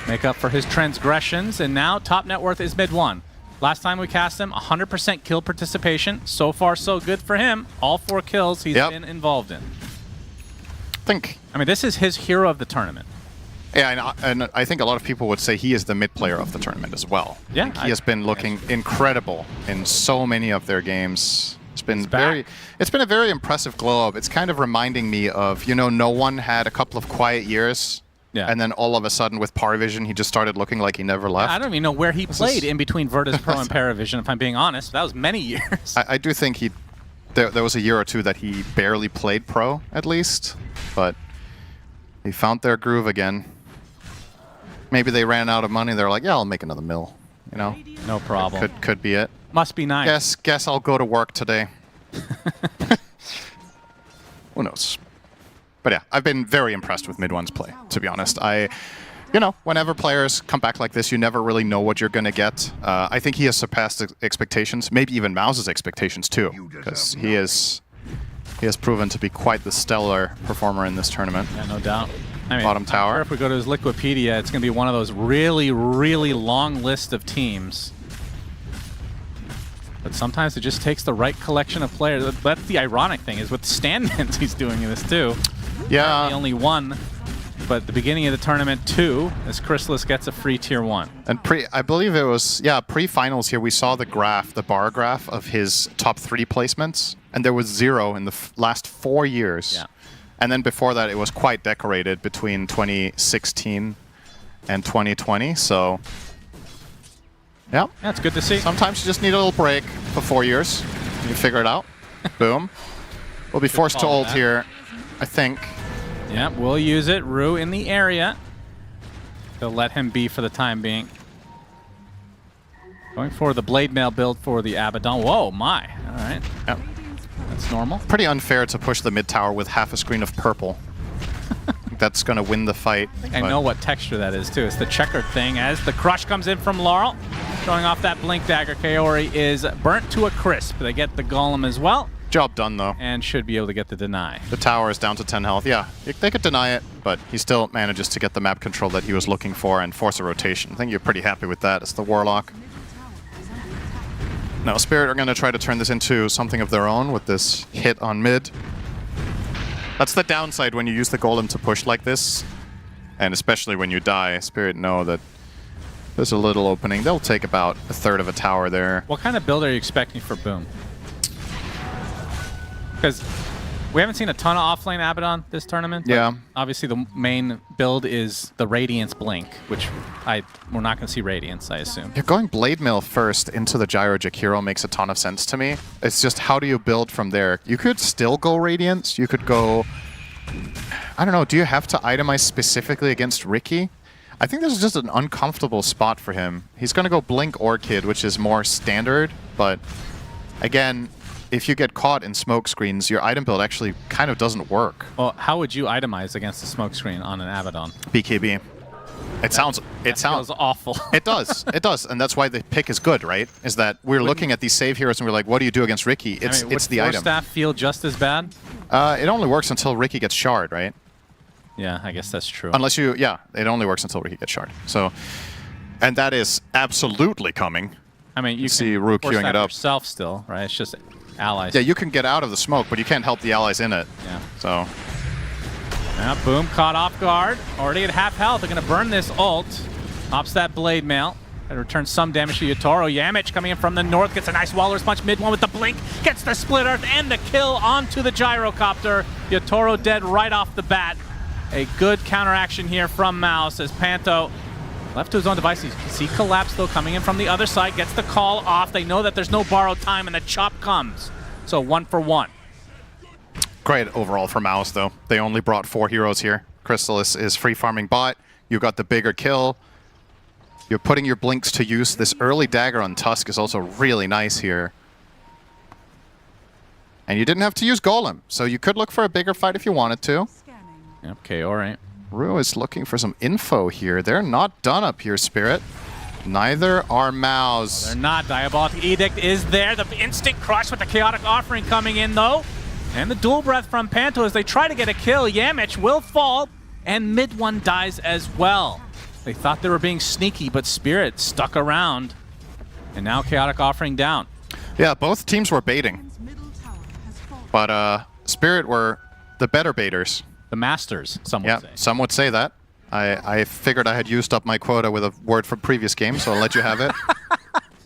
B: make up for his transgressions, and now top net worth is mid 1. Last time we cast him, 100% kill participation. So far, so good for him. All 4 kills he's been involved in. I mean, this is his hero of the tournament.
U: Yeah, and I think a lot of people would say he is the mid player of the tournament as well.
B: Yeah,
U: like he has been looking incredible in so many of their games. It's been a very impressive glow up. It's kind of reminding me of, you know, no one had a couple of quiet years. Yeah. And then all of a sudden with PARIVISION, he just started looking like he never left.
B: I don't even know where he played in between Virtus Pro and PARIVISION, if I'm being honest. That was many years.
U: I do think there was a year or two that he barely played pro, at least. But he found their groove again. Maybe they ran out of money. They're like, yeah, I'll make another mill. You know?
B: No problem.
U: Could be it.
B: Must be nice.
U: Guess I'll go to work today. Who knows? But yeah, I've been very impressed with mid-one's play, to be honest. You know, whenever players come back like this, you never really know what you're going to get. I think he has surpassed expectations, maybe even MOUZ's expectations too, because he has proven to be quite the stellar performer in this tournament.
B: Yeah, no doubt. I mean,
U: bottom tower.
B: I'm sure if we go to his Liquipedia, it's going to be one of those really, really long list of teams. But sometimes it just takes the right collection of players. That's the ironic thing, is with stand-ins he's doing this too.
U: Yeah.
B: He only won, but at the beginning of the tournament 2, as Chrysalis gets a free tier 1.
U: And I believe it was, pre-finals here, we saw the bar graph of his top 3 placements, and there was 0 in the last 4 years. Yeah. And then before that, it was quite decorated between 2016 and 2020, so... Yeah.
B: That's good to see.
U: Sometimes you just need a little break for 4 years. You figure it out. Boom. We'll be forced to ult here, I think.
B: Yeah, we'll use it. Rue in the area. They'll let him be for the time being. Going for the Blade Mail build for the Abaddon. Whoa, my. All right.
U: Yep.
B: That's normal.
U: Pretty unfair to push the mid tower with half a screen of purple. That's going to win the fight.
B: I know what texture that is, too. It's the checkered thing as the crush comes in from Laurel. Showing off that Blink Dagger. Kaori is burnt to a crisp. They get the Golem as well.
U: Job done, though.
B: And should be able to get the deny.
U: The tower is down to 10 health. Yeah, they could deny it, but he still manages to get the map control that he was looking for and force a rotation. I think you're pretty happy with that. It's the Warlock. Now, Spirit are going to try to turn this into something of their own with this hit on mid. That's the downside when you use the Golem to push like this. And especially when you die, Spirit know that there's a little opening. They'll take about a third of a tower there.
B: What kind of build are you expecting for Boom? Because we haven't seen a ton of offlane Abaddon this tournament.
U: Yeah.
B: Obviously, the main build is the Radiance Blink, which we're not going to see Radiance, I assume.
U: You're going Blade Mail first into the Gyro Jakiro makes a ton of sense to me. It's just how do you build from there? You could still go Radiance. You could go... I don't know. Do you have to itemize specifically against Ricky? I think this is just an uncomfortable spot for him. He's going to go Blink Orchid, which is more standard, but again... If you get caught in smoke screens, your item build actually kind of doesn't work.
B: Well, how would you itemize against a smoke screen on an Abaddon?
U: BKB. It sounds
B: awful.
U: It does. It does. And that's why the pick is good, right? Is that we're looking at these save heroes and we're like, what do you do against Ricky? It's the item.
B: Would Staff feel just as bad?
U: It only works until Ricky gets shard, right?
B: Yeah, I guess that's true.
U: Unless you, it only works until Ricky gets shard. So, and that is absolutely coming.
B: I mean, you
U: see
B: can
U: Rue queuing it up
B: yourself still, right? It's just allies.
U: Yeah, you can get out of the smoke, but you can't help the allies in it.
B: Yeah.
U: So.
B: Yeah, Boom caught off guard. Already at half health. They're going to burn this ult. Pops that Blade Mail. And returns some damage to Yatoro. Yamich coming in from the north. Gets a nice Walrus Punch mid one with the blink. Gets the Split Earth and the kill onto the Gyrocopter. Yatoro dead right off the bat. A good counteraction here from MOUZ as Panto left to his own device. You see Collapse, though, coming in from the other side. Gets the call off. They know that there's no borrowed time, and the chop comes. So 1 for 1.
U: Great overall for MOUZ, though. They only brought 4 heroes here. Crystallis is free farming bot. You got the bigger kill. You're putting your blinks to use. This early dagger on Tusk is also really nice here. And you didn't have to use Golem, so you could look for a bigger fight if you wanted to.
B: Yep, KO, right.
U: Rue is looking for some info here. They're not done up here, Spirit. Neither are MOUZ.
B: They're not. Diabolic Edict is there. The instant crush with the Chaotic Offering coming in, though. And the dual breath from Panto as they try to get a kill. Yamich will fall, and mid one dies as well. They thought they were being sneaky, but Spirit stuck around. And now Chaotic Offering down.
U: Yeah, both teams were baiting. But Spirit were the better baiters.
B: The masters, some would say.
U: Yeah, some would say that. I figured I had used up my quota with a word from previous game, so I'll let you have it.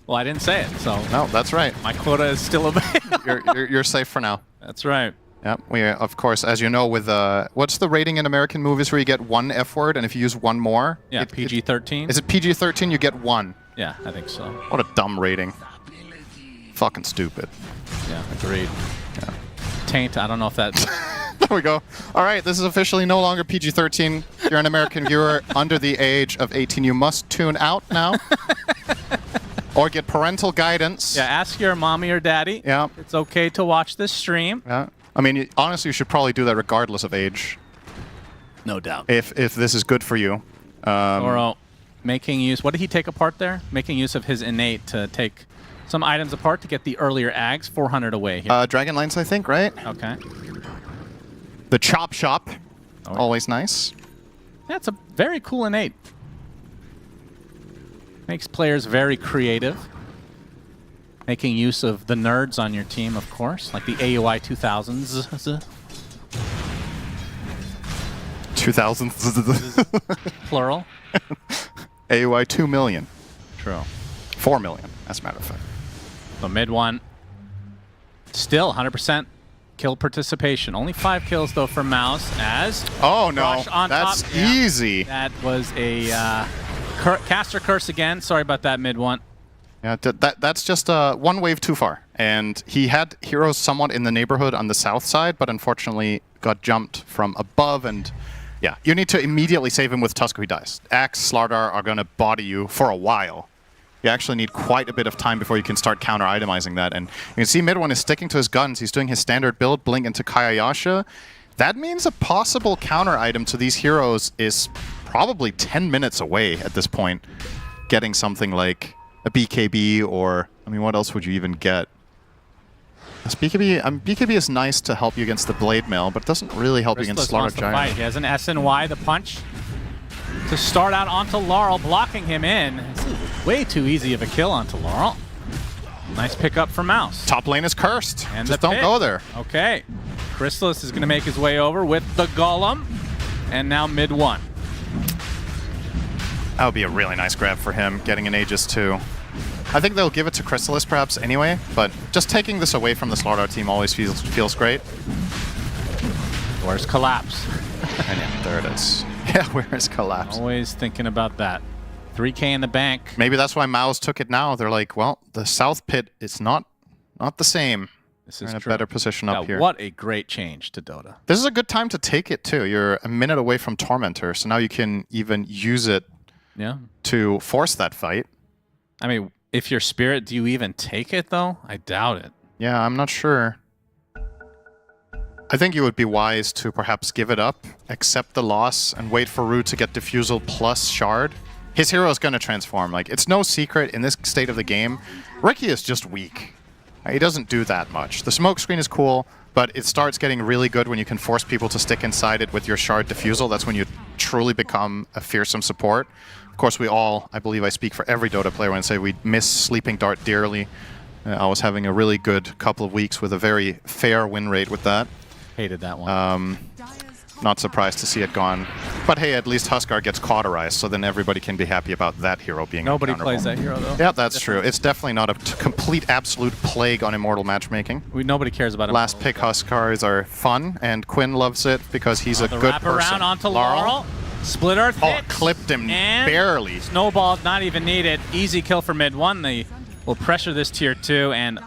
B: Well, I didn't say it, so...
U: No, that's right.
B: My quota is still available.
U: You're safe for now.
B: That's right.
U: Yeah, we of course, as you know, with what's the rating in American movies where you get one F word, and if you use one more...
B: Yeah, PG-13.
U: Is it PG-13? You get one.
B: Yeah, I think so.
U: What a dumb rating. Fucking stupid.
B: Yeah, agreed. Yeah. Taint, I don't know if that...
U: There we go. All right, this is officially no longer PG-13. If you're an American viewer under the age of 18, you must tune out now. Or get parental guidance.
B: Yeah, ask your mommy or daddy.
U: Yeah.
B: It's okay to watch this stream.
U: Yeah. I mean, honestly, you should probably do that regardless of age.
B: No doubt.
U: If this is good for you.
B: Or making use... What did he take apart there? Making use of his innate to take some items apart to get the earlier ags. 400 away here.
U: Dragon Lines, I think, right?
B: Okay.
U: The Chop Shop. Oh, always nice.
B: That's a very cool innate. Makes players very creative. Making use of the nerds on your team, of course, like the AUI 2000s.
U: 2000s.
B: Plural.
U: AUI 2 million.
B: True.
U: 4 million, as a matter of fact.
B: The mid one. Still 100% kill participation. Only 5 kills, though, for MOUZ as...
U: Oh, no.
B: On
U: That's
B: top.
U: easy.
B: Yeah, that was a caster curse again. Sorry about that mid one.
U: Yeah, that's just one wave too far. And he had heroes somewhat in the neighborhood on the south side, but unfortunately got jumped from above. And yeah, you need to immediately save him with Tusk if he dies. Axe, Slardar are going to body you for a while. You actually need quite a bit of time before you can start counter-itemizing that. And you can see mid one is sticking to his guns. He's doing his standard build, Blink into Kayayasha. That means a possible counter-item to these heroes is probably 10 minutes away at this point. Getting something like a BKB or, I mean, what else would you even get? BKB is nice to help you against the Blade Mail, but it doesn't really help you against Slaughter Giant.
B: He has an SNY, the punch, to start out onto Laurel, blocking him in. It's way too easy of a kill onto Laurel. Nice pickup for MOUZ.
U: Top lane is cursed.
B: And
U: just don't go there.
B: Okay. Crystallis is going to make his way over with the Golem. And now mid one.
U: That would be a really nice grab for him, getting an Aegis too. I think they'll give it to Crystallis perhaps anyway, but just taking this away from the Slaughter team always feels great.
B: Where's Collapse?
U: And yeah, there it is. Yeah, where's Collapse?
B: Always thinking about that. 3K in the bank.
U: Maybe that's why MOUZ took it now. They're like, well, the South Pit is not the same.
B: This is
U: in a
B: true.
U: better position up here.
B: What a great change to Dota.
U: This is a good time to take it too. You're a minute away from Tormentor, so now you can even use it to force that fight.
B: I mean, if you're Spirit, do you even take it though? I doubt it.
U: Yeah, I'm not sure. I think you would be wise to perhaps give it up, accept the loss, and wait for Rue to get Diffusal plus Shard. His hero is going to transform. Like, it's no secret in this state of the game, Ricky is just weak. He doesn't do that much. The smoke screen is cool, but it starts getting really good when you can force people to stick inside it with your Shard Diffusal. That's when you truly become a fearsome support. Of course, we all, I believe I speak for every Dota player when I say we miss Sleeping Dart dearly. I was having a really good couple of weeks with a very fair win rate with that.
B: Hated that one.
U: Not surprised to see it gone. But hey, at least Huskar gets cauterized, so then everybody can be happy about that hero being
B: Nobody plays that hero, though.
U: Yeah, that's true. It's definitely not a complete absolute plague on Immortal matchmaking.
B: Nobody cares about it.
U: Last pick Huskars are fun, and Quinn loves it because he's a
B: the
U: good
B: wrap
U: person.
B: around onto Laurel. Split Earth hits.
U: Clipped him
B: and
U: barely.
B: Snowball not even needed. Easy kill for mid one. They will pressure this tier 2 and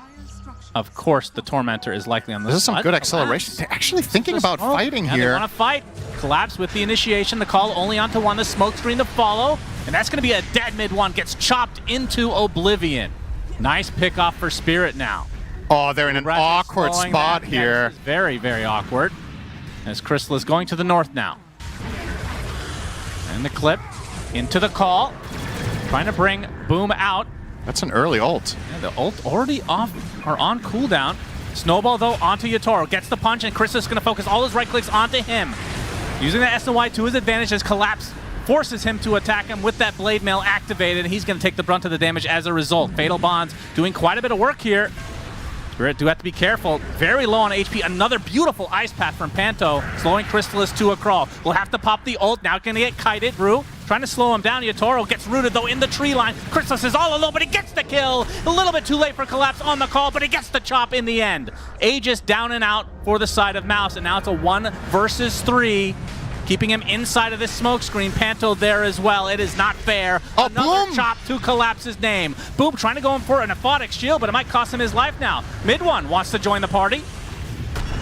B: Of course, the Tormentor is likely on the
U: This is some
B: spot.
U: good acceleration. They're actually thinking about fighting
B: They
U: here.
B: want to fight. Collapse with the initiation. The call only onto one. The smoke screen to follow. And that's going to be a dead mid one. Gets chopped into oblivion. Nice pick off for Spirit now.
U: Oh, they're in an awkward spot
B: Yeah,
U: here.
B: this is very, very awkward. As Crystal is going to the north now. And the clip into the call. Trying to bring Boom out.
U: That's an early ult.
B: Yeah, the ult already off or on cooldown. Snowball though onto Yatoro. Gets the punch and Crystal is going to focus all his right clicks onto him. Using the SNY to his advantage as Collapse forces him to attack him with that Blade Mail activated. He's going to take the brunt of the damage as a result. Fatal Bonds doing quite a bit of work here. Spirit do have to be careful. Very low on HP. Another beautiful Ice Path from Panto, slowing Crystallis to a crawl. We'll have to pop the ult. Now going to get kited. Rue trying to slow him down. Yatoro gets rooted though in the tree line. Crystallis is all alone, but he gets the kill. A little bit too late for Collapse on the call, but he gets the chop in the end. Aegis down and out for the side of MOUZ, and now it's a 1 versus 3. Keeping him inside of this smoke screen. Panto there as well. It is not fair. Another chop to Collapse's name. Boom trying to go in for an aphotic shield, but it might cost him his life now. Mid one wants to join the party.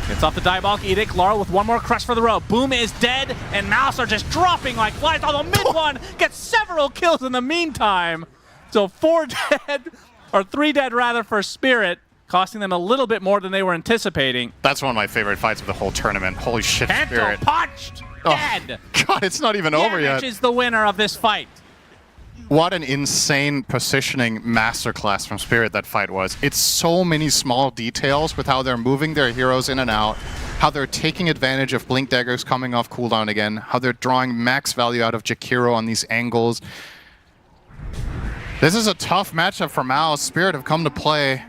B: Gets off the Diabolic Edict. Laurel with one more crush for the road. Boom is dead, and MOUZ are just dropping like flies. Although mid one gets several kills in the meantime. So 4 dead, or 3 dead rather, for Spirit, costing them a little bit more than they were anticipating.
U: That's one of my favorite fights of the whole tournament. Holy shit,
B: Panto
U: Spirit.
B: punched. Dead.
U: God, it's not even over yet.
B: Damage is the winner of this fight.
U: What an insane positioning masterclass from Spirit that fight was. It's so many small details with how they're moving their heroes in and out, how they're taking advantage of Blink Daggers coming off cooldown again, how they're drawing max value out of Jakiro on these angles. This is a tough matchup for MOUZ. Spirit have come to play.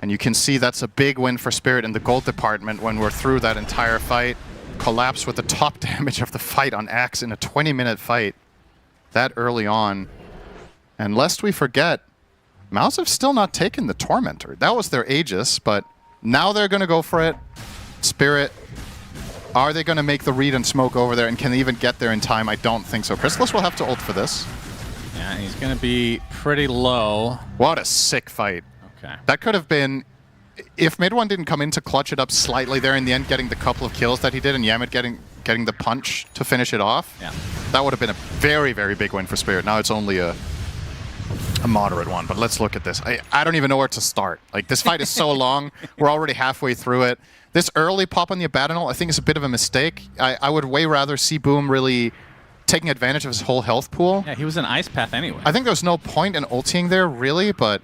U: And you can see that's a big win for Spirit in the gold department when we're through that entire fight. Collapse with the top damage of the fight on Axe in a 20-minute fight that early on. And lest we forget, MOUZ have still not taken the Tormentor. That was their Aegis, but now they're going to go for it. Spirit, are they going to make the read and smoke over there, and can they even get there in time? I don't think so. Crystallis will have to ult for this.
B: Yeah, he's going to be pretty low.
U: What a sick fight.
B: Okay.
U: That could have been... If mid one didn't come in to clutch it up slightly there in the end, getting the couple of kills that he did, and Yamit getting the punch to finish it off, that would have been a very, very big win for Spirit. Now it's only a moderate one, but let's look at this. I don't even know where to start. Like, this fight is so long. We're already halfway through it. This early pop on the Abaddonal, I think, is a bit of a mistake. I would way rather see Boom really taking advantage of his whole health pool.
B: Yeah, he was an Ice Path anyway.
U: I think there's no point in ulting there, really, but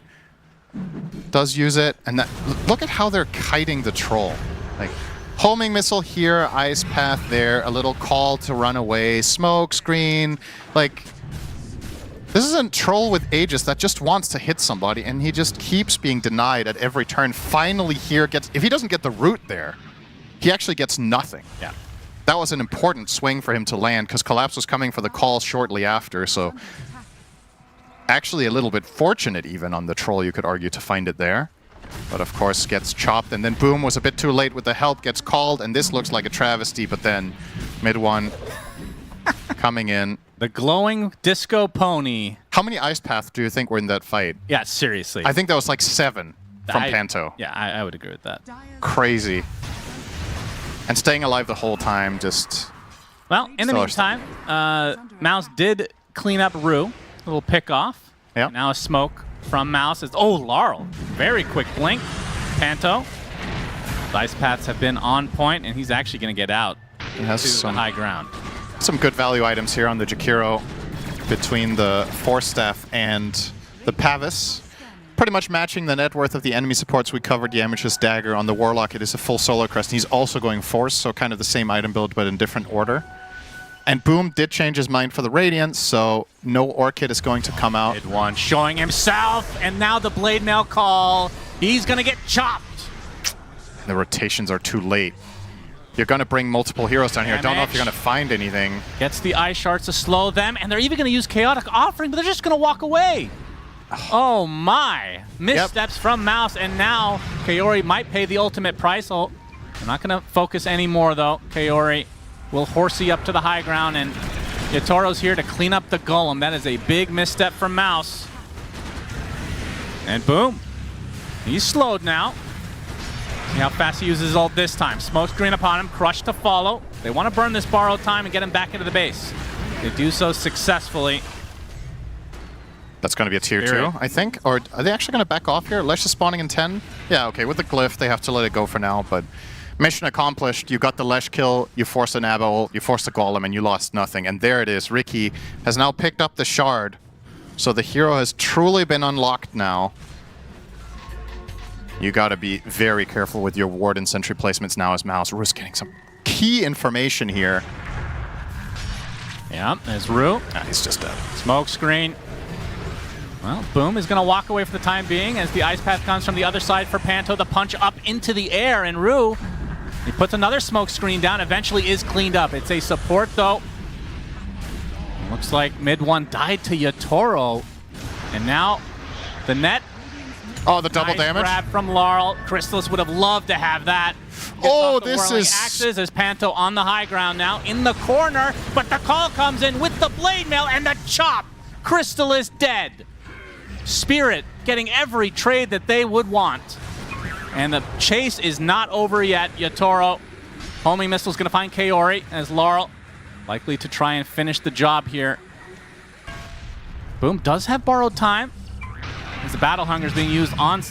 U: does use it. And that, look at how they're kiting the troll. Like, homing missile here, Ice Path there, a little call to run away, smoke screen. Like, this is a troll with Aegis that just wants to hit somebody, and he just keeps being denied at every turn. Finally here gets, if he doesn't get the root there, he actually gets nothing.
B: Yeah.
U: That was an important swing for him to land, because Collapse was coming for the call shortly after, so actually a little bit fortunate even on the troll, you could argue, to find it there. But of course gets chopped, and then Boom was a bit too late with the help, gets called, and this looks like a travesty, but then mid one coming in.
B: The glowing disco pony.
U: How many Ice Paths do you think were in that fight?
B: Yeah, seriously.
U: I think that was like 7 from Panto.
B: Yeah, I would agree with that.
U: Crazy. And staying alive the whole time, just...
B: Well, in the meantime, MOUZ did clean up Rue. A little pick off.
U: Yep.
B: Now a smoke from MOUZ. Oh, Laurel. Very quick blink. Panto. The Ice Paths have been on point, and he's actually going to get out
U: He has
B: to
U: some
B: the high ground.
U: Some good value items here on the Jakiro between the Force Staff and the Pavis. Pretty much matching the net worth of the enemy supports. We covered Yamish's Dagger. On the Warlock, it is a full Solar Crest. He's also going Force, so kind of the same item build, but in different order. And Boom did change his mind for the Radiance, so no Orchid is going to come out.
B: Mid one showing himself, and now the Blade Mail call. He's going to get chopped.
U: The rotations are too late. You're going to bring multiple heroes down here. I don't know if you're going to find anything.
B: Gets the Ice Shards to slow them, and they're even going to use Chaotic Offering, but they're just going to walk away. Oh my. Missteps from MOUZ, and now Kaori might pay the ultimate price. Oh, I'm not going to focus anymore, though. Kaori will horsey up to the high ground, and Yatoro's here to clean up the Golem. That is a big misstep from MOUZ. And boom. He's slowed now. See how fast he uses ult this time. Smoke screen upon him, Crush to follow. They want to burn this borrowed time and get him back into the base. They do so successfully.
U: That's going to be a tier 2, I think. Or are they actually going to back off here? Lesh is spawning in 10? Yeah, okay, with the glyph, they have to let it go for now, but mission accomplished. You got the Lesh kill, you forced an Abba ult, you forced a Golem, and you lost nothing. And there it is. Ricky has now picked up the shard. So the hero has truly been unlocked now. You got to be very careful with your ward and sentry placements now as MOUZ. Rue's getting some key information here.
B: Yeah, there's Rue.
U: He's just dead.
B: Smoke screen. Well, Boom is going to walk away for the time being as the ice path comes from the other side for Panto. The punch up into the air, and Rue, he puts another smoke screen down, eventually is cleaned up. It's a support, though. Looks like mid one died to Yatoro, and now the net.
U: Oh, the double
B: nice
U: damage.
B: Grab from Laurel. Crystallis would have loved to have that.
U: Oh, this is...
B: Axes as Panto on the high ground now, in the corner, but the call comes in with the blade mail and the chop. Crystallis dead. Spirit getting every trade that they would want. And the chase is not over yet. Yatoro, homing missile's gonna find Kaori as Laurel likely to try and finish the job here. Boom does have borrowed time as the Battle Hunger is being used on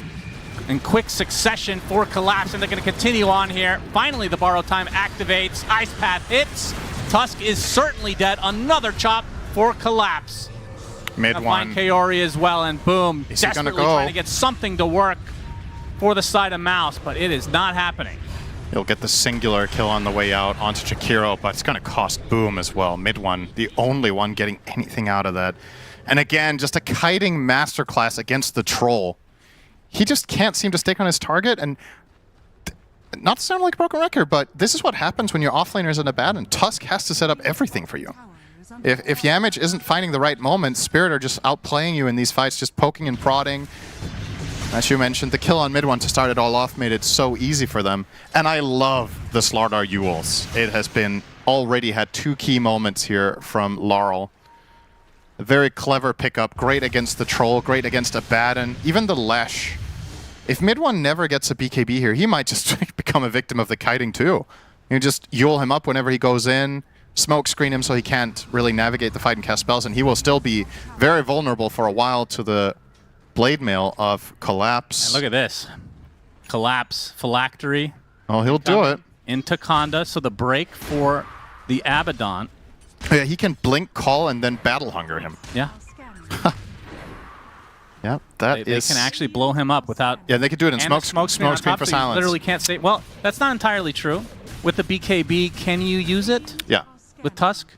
B: in quick succession for Collapse, and they're gonna continue on here. Finally, the borrowed time activates. Ice Path hits. Tusk is certainly dead. Another chop for Collapse.
U: Mid one.
B: Find Kaori as well, and Boom
U: Is he gonna
B: desperately
U: go?
B: trying to get something to work for the side of MOUZ, but it is not happening.
U: He'll get the singular kill on the way out onto Chikiro, but it's going to cost Boom as well. Mid one, the only one getting anything out of that. And again, just a kiting masterclass against the troll. He just can't seem to stick on his target, and not to sound like a broken record, but this is what happens when your offlaner is in a bad, and Tusk has to set up everything for you. If Yamage isn't finding the right moment, Spirit are just outplaying you in these fights, just poking and prodding. As you mentioned, the kill on mid one to start it all off made it so easy for them. And I love the Slardar Yules. It has been already had 2 key moments here from Laurel. A very clever pickup, great against the troll, great against Abaddon, even the Lesh. If mid one never gets a BKB here, he might just become a victim of the kiting too. You just Yule him up whenever he goes in, smoke screen him so he can't really navigate the fight and cast spells, and he will still be very vulnerable for a while to the blade mail of Collapse.
B: And look at this. Collapse, Phylactery.
U: Oh, he'll do it.
B: Into Conda, so the break for the Abaddon.
U: Yeah, he can blink, call, and then battle hunger him.
B: Yeah.
U: Yep,
B: They can actually blow him up without...
U: Yeah, they could do it in
B: and
U: smoke
B: a
U: screen
B: on top,
U: for
B: so you
U: silence.
B: literally can't say... Well, that's not entirely true. With the BKB, can you use it?
U: Yeah.
B: With Tusk?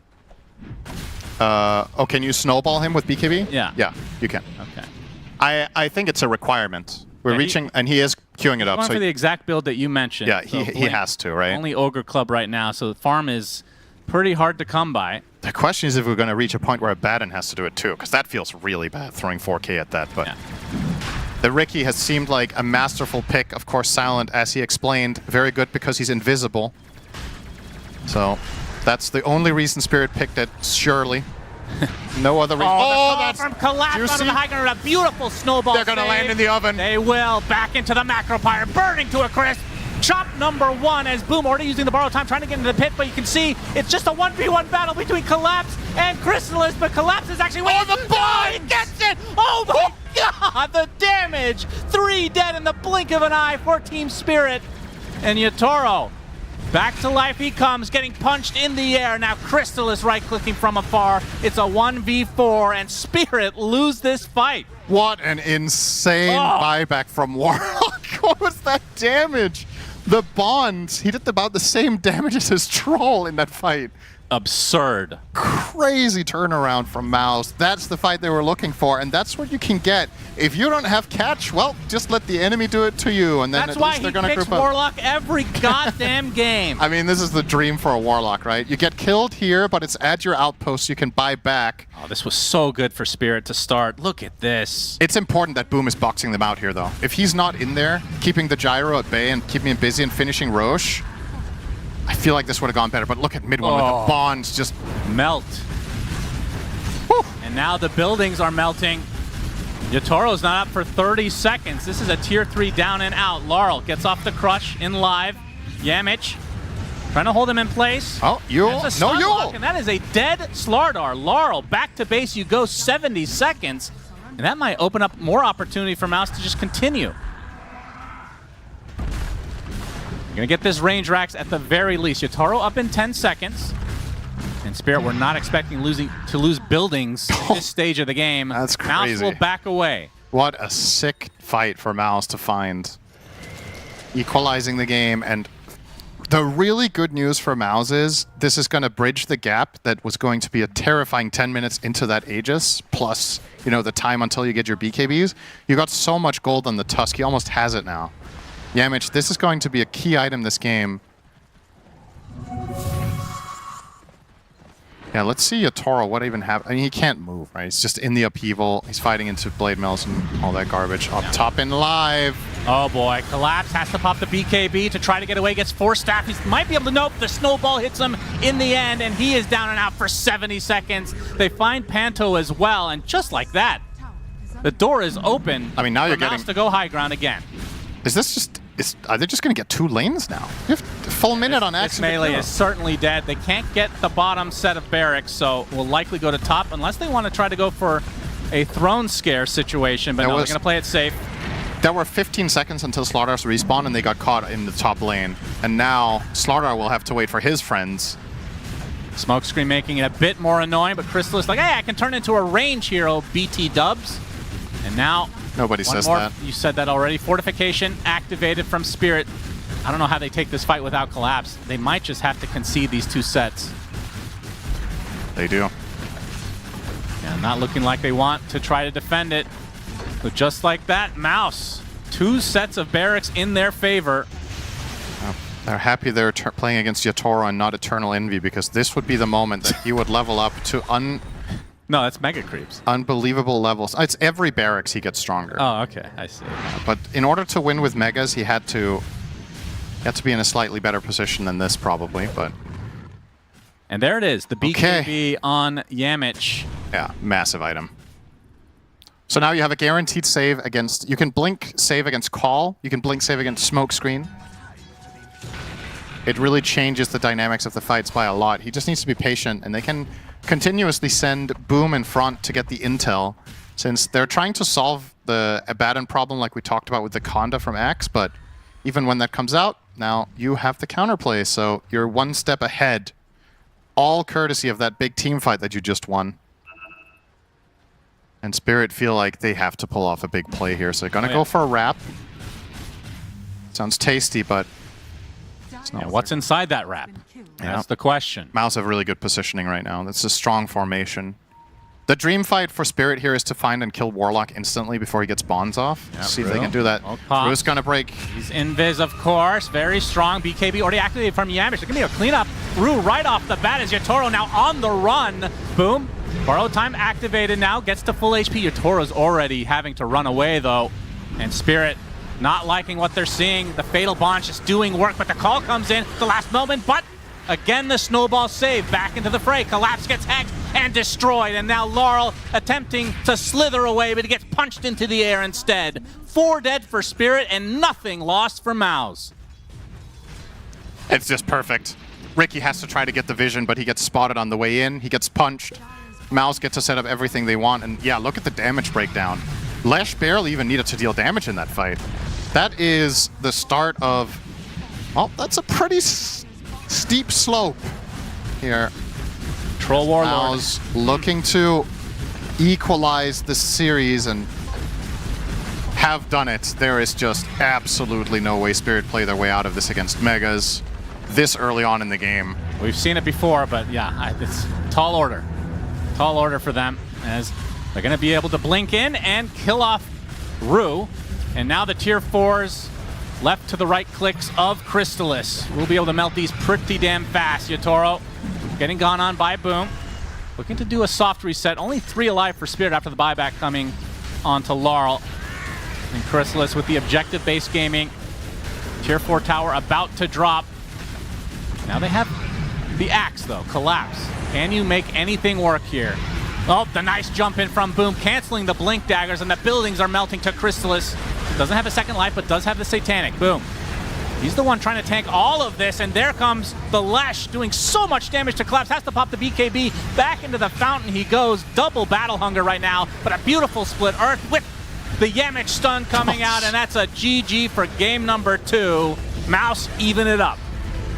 U: Oh, can you snowball him with BKB?
B: Yeah.
U: Yeah, you can.
B: Okay.
U: I think it's a requirement. We're reaching, and he is queuing it up.
B: Going
U: So
B: for the exact build that you mentioned.
U: yeah,
B: So
U: he has to, right?
B: Only Ogre Club right now, so the farm is pretty hard to come by.
U: The question is if we're going to reach a point where Abaddon has to do it too, because that feels really bad, throwing 4K at that. But the Ricky has seemed like a masterful pick. Of course, Silent, as he explained, very good because he's invisible. So that's the only reason Spirit picked it, surely. No other reason.
B: Oh, that's from Collapse
U: juicy.
B: onto the high ground. A beautiful snowball.
U: They're going to land in the oven.
B: They will. Back into the macro pyre, burning to a crisp. Chop number 1 as Boom already using the borrowed time, trying to get into the pit, but you can see it's just a 1v1 battle between Collapse and Crystallis, but Collapse is actually winning. Oh, the ball! He gets it! Oh my god, the damage! 3 dead in the blink of an eye for Team Spirit. And Yatoro, back to life he comes, getting punched in the air. Now Crystallis right-clicking from afar. It's a 1v4, and Spirit lose this fight.
U: What an insane buyback from Warlock. What was that damage? The Bonds, he did about the same damage as his Troll in that fight.
B: Absurd.
U: Crazy turnaround from MOUZ. That's the fight they were looking for, and that's what you can get. If you don't have catch, well, just let the enemy do it to you, and then
B: That's
U: at
B: why
U: least
B: he
U: they're going to
B: picks
U: group up.
B: Warlock every goddamn game.
U: I mean, this is the dream for a Warlock, right? You get killed here, but it's at your outpost you can buy back.
B: Oh, this was so good for Spirit to start. Look at this.
U: It's important that Boom is boxing them out here, though. If he's not in there, keeping the gyro at bay and keeping him busy and finishing Roche, I feel like this would have gone better, but look at mid one with the Bonds just
B: melt. And now the buildings are melting. Yatoro's not up for 30 seconds. This is a tier 3 down and out. Laurel gets off the crush in live. Yamich trying to hold him in place.
U: Oh, Yule. No Yule.
B: And that is a dead Slardar. Laurel, back to base you go, 70 seconds. And that might open up more opportunity for MOUZ to just continue. You're going to get this range racks at the very least. Yatoro up in 10 seconds. And Spirit, we're not expecting to lose buildings at this stage of the game.
U: That's crazy.
B: MOUZ will back away.
U: What a sick fight for MOUZ to find. Equalizing the game. And the really good news for MOUZ is this is going to bridge the gap that was going to be a terrifying 10 minutes into that Aegis, plus, you know, the time until you get your BKBs. You got so much gold on the Tusk, he almost has it now. Yamich, this is going to be a key item this game. Yeah, let's see Yatoro, what even happened. I mean, he can't move, right? He's just in the upheaval. He's fighting into blade mills and all that garbage. Up top in live.
B: Oh boy, Collapse has to pop the BKB to try to get away, gets 4 staff. He might be able to, nope, the snowball hits him in the end, and he is down and out for 70 seconds. They find Panto as well, and just like that, the door is open.
U: I mean, now you're
B: getting
U: getting...
B: to go high ground again.
U: Is this just... Are they just going to get 2 lanes now? You have a full minute on action.
B: This melee is certainly dead. They can't get the bottom set of barracks, so will likely go to top unless they want to try to go for a throne scare situation, but no, they're going to play it safe.
U: There were 15 seconds until Slardar's respawn, and they got caught in the top lane. And now Slardar will have to wait for his friends.
B: Smokescreen making it a bit more annoying, but Crystallis like, hey, I can turn into a range hero, BT dubs. And now...
U: Nobody says that.
B: You said that already. Fortification activated from Spirit. I don't know how they take this fight without Collapse. They might just have to concede these 2 sets.
U: They do.
B: Yeah, not looking like they want to try to defend it. But just like that, MOUZ, 2 sets of barracks in their favor.
U: They're happy they're playing against Yatoro and not Eternal Envy, because this would be the moment that he would level up to
B: No, that's Mega Creeps.
U: Unbelievable levels. It's every barracks he gets stronger.
B: Oh, okay. I see.
U: But in order to win with Megas, he had to be in a slightly better position than this, probably. But
B: and there it is, the BKB on Yamich.
U: Yeah, massive item. So now you have a guaranteed save against... You can blink save against Call. You can blink save against Smokescreen. It really changes the dynamics of the fights by a lot. He just needs to be patient, and they can continuously send Boom in front to get the intel, since they're trying to solve the Abaddon problem like we talked about with the Conda from Axe, but even when that comes out, now you have the counterplay, so you're 1 step ahead, all courtesy of that big team fight that you just won. And Spirit feel like they have to pull off a big play here, so they're gonna go for a wrap. Sounds tasty, but it's not.
B: What's inside that wrap? That's the question.
U: MOUZ have really good positioning right now. That's a strong formation. The dream fight for Spirit here is to find and kill Warlock instantly before he gets bonds off.
B: Yeah,
U: see if they can do that. Rue's gonna break.
B: He's invis, of course. Very strong. BKB already activated from Yamish. There's gonna be a cleanup. Rue right off the bat as Yatoro now on the run. Boom. Borrow time activated now. Gets to full HP. Yatoro's already having to run away, though. And Spirit not liking what they're seeing. The Fatal Bond just doing work, but the call comes in the last moment. But again, the snowball save back into the fray. Collapse gets hacked and destroyed. And now Laurel attempting to slither away, but he gets punched into the air instead. 4 dead for Spirit and nothing lost for MOUZ.
U: It's just perfect. Ricky has to try to get the vision, but he gets spotted on the way in. He gets punched. MOUZ get to set up everything they want. And yeah, look at the damage breakdown. Lesh barely even needed to deal damage in that fight. That is the start of... Well, that's a pretty steep slope here.
B: Troll Warlord.
U: MOUZ looking to equalize the series and have done it. There is just absolutely no way Spirit play their way out of this against Megas this early on in the game.
B: We've seen it before, but yeah, it's tall order. Tall order for them, as they're going to be able to blink in and kill off Rue. And now the tier 4s left to the right clicks of Crystallis. We'll be able to melt these pretty damn fast. Yatoro getting gone on by Boom. Looking to do a soft reset. Only 3 alive for Spirit after the buyback coming onto Laurel. And Crystallis with the objective base gaming. Tier 4 tower about to drop. Now they have the Axe, though. Collapse. Can you make anything work here? Oh, the nice jump in from Boom, canceling the blink daggers, and the buildings are melting to Crystallis. Doesn't have a second life, but does have the Satanic. Boom. He's the one trying to tank all of this, and there comes the Lesh doing so much damage to Collapse. Has to pop the BKB. Back into the fountain he goes. Double battle hunger right now, but a beautiful split earth with the Yamich stun coming out, and that's a GG for game number 2. MOUZ even it up.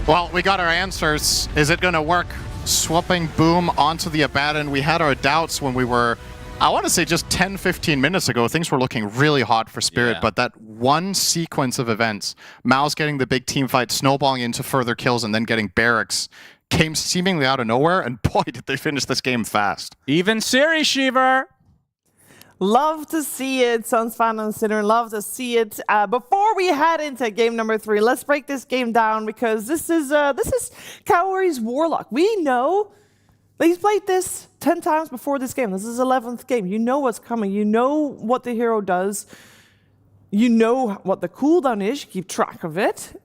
U: Well, we got our answers. Is it going to work? Swapping Boom onto the Abaddon. We had our doubts when we were, I want to say just 10, 15 minutes ago, things were looking really hot for Spirit, but that one sequence of events, MOUZ getting the big team fight, snowballing into further kills, and then getting barracks, came seemingly out of nowhere, and boy, did they finish this game fast.
B: Even Siri Shiver.
V: Love to see it, Suns fan and Sinner. Love to see it. Before we head into game number 3, let's break this game down because this is Kaori's Warlock. We know that he's played this 10 times before this game. This is his 11th game. You know what's coming. You know what the hero does. You know what the cooldown is. You keep track of it.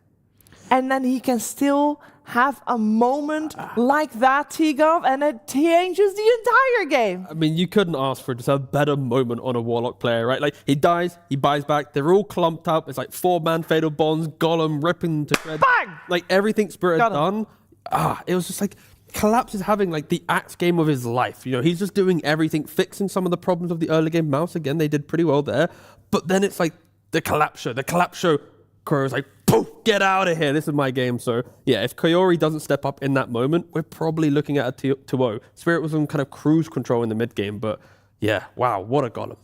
V: And then he can still have a moment like that, T-Gov, and it changes the entire game.
S: I mean, you couldn't ask for just a better moment on a Warlock player, right? Like, he dies, he buys back, they're all clumped up. It's like 4-man Fatal Bonds, Golem ripping to shreds.
V: Bang!
S: Like, everything Spirit had done. It was just like, Collapse is having like the axe game of his life. You know, he's just doing everything, fixing some of the problems of the early game. MOUZ, again, they did pretty well there. But then it's like the Collapse show. Crow's like, poof, get out of here. This is my game. So, yeah, if Kaori doesn't step up in that moment, we're probably looking at a 2-0. Spirit was on kind of cruise control in the mid game, but yeah, wow, what a golem.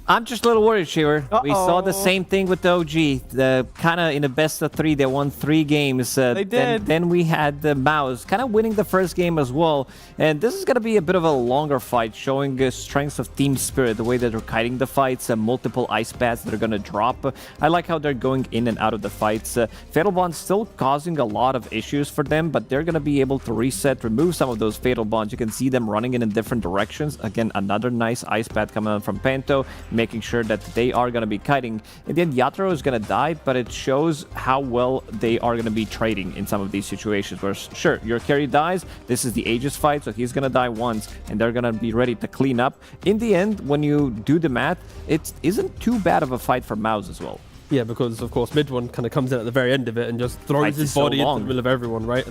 W: I'm just a little worried, Shiver. We saw the same thing with the OG. Kind of in a best of 3, they won 3 games.
V: They did.
W: Then we had the MOUZ kind of winning the first game as well. And this is going to be a bit of a longer fight, showing the strengths of Team Spirit, the way that they're kiting the fights, and multiple ice pads that are going to drop. I like how they're going in and out of the fights. Fatal Bonds still causing a lot of issues for them, but they're going to be able to reset, remove some of those Fatal Bonds. You can see them running in different directions. Again, another nice ice pad coming out from Panto, making sure that they are going to be kiting. In the end, Yatoro is going to die, but it shows how well they are going to be trading in some of these situations where, sure, your carry dies, this is the Aegis fight, so he's going to die once, and they're going to be ready to clean up. In the end, when you do the math, it isn't too bad of a fight for MOUZ as well.
S: Yeah, because, of course, mid one kind of comes in at the very end of it and just throws his body into the middle of everyone, right?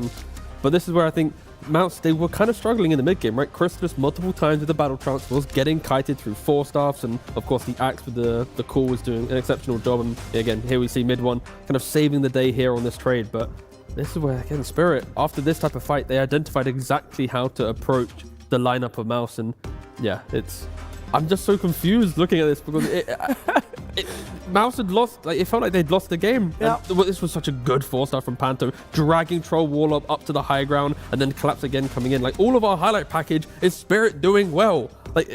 S: But this is where I think MOUZ, they were kind of struggling in the mid game, right? Crystallis multiple times with the battle transfers, getting kited through 4 staffs, and of course the axe with the core was doing an exceptional job. And again, here we see mid one kind of saving the day here on this trade. But this is where, again, Spirit, after this type of fight, they identified exactly how to approach the lineup of MOUZ. And yeah, I'm just so confused looking at this because MOUZ had lost, like, it felt like they'd lost the game.
V: Yeah.
S: And this was such a good 4-star from Panto, dragging Troll Warlock up to the high ground and then Collapse again coming in. Like, all of our highlight package is Spirit doing well. Like,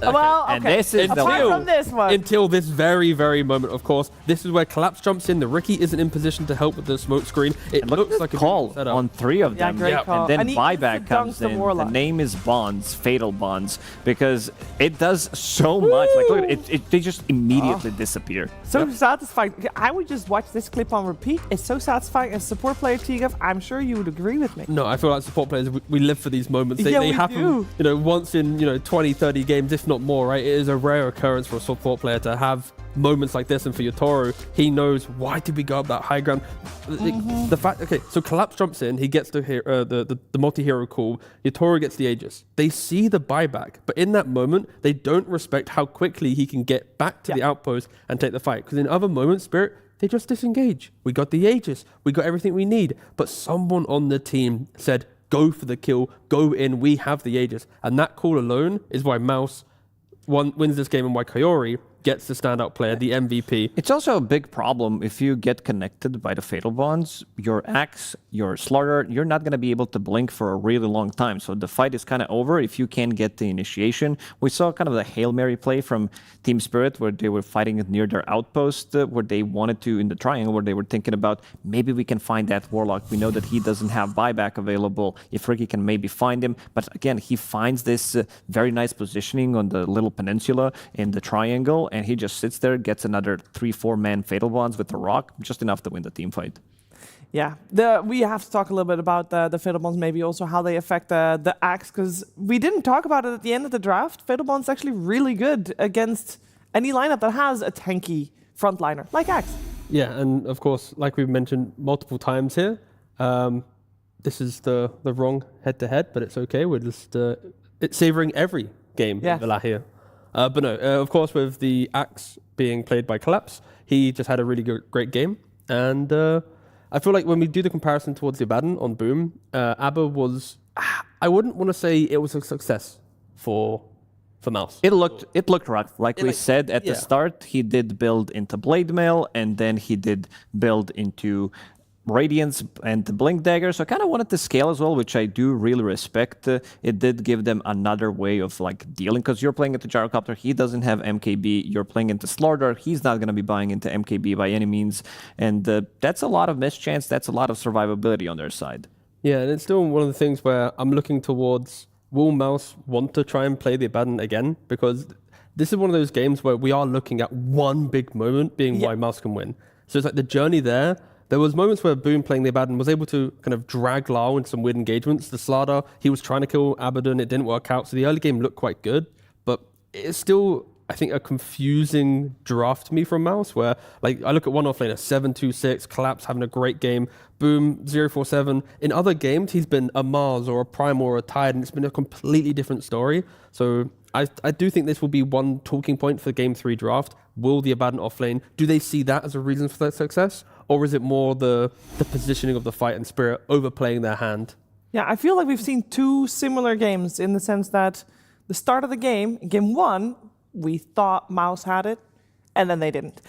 V: Well, okay.
W: And this is
V: Apart from this one.
S: Until this very, very moment, of course. This is where Collapse jumps in. The Riki isn't in position to help with the smoke screen. It looks like a
W: call
S: setup.
W: on 3 of them.
V: great call.
W: And then
V: And he
W: buyback comes in. The name is Bonds, Fatal Bonds, because it does so much. Like, look at it, they just immediately disappear.
V: So satisfying. I would just watch this clip on repeat. It's so satisfying. As support player, T-Gov, I'm sure you would agree with me.
S: No, I feel like support players, we live for these moments. They
V: we
S: happen,
V: do.
S: you know, once in, 20, 30 games, if not more, right? It is a rare occurrence for a support player to have moments like this. And for Yatoro, he knows, why did we go up that high ground? The fact, okay, so Collapse jumps in, he gets the multi-hero call, Yatoro gets the Aegis. They see the buyback, but in that moment, they don't respect how quickly he can get back to the outpost and take the fight. Because in other moments, Spirit, they just disengage. We got the Aegis, we got everything we need, but someone on the team said, go for the kill, go in, we have the Aegis. And that call alone is why MOUZ wins this game and why Kaori gets the standout player, the MVP.
W: It's also a big problem if you get connected by the Fatal Bonds. Your Axe, your Slaughter, you're not going to be able to blink for a really long time. So the fight is kind of over if you can't get the initiation. We saw kind of the Hail Mary play from Team Spirit where they were fighting near their outpost, where they wanted to, in the triangle, where they were thinking about maybe we can find that Warlock. We know that he doesn't have buyback available. If Riki can maybe find him. But again, he finds this very nice positioning on the little peninsula in the triangle, and he just sits there, gets another 3-4 man Fatal Bonds with the rock, just enough to win the team fight.
V: Yeah, we have to talk a little bit about the Fiddlebones, maybe also how they affect the Axe, because we didn't talk about it at the end of the draft. Fiddlebones actually really good against any lineup that has a tanky frontliner, like Axe.
S: Yeah, and of course, like we've mentioned multiple times here, this is the wrong head-to-head, but it's okay. We're just it's savoring every game in Wallachia. But no, of course, with the Axe being played by Collapse, he just had a really great game, and I feel like when we do the comparison towards the Abaddon on Boom, ABBA was, I wouldn't want to say it was a success for MOUZ.
W: It looked rough. Like we said at the start, he did build into Blade Mail, and then he did build into Radiance and the Blink Dagger. So I kind of wanted to scale as well, which I do really respect. It did give them another way of like dealing, because you're playing into Gyrocopter, he doesn't have MKB. You're playing into Slaughter, he's not going to be buying into MKB by any means. And that's a lot of mischance. That's a lot of survivability on their side.
S: Yeah, and it's still one of the things where I'm looking towards, will MOUZ want to try and play the Abaddon again? Because this is one of those games where we are looking at one big moment being why MOUZ can win. So it's like the journey there. There was moments where Boom playing the Abaddon was able to kind of drag Lau into some weird engagements. The Slaughter, he was trying to kill Abaddon, it didn't work out. So the early game looked quite good, but it's still, I think, a confusing draft to me from MOUZ, where like I look at one offlaner, 7-2-6, Collapse having a great game, Boom 0-4-7. In other games, he's been a Mars or a Prime or a Tide, and it's been a completely different story. So I do think this will be one talking point for the Game 3 draft. Will the Abaddon offlane, do they see that as a reason for their success? Or is it more the positioning of the fight and Spirit overplaying their hand?
V: Yeah, I feel like we've seen two similar games in the sense that the start of the game, game 1, we thought MOUZ had it, and then they didn't.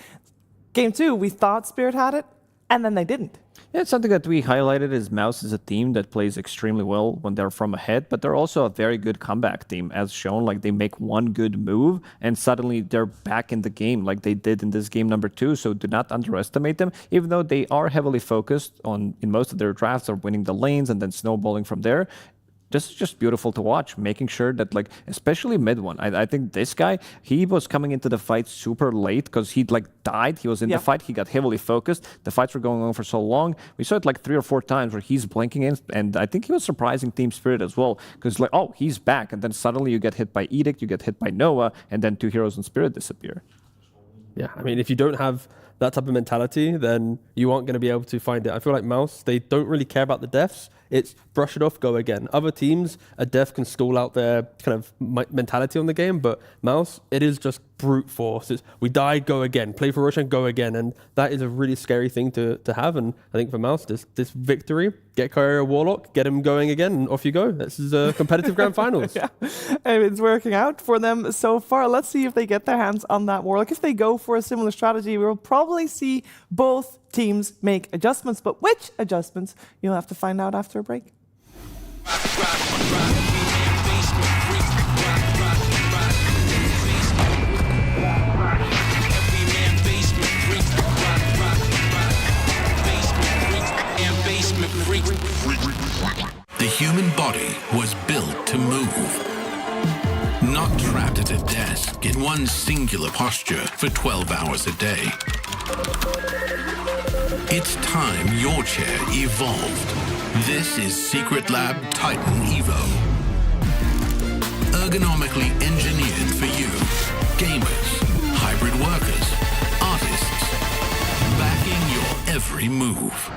V: Game 2, we thought Spirit had it, and then they didn't.
W: Yeah, it's something that we highlighted is MOUZ is a team that plays extremely well when they're from ahead, but they're also a very good comeback team, as shown. Like they make one good move and suddenly they're back in the game like they did in this game number 2. So do not underestimate them, even though they are heavily focused on, in most of their drafts, are winning the lanes and then snowballing from there. This is just beautiful to watch, making sure that, like, especially mid one. I think this guy, he was coming into the fight super late because he'd like died. He was in the fight. He got heavily focused. The fights were going on for so long. We saw it like 3 or 4 times where he's blinking in, and I think he was surprising Team Spirit as well, because like, oh, he's back, and then suddenly you get hit by Edict, you get hit by Noah, and then 2 heroes in Spirit disappear.
S: Yeah, I mean, if you don't have that type of mentality, then you aren't going to be able to find it. I feel like MOUZ, they don't really care about the deaths. It's brush it off, go again. Other teams, a death can stall out their kind of mentality on the game, but MOUZ, it is just brute force. It's, we died, go again. Play for Roshan, go again. And that is a really scary thing to have. And I think for MOUZ, this victory, get Kyria Warlock, get him going again, and off you go. This is a competitive grand finals.
V: Yeah, and it's working out for them so far. Let's see if they get their hands on that Warlock. If they go for a similar strategy, we'll probably see both teams make adjustments, but which adjustments, you'll have to find out after a break.
N: The human body was built to move. Not trapped at a desk in one singular posture for 12 hours a day. It's time your chair evolved. This is Secret Lab Titan Evo. Ergonomically engineered for you. Gamers, hybrid workers, artists. Backing your every move.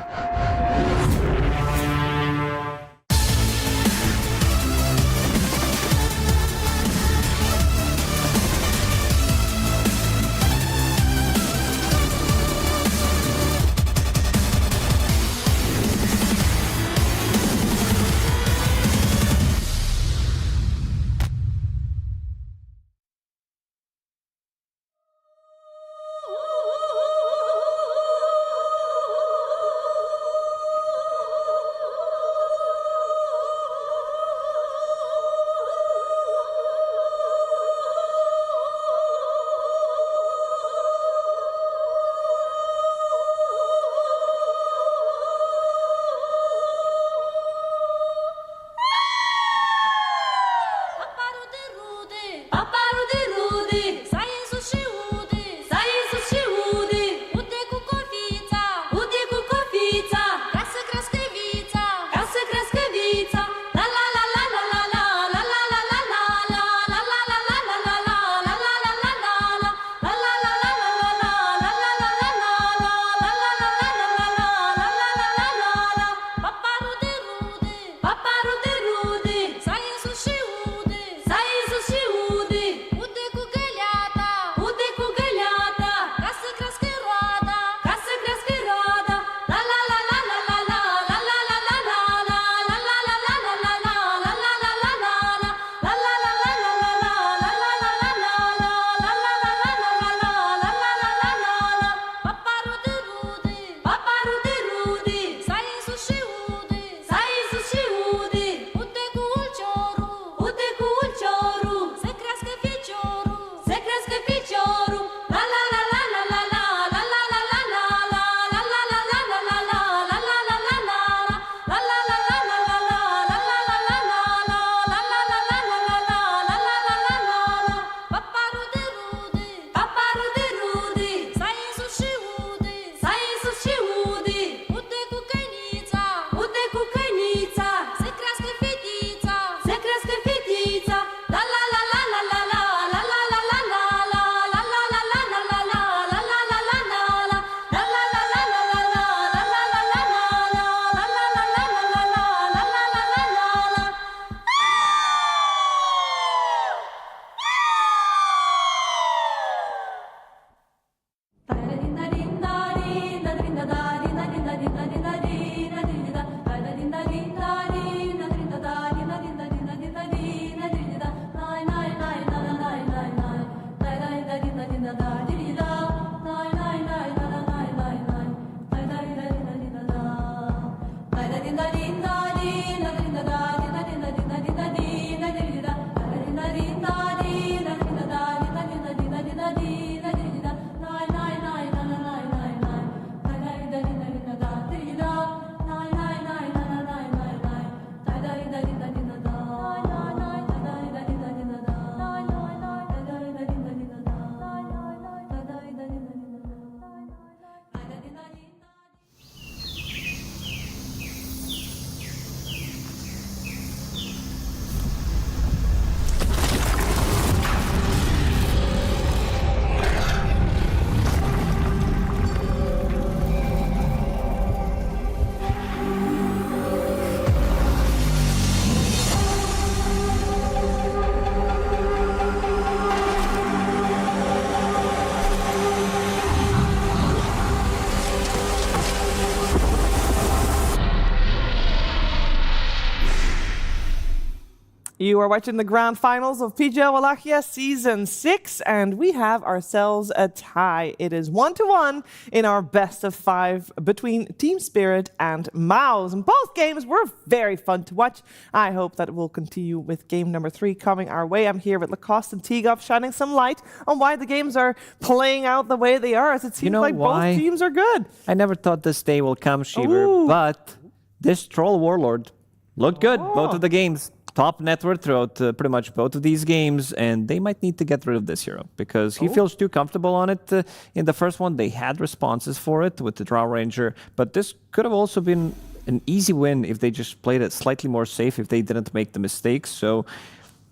V: You are watching the grand finals of PGL Wallachia Season 6, and we have ourselves a tie. It is 1-1 in our best of 5 between Team Spirit and MOUZ. And both games were very fun to watch. I hope that we'll continue with game number 3 coming our way. I'm here with Lacoste and Tigov shining some light on why the games are playing out the way they are, as it seems like both teams are good.
W: I never thought this day will come, Shiver, but this Troll Warlord looked good both of the games. Top net worth throughout pretty much both of these games, and they might need to get rid of this hero because he feels too comfortable on it. In the first one, they had responses for it with the Drow Ranger, but this could have also been an easy win if they just played it slightly more safe, if they didn't make the mistakes. So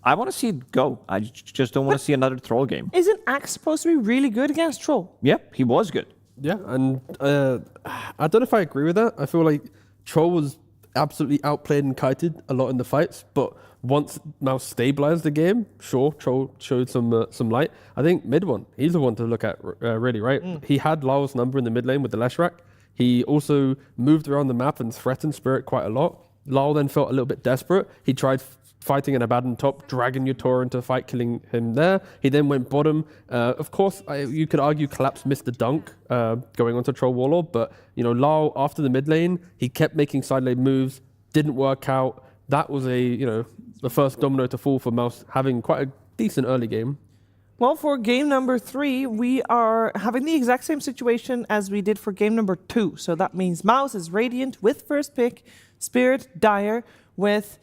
W: I want to see it go. I just don't want to see another Troll game.
V: Isn't Axe supposed to be really good against Troll?
W: Yep, he was good.
S: Yeah, and I don't know if I agree with that. I feel like Troll was absolutely outplayed and kited a lot in the fights, but once MOUZ stabilized the game, sure, Troll showed some light. I think mid one, he's the one to look at really, right? He had Lyle's number in the mid lane with the Leshrac. He also moved around the map and threatened Spirit quite a lot. Lyle then felt a little bit desperate. He tried fighting an Abaddon top, dragging Utora into a fight, killing him there. He then went bottom. Of course, you could argue Collapse missed the dunk going onto Troll Warlord, but Lyle, after the mid lane, he kept making side lane moves, didn't work out. That was the first domino to fall for MOUZ, having quite a decent early game.
V: Well, for game number 3, we are having the exact same situation as we did for game number 2. So that means MOUZ is Radiant with first pick, Spirit, Dire with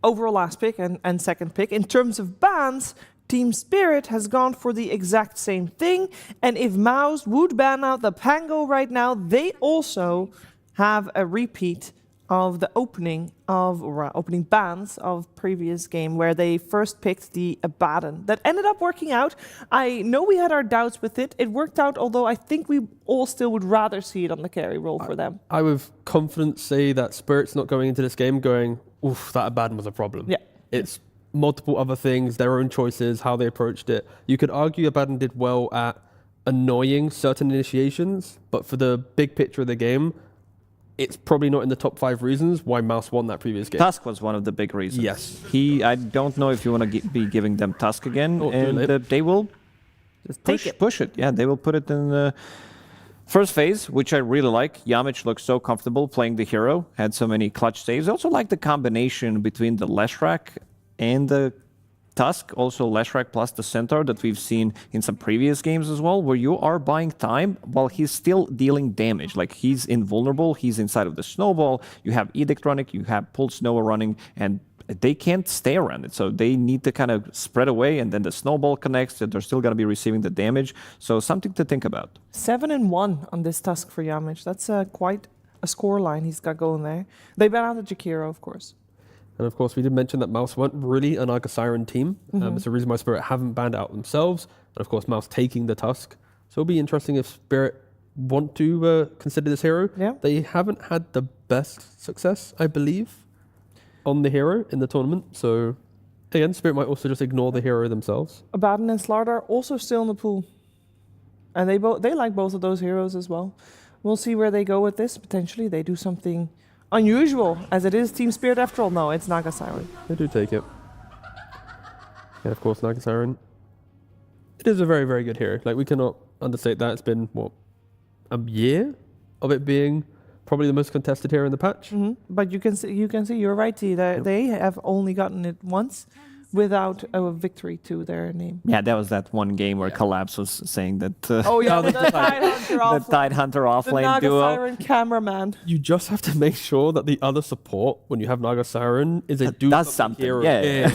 V: overall last pick and second pick. In terms of bans, Team Spirit has gone for the exact same thing. And if MOUZ would ban out the Pango right now, they also have a repeat of the opening bans of previous game where they first picked the Abaddon. That ended up working out. I know we had our doubts with it. It worked out, although I think we all still would rather see it on the carry role for them.
S: I with confidence say that Spirit's not going into this game going, oof, that Abaddon was a problem.
V: Yeah.
S: It's multiple other things, their own choices, how they approached it. You could argue Abaddon did well at annoying certain initiations, but for the big picture of the game, it's probably not in the top 5 reasons why MOUZ won that previous game.
W: Tusk was one of the big reasons.
S: Yes.
W: I don't know if you want to be giving them Tusk again, and they will push it. Yeah, they will put it in the first phase, which I really like. Yamich looks so comfortable playing the hero, had so many clutch saves. I also like the combination between the Leshrac and the Tusk, also Leshrac plus the Centaur that we've seen in some previous games as well, where you are buying time while he's still dealing damage. Like, he's invulnerable, he's inside of the Snowball, you have Edict running, you have Pulse Nova running, and they can't stay around it. So they need to kind of spread away, and then the Snowball connects, and they're still going to be receiving the damage. So something to think about.
V: 7-1 on this Tusk for Yamich. That's quite a score line he's got going there. They ban out the Jakiro, of course.
S: And of course, we did mention that MOUZ weren't really an Naga Siren team. It's the reason why Spirit haven't banned out themselves. And of course, MOUZ taking the Tusk. So it'll be interesting if Spirit want to consider this hero.
V: Yeah.
S: They haven't had the best success, I believe, on the hero in the tournament. So again, Spirit might also just ignore the hero themselves.
V: Abaddon and Slard are also still in the pool. And they like both of those heroes as well. We'll see where they go with this. Potentially they do something unusual, as it is Team Spirit after all. No, it's Naga Siren.
S: They do take it. And of course, Naga Siren. It is a very, very good hero. Like, we cannot understate that. It's been, a year of it being probably the most contested hero in the patch.
V: But you can see, you're right, T, that they have only gotten it once without a victory to their name.
W: Yeah, that was that one game where Collapse was saying that...
V: the
W: Tidehunter off-lane
V: Naga
W: duo.
V: Siren cameraman.
S: You just have to make sure that the other support, when you have Naga Siren, is a
W: does something.
S: Hero.
W: Yeah.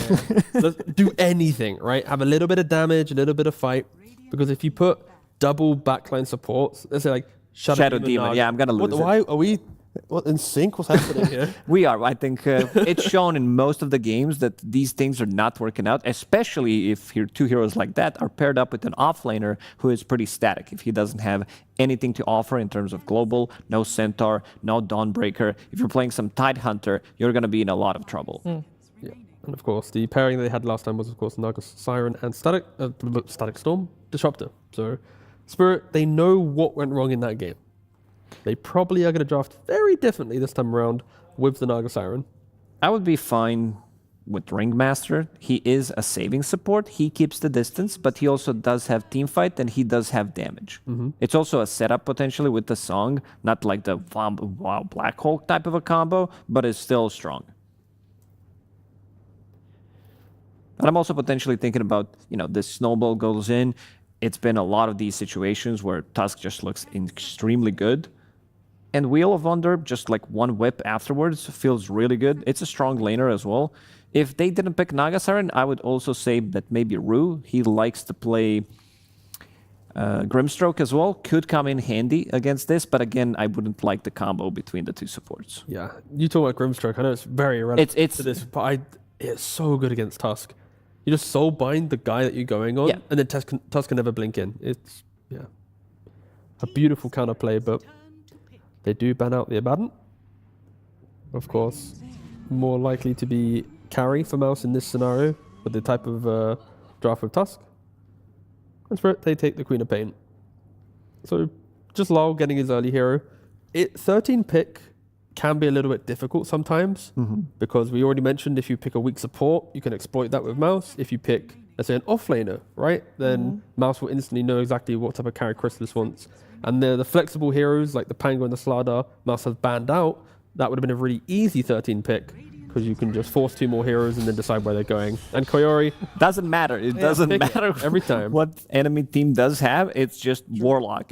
S: Do anything, right? Have a little bit of damage, a little bit of fight. Because if you put double backline supports, let's say like Shadow
W: Demon. Yeah, I'm going to lose it.
S: Why are we... in sync? What's happening here?
W: We are. I think it's shown in most of the games that these things are not working out, especially if your two heroes like that are paired up with an offlaner who is pretty static. If he doesn't have anything to offer in terms of global, no Centaur, no Dawnbreaker. If you're playing some Tidehunter, you're going to be in a lot of trouble.
S: Yeah. And of course, the pairing they had last time was, of course, Naga Siren and Static Storm Disruptor. So Spirit, they know what went wrong in that game. They probably are going to draft very differently this time around with the Naga Siren.
W: I would be fine with Ringmaster. He is a saving support. He keeps the distance, but he also does have teamfight and he does have damage. It's also a setup potentially with the Song, not like the wow Black Hole type of a combo, but it's still strong. But I'm also potentially thinking about, this snowball goes in. It's been a lot of these situations where Tusk just looks extremely good. And Wheel of Wonder, just like one whip afterwards, feels really good. It's a strong laner as well. If they didn't pick Naga Siren, I would also say that maybe Rue, he likes to play Grimstroke as well. Could come in handy against this, but again, I wouldn't like the combo between the two supports.
S: Yeah, you talk about Grimstroke, I know it's very irrelevant to this, but it's so good against Tusk. You just soul bind the guy that you're going on, and then Tusk can never blink in. It's, a beautiful counterplay, but they do ban out the Abaddon. Of course, more likely to be carry for MOUZ in this scenario with the type of draft with Tusk. And Spirit, they take the Queen of Pain. So just Lyle getting his early hero. 13 pick can be a little bit difficult sometimes because we already mentioned if you pick a weak support, you can exploit that with MOUZ. If you pick, let's say, an offlaner, right, then MOUZ will instantly know exactly what type of carry Chrysalis wants. And the flexible heroes like the Pango and the Slardar, MOUZ has banned out. That would have been a really easy 13 pick because you can just force 2 more heroes and then decide where they're going. And Koyori...
W: Doesn't matter. It doesn't matter
S: every time.
W: What enemy team does have. It's just Warlock.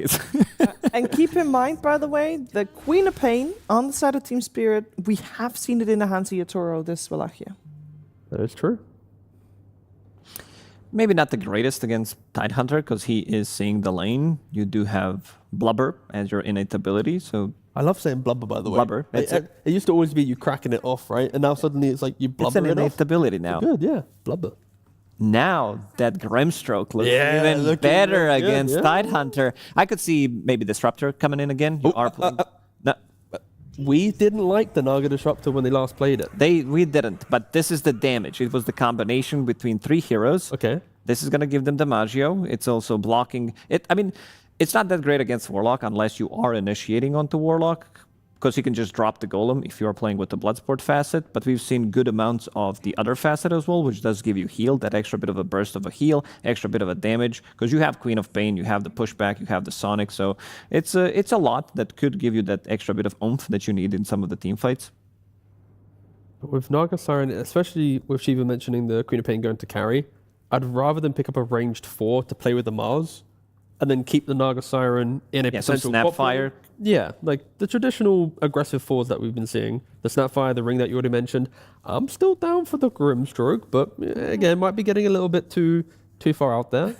V: And keep in mind, by the way, the Queen of Pain on the side of Team Spirit, we have seen it in the hands of Yatoro this Wallachia.
S: That is true.
W: Maybe not the greatest against Tidehunter because he is seeing the lane. You do have Blubber as your innate ability, so...
S: I love saying blubber, by the way.
W: Blubber.
S: It used to always be you cracking it off, right? And now suddenly it's like you blubber
W: it off. It's an innate ability now.
S: Good, yeah. Blubber.
W: Now that Grimstroke looks even better against Tidehunter. I could see maybe Disruptor coming in again. You are playing...
S: We didn't like the Naga Disruptor when they last played it.
W: We didn't, but this is the damage. It was the combination between 3 heroes.
S: Okay.
W: This is going to give them Damaggio. It's also blocking it. I mean, it's not that great against Warlock unless you are initiating onto Warlock, because you can just drop the Golem if you're playing with the Bloodsport facet, but we've seen good amounts of the other facet as well, which does give you heal, that extra bit of a burst of a heal, extra bit of a damage, because you have Queen of Pain, you have the pushback, you have the Sonic, so it's a lot that could give you that extra bit of oomph that you need in some of the team fights.
S: With Naga Siren, especially with Shiva mentioning the Queen of Pain going to carry, I'd rather than pick up a ranged 4 to play with the MOUZ, and then keep the Naga Siren in a potential
W: Snapfire.
S: Yeah, like the traditional aggressive 4s that we've been seeing. The Snapfire, the Ring that you already mentioned. I'm still down for the Grimstroke, but again, might be getting a little bit too far out there.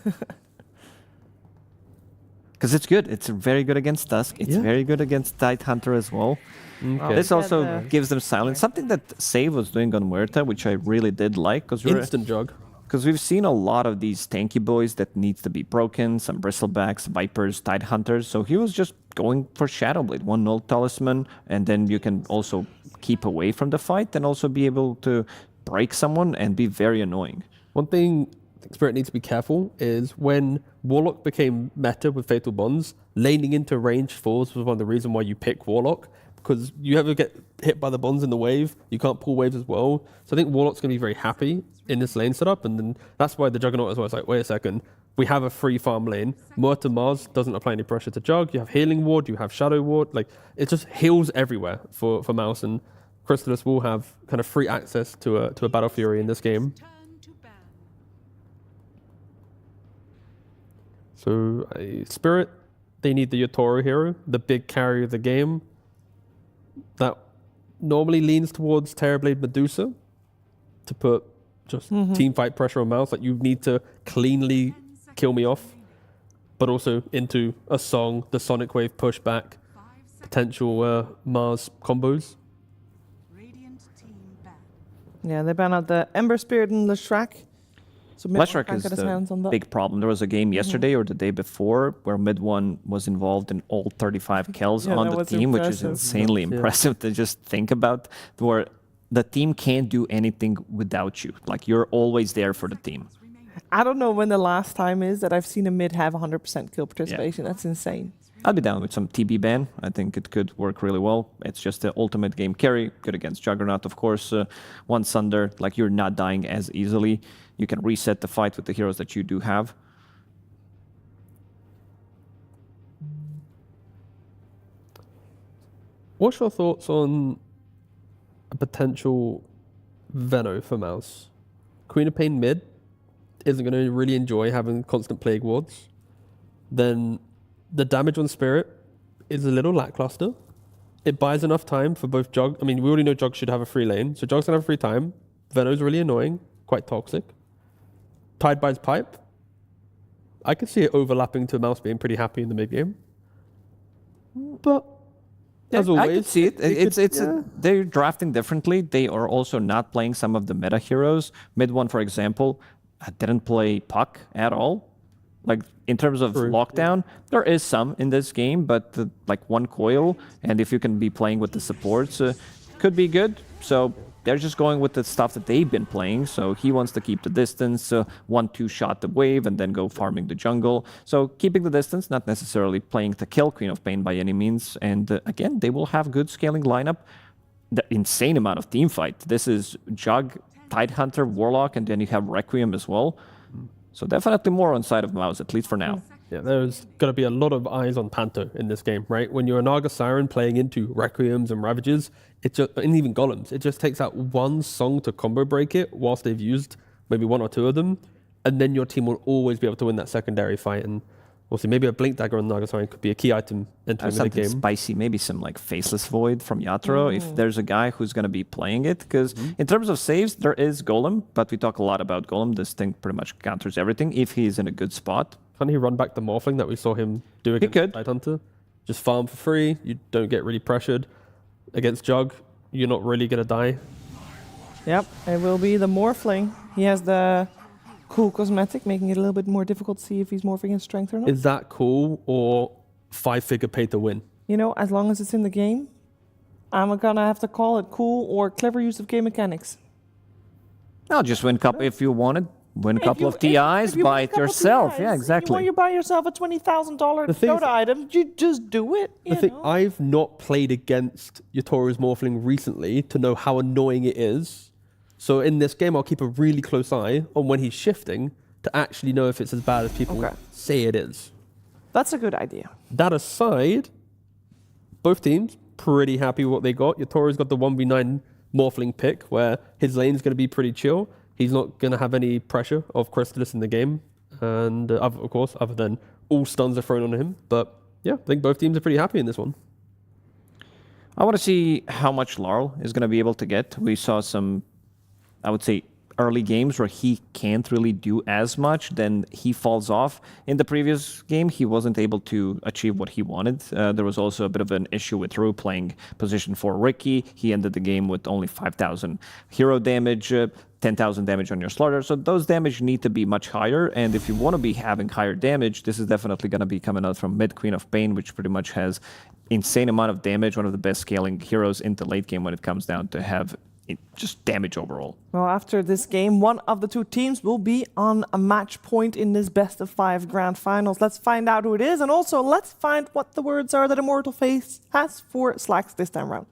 W: Because it's good. It's very good against Tusk. It's very good against Tidehunter as well.
S: Okay.
W: This also gives them silence. Something that Save was doing on Muerta, which I really did like.
S: Instant jug.
W: Because we've seen a lot of these tanky boys that needs to be broken, some Bristlebacks, Vipers, Tidehunters. So he was just going for Shadowblade, 1 Null Talisman, and then you can also keep away from the fight and also be able to break someone and be very annoying.
S: One thing I think Spirit needs to be careful is when Warlock became meta with Fatal Bonds, laning into ranged 4s was one of the reasons why you pick Warlock. Because you ever get hit by the bonds in the wave, you can't pull waves as well. So I think Warlock's going to be very happy in this lane setup, and then that's why the Juggernaut as well is like, wait a second, we have a free farm lane. Muerta Mars doesn't apply any pressure to Jug. You have Healing Ward, you have Shadow Ward. Like, it just heals everywhere for MOUZ, and Chrysalis will have kind of free access to a Battle Fury in this game. So Spirit, they need the Yatoro hero, the big carry of the game. That normally leans towards Terrorblade Medusa to put just team fight pressure on MOUZ. Like, you need to cleanly kill me off, but also into a Song, the Sonic Wave pushback, potential Mars combos.
V: Yeah, they ban out the Ember Spirit and Leshrac. So
W: Leshrac is the big problem. There was a game yesterday or the day before where Mid-1 was involved in all 35 kills on the team, which is insanely impressive to just think about, where the team can't do anything without you. Like, you're always there for the team.
V: I don't know when the last time is that I've seen a mid have 100% kill participation. That's insane.
W: I'd be down with some TB ban. I think it could work really well. It's just the ultimate game carry. Good against Juggernaut, of course. Once under, like, you're not dying as easily. You can reset the fight with the heroes that you do have.
S: What's your thoughts on a potential Veno for MOUZ? Queen of Pain mid isn't going to really enjoy having constant Plague Wards. Then the damage on Spirit is a little lackluster. It buys enough time for both Jug. I mean, we already know Jug should have a free lane, so Jug's going to have free time. Veno's really annoying, quite toxic. Tide buys Pipe. I could see it overlapping to MOUZ being pretty happy in the mid game. But as always,
W: I could see it. They're drafting differently. They are also not playing some of the meta heroes. Mid one, for example, didn't play Puck at all. Like, in terms of lockdown, there is some in this game, but like one coil, and if you can be playing with the supports, could be good. So they're just going with the stuff that they've been playing. So he wants to keep the distance, 1-2 shot the wave, and then go farming the jungle. So keeping the distance, not necessarily playing to kill Queen of Pain by any means. And again, they will have good scaling lineup. The insane amount of team fight. This is Jug, Tidehunter, Warlock, and then you have Requiem as well. So definitely more on side of MOUZ, at least for now.
S: Yeah, there's going to be a lot of eyes on Panto in this game, right? When you're a Naga Siren playing into Requiems and Ravages, and even Golems, it just takes out one song to combo break it whilst they've used maybe one or two of them, and then your team will always be able to win that secondary fight. And also, maybe a Blink Dagger on Naga Siren could be a key item entering the game.
W: Spicy, maybe some like Faceless Void from Yatoro, if there's a guy who's going to be playing it. Because in terms of saves, there is Golem, but we talk a lot about Golem. This thing pretty much counters everything if he's in a good spot.
S: Can't he run back the Morphling that we saw him do against Tidehunter? Just farm for free, you don't get really pressured. Against Jug, you're not really going to die.
V: Yep, it will be the Morphling. He has the cool cosmetic, making it a little bit more difficult to see if he's morphing in strength or not.
S: Is that cool or 5-figure pay to win?
V: You know, as long as it's in the game, I'm gonna have to call it cool or clever use of game mechanics.
W: I'll just win couple if you wanted. Win a couple of TIs, buy it yourself. Yeah, exactly.
V: When you buy yourself a $20,000 Dota item, you just do it.
S: I've not played against Yatoro's Morphling recently to know how annoying it is. So in this game, I'll keep a really close eye on when he's shifting to actually know if it's as bad as people say it is.
V: That's a good idea.
S: That aside, both teams pretty happy with what they got. Yatoro's got the 1v9 Morphling pick where his lane's going to be pretty chill. He's not going to have any pressure of Crystallis in the game. And of course, other than all stuns are thrown on him. But yeah, I think both teams are pretty happy in this one.
W: I want to see how much Laurel is going to be able to get. We saw some, I would say, early games where he can't really do as much, then he falls off. In the previous game, he wasn't able to achieve what he wanted. There was also a bit of an issue with Rue playing position for Ricky. He ended the game with only 5,000 hero damage, 10,000 damage on your slaughter. So those damage need to be much higher. And if you want to be having higher damage, this is definitely going to be coming out from mid Queen of Pain, which pretty much has insane amount of damage. One of the best scaling heroes into late game when it comes down to have just damage overall.
V: Well, after this game, one of the two teams will be on a match point in this best of 5 grand finals. Let's find out who it is, and also let's find what the words are that Immortal Faith has for Slacks this time around.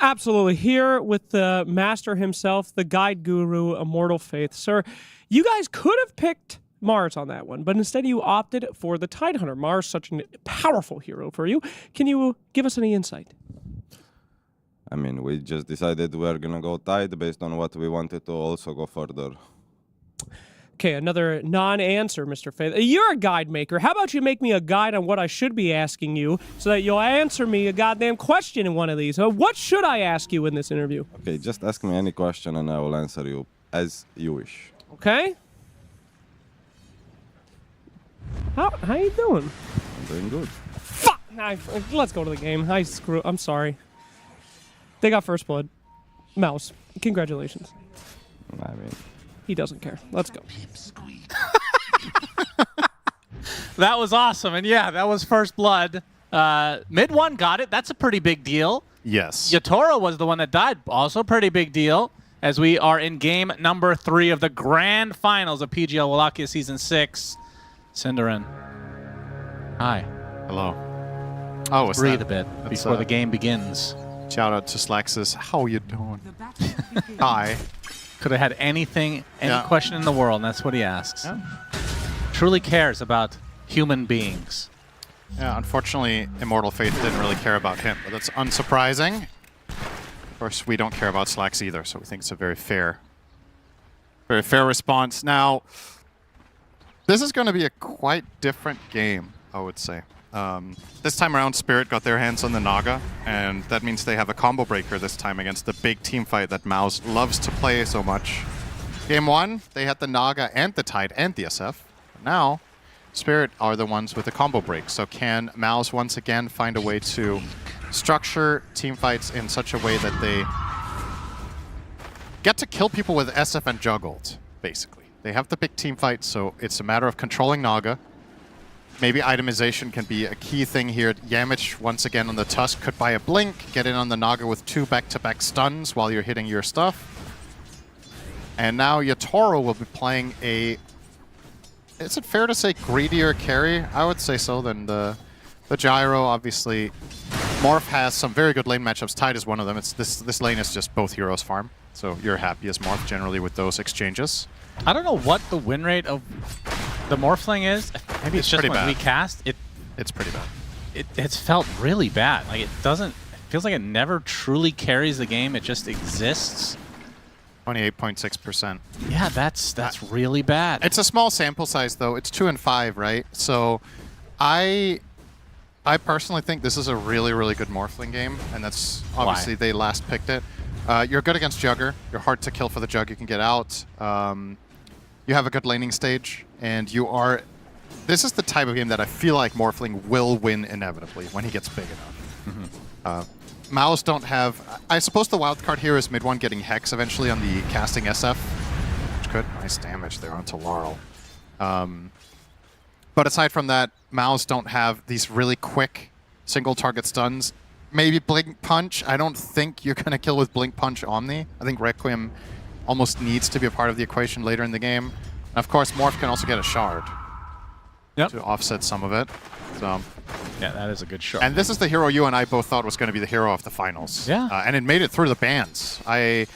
J: Absolutely. Here with the master himself, the guide guru, Immortal Faith. Sir, you guys could have picked Mars on that one, but instead you opted for the Tidehunter. Mars, such a powerful hero for you. Can you give us any insight?
K: I mean, we just decided we're going to go Tide based on what we wanted to also go further.
J: Okay, another non-answer, Mr. Faith. You're a guide maker. How about you make me a guide on what I should be asking you so that you'll answer me a goddamn question in one of these? What should I ask you in this interview?
K: Okay, just ask me any question and I will answer you as you wish.
J: Okay. How you doing?
K: I'm doing good.
J: Fuck! Let's go to the game. I'm sorry. They got first blood. MOUZ. Congratulations.
K: I mean,
J: he doesn't care. Let's go.
B: That was awesome. And yeah, that was first blood. Mid one got it. That's a pretty big deal.
Q: Yes.
B: Yatoro was the one that died. Also pretty big deal. as we are in game number 3 of the grand finals of PGL Wallachia Season 6. Cinderin. Hi.
U: Hello. Oh, what's
B: breathe
U: that?
B: a bit before the game begins.
U: Shout out to Slaxus. How you doing? Hi.
B: Could have had any question in the world, and that's what he asks.
U: Yeah.
B: Truly cares about human beings.
U: Yeah, unfortunately, Immortal Faith didn't really care about him, but that's unsurprising. Of course, we don't care about Slax either, so we think it's a very fair response. Now, this is going to be a quite different game, I would say. This time around, Spirit got their hands on the Naga, and that means they have a combo breaker this time against the big team fight that MOUZ loves to play so much. Game 1, they had the Naga and the Tide and the SF. Now, Spirit are the ones with the combo break. So can MOUZ once again find a way to structure team fights in such a way that they get to kill people with SF and Juggled, basically. They have the big team fight, so it's a matter of controlling Naga. Maybe itemization can be a key thing here. Yamich, once again on the Tusk, could buy a Blink, get in on the Naga with 2 back-to-back stuns while you're hitting your stuff. And now Yatoro will be playing a... Is it fair to say greedier carry? I would say so than the Gyro. Obviously, Morph has some very good lane matchups. Tide is one of them. It's this lane is just both heroes farm. So you're happy as Morph generally with those exchanges.
B: I don't know what the win rate of the Morphling is. Maybe it's just when
U: bad.
B: we cast.
U: It's pretty bad.
B: It's felt really bad. Like it feels like it never truly carries the game. It just exists.
U: 28.6%.
B: Yeah, that's really bad.
U: It's a small sample size though. It's 2 and 5, right? So I personally think this is a really, really good Morphling game, and that's obviously they last picked it. You're good against Jugger. You're hard to kill for the Jug. You can get out. You have a good laning stage, and you are... This is the type of game that I feel like Morphling will win inevitably when he gets big enough. MOUZ don't have... I suppose the wildcard here is mid one getting Hex eventually on the casting SF, which could... Nice damage there onto Laurel. But aside from that, MOUZ don't have these really quick single target stuns. Maybe Blink Punch. I don't think you're going to kill with Blink Punch Omni. I think Requiem almost needs to be a part of the equation later in the game. And of course, Morph can also get a Shard to offset some of it. So,
B: yeah, that is a good shard.
U: And this is the hero you and I both thought was going to be the hero of the finals.
B: Yeah.
U: And it made it through the bans. I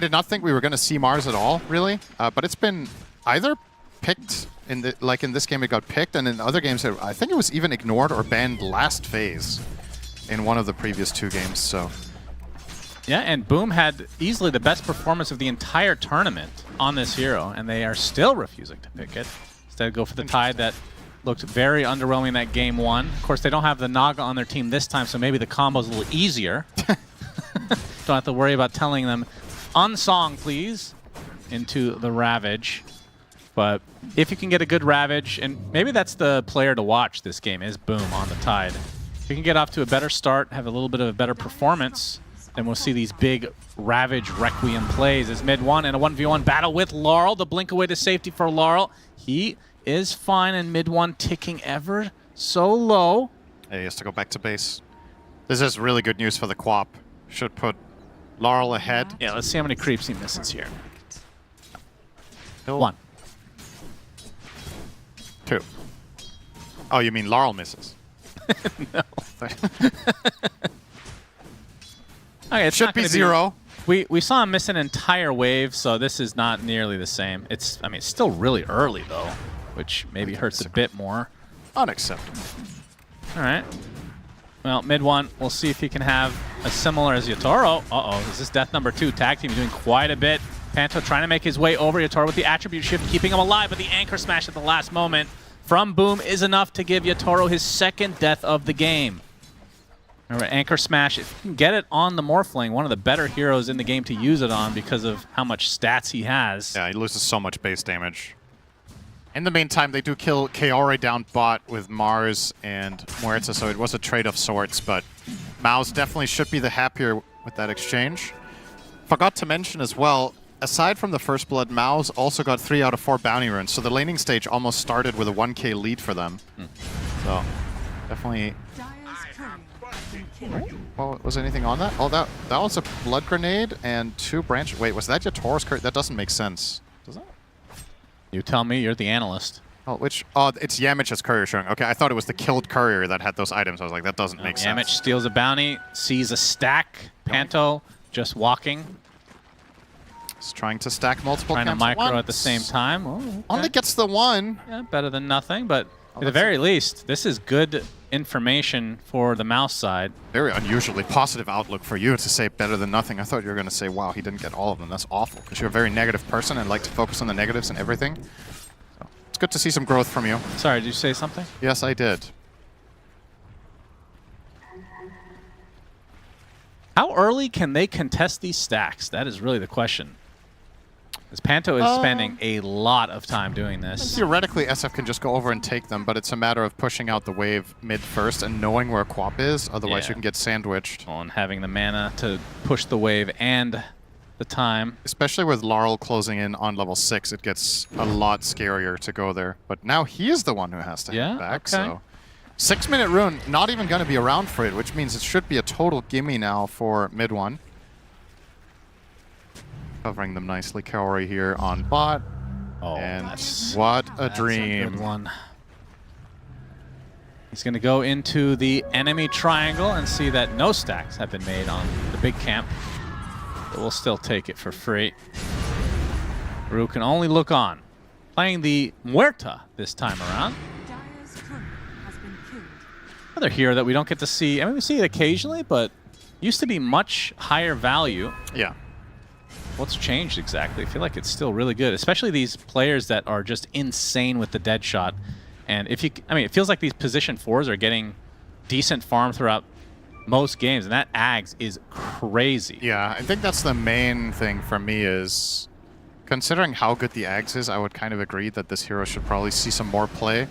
U: did not think we were going to see Mars at all, really. But it's been either picked, in this game it got picked, and in other games I think it was even ignored or banned last phase in one of the previous 2 games. So
B: yeah, and Boom had easily the best performance of the entire tournament on this hero, and they are still refusing to pick it. Instead, go for the Tide that looked very underwhelming in that game 1. Of course, they don't have the Naga on their team this time, so maybe the combo's a little easier. Don't have to worry about telling them, unsong, please, into the Ravage. But if you can get a good Ravage, and maybe that's the player to watch this game, is Boom on the Tide. If you can get off to a better start, have a little bit of a better performance, then we'll see these big Ravage Requiem plays as mid one and a 1v1 battle with Laurel. The blink away to safety for Laurel. He is fine in mid one, ticking ever so low.
U: Yeah, he has to go back to base. This is really good news for the Quap. Should put Laurel ahead.
B: Yeah, let's see how many creeps he misses here.
U: He'll
B: 1.
U: 2. Oh, you mean Laurel misses?
B: No. Okay, it
U: should be 0.
B: We saw him miss an entire wave, so this is not nearly the same. It's still really early though, which maybe hurts a bit more.
U: Unacceptable.
B: All right. Well, mid one, we'll see if he can have a similar as Yatoro. Is this death number 2? Tag team doing quite a bit. Panto trying to make his way over Yatoro with the attribute shift, keeping him alive, but the anchor smash at the last moment from Boom is enough to give Yatoro his 2nd death of the game. Remember, anchor smash, if you can get it on the Morphling, one of the better heroes in the game to use it on because of how much stats he has.
U: Yeah, he loses so much base damage. In the meantime, they do kill Kaori down bot with Mars and Muerta, so it was a trade of sorts, but MOUZ definitely should be the happier with that exchange. Forgot to mention as well, aside from the first blood, MOUZ also got 3 out of 4 bounty runs, so the laning stage almost started with a 1k lead for them. So, definitely Oh, was anything on that? Oh, that was a blood grenade and 2 branch. Wait, was that your Taurus courier? That doesn't make sense. Does that?
B: You tell me. You're the analyst.
U: Oh, which? Oh, it's Yamich's courier showing. Okay, I thought it was the killed courier that had those items. I was like, that doesn't make sense.
B: Yamich steals a bounty, sees a stack. Panto just walking.
U: He's trying to stack multiple
B: Trying to
U: camps
B: micro at the same time. Oh, okay.
U: Only gets the 1.
B: Yeah, better than nothing, but at the very least, this is good information for the MOUZ side.
U: Very unusually positive outlook for you to say better than nothing. I thought you were going to say, wow, he didn't get all of them. That's awful, because you're a very negative person and like to focus on the negatives and everything. So it's good to see some growth from you.
B: Sorry, did you say something?
U: Yes, I did.
B: How early can they contest these stacks? That is really the question. Because Panto is spending a lot of time doing this.
U: Theoretically, SF can just go over and take them, but it's a matter of pushing out the wave mid first and knowing where Quap is. Otherwise, you can get sandwiched.
B: On having the mana to push the wave and the time.
U: Especially with Laurel closing in on level 6, it gets a lot scarier to go there. But now he is the one who has to head back. So 6-minute rune, not even going to be around for it, which means it should be a total gimme now for mid 1. Covering them nicely. Kaori here on bot.
B: Oh,
U: and what a dream.
B: A good one. He's going to go into the enemy triangle and see that no stacks have been made on the big camp. But we'll still take it for free. Rue can only look on. Playing the Muerta this time around. Another hero that we don't get to see. I mean, we see it occasionally, but used to be much higher value.
U: Yeah.
B: What's changed exactly? I feel like it's still really good, especially these players that are just insane with the dead shot. And if you, I mean, it feels like these position 4s are getting decent farm throughout most games, and that Ags is crazy.
U: Yeah, I think that's the main thing for me is, considering how good the Ags is, I would kind of agree that this hero should probably see some more play.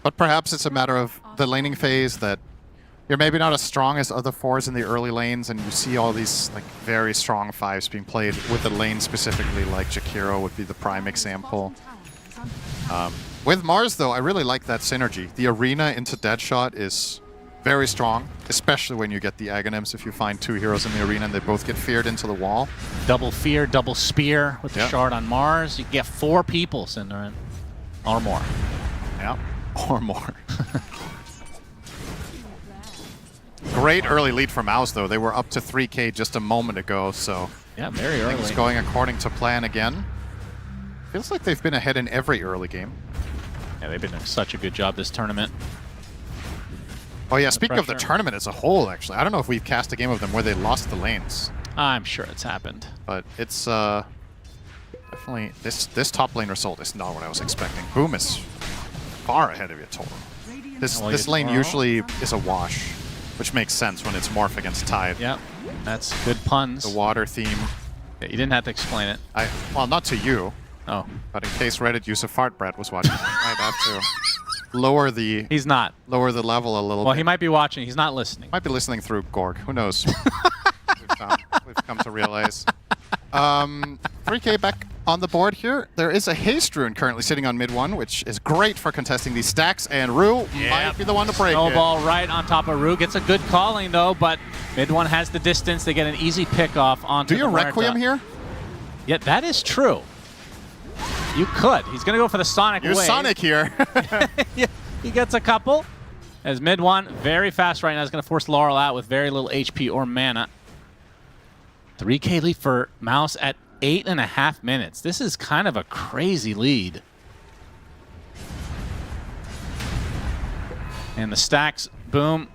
U: But perhaps it's a matter of the laning phase that you're maybe not as strong as other 4s in the early lanes, and you see all these like very strong 5s being played with the lane specifically, like Jakiro would be the prime example. With Mars, though, I really like that synergy. The arena into Deadshot is very strong, especially when you get the Aghanims. If you find 2 heroes in the arena and they both get feared into the wall.
B: Double fear, double spear with the shard on Mars. You get 4 people, Cinderin. Or more.
U: Yeah, or more. Great early lead for MOUZ, though. They were up to 3K just a moment ago, so
B: yeah, very early.
U: Things going according to plan again. Feels like they've been ahead in every early game.
B: Yeah, they've been doing such a good job this tournament.
U: Oh yeah, speaking of the tournament as a whole, actually, I don't know if we've cast a game of them where they lost the lanes.
B: I'm sure it's happened.
U: But it's definitely, this top lane result is not what I was expecting. Boom is far ahead of your total. This lane usually is a wash, which makes sense when it's Morph against Tide.
B: Yep, that's good puns.
U: The water theme.
B: Yeah, you didn't have to explain it.
U: Well, not to you.
B: Oh.
U: But in case Reddit user Fartbrat was watching, I might have to lower the...
B: He's not.
U: Lower the level a little bit.
B: Well, he might be watching. He's not listening.
U: Might be listening through Gorg. Who knows? We've come to realize. 3K back on the board here. There is a Haste Rune currently sitting on mid 1, which is great for contesting these stacks, and Rue might be the one to break
B: Snowball right on top of Rue. Gets a good calling, though, but mid 1 has the distance. They get an easy pick-off onto
U: Do you Requiem here?
B: Yeah, that is true. You could. He's going to go for the Sonic
U: You're
B: Wave.
U: Sonic here.
B: Yeah, he gets a couple. As mid 1, very fast right now, is going to force Laurel out with very little HP or mana. 3K lead for MOUZ at 8.5 minutes. This is kind of a crazy lead. And the stacks, boom.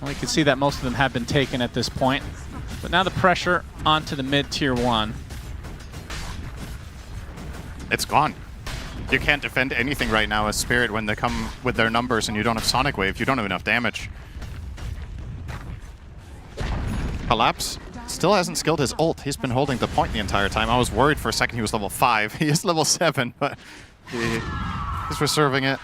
B: Well, you can see that most of them have been taken at this point. But now the pressure onto the mid-tier 1.
U: It's gone. You can't defend anything right now as Spirit when they come with their numbers and you don't have Sonic Wave. You don't have enough damage. Collapse still hasn't skilled his ult. He's been holding the point the entire time. I was worried for a second he was level 5. He is level 7, but he's reserving it.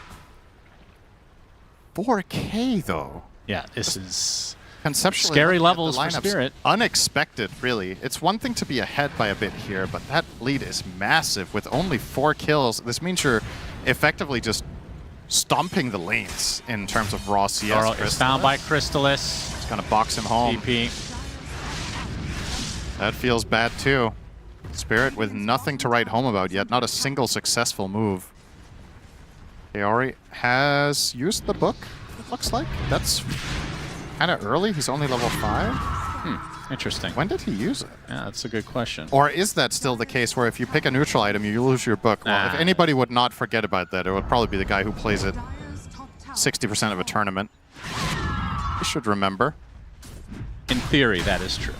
U: 4K, though.
B: Yeah, this is
U: conceptually
B: scary levels for
U: lineups,
B: Spirit.
U: Unexpected, really. It's one thing to be ahead by a bit here, but that lead is massive with only 4 kills. This means you're effectively just stomping the lanes in terms of raw CS.
B: Laurel is found by Crystallis.
U: It's going to box him home.
B: TP.
U: That feels bad too. Spirit with nothing to write home about yet. Not a single successful move. Kaori has used the book, it looks like. That's kind of early. He's only level 5.
B: Interesting.
U: When did he use it?
B: Yeah, that's a good question.
U: Or is that still the case where if you pick a neutral item, you lose your book? Well, if anybody would not forget about that, it would probably be the guy who plays it 60% of a tournament. You should remember.
B: In theory, that is true.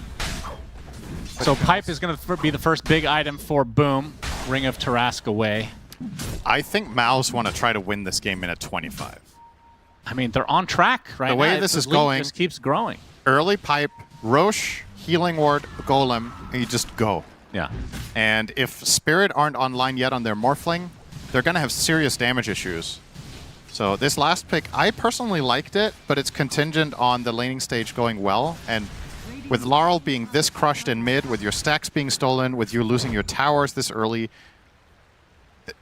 B: So Pipe is going to be the first big item for Boom. Ring of Tarask away.
U: I think MOUZ want to try to win this game in a 25.
B: I mean, they're on track right now.
U: The way this is going,
B: just keeps growing.
U: Early Pipe, Roche, Healing Ward, Golem, and you just go.
B: Yeah.
U: And if Spirit aren't online yet on their Morphling, they're going to have serious damage issues. So this last pick, I personally liked it, but it's contingent on the laning stage going well. And with Laurel being this crushed in mid, with your stacks being stolen, with you losing your towers this early,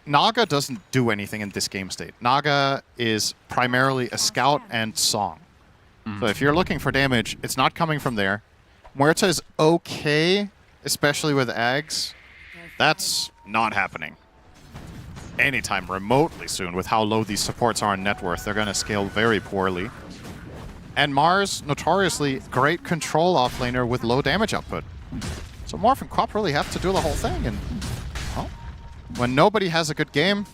U: Naga doesn't do anything in this game state. Naga is primarily a scout and song. So if you're looking for damage, it's not coming from there. Muerta is okay, especially with Ags. That's not happening anytime remotely soon with how low these supports are in net worth. They're going to scale very poorly. And Mars, notoriously great control offlaner with low damage output. So Morph and Quap really have to do the whole thing. And well, when nobody has a good game,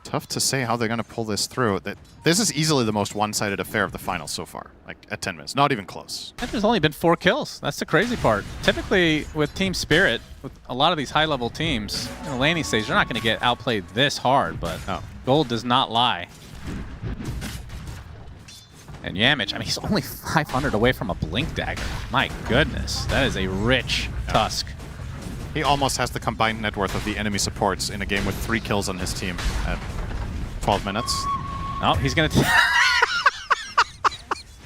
U: tough to say how they're going to pull this through. This is easily the most one-sided affair of the finals so far, like at 10 minutes. Not even close.
B: And there's only been 4 kills. That's the crazy part. Typically, with Team Spirit, with a lot of these high-level teams, in the laning stage, they're not going to get outplayed this hard, but gold does not lie. And Yamich, I mean, he's only 500 away from a Blink Dagger. My goodness, that is a rich Tusk.
U: He almost has the combined net worth of the enemy supports in a game with 3 kills on his team at 12 minutes.
B: Oh, he's going to...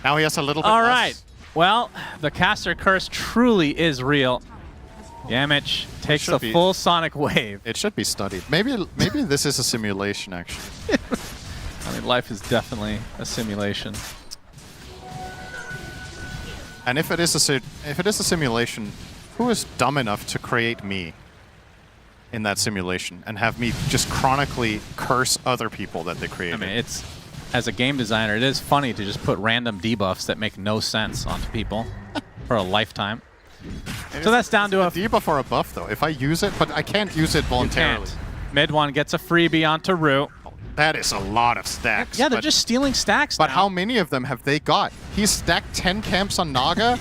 U: Now he has a little bit
B: All
U: less.
B: right. Well, the caster curse truly is real. Yamich takes a full Sonic Wave.
U: It should be studied. Maybe this is a simulation, actually.
B: I mean, life is definitely a simulation.
U: And if it is a simulation, who is dumb enough to create me in that simulation and have me just chronically curse other people that they created?
B: I mean, it's, as a game designer, it is funny to just put random debuffs that make no sense onto people for a lifetime. So that's down to a
U: debuff or a buff, though. If I use it, but I can't use it voluntarily.
B: Mid one gets a freebie onto Root.
U: That is a lot of stacks.
B: Yeah, they're just stealing stacks
U: But
B: now.
U: how many of them have they got? He's stacked 10 camps on Naga.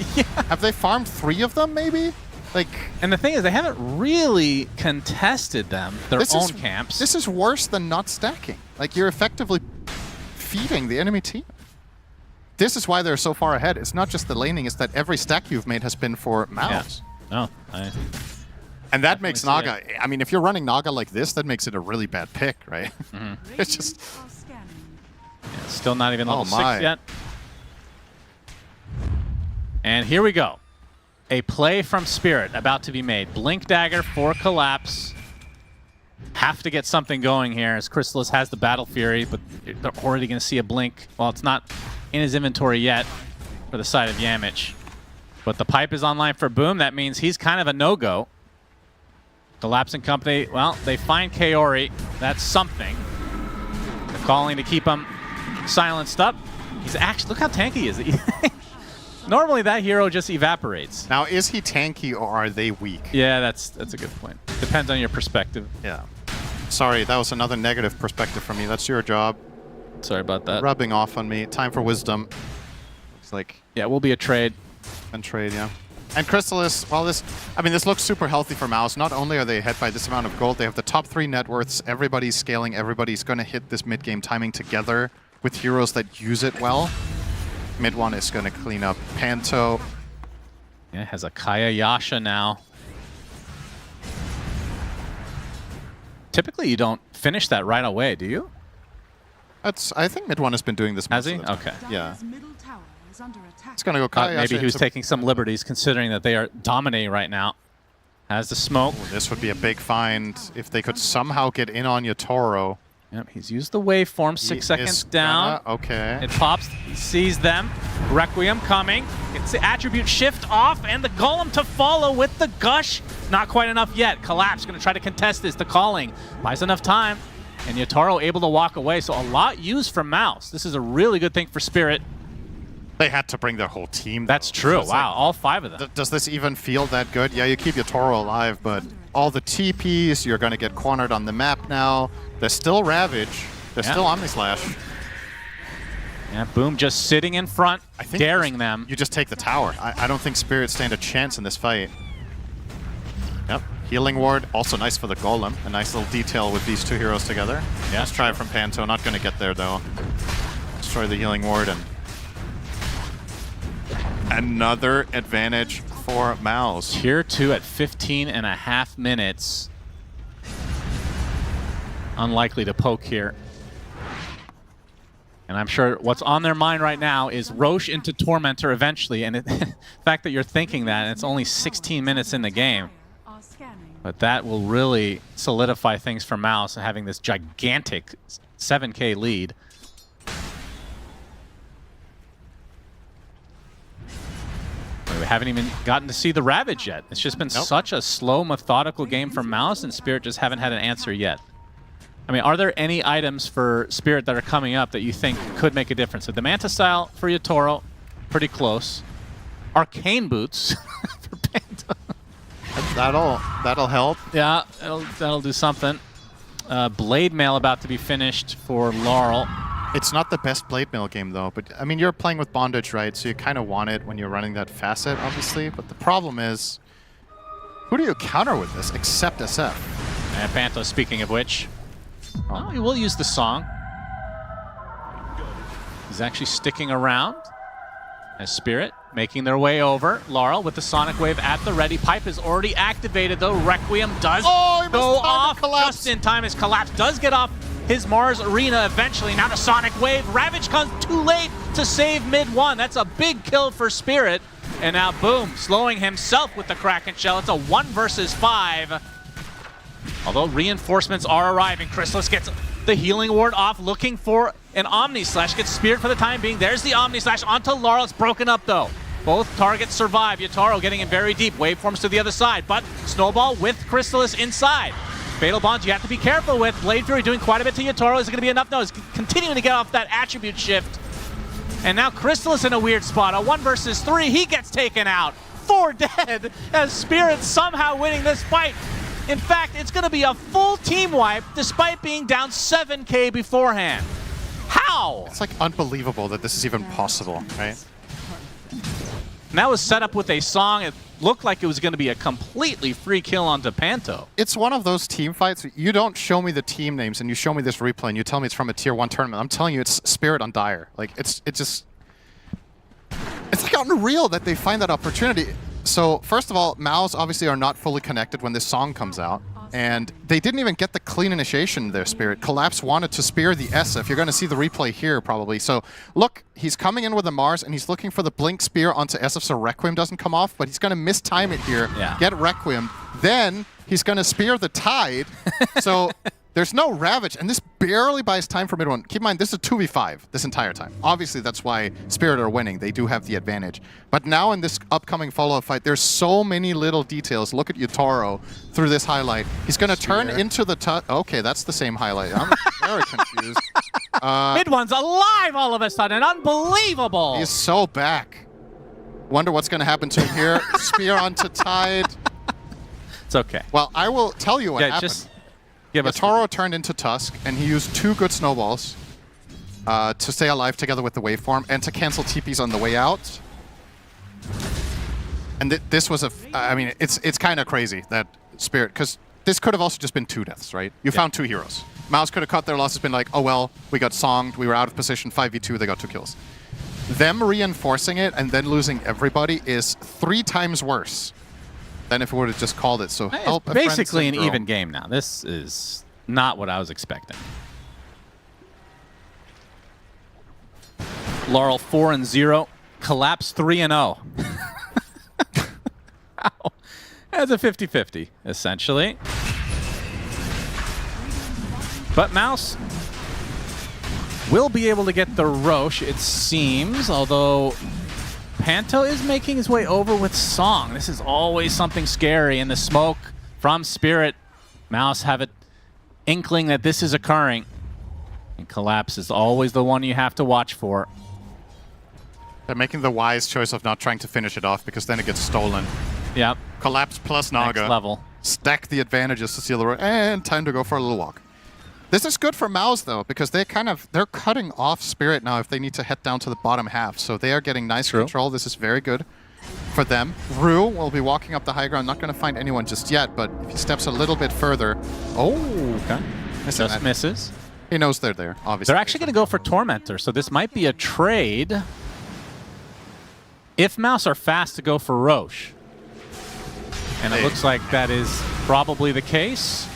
U: Have they farmed 3 of them, maybe? Like,
B: and the thing is, they haven't really contested them, their own camps.
U: This is worse than not stacking. Like, you're effectively feeding the enemy team. This is why they're so far ahead. It's not just the laning, it's that every stack you've made has been for MOUZ.
B: Yeah. No,
U: and that makes Naga, I mean, if you're running Naga like this, that makes it a really bad pick, right? It's just...
B: Yeah, still not even level 6
U: my.
B: yet. And here we go. A play from Spirit about to be made. Blink Dagger for Collapse. Have to get something going here as Crystallis has the Battle Fury, but they're already going to see a Blink. Well, it's not in his inventory yet for the side of Yamich. But the pipe is online for Boom. That means he's kind of a no-go. Collapse and company, well, they find Kaori. That's something. They're calling to keep him silenced up. He's actually, look how tanky he is. Normally that hero just evaporates.
U: Now, is he tanky or are they weak?
B: Yeah, that's a good point. Depends on your perspective.
U: Yeah. Sorry, that was another negative perspective from me. That's your job.
B: Sorry about that.
U: Rubbing off on me. Time for wisdom. Looks like...
B: Yeah, we'll be a trade.
U: And trade, yeah. And Crystallis, well, this looks super healthy for MOUZ. Not only are they ahead by this amount of gold, they have the top 3 net worths. Everybody's scaling. Everybody's going to hit this mid-game timing together with heroes that use it well. Mid one is going to clean up Panto.
B: Yeah, has a Kaya Yasha now. Typically, you don't finish that right away, do you?
U: I think mid one has been doing this.
B: Has he? Okay.
U: Yeah. It's going to go Kaya Yasha.
B: Maybe he was taking some liberties, considering that they are dominating right now. Has the smoke.
U: Ooh, this would be a big find if they could somehow get in on Yotaro.
B: Yep, he's used the waveform. 6 seconds down.
U: Okay.
B: It pops. He sees them. Requiem coming. Gets the attribute shift off, and the Golem to follow with the gush. Not quite enough yet. Collapse going to try to contest this. The calling buys enough time, and Yotaro able to walk away. So a lot used from MOUZ. This is a really good thing for Spirit.
U: They had to bring their whole team.
B: That's true. Wow, all 5 of them.
U: Does this even feel that good? Yeah, you keep Yotaro alive, but all the TPs, you're going to get cornered on the map now. There's still Ravage. There's still Omnislash.
B: Yeah, Boom just sitting in front, daring them.
U: You just take the tower. I don't think Spirit stand a chance in this fight. Yep. Healing Ward, also nice for the Golem. A nice little detail with these 2 heroes together. Yeah. Let's try it from Panto. Not going to get there, though. Destroy the Healing Ward, and another advantage for MOUZ.
B: Tier 2 at 15.5 minutes. Unlikely to poke here. And I'm sure what's on their mind right now is Roche into Tormentor eventually. And the fact that you're thinking that, and it's only 16 minutes in the game. But that will really solidify things for MOUZ and having this gigantic 7K lead. We haven't even gotten to see the Ravage yet. It's just been such a slow, methodical game for MOUZ, and Spirit just haven't had an answer yet. I mean, are there any items for Spirit that are coming up that you think could make a difference? So the Manta Style for Yotaro, pretty close. Arcane Boots for Panda.
U: That'll help.
B: Yeah, that'll do something. Blade Mail about to be finished for Laurel.
U: It's not the best Blade Mail game, though. But, I mean, you're playing with Bondage, right? So you kind of want it when you're running that facet, obviously. But the problem is, who do you counter with this except SF?
B: And Panto, speaking of which, well, he will use the song. He's actually sticking around as Spirit making their way over. Laurel with the Sonic Wave at the ready. Pipe is already activated, though. Requiem does go off just in time as Collapse does get off his Mars Arena eventually. Now the Sonic Wave. Ravage comes too late to save mid-1. That's a big kill for Spirit. And now Boom slowing himself with the Kraken Shell. It's a 1 versus 5. Although reinforcements are arriving. Chrysalis gets the Healing Ward off, looking for an Omni Slash. Gets speared for the time being. There's the Omni Slash onto Laurel. It's broken up, though. Both targets survive. Yotaro getting in very deep. Waveforms to the other side, but Snowball with Chrysalis inside. Fatal Bonds you have to be careful with. Blade Fury doing quite a bit to Yotaro. Is it going to be enough? No, he's continuing to get off that attribute shift. And now Chrysalis in a weird spot. A 1 versus 3. He gets taken out. 4 dead as Spirit somehow winning this fight. In fact, it's going to be a full team wipe despite being down 7K beforehand. How?
U: It's like unbelievable that this is even possible, right?
B: And that was set up with a song. It looked like it was going to be a completely free kill onto Panto.
U: It's one of those team fights. You don't show me the team names and you show me this replay and you tell me it's from a tier 1 tournament. I'm telling you, it's Spirit on Dire. Like, it's like unreal that they find that opportunity. So, first of all, MOUZ obviously are not fully connected when this song comes out. And they didn't even get the clean initiation there, Spirit. Collapse wanted to spear the SF. You're going to see the replay here, probably. So, look, he's coming in with a Mars, and he's looking for the Blink Spear onto SF so Requiem doesn't come off, but he's going to mistime it here, get Requiem. Then, he's going to spear the Tide. So, there's no Ravage, and this barely buys time for mid-1. Keep in mind, this is a 2v5 this entire time. Obviously, that's why Spirit are winning. They do have the advantage. But now in this upcoming follow-up fight, there's so many little details. Look at Yotaro through this highlight. He's going to turn into the... Okay, that's the same highlight. I'm very confused.
B: Mid-1's alive all of a sudden. Unbelievable.
U: He's so back. Wonder what's going to happen to him here. Spear onto Tide.
B: It's okay.
U: Well, I will tell you what happened.
B: Just
U: Yotaro turned into Tusk, and he used 2 good snowballs to stay alive together with the waveform and to cancel TPs on the way out. And this was I mean, it's kind of crazy that Spirit, because this could have also just been 2 deaths, right? You found 2 heroes. MOUZ could have cut their losses, been like, oh well, we got songed, we were out of position, 5v2, they got 2 kills. Them reinforcing it and then losing everybody is 3 times worse than if we would have just called it. So help
B: it's basically an even game now. This is not what I was expecting. Laurel 4-0, Collapse 3-0. How As a 50-50, essentially. But MOUZ will be able to get the Roche, it seems, although Panto is making his way over with Song. This is always something scary, and the smoke from Spirit. MOUZ have an inkling that this is occurring. And Collapse is always the one you have to watch for.
U: They're making the wise choice of not trying to finish it off because then it gets stolen.
B: Yep.
U: Collapse plus Naga.
B: Next level.
U: Stack the advantages to seal the road, and time to go for a little walk. This is good for MOUZ though, because they're cutting off Spirit now if they need to head down to the bottom half. So they are getting nice control. This is very good for them. Rue will be walking up the high ground, not going to find anyone just yet, but if he steps a little bit further,
B: okay. Just misses.
U: He knows they're there, obviously.
B: They're actually going to go for Tormentor, so this might be a trade. If MOUZ are fast to go for Roche, and it looks like that is probably the case.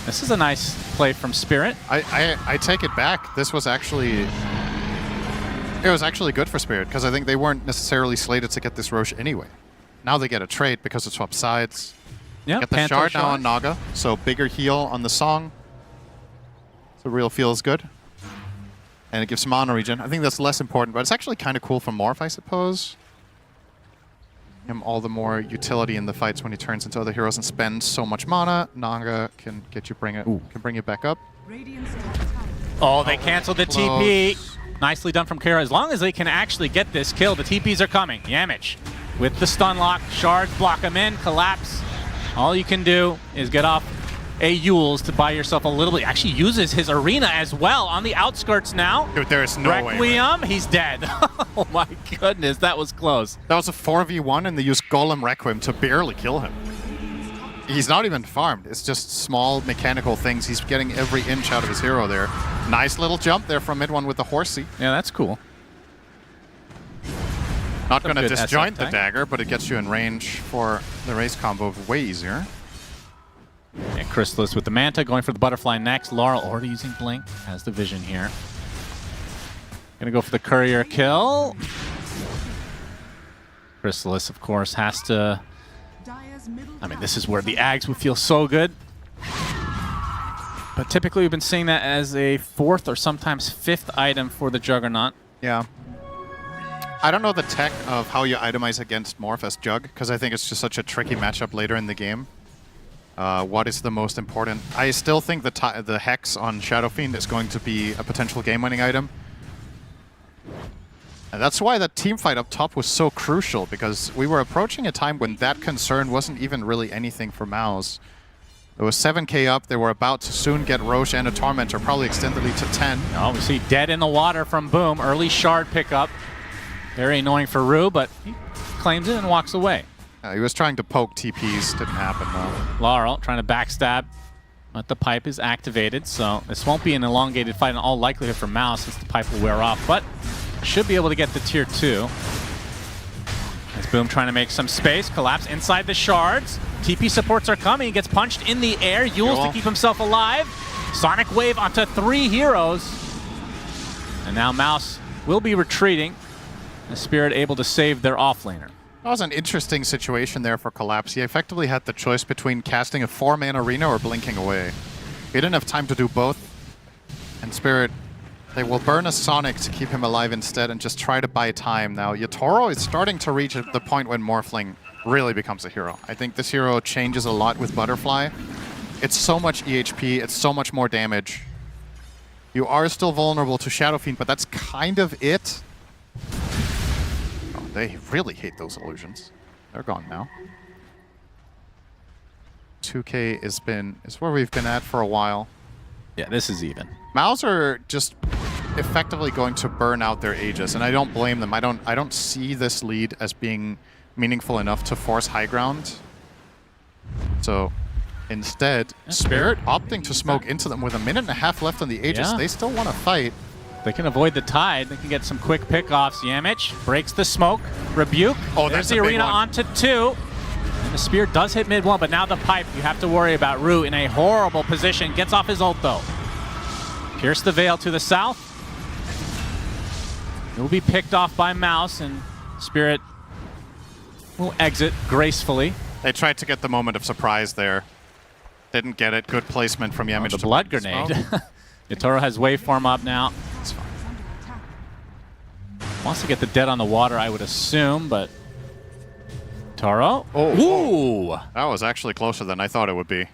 B: This is a nice play from Spirit.
U: I take it back. This was actually... It was actually good for Spirit, because I think they weren't necessarily slated to get this Roche anyway. Now they get a trade because it swaps sides.
B: Yeah,
U: get the shard now on Naga, so bigger heal on the Song. So real feels good. And it gives mana regen. I think that's less important, but it's actually kind of cool for Morph, I suppose. Him all the more utility in the fights when he turns into other heroes and spends so much mana. Naga can get you bring you back up.
B: Oh, they canceled the TP. Nicely done from Kara. As long as they can actually get this kill, the TPs are coming. Yamich with the stun lock. Shards block him in. Collapse. All you can do is get off a Yules to buy yourself a little bit. Actually uses his arena as well on the outskirts now.
U: Dude, there is no way.
B: Requiem, he's dead. Oh my goodness, that was close.
U: That was a 4v1 and they used Golem Requiem to barely kill him. He's not even farmed. It's just small mechanical things. He's getting every inch out of his hero there. Nice little jump there from mid one with the horsey.
B: Yeah, that's cool.
U: Not going to disjoint the dagger, but it gets you in range for the race combo way easier.
B: And Chrysalis with the Manta going for the butterfly next. Laurel already using Blink, has the vision here. Gonna go for the courier kill. Chrysalis, of course, has to... I mean, this is where the Ags would feel so good. But typically we've been seeing that as a 4th or sometimes 5th item for the Juggernaut.
U: Yeah. I don't know the tech of how you itemize against Morph as Jug, because I think it's just such a tricky matchup later in the game. What is the most important? I still think the Hex on Shadow Fiend is going to be a potential game-winning item. And that's why that team fight up top was so crucial, because we were approaching a time when that concern wasn't even really anything for MOUZ. It was 7k up, they were about to soon get Roche and a Tormentor, probably extend the lead to 10.
B: Oh, we see Dead in the Water from Boom, early shard pickup. Very annoying for Rue, but he claims it and walks away.
U: He was trying to poke TPs, didn't happen though.
B: Laurel trying to backstab, but the pipe is activated, so this won't be an elongated fight in all likelihood for MOUZ since the pipe will wear off, but should be able to get the tier 2. As Boom trying to make some space, Collapse inside the shards. TP supports are coming, he gets punched in the air, Yules to keep himself alive. Sonic Wave onto 3 heroes. And now MOUZ will be retreating. The Spirit able to save their offlaner.
U: That was an interesting situation there for Collapse. He effectively had the choice between casting a 4-man arena or blinking away. He didn't have time to do both. And Spirit, they will burn a Sonic to keep him alive instead and just try to buy time. Now, Yatoro is starting to reach the point when Morphling really becomes a hero. I think this hero changes a lot with Butterfly. It's so much EHP, it's so much more damage. You are still vulnerable to Shadow Fiend, but that's kind of it. They really hate those illusions. They're gone now. 2k is where we've been at for a while.
B: Yeah, this is even.
U: MOUZ are just effectively going to burn out their Aegis, and I don't blame them. I don't see this lead as being meaningful enough to force high ground. So instead, Spirit opting to smoke into them with a minute and a half left on the Aegis.
B: Yeah.
U: They still want to fight.
B: They can avoid the tide. They can get some quick pickoffs. Yamich breaks the smoke. Rebuke.
U: Oh,
B: there's
U: that's
B: the
U: a big
B: arena
U: one.
B: onto 2. And the spear does hit mid 1, but now the pipe. You have to worry about Rue in a horrible position. Gets off his ult though. Pierce the veil to the south. It will be picked off by MOUZ, and Spirit will exit gracefully.
U: They tried to get the moment of surprise there. Didn't get it. Good placement from Yamich.
B: The blood grenade. Yatoro has waveform up now. Wants to get the dead on the water, I would assume, but Taro.
U: Ooh! That was actually closer than I thought it would be.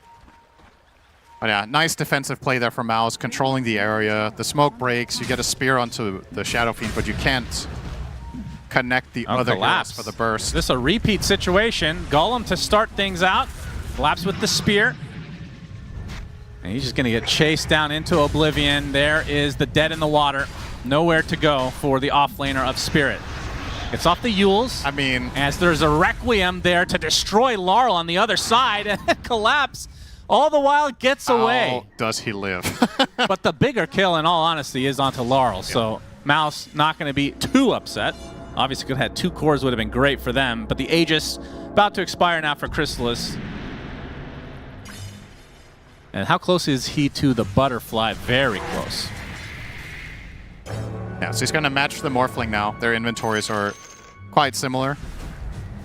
U: But yeah, nice defensive play there from MOUZ, controlling the area. The smoke breaks, you get a spear onto the Shadow Fiend, but you can't connect the other heroes for the burst.
B: This is a repeat situation. Golem to start things out. Collapse with the spear. And he's just going to get chased down into oblivion. There is the dead in the water. Nowhere to go for the offlaner of Spirit. It's off the Yules.
U: I mean,
B: as there's a Requiem there to destroy Laurel on the other side and collapse. All the while it gets away.
U: How does he live?
B: But the bigger kill, in all honesty, is onto Laurel. So MOUZ not going to be too upset. Obviously, could have had 2 cores, would have been great for them. But the Aegis about to expire now for Chrysalis. And how close is he to the Butterfly? Very close.
U: Yeah, so he's going to match the Morphling now. Their inventories are quite similar.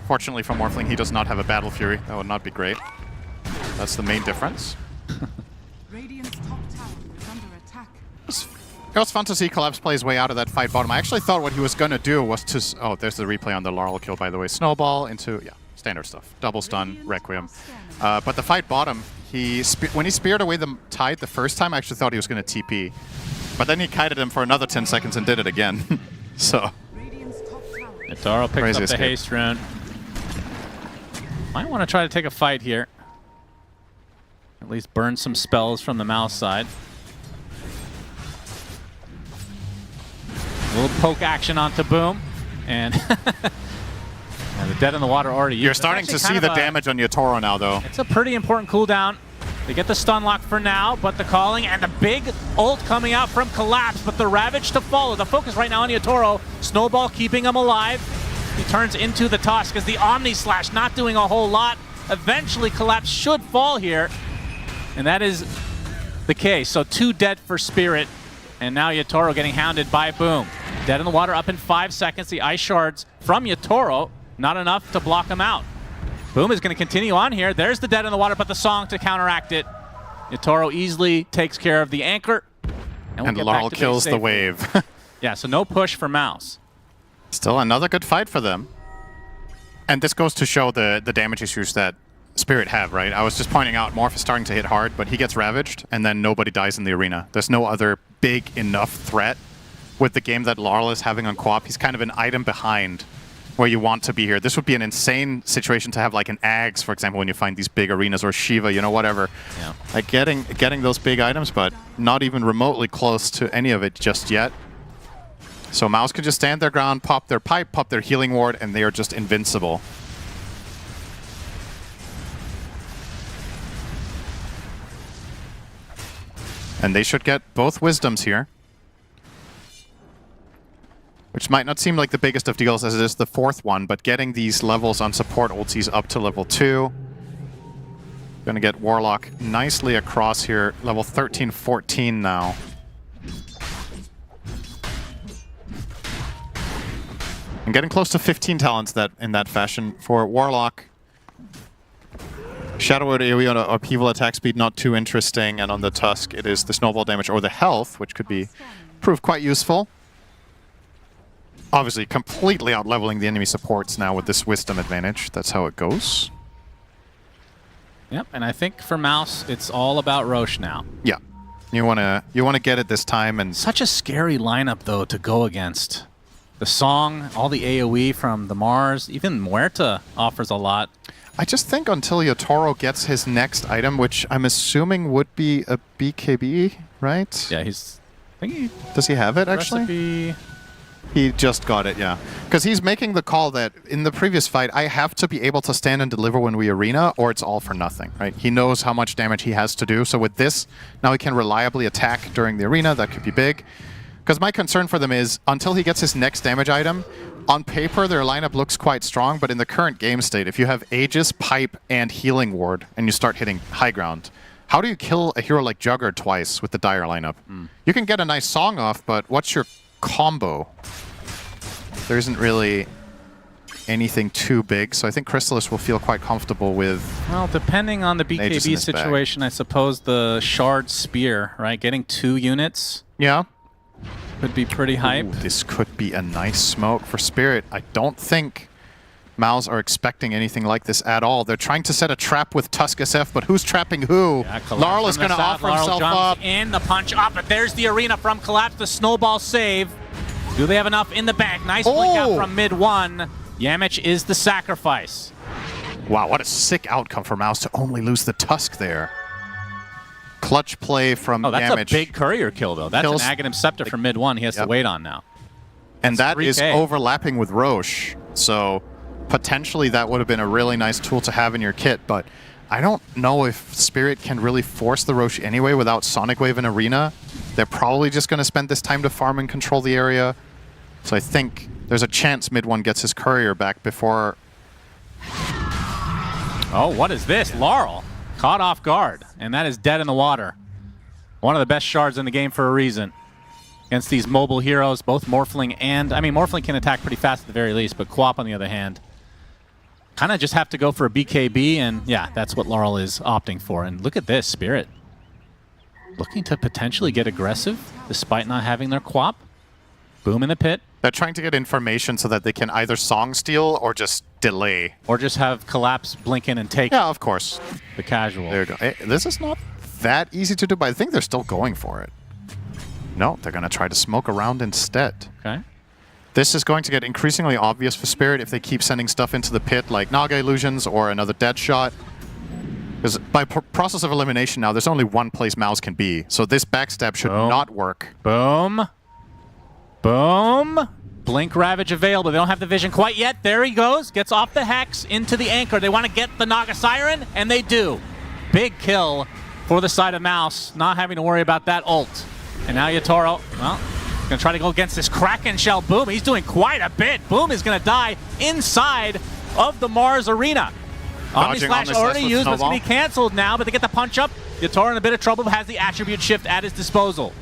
U: Fortunately for Morphling, he does not have a Battle Fury. That would not be great. That's the main difference.
D: Radiant's top tower is under attack.
U: It was fun to see Collapse play his way out of that fight bottom. I actually thought what he was going to do was to... Oh, there's the replay on the Laurel kill, by the way. Snowball into... Yeah, standard stuff. Double stun, Requiem. But the fight bottom, when he speared away the Tide the first time, I actually thought he was going to TP. But then he kited him for another 10 seconds and did it again. So...
B: Yatoro picks up the haste rune. Might want to try to take a fight here. At least burn some spells from the MOUZ side. A little poke action onto Boom. And, and the dead in the water already used.
U: You're starting to see the damage on Yatoro now, though.
B: It's a pretty important cooldown. They get the stun lock for now, but the calling and the big ult coming out from Collapse, but the Ravage to follow. The focus right now on Yatoro. Snowball keeping him alive. He turns into the Tusk as the Omni Slash not doing a whole lot. Eventually Collapse should fall here. And that is the case. So 2 dead for Spirit. And now Yatoro getting hounded by Boom. Dead in the water up in 5 seconds. The Ice Shards from Yatoro, not enough to block him out. Boom is going to continue on here. There's the dead in the water, but the song to counteract it. Yatoro easily takes care of the anchor.
U: And Laurel kills the wave.
B: Yeah, so no push for MOUZ.
U: Still another good fight for them. And this goes to show the damage issues that Spirit have, right? I was just pointing out Morph is starting to hit hard, but he gets ravaged, and then nobody dies in the arena. There's no other big enough threat with the game that Laurel is having on co-op. He's kind of an item behind where you want to be here. This would be an insane situation to have like an Ags, for example, when you find these big arenas, or Shiva, you know, whatever.
B: Yeah.
U: Like getting those big items, but not even remotely close to any of it just yet. So MOUZ could just stand their ground, pop their pipe, pop their healing ward, and they are just invincible. And they should get both wisdoms here. Which might not seem like the biggest of deals as it is the 4th one, but getting these levels on support ultis up to level 2. Gonna get Warlock nicely across here, level 13, 14 now. And getting close to 15 talents in that fashion for Warlock. Shadow Word AoE on upheaval attack speed, not too interesting, and on the Tusk it is the snowball damage or the health, which could prove quite useful. Obviously completely out-leveling the enemy supports now with this wisdom advantage. That's how it goes.
B: Yep, and I think for MOUZ, it's all about Roche now.
U: Yeah, you wanna get it this time, and
B: such a scary lineup though to go against. The Song, all the AoE from the Mars, even Muerta offers a lot.
U: I just think until Yatoro gets his next item, which I'm assuming would be a BKB, right?
B: Yeah,
U: does he have it actually?
B: Recipe.
U: He just got it, yeah. Because he's making the call that in the previous fight, I have to be able to stand and deliver when we arena, or it's all for nothing, right? He knows how much damage he has to do. So with this, now he can reliably attack during the arena. That could be big. Because my concern for them is, until he gets his next damage item, on paper, their lineup looks quite strong, but in the current game state, if you have Aegis, Pipe, and Healing Ward, and you start hitting high ground, how do you kill a hero like Jugger twice with the Dire lineup? You can get a nice song off, but what's your combo? There isn't really anything too big. So I think Crystallis will feel quite comfortable with.
B: Well, depending on the
U: Aegis in
B: BKB
U: this bag.
B: situation, I suppose the Shard Spear, right? Getting 2 units.
U: Yeah.
B: Could be pretty hype.
U: Ooh, this could be a nice smoke for Spirit. I don't think MOUZ are expecting anything like this at all. They're trying to set a trap with Tusk SF, but who's trapping who? Laurel is going to offer himself up.
B: In the punch up, but there's the arena from Collapse, the snowball save. Do they have enough in the bag? Nice blink out from mid 1. Yamich is the sacrifice.
U: Wow, what a sick outcome for MOUZ to only lose the Tusk there. Clutch play from
B: That's
U: Yamich.
B: a big courier kill, though. That's
U: Kills
B: an Aghanim Scepter from mid 1 he has to wait on now.
U: And that is
B: 3K.
U: overlapping with Roche. So potentially that would have been a really nice tool to have in your kit, but I don't know if Spirit can really force the Roche anyway without Sonic Wave and Arena. They're probably just going to spend this time to farm and control the area. So I think there's a chance mid 1 gets his courier back before...
B: Oh, what is this? Laurel caught off guard, and that is dead in the water. One of the best shards in the game for a reason. Against these mobile heroes, both Morphling and... I mean, Morphling can attack pretty fast at the very least, but Quap, on the other hand, kind of just have to go for a BKB, and yeah, that's what Laurel is opting for. And look at this, Spirit. Looking to potentially get aggressive, despite not having their Quap. Boom in the pit.
U: They're trying to get information so that they can either song steal or just delay.
B: Or just have Collapse blink in and take
U: Yeah, of course.
B: the casual.
U: There you go. Hey, this is not that easy to do, but I think they're still going for it. No, they're going to try to smoke around instead.
B: Okay.
U: This is going to get increasingly obvious for Spirit if they keep sending stuff into the pit like Naga Illusions or another dead shot. Because by process of elimination now, there's only one place MOUZ can be. So this backstab should not work.
B: Boom. Boom. Blink Ravage available. They don't have the vision quite yet. There he goes. Gets off the Hex into the Anchor. They want to get the Naga Siren, and they do. Big kill for the side of MOUZ. Not having to worry about that ult. And now Yatoro, well, going to try to go against this Kraken Shell. Boom, he's doing quite a bit. Boom is going to die inside of the Mars Arena. Omni Slash already used, but it's going to be canceled now, but they get the punch up. Yatoro in a bit of trouble, but has the attribute shift at his disposal.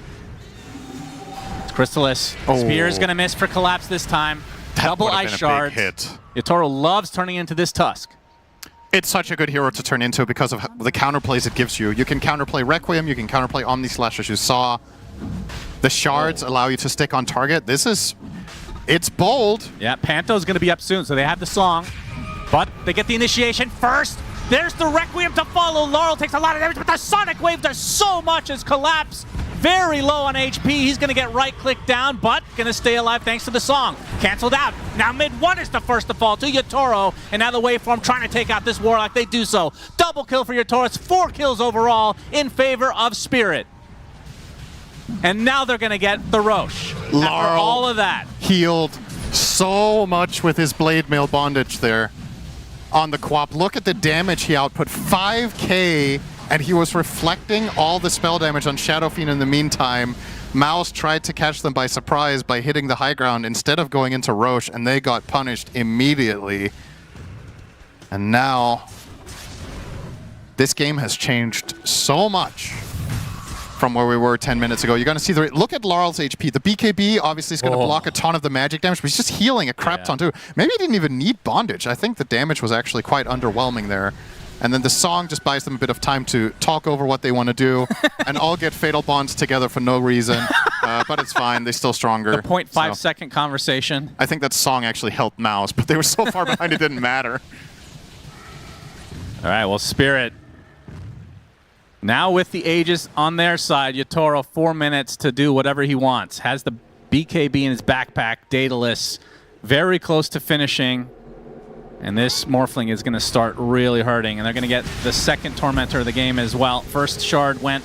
B: It's Crystallis. Spear is going to miss for Collapse this time. Double Ice Shards. Yatoro loves turning into this Tusk.
U: It's such a good hero to turn into because of the counterplays it gives you. You can counterplay Requiem, you can counterplay Omni Slash as you saw. The shards allow you to stick on target. It's bold.
B: Yeah, Panto's going to be up soon, so they have the song. But they get the initiation first. There's the Requiem to follow. Laurel takes a lot of damage, but the Sonic Wave does so much as Collapse. Very low on HP. He's going to get right-click down, but going to stay alive thanks to the song. Canceled out. Now mid 1 is the first to fall to Yatoro, and now the waveform trying to take out this Warlock. They do so. Double kill for Yatoro. It's 4 kills overall in favor of Spirit. And now they're going to get the Roche.
U: Laurel
B: after all of that.
U: Healed so much with his Blade Mail Bondage there on the Quap. Look at the damage he output. 5k, and he was reflecting all the spell damage on Shadow Fiend in the meantime. MOUZ tried to catch them by surprise by hitting the high ground instead of going into Roche, and they got punished immediately. And now, this game has changed so much from where we were 10 minutes ago. You're going to see look at Laurel's HP. The BKB obviously is going to block a ton of the magic damage, but he's just healing a crap ton too. Maybe he didn't even need bondage. I think the damage was actually quite underwhelming there. And then the song just buys them a bit of time to talk over what they want to do and all get Fatal Bonds together for no reason. But it's fine. They're still stronger.
B: The 0.5 second conversation.
U: I think that song actually helped MOUZ, but they were so far behind it didn't matter.
B: All right, well, Spirit. Now with the Aegis on their side, Yatoro 4 minutes to do whatever he wants. Has the BKB in his backpack, Daedalus, very close to finishing. And this Morphling is going to start really hurting. And they're going to get the second Tormentor of the game as well. First shard went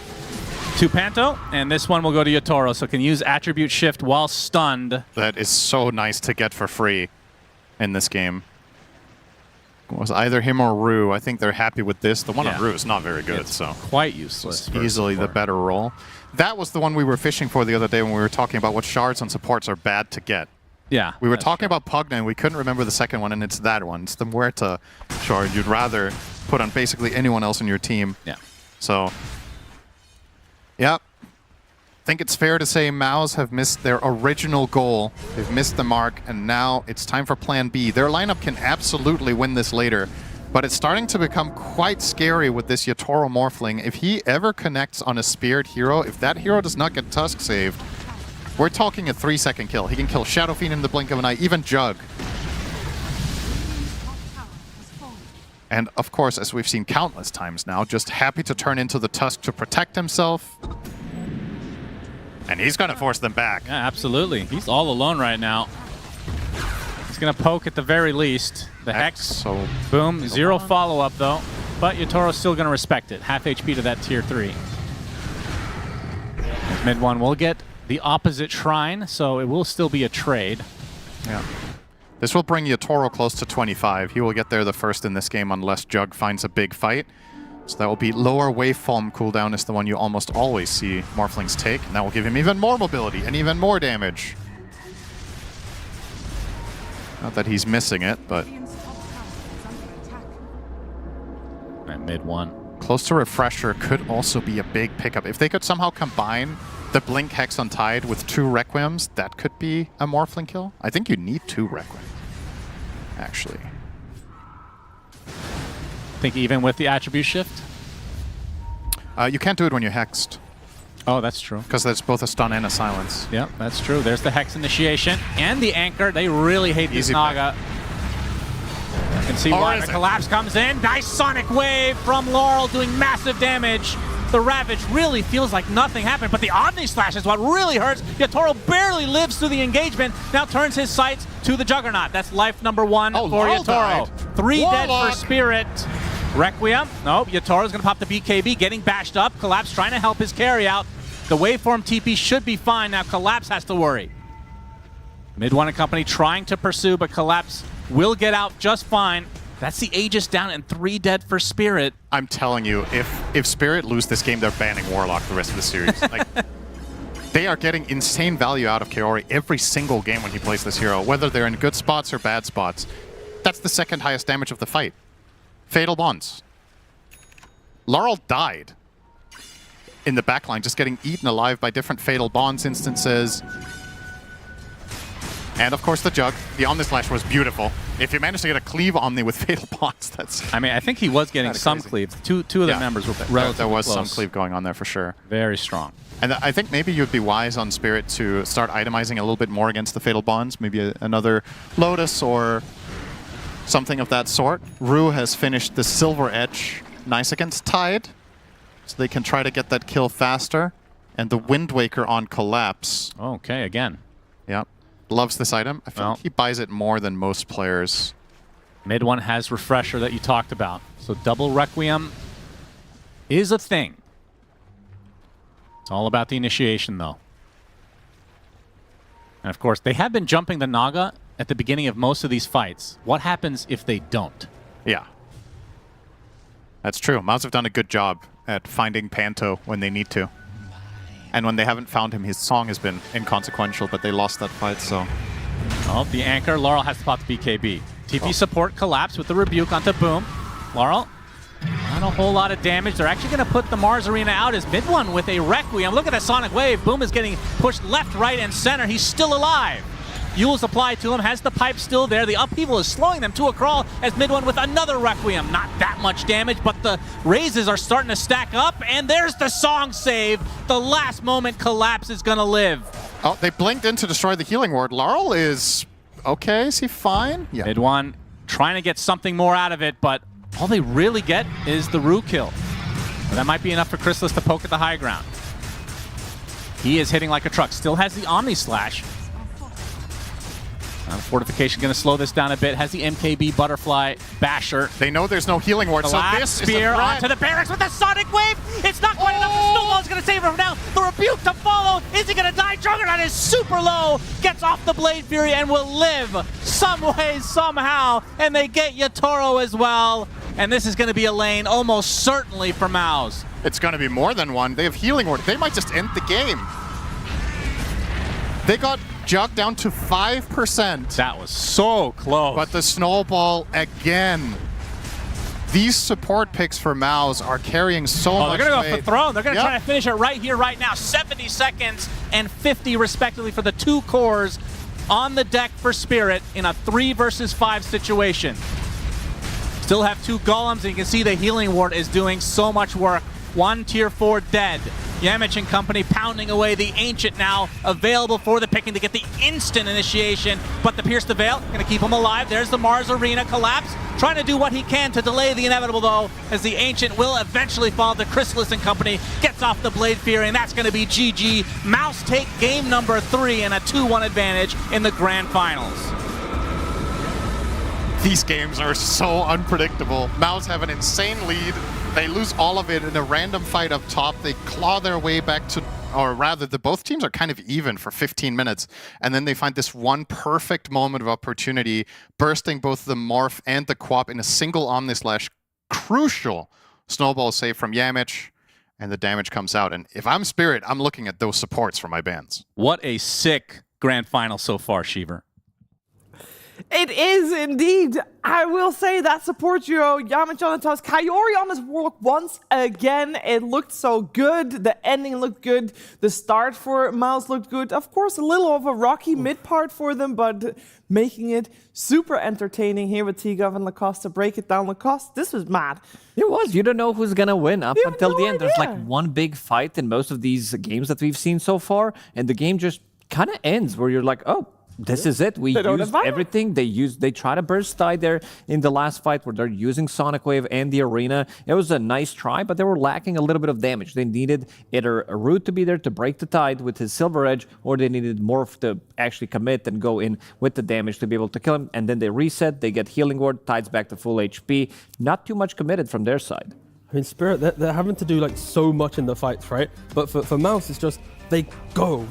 B: to Panto, and this one will go to Yatoro. So can use Attribute Shift while stunned.
U: That is so nice to get for free in this game. It was either him or Rue. I think they're happy with this. The one on Rue is not very good.
B: It's
U: so
B: quite useless.
U: Easily the better roll. That was the one we were fishing for the other day when we were talking about what shards and supports are bad to get.
B: Yeah.
U: We were talking about Pugna, and we couldn't remember the second one, and it's that one. It's the Muerta shard you'd rather put on basically anyone else in your team.
B: Yeah.
U: So, yep. think it's fair to say MOUZ have missed their original goal. They've missed the mark, and now it's time for plan B. Their lineup can absolutely win this later, but it's starting to become quite scary with this Yatoro Morphling. If he ever connects on a Spirit hero, if that hero does not get Tusk saved, we're talking a 3-second kill. He can kill Shadow Fiend in the blink of an eye, even Jug. And of course, as we've seen countless times now, just happy to turn into the Tusk to protect himself. And he's going to force them back.
B: Yeah, absolutely. He's all alone right now. He's going to poke at the very least. The Hex.
U: So
B: boom. 0 follow-up, though. But Yatoro's still going to respect it. Half HP to that tier 3. Mid one will get the opposite shrine, so it will still be a trade.
U: Yeah. This will bring Yatoro close to 25. He will get there the first in this game unless Jug finds a big fight. So that will be lower waveform cooldown is the one you almost always see Morphlings take. And that will give him even more mobility and even more damage. Not that he's missing it, but...
B: At mid one.
U: Close to Refresher could also be a big pickup. If they could somehow combine the Blink Hex on Tide with 2 Requiems, that could be a Morphling kill. I think you need 2 Requiems, actually.
B: Think even with the attribute shift?
U: You can't do it when you're hexed.
B: Oh, that's true.
U: Because there's both a stun and a silence.
B: Yep, that's true. There's the Hex initiation and the Anchor. They really hate this Naga. You can see why the collapse comes in. Nice Sonic Wave from Laurel doing massive damage. The Ravage really feels like nothing happened, but the Omni Slash is what really hurts. Yatoro barely lives through the engagement, now turns his sights to the Juggernaut. That's life number 1 for
U: Laurel
B: Yatoro.
U: died.
B: 3 dead
U: Warlock.
B: for Spirit. Requiem. Nope, Yatoro's going to pop the BKB, getting bashed up. Collapse trying to help his carry out. The waveform TP should be fine. Now Collapse has to worry. Mid one and company trying to pursue, but Collapse will get out just fine. That's the Aegis down and 3 dead for Spirit.
U: I'm telling you, if Spirit lose this game, they're banning Warlock the rest of the series. Like, they are getting insane value out of Kaori every single game when he plays this hero, whether they're in good spots or bad spots. That's the 2nd highest damage of the fight. Fatal Bonds. Laurel died in the backline, just getting eaten alive by different Fatal Bonds instances. And of course the Jug. The Omni Slash was beautiful. If you manage to get a cleave Omni with Fatal Bonds, that's...
B: I mean, I think he was getting some cleave. Two of the members were relatively
U: There was
B: close.
U: some cleave going on there for sure.
B: Very strong.
U: And I think maybe you'd be wise on Spirit to start itemizing a little bit more against the Fatal Bonds. Maybe another Lotus or something of that sort. Rue has finished the Silver Edge. Nice against Tide. So they can try to get that kill faster. And the Wind Waker on Collapse.
B: Okay, again.
U: Yeah. Loves this item. I feel like he buys it more than most players.
B: Mid one has Refresher that you talked about. So double Requiem is a thing. It's all about the initiation, though. And of course, they have been jumping the Naga at the beginning of most of these fights. What happens if they don't?
U: Yeah. That's true. MOUZ have done a good job at finding Panto when they need to. And when they haven't found him, his song has been inconsequential, but they lost that fight, so...
B: Oh, the Anchor. Laurel has to pop the BKB. TP support Collapse with the Rebuke onto Boom. Laurel, not a whole lot of damage. They're actually going to put the Mars Arena out as mid one with a Requiem. Look at that Sonic Wave. Boom is getting pushed left, right, and center. He's still alive. Yule's applied to him, has the pipe still there. The upheaval is slowing them to a crawl as mid one with another Requiem. Not that much damage, but the raises are starting to stack up, and there's the song save. The last moment Collapse is going to live.
U: Oh, they blinked in to destroy the healing ward. Laurel is okay. Is he fine?
B: Yeah. Mid one trying to get something more out of it, but all they really get is the Rue kill. And that might be enough for Chrysalis to poke at the high ground. He is hitting like a truck. Still has the Omni Slash. Fortification going to slow this down a bit. Has the MKB Butterfly Basher.
U: They know there's no healing ward, so this
B: spear
U: is a
B: onto the barracks with the Sonic Wave. It's not quite enough. The Snowball's going to save him now. The Rebuke to follow. Is he going to die? Juggernaut is super low. Gets off the Blade Fury and will live some way, somehow. And they get Yatoro as well. And this is going to be a lane almost certainly for MOUZ.
U: It's going to be more than one. They have healing ward. They might just end the game. They got Jug down to 5%.
B: That was so close.
U: But the Snowball again. These support picks for MOUZ are carrying so much
B: they're going to go
U: weight.
B: for Throne. They're going to
U: Yep.
B: try to finish it right here, right now. 70 seconds and 50 respectively for the two cores on the deck for Spirit in a 3 versus 5 situation. Still have 2 golems, and you can see the healing ward is doing so much work. 1 tier 4 dead. Yamich and company pounding away. The Ancient now available for the picking to get the instant initiation, but the Pierce the Veil going to keep him alive. There's the Mars Arena collapse, trying to do what he can to delay the inevitable though, as the Ancient will eventually fall. The Chrysalis and company gets off the Blade Fury, and that's going to be GG. MOUZ take game number 3 and a 2-1 advantage in the grand finals.
U: These games are so unpredictable. MOUZ have an insane lead. They lose all of it in a random fight up top. They claw their way back to, or rather, both teams are kind of even for 15 minutes. And then they find this one perfect moment of opportunity, bursting both the Morph and the Quap in a single Omni-Slash. Crucial snowball save from Yamich, and the damage comes out. And if I'm Spirit, I'm looking at those supports for my bands.
B: What a sick grand final so far, Shiver.
V: It is indeed. I will say that support duo, Yamich on the toss, Coyote on his work once again. It looked so good. The ending looked good. The start for MOUZ looked good. Of course, a little of a rocky mid part for them, but making it super entertaining here with T-Gov and Lacoste to break it down. Lacoste, this was mad.
W: It was. You don't know who's going to win up until
V: no
W: the end. There's
V: idea.
W: like one big fight in most of these games that we've seen so far, and the game just kind of ends where you're like, oh, this is it. We used everything. They try to burst Tide there in the last fight where they're using Sonic Wave and the Arena. It was a nice try, but they were lacking a little bit of damage. They needed either a Root to be there to break the Tide with his Silver Edge, or they needed Morph to actually commit and go in with the damage to be able to kill him. And then they reset. They get Healing Ward. Tide's back to full HP. Not too much committed from their side.
S: I mean, Spirit, they're having to do like so much in the fights, right? But for MOUZ, it's just they go.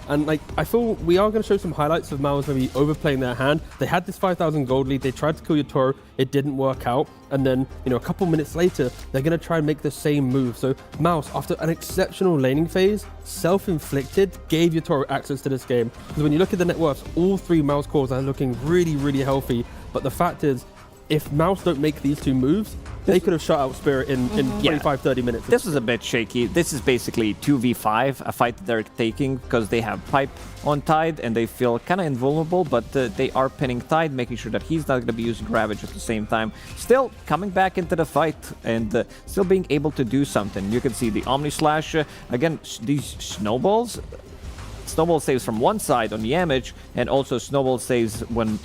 S: And like, I feel we are going to show some highlights of MOUZ maybe overplaying their hand. They had this 5,000 gold lead. They tried to kill Yatoro. It didn't work out. And then, a couple minutes later, they're going to try and make the same move. So MOUZ, after an exceptional laning phase, self-inflicted, gave Yatoro access to this game. Because when you look at the net worths, all 3 MOUZ cores are looking really, really healthy. But the fact is, if MOUZ don't make these 2 moves, they could have shut out Spirit in 25, 30 minutes.
W: This is a bit shaky. This is basically 2v5, a fight that they're taking because they have Pipe on Tide and they feel kind of invulnerable, but they are pinning Tide, making sure that he's not going to be using Ravage at the same time. Still coming back into the fight and still being able to do something. You can see the Omni-Slash. Again, these snowballs. Snowball saves from one side on Yamich, and also Snowball saves when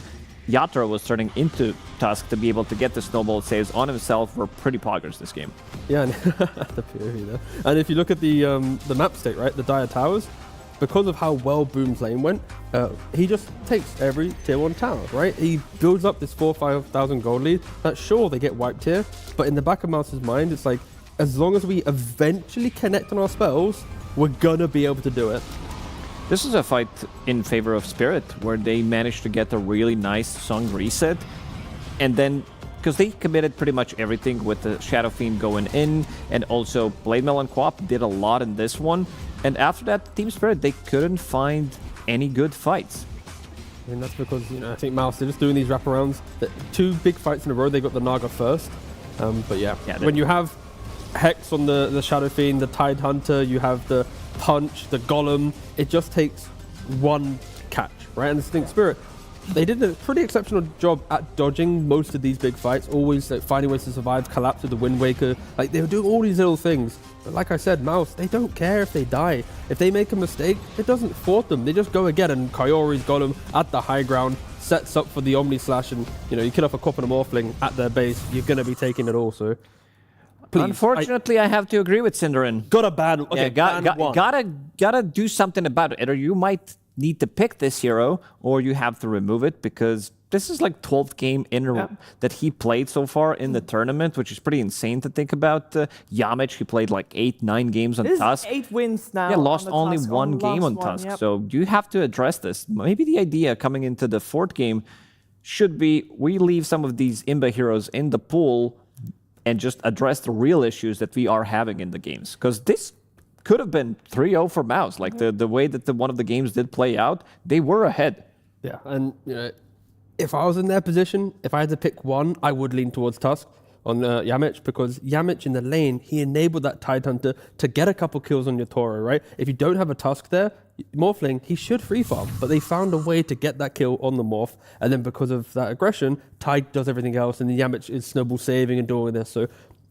W: Yatra was turning into Tusk to be able to get the snowball saves on himself were pretty poggers this game.
S: Yeah, and the fury there. And if you look at the map state, right, the Dire Towers, because of how well Boom's lane went, he just takes every tier 1 tower, right? He builds up this 4,000-5,000 gold lead. That's sure they get wiped here, but in the back of MOUZ's mind, it's like, as long as we eventually connect on our spells, we're gonna be able to do it.
W: This is a fight in favor of Spirit, where they managed to get a really nice song reset. And then, because they committed pretty much everything with the Shadow Fiend going in, and also Blademail and Quap did a lot in this one. And after that, Team Spirit, they couldn't find any good fights.
S: And that's because, I think MOUZ, they're just doing these wraparounds. 2 big fights in a row, they got the Naga first. But yeah, when you have Hex on the Shadow Fiend, the Tide Hunter, you have the Punch, the Golem, it just takes one catch, right? And Distinct Spirit, they did a pretty exceptional job at dodging most of these big fights, always finding ways to survive, collapse with the Wind Waker. Like, they were doing all these little things. But like I said, MOUZ, they don't care if they die. If they make a mistake, it doesn't thwart them. They just go again, and Coyote's Golem at the high ground sets up for the Omni-Slash, and you kill off a Quap and a Morphling at their base, you're going to be taking it also. Please,
W: unfortunately, I have to agree with Cinderin.
S: Gotta ban. Okay,
W: gotta do something about it. Either you might need to pick this hero, or you have to remove it, because this is like 12th game in a row that he played so far in the tournament, which is pretty insane to think about. Yamich, he played like 8-9 games on Tusk.
V: 8 wins now.
W: Yeah, lost only one game on Tusk.
V: Yep.
W: So you have to address this. Maybe the idea coming into the 4th game should be we leave some of these Imba heroes in the pool and just address the real issues that we are having in the games. Because this could have been 3-0 for MOUZ. Like the way that one of the games did play out, they were ahead.
S: Yeah, and if I was in their position, if I had to pick one, I would lean towards Tusk. on Yamich, because Yamich in the lane, he enabled that Tidehunter to get a couple kills on your Toro, right? If you don't have a Tusk there, Morphling, he should free farm, but they found a way to get that kill on the Morph, and then because of that aggression, Tide does everything else, and the Yamich is snowball saving and doing this. So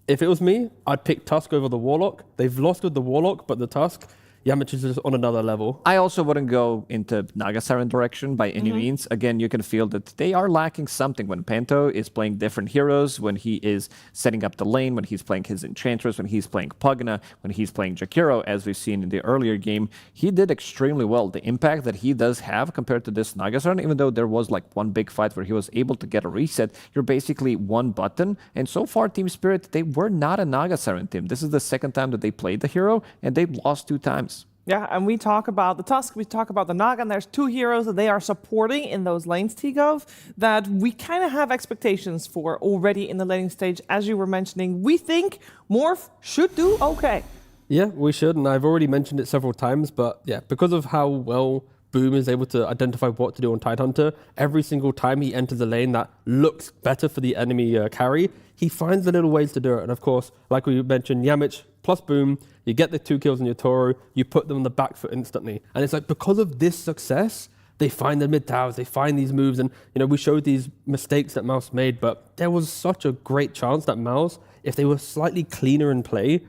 S: if it was me, I'd pick Tusk over the Warlock. They've lost with the Warlock, but the Tusk, Yamich is just on another level.
W: I also wouldn't go into Nagasiren direction by any means. Again, you can feel that they are lacking something when Pento is playing different heroes, when he is setting up the lane, when he's playing his Enchantress, when he's playing Pugna, when he's playing Jakiro, as we've seen in the earlier game. He did extremely well. The impact that he does have compared to this Nagasiren, even though there was like one big fight where he was able to get a reset, you're basically one button. And so far, Team Spirit, they were not a Nagasiren team. This is the second time that they played the hero, and they lost 2 times.
V: Yeah, and we talk about the Tusk, we talk about the Naga, and there's 2 heroes that they are supporting in those lanes, T-Gov, that we kind of have expectations for already in the laning stage. As you were mentioning, we think Morph should do okay.
S: Yeah, we should, and I've already mentioned it several times, but yeah, because of how well Boom is able to identify what to do on Tidehunter, every single time he enters a lane that looks better for the enemy carry, he finds the little ways to do it. And of course, like we mentioned, Yamich plus Boom, you get the 2 kills on your Toro, you put them on the back foot instantly. And it's like, because of this success, they find the mid towers, they find these moves. And, you know, we showed these mistakes that MOUZ made, but there was such a great chance that MOUZ, if they were slightly cleaner in play,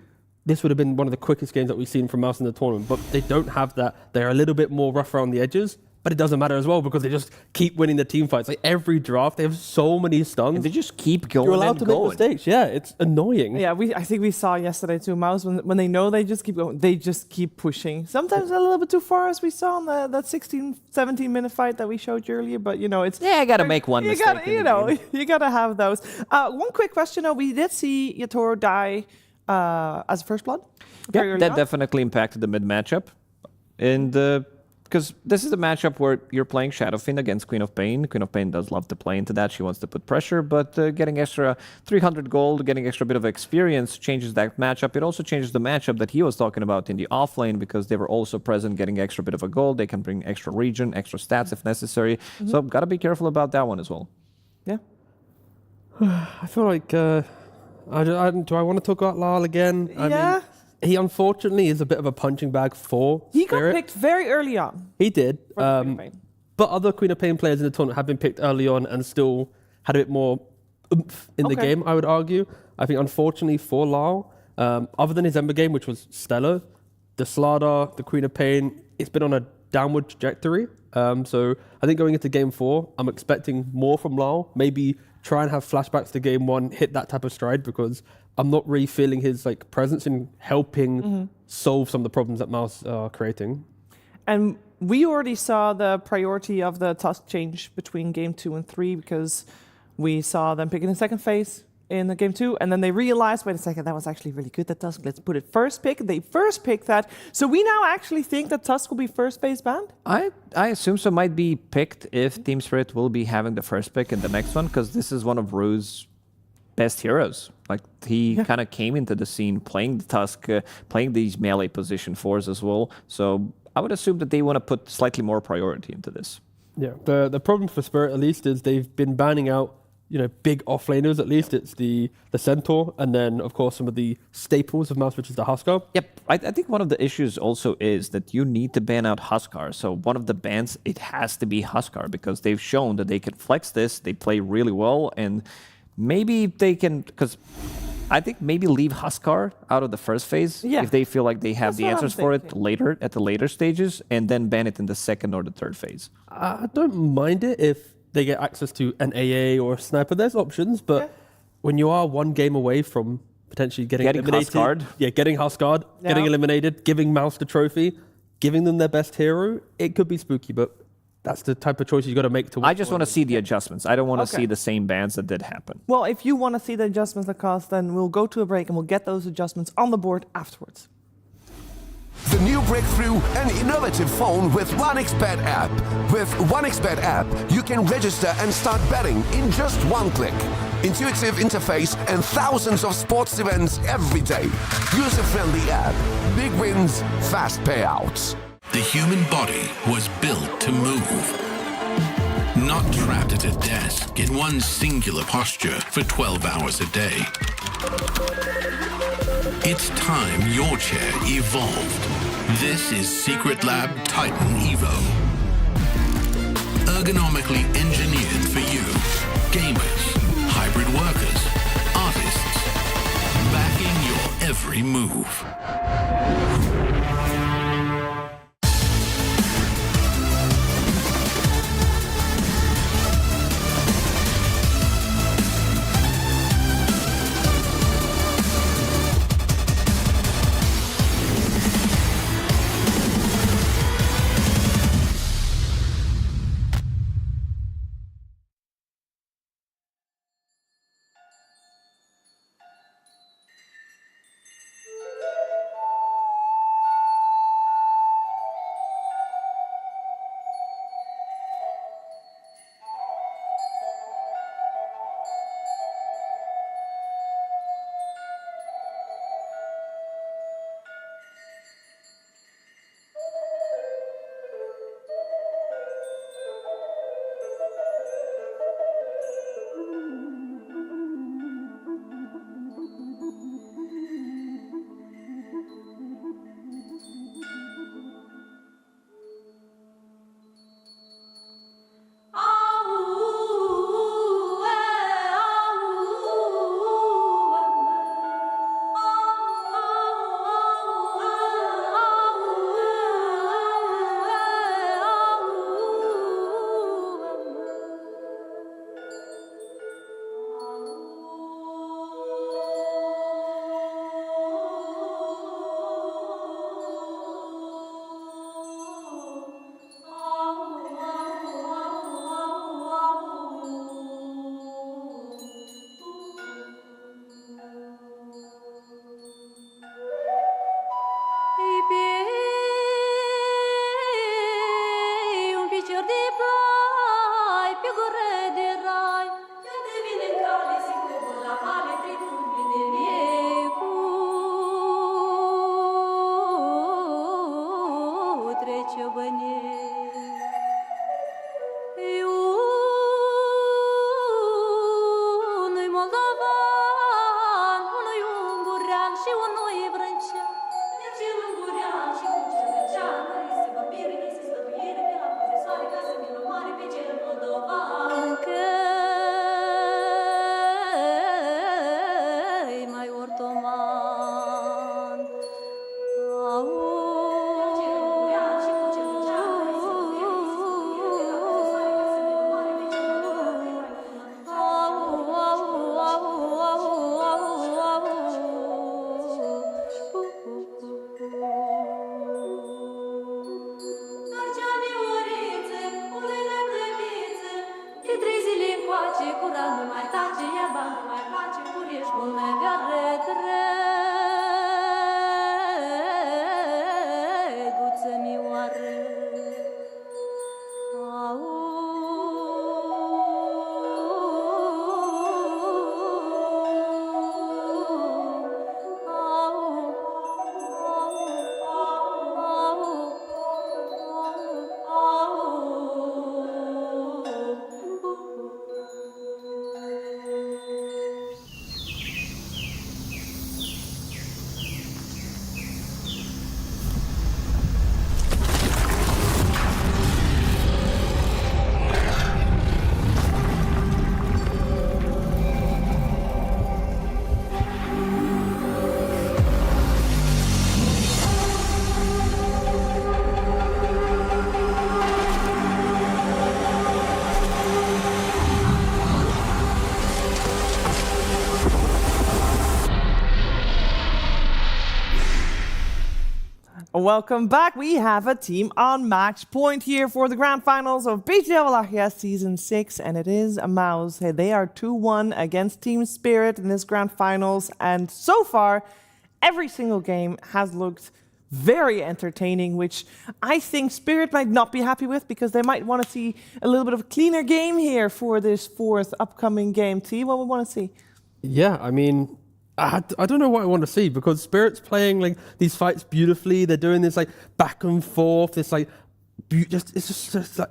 S: this would have been one of the quickest games that we've seen from MOUZ in the tournament. But they don't have that. They're a little bit more rough around the edges. But it doesn't matter as well, because they just keep winning the team fights. Like every draft, they have so many stuns.
W: And they just keep going.
S: You're allowed to make mistakes. Yeah, it's annoying.
V: Yeah, I think we saw yesterday too, MOUZ, when they know they just keep going, they just keep pushing. Sometimes a little bit too far, as we saw in that 16, 17-minute fight that we showed you earlier. But, you know, it's...
W: Yeah, I got to make one mistake.
V: You got to have those. One quick question, though. We did see Yatoro die as a first blood.
W: Yeah, that definitely impacted the mid matchup. And... because this is a matchup where you're playing Shadowfiend against Queen of Pain. Queen of Pain does love to play into that. She wants to put pressure, but getting extra 300 gold, getting extra bit of experience changes that matchup. It also changes the matchup that he was talking about in the offlane, because they were also present getting extra bit of a gold. They can bring extra region, extra stats if necessary. So got to be careful about that one as well.
V: Yeah.
S: I feel like, do I want to talk about Lyle again? I mean, he unfortunately is a bit of a punching bag for
V: He
S: Spirit.
V: got picked very early on.
S: He did. But other Queen of Pain players in the tournament have been picked early on and still had a bit more oomph in the game, I would argue. I think unfortunately for Lyle, other than his Ember game, which was stellar, the Slardar, the Queen of Pain, it's been on a downward trajectory. So I think going into game 4, I'm expecting more from Lyle. Maybe try and have flashbacks to game 1, hit that type of stride, because I'm not really feeling his like presence in helping solve some of the problems that MOUZ are creating.
V: And we already saw the priority of the Tusk change between game 2 and 3, because we saw them picking the second phase in the game 2, and then they realized, wait a second, that was actually really good, that Tusk, let's put it first pick. They first picked that. So we now actually think that Tusk will be first phase banned?
W: I assume so. Might be picked if Team Spirit will be having the first pick in the next one, because this is one of Rue's best heroes. Like, he kind of came into the scene playing the Tusk, playing these melee position 4s as well. So I would assume that they want to put slightly more priority into this.
S: Yeah, the problem for Spirit at least is they've been banning out, you know, big offlaners. At least it's the Centaur, and then of course some of the staples of MOUZ, which is the Huskar.
W: Yep, I think one of the issues also is that you need to ban out Huskar. So one of the bans, it has to be Huskar, because they've shown that they can flex this. They play really well, and maybe they can, because I think maybe leave Huskar out of the first phase if they feel like they have the answers for it later, at the later stages, and then ban it in the second or the third phase.
S: I don't mind it if they get access to an AA or a sniper. There's options, but when you are one game away from potentially getting eliminated, getting Huskard, getting eliminated, giving MOUZ the trophy, giving them their best hero, it could be spooky, but that's the type of choice you got to make.
W: I just want to see the adjustments. I don't want to see the same bans that did happen.
V: Well, if you want to see the adjustments that cost, then we'll go to a break and we'll get those adjustments on the board afterwards.
M: The new breakthrough and innovative phone with OneXBet app. With OneXBet app, you can register and start betting in just one click. Intuitive interface and thousands of sports events every day. User-friendly app. Big wins, fast payouts.
N: The human body was built to move, Not trapped at a desk in one singular posture for 12 hours a day. It's time your chair evolved. This is Secret Lab Titan Evo. Ergonomically engineered for you, gamers, hybrid workers, artists, backing your every move.
V: Welcome back. We have a team on match point here for the grand finals of PGL Wallachia Season 6, and it is MOUZ. They are 2-1 against Team Spirit in this grand finals, and so far, every single game has looked very entertaining, which I think Spirit might not be happy with because they might want to see a little bit of a cleaner game here for this fourth upcoming game. T, what we want to see?
S: Yeah, I mean, I don't know what I want to see because Spirit's playing like these fights beautifully. They're doing this like back and forth. It's like it's just like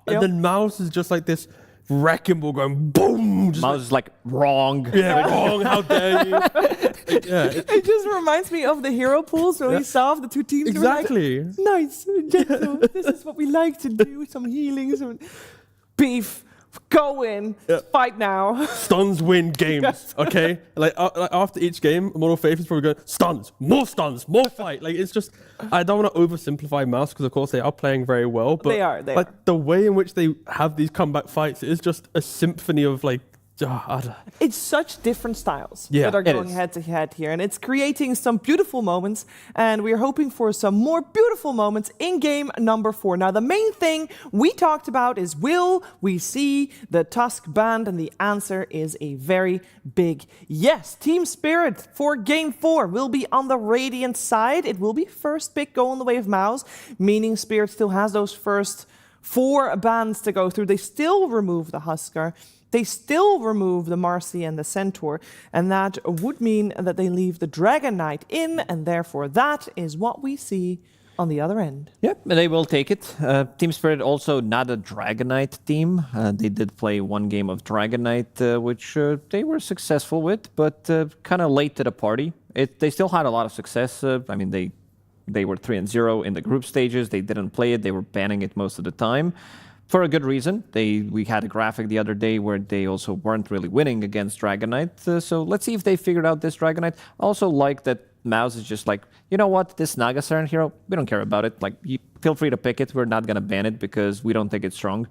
S: and then MOUZ is just like this wrecking ball going boom.
W: MOUZ is like, wrong.
S: Yeah, wrong. How dare you?
V: It just reminds me of the hero pools where we saw the two teams.
S: Exactly.
V: Were like, nice, gentle. This is what we like to do. Some healing, some beef. Go in, fight now.
S: Stuns win games, okay? Like after each game, Modern Faith is probably going, stuns, more fight. Like, it's just, I don't want to oversimplify MOUZ because, of course, they are playing very well. But
V: They are.
S: the way in which they have these comeback fights is just a symphony of, like,
V: it's such different styles
S: Yeah,
V: that are
S: it
V: going
S: is.
V: head to head here, and it's creating some beautiful moments, and we're hoping for some more beautiful moments in game number 4. Now, the main thing we talked about is, will we see the Tusk banned? And the answer is a very big yes. Team Spirit for game 4 will be on the Radiant side. It will be first pick going the way of MOUZ, meaning Spirit still has those first 4 bans to go through. They still remove the Huskar. They still remove the Marcy and the Centaur, and that would mean that they leave the Dragon Knight in, and therefore that is what we see on the other end.
W: Yep, they will take it. Team Spirit also not a Dragon Knight team. They did play one game of Dragon Knight, which they were successful with, but kind of late to the party. They still had a lot of success. I mean, they were 3-0 in the group stages. They didn't play it. They were banning it most of the time. For a good reason. We had a graphic the other day where they also weren't really winning against Dragon Knight. So let's see if they figured out this Dragon Knight. I also like that MOUZ is just like, you know what, this Nagasaran hero, we don't care about it. Like, feel free to pick it. We're not going to ban it because we don't think it's strong.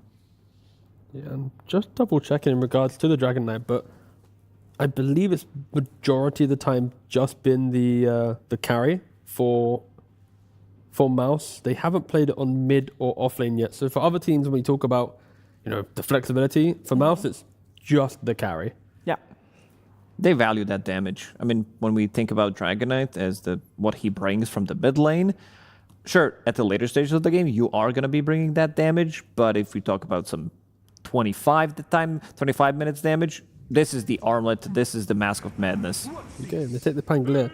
S: Yeah, I'm just double checking in regards to the Dragon Knight, but I believe it's majority of the time just been the carry for MOUZ. They haven't played it on mid or off lane yet. So for other teams, when we talk about, the flexibility, for MOUZ, it's just the carry.
V: Yeah.
W: They value that damage. I mean, when we think about Dragon Knight as what he brings from the mid lane, sure, at the later stages of the game, you are going to be bringing that damage. But if we talk about some 25 minutes damage, this is the armlet, this is the Mask of Madness.
S: Okay, they take the Pangolier.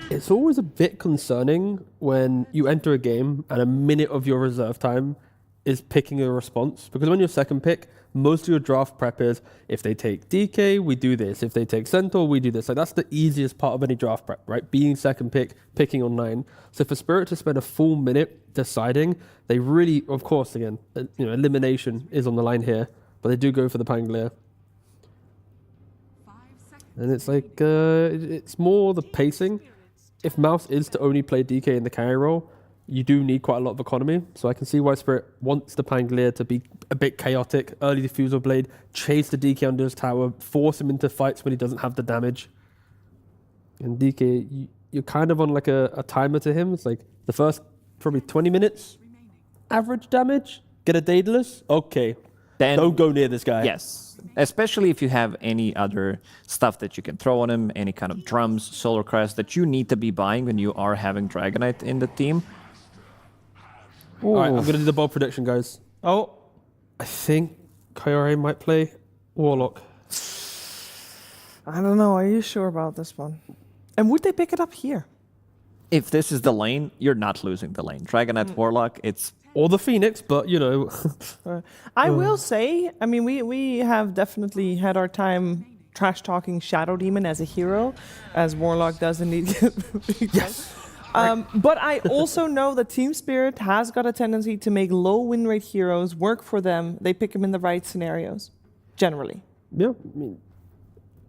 S: It's always a bit concerning when you enter a game and a minute of your reserve time is picking a response. Because when you're second pick, most of your draft prep is, if they take DK, we do this. If they take Centaur, we do this. Like, that's the easiest part of any draft prep, right? Being second pick, picking on 9. So for Spirit to spend a full minute deciding, they really, of course, again, elimination is on the line here, but they do go for the Pangolier. And it's like, it's more the pacing. If MOUZ is to only play DK in the carry role, you do need quite a lot of economy. So I can see why Spirit wants the Pangolier to be a bit chaotic, early Diffusal Blade, chase the DK under his tower, force him into fights when he doesn't have the damage. And DK, you're kind of on like a timer to him. It's like the first probably 20 minutes, average damage, get a Daedalus, okay.
W: Then,
S: don't go near this guy.
W: Yes, especially if you have any other stuff that you can throw on him, any kind of drums, Solar Crest that you need to be buying when you are having Dragon Knight in the team.
S: All right, I'm going to do the bold prediction, guys.
V: Oh.
S: I think Kyore might play Warlock.
V: I don't know. Are you sure about this one? And would they pick it up here?
W: If this is the lane, you're not losing the lane. Dragon Knight Warlock, it's...
S: Or the Phoenix, but,
V: I will say, I mean, we have definitely had our time trash-talking Shadow Demon as a hero, as Warlock does indeed get yes. But I also know that Team Spirit has got a tendency to make low win rate heroes work for them. They pick them in the right scenarios, generally.
S: Yeah, I mean,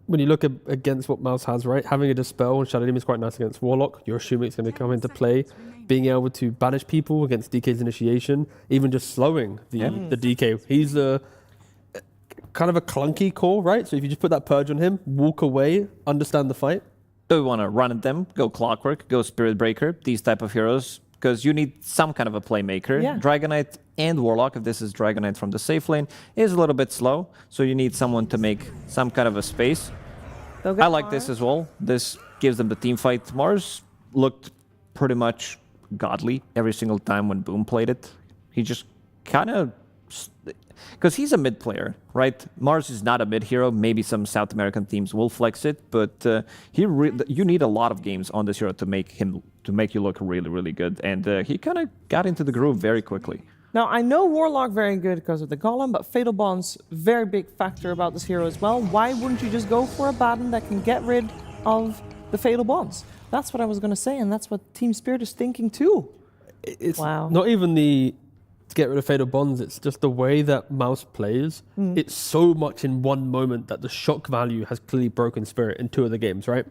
S: when you look against what MOUZ has, right, having a Dispel and Shadow Demon is quite nice against Warlock. You're assuming it's going to come into play. Being able to banish people against DK's initiation, even just slowing the DK. He's kind of a clunky core, right? So if you just put that Purge on him, walk away, understand the fight.
W: Do we want to run at them, go Clockwork, go Spirit Breaker, these type of heroes? Because you need some kind of a playmaker.
V: Yeah.
W: Dragon Knight and Warlock, if this is Dragon Knight from the safe lane, is a little bit slow. So you need someone to make some kind of a space. I like this as well. This gives them the team fight. Mars looked pretty much godly every single time when Boom played it. He just kind of... Because he's a mid player, right? Mars is not a mid hero. Maybe some South American teams will flex it, but you need a lot of games on this hero to make you look really, really good. And he kind of got into the groove very quickly.
V: Now, I know Warlock very good because of the Golem, but Fatal Bond's very big factor about this hero as well. Why wouldn't you just go for a Baden that can get rid of the Fatal Bonds? That's what I was going to say, and that's what Team Spirit is thinking too.
S: It's
V: wow.
S: not even to get rid of Fatal Bonds, it's just the way that MOUZ plays. It's so much in one moment that the shock value has clearly broken Spirit in 2 of the games, right?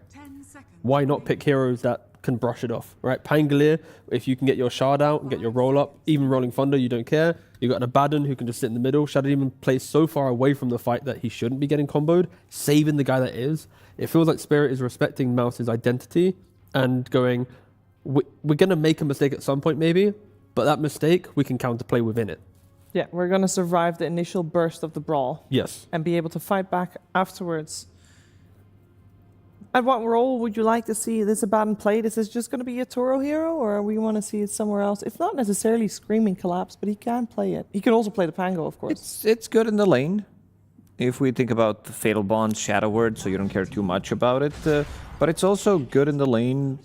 S: Why not pick heroes that can brush it off, right? Pangolier, if you can get your shard out and get your roll up, even Rolling Thunder, you don't care. You got an Abaddon who can just sit in the middle. Shadow Demon plays so far away from the fight that he shouldn't be getting comboed, saving the guy that is. It feels like Spirit is respecting MOUZ's identity and going, we're going to make a mistake at some point maybe, but that mistake, we can counterplay within it.
V: Yeah, we're going to survive the initial burst of the brawl.
S: Yes.
V: And be able to fight back afterwards. And what role would you like to see this Abaddon played? Is this just going to be a Toro hero, or we want to see it somewhere else? It's not necessarily Screaming Collapse, but he can play it. He can also play the Pango, of course.
W: It's good in the lane. If we think about the Fatal Bond, Shadow Word, so you don't care too much about it. But it's also good in the lane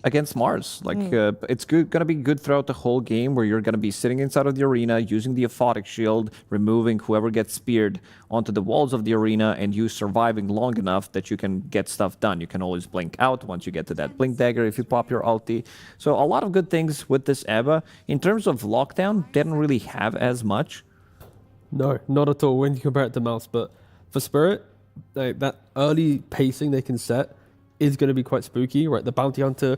W: against Mars. Like, it's gonna be good throughout the whole game, where you're gonna be sitting inside of the arena, using the aphotic shield, removing whoever gets speared onto the walls of the arena, and you surviving long enough that you can get stuff done. You can always blink out once you get to that blink dagger if you pop your ulti. So a lot of good things with this EVA. In terms of lockdown, didn't really have as much.
S: No, not at all when you compare it to MOUZ. But for Spirit, that early pacing they can set is going to be quite spooky, right? The Bounty Hunter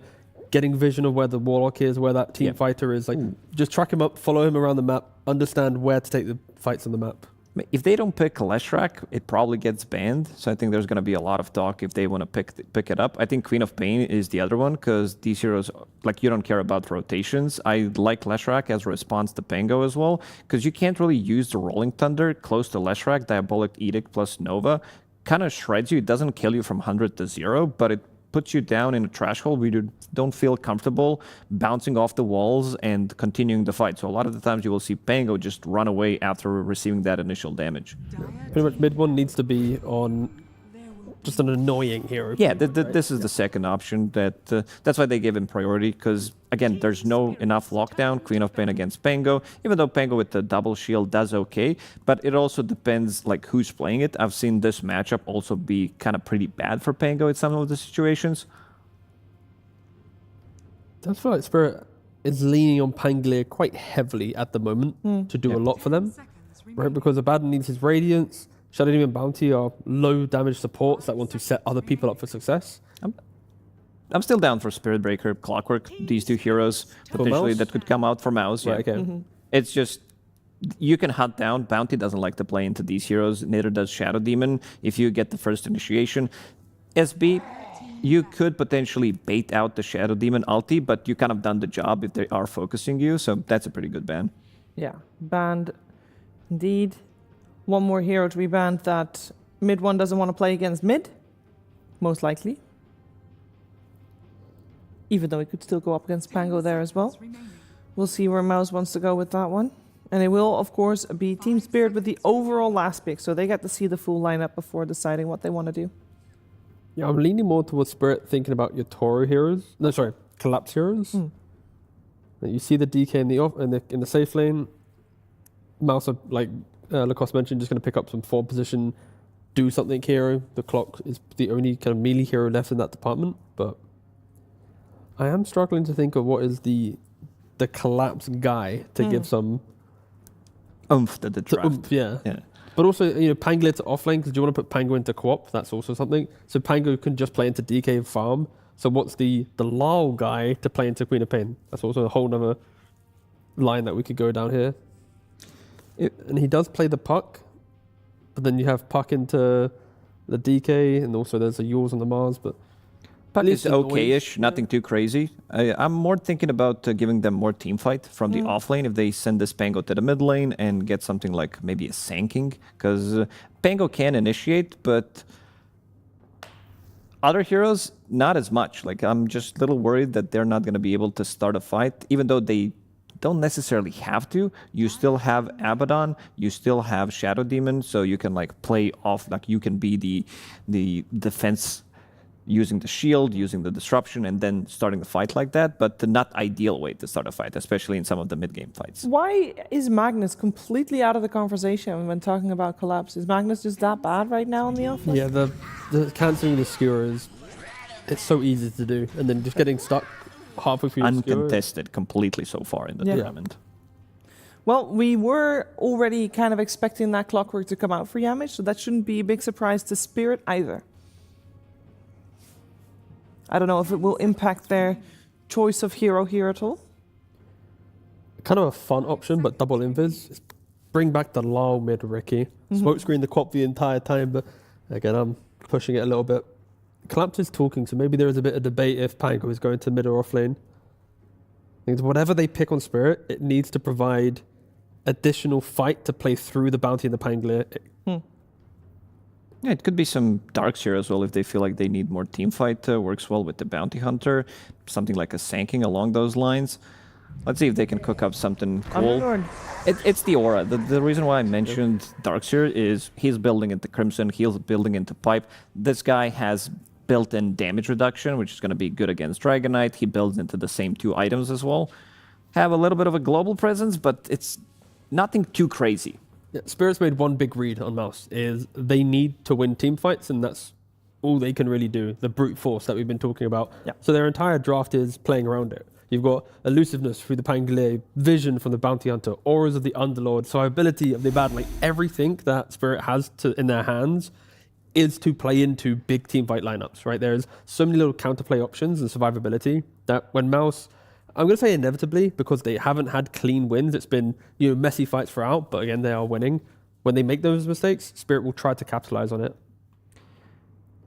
S: getting vision of where the Warlock is, where that team fighter is. Like, just track him up, follow him around the map, understand where to take the fights on the map.
W: If they don't pick Leshrac, it probably gets banned. So I think there's going to be a lot of talk if they want to pick it up. I think Queen of Pain is the other one, because these heroes, like, you don't care about rotations. I like Leshrac as a response to Pango as well, because you can't really use the Rolling Thunder close to Leshrac. Diabolic Edict plus Nova kind of shreds you. It doesn't kill you from 100 to 0, but it puts you down in a trash hole where you don't feel comfortable bouncing off the walls and continuing the fight. So a lot of the times you will see Pango just run away after receiving that initial damage.
S: Pretty much mid one needs to be on just an annoying hero.
W: Yeah, this is the second option. That's why they gave him priority, because again, there's no enough lockdown. Queen of Pain against Pango, even though Pango with the double shield does okay, but it also depends like who's playing it. I've seen this matchup also be kind of pretty bad for Pango in some of the situations.
S: That's feel like Spirit is leaning on Pangolier quite heavily at the moment to do a lot for them, right? Because Abaddon needs his Radiance. Shadow Demon and Bounty are low damage supports that want to set other people up for success.
W: I'm still down for Spirit Breaker, Clockwork, these two heroes potentially that could come out for MOUZ.
S: Right, okay.
W: It's just, you can hunt down. Bounty doesn't like to play into these heroes, neither does Shadow Demon. If you get the first initiation, SB, you could potentially bait out the Shadow Demon ulti, but you kind of done the job if they are focusing you, so that's a pretty good ban.
V: Yeah, banned indeed. One more hero to be banned that mid one doesn't want to play against mid, most likely. Even though it could still go up against Pango there as well. We'll see where MOUZ wants to go with that one. And it will, of course, be Team Spirit with the overall last pick, so they get to see the full lineup before deciding what they want to do.
S: Yeah, I'm leaning more towards Spirit, thinking about your Toro heroes. No, sorry, Collapse heroes. You see the DK in the safe lane. MOUZ, like Lacoste mentioned, just going to pick up some forward position, do something hero. The Clock is the only kind of melee hero left in that department, but I am struggling to think of what is the Collapse guy to give some
W: oomph to the draft.
S: Yeah. But also, Pangolier to offlane, because do you want to put Pango into co-op? That's also something. So Pango can just play into DK and farm. So what's the Lal guy to play into Queen of Pain? That's also a whole nother line that we could go down here. And he does play the Puck, but then you have Puck into the DK, and also there's a Yours on the Mars, but
W: Puck is okay-ish, nothing too crazy. I'm more thinking about giving them more team fight from the off lane if they send this Pango to the mid lane and get something like maybe a Sanking, because Pango can initiate, but other heroes, not as much. Like, I'm just a little worried that they're not going to be able to start a fight, even though they don't necessarily have to. You still have Abaddon, you still have Shadow Demon, so you can like play off, like you can be the defense using the shield, using the disruption, and then starting the fight like that, but the not ideal way to start a fight, especially in some of the mid-game fights.
V: Why is Magnus completely out of the conversation when talking about collapse? Is Magnus just that bad right now on the offense?
S: Yeah, the cancelling the skewers, it's so easy to do, and then just getting stuck halfway through the skewer.
W: Uncontested completely so far in the tournament.
V: Well, we were already kind of expecting that clockwork to come out for Yamiche, so that shouldn't be a big surprise to Spirit either. I don't know if it will impact their choice of hero here at all.
S: Kind of a fun option, but double invis. Bring back the low mid Ricky. Smoke screen the Quap the entire time, but again, I'm pushing it a little bit. Collapse is talking, so maybe there is a bit of debate if Pango is going to mid or off lane. Because whatever they pick on Spirit, it needs to provide additional fight to play through the bounty and the Pangolier.
W: Yeah, it could be some darks here as well if they feel like they need more team fight. Works well with the bounty hunter, something like a Sanking along those lines. Let's see if they can cook up something cool. It's the aura. The reason why I mentioned darks here is he's building into Crimson, he's building into Pipe. This guy has built-in damage reduction, which is going to be good against Dragonite. He builds into the same 2 items as well. Have a little bit of a global presence, but it's nothing too crazy.
S: Yeah, Spirit's made one big read on MOUZ, is they need to win team fights, and that's all they can really do, the brute force that we've been talking about.
W: Yeah.
S: So their entire draft is playing around it. You've got elusiveness through the Pangolier, vision from the Bounty Hunter, auras of the Underlord, survivability of the bad, like everything that Spirit has in their hands is to play into big team fight lineups, right? There's so many little counterplay options and survivability that when MOUZ, I'm going to say inevitably, because they haven't had clean wins. It's been, messy fights throughout, but again, they are winning. When they make those mistakes, Spirit will try to capitalize on it.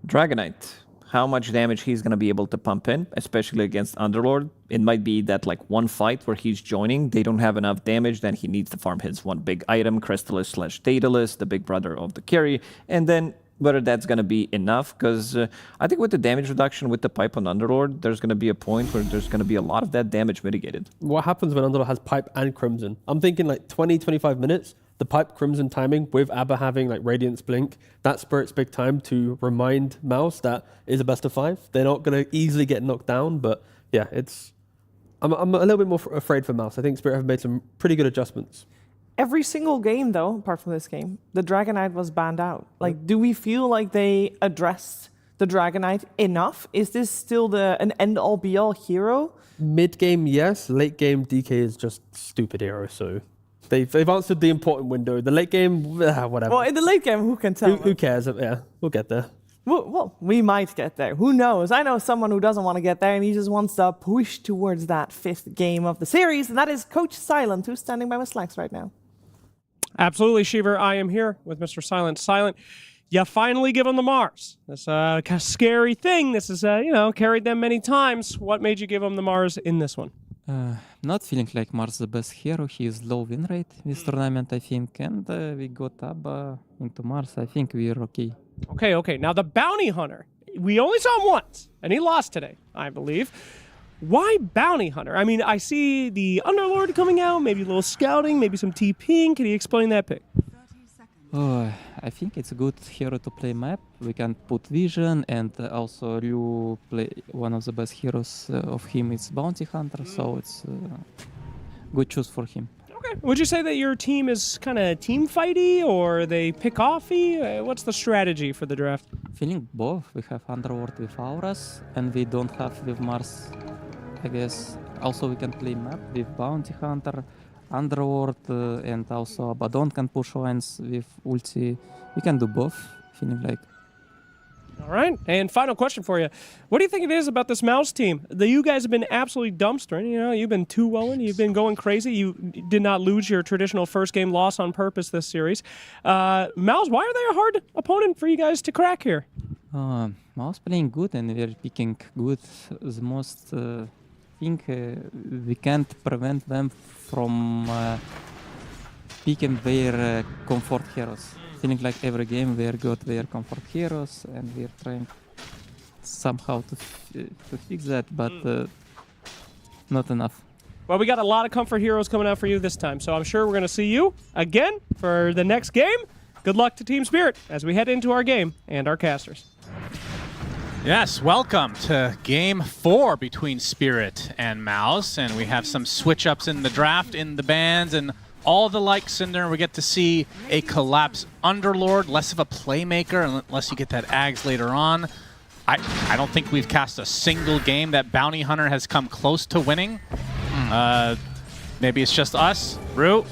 W: Dragonite, how much damage he's going to be able to pump in, especially against Underlord. It might be that like one fight where he's joining, they don't have enough damage, then he needs to farm his one big item, Crystallis/Daedalus, the big brother of the carry, and then whether that's going to be enough, because I think with the damage reduction with the Pipe on Underlord, there's going to be a point where there's going to be a lot of that damage mitigated.
S: What happens when Underlord has Pipe and Crimson? I'm thinking like 20-25 minutes, the Pipe Crimson timing with Abba having like Radiance Blink, that Spirit's big time to remind MOUZ that is a best of 5. They're not going to easily get knocked down, but yeah, I'm a little bit more afraid for MOUZ. I think Spirit have made some pretty good adjustments.
V: Every single game, though, apart from this game, the Dragonite was banned out. Like, do we feel like they addressed the Dragonite enough? Is this still an end-all, be-all hero?
S: Mid-game, yes. Late-game, DK is just stupid hero, so they've answered the important window. The late game, whatever.
V: Well, in the late game, who can tell?
S: Who cares? Yeah, we'll get there.
V: Well, we might get there. Who knows? I know someone who doesn't want to get there, and he just wants to push towards that 5th game of the series, and that is Coach Silent, who's standing by with Slacks right now.
J: Absolutely, Shiver. I am here with Mr. Silent. Silent, you finally give him the Mars. This kind of scary thing. This is, carried them many times. What made you give him the Mars in this one?
C: Not feeling like Mars is the best hero. He is low win rate this tournament, I think. And we got Abba into Mars. I think we're okay.
J: Okay. Now, the Bounty Hunter. We only saw him once, and he lost today, I believe. Why Bounty Hunter? I mean, I see the Underlord coming out, maybe a little scouting, maybe some TPing. Can you explain that pick?
C: Oh, I think it's a good hero to play map. We can put vision, and also Ryu play one of the best heroes of him is Bounty Hunter, so it's good choice for him.
J: Okay. Would you say that your team is kind of team fighty, or they pick offy? What's the strategy for the draft?
C: Feeling both. We have Underworld with auras, and we don't have with Mars, I guess. Also, we can play map with Bounty Hunter, Underworld, and also Abaddon can push lines with ulti. We can do both, feeling like.
J: All right. And final question for you. What do you think it is about this MOUZ team? You guys have been absolutely dumpstering. You've been 2-0-ing. You've been going crazy. You did not lose your traditional first game loss on purpose this series. MOUZ, why are they a hard opponent for you guys to crack here?
C: MOUZ playing good, and we're picking good. The most thing we can't prevent them from picking their comfort heroes. Feeling like every game they got their comfort heroes, and we're trying somehow to fix that, but not enough.
J: Well, we got a lot of comfort heroes coming out for you this time, so I'm sure we're going to see you again for the next game. Good luck to Team Spirit as we head into our game and our casters.
B: Yes, welcome to Game 4 between Spirit and MOUZ, and we have some switch-ups in the draft, in the bans, and all the likes in there. We get to see a collapse Underlord, less of a playmaker, unless you get that Ags later on. I don't think we've cast a single game that Bounty Hunter has come close to winning. Maybe it's just us. Rue,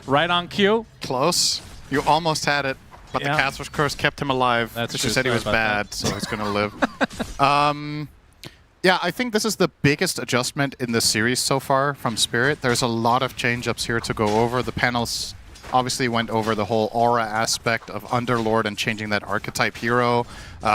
B: right on cue.
U: Close. You almost had it, but the Casper's Curse kept him alive.
B: That's
U: she
B: true.
U: said he was bad, so he's going to live. Yeah, I think this is the biggest adjustment in the series so far from Spirit. There's a lot of change-ups here to go over. The panels obviously went over the whole aura aspect of Underlord and changing that archetype hero.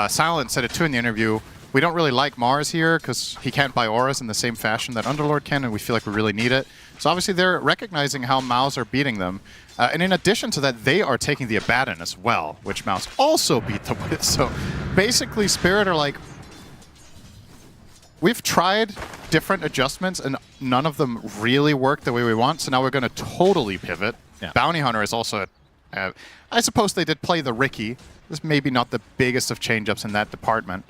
U: Silent said it too in the interview. We don't really like Mars here because he can't buy auras in the same fashion that Underlord can, and we feel like we really need it. So obviously they're recognizing how MOUZ are beating them. And in addition to that, they are taking the Abaddon as well, which MOUZ also beat them with. So basically Spirit are like, we've tried different adjustments and none of them really work the way we want, so now we're going to totally pivot. Yeah. Bounty Hunter is also, I suppose they did play the Riki. This may be not the biggest of change-ups in that department,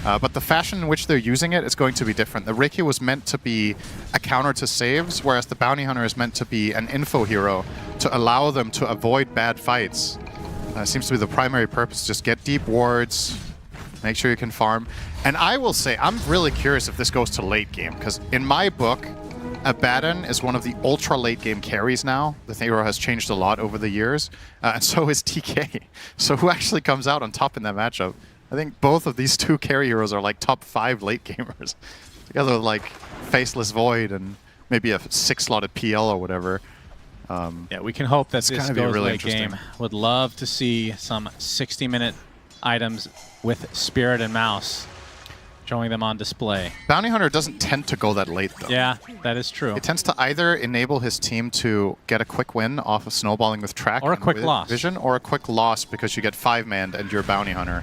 U: but the fashion in which they're using it is going to be different. The Riki was meant to be a counter to saves, whereas the Bounty Hunter is meant to be an info hero to allow them to avoid bad fights. Seems to be the primary purpose, just get deep wards, make sure you can farm. And I will say, I'm really curious if this goes to late game, because in my book, Abaddon is one of the ultra late game carries now. The hero has changed a lot over the years, and so is TK. So who actually comes out on top in that matchup? I think both of these two carry heroes are like top 5 late gamers, together with like Faceless Void and maybe a 6-slotted PL or whatever.
B: Yeah, we can hope that this goes
U: really
B: late game. Would love to see some 60-minute items with Spirit and MOUZ, showing them on display.
U: Bounty Hunter doesn't tend to go that late, though.
B: Yeah, that is true.
U: It tends to either enable his team to get a quick win off of snowballing with track
B: or a quick loss.
U: Vision, or a quick loss because you get 5-manned and you're Bounty Hunter.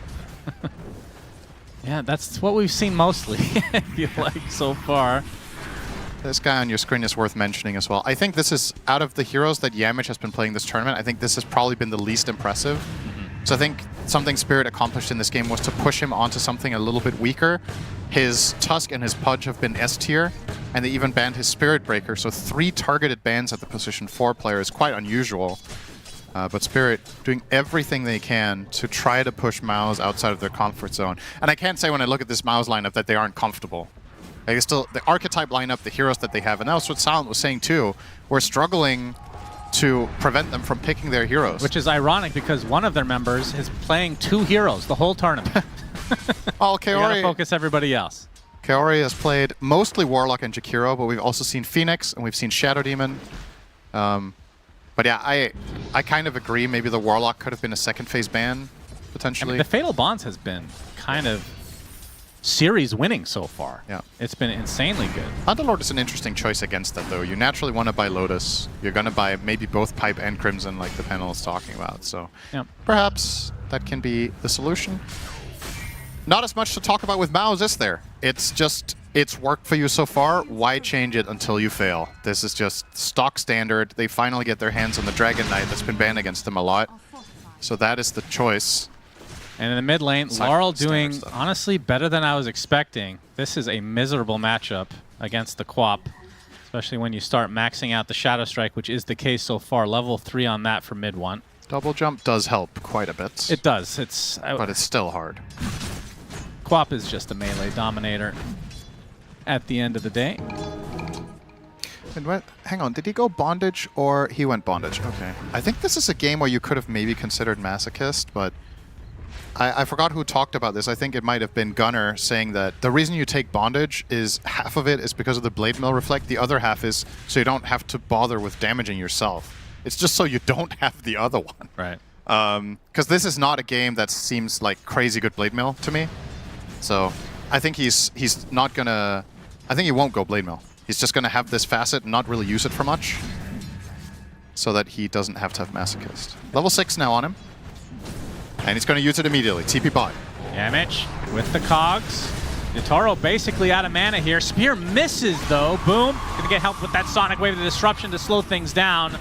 B: Yeah, that's what we've seen mostly, I feel like, so far.
U: This guy on your screen is worth mentioning as well. I think this is, out of the heroes that Yamich has been playing this tournament, I think this has probably been the least impressive. So I think something Spirit accomplished in this game was to push him onto something a little bit weaker. His Tusk and his Pudge have been S tier, and they even banned his Spirit Breaker, so 3 targeted bans at the position 4 player is quite unusual. But Spirit doing everything they can to try to push MOUZ outside of their comfort zone. And I can't say when I look at this MOUZ lineup that they aren't comfortable. Like, it's still the archetype lineup, the heroes that they have, and that was what Silent was saying too. We're struggling to prevent them from picking their heroes.
B: Which is ironic because one of their members is playing 2 heroes the whole tournament.
U: Well,
B: Kaori, gotta focus everybody else.
U: Kaori has played mostly Warlock and Jakiro, but we've also seen Phoenix and we've seen Shadow Demon. But yeah, I kind of agree. Maybe the Warlock could have been a second phase ban, potentially.
B: I mean, the Fatal Bonds has been kind of series winning so far.
U: Yeah.
B: It's been insanely good.
U: Underlord is an interesting choice against that, though. You naturally want to buy Lotus. You're going to buy maybe both Pipe and Crimson, like the panel is talking about. So perhaps that can be the solution. Not as much to talk about with MOUZ, is there? It's just, it's worked for you so far. Why change it until you fail? This is just stock standard. They finally get their hands on the Dragon Knight that's been banned against them a lot. So that is the choice.
B: And in the mid lane, Laurel doing, honestly, better than I was expecting. This is a miserable matchup against the Quap, especially when you start maxing out the Shadow Strike, which is the case so far. Level 3 on that for mid 1.
U: Double jump does help quite a bit.
B: It does.
U: But it's still hard.
B: Quap is just a melee dominator at the end of the day.
U: And what, hang on, did he go Bondage or he went Bondage? Okay. I think this is a game where you could have maybe considered Masochist, but I forgot who talked about this. I think it might have been Gunner saying that the reason you take Bondage is half of it is because of the Blade Mill Reflect, the other half is so you don't have to bother with damaging yourself. It's just so you don't have the other one.
B: Right.
U: Because this is not a game that seems like crazy good Blade Mill to me. So I think he's not gonna, I think he won't go Blade Mill. He's just gonna have this facet and not really use it for much, so that he doesn't have to have Masochist. Level 6 now on him. And he's going to use it immediately. TP bot.
B: Damage with the cogs. Yatoro basically out of mana here. Spear misses though. Boom. Gonna get help with that Sonic Wave of the Disruption to slow things down.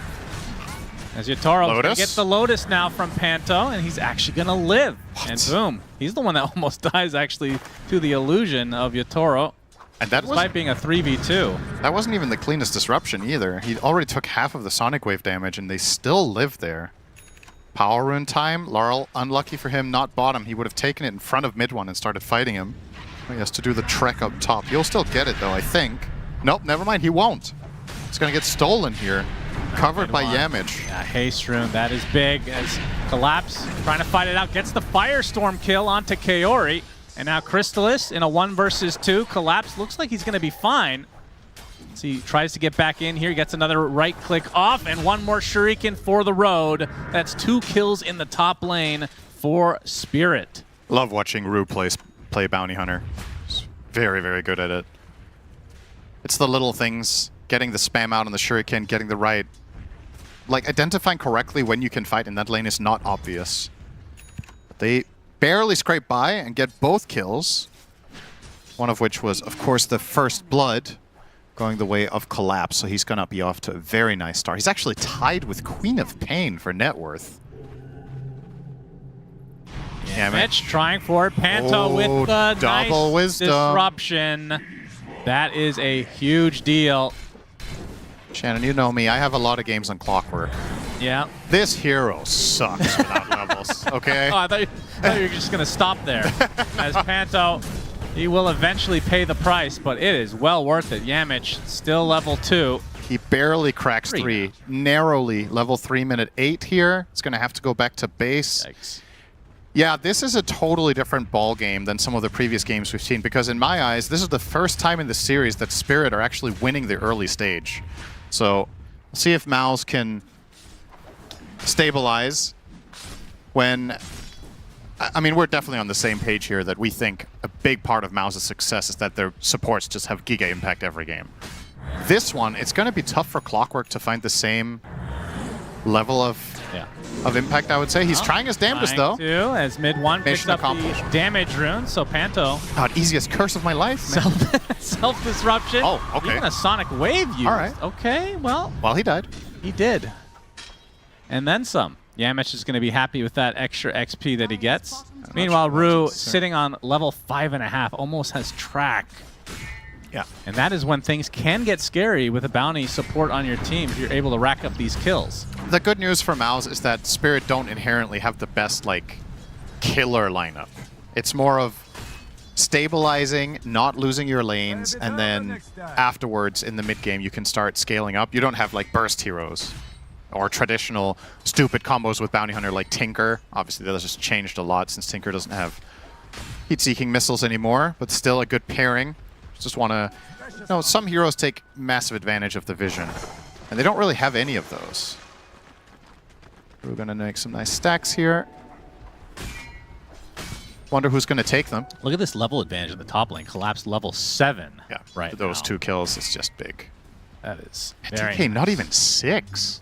B: As Yotaro gonna
U: Lotus?
B: get the Lotus now from Panto, and he's actually gonna live. And boom, he's the one that almost dies actually to the illusion of Yotaro.
U: And that
B: despite being a 3v2.
U: That wasn't even the cleanest disruption either. He already took half of the Sonic Wave damage, and they still lived there. Power Rune time. Laurel, unlucky for him, not bottom. He would have taken it in front of mid one and started fighting him. He has to do the trek up top. You'll still get it though, I think. Nope, never mind, he won't. It's gonna get stolen here. Covered by Yamage.
B: Yeah, Haste Rune, that is big as Collapse trying to fight it out. Gets the Firestorm kill onto Kaori. And now Crystallis in a 1 versus 2. Collapse looks like he's gonna be fine. So he tries to get back in here, he gets another right click off, and one more Shuriken for the road. That's 2 kills in the top lane for Spirit.
U: Love watching Rue play Bounty Hunter. He's very, very good at it. It's the little things, getting the spam out on the Shuriken, getting the right. Like, identifying correctly when you can fight in that lane is not obvious. But they barely scrape by and get both kills. One of which was, of course, the first blood going the way of Collapse. So he's going to be off to a very nice start. He's actually tied with Queen of Pain for net worth.
B: Mitch trying for it. Panto with the
U: double
B: nice
U: wisdom.
B: disruption. That is a huge deal.
U: Shannon, you know me. I have a lot of games on Clockwork.
B: Yeah.
U: This hero sucks without levels, okay?
B: Oh, I thought you were just going to stop there. As Panto, he will eventually pay the price, but it is well worth it. Yamich still level 2.
U: He barely cracks 3. Narrowly level 3 minute 8 here. He's going to have to go back to base.
B: Yikes.
U: Yeah, this is a totally different ball game than some of the previous games we've seen, because in my eyes, this is the first time in the series that Spirit are actually winning the early stage. So, we'll see if MOUZ can stabilize when... I mean, we're definitely on the same page here that we think a big part of MOUZ's success is that their supports just have giga impact every game. This one, it's going to be tough for Clockwork to find the same level of impact, I would say. He's trying his damnedest, though.
B: As mid one picks up the damage rune, so Panto.
U: God, easiest curse of my life, man.
B: Self-disruption.
U: Oh, okay.
B: Even a Sonic Wave used.
U: All right.
B: Okay, well.
U: Well, he died.
B: He did. And then some. Yamich is going to be happy with that extra XP that he gets. Meanwhile, Rue, sitting on level 5.5, almost has track.
U: Yeah.
B: And that is when things can get scary with a bounty support on your team if you're able to rack up these kills.
U: The good news for MOUZ is that Spirit don't inherently have the best, like, killer lineup. It's more of stabilizing, not losing your lanes, and then afterwards in the mid game you can start scaling up. You don't have, like, burst heroes or traditional stupid combos with Bounty Hunter like Tinker. Obviously that has just changed a lot since Tinker doesn't have heat-seeking missiles anymore, but still a good pairing. Just want to... You know, some heroes take massive advantage of the vision, and they don't really have any of those. We're going to make some nice stacks here. Wonder who's going to take them.
B: Look at this level advantage in the top lane. Collapsed level 7 right
U: those
B: now.
U: 2 kills is just big.
B: That is
U: very
B: very
U: DK, not even 6.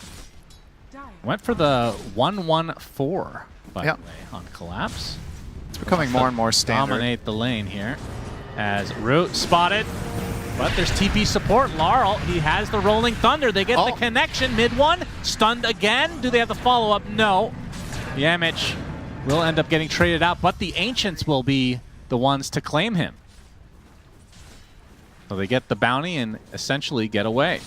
B: Went for the 1-1-4, by
U: Yeah.
B: the way, on Collapse.
U: It's becoming more and more standard.
B: Dominate the lane here. As Root spotted, but there's TP support. Laurel, he has the Rolling Thunder. They get the connection. Mid one, stunned again. Do they have the follow-up? No. Yamich will end up getting traded out, but the Ancients will be the ones to claim him. So they get the bounty and essentially get away.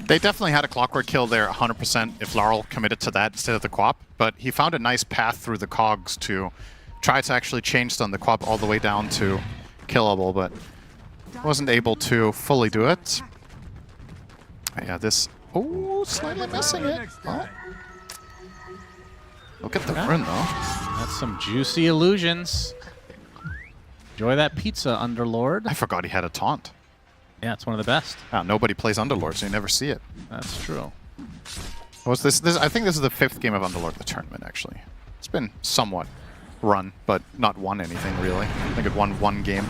U: They definitely had a Clockwork kill there 100% if Laurel committed to that instead of the Quap, but he found a nice path through the cogs to try to actually chain stun the Quap all the way down to killable, but wasn't able to fully do it. Yeah, this... Oh, slightly missing it. Oh. Look at the run, though.
B: That's some juicy illusions. Enjoy that pizza, Underlord.
U: I forgot he had a taunt.
B: Yeah, it's one of the best.
U: Nobody plays Underlord, so you never see it.
B: That's true.
U: What's this? I think this is the 5th game of Underlord, the tournament, actually. It's been somewhat run, but not won anything, really. I think it won 1 game.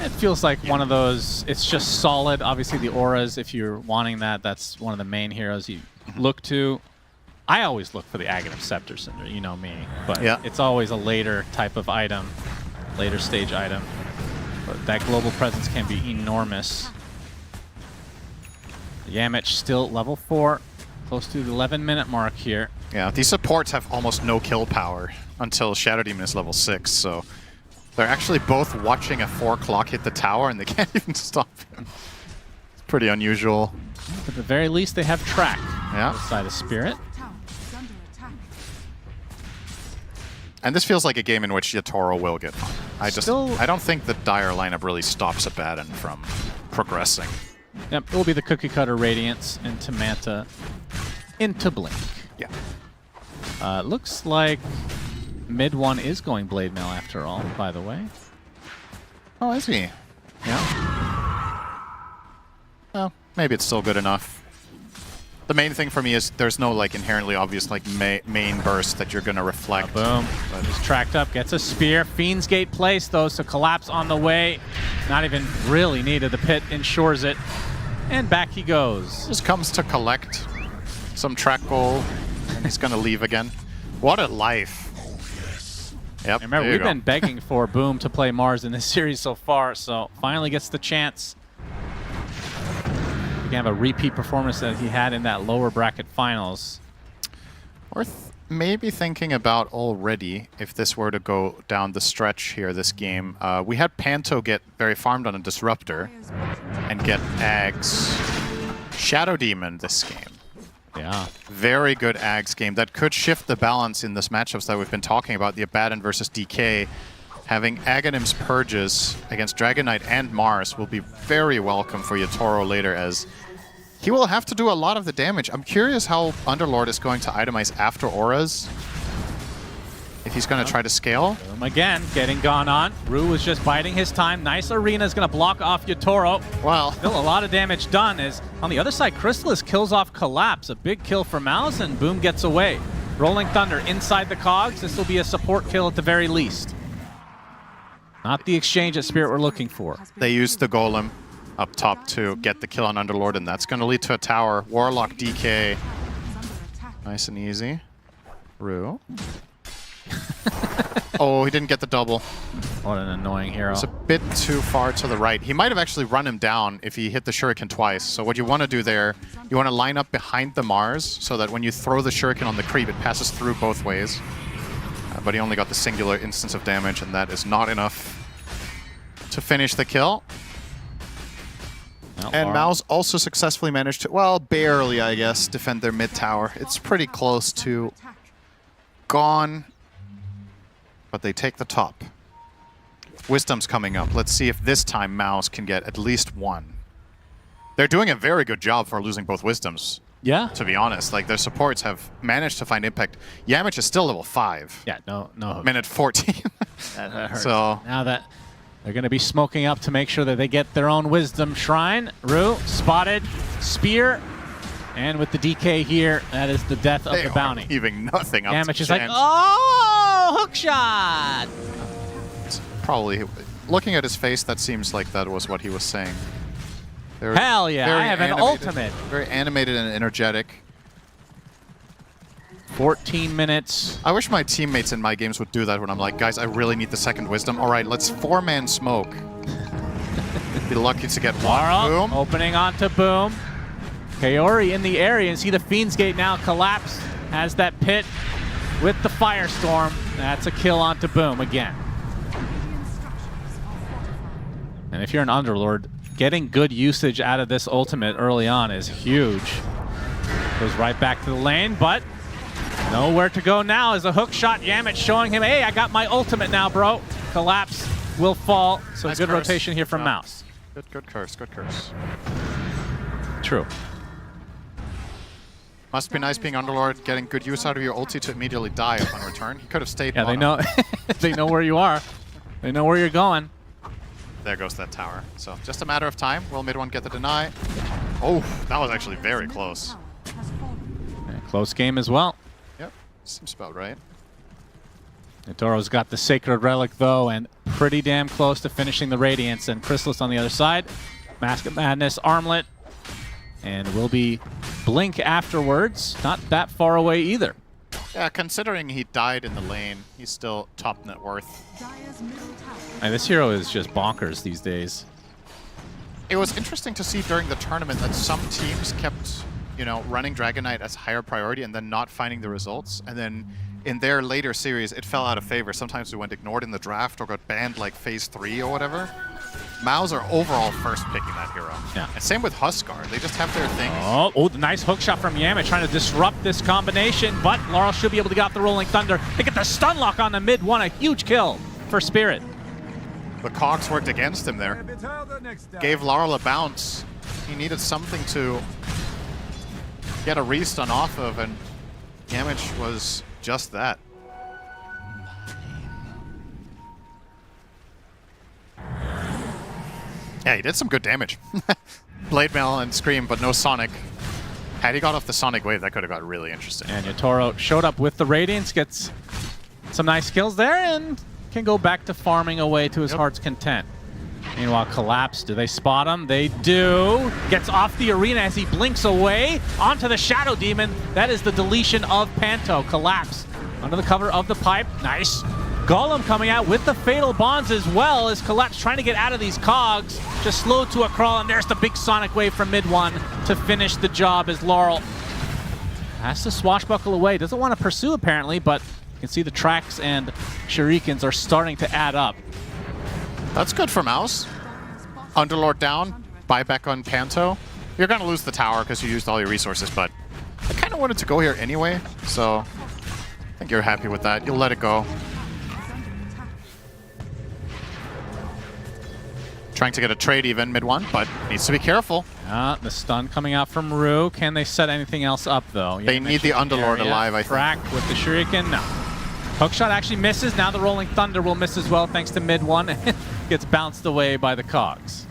B: It feels like one of those, it's just solid. Obviously, the auras, if you're wanting that, that's one of the main heroes you look to. I always look for the Aghanim Scepter Cinder, you know me. But it's always a later type of item, later stage item. But that global presence can be enormous. Yamich still level 4, close to the 11-minute mark here.
U: Yeah, these supports have almost no kill power until Shadow Demon is level 6, so they're actually both watching a 4 o'clock hit the tower and they can't even stop him. It's pretty unusual.
B: At the very least, they have track.
U: Yeah.
B: Side of Spirit.
U: And this feels like a game in which Yatoro will get fun. I don't think the Dire lineup really stops Abaddon from progressing.
B: Yep, it will be the cookie cutter Radiance into Manta, into Blink.
U: Yeah.
B: Looks like mid one is going Blade Mail after all, by the way.
U: Oh, is he?
B: Yeah.
U: Well, maybe it's still good enough. The main thing for me is there's no like inherently obvious like main burst that you're gonna reflect.
B: Boom. He's tracked up, gets a spear. Fiend's Gate placed though, so collapse on the way. Not even really needed. The pit ensures it. And back he goes.
U: Just comes to collect some track goal, and he's gonna leave again. What a life. Yep.
B: Remember, we've been begging for Boom to play Mars in this series so far, so finally gets the chance. We can have a repeat performance that he had in that lower bracket finals.
U: Worth maybe thinking about already if this were to go down the stretch here this game. We had Panto get very farmed on a Disruptor and get Ags. Shadow Demon this game.
B: Yeah.
U: Very good Ags game. That could shift the balance in this matchups that we've been talking about. The Abaddon versus DK. Having Aghanim's Purges against Dragon Knight and Mars will be very welcome for Yatoro later, as he will have to do a lot of the damage. I'm curious how Underlord is going to itemize after auras. If he's going to try to scale.
B: Boom again, getting gone on. Rue was just biding his time. Nice Arena is going to block off Yatoro.
U: Well,
B: still a lot of damage done, as on the other side, Chrysalis kills off Collapse. A big kill for MOUZ, and Boom gets away. Rolling Thunder inside the cogs. This will be a support kill at the very least. Not the exchange that Spirit we're looking for.
U: They used the Golem up top to get the kill on Underlord, and that's going to lead to a tower. Warlock DK. Nice and easy. Rue. Oh, he didn't get the double.
B: What an annoying hero.
U: It's a bit too far to the right. He might have actually run him down if he hit the Shuriken twice. So what you want to do there, you want to line up behind the Mars so that when you throw the Shuriken on the creep, it passes through both ways. But he only got the singular instance of damage, and that is not enough to finish the kill. And MOUZ also successfully managed to, well, barely, I guess, defend their mid tower. It's pretty close to gone, but they take the top. Wisdom's coming up. Let's see if this time MOUZ can get at least one. They're doing a very good job for losing both Wisdoms.
B: Yeah.
U: To be honest, like their supports have managed to find impact. Yamich is still level 5.
B: Yeah, no.
U: Minute 14.
B: That hurts.
U: So
B: now that they're going to be smoking up to make sure that they get their own Wisdom Shrine. Rue spotted, spear, and with the DK here, that is the death of the bounty.
U: Leaving nothing up to
B: Yamich is like,
U: chance.
B: oh, hook shot!
U: It's probably, looking at his face, that seems like that was what he was saying.
B: Hell yeah, I have an ultimate.
U: Very animated and energetic.
B: 14 minutes.
U: I wish my teammates in my games would do that when I'm like, guys, I really need the second Wisdom. All right, let's 4-man smoke. Be lucky to get one. Boom.
B: Opening onto Boom. Kaori in the area, and see the Fiend's Gate now collapse. Has that pit with the Firestorm. That's a kill onto Boom again. And if you're an Underlord, getting good usage out of this ultimate early on is huge. Goes right back to the lane, but nowhere to go now is a hook shot. Yamich showing him, hey, I got my ultimate now, bro. Collapse will fall. So
U: Nice
B: good
U: curse.
B: rotation here from MOUZ.
U: Good curse, good curse.
B: True.
U: Must be nice being Underlord, getting good use out of your ulti to immediately die upon return. He could have stayed
B: Yeah, they
U: bottom.
B: know, they know where you are. They know where you're going.
U: There goes that tower. So just a matter of time. Will mid one get the deny? Oh, that was actually very close.
B: Yeah, close game as well.
U: Yep, seems about right.
B: Yatoro's got the Sacred Relic, though, and pretty damn close to finishing the Radiance. And Chrysalis on the other side. Mask of Madness, Armlet. And will be Blink afterwards. Not that far away either.
U: Yeah, considering he died in the lane, he's still top net worth.
B: And this hero is just bonkers these days.
U: It was interesting to see during the tournament that some teams kept, running Dragon Knight as higher priority and then not finding the results. And then in their later series, it fell out of favor. Sometimes we went ignored in the draft or got banned like phase 3 or whatever. MOUZ are overall first picking that hero.
B: Yeah.
U: And same with Huskar. They just have their thing.
B: Oh, nice hook shot from Yamit trying to disrupt this combination, but Laurel should be able to get off the Rolling Thunder. They get the stun lock on the mid one, a huge kill for Spirit.
U: The cogs worked against him there. Gave Laurel a bounce. He needed something to get a restun off of, and Yamit was just that. Yeah, he did some good damage. Blade Mail and Scream, but no Sonic. Had he got off the Sonic wave, that could have got really interesting.
B: And Yatoro showed up with the Radiance, gets some nice kills there, and can go back to farming away to his heart's content. Meanwhile, Collapse, do they spot him? They do. Gets off the arena as he blinks away onto the Shadow Demon. That is the deletion of Panto. Collapse under the cover of the pipe. Nice. Golem coming out with the Fatal Bonds as well as Collapse trying to get out of these cogs. Just slowed to a crawl, and there's the big Sonic Wave from mid one to finish the job as Laurel has to swashbuckle away. Doesn't want to pursue apparently, but you can see the tracks and shurikens are starting to add up.
U: That's good for MOUZ. Underlord down, buyback on Panto. You're going to lose the tower because you used all your resources, but I kind of wanted to go here anyway, so I think you're happy with that. You'll let it go. Trying to get a trade even mid one, but needs to be careful.
B: The stun coming out from Rue. Can they set anything else up though?
U: They need the Underlord alive, I think.
B: Crack with the Shuriken. No. Hookshot actually misses. Now the Rolling Thunder will miss as well thanks to mid one. Gets bounced away by the cogs.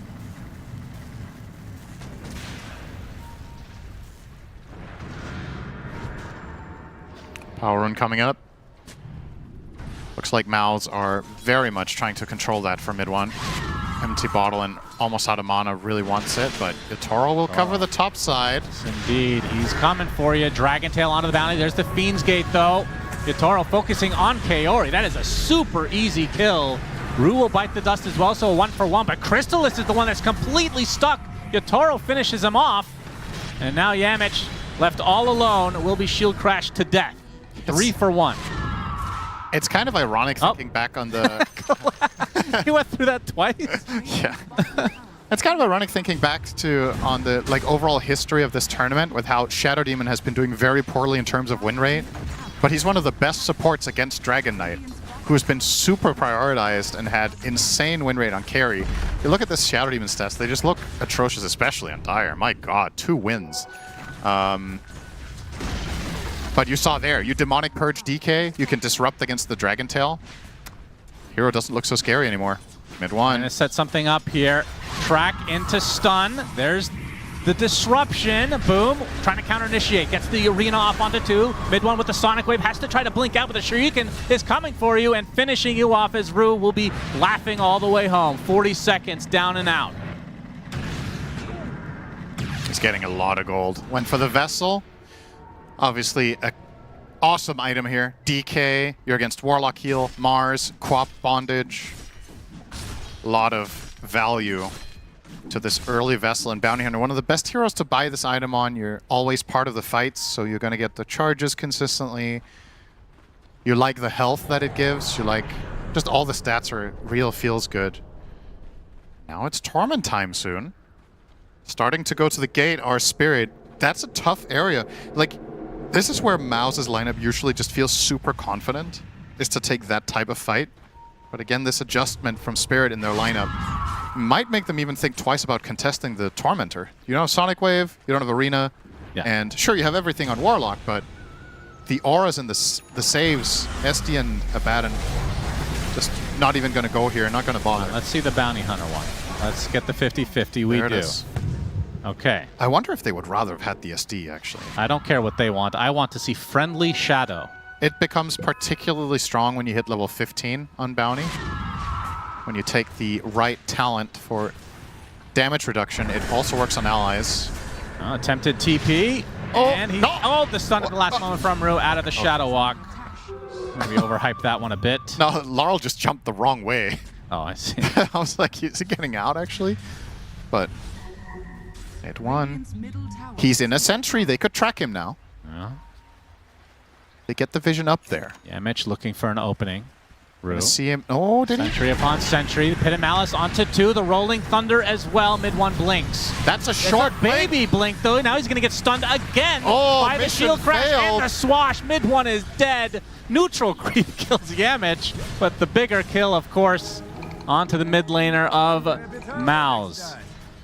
U: Power rune coming up. Looks like MOUZ are very much trying to control that for mid one. Empty bottle and almost out of mana, really wants it, but Yatoro will cover the top side.
B: Yes, indeed, he's coming for you. Dragon Tail onto the bounty. There's the Fiend's Gate though. Yatoro focusing on Kaori. That is a super easy kill. Rue will bite the dust as well, so a 1-for-1, but Crystallis is the one that's completely stuck. Yatoro finishes him off, and now Yamich, left all alone, will be shield crashed to death. 3-for-1.
U: It's kind of ironic thinking back on the...
B: He went through that twice?
U: Yeah. It's kind of ironic thinking back on the overall history of this tournament with how Shadow Demon has been doing very poorly in terms of win rate, but he's one of the best supports against Dragon Knight, who's been super prioritized and had insane win rate on carry. You look at this Shadow Demon stats, they just look atrocious, especially on Dire. My god, 2 wins. But you saw there, you Demonic Purge DK, you can disrupt against the Dragon Tail. Hero doesn't look so scary anymore. Mid one.
B: Gonna set something up here. Track into stun. There's the disruption. Boom. Trying to counter initiate. Gets the arena off onto 2. Mid one with the Sonic Wave. Has to try to blink out, but the Shuriken is coming for you and finishing you off as Rue will be laughing all the way home. 40 seconds down and out.
U: He's getting a lot of gold. Went for the Vessel. Obviously, a awesome item here. DK, you're against Warlock Heal, Mars, Quap Bondage. A lot of value to this early Vessel and Bounty Hunter. One of the best heroes to buy this item on. You're always part of the fights, so you're going to get the charges consistently. You like the health that it gives. You like just all the stats are real, feels good. Now it's Torment time soon. Starting to go to the gate, our Spirit. That's a tough area. This is where MOUZ's lineup usually just feels super confident, is to take that type of fight. But again, this adjustment from Spirit in their lineup might make them even think twice about contesting the Tormentor. You don't have Sonic Wave, you don't have Arena, and sure, you have everything on Warlock, but the auras and the saves, SD and Abaddon, just not even going to go here, not going to bother.
B: Let's see the Bounty Hunter one. Let's get the 50-50. We do. Okay.
U: I wonder if they would rather have had the SD, actually.
B: I don't care what they want. I want to see Friendly Shadow.
U: It becomes particularly strong when you hit level 15 on Bounty. When you take the right talent for damage reduction, it also works on allies.
B: Attempted TP. And he... Oh, the stun at the last moment from Rue out of the Shadow Walk. Maybe overhyped that one a bit.
U: No, Laurel just jumped the wrong way.
B: Oh, I see.
U: I was like, is he getting out, actually? but mid one. He's in a sentry. They could track him now.
B: Yeah.
U: They get the vision up there.
B: Yeah, Mitch looking for an opening. Rue.
U: See him. Oh, did
B: Sentry upon Sentry. The Pit of Malice onto 2. The Rolling Thunder as well. Mid one blinks.
U: That's a short
B: baby blink, though. Now he's going to get stunned again by the
U: mission
B: shield crash
U: failed.
B: and the swash. Mid one is dead. Neutral creep kills Yamich, but the bigger kill, of course, onto the mid laner of MOUZ.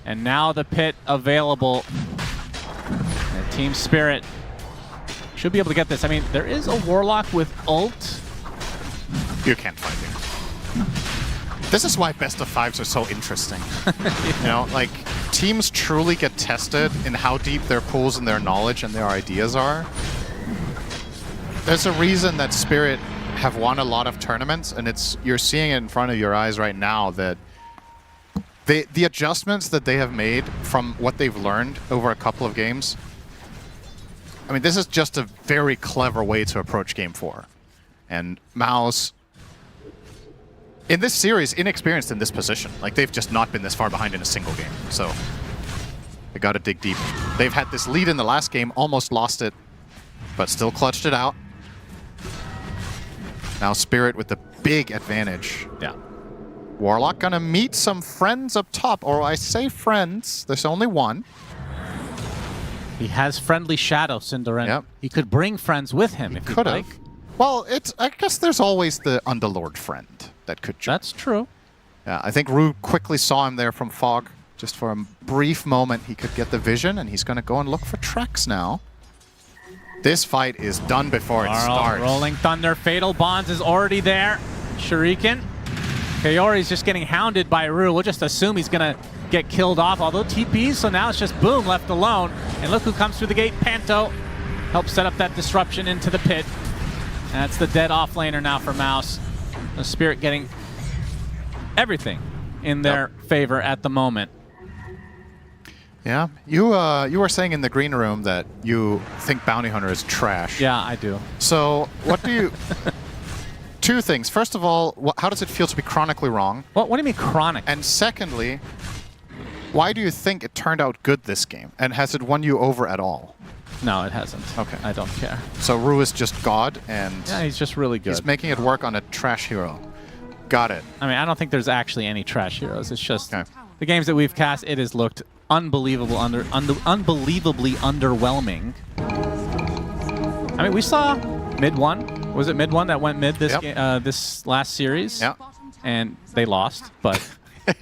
B: And now the pit available. And Team Spirit should be able to get this. I mean, there is a Warlock with ult.
U: You can't fight him. This is why best of fives are so interesting. You know, like, teams truly get tested in how deep their pools and their knowledge and their ideas are. There's a reason that Spirit have won a lot of tournaments, and you're seeing it in front of your eyes right now that the adjustments that they have made from what they've learned over a couple of games. I mean, this is just a very clever way to approach Game 4. And MOUZ, in this series, inexperienced in this position. Like, they've just not been this far behind in a single game. So, they gotta dig deep. They've had this lead in the last game, almost lost it, but still clutched it out. Now Spirit with the big advantage.
B: Yeah.
U: Warlock gonna meet some friends up top, or I say friends, there's only one.
B: He has friendly Shadow, Cinderin.
U: Yep.
B: He could bring friends with him if he'd
U: Could
B: like.
U: have. Well, I guess there's always the Underlord friend that could join.
B: That's true.
U: Yeah, I think Rue quickly saw him there from Fog. Just for a brief moment, he could get the vision, and he's gonna go and look for tracks now. This fight is done before it starts.
B: Rolling Thunder, Fatal Bonds is already there. Shuriken. Kaori's just getting hounded by Rue. We'll just assume he's going to get killed off, although TPs, so now it's just Boom left alone. And look who comes through the gate. Panto helps set up that disruption into the pit. That's the dead offlaner now for MOUZ. The Spirit getting everything in their favor at the moment.
U: Yeah, you were saying in the green room that you think Bounty Hunter is trash.
B: Yeah, I do.
U: So what do you... Two things. First of all, how does it feel to be chronically wrong?
B: What do you mean chronic?
U: And secondly, why do you think it turned out good this game? And has it won you over at all?
B: No, it hasn't.
U: Okay.
B: I don't care.
U: So Rue is just God, and...
B: Yeah, he's just really good.
U: He's making it work on a trash hero. Got it.
B: I mean, I don't think there's actually any trash heroes. It's just the games that we've cast, it has looked unbelievably underwhelming. I mean, we saw mid one. Was it mid one that went mid this this last series?
U: Yeah.
B: And they lost, but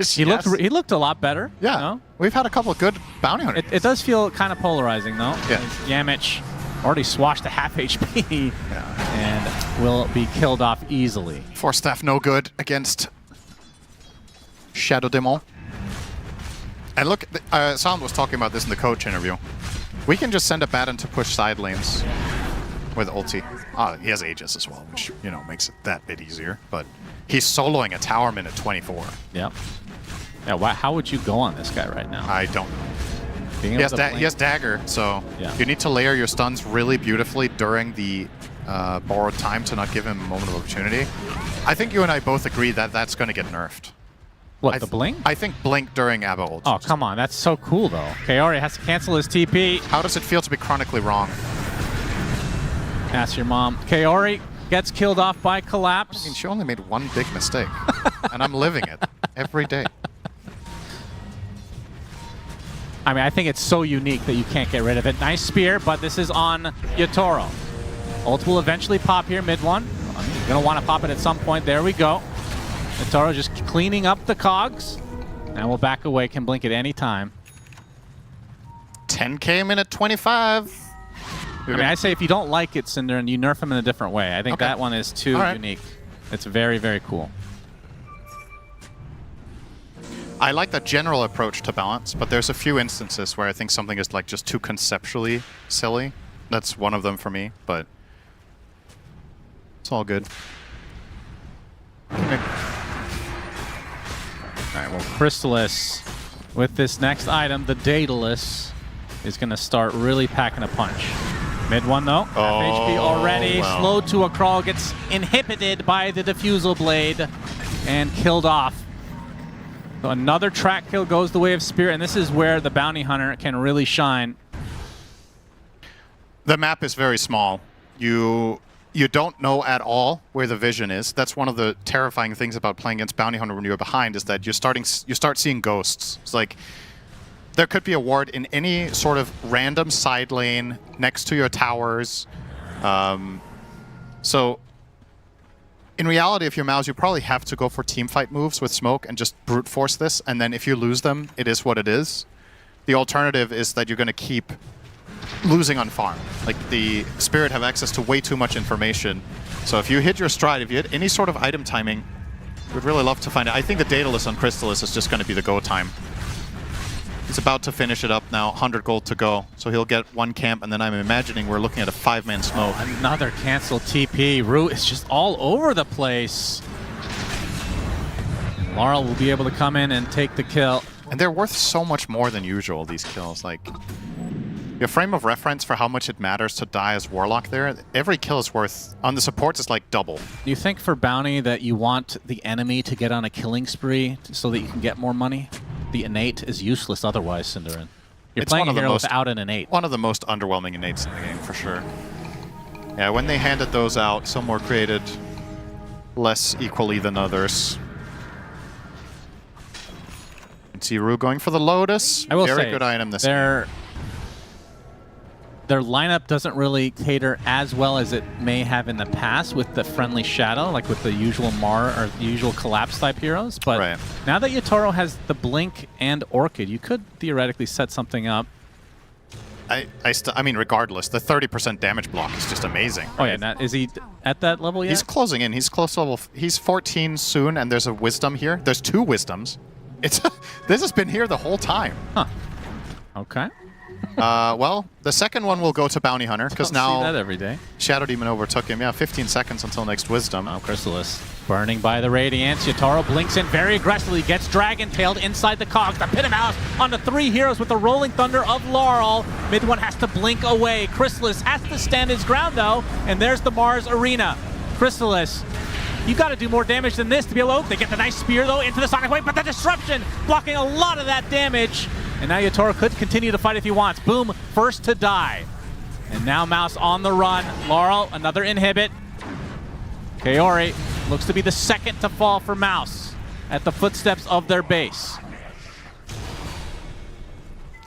B: he looked a lot better.
U: Yeah.
B: You know?
U: We've had a couple of good bounty hunters.
B: It does feel kind of polarizing, though.
U: Yeah.
B: Yamich already swashed to half HP and will be killed off easily.
U: Force staff no good against Shadow Demon. And look, Sound was talking about this in the coach interview. We can just send a Baton to push side lanes with ulti. He has Aegis as well, which, you know, makes it that bit easier. But he's soloing a tower minute 24.
B: Yep. Yeah, how would you go on this guy right now?
U: I don't know.
B: He
U: has Dagger, so you need to layer your stuns really beautifully during the borrowed time to not give him a moment of opportunity. I think you and I both agree that that's going to get nerfed.
B: What, the Blink?
U: I think Blink during Abba ult.
B: Oh, come on. That's so cool, though. Kaori has to cancel his TP.
U: How does it feel to be chronically wrong?
B: Ask your mom. Kaori gets killed off by Collapse.
U: I mean, she only made one big mistake, and I'm living it every day.
B: I mean, I think it's so unique that you can't get rid of it. Nice spear, but this is on Yatoro. Ult will eventually pop here, mid one. You're going to want to pop it at some point. There we go. Yatoro just cleaning up the cogs. And we'll back away, can blink at any time.
U: 10k minute 25.
B: I mean, I say if you don't like it, Cinder, and you nerf him in a different way. I think that one is too unique. It's very, very cool.
U: I like the general approach to balance, but there's a few instances where I think something is like just too conceptually silly. That's one of them for me, but it's all good.
B: All right, well, Crystallis, with this next item, the Daedalus, is going to start really packing a punch. Mid one, though. Half HP already.
U: Wow.
B: Slow to a crawl. Gets inhibited by the Diffusal Blade and killed off. So another track kill goes the way of Spirit, and this is where the Bounty Hunter can really shine.
U: The map is very small. You don't know at all where the vision is. That's one of the terrifying things about playing against Bounty Hunter when you're behind, is that you start seeing ghosts. It's like there could be a ward in any sort of random side lane next to your towers. So in reality, if you're MOUZ, you probably have to go for teamfight moves with smoke and just brute force this, and then if you lose them, it is what it is. The alternative is that you're going to keep losing on farm. Like, the Spirit have access to way too much information. So if you hit your stride, if you hit any sort of item timing, we'd really love to find it. I think the Daedalus on Crystallis is just going to be the go time. He's about to finish it up now, 100 gold to go. So he'll get one camp, and then I'm imagining we're looking at a 5-man smoke.
B: Another canceled TP. Root is just all over the place. And Laurel will be able to come in and take the kill.
U: And they're worth so much more than usual, these kills. Like, your frame of reference for how much it matters to die as Warlock there, every kill is worth, on the supports, it's like double.
B: Do you think for Bounty that you want the enemy to get on a killing spree so that you can get more money? The innate is useless otherwise, Cinderin. You're playing a hero without an innate.
U: One of the most underwhelming innates in the game, for sure. Yeah, when they handed those out, some were created less equally than others. You can see Rue going for the Lotus.
B: I will
U: Very
B: say,
U: good item this game.
B: Their lineup doesn't really cater as well as it may have in the past with the friendly Shadow, like with the usual Mar or the usual Collapse type heroes. But now that Yatoro has the Blink and Orchid, you could theoretically set something up.
U: I mean, regardless, the 30% damage block is just amazing.
B: Oh yeah, now, is he at that level yet?
U: He's closing in. He's close to level. He's 14 soon, and there's a Wisdom here. There's 2 Wisdoms. This has been here the whole time.
B: Huh. Okay.
U: Well, the second one will go to Bounty Hunter, because now
B: see that every day.
U: Shadow Demon overtook him. Yeah, 15 seconds until next Wisdom.
B: Oh, Chrysalis burning by the Radiance. Yatoro blinks in very aggressively, gets Dragon-tailed inside the cogs. The Pit of Malice on the 3 heroes with the Rolling Thunder of Laurel. Mid one has to blink away. Chrysalis has to stand his ground, though, and there's the Mars Arena. Chrysalis, you got to do more damage than this to be able to... They get the nice spear, though, into the Sonic Wave, but the Disruption blocking a lot of that damage. And now Yatoro could continue to fight if he wants. Boom, first to die. And now MOUZ on the run. Laurel, another inhibit. Kaori looks to be the second to fall for MOUZ at the footsteps of their base.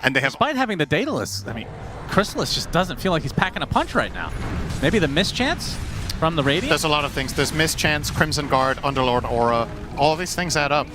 U: And they have,
B: despite having the Daedalus, I mean, Chrysalis just doesn't feel like he's packing a punch right now. Maybe the mischance from the Radiant?
U: There's a lot of things. There's mischance, Crimson Guard, Underlord Aura. All of these things add up.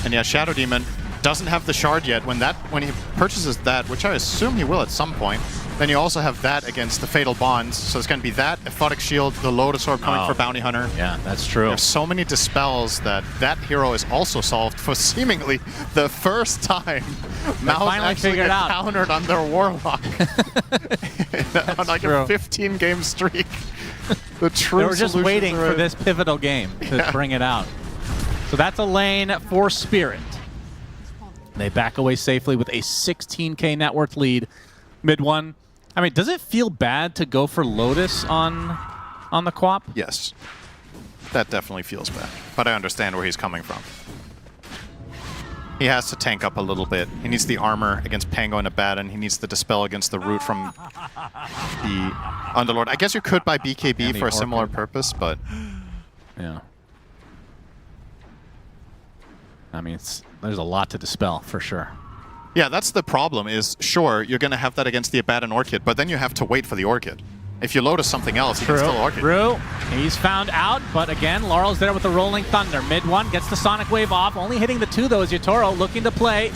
U: And yeah, Shadow Demon doesn't have the shard yet. When he purchases that, which I assume he will at some point, then you also have that against the Fatal Bonds. So it's going to be that, Aphotic Shield, the Lotus Orb coming for Bounty Hunter.
B: Yeah, that's true.
U: There's so many dispels that hero is also solved for seemingly the first time MOUZ actually get countered on their Warlock. On like a 15-game streak. The true
B: They were just waiting
U: are
B: for this pivotal game to bring it out. So that's a lane for Spirit. They back away safely with a 16k net worth lead. Mid one. I mean, does it feel bad to go for Lotus on the Quap?
U: Yes. That definitely feels bad. But I understand where he's coming from. He has to tank up a little bit. He needs the armor against Pango and Abaddon. He needs the Dispel against the Root from the Underlord. I guess you could buy BKB for a similar purpose, but...
B: Yeah. I mean, there's a lot to dispel, for sure.
U: Yeah, that's the problem is, sure, you're going to have that against the Abaddon Orchid, but then you have to wait for the Orchid. If you Lotus something else, you can still Orchid.
B: True. He's found out, but again, Laurel's there with the Rolling Thunder. Mid one gets the Sonic Wave off, only hitting the 2, though, is Yatoro looking to play.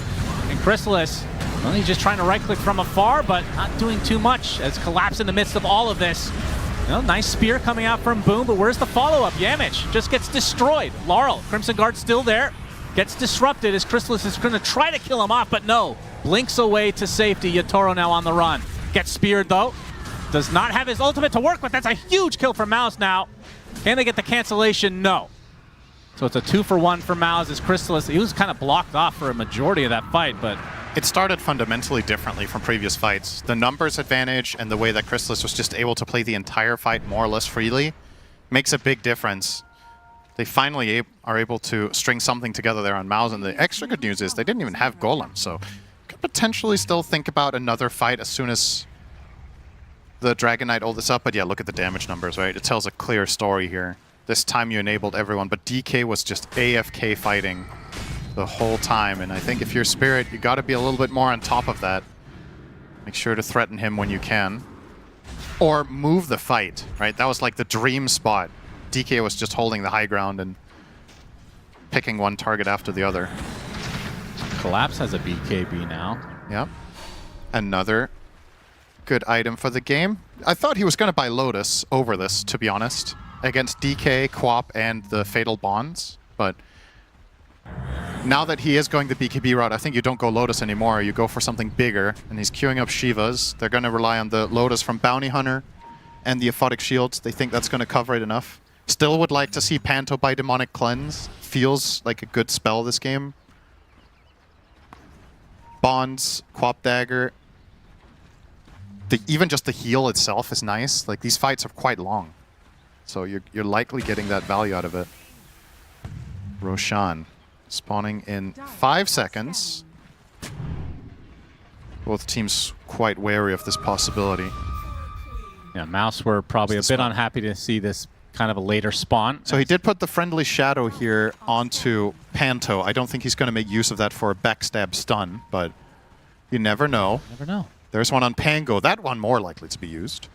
B: And Chrysalis, well, he's just trying to right-click from afar, but not doing too much as Collapse in the midst of all of this. You know, nice spear coming out from Boom, but where's the follow-up? Yamich just gets destroyed. Laurel, Crimson Guard still there. Gets disrupted as Chrysalis is going to try to kill him off, but no. Blinks away to safety. Yatoro now on the run. Gets speared, though. Does not have his ultimate to work with. That's a huge kill for MOUZ now. Can they get the cancellation? No. So it's a 2-for-1 for MOUZ as Chrysalis. He was kind of blocked off for a majority of that fight, but...
U: It started fundamentally differently from previous fights. The numbers advantage and the way that Chrysalis was just able to play the entire fight more or less freely makes a big difference. They finally are able to string something together there on MOUZ, and the extra good news is they didn't even have Golem, so could potentially still think about another fight as soon as the Dragon Knight ult this up. But yeah, look at the damage numbers, right? It tells a clear story here. This time you enabled everyone, but DK was just AFK fighting the whole time, and I think if you're Spirit, you got to be a little bit more on top of that. Make sure to threaten him when you can. Or move the fight, right? That was like the dream spot. DK was just holding the high ground and picking one target after the other.
B: Collapse has a BKB now.
U: Yep. Another good item for the game. I thought he was going to buy Lotus over this, to be honest, against DK, Quap, and the Fatal Bonds, but now that he is going the BKB route, I think you don't go Lotus anymore. You go for something bigger, and he's queuing up Shivas. They're going to rely on the Lotus from Bounty Hunter and the Aphotic Shields. They think that's going to cover it enough. Still would like to see Panto by Demonic Cleanse. Feels like a good spell this game. Bonds, Quap Dagger. Even just the heal itself is nice. Like, these fights are quite long, so you're likely getting that value out of it. Roshan spawning in 5 seconds. Both teams quite wary of this possibility.
B: Yeah, MOUZ were probably a bit unhappy to see this kind of a later spawn.
U: So he did put the friendly shadow here onto Panto. I don't think he's going to make use of that for a backstab stun, but you never know.
B: Never know.
U: There's one on Pango. That one more likely to be used.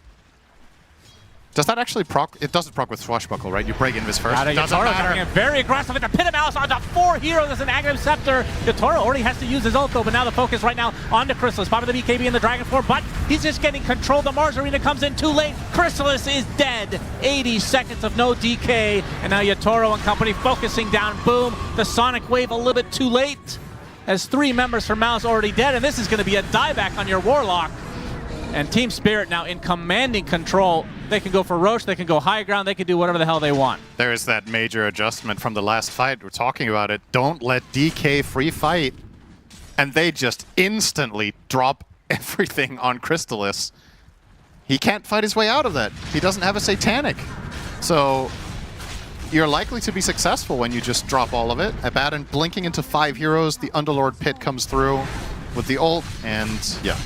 U: Does that actually proc? It doesn't proc with Swashbuckle, right? You break Invis first. Doesn't matter.
B: Coming in very aggressive at the pit of MOUZ onto 4 heroes as an Aghanim Scepter. Yatoro already has to use his ult though, but now the focus right now onto Chrysalis. Popping the BKB in the Dragon form, but he's just getting control. The Mars Arena comes in too late. Chrysalis is dead. 80 seconds of no DK, and now Yatoro and company focusing down Boom. The Sonic Wave a little bit too late, as 3 members from MOUZ already dead, and this is going to be a dieback on your Warlock. And Team Spirit now in commanding control. They can go for Roche, they can go high ground, they can do whatever the hell they want.
U: There is that major adjustment from the last fight. We're talking about it. Don't let DK free fight. And they just instantly drop everything on Crystalis. He can't fight his way out of that. He doesn't have a Satanic. So you're likely to be successful when you just drop all of it. Abaddon blinking into 5 heroes. The Underlord Pit comes through with the ult, and yeah.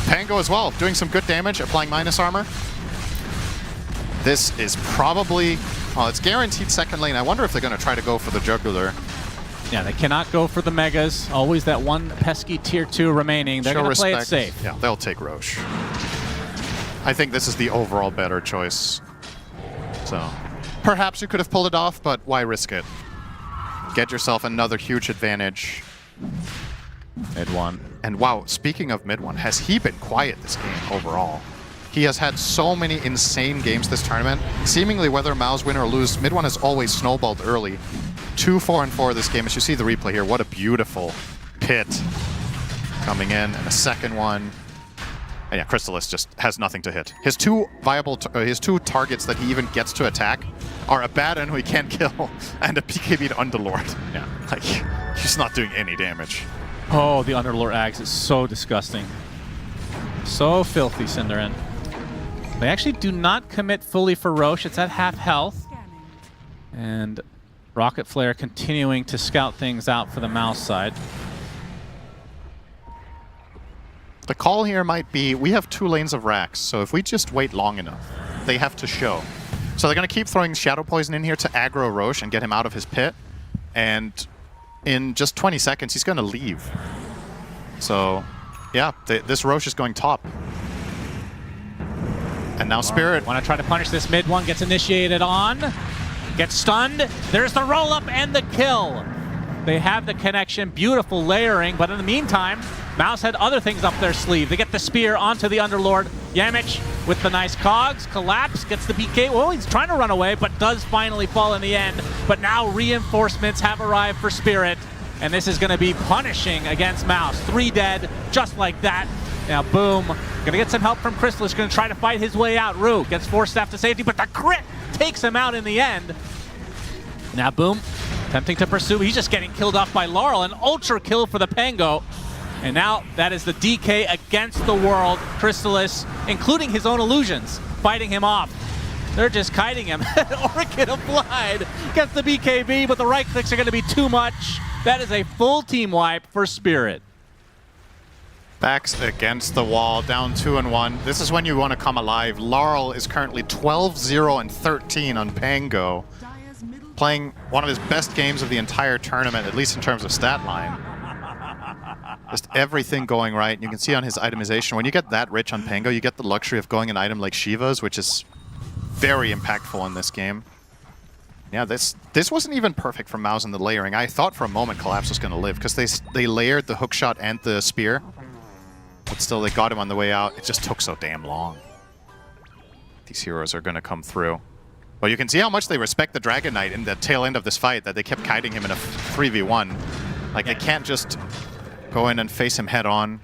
U: Pango as well, doing some good damage, applying minus armor. This is probably, oh, it's guaranteed second lane. I wonder if they're going to try to go for the jugular.
B: Yeah, they cannot go for the Megas. Always that one pesky tier 2 remaining. They're going to play it safe.
U: Yeah, they'll take Roche. I think this is the overall better choice. So, perhaps you could have pulled it off, but why risk it? Get yourself another huge advantage.
B: Mid one.
U: And wow, speaking of mid one, has he been quiet this game overall? He has had so many insane games this tournament. Seemingly, whether MOUZ win or lose, mid one has always snowballed early. 2-4-4 this game. As you see the replay here, what a beautiful pit coming in, and a second one. And yeah, Crystalis just has nothing to hit. His 2 viable, his 2 targets that he even gets to attack are Abaddon, who he can't kill, and a BKB to Underlord. Yeah, like he's not doing any damage.
B: Oh, the Underlord Ags is so disgusting. So filthy, Cinderin. They actually do not commit fully for Roche. It's at half health. And Rocket Flare continuing to scout things out for the MOUZ side.
U: The call here might be, we have 2 lanes of racks, so if we just wait long enough, they have to show. So they're going to keep throwing Shadow Poison in here to aggro Roche and get him out of his pit. And in just 20 seconds, he's going to leave. So, yeah, this Roche is going top. And now Spirit.
B: Want to try to punish this mid one, gets initiated on. Gets stunned. There's the roll-up and the kill. They have the connection, beautiful layering, but in the meantime, MOUZ had other things up their sleeve. They get the spear onto the Underlord. Yamich with the nice cogs. Collapse, gets the BK. Well, he's trying to run away, but does finally fall in the end. But now reinforcements have arrived for Spirit, and this is going to be punishing against MOUZ. 3 dead, just like that. Now, Boom, going to get some help from Crystalis, going to try to fight his way out. Rue gets 4 staff to safety, but the crit takes him out in the end. Now, Boom, attempting to pursue. He's just getting killed off by Laurel. An ultra kill for the Pango. And now that is the DK against the world. Crystalis, including his own illusions, fighting him off. They're just kiting him. Orchid applied. Gets the BKB, but the right clicks are going to be too much. That is a full team wipe for Spirit.
U: Backs against the wall, down 2-1. This is when you want to come alive. Laurel is currently 12-0-13 on Pango, playing one of his best games of the entire tournament, at least in terms of stat line. Just everything going right. You can see on his itemization, when you get that rich on Pango, you get the luxury of going an item like Shiva's, which is very impactful in this game. Yeah, this wasn't even perfect for MOUZ in the layering. I thought for a moment Collapse was going to live, because they layered the hookshot and the spear. But still, they got him on the way out. It just took so damn long. These heroes are going to come through. Well, you can see how much they respect the Dragon Knight in the tail end of this fight, that they kept kiting him in a 3v1. Like, they can't just go in and face him head-on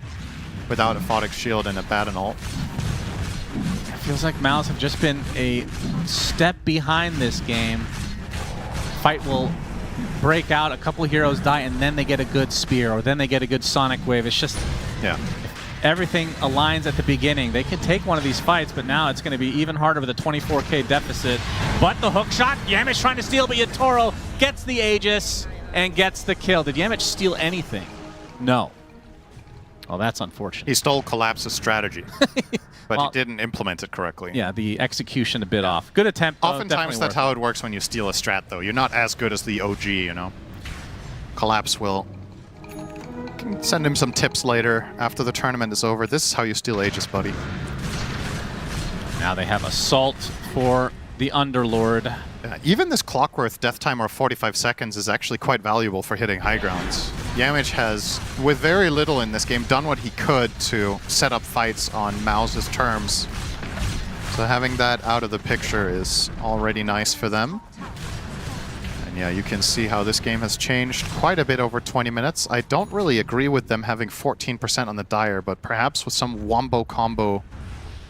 U: without a Photic Shield and a Baton ult.
B: It feels like MOUZ have just been a step behind this game. Fight will break out, a couple heroes die, and then they get a good spear, or then they get a good Sonic Wave. It's just...
U: Yeah.
B: Everything aligns at the beginning. They can take one of these fights, but now it's going to be even harder with a 24k deficit. But the hook shot, Yamich trying to steal, but Yatoro gets the Aegis and gets the kill. Did Yamich steal anything? No. Well, that's unfortunate.
U: He stole Collapse's strategy, but he didn't implement it correctly.
B: Yeah, the execution a bit off. Good attempt, though.
U: Oftentimes that's how it works when you steal a strat, though. You're not as good as the OG, you know. Collapse will... Send him some tips later after the tournament is over. This is how you steal Aegis, buddy.
B: Now they have Assault for the Underlord.
U: Yeah, even this Clockworth death timer of 45 seconds is actually quite valuable for hitting high grounds. Yamich has, with very little in this game, done what he could to set up fights on MOUZ's terms. So having that out of the picture is already nice for them. Yeah, you can see how this game has changed quite a bit over 20 minutes. I don't really agree with them having 14% on the Dire, but perhaps with some wombo combo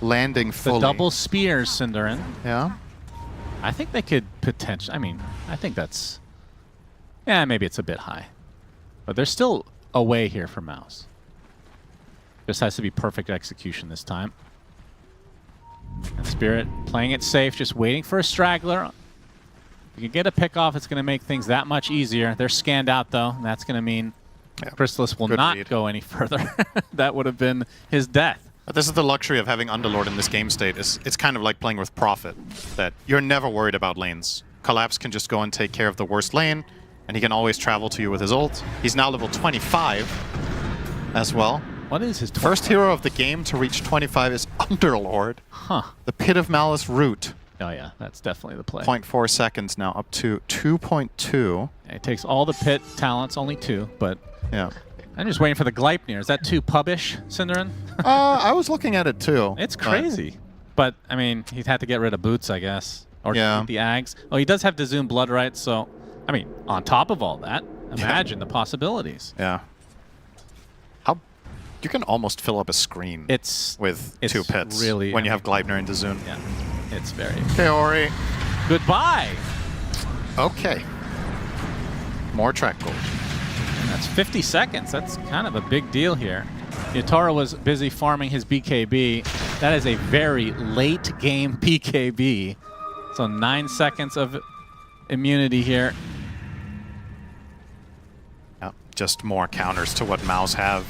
U: landing fully.
B: The double spears, Cinderin.
U: Yeah.
B: I think they could potentially... I mean, I think that's... Yeah, maybe it's a bit high. But there's still a way here for MOUZ. Just has to be perfect execution this time. And Spirit playing it safe, just waiting for a straggler. If you can get a pick off, it's going to make things that much easier. They're scanned out, though, and that's going to mean Chrysalis will not go any further. That would have been his death.
U: But this is the luxury of having Underlord in this game state. It's kind of like playing with Prophet, that you're never worried about lanes. Collapse can just go and take care of the worst lane, and he can always travel to you with his ult. He's now level 25 as well.
B: What is his
U: first hero of the game to reach 25 is Underlord.
B: Huh.
U: The Pit of Malice root.
B: Oh yeah, that's definitely the play.
U: 0.4 seconds now, up to 2.2.
B: It takes all the pit talents, only 2, but
U: yeah.
B: I'm just waiting for the Gleipnir. Is that too pubbish, Cinderin?
U: I was looking at it too.
B: It's crazy. But, I mean, he'd have to get rid of Boots, I guess. Or the Ags. Oh, he does have Dazoom Blood Right, so, I mean, on top of all that, imagine the possibilities.
U: Yeah. You can almost fill up a screen with 2 pits
B: really,
U: when you have Gleipnir and Dazoom.
B: Yeah, it's very...
U: Okay, Ori.
B: Goodbye!
U: Okay. More track gold.
B: And that's 50 seconds. That's kind of a big deal here. Yatoro was busy farming his BKB. That is a very late game BKB. So 9 seconds of immunity here.
U: Yeah, just more counters to what MOUZ have.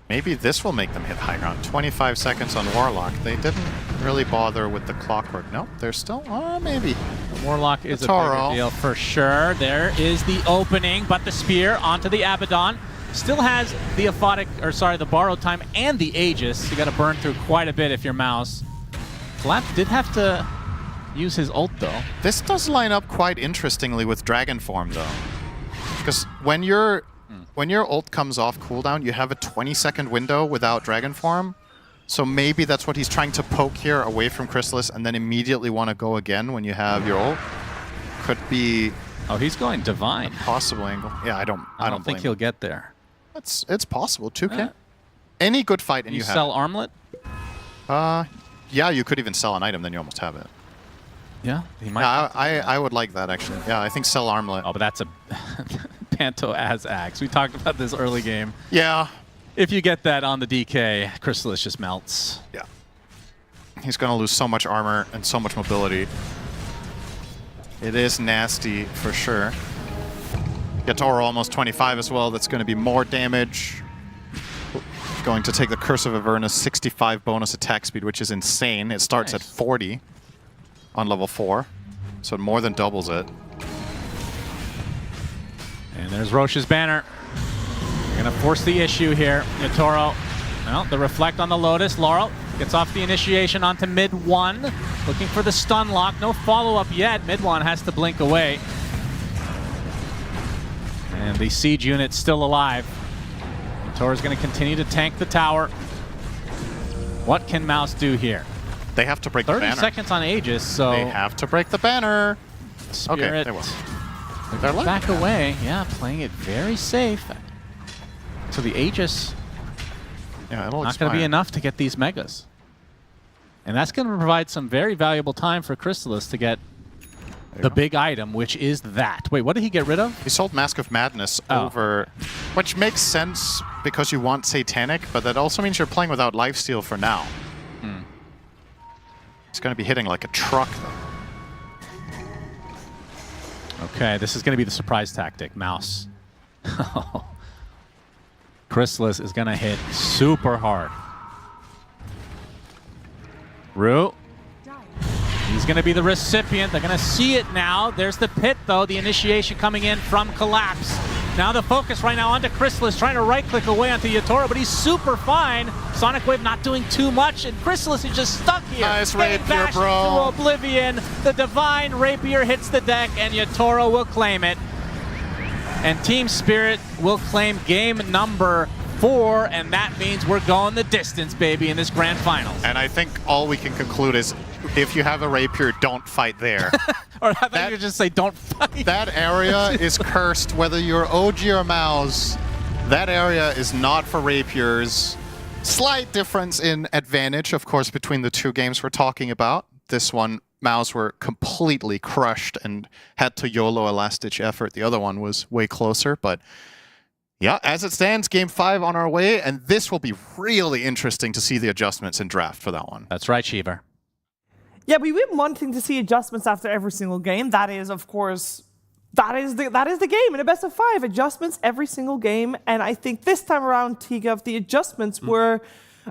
U: Maybe this will make them hit high ground. 25 seconds on Warlock. They didn't really bother with the Clockwork. Nope, they're still... maybe.
B: Warlock is a bigger deal for sure. There is the opening, but the spear onto the Abaddon. Still has the the borrowed time and the Aegis. You got to burn through quite a bit if you're MOUZ. Collapse did have to use his ult, though.
U: This does line up quite interestingly with Dragon Form, though. Because when your ult comes off cooldown, you have a 20-second window without Dragon Form. So maybe that's what he's trying to poke here away from Chrysalis and then immediately want to go again when you have your ult. Could be...
B: Oh, he's going Divine.
U: Possible angle. Yeah, I don't
B: think he'll get there.
U: It's possible. 2K. Any good fight and you have
B: sell Armlet?
U: Yeah, you could even sell an item, then you almost have it.
B: Yeah, he might.
U: I would like that, actually. Yeah, I think sell Armlet.
B: Oh, but that's a Panto as Axe. We talked about this early game.
U: Yeah.
B: If you get that on the DK, Chrysalis just melts.
U: Yeah. He's going to lose so much armor and so much mobility. It is nasty for sure. Yatoro almost 25 as well. That's going to be more damage. Going to take the Curse of Avernus 65 bonus attack speed, which is insane. It starts at 40 on level 4, so it more than doubles it.
B: And there's Roche's banner. Gonna force the issue here. Yatoro, well, the reflect on the Lotus. Laurel gets off the initiation onto mid 1. Looking for the stun lock. No follow-up yet. Mid 1 has to blink away. And the siege unit's still alive. Yatoro's gonna continue to tank the tower. What can MOUZ do here?
U: They have to break the banner.
B: 30 seconds on Aegis, so...
U: They have to break the banner.
B: Spirit,
U: okay, they will.
B: They're back away. Yeah, playing it very safe. So the Aegis,
U: it'll
B: not going to be enough to get these megas. And that's going to provide some very valuable time for Chrysalis to get the big item, which is that. Wait, what did he get rid of?
U: He sold Mask of Madness over, which makes sense because you want Satanic, but that also means you're playing without lifesteal for now. It's going to be hitting like a truck, though.
B: Okay, this is going to be the surprise tactic, MOUZ. Chrysalis is going to hit super hard. Rue. He's going to be the recipient. They're going to see it now. There's the pit, though. The initiation coming in from Collapse. Now the focus right now onto Chrysalis, trying to right-click away onto Yatoro, but he's super fine. Sonic Wave not doing too much, and Chrysalis is just stuck here.
U: Nice rapier, bro.
B: Through Oblivion. The Divine Rapier hits the deck, and Yatoro will claim it. And Team Spirit will claim game number 4, and that means we're going the distance, baby, in this grand finals.
U: And I think all we can conclude is if you have a rapier, don't fight there.
B: Or I thought you just say don't fight.
U: That area is cursed, whether you're OG or MOUZ. That area is not for rapiers. Slight difference in advantage, of course, between the two games we're talking about. This one, MOUZ were completely crushed and had to YOLO a last-ditch effort. The other one was way closer, but yeah, as it stands, game 5 on our way, and this will be really interesting to see the adjustments in draft for that one.
B: That's right, Shiver.
V: Yeah, we've been wanting to see adjustments after every single game. That is, of course, that is the game in a best of 5. Adjustments every single game, and I think this time around, Tigov, the adjustments were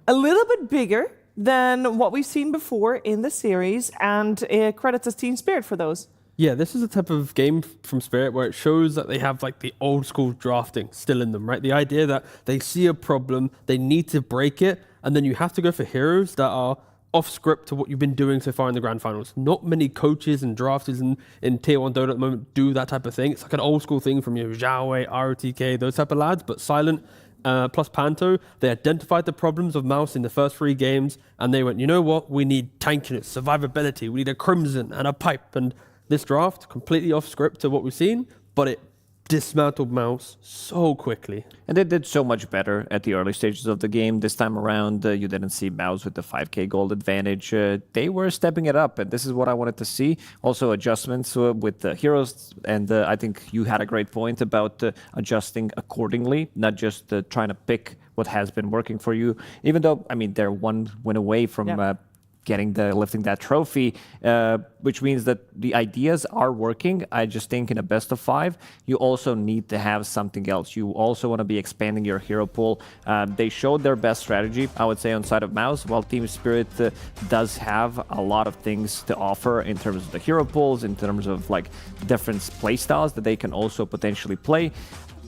V: a little bit bigger than what we've seen before in the series, and credit to Team Spirit for those.
S: Yeah, this is a type of game from Spirit where it shows that they have like the old school drafting still in them, right? The idea that they see a problem, they need to break it, and then you have to go for heroes that are off script to what you've been doing so far in the grand finals. Not many coaches and drafters in Tier 1 Dota at the moment do that type of thing. It's like an old school thing from Xiaowei, ROTK, those type of lads, but Silent plus Panto, they identified the problems of MOUZ in the first 3 games, and they went, you know what, we need tankiness, survivability, we need a Crimson and a Pipe, and this draft, completely off script to what we've seen, but it dismantled MOUZ so quickly.
W: And they did so much better at the early stages of the game. This time around, you didn't see MOUZ with the 5k gold advantage. They were stepping it up, and this is what I wanted to see. Also adjustments with the heroes, and I think you had a great point about adjusting accordingly, not just trying to pick what has been working for you. Even though, I mean, they're one win away from lifting that trophy, which means that the ideas are working. I just think in a best of 5, you also need to have something else. You also want to be expanding your hero pool. They showed their best strategy, I would say, on side of MOUZ, while Team Spirit does have a lot of things to offer in terms of the hero pools, in terms of like different playstyles that they can also potentially play.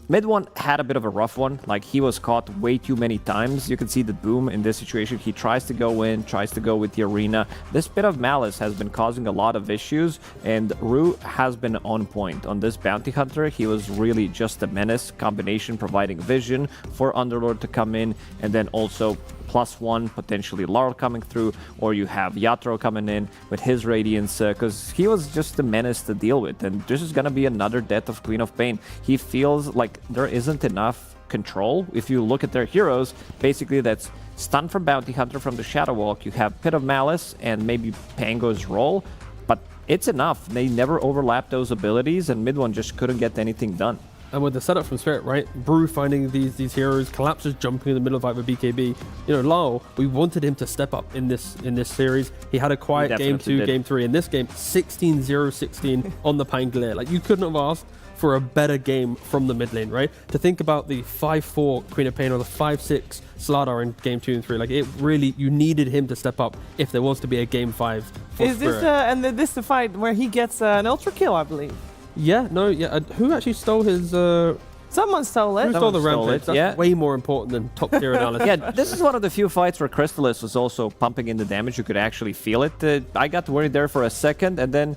W: Mid one had a bit of a rough one, like he was caught way too many times. You can see that Boom in this situation, he tries to go in, tries to go with the arena. This bit of malice has been causing a lot of issues, and Rue has been on point. On this Bounty Hunter, he was really just a menace combination, providing vision for Underlord to come in, and then also +1, potentially Laurel coming through, or you have Yatoro coming in with his Radiance, because he was just a menace to deal with, and this is going to be another death of Queen of Pain. He feels like there isn't enough control. If you look at their heroes, basically that's Stun from Bounty Hunter from the Shadow Walk, you have Pit of Malice, and maybe Pango's Roll, but it's enough. They never overlap those abilities, and mid one just couldn't get anything done.
S: and with the setup from Spirit, right? Brew finding these heroes, Collapses jumping in the middle of fight with BKB. You know, Lyle, we wanted him to step up in this series. He had a quiet game 2, game 3. In this game, 16-0-16 on the Pangolier. Like, you couldn't have asked for a better game from the mid lane, right? To think about the 5-4 Queen of Pain or the 5-6 Slardar in game 2 and 3, like it really, you needed him to step up if there was to be a game 5 for
V: Is
S: Spirit.
V: this this the fight where he gets an ultra kill, I believe?
S: Yeah, no, yeah. Who actually stole his?
V: Someone stole it.
S: Who stole the
W: stole
S: rampage?
W: it,
S: That's
W: yeah.
S: way more important than top tier analysis.
W: Yeah, this is one of the few fights where Crystallis was also pumping in the damage. You could actually feel it. I got worried there for a second, and then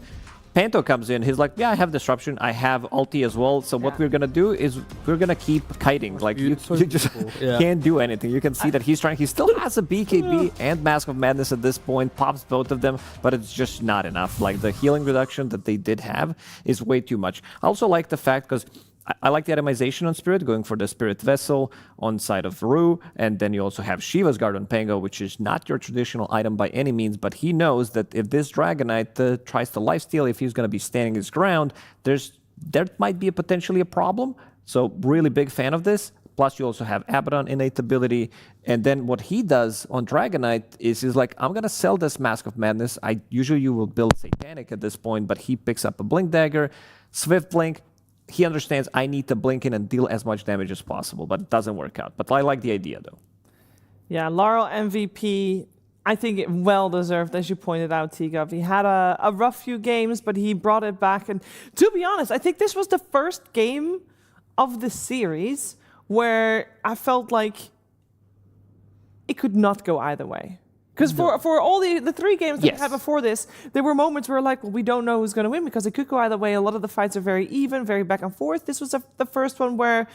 W: Panto comes in. He's like, yeah, I have Disruption. I have ulti as well. So what we're going to do is we're going to keep kiting. Like, you just can't do anything. You can see that he's trying. He still has a BKB and Mask of Madness at this point. Pops both of them, but it's just not enough. Like, the healing reduction that they did have is way too much. I also like the fact, because I like the itemization on Spirit, going for the Spirit Vessel on side of Rue, and then you also have Shiva's Guard on Pango, which is not your traditional item by any means, but he knows that if this Dragonite tries to lifesteal, if he's going to be standing his ground, there might be potentially a problem. So really big fan of this. Plus you also have Abaddon innate ability, and then what he does on Dragonite is he's like, I'm going to sell this Mask of Madness. Usually you will build Satanic at this point, but he picks up a Blink Dagger, Swift Blink. He understands I need to blink in and deal as much damage as possible, but it doesn't work out. But I like the idea, though.
V: Yeah, Laurel MVP, I think it well deserved, as you pointed out, Tigov. He had a rough few games, but he brought it back. And to be honest, I think this was the first game of the series where I felt like it could not go either way. Because for all the 3 games that we had before this, there were moments where like, well, we don't know who's going to win because it could go either way. A lot of the fights are very even, very back and forth. This was the first one where,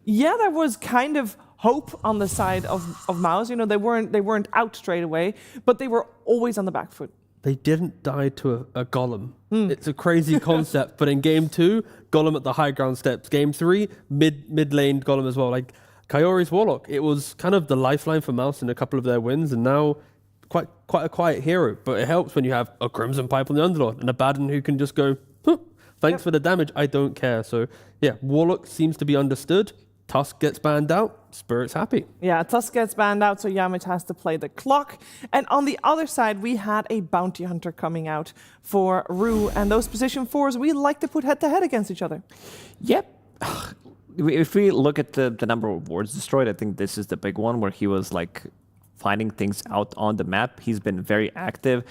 V: yeah, there was kind of hope on the side of MOUZ. You know, they weren't out straight away, but they were always on the back foot.
S: They didn't die to a golem. It's a crazy concept, but in game 2, golem at the high ground steps. Game 3, mid lane golem as well. Like Kaori's Warlock, it was kind of the lifeline for MOUZ in a couple of their wins, and now quite a quiet hero, but it helps when you have a Crimson Pipe on the Underlord and a Baden who can just go, thanks for the damage, I don't care. So yeah, Warlock seems to be understood. Tusk gets banned out, Spirit's happy.
V: Yeah, Tusk gets banned out, so Yamich has to play the clock. And on the other side, we had a Bounty Hunter coming out for Rue, and those position 4s, we like to put head-to-head against each other.
W: Yep. If we look at the number of wards destroyed, I think this is the big one where he was like finding things out on the map. He's been very active.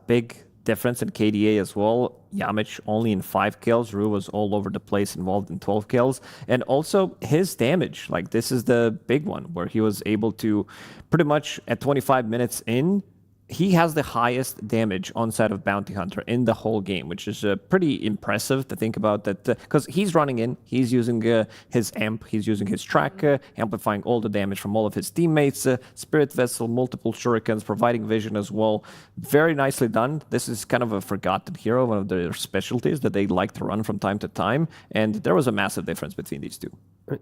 W: Big difference in KDA as well. Yamich only in 5 kills. Rue was all over the place, involved in 12 kills. And also his damage. Like, this is the big one where he was able to pretty much at 25 minutes in, he has the highest damage on side of Bounty Hunter in the whole game, which is pretty impressive to think about that, because he's running in, he's using his amp, he's using his track, amplifying all the damage from all of his teammates, Spirit Vessel, multiple shurikens, providing vision as well. Very nicely done. This is kind of a forgotten hero, one of their specialties that they like to run from time to time, and there was a massive difference between these two.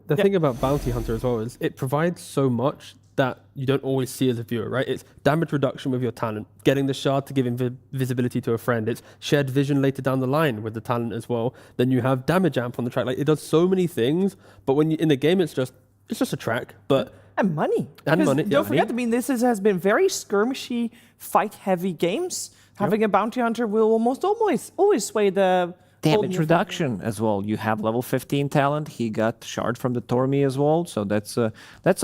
S: The thing about Bounty Hunter as well is it provides so much that you don't always see as a viewer, right? It's damage reduction with your talent, getting the shard to give visibility to a friend. It's shared vision later down the line with the talent as well. Then you have damage amp on the track. Like, it does so many things, but when you in the game, it's just a track. But
V: and money. Don't forget, I mean, has been very skirmishy, fight-heavy games. Having a Bounty Hunter will almost always sway the
W: damage reduction as well. You have level 15 talent. He got shard from the Tormi as well, so that's a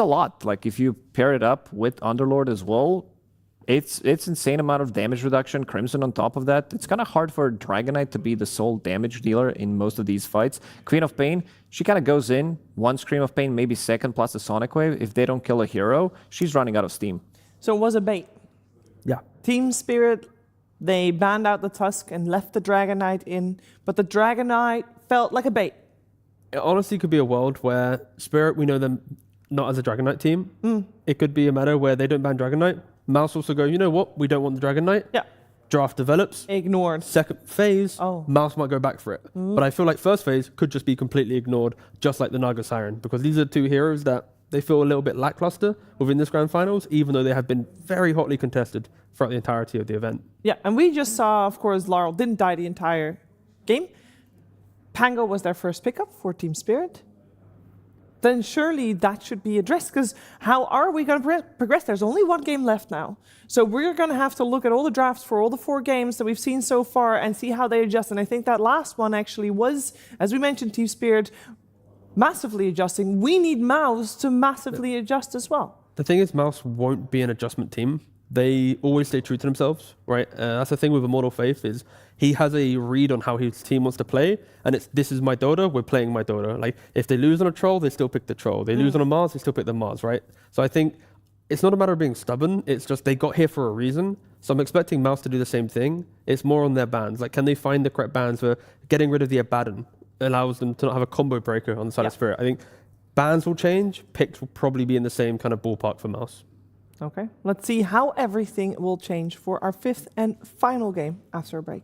W: lot. Like, if you pair it up with Underlord as well, it's insane amount of damage reduction. Crimson on top of that. It's kind of hard for Dragonite to be the sole damage dealer in most of these fights. Queen of Pain, she kind of goes in, one Scream of Pain, maybe second plus the Sonic Wave. If they don't kill a hero, she's running out of steam.
V: So it was a bait.
S: Yeah.
V: Team Spirit, they banned out the Tusk and left the Dragonite in, but the Dragonite felt like a bait.
S: It honestly could be a world where Spirit, we know them not as a Dragonite team. It could be a matter where they don't ban Dragonite. MOUZ also go, you know what, we don't want the Dragonite.
V: Yeah.
S: Draft develops.
V: Ignored.
S: Second phase, MOUZ might go back for it. But I feel like first phase could just be completely ignored, just like the Naga Siren, because these are two heroes that they feel a little bit lackluster within this grand finals, even though they have been very hotly contested throughout the entirety of the event.
V: Yeah, and we just saw, of course, Laurel didn't die the entire game. Pango was their first pickup for Team Spirit, then surely that should be addressed, because how are we going to progress? There's only one game left now. So we're going to have to look at all the drafts for all the 4 games that we've seen so far and see how they adjust. And I think that last one actually was, as we mentioned, Team Spirit massively adjusting. We need MOUZ to massively adjust as well.
S: The thing is, MOUZ won't be an adjustment team. They always stay true to themselves, right? That's the thing with Immortal Faith is he has a read on how his team wants to play, and it's this is my Dota, we're playing my Dota. Like if they lose on a troll, they still pick the troll. They lose on a Mars, they still pick the Mars, right? So I think it's not a matter of being stubborn. It's just they got here for a reason. So I'm expecting MOUZ to do the same thing. It's more on their bans. Like can they find the correct bans for getting rid of the Abaddon? Allows them to not have a combo breaker on the side of Spirit. I think bans will change. Picks will probably be in the same kind of ballpark for MOUZ.
V: Okay, let's see how everything will change for our 5th and final game after a break.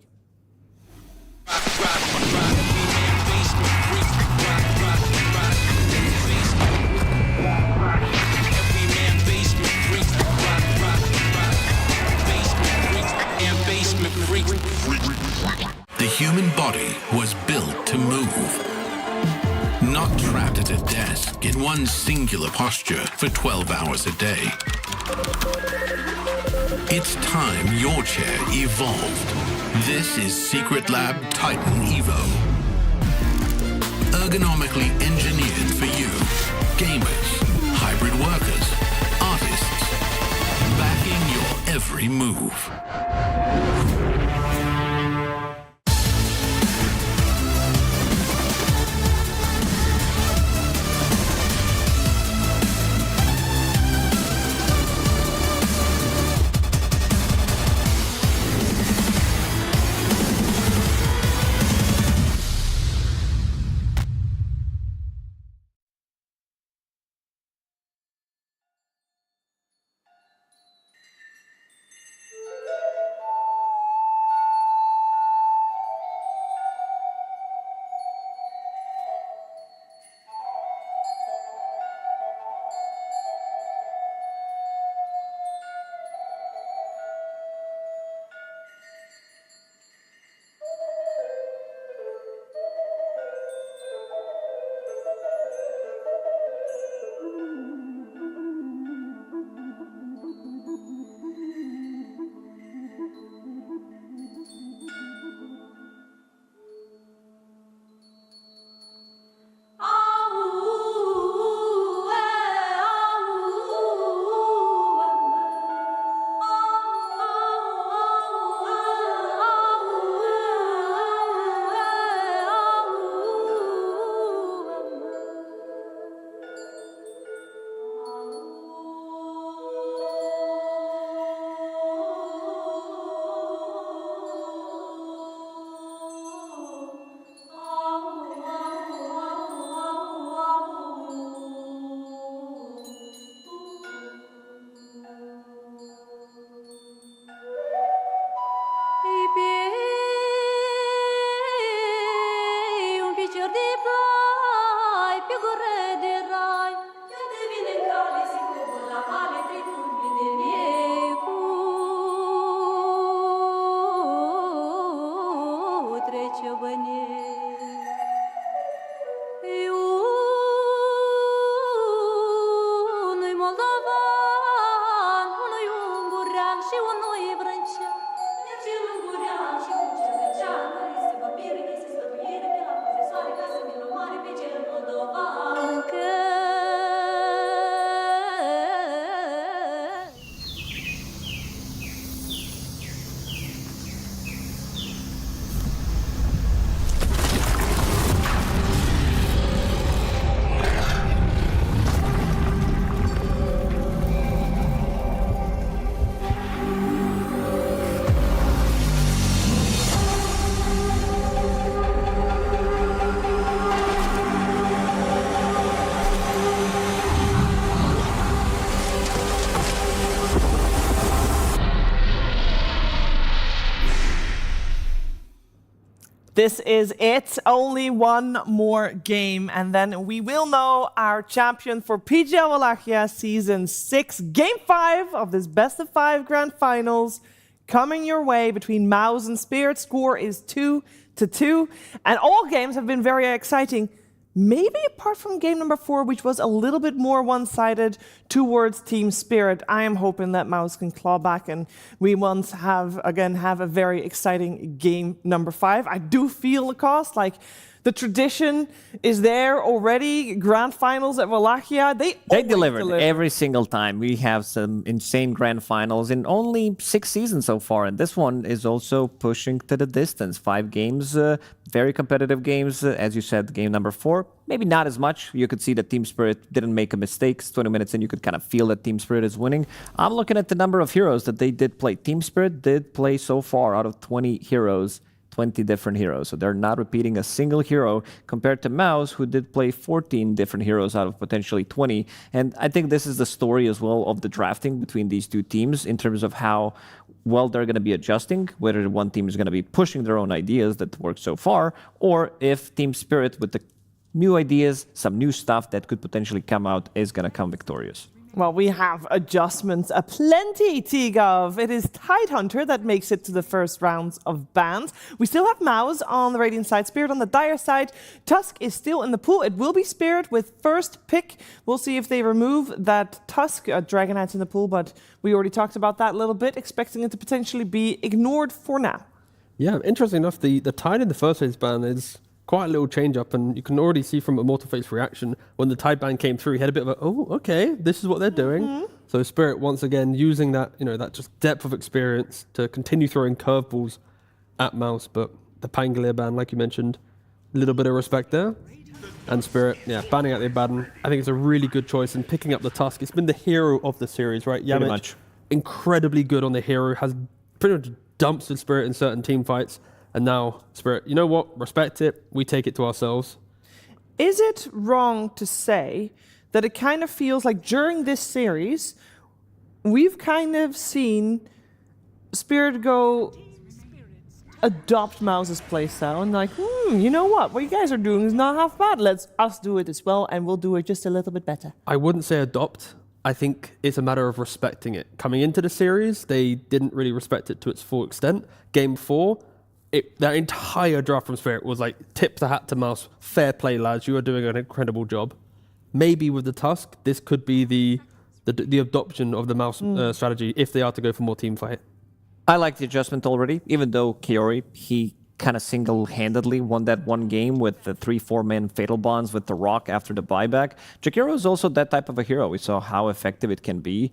N: The human body was built to move. Not trapped at a desk in one singular posture for 12 hours a day. It's time your chair evolved. This is Secret Lab Titan Evo. Ergonomically engineered for you, gamers, hybrid workers, artists, backing your every move.
V: This is it. Only one more game, and then we will know our champion for PGL Wallachia Season 6, Game 5 of this Best of 5 Grand Finals. coming your way between MOUZ and Spirit. Score is 2-2, and all games have been very exciting. Maybe apart from game number 4, which was a little bit more one-sided towards Team Spirit. I am hoping that MOUZ can claw back and we once have a very exciting game number 5. I do feel the cost, like the tradition is there already. Grand finals at Wallachia, they
W: delivered every single time. We have some insane grand finals in only 6 seasons so far, and this one is also pushing to the distance. 5 games, very competitive games. As you said, game number 4, maybe not as much. You could see that Team Spirit didn't make a mistake. 20 minutes in, you could kind of feel that Team Spirit is winning. I'm looking at the number of heroes that they did play. Team Spirit did play so far out of 20 heroes. 20 different heroes. So they're not repeating a single hero compared to MOUZ, who did play 14 different heroes out of potentially 20. And I think this is the story as well of the drafting between these two teams in terms of how well they're going to be adjusting, whether one team is going to be pushing their own ideas that work so far, or if Team Spirit with the new ideas, some new stuff that could potentially come out is going to come victorious.
V: Well, we have adjustments aplenty, T-Gov. It is Tidehunter that makes it to the first rounds of bans. We still have MOUZ on the Radiant side, Spirit on the Dire side. Tusk is still in the pool. It will be Spirit with first pick. We'll see if they remove that Tusk. Dragon Knight's in the pool, but we already talked about that a little bit, expecting it to potentially be ignored for now.
S: Yeah, interesting enough, the Tide in the first phase ban is quite a little change up, and you can already see from Immortal Fate's reaction when the Tide ban came through, he had a bit of a, oh, okay, this is what they're doing. So Spirit once again using that, that just depth of experience to continue throwing curveballs at MOUZ, but the Pangolier ban, like you mentioned, a little bit of respect there. And Spirit, banning out the Abaddon, I think it's a really good choice, and picking up the Tusk. It's been the hero of the series, right?
W: Pretty much.
S: Incredibly good on the hero, has pretty much dumps with Spirit in certain team fights. And now, Spirit, you know what? Respect it. We take it to ourselves.
V: Is it wrong to say that it kind of feels like during this series, we've kind of seen Spirit adopt MOUZ's playstyle and like, you know what you guys are doing is not half bad. Let's us do it as well, and we'll do it just a little bit better.
S: I wouldn't say adopt. I think it's a matter of respecting it. Coming into the series, they didn't really respect it to its full extent. Game 4, that entire draft from Spirit was like, tip the hat to MOUZ. Fair play, lads. You are doing an incredible job. Maybe with the Tusk, this could be the adoption of the MOUZ strategy if they are to go for more team fight.
W: I like the adjustment already, even though Kiori, he kind of single-handedly won that one game with the 3-4-man fatal bonds with the Rock after the buyback. Jakiro is also that type of a hero. We saw how effective it can be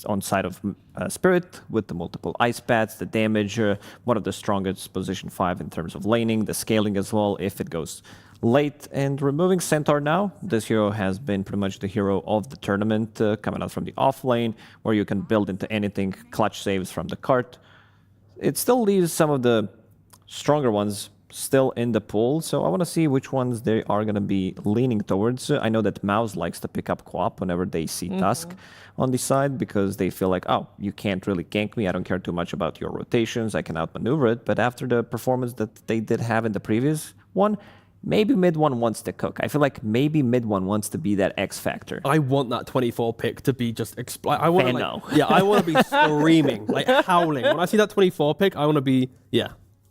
W: on side of Spirit with the multiple ice pads, the damage, one of the strongest position 5 in terms of laning, the scaling as well if it goes late. And removing Centaur now, this hero has been pretty much the hero of the tournament, coming out from the off lane, where you can build into anything, clutch saves from the cart. It still leaves some of the stronger ones still in the pool, so I want to see which ones they are going to be leaning towards. I know that MOUZ likes to pick up co-op whenever they see Tusk on the side, because they feel like, oh, you can't really gank me, I don't care too much about your rotations, I can outmaneuver it. But after the performance that they did have in the previous one, maybe mid one wants to cook. I feel like maybe mid one wants to be that X factor.
S: I want that 24 pick to be just I want to
W: I
S: want to be screaming, like howling. When I see that 24 pick, I want to be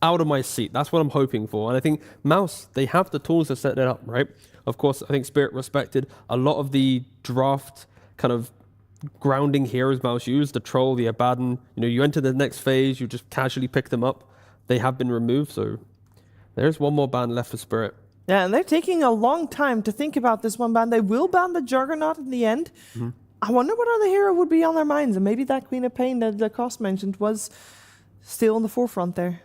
S: out of my seat. That's what I'm hoping for. And I think MOUZ, they have the tools to set it up, right? Of course, I think Spirit respected a lot of the draft kind of grounding heroes MOUZ used, the Troll, the Abaddon. You enter the next phase, you just casually pick them up. They have been removed, so there's one more ban left for Spirit.
V: Yeah, and they're taking a long time to think about this one ban. They will ban the Juggernaut in the end. I wonder what other hero would be on their minds, and maybe that Queen of Pain that the cost mentioned was still in the forefront there.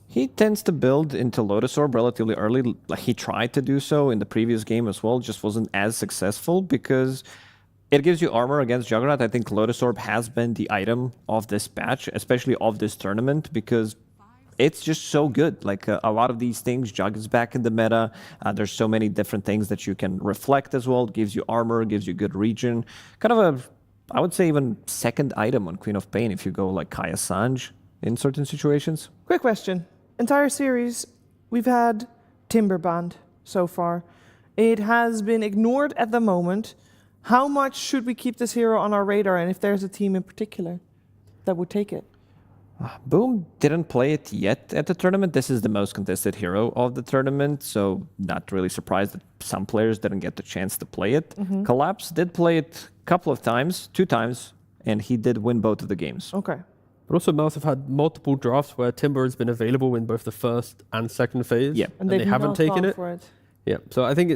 W: He tends to build into Lotus Orb relatively early. Like he tried to do so in the previous game as well, just wasn't as successful because it gives you armor against Juggernaut. I think Lotus Orb has been the item of this patch, especially of this tournament, because it's just so good. Like a lot of these things, Jug is back in the meta. There's so many different things that you can reflect as well. It gives you armor, gives you good regen. Kind of I would say even second item on Queen of Pain if you go like Kaya Sanj in certain situations.
V: Quick question. Entire series, we've had Timber banned so far. It has been ignored at the moment. How much should we keep this hero on our radar, and if there's a team in particular that would take it?
W: Boom didn't play it yet at the tournament. This is the most contested hero of the tournament, so not really surprised that some players didn't get the chance to play it. Collapse did play it a couple of times, 2 times, and he did win both of the games.
V: Okay.
S: But also, MOUZ have had multiple drafts where Timber has been available in both the first and second phase.
W: Yeah.
V: And
S: they
V: they've
S: haven't
V: not
S: taken
V: gone
S: it.
V: for it.
S: Yeah, so I think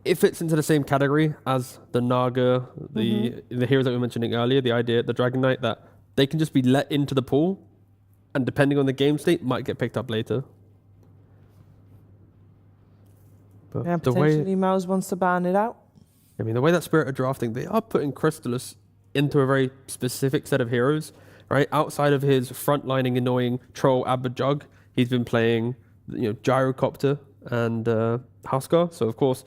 S: it fits into the same category as the Naga, the heroes that we were mentioning earlier, the idea, the Dragon Knight, that they can just be let into the pool, and depending on the game state, might get picked up later. But
V: Yeah, potentially MOUZ wants to ban it out.
S: I mean, the way that Spirit are drafting, they are putting Crystallis into a very specific set of heroes, right? Outside of his frontlining annoying troll Abajug, he's been playing, Gyrocopter and Housecar. So of course,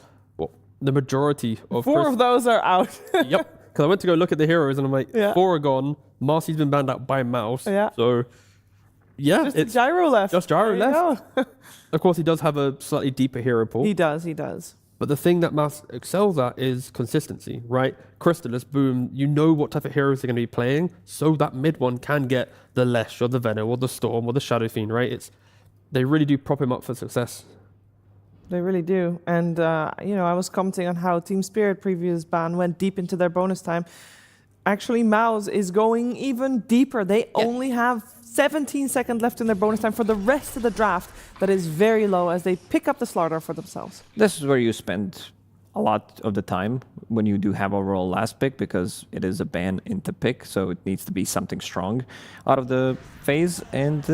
S: the majority of
V: 4 of those are out.
S: Yep. Because I went to go look at the heroes and I'm like, 4 are gone. Marcy's been banned out by MOUZ.
V: Yeah.
S: So yeah,
V: Just
S: it's
V: Gyro left.
S: Just Gyro
V: There you
S: left. Of course, he does have a slightly deeper hero pool.
V: He does.
S: But the thing that MOUZ excels at is consistency, right? Crystallis, Boom, you know what type of heroes they're going to be playing, so that mid one can get the Lesh or the Venom or the Storm or the Shadow Fiend, right? They really do prop him up for success.
V: They really do. And, I was commenting on how Team Spirit previous ban went deep into their bonus time. Actually, MOUZ is going even deeper. They only have 17 seconds left in their bonus time for the rest of the draft. That is very low as they pick up the slaughter for themselves.
W: This is where you spend a lot of the time when you do have overall last pick, because it is a ban into pick, so it needs to be something strong out of the phase, and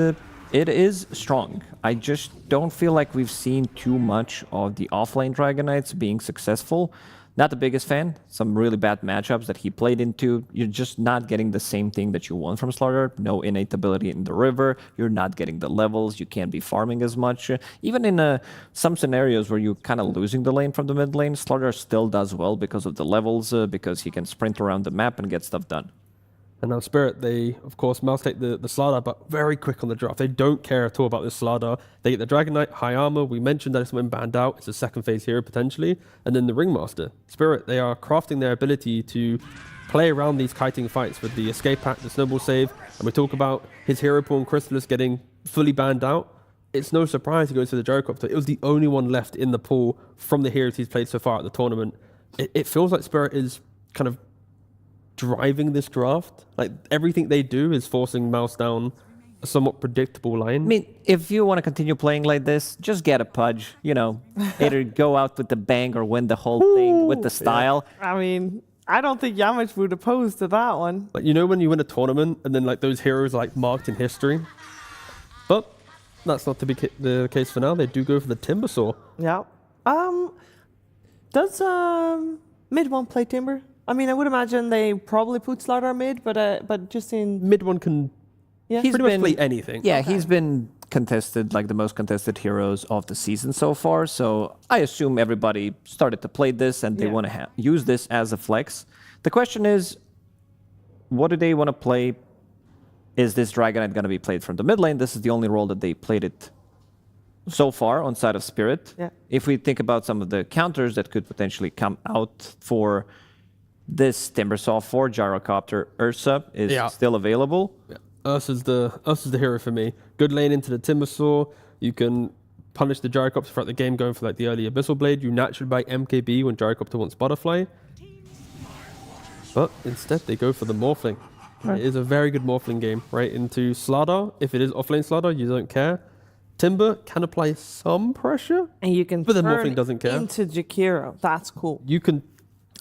W: it is strong. I just don't feel like we've seen too much of the offlane Dragon Knights being successful. Not the biggest fan. Some really bad matchups that he played into. You're just not getting the same thing that you want from Slaughter. No innate ability in the river. You're not getting the levels. You can't be farming as much. Even in some scenarios where you're kind of losing the lane from the mid lane, Slaughter still does well because of the levels, because he can sprint around the map and get stuff done.
S: And now Spirit, they, of course, MOUZ take the Slardar, but very quick on the draft. They don't care at all about this Slardar. They get the Dragon Knight, high armor. We mentioned that it's been banned out. It's a second phase hero, potentially. And then the Ringmaster. Spirit, they are crafting their ability to play around these kiting fights with the escape pack, the snowball save. And we talk about his hero pool and Crystallis getting fully banned out. It's no surprise he goes to the Gyrocopter. It was the only one left in the pool from the heroes he's played so far at the tournament. It feels like Spirit is kind of driving this draft. Like, everything they do is forcing MOUZ down a somewhat predictable line.
W: I mean, if you want to continue playing like this, just get a Pudge, either go out with the bang or win the whole thing with the style.
V: Yeah. I mean, I don't think Yamich would oppose to that one.
S: Like, when you win a tournament and then like those heroes are like marked in history. But that's not to be the case for now. They do go for the Timbersaw.
V: Yeah. Does mid one play Timber? I mean, I would imagine they probably put Slaughter mid, but just in
S: mid one can pretty much play anything.
W: Yeah, he's been contested, like the most contested heroes of the season so far. So I assume everybody started to play this and they want to use this as a flex. The question is, what do they want to play? Is this Dragon Knight going to be played from the mid lane? This is the only role that they played it so far on side of Spirit.
V: Yeah.
W: If we think about some of the counters that could potentially come out for this Timbersaw for Gyrocopter, Ursa is still available.
S: Yeah. Ursa's the hero for me. Good lane into the Timbersaw. You can punish the Gyrocopter throughout the game going for like the early Abyssal Blade. You naturally buy MKB when Gyrocopter wants Butterfly. But instead they go for the Morphling. Right. It is a very good Morphling game, right? Into Slardar. If it is offlane Slardar, you don't care. Timber can apply some pressure.
V: And you can
S: but the
V: turn
S: Morphling doesn't care.
V: into Jakiro. That's cool.
S: You can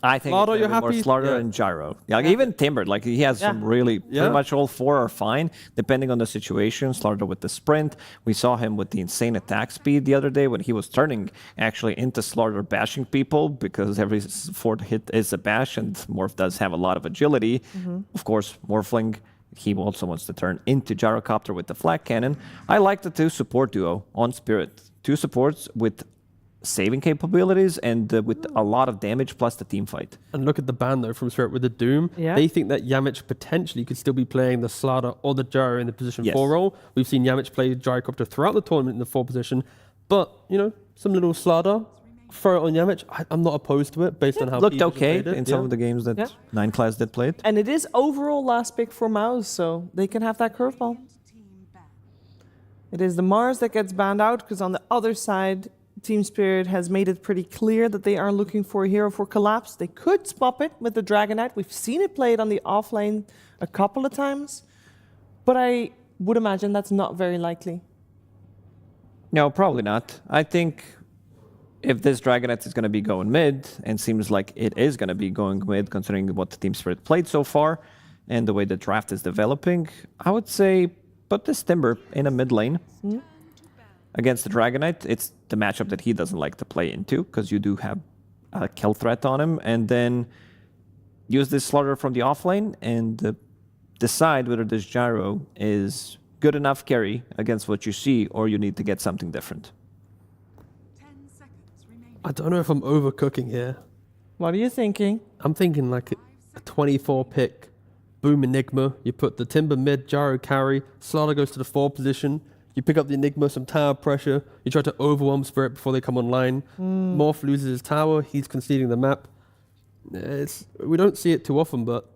W: I think
S: Slaughter,
W: it's more Slaughter and Gyro. Yeah, like even Timber, like he has some really, pretty much all 4 are fine, depending on the situation. Slaughter with the sprint. We saw him with the insane attack speed the other day when he was turning actually into Slaughter bashing people, because every 4th hit is a bash, and Morph does have a lot of agility. Of course, Morphling, he also wants to turn into Gyrocopter with the flag cannon. I like the 2 support duo on Spirit. 2 supports with saving capabilities and with a lot of damage plus the team fight.
S: And look at the ban though from Spirit with the Doom.
V: Yeah.
S: They think that Yamich potentially could still be playing the Slaughter or the Gyro in the position 4 role. We've seen Yamich play Gyrocopter throughout the tournament in the 4 position, but some little Slaughter throw it on Yamich. I'm not opposed to it based on how
W: Looked
S: people have
W: okay
S: played it.
W: in some of the games that 9class did play it.
V: And it is overall last pick for MOUZ, so they can have that curveball. It is the Mars that gets banned out because on the other side, Team Spirit has made it pretty clear that they are looking for a hero for Collapse. They could swap it with the Dragonite. We've seen it played on the offlane a couple of times, but I would imagine that's not very likely.
W: No, probably not. I think if this Dragonite is going to be going mid, and seems like it is going to be going mid considering what the Team Spirit played so far and the way the draft is developing, I would say put this Timber in a mid lane. Against the Dragonite. It's the matchup that he doesn't like to play into because you do have a kill threat on him, and then use this Slaughter from the offlane and decide whether this Gyro is good enough carry against what you see or you need to get something different.
S: I don't know if I'm overcooking here.
V: What are you thinking?
S: I'm thinking like a 24 pick, Boom Enigma. You put the Timber mid, Gyro carry, Slaughter goes to the 4 position. You pick up the Enigma, some tower pressure. You try to overwhelm Spirit before they come online. Morph loses his tower. He's conceding the map. We don't see it too often, but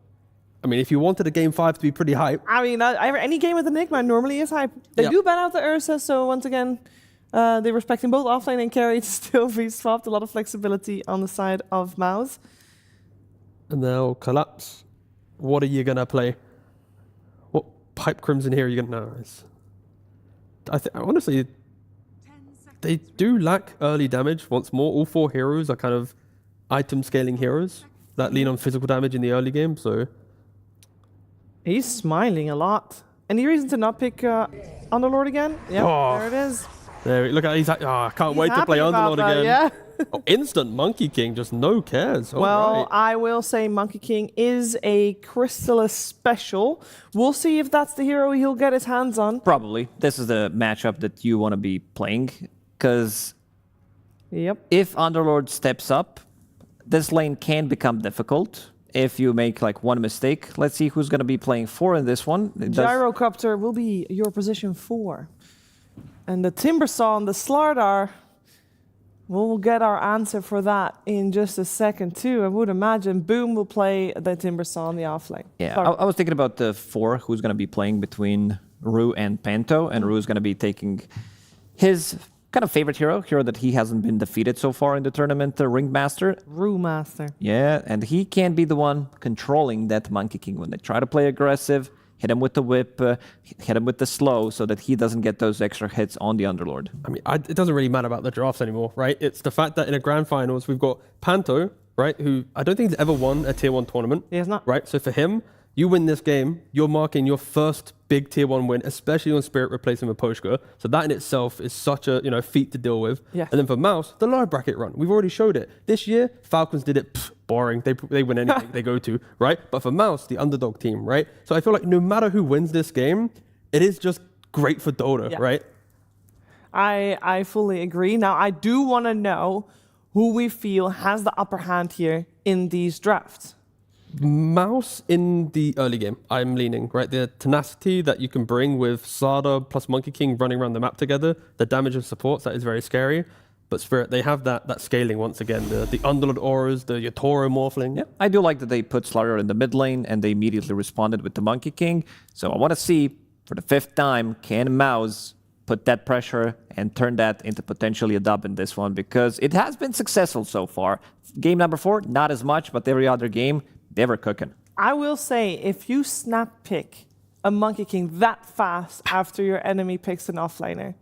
S: I mean, if you wanted a game 5 to be pretty hype.
V: I mean, any game with Enigma normally is hype. They do ban out the Ursa, so once again, they're respecting both offlane and carry to still be swapped. A lot of flexibility on the side of MOUZ.
S: And now Collapse. What are you going to play? What Pipe Crimson here are you going to know? Honestly, they do lack early damage once more. All 4 heroes are kind of item scaling heroes that lean on physical damage in the early game, so...
V: He's smiling a lot. Any reason to not pick Underlord again? Yeah, there it is.
S: There, look at he's like, I can't wait to play Underlord again.
V: Yeah.
S: Instant Monkey King, just no cares.
V: Well, I will say Monkey King is a Crystallis special. We'll see if that's the hero he'll get his hands on.
W: Probably. This is the matchup that you want to be playing, because if Underlord steps up, this lane can become difficult. If you make like one mistake, let's see who's going to be playing 4 in this one.
V: Gyrocopter will be your position 4. And the Timbersaw and the Slardar, we'll get our answer for that in just a second too. I would imagine Boom will play the Timbersaw on the offlane.
W: Yeah, I was thinking about the 4 who's going to be playing between Rue and Panto, and Rue is going to be taking his kind of favorite hero that he hasn't been defeated so far in the tournament, the Ringmaster.
V: Rue Master.
W: Yeah, and he can be the one controlling that Monkey King when they try to play aggressive, hit him with the whip, hit him with the slow so that he doesn't get those extra hits on the Underlord.
S: I mean, it doesn't really matter about the drafts anymore, right? It's the fact that in a grand finals, we've got Panto, right, who I don't think he's ever won a tier 1 tournament.
V: He has not.
S: Right, so for him, you win this game, you're marking your first big tier 1 win, especially on Spirit replacing Maposhka. So that in itself is such a feat to deal with.
V: Yeah.
S: And then for MOUZ, the lower bracket run. We've already showed it. This year, Falcons did it, boring. They win anything they go to, right? But for MOUZ, the underdog team, right? So I feel like no matter who wins this game, it is just great for Dota, right?
V: I fully agree. Now, I do want to know who we feel has the upper hand here in these drafts.
S: MOUZ in the early game, I'm leaning, right? The tenacity that you can bring with Sada plus Monkey King running around the map together, the damage of supports, that is very scary. But Spirit, they have that scaling once again, the Underlord auras, the Yatoro morphling.
W: Yeah, I do like that they put Slaughter in the mid lane and they immediately responded with the Monkey King. So I want to see, for the 5th time, can MOUZ put that pressure and turn that into potentially a dub in this one, because it has been successful so far. Game number 4, not as much, but every other game, they were cooking.
V: I will say, if you snap pick a Monkey King that fast after your enemy picks an offlaner,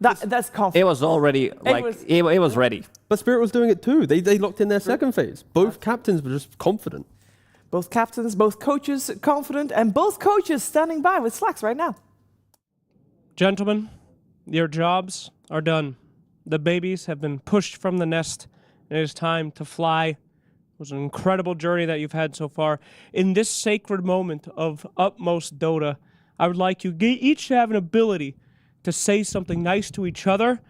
V: that's confident.
W: It was already, it was ready.
S: But Spirit was doing it too. They locked in their second phase. Both captains were just confident.
V: Both captains, both coaches confident, and both coaches standing by with slacks right now.
J: Gentlemen, your jobs are done. The babies have been pushed from the nest, and it is time to fly. It was an incredible journey that you've had so far. In this sacred moment of utmost Dota, I would like you each to have an ability to say something nice to each other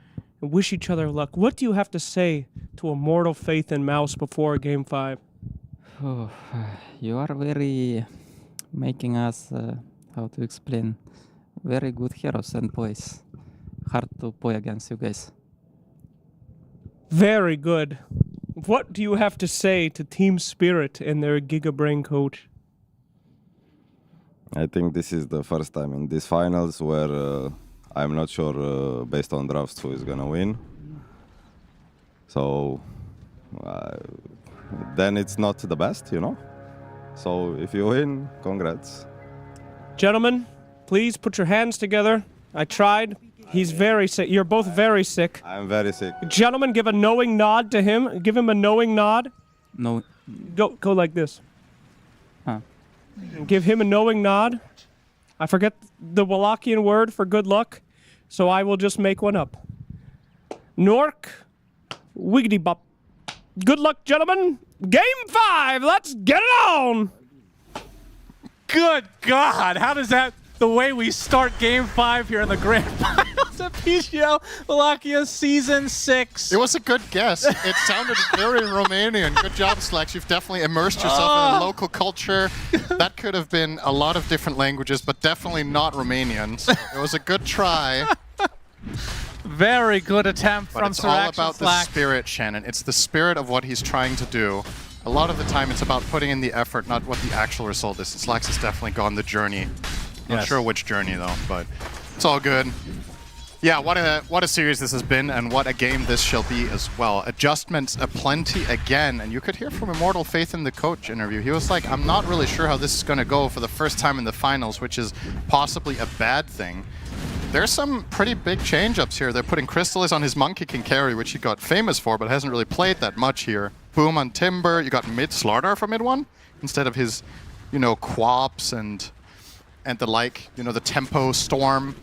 J: and wish each other luck. What do you have to say to Immortal Faith and MOUZ before Game 5?
C: Oh, you are very making us, how to explain, very good heroes and boys. Hard to play against you guys.
J: Very good. What do you have to say to Team Spirit and their Gigabrain coach?
K: I think this is the first time in these finals where I'm not sure based on drafts who is gonna win. So then it's not the best, you know? So if you win, congrats.
J: Gentlemen, please put your hands together. I tried. He's very sick. You're both very sick.
K: I'm very sick.
J: Gentlemen, give a knowing nod to him. Give him a knowing nod.
C: No.
J: Go like this.
C: Huh.
J: Give him a knowing nod. I forget the Wallachian word for good luck, so I will just make one up. Nork, wiggity bop. Good luck, gentlemen. Game 5. Let's get it on.
B: Good God, how does that, the way we start Game 5 here in the Grand Finals of PGL Wallachia Season 6.
U: It was a good guess. It sounded very Romanian. Good job, Slex. You've definitely immersed yourself in the local culture. That could have been a lot of different languages, but definitely not Romanians. It was a good try.
B: Very good attempt
U: But
B: from
U: it's all
B: Sirac
U: about the
B: Slack.
U: spirit, Shannon. It's the spirit of what he's trying to do. A lot of the time, it's about putting in the effort, not what the actual result is. Slax has definitely gone the journey. Not
B: Yes.
U: sure which journey, though, but it's all good. Yeah, what a series this has been, and what a game this shall be as well. Adjustments aplenty again, and you could hear from Immortal Faith in the coach interview. He was like, I'm not really sure how this is going to go for the first time in the finals, which is possibly a bad thing. There's some pretty big change-ups here. They're putting Crystalis on his Monkey King carry, which he got famous for, but hasn't really played that much here. Boom on Timber. You got mid Slardar for mid one, instead of his, you know, Quaps and the like, you know, the Tempo Storm.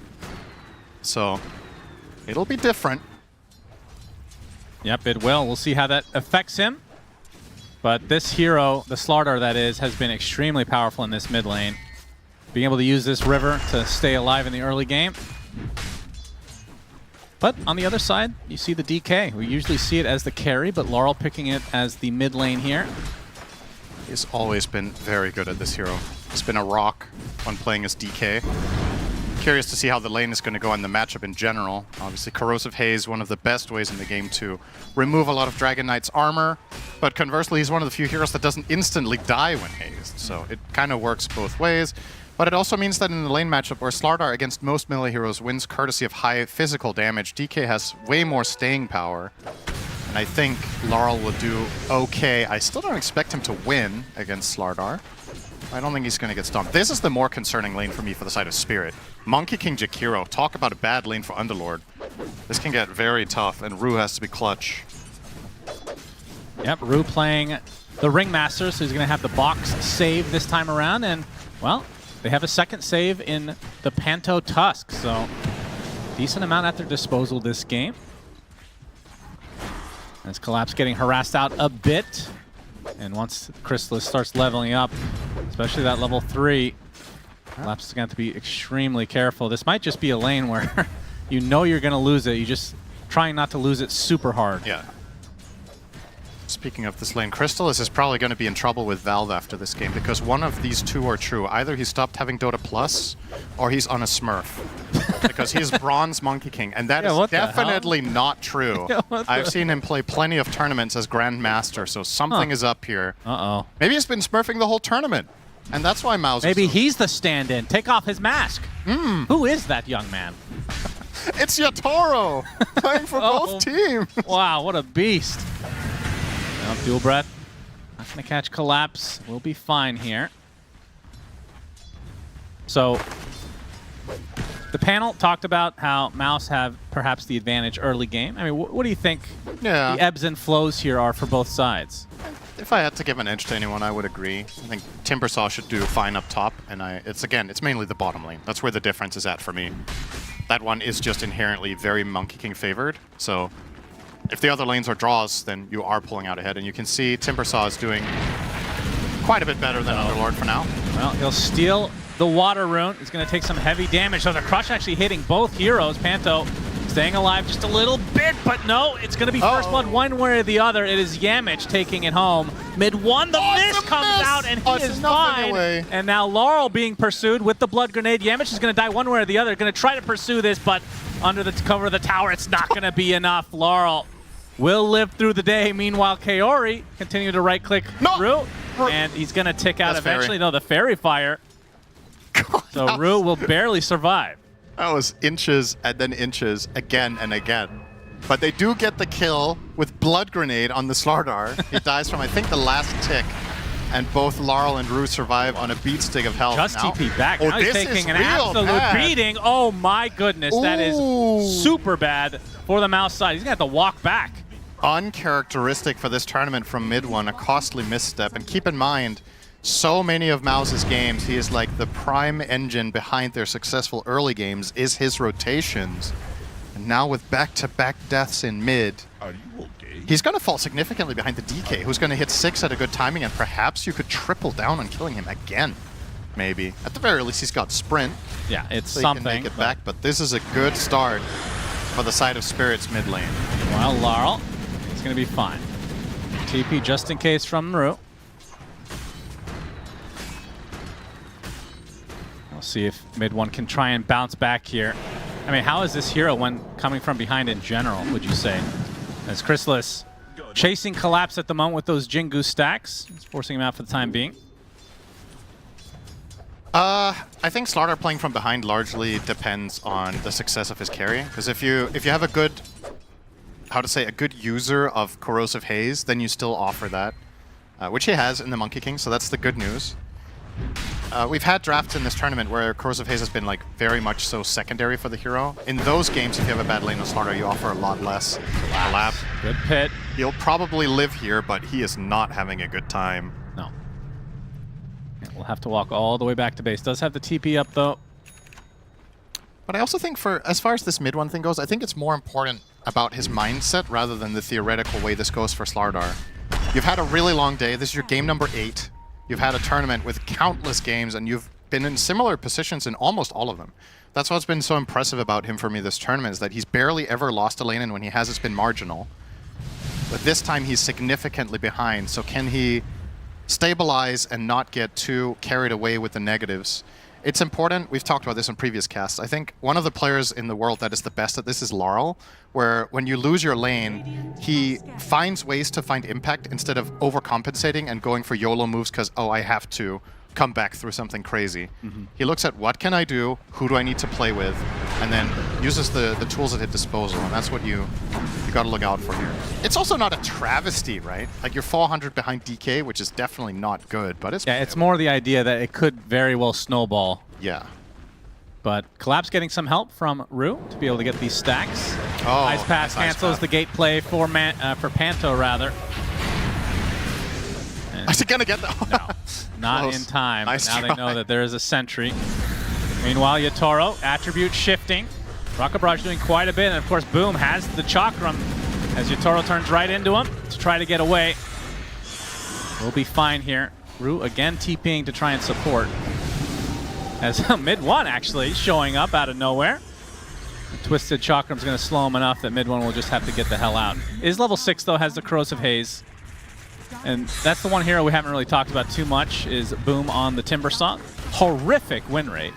U: So it'll be different.
B: Yep, it will. We'll see how that affects him. But this hero, the Slardar that is, has been extremely powerful in this mid lane. Being able to use this river to stay alive in the early game. But on the other side, you see the DK. We usually see it as the carry, but Laurel picking it as the mid lane here.
U: He's always been very good at this hero. He's been a rock when playing as DK. Curious to see how the lane is going to go in the matchup in general. Obviously, Corrosive Haze, one of the best ways in the game to remove a lot of Dragon Knight's armor. But conversely, he's one of the few heroes that doesn't instantly die when hazed. So it kind of works both ways. But it also means that in the lane matchup where Slardar against most melee heroes wins courtesy of high physical damage, DK has way more staying power. And I think Laurel will do okay. I still don't expect him to win against Slardar. I don't think he's going to get stumped. This is the more concerning lane for me for the side of Spirit. Monkey King Jakiro, talk about a bad lane for Underlord. This can get very tough, and Rue has to be clutch.
B: Yep, Rue playing the Ringmaster, so he's going to have the box save this time around. And, well, they have a second save in the Panto Tusk, so decent amount at their disposal this game. As Collapse getting harassed out a bit. And once Crystalis starts leveling up, especially that level 3, Collapse is going to have to be extremely careful. This might just be a lane where you know you're going to lose it. You're just trying not to lose it super hard.
U: Yeah. Speaking of this lane, Crystalis is probably going to be in trouble with Valve after this game because one of these two are true. Either he stopped having Dota Plus or he's on a Smurf because he's Bronze Monkey King, and that is definitely not true. I've seen him play plenty of tournaments as Grandmaster, so something is up here.
B: Uh-oh.
U: Maybe he's been smurfing the whole tournament, and that's why MOUZ
B: Maybe he's the stand-in. Take off his mask. Who is that young man?
U: It's Yatoro playing for both teams.
B: Wow, what a beast. Nope, dual breath. Not going to catch Collapse. We'll be fine here. So, the panel talked about how MOUZ have perhaps the advantage early game. I mean, what do you think the ebbs and flows here are for both sides?
U: If I had to give an edge to anyone, I would agree. I think Timbersaw should do fine up top, and it's mainly the bottom lane. That's where the difference is at for me. That one is just inherently very Monkey King favored, so if the other lanes are draws, then you are pulling out ahead, and you can see Timbersaw is doing quite a bit better than Underlord for now.
B: Well, he'll steal the Water Rune. He's going to take some heavy damage. So the Crush actually hitting both heroes. Panto staying alive just a little bit, but no, it's going to be First Blood one way or the other. It is Yamich taking it home. Mid one, the miss comes out, and he is fine. And now Laurel being pursued with the Blood Grenade. Yamich is going to die one way or the other. Going to try to pursue this, but under the cover of the tower, it's not going to be enough. Laurel will live through the day. Meanwhile, Kaori continue to right-click Rue, and he's going to tick out eventually. No, the Fairy Fire. So Rue will barely survive.
U: That was inches and then inches again and again. But they do get the kill with Blood Grenade on the Slardar. He dies from, I think, the last tick. And both Laurel and Rue survive on a beat stick of health.
B: Just
U: now.
B: TP back.
U: Oh,
B: Now he's
U: this
B: taking
U: is
B: an
U: real
B: absolute
U: bad.
B: beating. Oh my goodness, that is super bad for the MOUZ side. He's going to have to walk back.
U: Uncharacteristic for this tournament from mid one, a costly misstep. And keep in mind, so many of MOUZ's games, he is like the prime engine behind their successful early games is his rotations. And now with back-to-back deaths in mid, he's going to fall significantly behind the DK, who's going to hit 6 at a good timing, and perhaps you could triple down on killing him again, maybe. At the very least, he's got sprint.
B: Yeah, it's
U: so
B: something.
U: He can make it back, but this is a good start for the side of Spirit's mid lane.
B: Well, Laurel is going to be fine. TP just in case from Rue. We'll see if mid one can try and bounce back here. I mean, how is this hero when coming from behind in general, would you say? As Chrysalis chasing Collapse at the moment with those Jingu stacks. It's forcing him out for the time being.
U: I think Slardar playing from behind largely depends on the success of his carry. Because if you have a good, a good user of Corrosive Haze, then you still offer that, which he has in the Monkey King. So that's the good news. We've had drafts in this tournament where Corrosive Haze has been like very much so secondary for the hero. In those games, if you have a bad lane of Slardar, you offer a lot less. Collapse.
B: Good pit.
U: He'll probably live here, but he is not having a good time.
B: No. Yeah, we'll have to walk all the way back to base. Does have the TP up though.
U: But I also think as far as this mid one thing goes, I think it's more important about his mindset rather than the theoretical way this goes for Slardar. You've had a really long day. This is your game number 8. You've had a tournament with countless games, and you've been in similar positions in almost all of them. That's what's been so impressive about him for me this tournament, is that he's barely ever lost a lane, and when he has, it's been marginal. But this time, he's significantly behind, so can he stabilize and not get too carried away with the negatives? It's important. We've talked about this in previous casts. I think one of the players in the world that is the best at this is Laurel, where when you lose your lane, he finds ways to find impact instead of overcompensating and going for YOLO moves because, oh, I have to come back through something crazy. He looks at what can I do, who do I need to play with, and then uses the tools at his disposal, and that's what you got to look out for here. It's also not a travesty, right? Like you're 400 behind DK, which is definitely not good, but it's...
B: Yeah, it's more the idea that it could very well snowball.
U: Yeah.
B: But Collapse getting some help from Rue to be able to get these stacks.
U: Oh,
B: Ice Path cancels the gate play for Panto, rather.
U: Is it going to get that?
B: No, not
U: Close.
B: in time.
U: Nice
B: But now
U: try.
B: they know that there is a sentry. Meanwhile, Yatoro, attribute shifting. Rocket Barrage doing quite a bit, and of course, Boom has the Chakram as Yatoro turns right into him to try to get away. We'll be fine here. Rue again TPing to try and support. As mid one actually showing up out of nowhere. The Twisted Chakram's going to slow him enough that mid one will just have to get the hell out. Is level 6 though, has the Corrosive Haze. And that's the one hero we haven't really talked about too much, is Boom on the Timbersaw. Horrific win rate.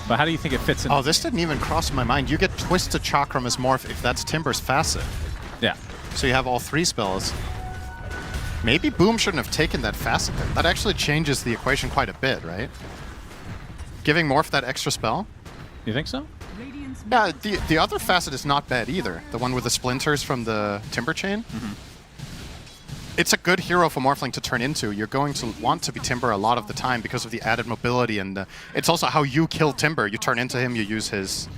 B: But how do you think it fits in?
U: Oh, this didn't even cross my mind. You get Twisted Chakram as morph if that's Timber's facet.
B: Yeah.
U: So you have all 3 spells. Maybe Boom shouldn't have taken that facet. That actually changes the equation quite a bit, right? Giving morph that extra spell?
B: You think so?
U: Yeah, the other facet is not bad either. The one with the splinters from the Timber Chain. It's a good hero for Morphling to turn into. You're going to want to be Timber a lot of the time because of the added mobility, and it's also how you kill Timber. You turn into him, you use his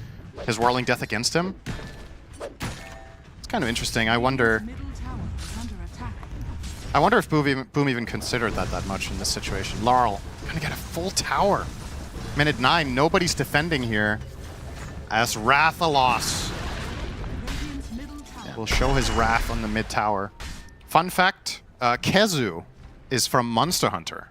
U: Whirling Death against him. It's kind of interesting. I wonder if Boom even considered that much in this situation. Laurel gonna get a full tower. Minute 9, nobody's defending here. As Rathalos will show his wrath on the mid tower. Fun fact, Kezu is from Monster Hunter.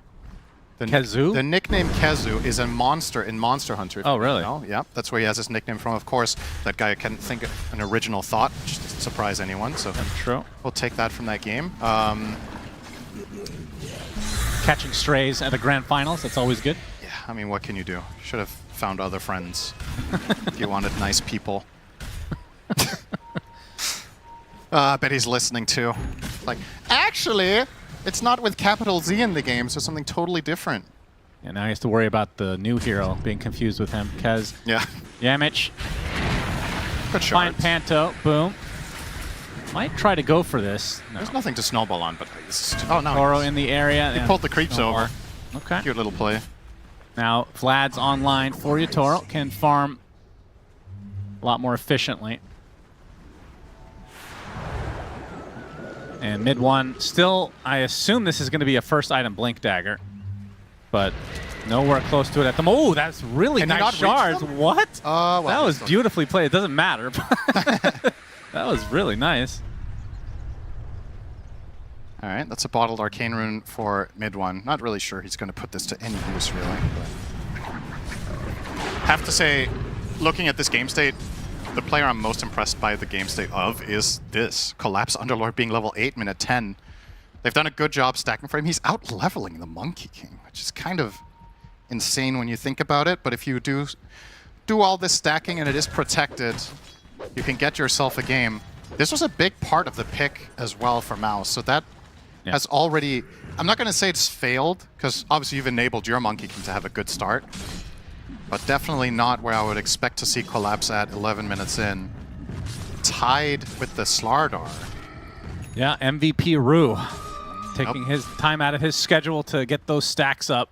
B: Kezu?
U: The nickname Kezu is a monster in Monster Hunter.
B: Oh, really?
U: Yeah, that's where he has his nickname from. Of course, that guy can't think of an original thought, which doesn't surprise anyone. So
B: true.
U: We'll take that from that game.
B: Catching strays at the grand finals, that's always good.
U: Yeah, I mean, what can you do? Should have found other friends if you wanted nice people. I bet he's listening too. Like, actually, it's not with capital Z in the game, so something totally different.
B: And now he has to worry about the new hero being confused with him because Yamich.
U: Good
B: Find
U: shot.
B: Panto. Boom. Might try to go for this. No.
U: There's nothing to snowball on, but it's just, oh no.
B: Toro in the area.
U: He pulled the creeps
B: Snowball.
U: over.
B: Okay.
U: Cute little play.
B: Now Vlad's online for you. Toro can farm a lot more efficiently. And mid one, still, I assume this is going to be a first item Blink Dagger, but nowhere close to it at the moment. Oh, that's really nice shards. What?
U: Well,
B: that was beautifully played. It doesn't matter. That was really nice.
U: All right, that's a bottled Arcane Rune for mid one. Not really sure he's going to put this to any use, really. But have to say, looking at this game state, the player I'm most impressed by the game state of is this. Collapse Underlord being level 8, minute 10. They've done a good job stacking for him. He's out-leveling the Monkey King, which is kind of insane when you think about it. But if you do all this stacking and it is protected, you can get yourself a game. This was a big part of the pick as well for MOUZ. So that has already... I'm not going to say it's failed, because obviously you've enabled your Monkey King to have a good start. But definitely not where I would expect to see Collapse at 11 minutes in. Tied with the Slardar.
B: Yeah, MVP Rue taking his time out of his schedule to get those stacks up.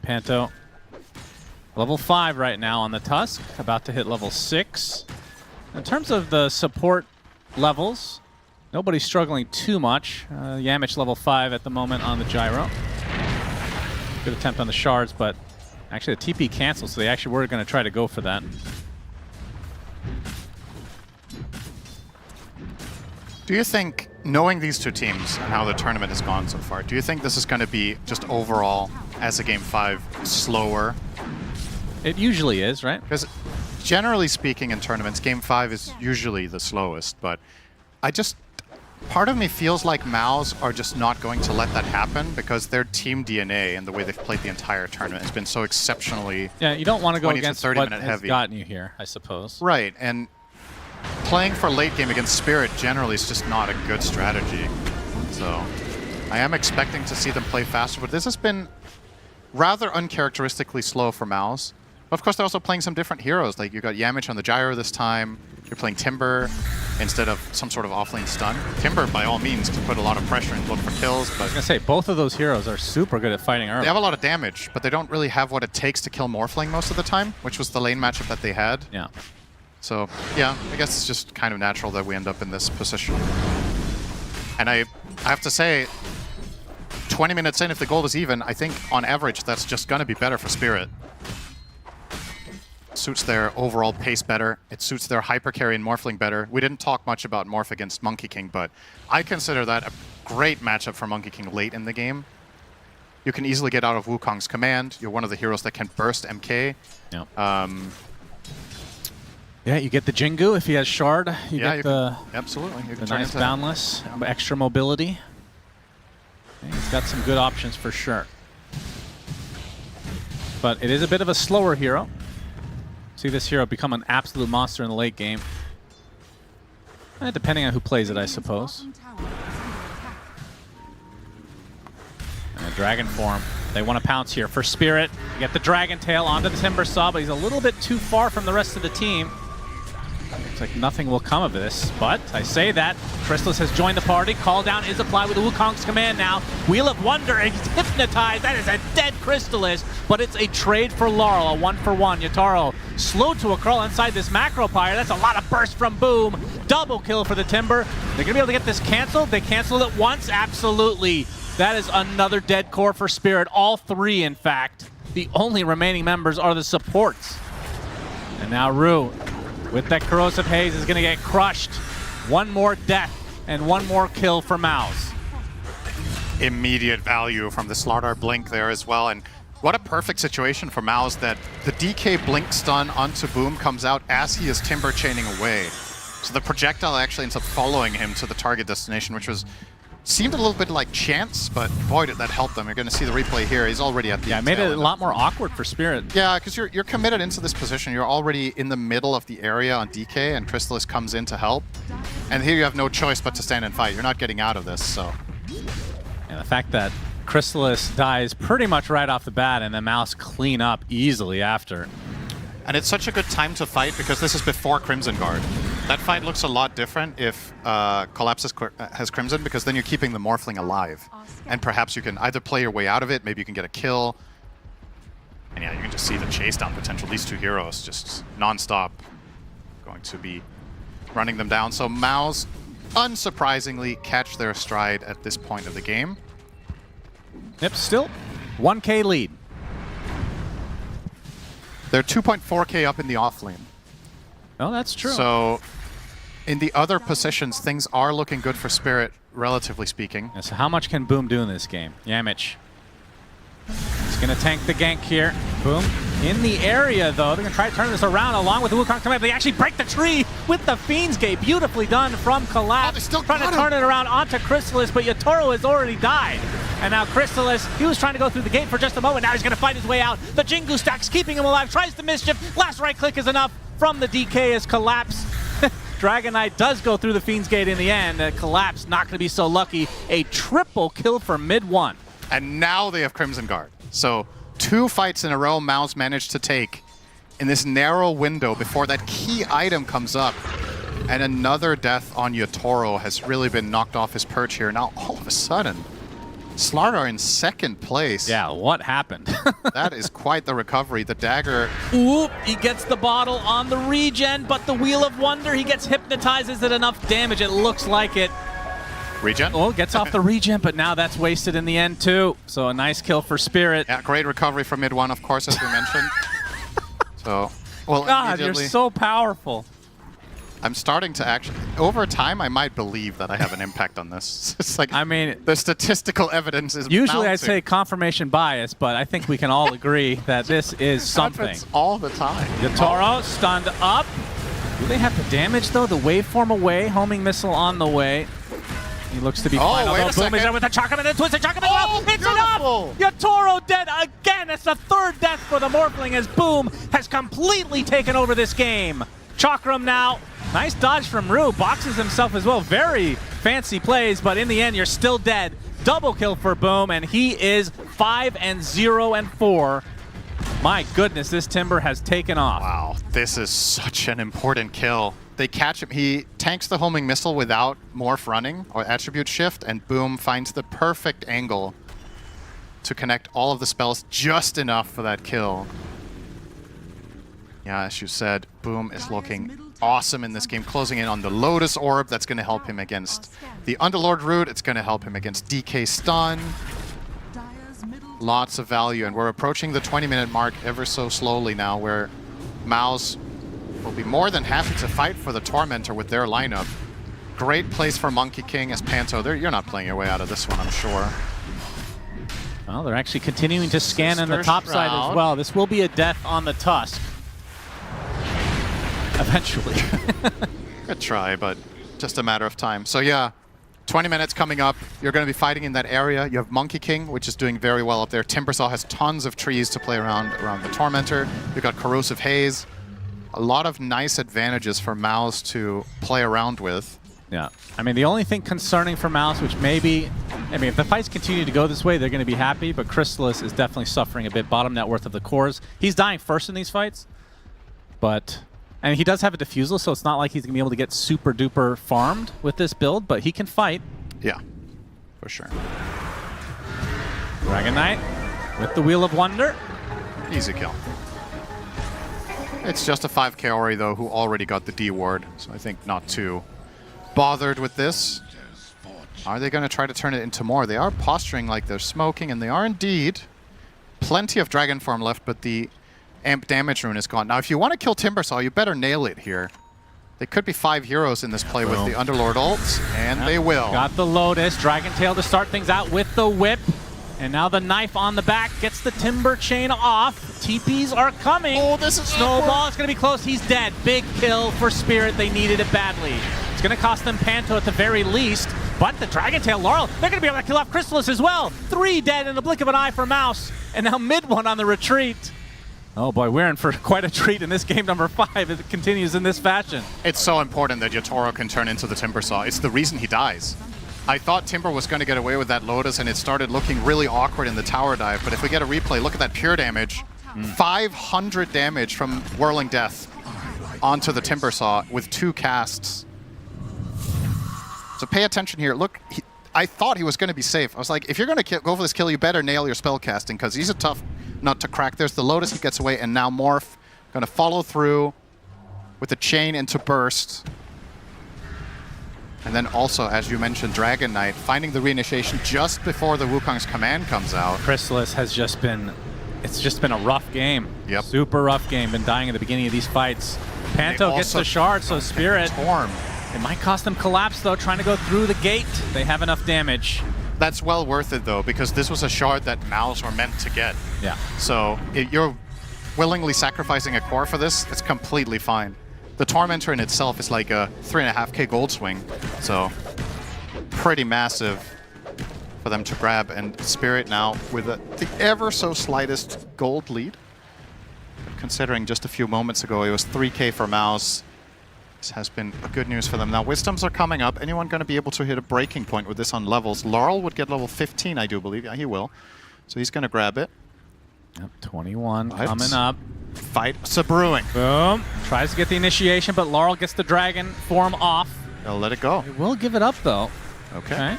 B: Panto, level 5 right now on the Tusk, about to hit level 6. In terms of the support levels, nobody's struggling too much. Yamich level 5 at the moment on the Gyro. Good attempt on the shards, but actually the TP canceled, so they actually were going to try to go for that.
U: Do you think, knowing these two teams and how the tournament has gone so far, do you think this is going to be just overall, as a Game 5, slower?
B: It usually is, right?
U: Because generally speaking in tournaments, Game 5 is usually the slowest, but part of me feels like MOUZ are just not going to let that happen because their team DNA and the way they've played the entire tournament has been so exceptionally
B: you don't want to go against what has
U: heavy.
B: Gotten you here, I suppose.
U: Right, and playing for late game against Spirit generally is just not a good strategy. So I am expecting to see them play faster, but this has been rather uncharacteristically slow for MOUZ. Of course, they're also playing some different heroes. Like you got Yamich on the Gyro this time. You're playing Timber instead of some sort of offlane stun. Timber, by all means, can put a lot of pressure and look for kills. But
B: I was going to say, both of those heroes are super good at fighting early.
U: They have a lot of damage, but they don't really have what it takes to kill Morphling most of the time, which was the lane matchup that they had.
B: Yeah.
U: So, yeah, I guess it's just kind of natural that we end up in this position. And I have to say, 20 minutes in, if the gold is even, I think on average that's just going to be better for Spirit. Suits their overall pace better. It suits their hyper carry and Morphling better. We didn't talk much about Morph against Monkey King, but I consider that a great matchup for Monkey King late in the game. You can easily get out of Wukong's command. You're one of the heroes that can burst MK.
B: Yeah. Yeah, you get the Jingu if he has Shard. You get the
U: absolutely. You can
B: the nice Boundless, extra mobility. He's got some good options for sure. But it is a bit of a slower hero. See this hero become an absolute monster in the late game. Depending on who plays it, I suppose. And a Dragon form. They want to pounce here for Spirit. You get the Dragon Tail onto the Timber Saw, but he's a little bit too far from the rest of the team. Looks like nothing will come of this, but I say that. Chrysalis has joined the party. Call down is applied with Wukong's command now. Wheel of Wonder is hypnotized. That is a dead Chrysalis, but it's a trade for Laurel, a 1-for-1. Yataro slow to a crawl inside this Macro Pyre. That's a lot of burst from Boom. Double kill for the Timber. They're going to be able to get this canceled. They canceled it once. Absolutely. That is another dead core for Spirit. All three, in fact. The only remaining members are the supports. And now Rue, with that Corrosive Haze, is going to get crushed. One more death and one more kill for MOUZ.
U: Immediate value from the Slardar Blink there as well. And what a perfect situation for MOUZ that the DK Blink stun onto Boom comes out as he is Timber chaining away. So the projectile actually ends up following him to the target destination, which was Seemed a little bit like chance, but boy, did that help them. You're going to see the replay here. He's already at the
B: Yeah, it made it a lot more awkward for Spirit.
U: Yeah, because you're committed into this position. You're already in the middle of the area on DK, and Crystallis comes in to help. And here you have no choice but to stand and fight. You're not getting out of this, so...
B: And the fact that Crystallis dies pretty much right off the bat, and then MOUZ clean up easily after.
U: And it's such a good time to fight because this is before Crimson Guard. That fight looks a lot different if Collapse has Crimson, because then you're keeping the Morphling alive. And perhaps you can either play your way out of it, maybe you can get a kill. And yeah, you can just see the chase down potential. These two heroes just non-stop going to be running them down. So MOUZ, unsurprisingly, catch their stride at this point of the game.
B: Yep, still 1K lead.
U: They're 2.4K up in the offlane.
B: Oh, that's true.
U: So, in the other positions, things are looking good for Spirit, relatively speaking.
B: Yeah, so how much can Boom do in this game? Yamich. He's going to tank the gank here. Boom. In the area, though, they're going to try to turn this around along with the Wukong command. They actually break the tree with the Fiend's Gate. Beautifully done from Collapse.
U: Still
B: trying to turn it around onto Crystallis, but Yatoro has already died. And now Crystallis, he was trying to go through the gate for just a moment. Now he's going to fight his way out. The Jingu stacks keeping him alive. Tries the mischief. Last right click is enough from the DK as Collapse. Dragon Knight does go through the Fiend's Gate in the end. Collapse not going to be so lucky. A triple kill for mid one.
U: And now they have Crimson Guard. So 2 fights in a row MOUZ managed to take in this narrow window before that key item comes up. And another death on Yatoro has really been knocked off his perch here. Now all of a sudden, Slardar in second place.
B: Yeah, what happened?
U: That is quite the recovery. The dagger.
B: Oop, he gets the bottle on the regen, but the Wheel of Wonder, he gets hypnotized. Is it enough damage? It looks like it.
U: Regen?
B: Oh, gets off the regen, but now that's wasted in the end too. So a nice kill for Spirit.
U: Yeah, great recovery from mid one, of course, as we mentioned. So, well,
B: God, you're so powerful.
U: I'm starting to actually, over time, I might believe that I have an impact on this. It's like,
B: I mean,
U: the statistical evidence is
B: usually
U: mounting.
B: I'd say confirmation bias, but I think we can all agree that this is something.
U: Happens all the time.
B: Yatoro stunned up. Do they have the damage though? The waveform away, homing missile on the way. He looks to be fine.
U: Wait a
B: Boom
U: second.
B: is there with the Chakaman and Twisted Chakaman.
U: Oh,
B: It's enough! Yatoro dead again. It's the third death for the Morphling as Boom has completely taken over this game. Chakram now. Nice dodge from Rue. Boxes himself as well. Very fancy plays, but in the end, you're still dead. Double kill for Boom, and he is 5-0-4. My goodness, this Timber has taken off.
U: Wow, this is such an important kill. They catch him. He tanks the homing missile without morph running or attribute shift, and Boom finds the perfect angle to connect all of the spells just enough for that kill. Yeah, as you said, Boom is looking awesome in this game, closing in on the Lotus Orb. That's going to help him against the Underlord Root. It's going to help him against DK Stun. Lots of value, and we're approaching the 20-minute mark ever so slowly now, where MOUZ will be more than happy to fight for the Tormentor with their lineup. Great place for Monkey King as Panto. You're not playing your way out of this one, I'm sure.
B: Well, they're actually continuing to scan on the top side as well. This will be a death on the Tusk. Eventually.
U: Good try, but just a matter of time. So yeah, 20 minutes coming up. You're going to be fighting in that area. You have Monkey King, which is doing very well up there. Timbersaw has tons of trees to play around the Tormentor. You've got Corrosive Haze. A lot of nice advantages for MOUZ to play around with.
B: Yeah. I mean, the only thing concerning for MOUZ, which maybe, I mean, if the fights continue to go this way, they're going to be happy, but Crystallis is definitely suffering a bit. Bottom net worth of the cores. He's dying first in these fights, but, and he does have a Diffusal, so it's not like he's going to be able to get super duper farmed with this build, but he can fight.
U: Yeah, for sure.
B: Dragon Knight with the Wheel of Wonder.
U: Easy kill. It's just a 5k Ori, though, who already got the D ward, so I think not too bothered with this. Are they going to try to turn it into more? They are posturing like they're smoking, and they are indeed. Plenty of Dragon Form left, but the Amp Damage Rune is gone. Now, if you want to kill Timbersaw, you better nail it here. They could be 5 heroes in this play with the Underlord ults, and they will.
B: Got the Lotus, Dragon Tail to start things out with the whip. And now the knife on the back gets the Timber Chain off. TPs are coming.
U: Oh, this is
B: Snowball is going to be close. He's dead. Big kill for Spirit. They needed it badly. It's going to cost them Panto at the very least. But the Dragon Tail Laurel, they're going to be able to kill off Chrysalis as well. 3 dead in the blink of an eye for MOUZ. And now mid one on the retreat. Oh boy, we're in for quite a treat in this game number 5 as it continues in this fashion.
U: It's so important that Yatoro can turn into the Timber Saw. It's the reason he dies. I thought Timber was going to get away with that Lotus, and it started looking really awkward in the tower dive. But if we get a replay, look at that pure damage. 500 damage from Whirling Death onto the Timber Saw with 2 casts. So pay attention here. Look, I thought he was going to be safe. I was like, if you're going to go for this kill, you better nail your spell casting, because he's a tough nut to crack. There's the Lotus, he gets away, and now Morph going to follow through with the chain into Burst. And then also, as you mentioned, Dragon Knight finding the reinitiation just before the Wukong's command comes out.
B: Chrysalis has just been, it's just been a rough game.
U: Yep.
B: Super rough game, been dying at the beginning of these fights. Panto gets the shard, so Spirit.
U: Torm.
B: It might cost them collapse though, trying to go through the gate. They have enough damage.
U: That's well worth it though, because this was a shard that MOUZ were meant to get.
B: Yeah.
U: So you're willingly sacrificing a core for this, it's completely fine. The Tormentor in itself is like a 3.5k gold swing, so pretty massive for them to grab. And Spirit now with the ever so slightest gold lead. Considering just a few moments ago it was 3k for MOUZ. This has been good news for them. Now Wisdoms are coming up. Anyone going to be able to hit a breaking point with this on levels? Laurel would get level 15, I do believe. Yeah, he will. So he's going to grab it.
B: Yep, 21 coming up.
U: Fights are brewing.
B: Boom. Tries to get the initiation, but Laurel gets the dragon form off.
U: They'll let it go.
B: They will give it up though.
U: Okay.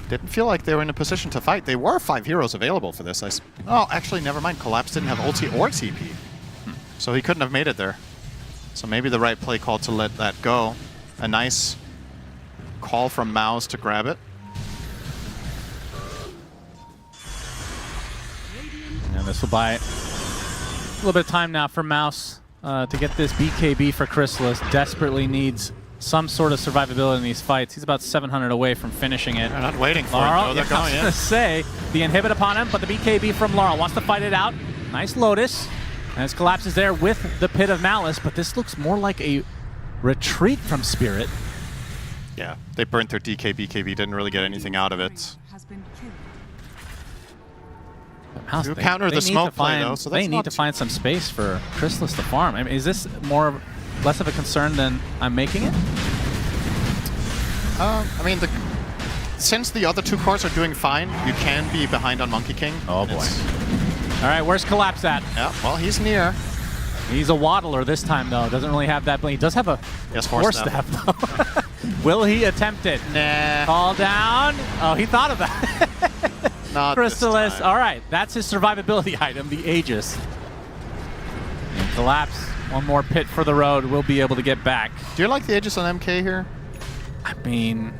U: Didn't feel like they were in a position to fight. They were 5 heroes available for this. Oh, actually, never mind. Collapse didn't have ulti or TP. So he couldn't have made it there. So maybe the right play call to let that go. A nice call from MOUZ to grab it.
B: And this will buy a little bit of time now for MOUZ to get this BKB for Chrysalis. Desperately needs some sort of survivability in these fights. He's about 700 away from finishing it.
U: They're not waiting for
B: Laurel,
U: it, though. They're going in.
B: I was going to say, the inhibit upon him, but the BKB from Laurel wants to fight it out. Nice Lotus. And his collapse is there with the Pit of Malice, but this looks more like a retreat from Spirit.
U: Yeah, they burnt their DK BKB, didn't really get anything out of it.
B: MOUZ,
U: You counter the smoke play, though, so that's
B: they need to find some space for Chrysalis to farm. I mean, is this less of a concern than I'm making it?
U: I mean, since the other 2 cores are doing fine, you can be behind on Monkey King.
B: Oh boy. All right, where's Collapse at?
U: Yeah, well, he's near.
B: He's a waddler this time, though. Doesn't really have that, but he does have a force staff, though. Will he attempt it?
U: Nah.
B: Call down. Oh, he thought of that.
U: Not
B: Chrysalis.
U: this time.
B: All right, that's his survivability item, the Aegis. And Collapse. One more pit for the road. We'll be able to get back.
U: Do you like the Aegis on MK here?
B: I mean,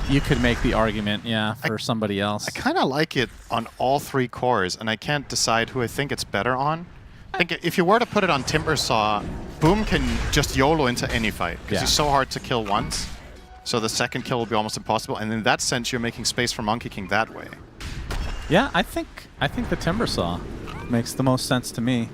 B: you could make the argument, yeah, for somebody else.
U: I kind of like it on all 3 cores, and I can't decide who I think it's better on. I think if you were to put it on Timber Saw, Boom can just YOLO into any fight, because he's so hard to kill once. So the second kill will be almost impossible, and in that sense, you're making space for Monkey King that way.
B: Yeah, I think the Timber Saw makes the most sense to me.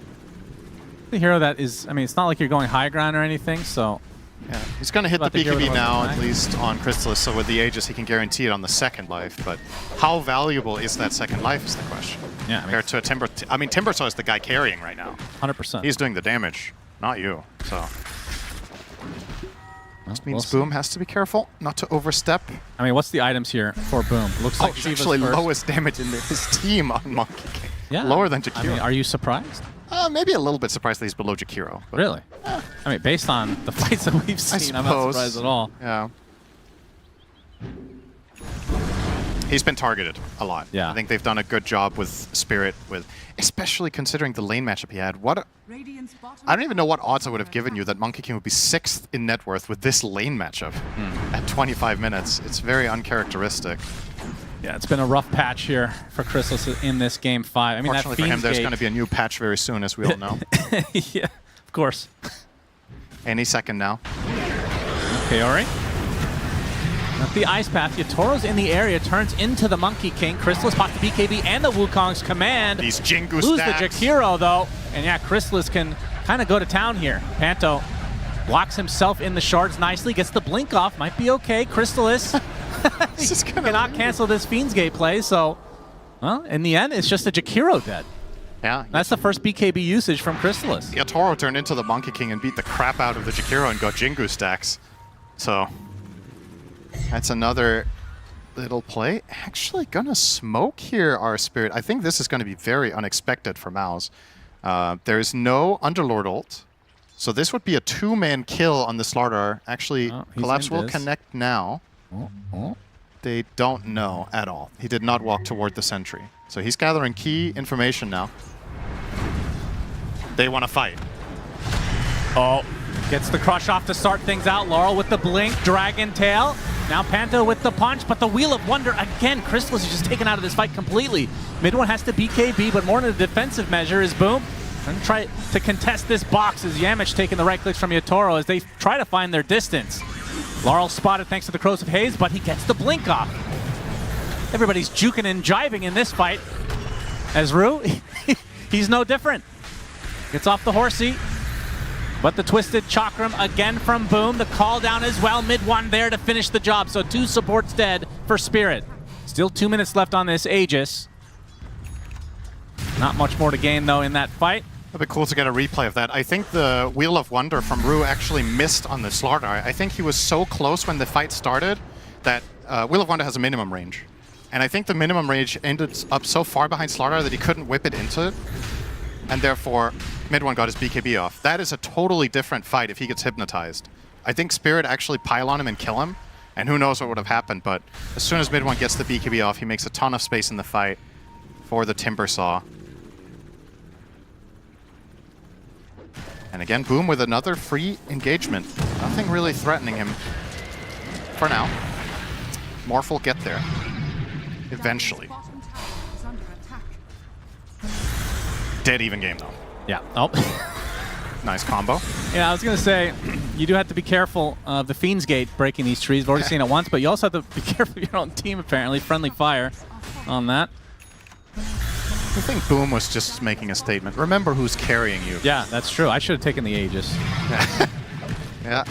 B: The hero that is, I mean, it's not like you're going high ground or anything, so...
U: Yeah, he's going to hit the BKB now, at least on Chrysalis, so with the Aegis, he can guarantee it on the second life, but how valuable is that second life is the question.
B: Yeah,
U: compared to a Timber... I mean, Timber Saw is the guy carrying right now.
B: 100%.
U: He's doing the damage, not you, so... This means
B: we'll
U: Boom has to be careful not to overstep.
B: I mean, what's the items here for Boom? Looks like
U: it's
B: Shiva's
U: actually
B: first.
U: lowest damage in his team on Monkey King.
B: Yeah.
U: Lower than Jakiro.
B: I mean, are you surprised?
U: Maybe a little bit surprised that he's below Jakiro. But
B: Really? I mean, based on the fights that we've seen, I'm not surprised at all.
U: Yeah. He's been targeted a lot.
B: Yeah.
U: I think they've done a good job with Spirit, especially considering the lane matchup he had. I don't even know what odds I would have given you that Monkey King would be 6th in net worth with this lane matchup at 25 minutes. It's very uncharacteristic.
B: Yeah, it's been a rough patch here for Chrysalis in this game 5. I mean, that
U: Fortunately for him, there's
B: Fiend's
U: going to be a new patch very soon, as we all know.
B: Yeah, of course.
U: Any second now.
B: Okay, Ori. Not the Ice Path. Yatoro's in the area, turns into the Monkey King. Chrysalis pops the BKB and the Wukong's command.
U: These Jingu
B: Lose
U: stacks.
B: the Jakiro, though. And yeah, Chrysalis can kind of go to town here. Panto Blocks himself in the shards nicely, gets the blink off, might be okay. Crystalis cannot cancel this Fiend's Gate play, so, well, in the end, it's just a Jakiro dead.
U: Yeah.
B: That's the first BKB usage from Crystalis.
U: Yatoro turned into the Monkey King and beat the crap out of the Jakiro and got Jingu stacks. So, that's another little play. Actually gonna smoke here, our Spirit. I think this is gonna be very unexpected for MOUZ. There's no Underlord ult. So this would be a 2-man kill on the Slardar. Actually, Collapse will connect now. They don't know at all. He did not walk toward the sentry. So he's gathering key information now. They want to fight.
B: Oh, gets the crush off to start things out. Laurel with the blink, Dragon Tail. Now Panto with the punch, but the Wheel of Wonder again. Crystalis is just taken out of this fight completely. Mid one has to BKB, but more in a defensive measure is Boom. And try to contest this box as Yamich taking the right clicks from Yatoro as they try to find their distance. Laurel spotted thanks to the Corrosive Haze, but he gets the blink off. Everybody's juking and jiving in this fight. As Rue, he's no different. Gets off the horsey, but the Twisted Chakram again from Boom. The call down as well. Mid one there to finish the job. So 2 supports dead for Spirit. Still 2 minutes left on this Aegis. Not much more to gain though in that fight.
U: It'd be cool to get a replay of that. I think the Wheel of Wonder from Rue actually missed on the Slardar. I think he was so close when the fight started that Wheel of Wonder has a minimum range. And I think the minimum range ended up so far behind Slardar that he couldn't whip it into it. And therefore, mid one got his BKB off. That is a totally different fight if he gets hypnotized. I think Spirit actually pile on him and kill him. And who knows what would have happened. But as soon as mid one gets the BKB off, he makes a ton of space in the fight for the Timber Saw. And again, Boom with another free engagement. Nothing really threatening him for now. Morph will get there. Eventually. Dead even game though.
B: Yeah. Oh.
U: Nice combo.
B: Yeah, I was going to say, you do have to be careful of the Fiend's Gate breaking these trees. We've already seen it once, but you also have to be careful of your own team, apparently. Friendly fire on that.
U: I think Boom was just making a statement. Remember who's carrying you.
B: Yeah, that's true. I should have taken the Aegis.
U: Yeah.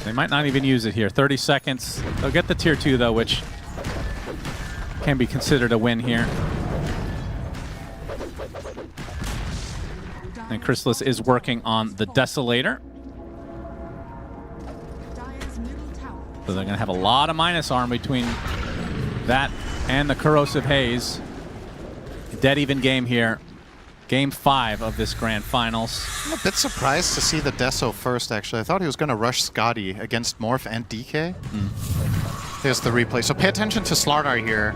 B: They might not even use it here. 30 seconds. They'll get the tier 2, though, which can be considered a win here. And Crystalis is working on the Desolator. So they're going to have a lot of minus arm between that and the Corrosive Haze. Dead even game here. Game 5 of this Grand Finals.
U: I'm a bit surprised to see the Deso first, actually. I thought he was going to rush Scotty against Morph and DK. There's the replay. So pay attention to Slardar here.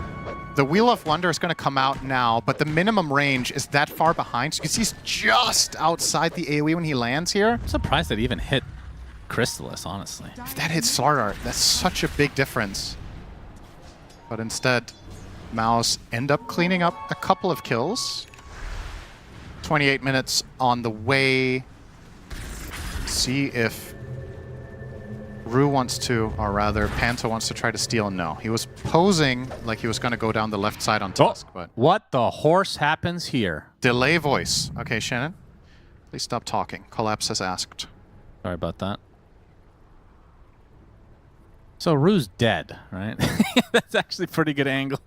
U: The Wheel of Wonder is going to come out now, but the minimum range is that far behind. So you can see he's just outside the AoE when he lands here.
B: I'm surprised that he even hit Crystalis, honestly.
U: If that hits Slardar, that's such a big difference. But instead, MOUZ end up cleaning up a couple of kills. 28 minutes on the way. See if Rue wants to, or rather, Panto wants to try to steal. No, he was posing like he was going to go down the left side on Tusk, but...
B: What the horse happens here?
U: Delay voice. Okay, Shannon, please stop talking. Collapse has asked.
B: Sorry about that. So Rue's dead, right? That's actually a pretty good angle.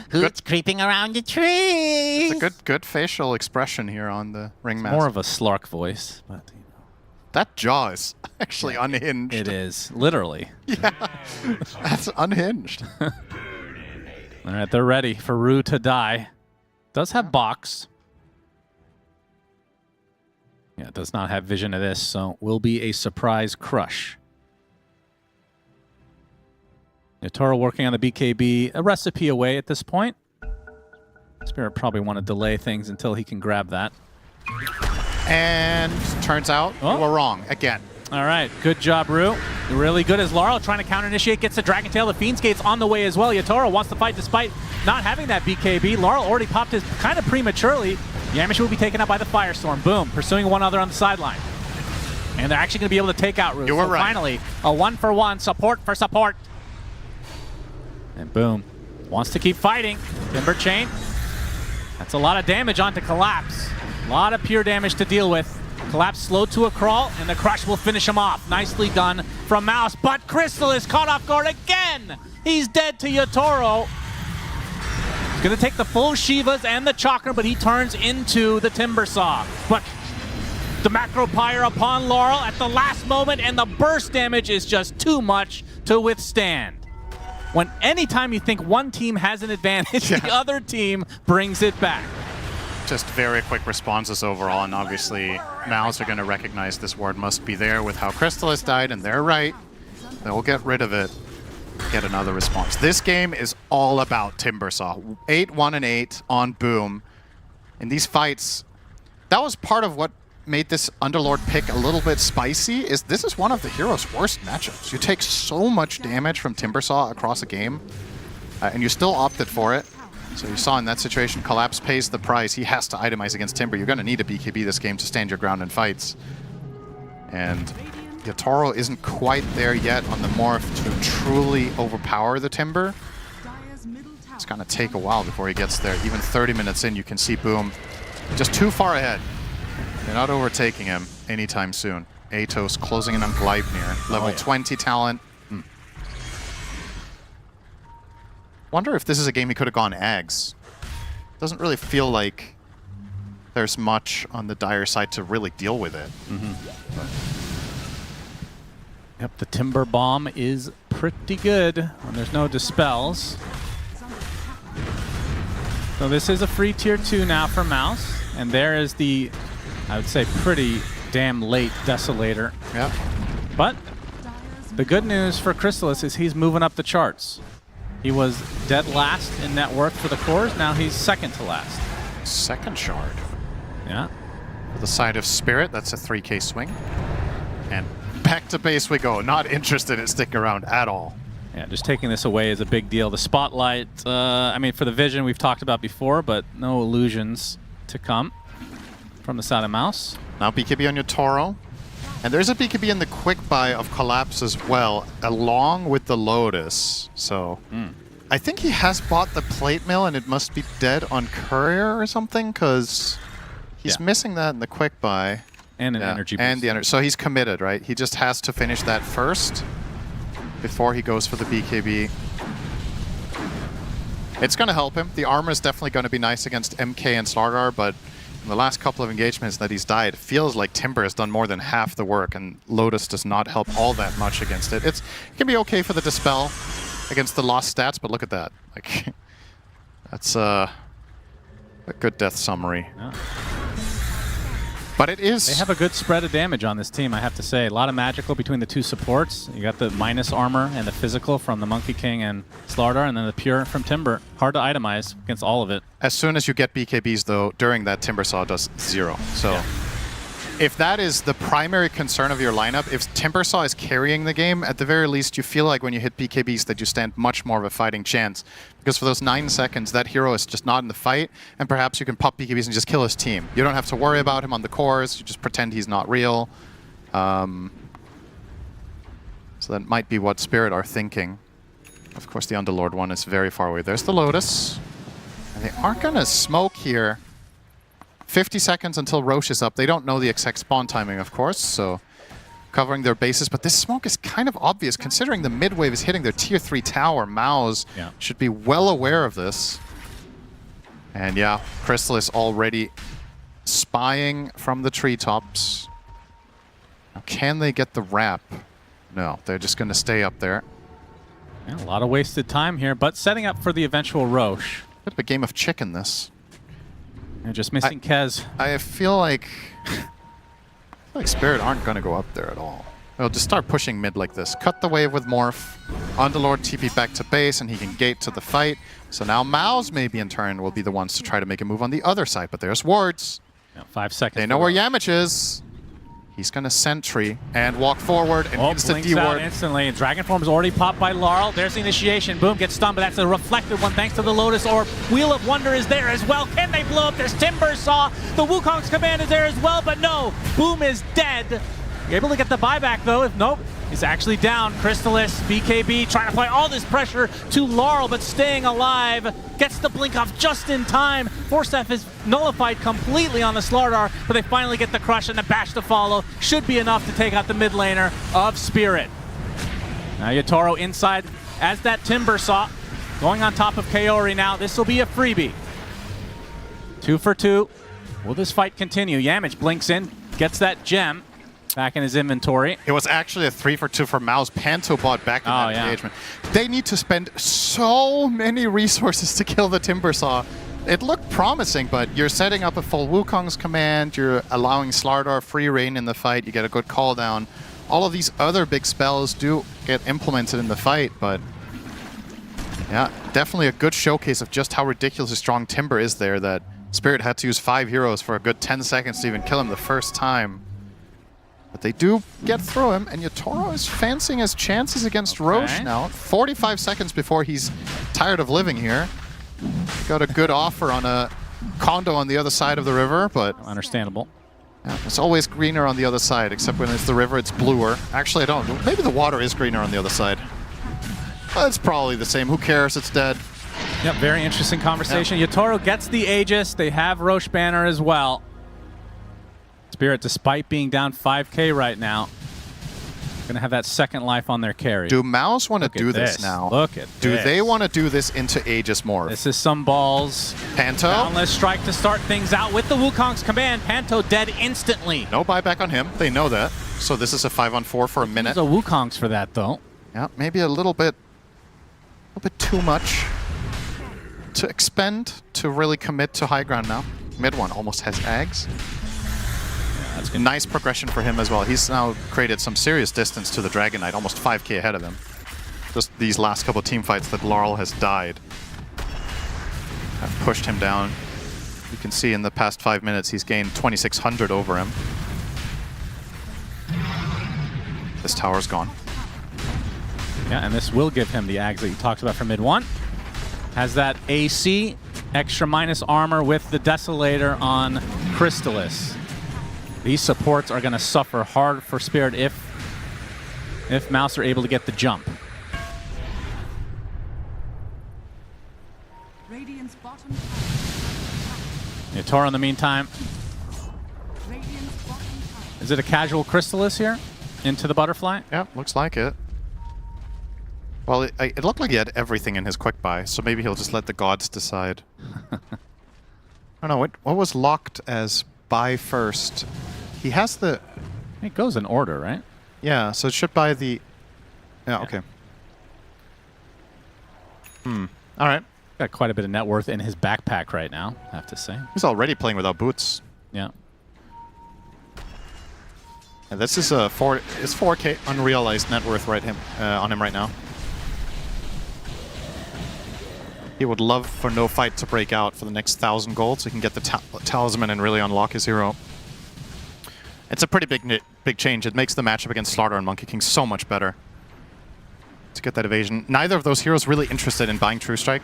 B: Who's creeping around the tree?
U: It's a good facial expression here on the ringmaster.
B: More of a Slark voice, but you know.
U: That jaw is actually unhinged.
B: It is, literally.
U: Yeah, that's unhinged.
B: All right, they're ready for Rue to die. Does have box. Yeah, it does not have vision of this, so will be a surprise crush. Yatoro working on the BKB, a recipe away at this point. Spirit probably want to delay things until he can grab that.
U: And turns out we're wrong again.
B: All right, good job, Rue. Really good as Laurel trying to counter-initiate, gets the Dragon Tail. The Fiend's Gate's on the way as well. Yatoro wants to fight despite not having that BKB. Laurel already popped his kind of prematurely. Yamish will be taken out by the Firestorm. Boom, pursuing one other on the sideline. And they're actually going to be able to take out Rue.
U: You were right.
B: Finally, a 1-for-1, support for support. And Boom wants to keep fighting. Timber Chain. That's a lot of damage onto Collapse. A lot of pure damage to deal with. Collapse slow to a crawl, and the crush will finish him off. Nicely done from MOUZ, but Crystal is caught off guard again. He's dead to Yatoro. He's gonna take the full Shivas and the Chakra, but he turns into the Timber Saw. But the Macro Pyre upon Laurel at the last moment, and the burst damage is just too much to withstand. When anytime you think one team has an advantage, the other team brings it back.
U: Just very quick responses overall, and obviously MOUZ are going to recognize this ward must be there with how Crystal has died, and they're right. They'll get rid of it, get another response. This game is all about Timbersaw. 8-1-8 on Boom. In these fights, that was part of what made this Underlord pick a little bit spicy, is this is one of the hero's worst matchups. You take so much damage from Timbersaw across a game, and you still opted for it. So you saw in that situation, Collapse pays the price. He has to itemize against Timber. You're going to need a BKB this game to stand your ground in fights. And Yatoro isn't quite there yet on the morph to truly overpower the Timber. It's going to take a while before he gets there. Even 30 minutes in, you can see Boom just too far ahead. They're not overtaking him anytime soon. Atos closing in on Gleipnir. Level 20 talent. Wonder if this is a game he could have gone Ags. Doesn't really feel like there's much on the Dire side to really deal with it.
B: Yep, the Timber Bomb is pretty good when there's no dispels. So this is a free tier 2 now for MOUZ, and there is the, I would say, pretty damn late Desolator.
U: Yep.
B: But the good news for Chrysalis is he's moving up the charts. He was dead last in net worth for the cores. Now he's second to last.
U: Second shard.
B: Yeah.
U: For the side of Spirit, that's a 3k swing. And back to base we go. Not interested in sticking around at all.
B: Yeah, just taking this away is a big deal. The Spotlight, I mean, for the Vision we've talked about before, but no illusions to come from the side of MOUZ.
U: Now BKB on your Toro. And there's a BKB in the quick buy of Collapse as well, along with the Lotus. So I think he has bought the plate mill, and it must be dead on Courier or something, because he's missing that in the quick buy.
B: And an energy boost.
U: And the energy. So he's committed, right? He just has to finish that first before he goes for the BKB. It's going to help him. The armor is definitely going to be nice against MK and Slargar, but in the last couple of engagements that he's died, it feels like Timber has done more than half the work, and Lotus does not help all that much against it. It can be okay for the Dispel against the lost stats, but look at that. Like, that's a good death summary.
B: Yeah.
U: But it is...
B: They have a good spread of damage on this team, I have to say. A lot of magical between the two supports. You got the minus armor and the physical from the Monkey King and Slardar, and then the pure from Timber. Hard to itemize against all of it.
U: As soon as you get BKBs, though, during that Timbersaw does 0. So if that is the primary concern of your lineup, if Timbersaw is carrying the game, at the very least, you feel like when you hit BKBs that you stand much more of a fighting chance. Because for those 9 seconds, that hero is just not in the fight, and perhaps you can pop BKBs and just kill his team. You don't have to worry about him on the cores, you just pretend he's not real. So that might be what Spirit are thinking. Of course, the Underlord one is very far away. There's the Lotus. And they aren't going to smoke here. 50 seconds until Roche is up. They don't know the exact spawn timing, of course, so covering their bases. But this smoke is kind of obvious, considering the mid-wave is hitting their tier 3 tower. MOUZ should be well aware of this. And yeah, Crystal is already spying from the treetops. Now, can they get the wrap? No, they're just going to stay up there.
B: Yeah, a lot of wasted time here, but setting up for the eventual Roche.
U: Bit of a game of chicken, this.
B: And just missing Kez.
U: I feel like Spirit aren't going to go up there at all. They'll just start pushing mid like this. Cut the wave with Morph. Underlord TP back to base, and he can gate to the fight. So now MOUZ maybe in turn will be the ones to try to make a move on the other side. But there's wards.
B: Yeah, 5 seconds.
U: They know where Yamich is. He's going to sentry and walk forward and instant
B: blinks out
U: D-ward.
B: instantly. Dragon Form's already popped by Laurel. There's the initiation. Boom, gets stunned, but that's a reflected one thanks to the Lotus Orb. Wheel of Wonder is there as well. Can they blow up this Timbersaw? The Wukong's command is there as well, but no. Boom is dead. You're able to get the buyback, though. If nope, is actually down. Crystallis, BKB trying to apply all this pressure to Laurel, but staying alive. Gets the blink off just in time. Force F is nullified completely on the Slardar, but they finally get the crush and the bash to follow. Should be enough to take out the mid laner of Spirit. Now Yatoro inside as that Timber Saw. Going on top of Kaori now. This will be a freebie. 2 for 2. Will this fight continue? Yamich blinks in, gets that gem back in his inventory.
U: It was actually a 3 for 2 for MOUZ. Panto bought back in that engagement. They need to spend so many resources to kill the Timber Saw. It looked promising, but you're setting up a full Wukong's command, you're allowing Slardar free reign in the fight, you get a good call down. All of these other big spells do get implemented in the fight, but yeah, definitely a good showcase of just how ridiculously strong Timber is there, that Spirit had to use 5 heroes for a good 10 seconds to even kill him the first time. But they do get through him, and Yatoro is fancying his chances against Roche now. 45 seconds before he's tired of living here. Got a good offer on a condo on the other side of the river, but...
B: Understandable.
U: Yeah, it's always greener on the other side, except when it's the river, it's bluer. Actually, I don't. Maybe the water is greener on the other side. Well, it's probably the same. Who cares? It's dead.
B: Yep, very interesting conversation. Yep. Yatoro gets the Aegis. They have Roche Banner as well. Spirit, despite being down 5k right now, going to have that second life on their carry.
U: Do MOUZ want to do this now?
B: Look at
U: Do
B: this.
U: they want to do this into Aegis Morph?
B: This is some balls.
U: Panto?
B: Boundless strike to start things out with the Wukong's command. Panto dead instantly.
U: No buyback on him. They know that. So this is a 5-on-4 for a minute.
B: There's a Wukong's for that, though.
U: Yeah, maybe a little bit too much to expend to really commit to high ground now. Mid one almost has Ags.
B: That's good.
U: Nice progression for him as well. He's now created some serious distance to the Dragon Knight, almost 5k ahead of him. Just these last couple team fights that Laurel has died have pushed him down. You can see in the past 5 minutes he's gained 2,600 over him. This tower's gone.
B: Yeah, and this will give him the Ags that you talked about for mid one. Has that AC, extra minus armor with the Desolator on Crystallis. These supports are going to suffer hard for Spirit if MOUZ are able to get the jump.
D: Radiant's bottom
B: Yatoro in the meantime.
D: Radiant's bottom tower.
B: Is it a casual Crystallis here? Into the butterfly?
U: Yeah, looks like it. Well, it looked like he had everything in his quick buy, so maybe he'll just let the gods decide. I don't know, what was locked as buy first? He has the...
B: It goes in order, right?
U: Yeah, so it should buy the... Yeah, okay. Alright.
B: Got quite a bit of net worth in his backpack right now, I have to say.
U: He's already playing without boots.
B: Yeah.
U: And this is a 4K unrealized net worth on him right now. He would love for no fight to break out for the next 1,000 gold so he can get the talisman and really unlock his hero. It's a pretty big change. It makes the matchup against Slardar and Monkey King so much better. To get that evasion. Neither of those heroes really interested in buying True Strike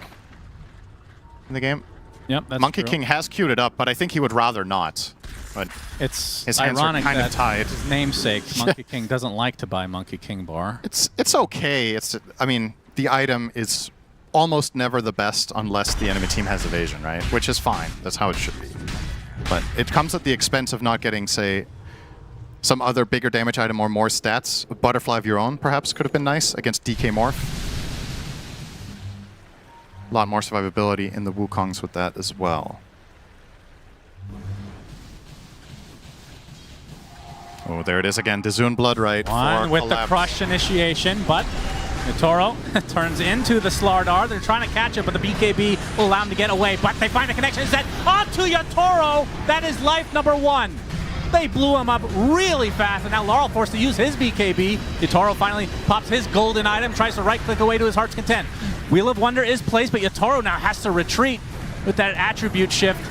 U: in the game.
B: Yep, that's
U: Monkey
B: true.
U: King has queued it up, but I think he would rather not. But
B: it's
U: his hands
B: ironic
U: are kind
B: that
U: of tied.
B: his namesake, Monkey King, doesn't like to buy Monkey King bar.
U: It's okay. I mean, the item is almost never the best unless the enemy team has evasion, right? Which is fine. That's how it should be. But it comes at the expense of not getting, say, some other bigger damage item or more stats. A butterfly of your own, perhaps, could have been nice against DK Morph. A lot more survivability in the Wukongs with that as well. Oh, there it is again. Dazun Bloodright
B: One
U: for
B: with
U: collapse.
B: the crush initiation, but Yatoro turns into the Slardar. They're trying to catch it, but the BKB will allow him to get away. But they find the connection set onto Yatoro. That is life number 1. They blew him up really fast, and now Laurel forced to use his BKB. Yatoro finally pops his golden item, tries to right-click away to his heart's content. Wheel of Wonder is placed, but Yatoro now has to retreat with that attribute shift.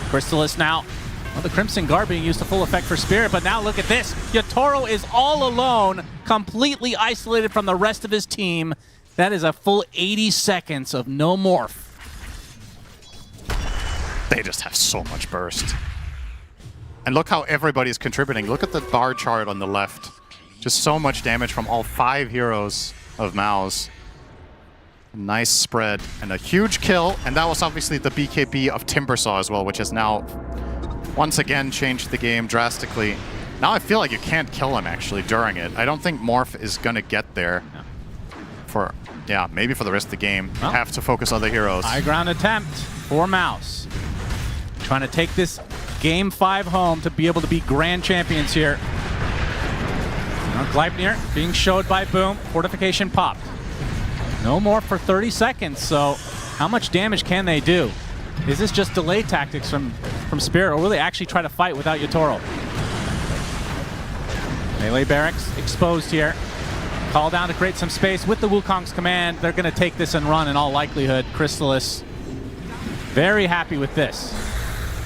B: Crystallis now. Well, the Crimson Guard being used to full effect for Spirit, but now look at this. Yatoro is all alone, completely isolated from the rest of his team. That is a full 80 seconds of no morph.
U: They just have so much burst. And look how everybody's contributing. Look at the bar chart on the left. Just so much damage from all 5 heroes of MOUZ. Nice spread and a huge kill. And that was obviously the BKB of Timbersaw as well, which has now once again changed the game drastically. Now I feel like you can't kill him actually during it. I don't think Morph is going to get there for, yeah, maybe for the rest of the game.
B: Well,
U: have to focus on the heroes.
B: High ground attempt for MOUZ. Trying to take this Game 5 home to be able to be grand champions here. Gleipnir being showed by Boom. Fortification popped. No more for 30 seconds, so how much damage can they do? Is this just delay tactics from Spirit, or will they actually try to fight without Yatoro? Melee barracks exposed here. Call down to create some space with the Wukong's command. They're going to take this and run in all likelihood. Crystallis very happy with this.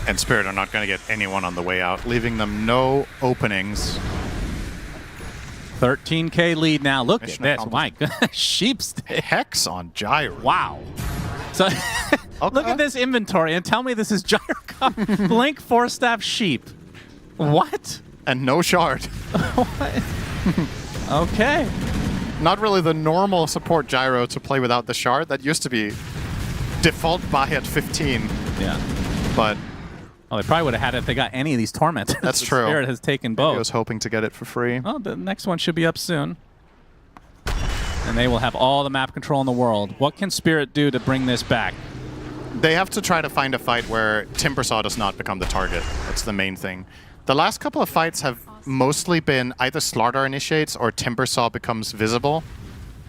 U: And Spirit are not going to get anyone on the way out, leaving them no openings.
B: 13K lead now. Look at this. My goodness. Sheepstick.
U: Hex on Gyro.
B: Wow. So look at this inventory and tell me this is Gyrocop. Blink, Force Staff, Sheep. What?
U: And no shard.
B: What? Okay.
U: Not really the normal support Gyro to play without the shard. That used to be default buy at 15.
B: Yeah.
U: But
B: well, they probably would have had it if they got any of these tormentors.
U: That's true.
B: Spirit has taken both.
U: I was hoping to get it for free.
B: Well, the next one should be up soon. And they will have all the map control in the world. What can Spirit do to bring this back?
U: They have to try to find a fight where Timbersaw does not become the target. That's the main thing. The last couple of fights have mostly been either Slardar initiates or Timbersaw becomes visible.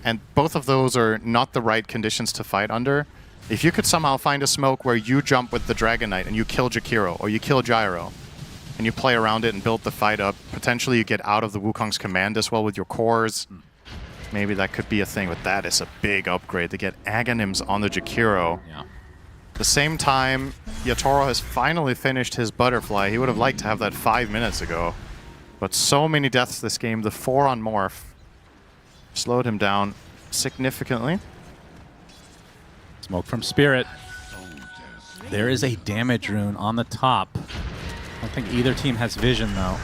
U: And both of those are not the right conditions to fight under. If you could somehow find a smoke where you jump with the Dragon Knight and you kill Jakiro or you kill Gyro, and you play around it and build the fight up, potentially you get out of the Wukong's command as well with your cores. Maybe that could be a thing, but that is a big upgrade to get Aghanims on the Jakiro.
B: Yeah.
U: At the same time, Yatoro has finally finished his Butterfly. He would have liked to have that 5 minutes ago. But so many deaths this game. The 4 on Morph slowed him down significantly.
B: Smoke from Spirit. There is a damage rune on the top. I don't think either team has vision, though.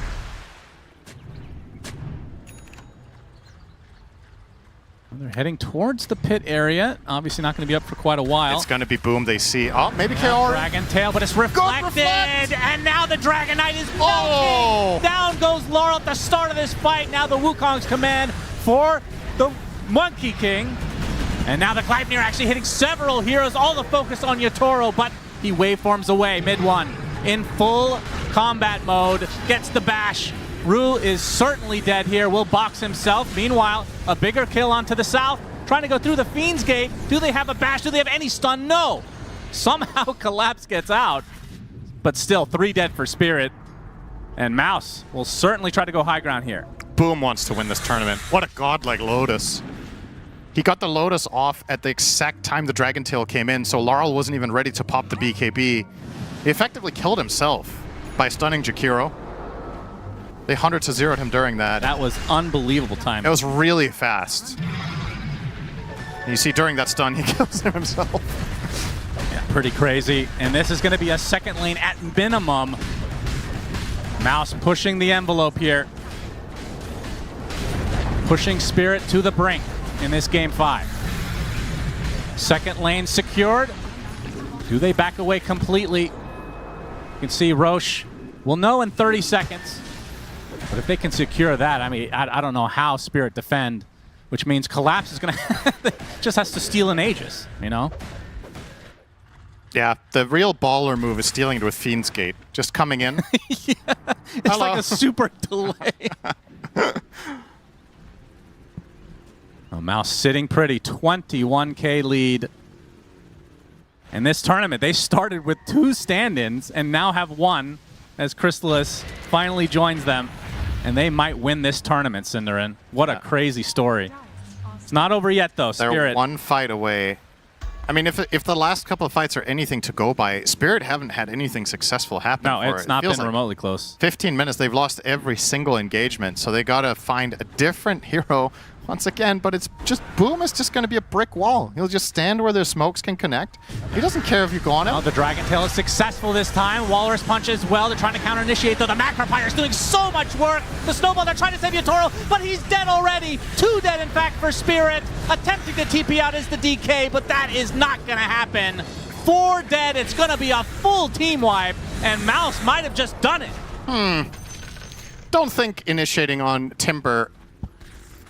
B: They're heading towards the pit area. Obviously not going to be up for quite a while.
U: It's going to be Boom. They see. Oh, maybe KO.
B: Dragon Tail, but it's reflected. And now the Dragon Knight is melting. Down goes Laurel at the start of this fight. Now the Wukong's command for the Monkey King. And now the Gleipnir actually hitting several heroes. All the focus on Yatoro, but he waveforms away. Mid one in full combat mode. Gets the bash. Rue is certainly dead here. Will box himself. Meanwhile, a bigger kill onto the south. Trying to go through the Fiend's Gate. Do they have a bash? Do they have any stun? No. Somehow Collapse gets out. But still, 3 dead for Spirit. And MOUZ will certainly try to go high ground here.
U: Boom wants to win this tournament. What a godlike Lotus. He got the Lotus off at the exact time the Dragon Tail came in, so Laurel wasn't even ready to pop the BKB. He effectively killed himself by stunning Jakiro. They 100-0'd him during that.
B: That was unbelievable timing.
U: It was really fast. You see during that stun, he kills him himself.
B: Yeah, pretty crazy. And this is going to be a second lane at minimum. MOUZ pushing the envelope here. Pushing Spirit to the brink in this game 5. Second lane secured. Do they back away completely? You can see Roche will know in 30 seconds. But if they can secure that, I mean, I don't know how Spirit defend, which means Collapse is going to just has to steal an Aegis, you know?
U: Yeah, the real baller move is stealing it with Fiend's Gate. Just coming in.
B: Yeah, it's like a super delay. MOUZ sitting pretty, 21K lead. In this tournament, they started with 2 stand-ins and now have 1 as Crystallis finally joins them. And they might win this tournament, Cinderin. What a crazy story. It's not over yet, though, Spirit.
U: They're 1 fight away. I mean, if the last couple of fights are anything to go by, Spirit haven't had anything successful happen.
B: No, it's not been remotely close.
U: 15 minutes, they've lost every single engagement, so they got to find a different hero once again, but it's just Boom is just going to be a brick wall. He'll just stand where their smokes can connect. He doesn't care if you go on it.
B: Well, the Dragon Tail is successful this time. Walrus punch as well. They're trying to counter-initiate, though. The Macropire is doing so much work. The Snowball, they're trying to save Yatoro, but he's dead already. 2 dead, in fact, for Spirit. Attempting to TP out is the DK, but that is not going to happen. 4 dead. It's going to be a full team wipe, and MOUZ might have just done it.
U: Don't think initiating on Timber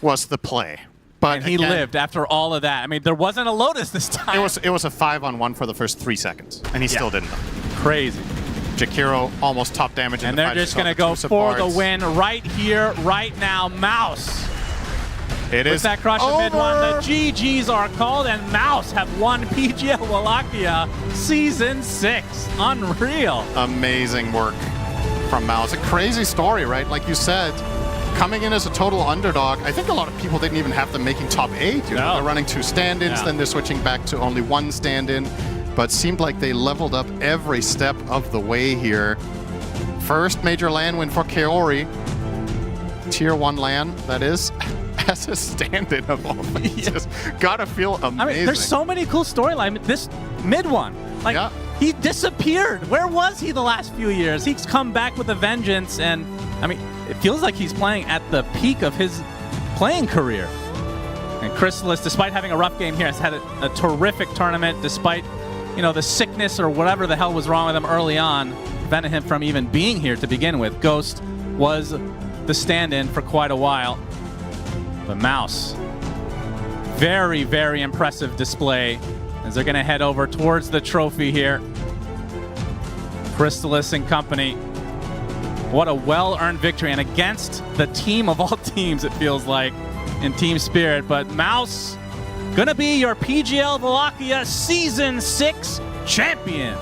U: was the play. But
B: and he lived after all of that. I mean, there wasn't a Lotus this time.
U: It was a 5-on-1 for the first 3 seconds, and he still didn't.
B: Crazy.
U: Jakiro almost top damage in
B: and
U: the
B: they're
U: fight.
B: just going to go for the win right here, right now. MOUZ.
U: It
B: With
U: is
B: that crush of mid one, the
U: over.
B: GGs are called, and MOUZ have won PGL Wallachia Season 6. Unreal.
U: Amazing work from MOUZ. A crazy story, right? Like you said, coming in as a total underdog. I think a lot of people didn't even have them making top 8. You know, they're running 2 stand-ins, then they're switching back to only 1 stand-in. But seemed like they leveled up every step of the way here. First major LAN win for Kaori. Tier 1 LAN, that is. As a stand-in of all things. Gotta feel amazing.
B: I mean, there's so many cool storylines. This mid one, like, he disappeared. Where was he the last few years? He's come back with a vengeance, and I mean, it feels like he's playing at the peak of his playing career. And Chrysalis, despite having a rough game here, has had a terrific tournament, despite, you know, the sickness or whatever the hell was wrong with him early on, prevented him from even being here to begin with. Ghost was the stand-in for quite a while. But MOUZ, very, very impressive display as they're going to head over towards the trophy here. Chrysalis and company. What a well-earned victory, and against the team of all teams, it feels like, in Team Spirit. But MOUZ, going to be your PGL Wallachia Season 6 champions.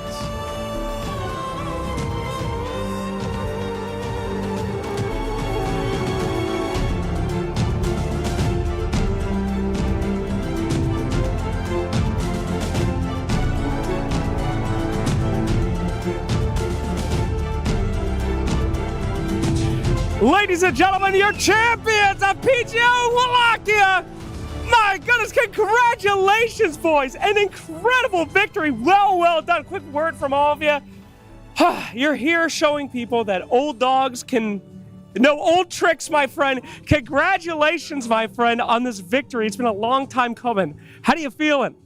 J: Ladies and gentlemen, your champions of PGL Wallachia! My goodness, congratulations, boys! An incredible victory. Well done. Quick word from all of you. You're here showing people that old dogs can... No old tricks, my friend. Congratulations, my friend, on this victory. It's been a long time coming. How are you feeling?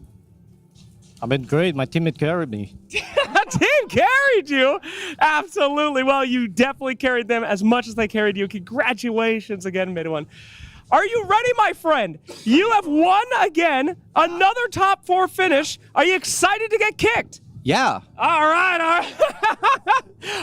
E: I've been great. My teammate carried me.
J: Team carried you? Absolutely. Well, you definitely carried them as much as they carried you. Congratulations again, Midone. Are you ready, my friend? You have won again, another top 4 finish. Are you excited to get kicked?
E: Yeah.
J: All right.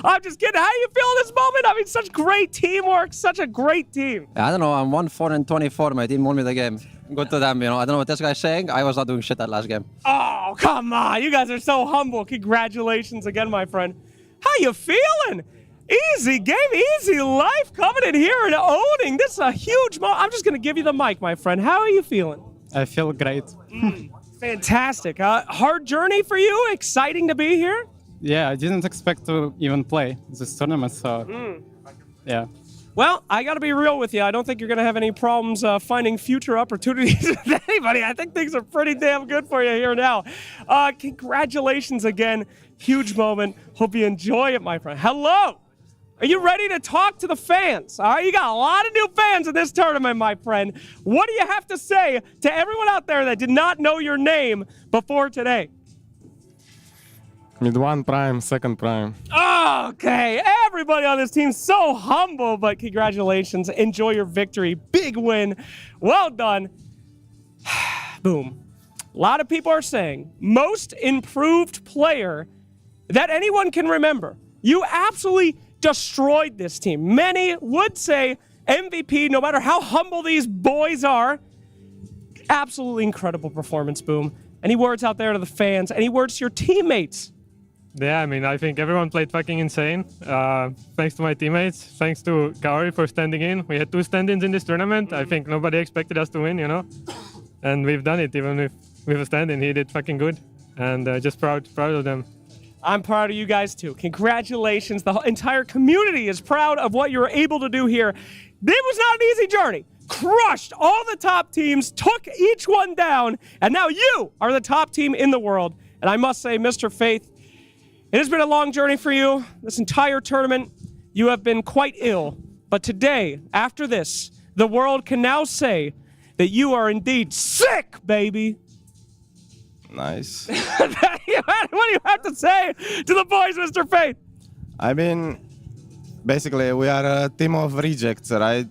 J: I'm just kidding. How do you feel in this moment? I mean, such great teamwork, such a great team.
E: I don't know. I'm 1-4-24. My team won me the game. Good to them, you know. I don't know what this guy's saying. I was not doing shit that last game.
J: Oh, come on. You guys are so humble. Congratulations again, my friend. How you feeling? Easy game, easy life, coming in here and owning. This is a huge moment. I'm just going to give you the mic, my friend. How are you feeling?
E: I feel great.
J: Fantastic. Hard journey for you? Exciting to be here?
E: Yeah, I didn't expect to even play this tournament, so yeah.
J: Well, I got to be real with you. I don't think you're going to have any problems finding future opportunities with anybody. I think things are pretty damn good for you here now. Congratulations again. Huge moment. Hope you enjoy it, my friend. Hello. Are you ready to talk to the fans? All right, you got a lot of new fans in this tournament, my friend. What do you have to say to everyone out there that did not know your name before today?
E: Mid 1 prime, 2nd prime.
J: Okay, everybody on this team so humble, but congratulations. Enjoy your victory. Big win. Well done. Boom. A lot of people are saying most improved player that anyone can remember. You absolutely destroyed this team. Many would say MVP, no matter how humble these boys are. Absolutely incredible performance, Boom. Any words out there to the fans? Any words to your teammates?
E: Yeah, I mean, I think everyone played fucking insane. Thanks to my teammates. Thanks to Kaori for standing in. We had 2 stand-ins in this tournament. I think nobody expected us to win, you know? And we've done it, even with a stand-in. He did fucking good. And just proud of them.
J: I'm proud of you guys too. Congratulations. The entire community is proud of what you were able to do here. It was not an easy journey. crushed all the top teams, took each one down, and now you are the top team in the world. And I must say, Mr. Faith, it has been a long journey for you. This entire tournament, you have been quite ill. But today, after this, the world can now say that you are indeed sick, baby.
K: Nice.
J: What do you have to say to the boys, Mr. Faith?
K: I mean, basically, we are a team of rejects, right?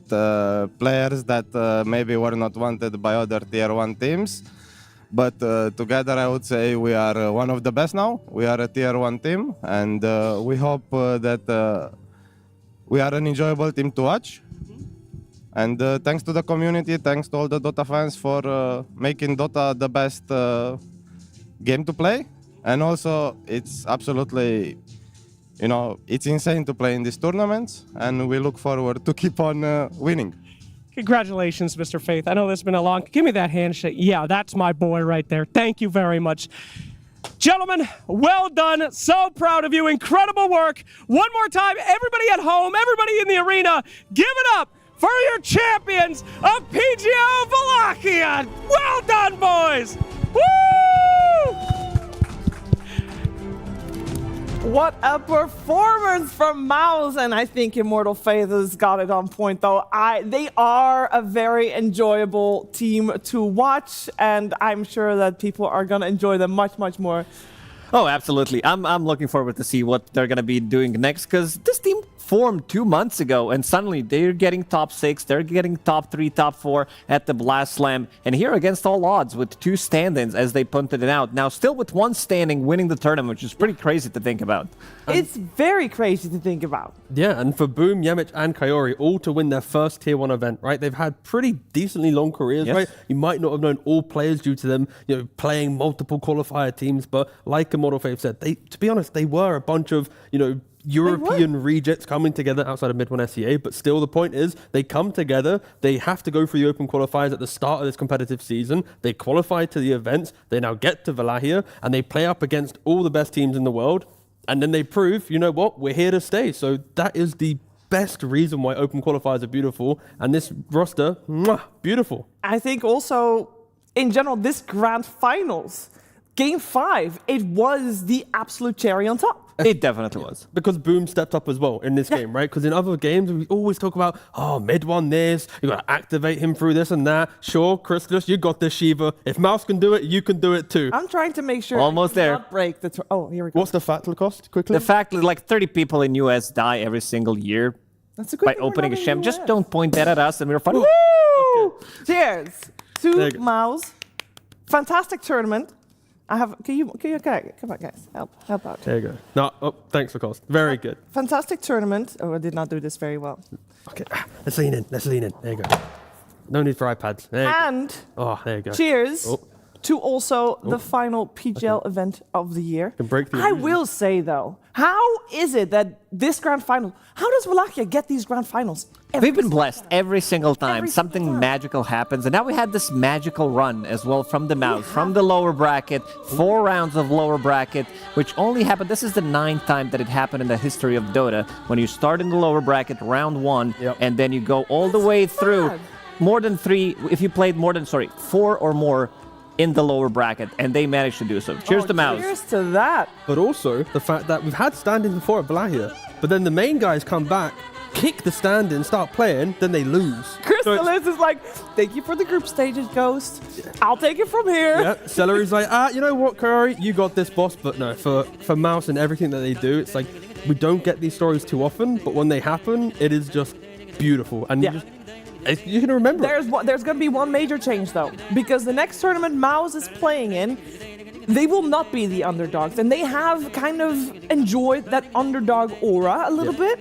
K: Players that maybe were not wanted by other tier 1 teams. But together, I would say we are one of the best now. We are a tier 1 team, and we hope that we are an enjoyable team to watch. And thanks to the community, thanks to all the Dota fans for making Dota the best game to play. And also, it's absolutely, you know, it's insane to play in these tournaments, and we look forward to keep on winning.
J: Congratulations, Mr. Faith. I know this has been a long... Give me that handshake. Yeah, that's my boy right there. Thank you very much. Gentlemen, well done. So proud of you. Incredible work. One more time, everybody at home, everybody in the arena, give it up for your champions of PGL Wallachia. Well done, boys. Woo!
V: What a performance from MOUZ, and I think Immortal Faith has got it on point, though. They are a very enjoyable team to watch, and I'm sure that people are going to enjoy them much, much more.
W: Oh, absolutely. I'm looking forward to see what they're going to be doing next, because this team formed 2 months ago, and suddenly they're getting top 6, they're getting top 3, top 4 at the Blast Slam, and here against all odds with 2 stand-ins as they punted it out. Now still with 1 standing winning the tournament, which is pretty crazy to think about.
V: It's very crazy to think about.
S: Yeah, and for Boom, Yemich, and Kaori all to win their first Tier 1 event, right? They've had pretty decently long careers, right? You might not have known all players due to them, you know, playing multiple qualifier teams, but like Immortal Faith said, to be honest, they were a bunch of, you know, European rejects coming together outside of Mid 1 SEA, but still the point is they come together, they have to go through the open qualifiers at the start of this competitive season, they qualify to the events, they now get to Wallachia, and they play up against all the best teams in the world, and then they prove, you know what, we're here to stay. So that is the best reason why open qualifiers are beautiful, and this roster, beautiful.
V: I think also, in general, this grand finals, Game 5, it was the absolute cherry on top.
W: It definitely was.
S: Because Boom stepped up as well in this game, right? Because in other games, we always talk about, oh, Mid won this, you got to activate him through this and that. Sure, Crystalus, you got this, Shiva. If MOUZ can do it, you can do it too.
V: I'm trying to make sure
W: almost there.
V: Not break the oh, here we go.
S: What's the fatal cost, quickly?
W: The fact that like 30 people in US die every single year by opening a sham. Just don't point that at us and we're fine.
V: Woo! Okay. Cheers to MOUZ. Fantastic tournament. Can you okay, come on guys, help out.
S: There you go. No, thanks for cost. Very good.
V: Fantastic tournament. Oh, I did not do this very well.
S: Okay, let's lean in. There you go. No need for iPads. There
V: and
S: there you go.
V: Cheers to also the final PGL event of the year.
S: Can break the
V: I will say though, how is it that this grand final? How does Wallachia get these grand finals?
W: We've been blessed every single time. Something magical happens. And now we had this magical run as well from the MOUZ, from the lower bracket, 4 rounds of lower bracket, which only happened. This is the 9th time that it happened in the history of Dota. When you start in the lower bracket, round 1, and then you go all the way through more than 3, if you played more than, 4 or more in the lower bracket, and they managed to do so. Cheers to MOUZ.
V: Cheers to that.
S: But also the fact that we've had stand-ins before at Wallachia, but then the main guys come back, kick the stand-in, start playing, then they lose.
V: Crystallis is like, thank you for the group stages, Ghost. I'll take it from here.
S: Yeah, Celery's like, you know what, Kaori, you got this, boss. But no, for MOUZ and everything that they do, it's like, we don't get these stories too often, but when they happen, it is just beautiful. And you can remember
V: There's going to be one major change, though, because the next tournament MOUZ is playing in, they will not be the underdogs, and they have kind of enjoyed that underdog aura a little bit.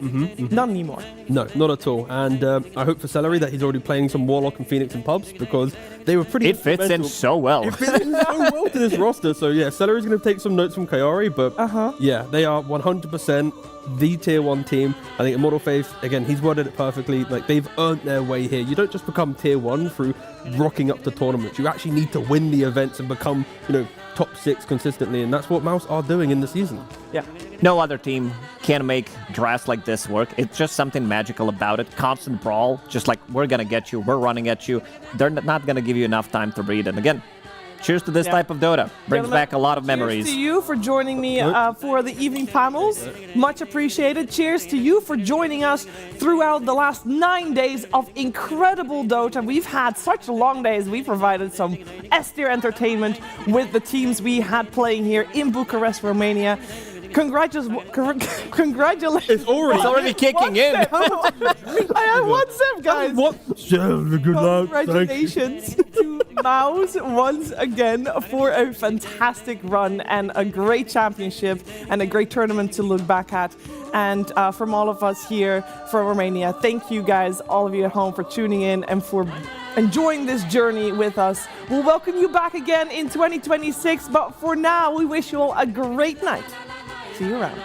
V: Not anymore.
S: No, not at all. And I hope for Celery that he's already playing some Warlock and Phoenix in pubs, because they were pretty...
W: It fits in so well.
S: It fits in so well to this roster. So yeah, Celery's going to take some notes from Kaori, but yeah, they are 100% the tier 1 team. I think Immortal Faith, again, he's worded it perfectly. Like, they've earned their way here. You don't just become tier 1 through rocking up to tournaments. You actually need to win the events and become, top 6 consistently, and that's what MOUZ are doing in the season.
V: Yeah.
W: No other team can make drafts like this work. It's just something magical about it. Constant brawl, just like we're gonna get you, we're running at you. They're not gonna give you enough time to breathe. And again, cheers to this type of Dota. Brings back a lot of memories.
V: Cheers to you for joining me for the evening panels. Much appreciated. Cheers to you for joining us throughout the last 9 days of incredible Dota. We've had such long days. We provided some S-tier entertainment with the teams we had playing here in Bucharest, Romania. Congratulations.
W: It's already kicking in.
V: I have one sip, guys.
S: Good luck.
V: Congratulations to MOUZ once again for a fantastic run and a great championship and a great tournament to look back at. And from all of us here from Romania, thank you guys, all of you at home, for tuning in and for enjoying this journey with us. We'll welcome you back again in 2026, but for now, we wish you all a great night. See you around.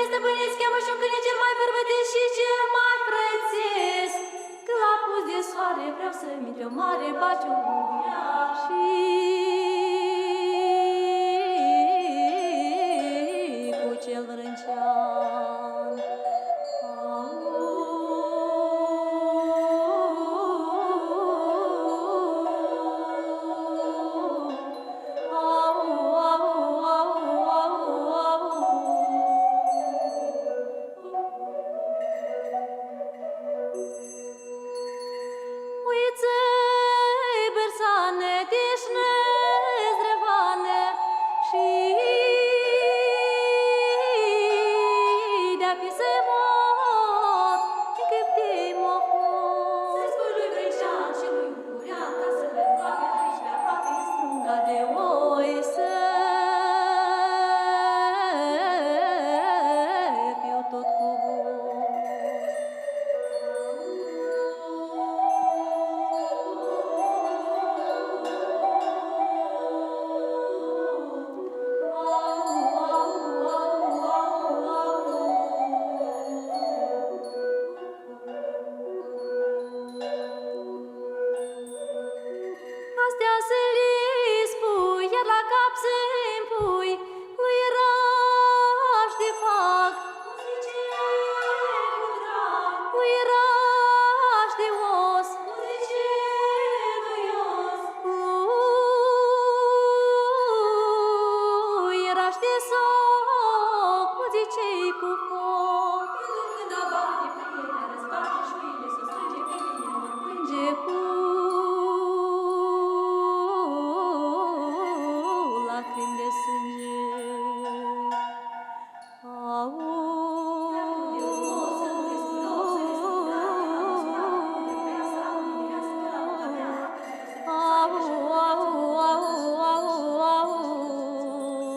G: băieți stăpâniți, cheamă și un câine cel mai bărbătesc și cel mai prețesc. Că la pus de soare vreau să-mi o mare baciu.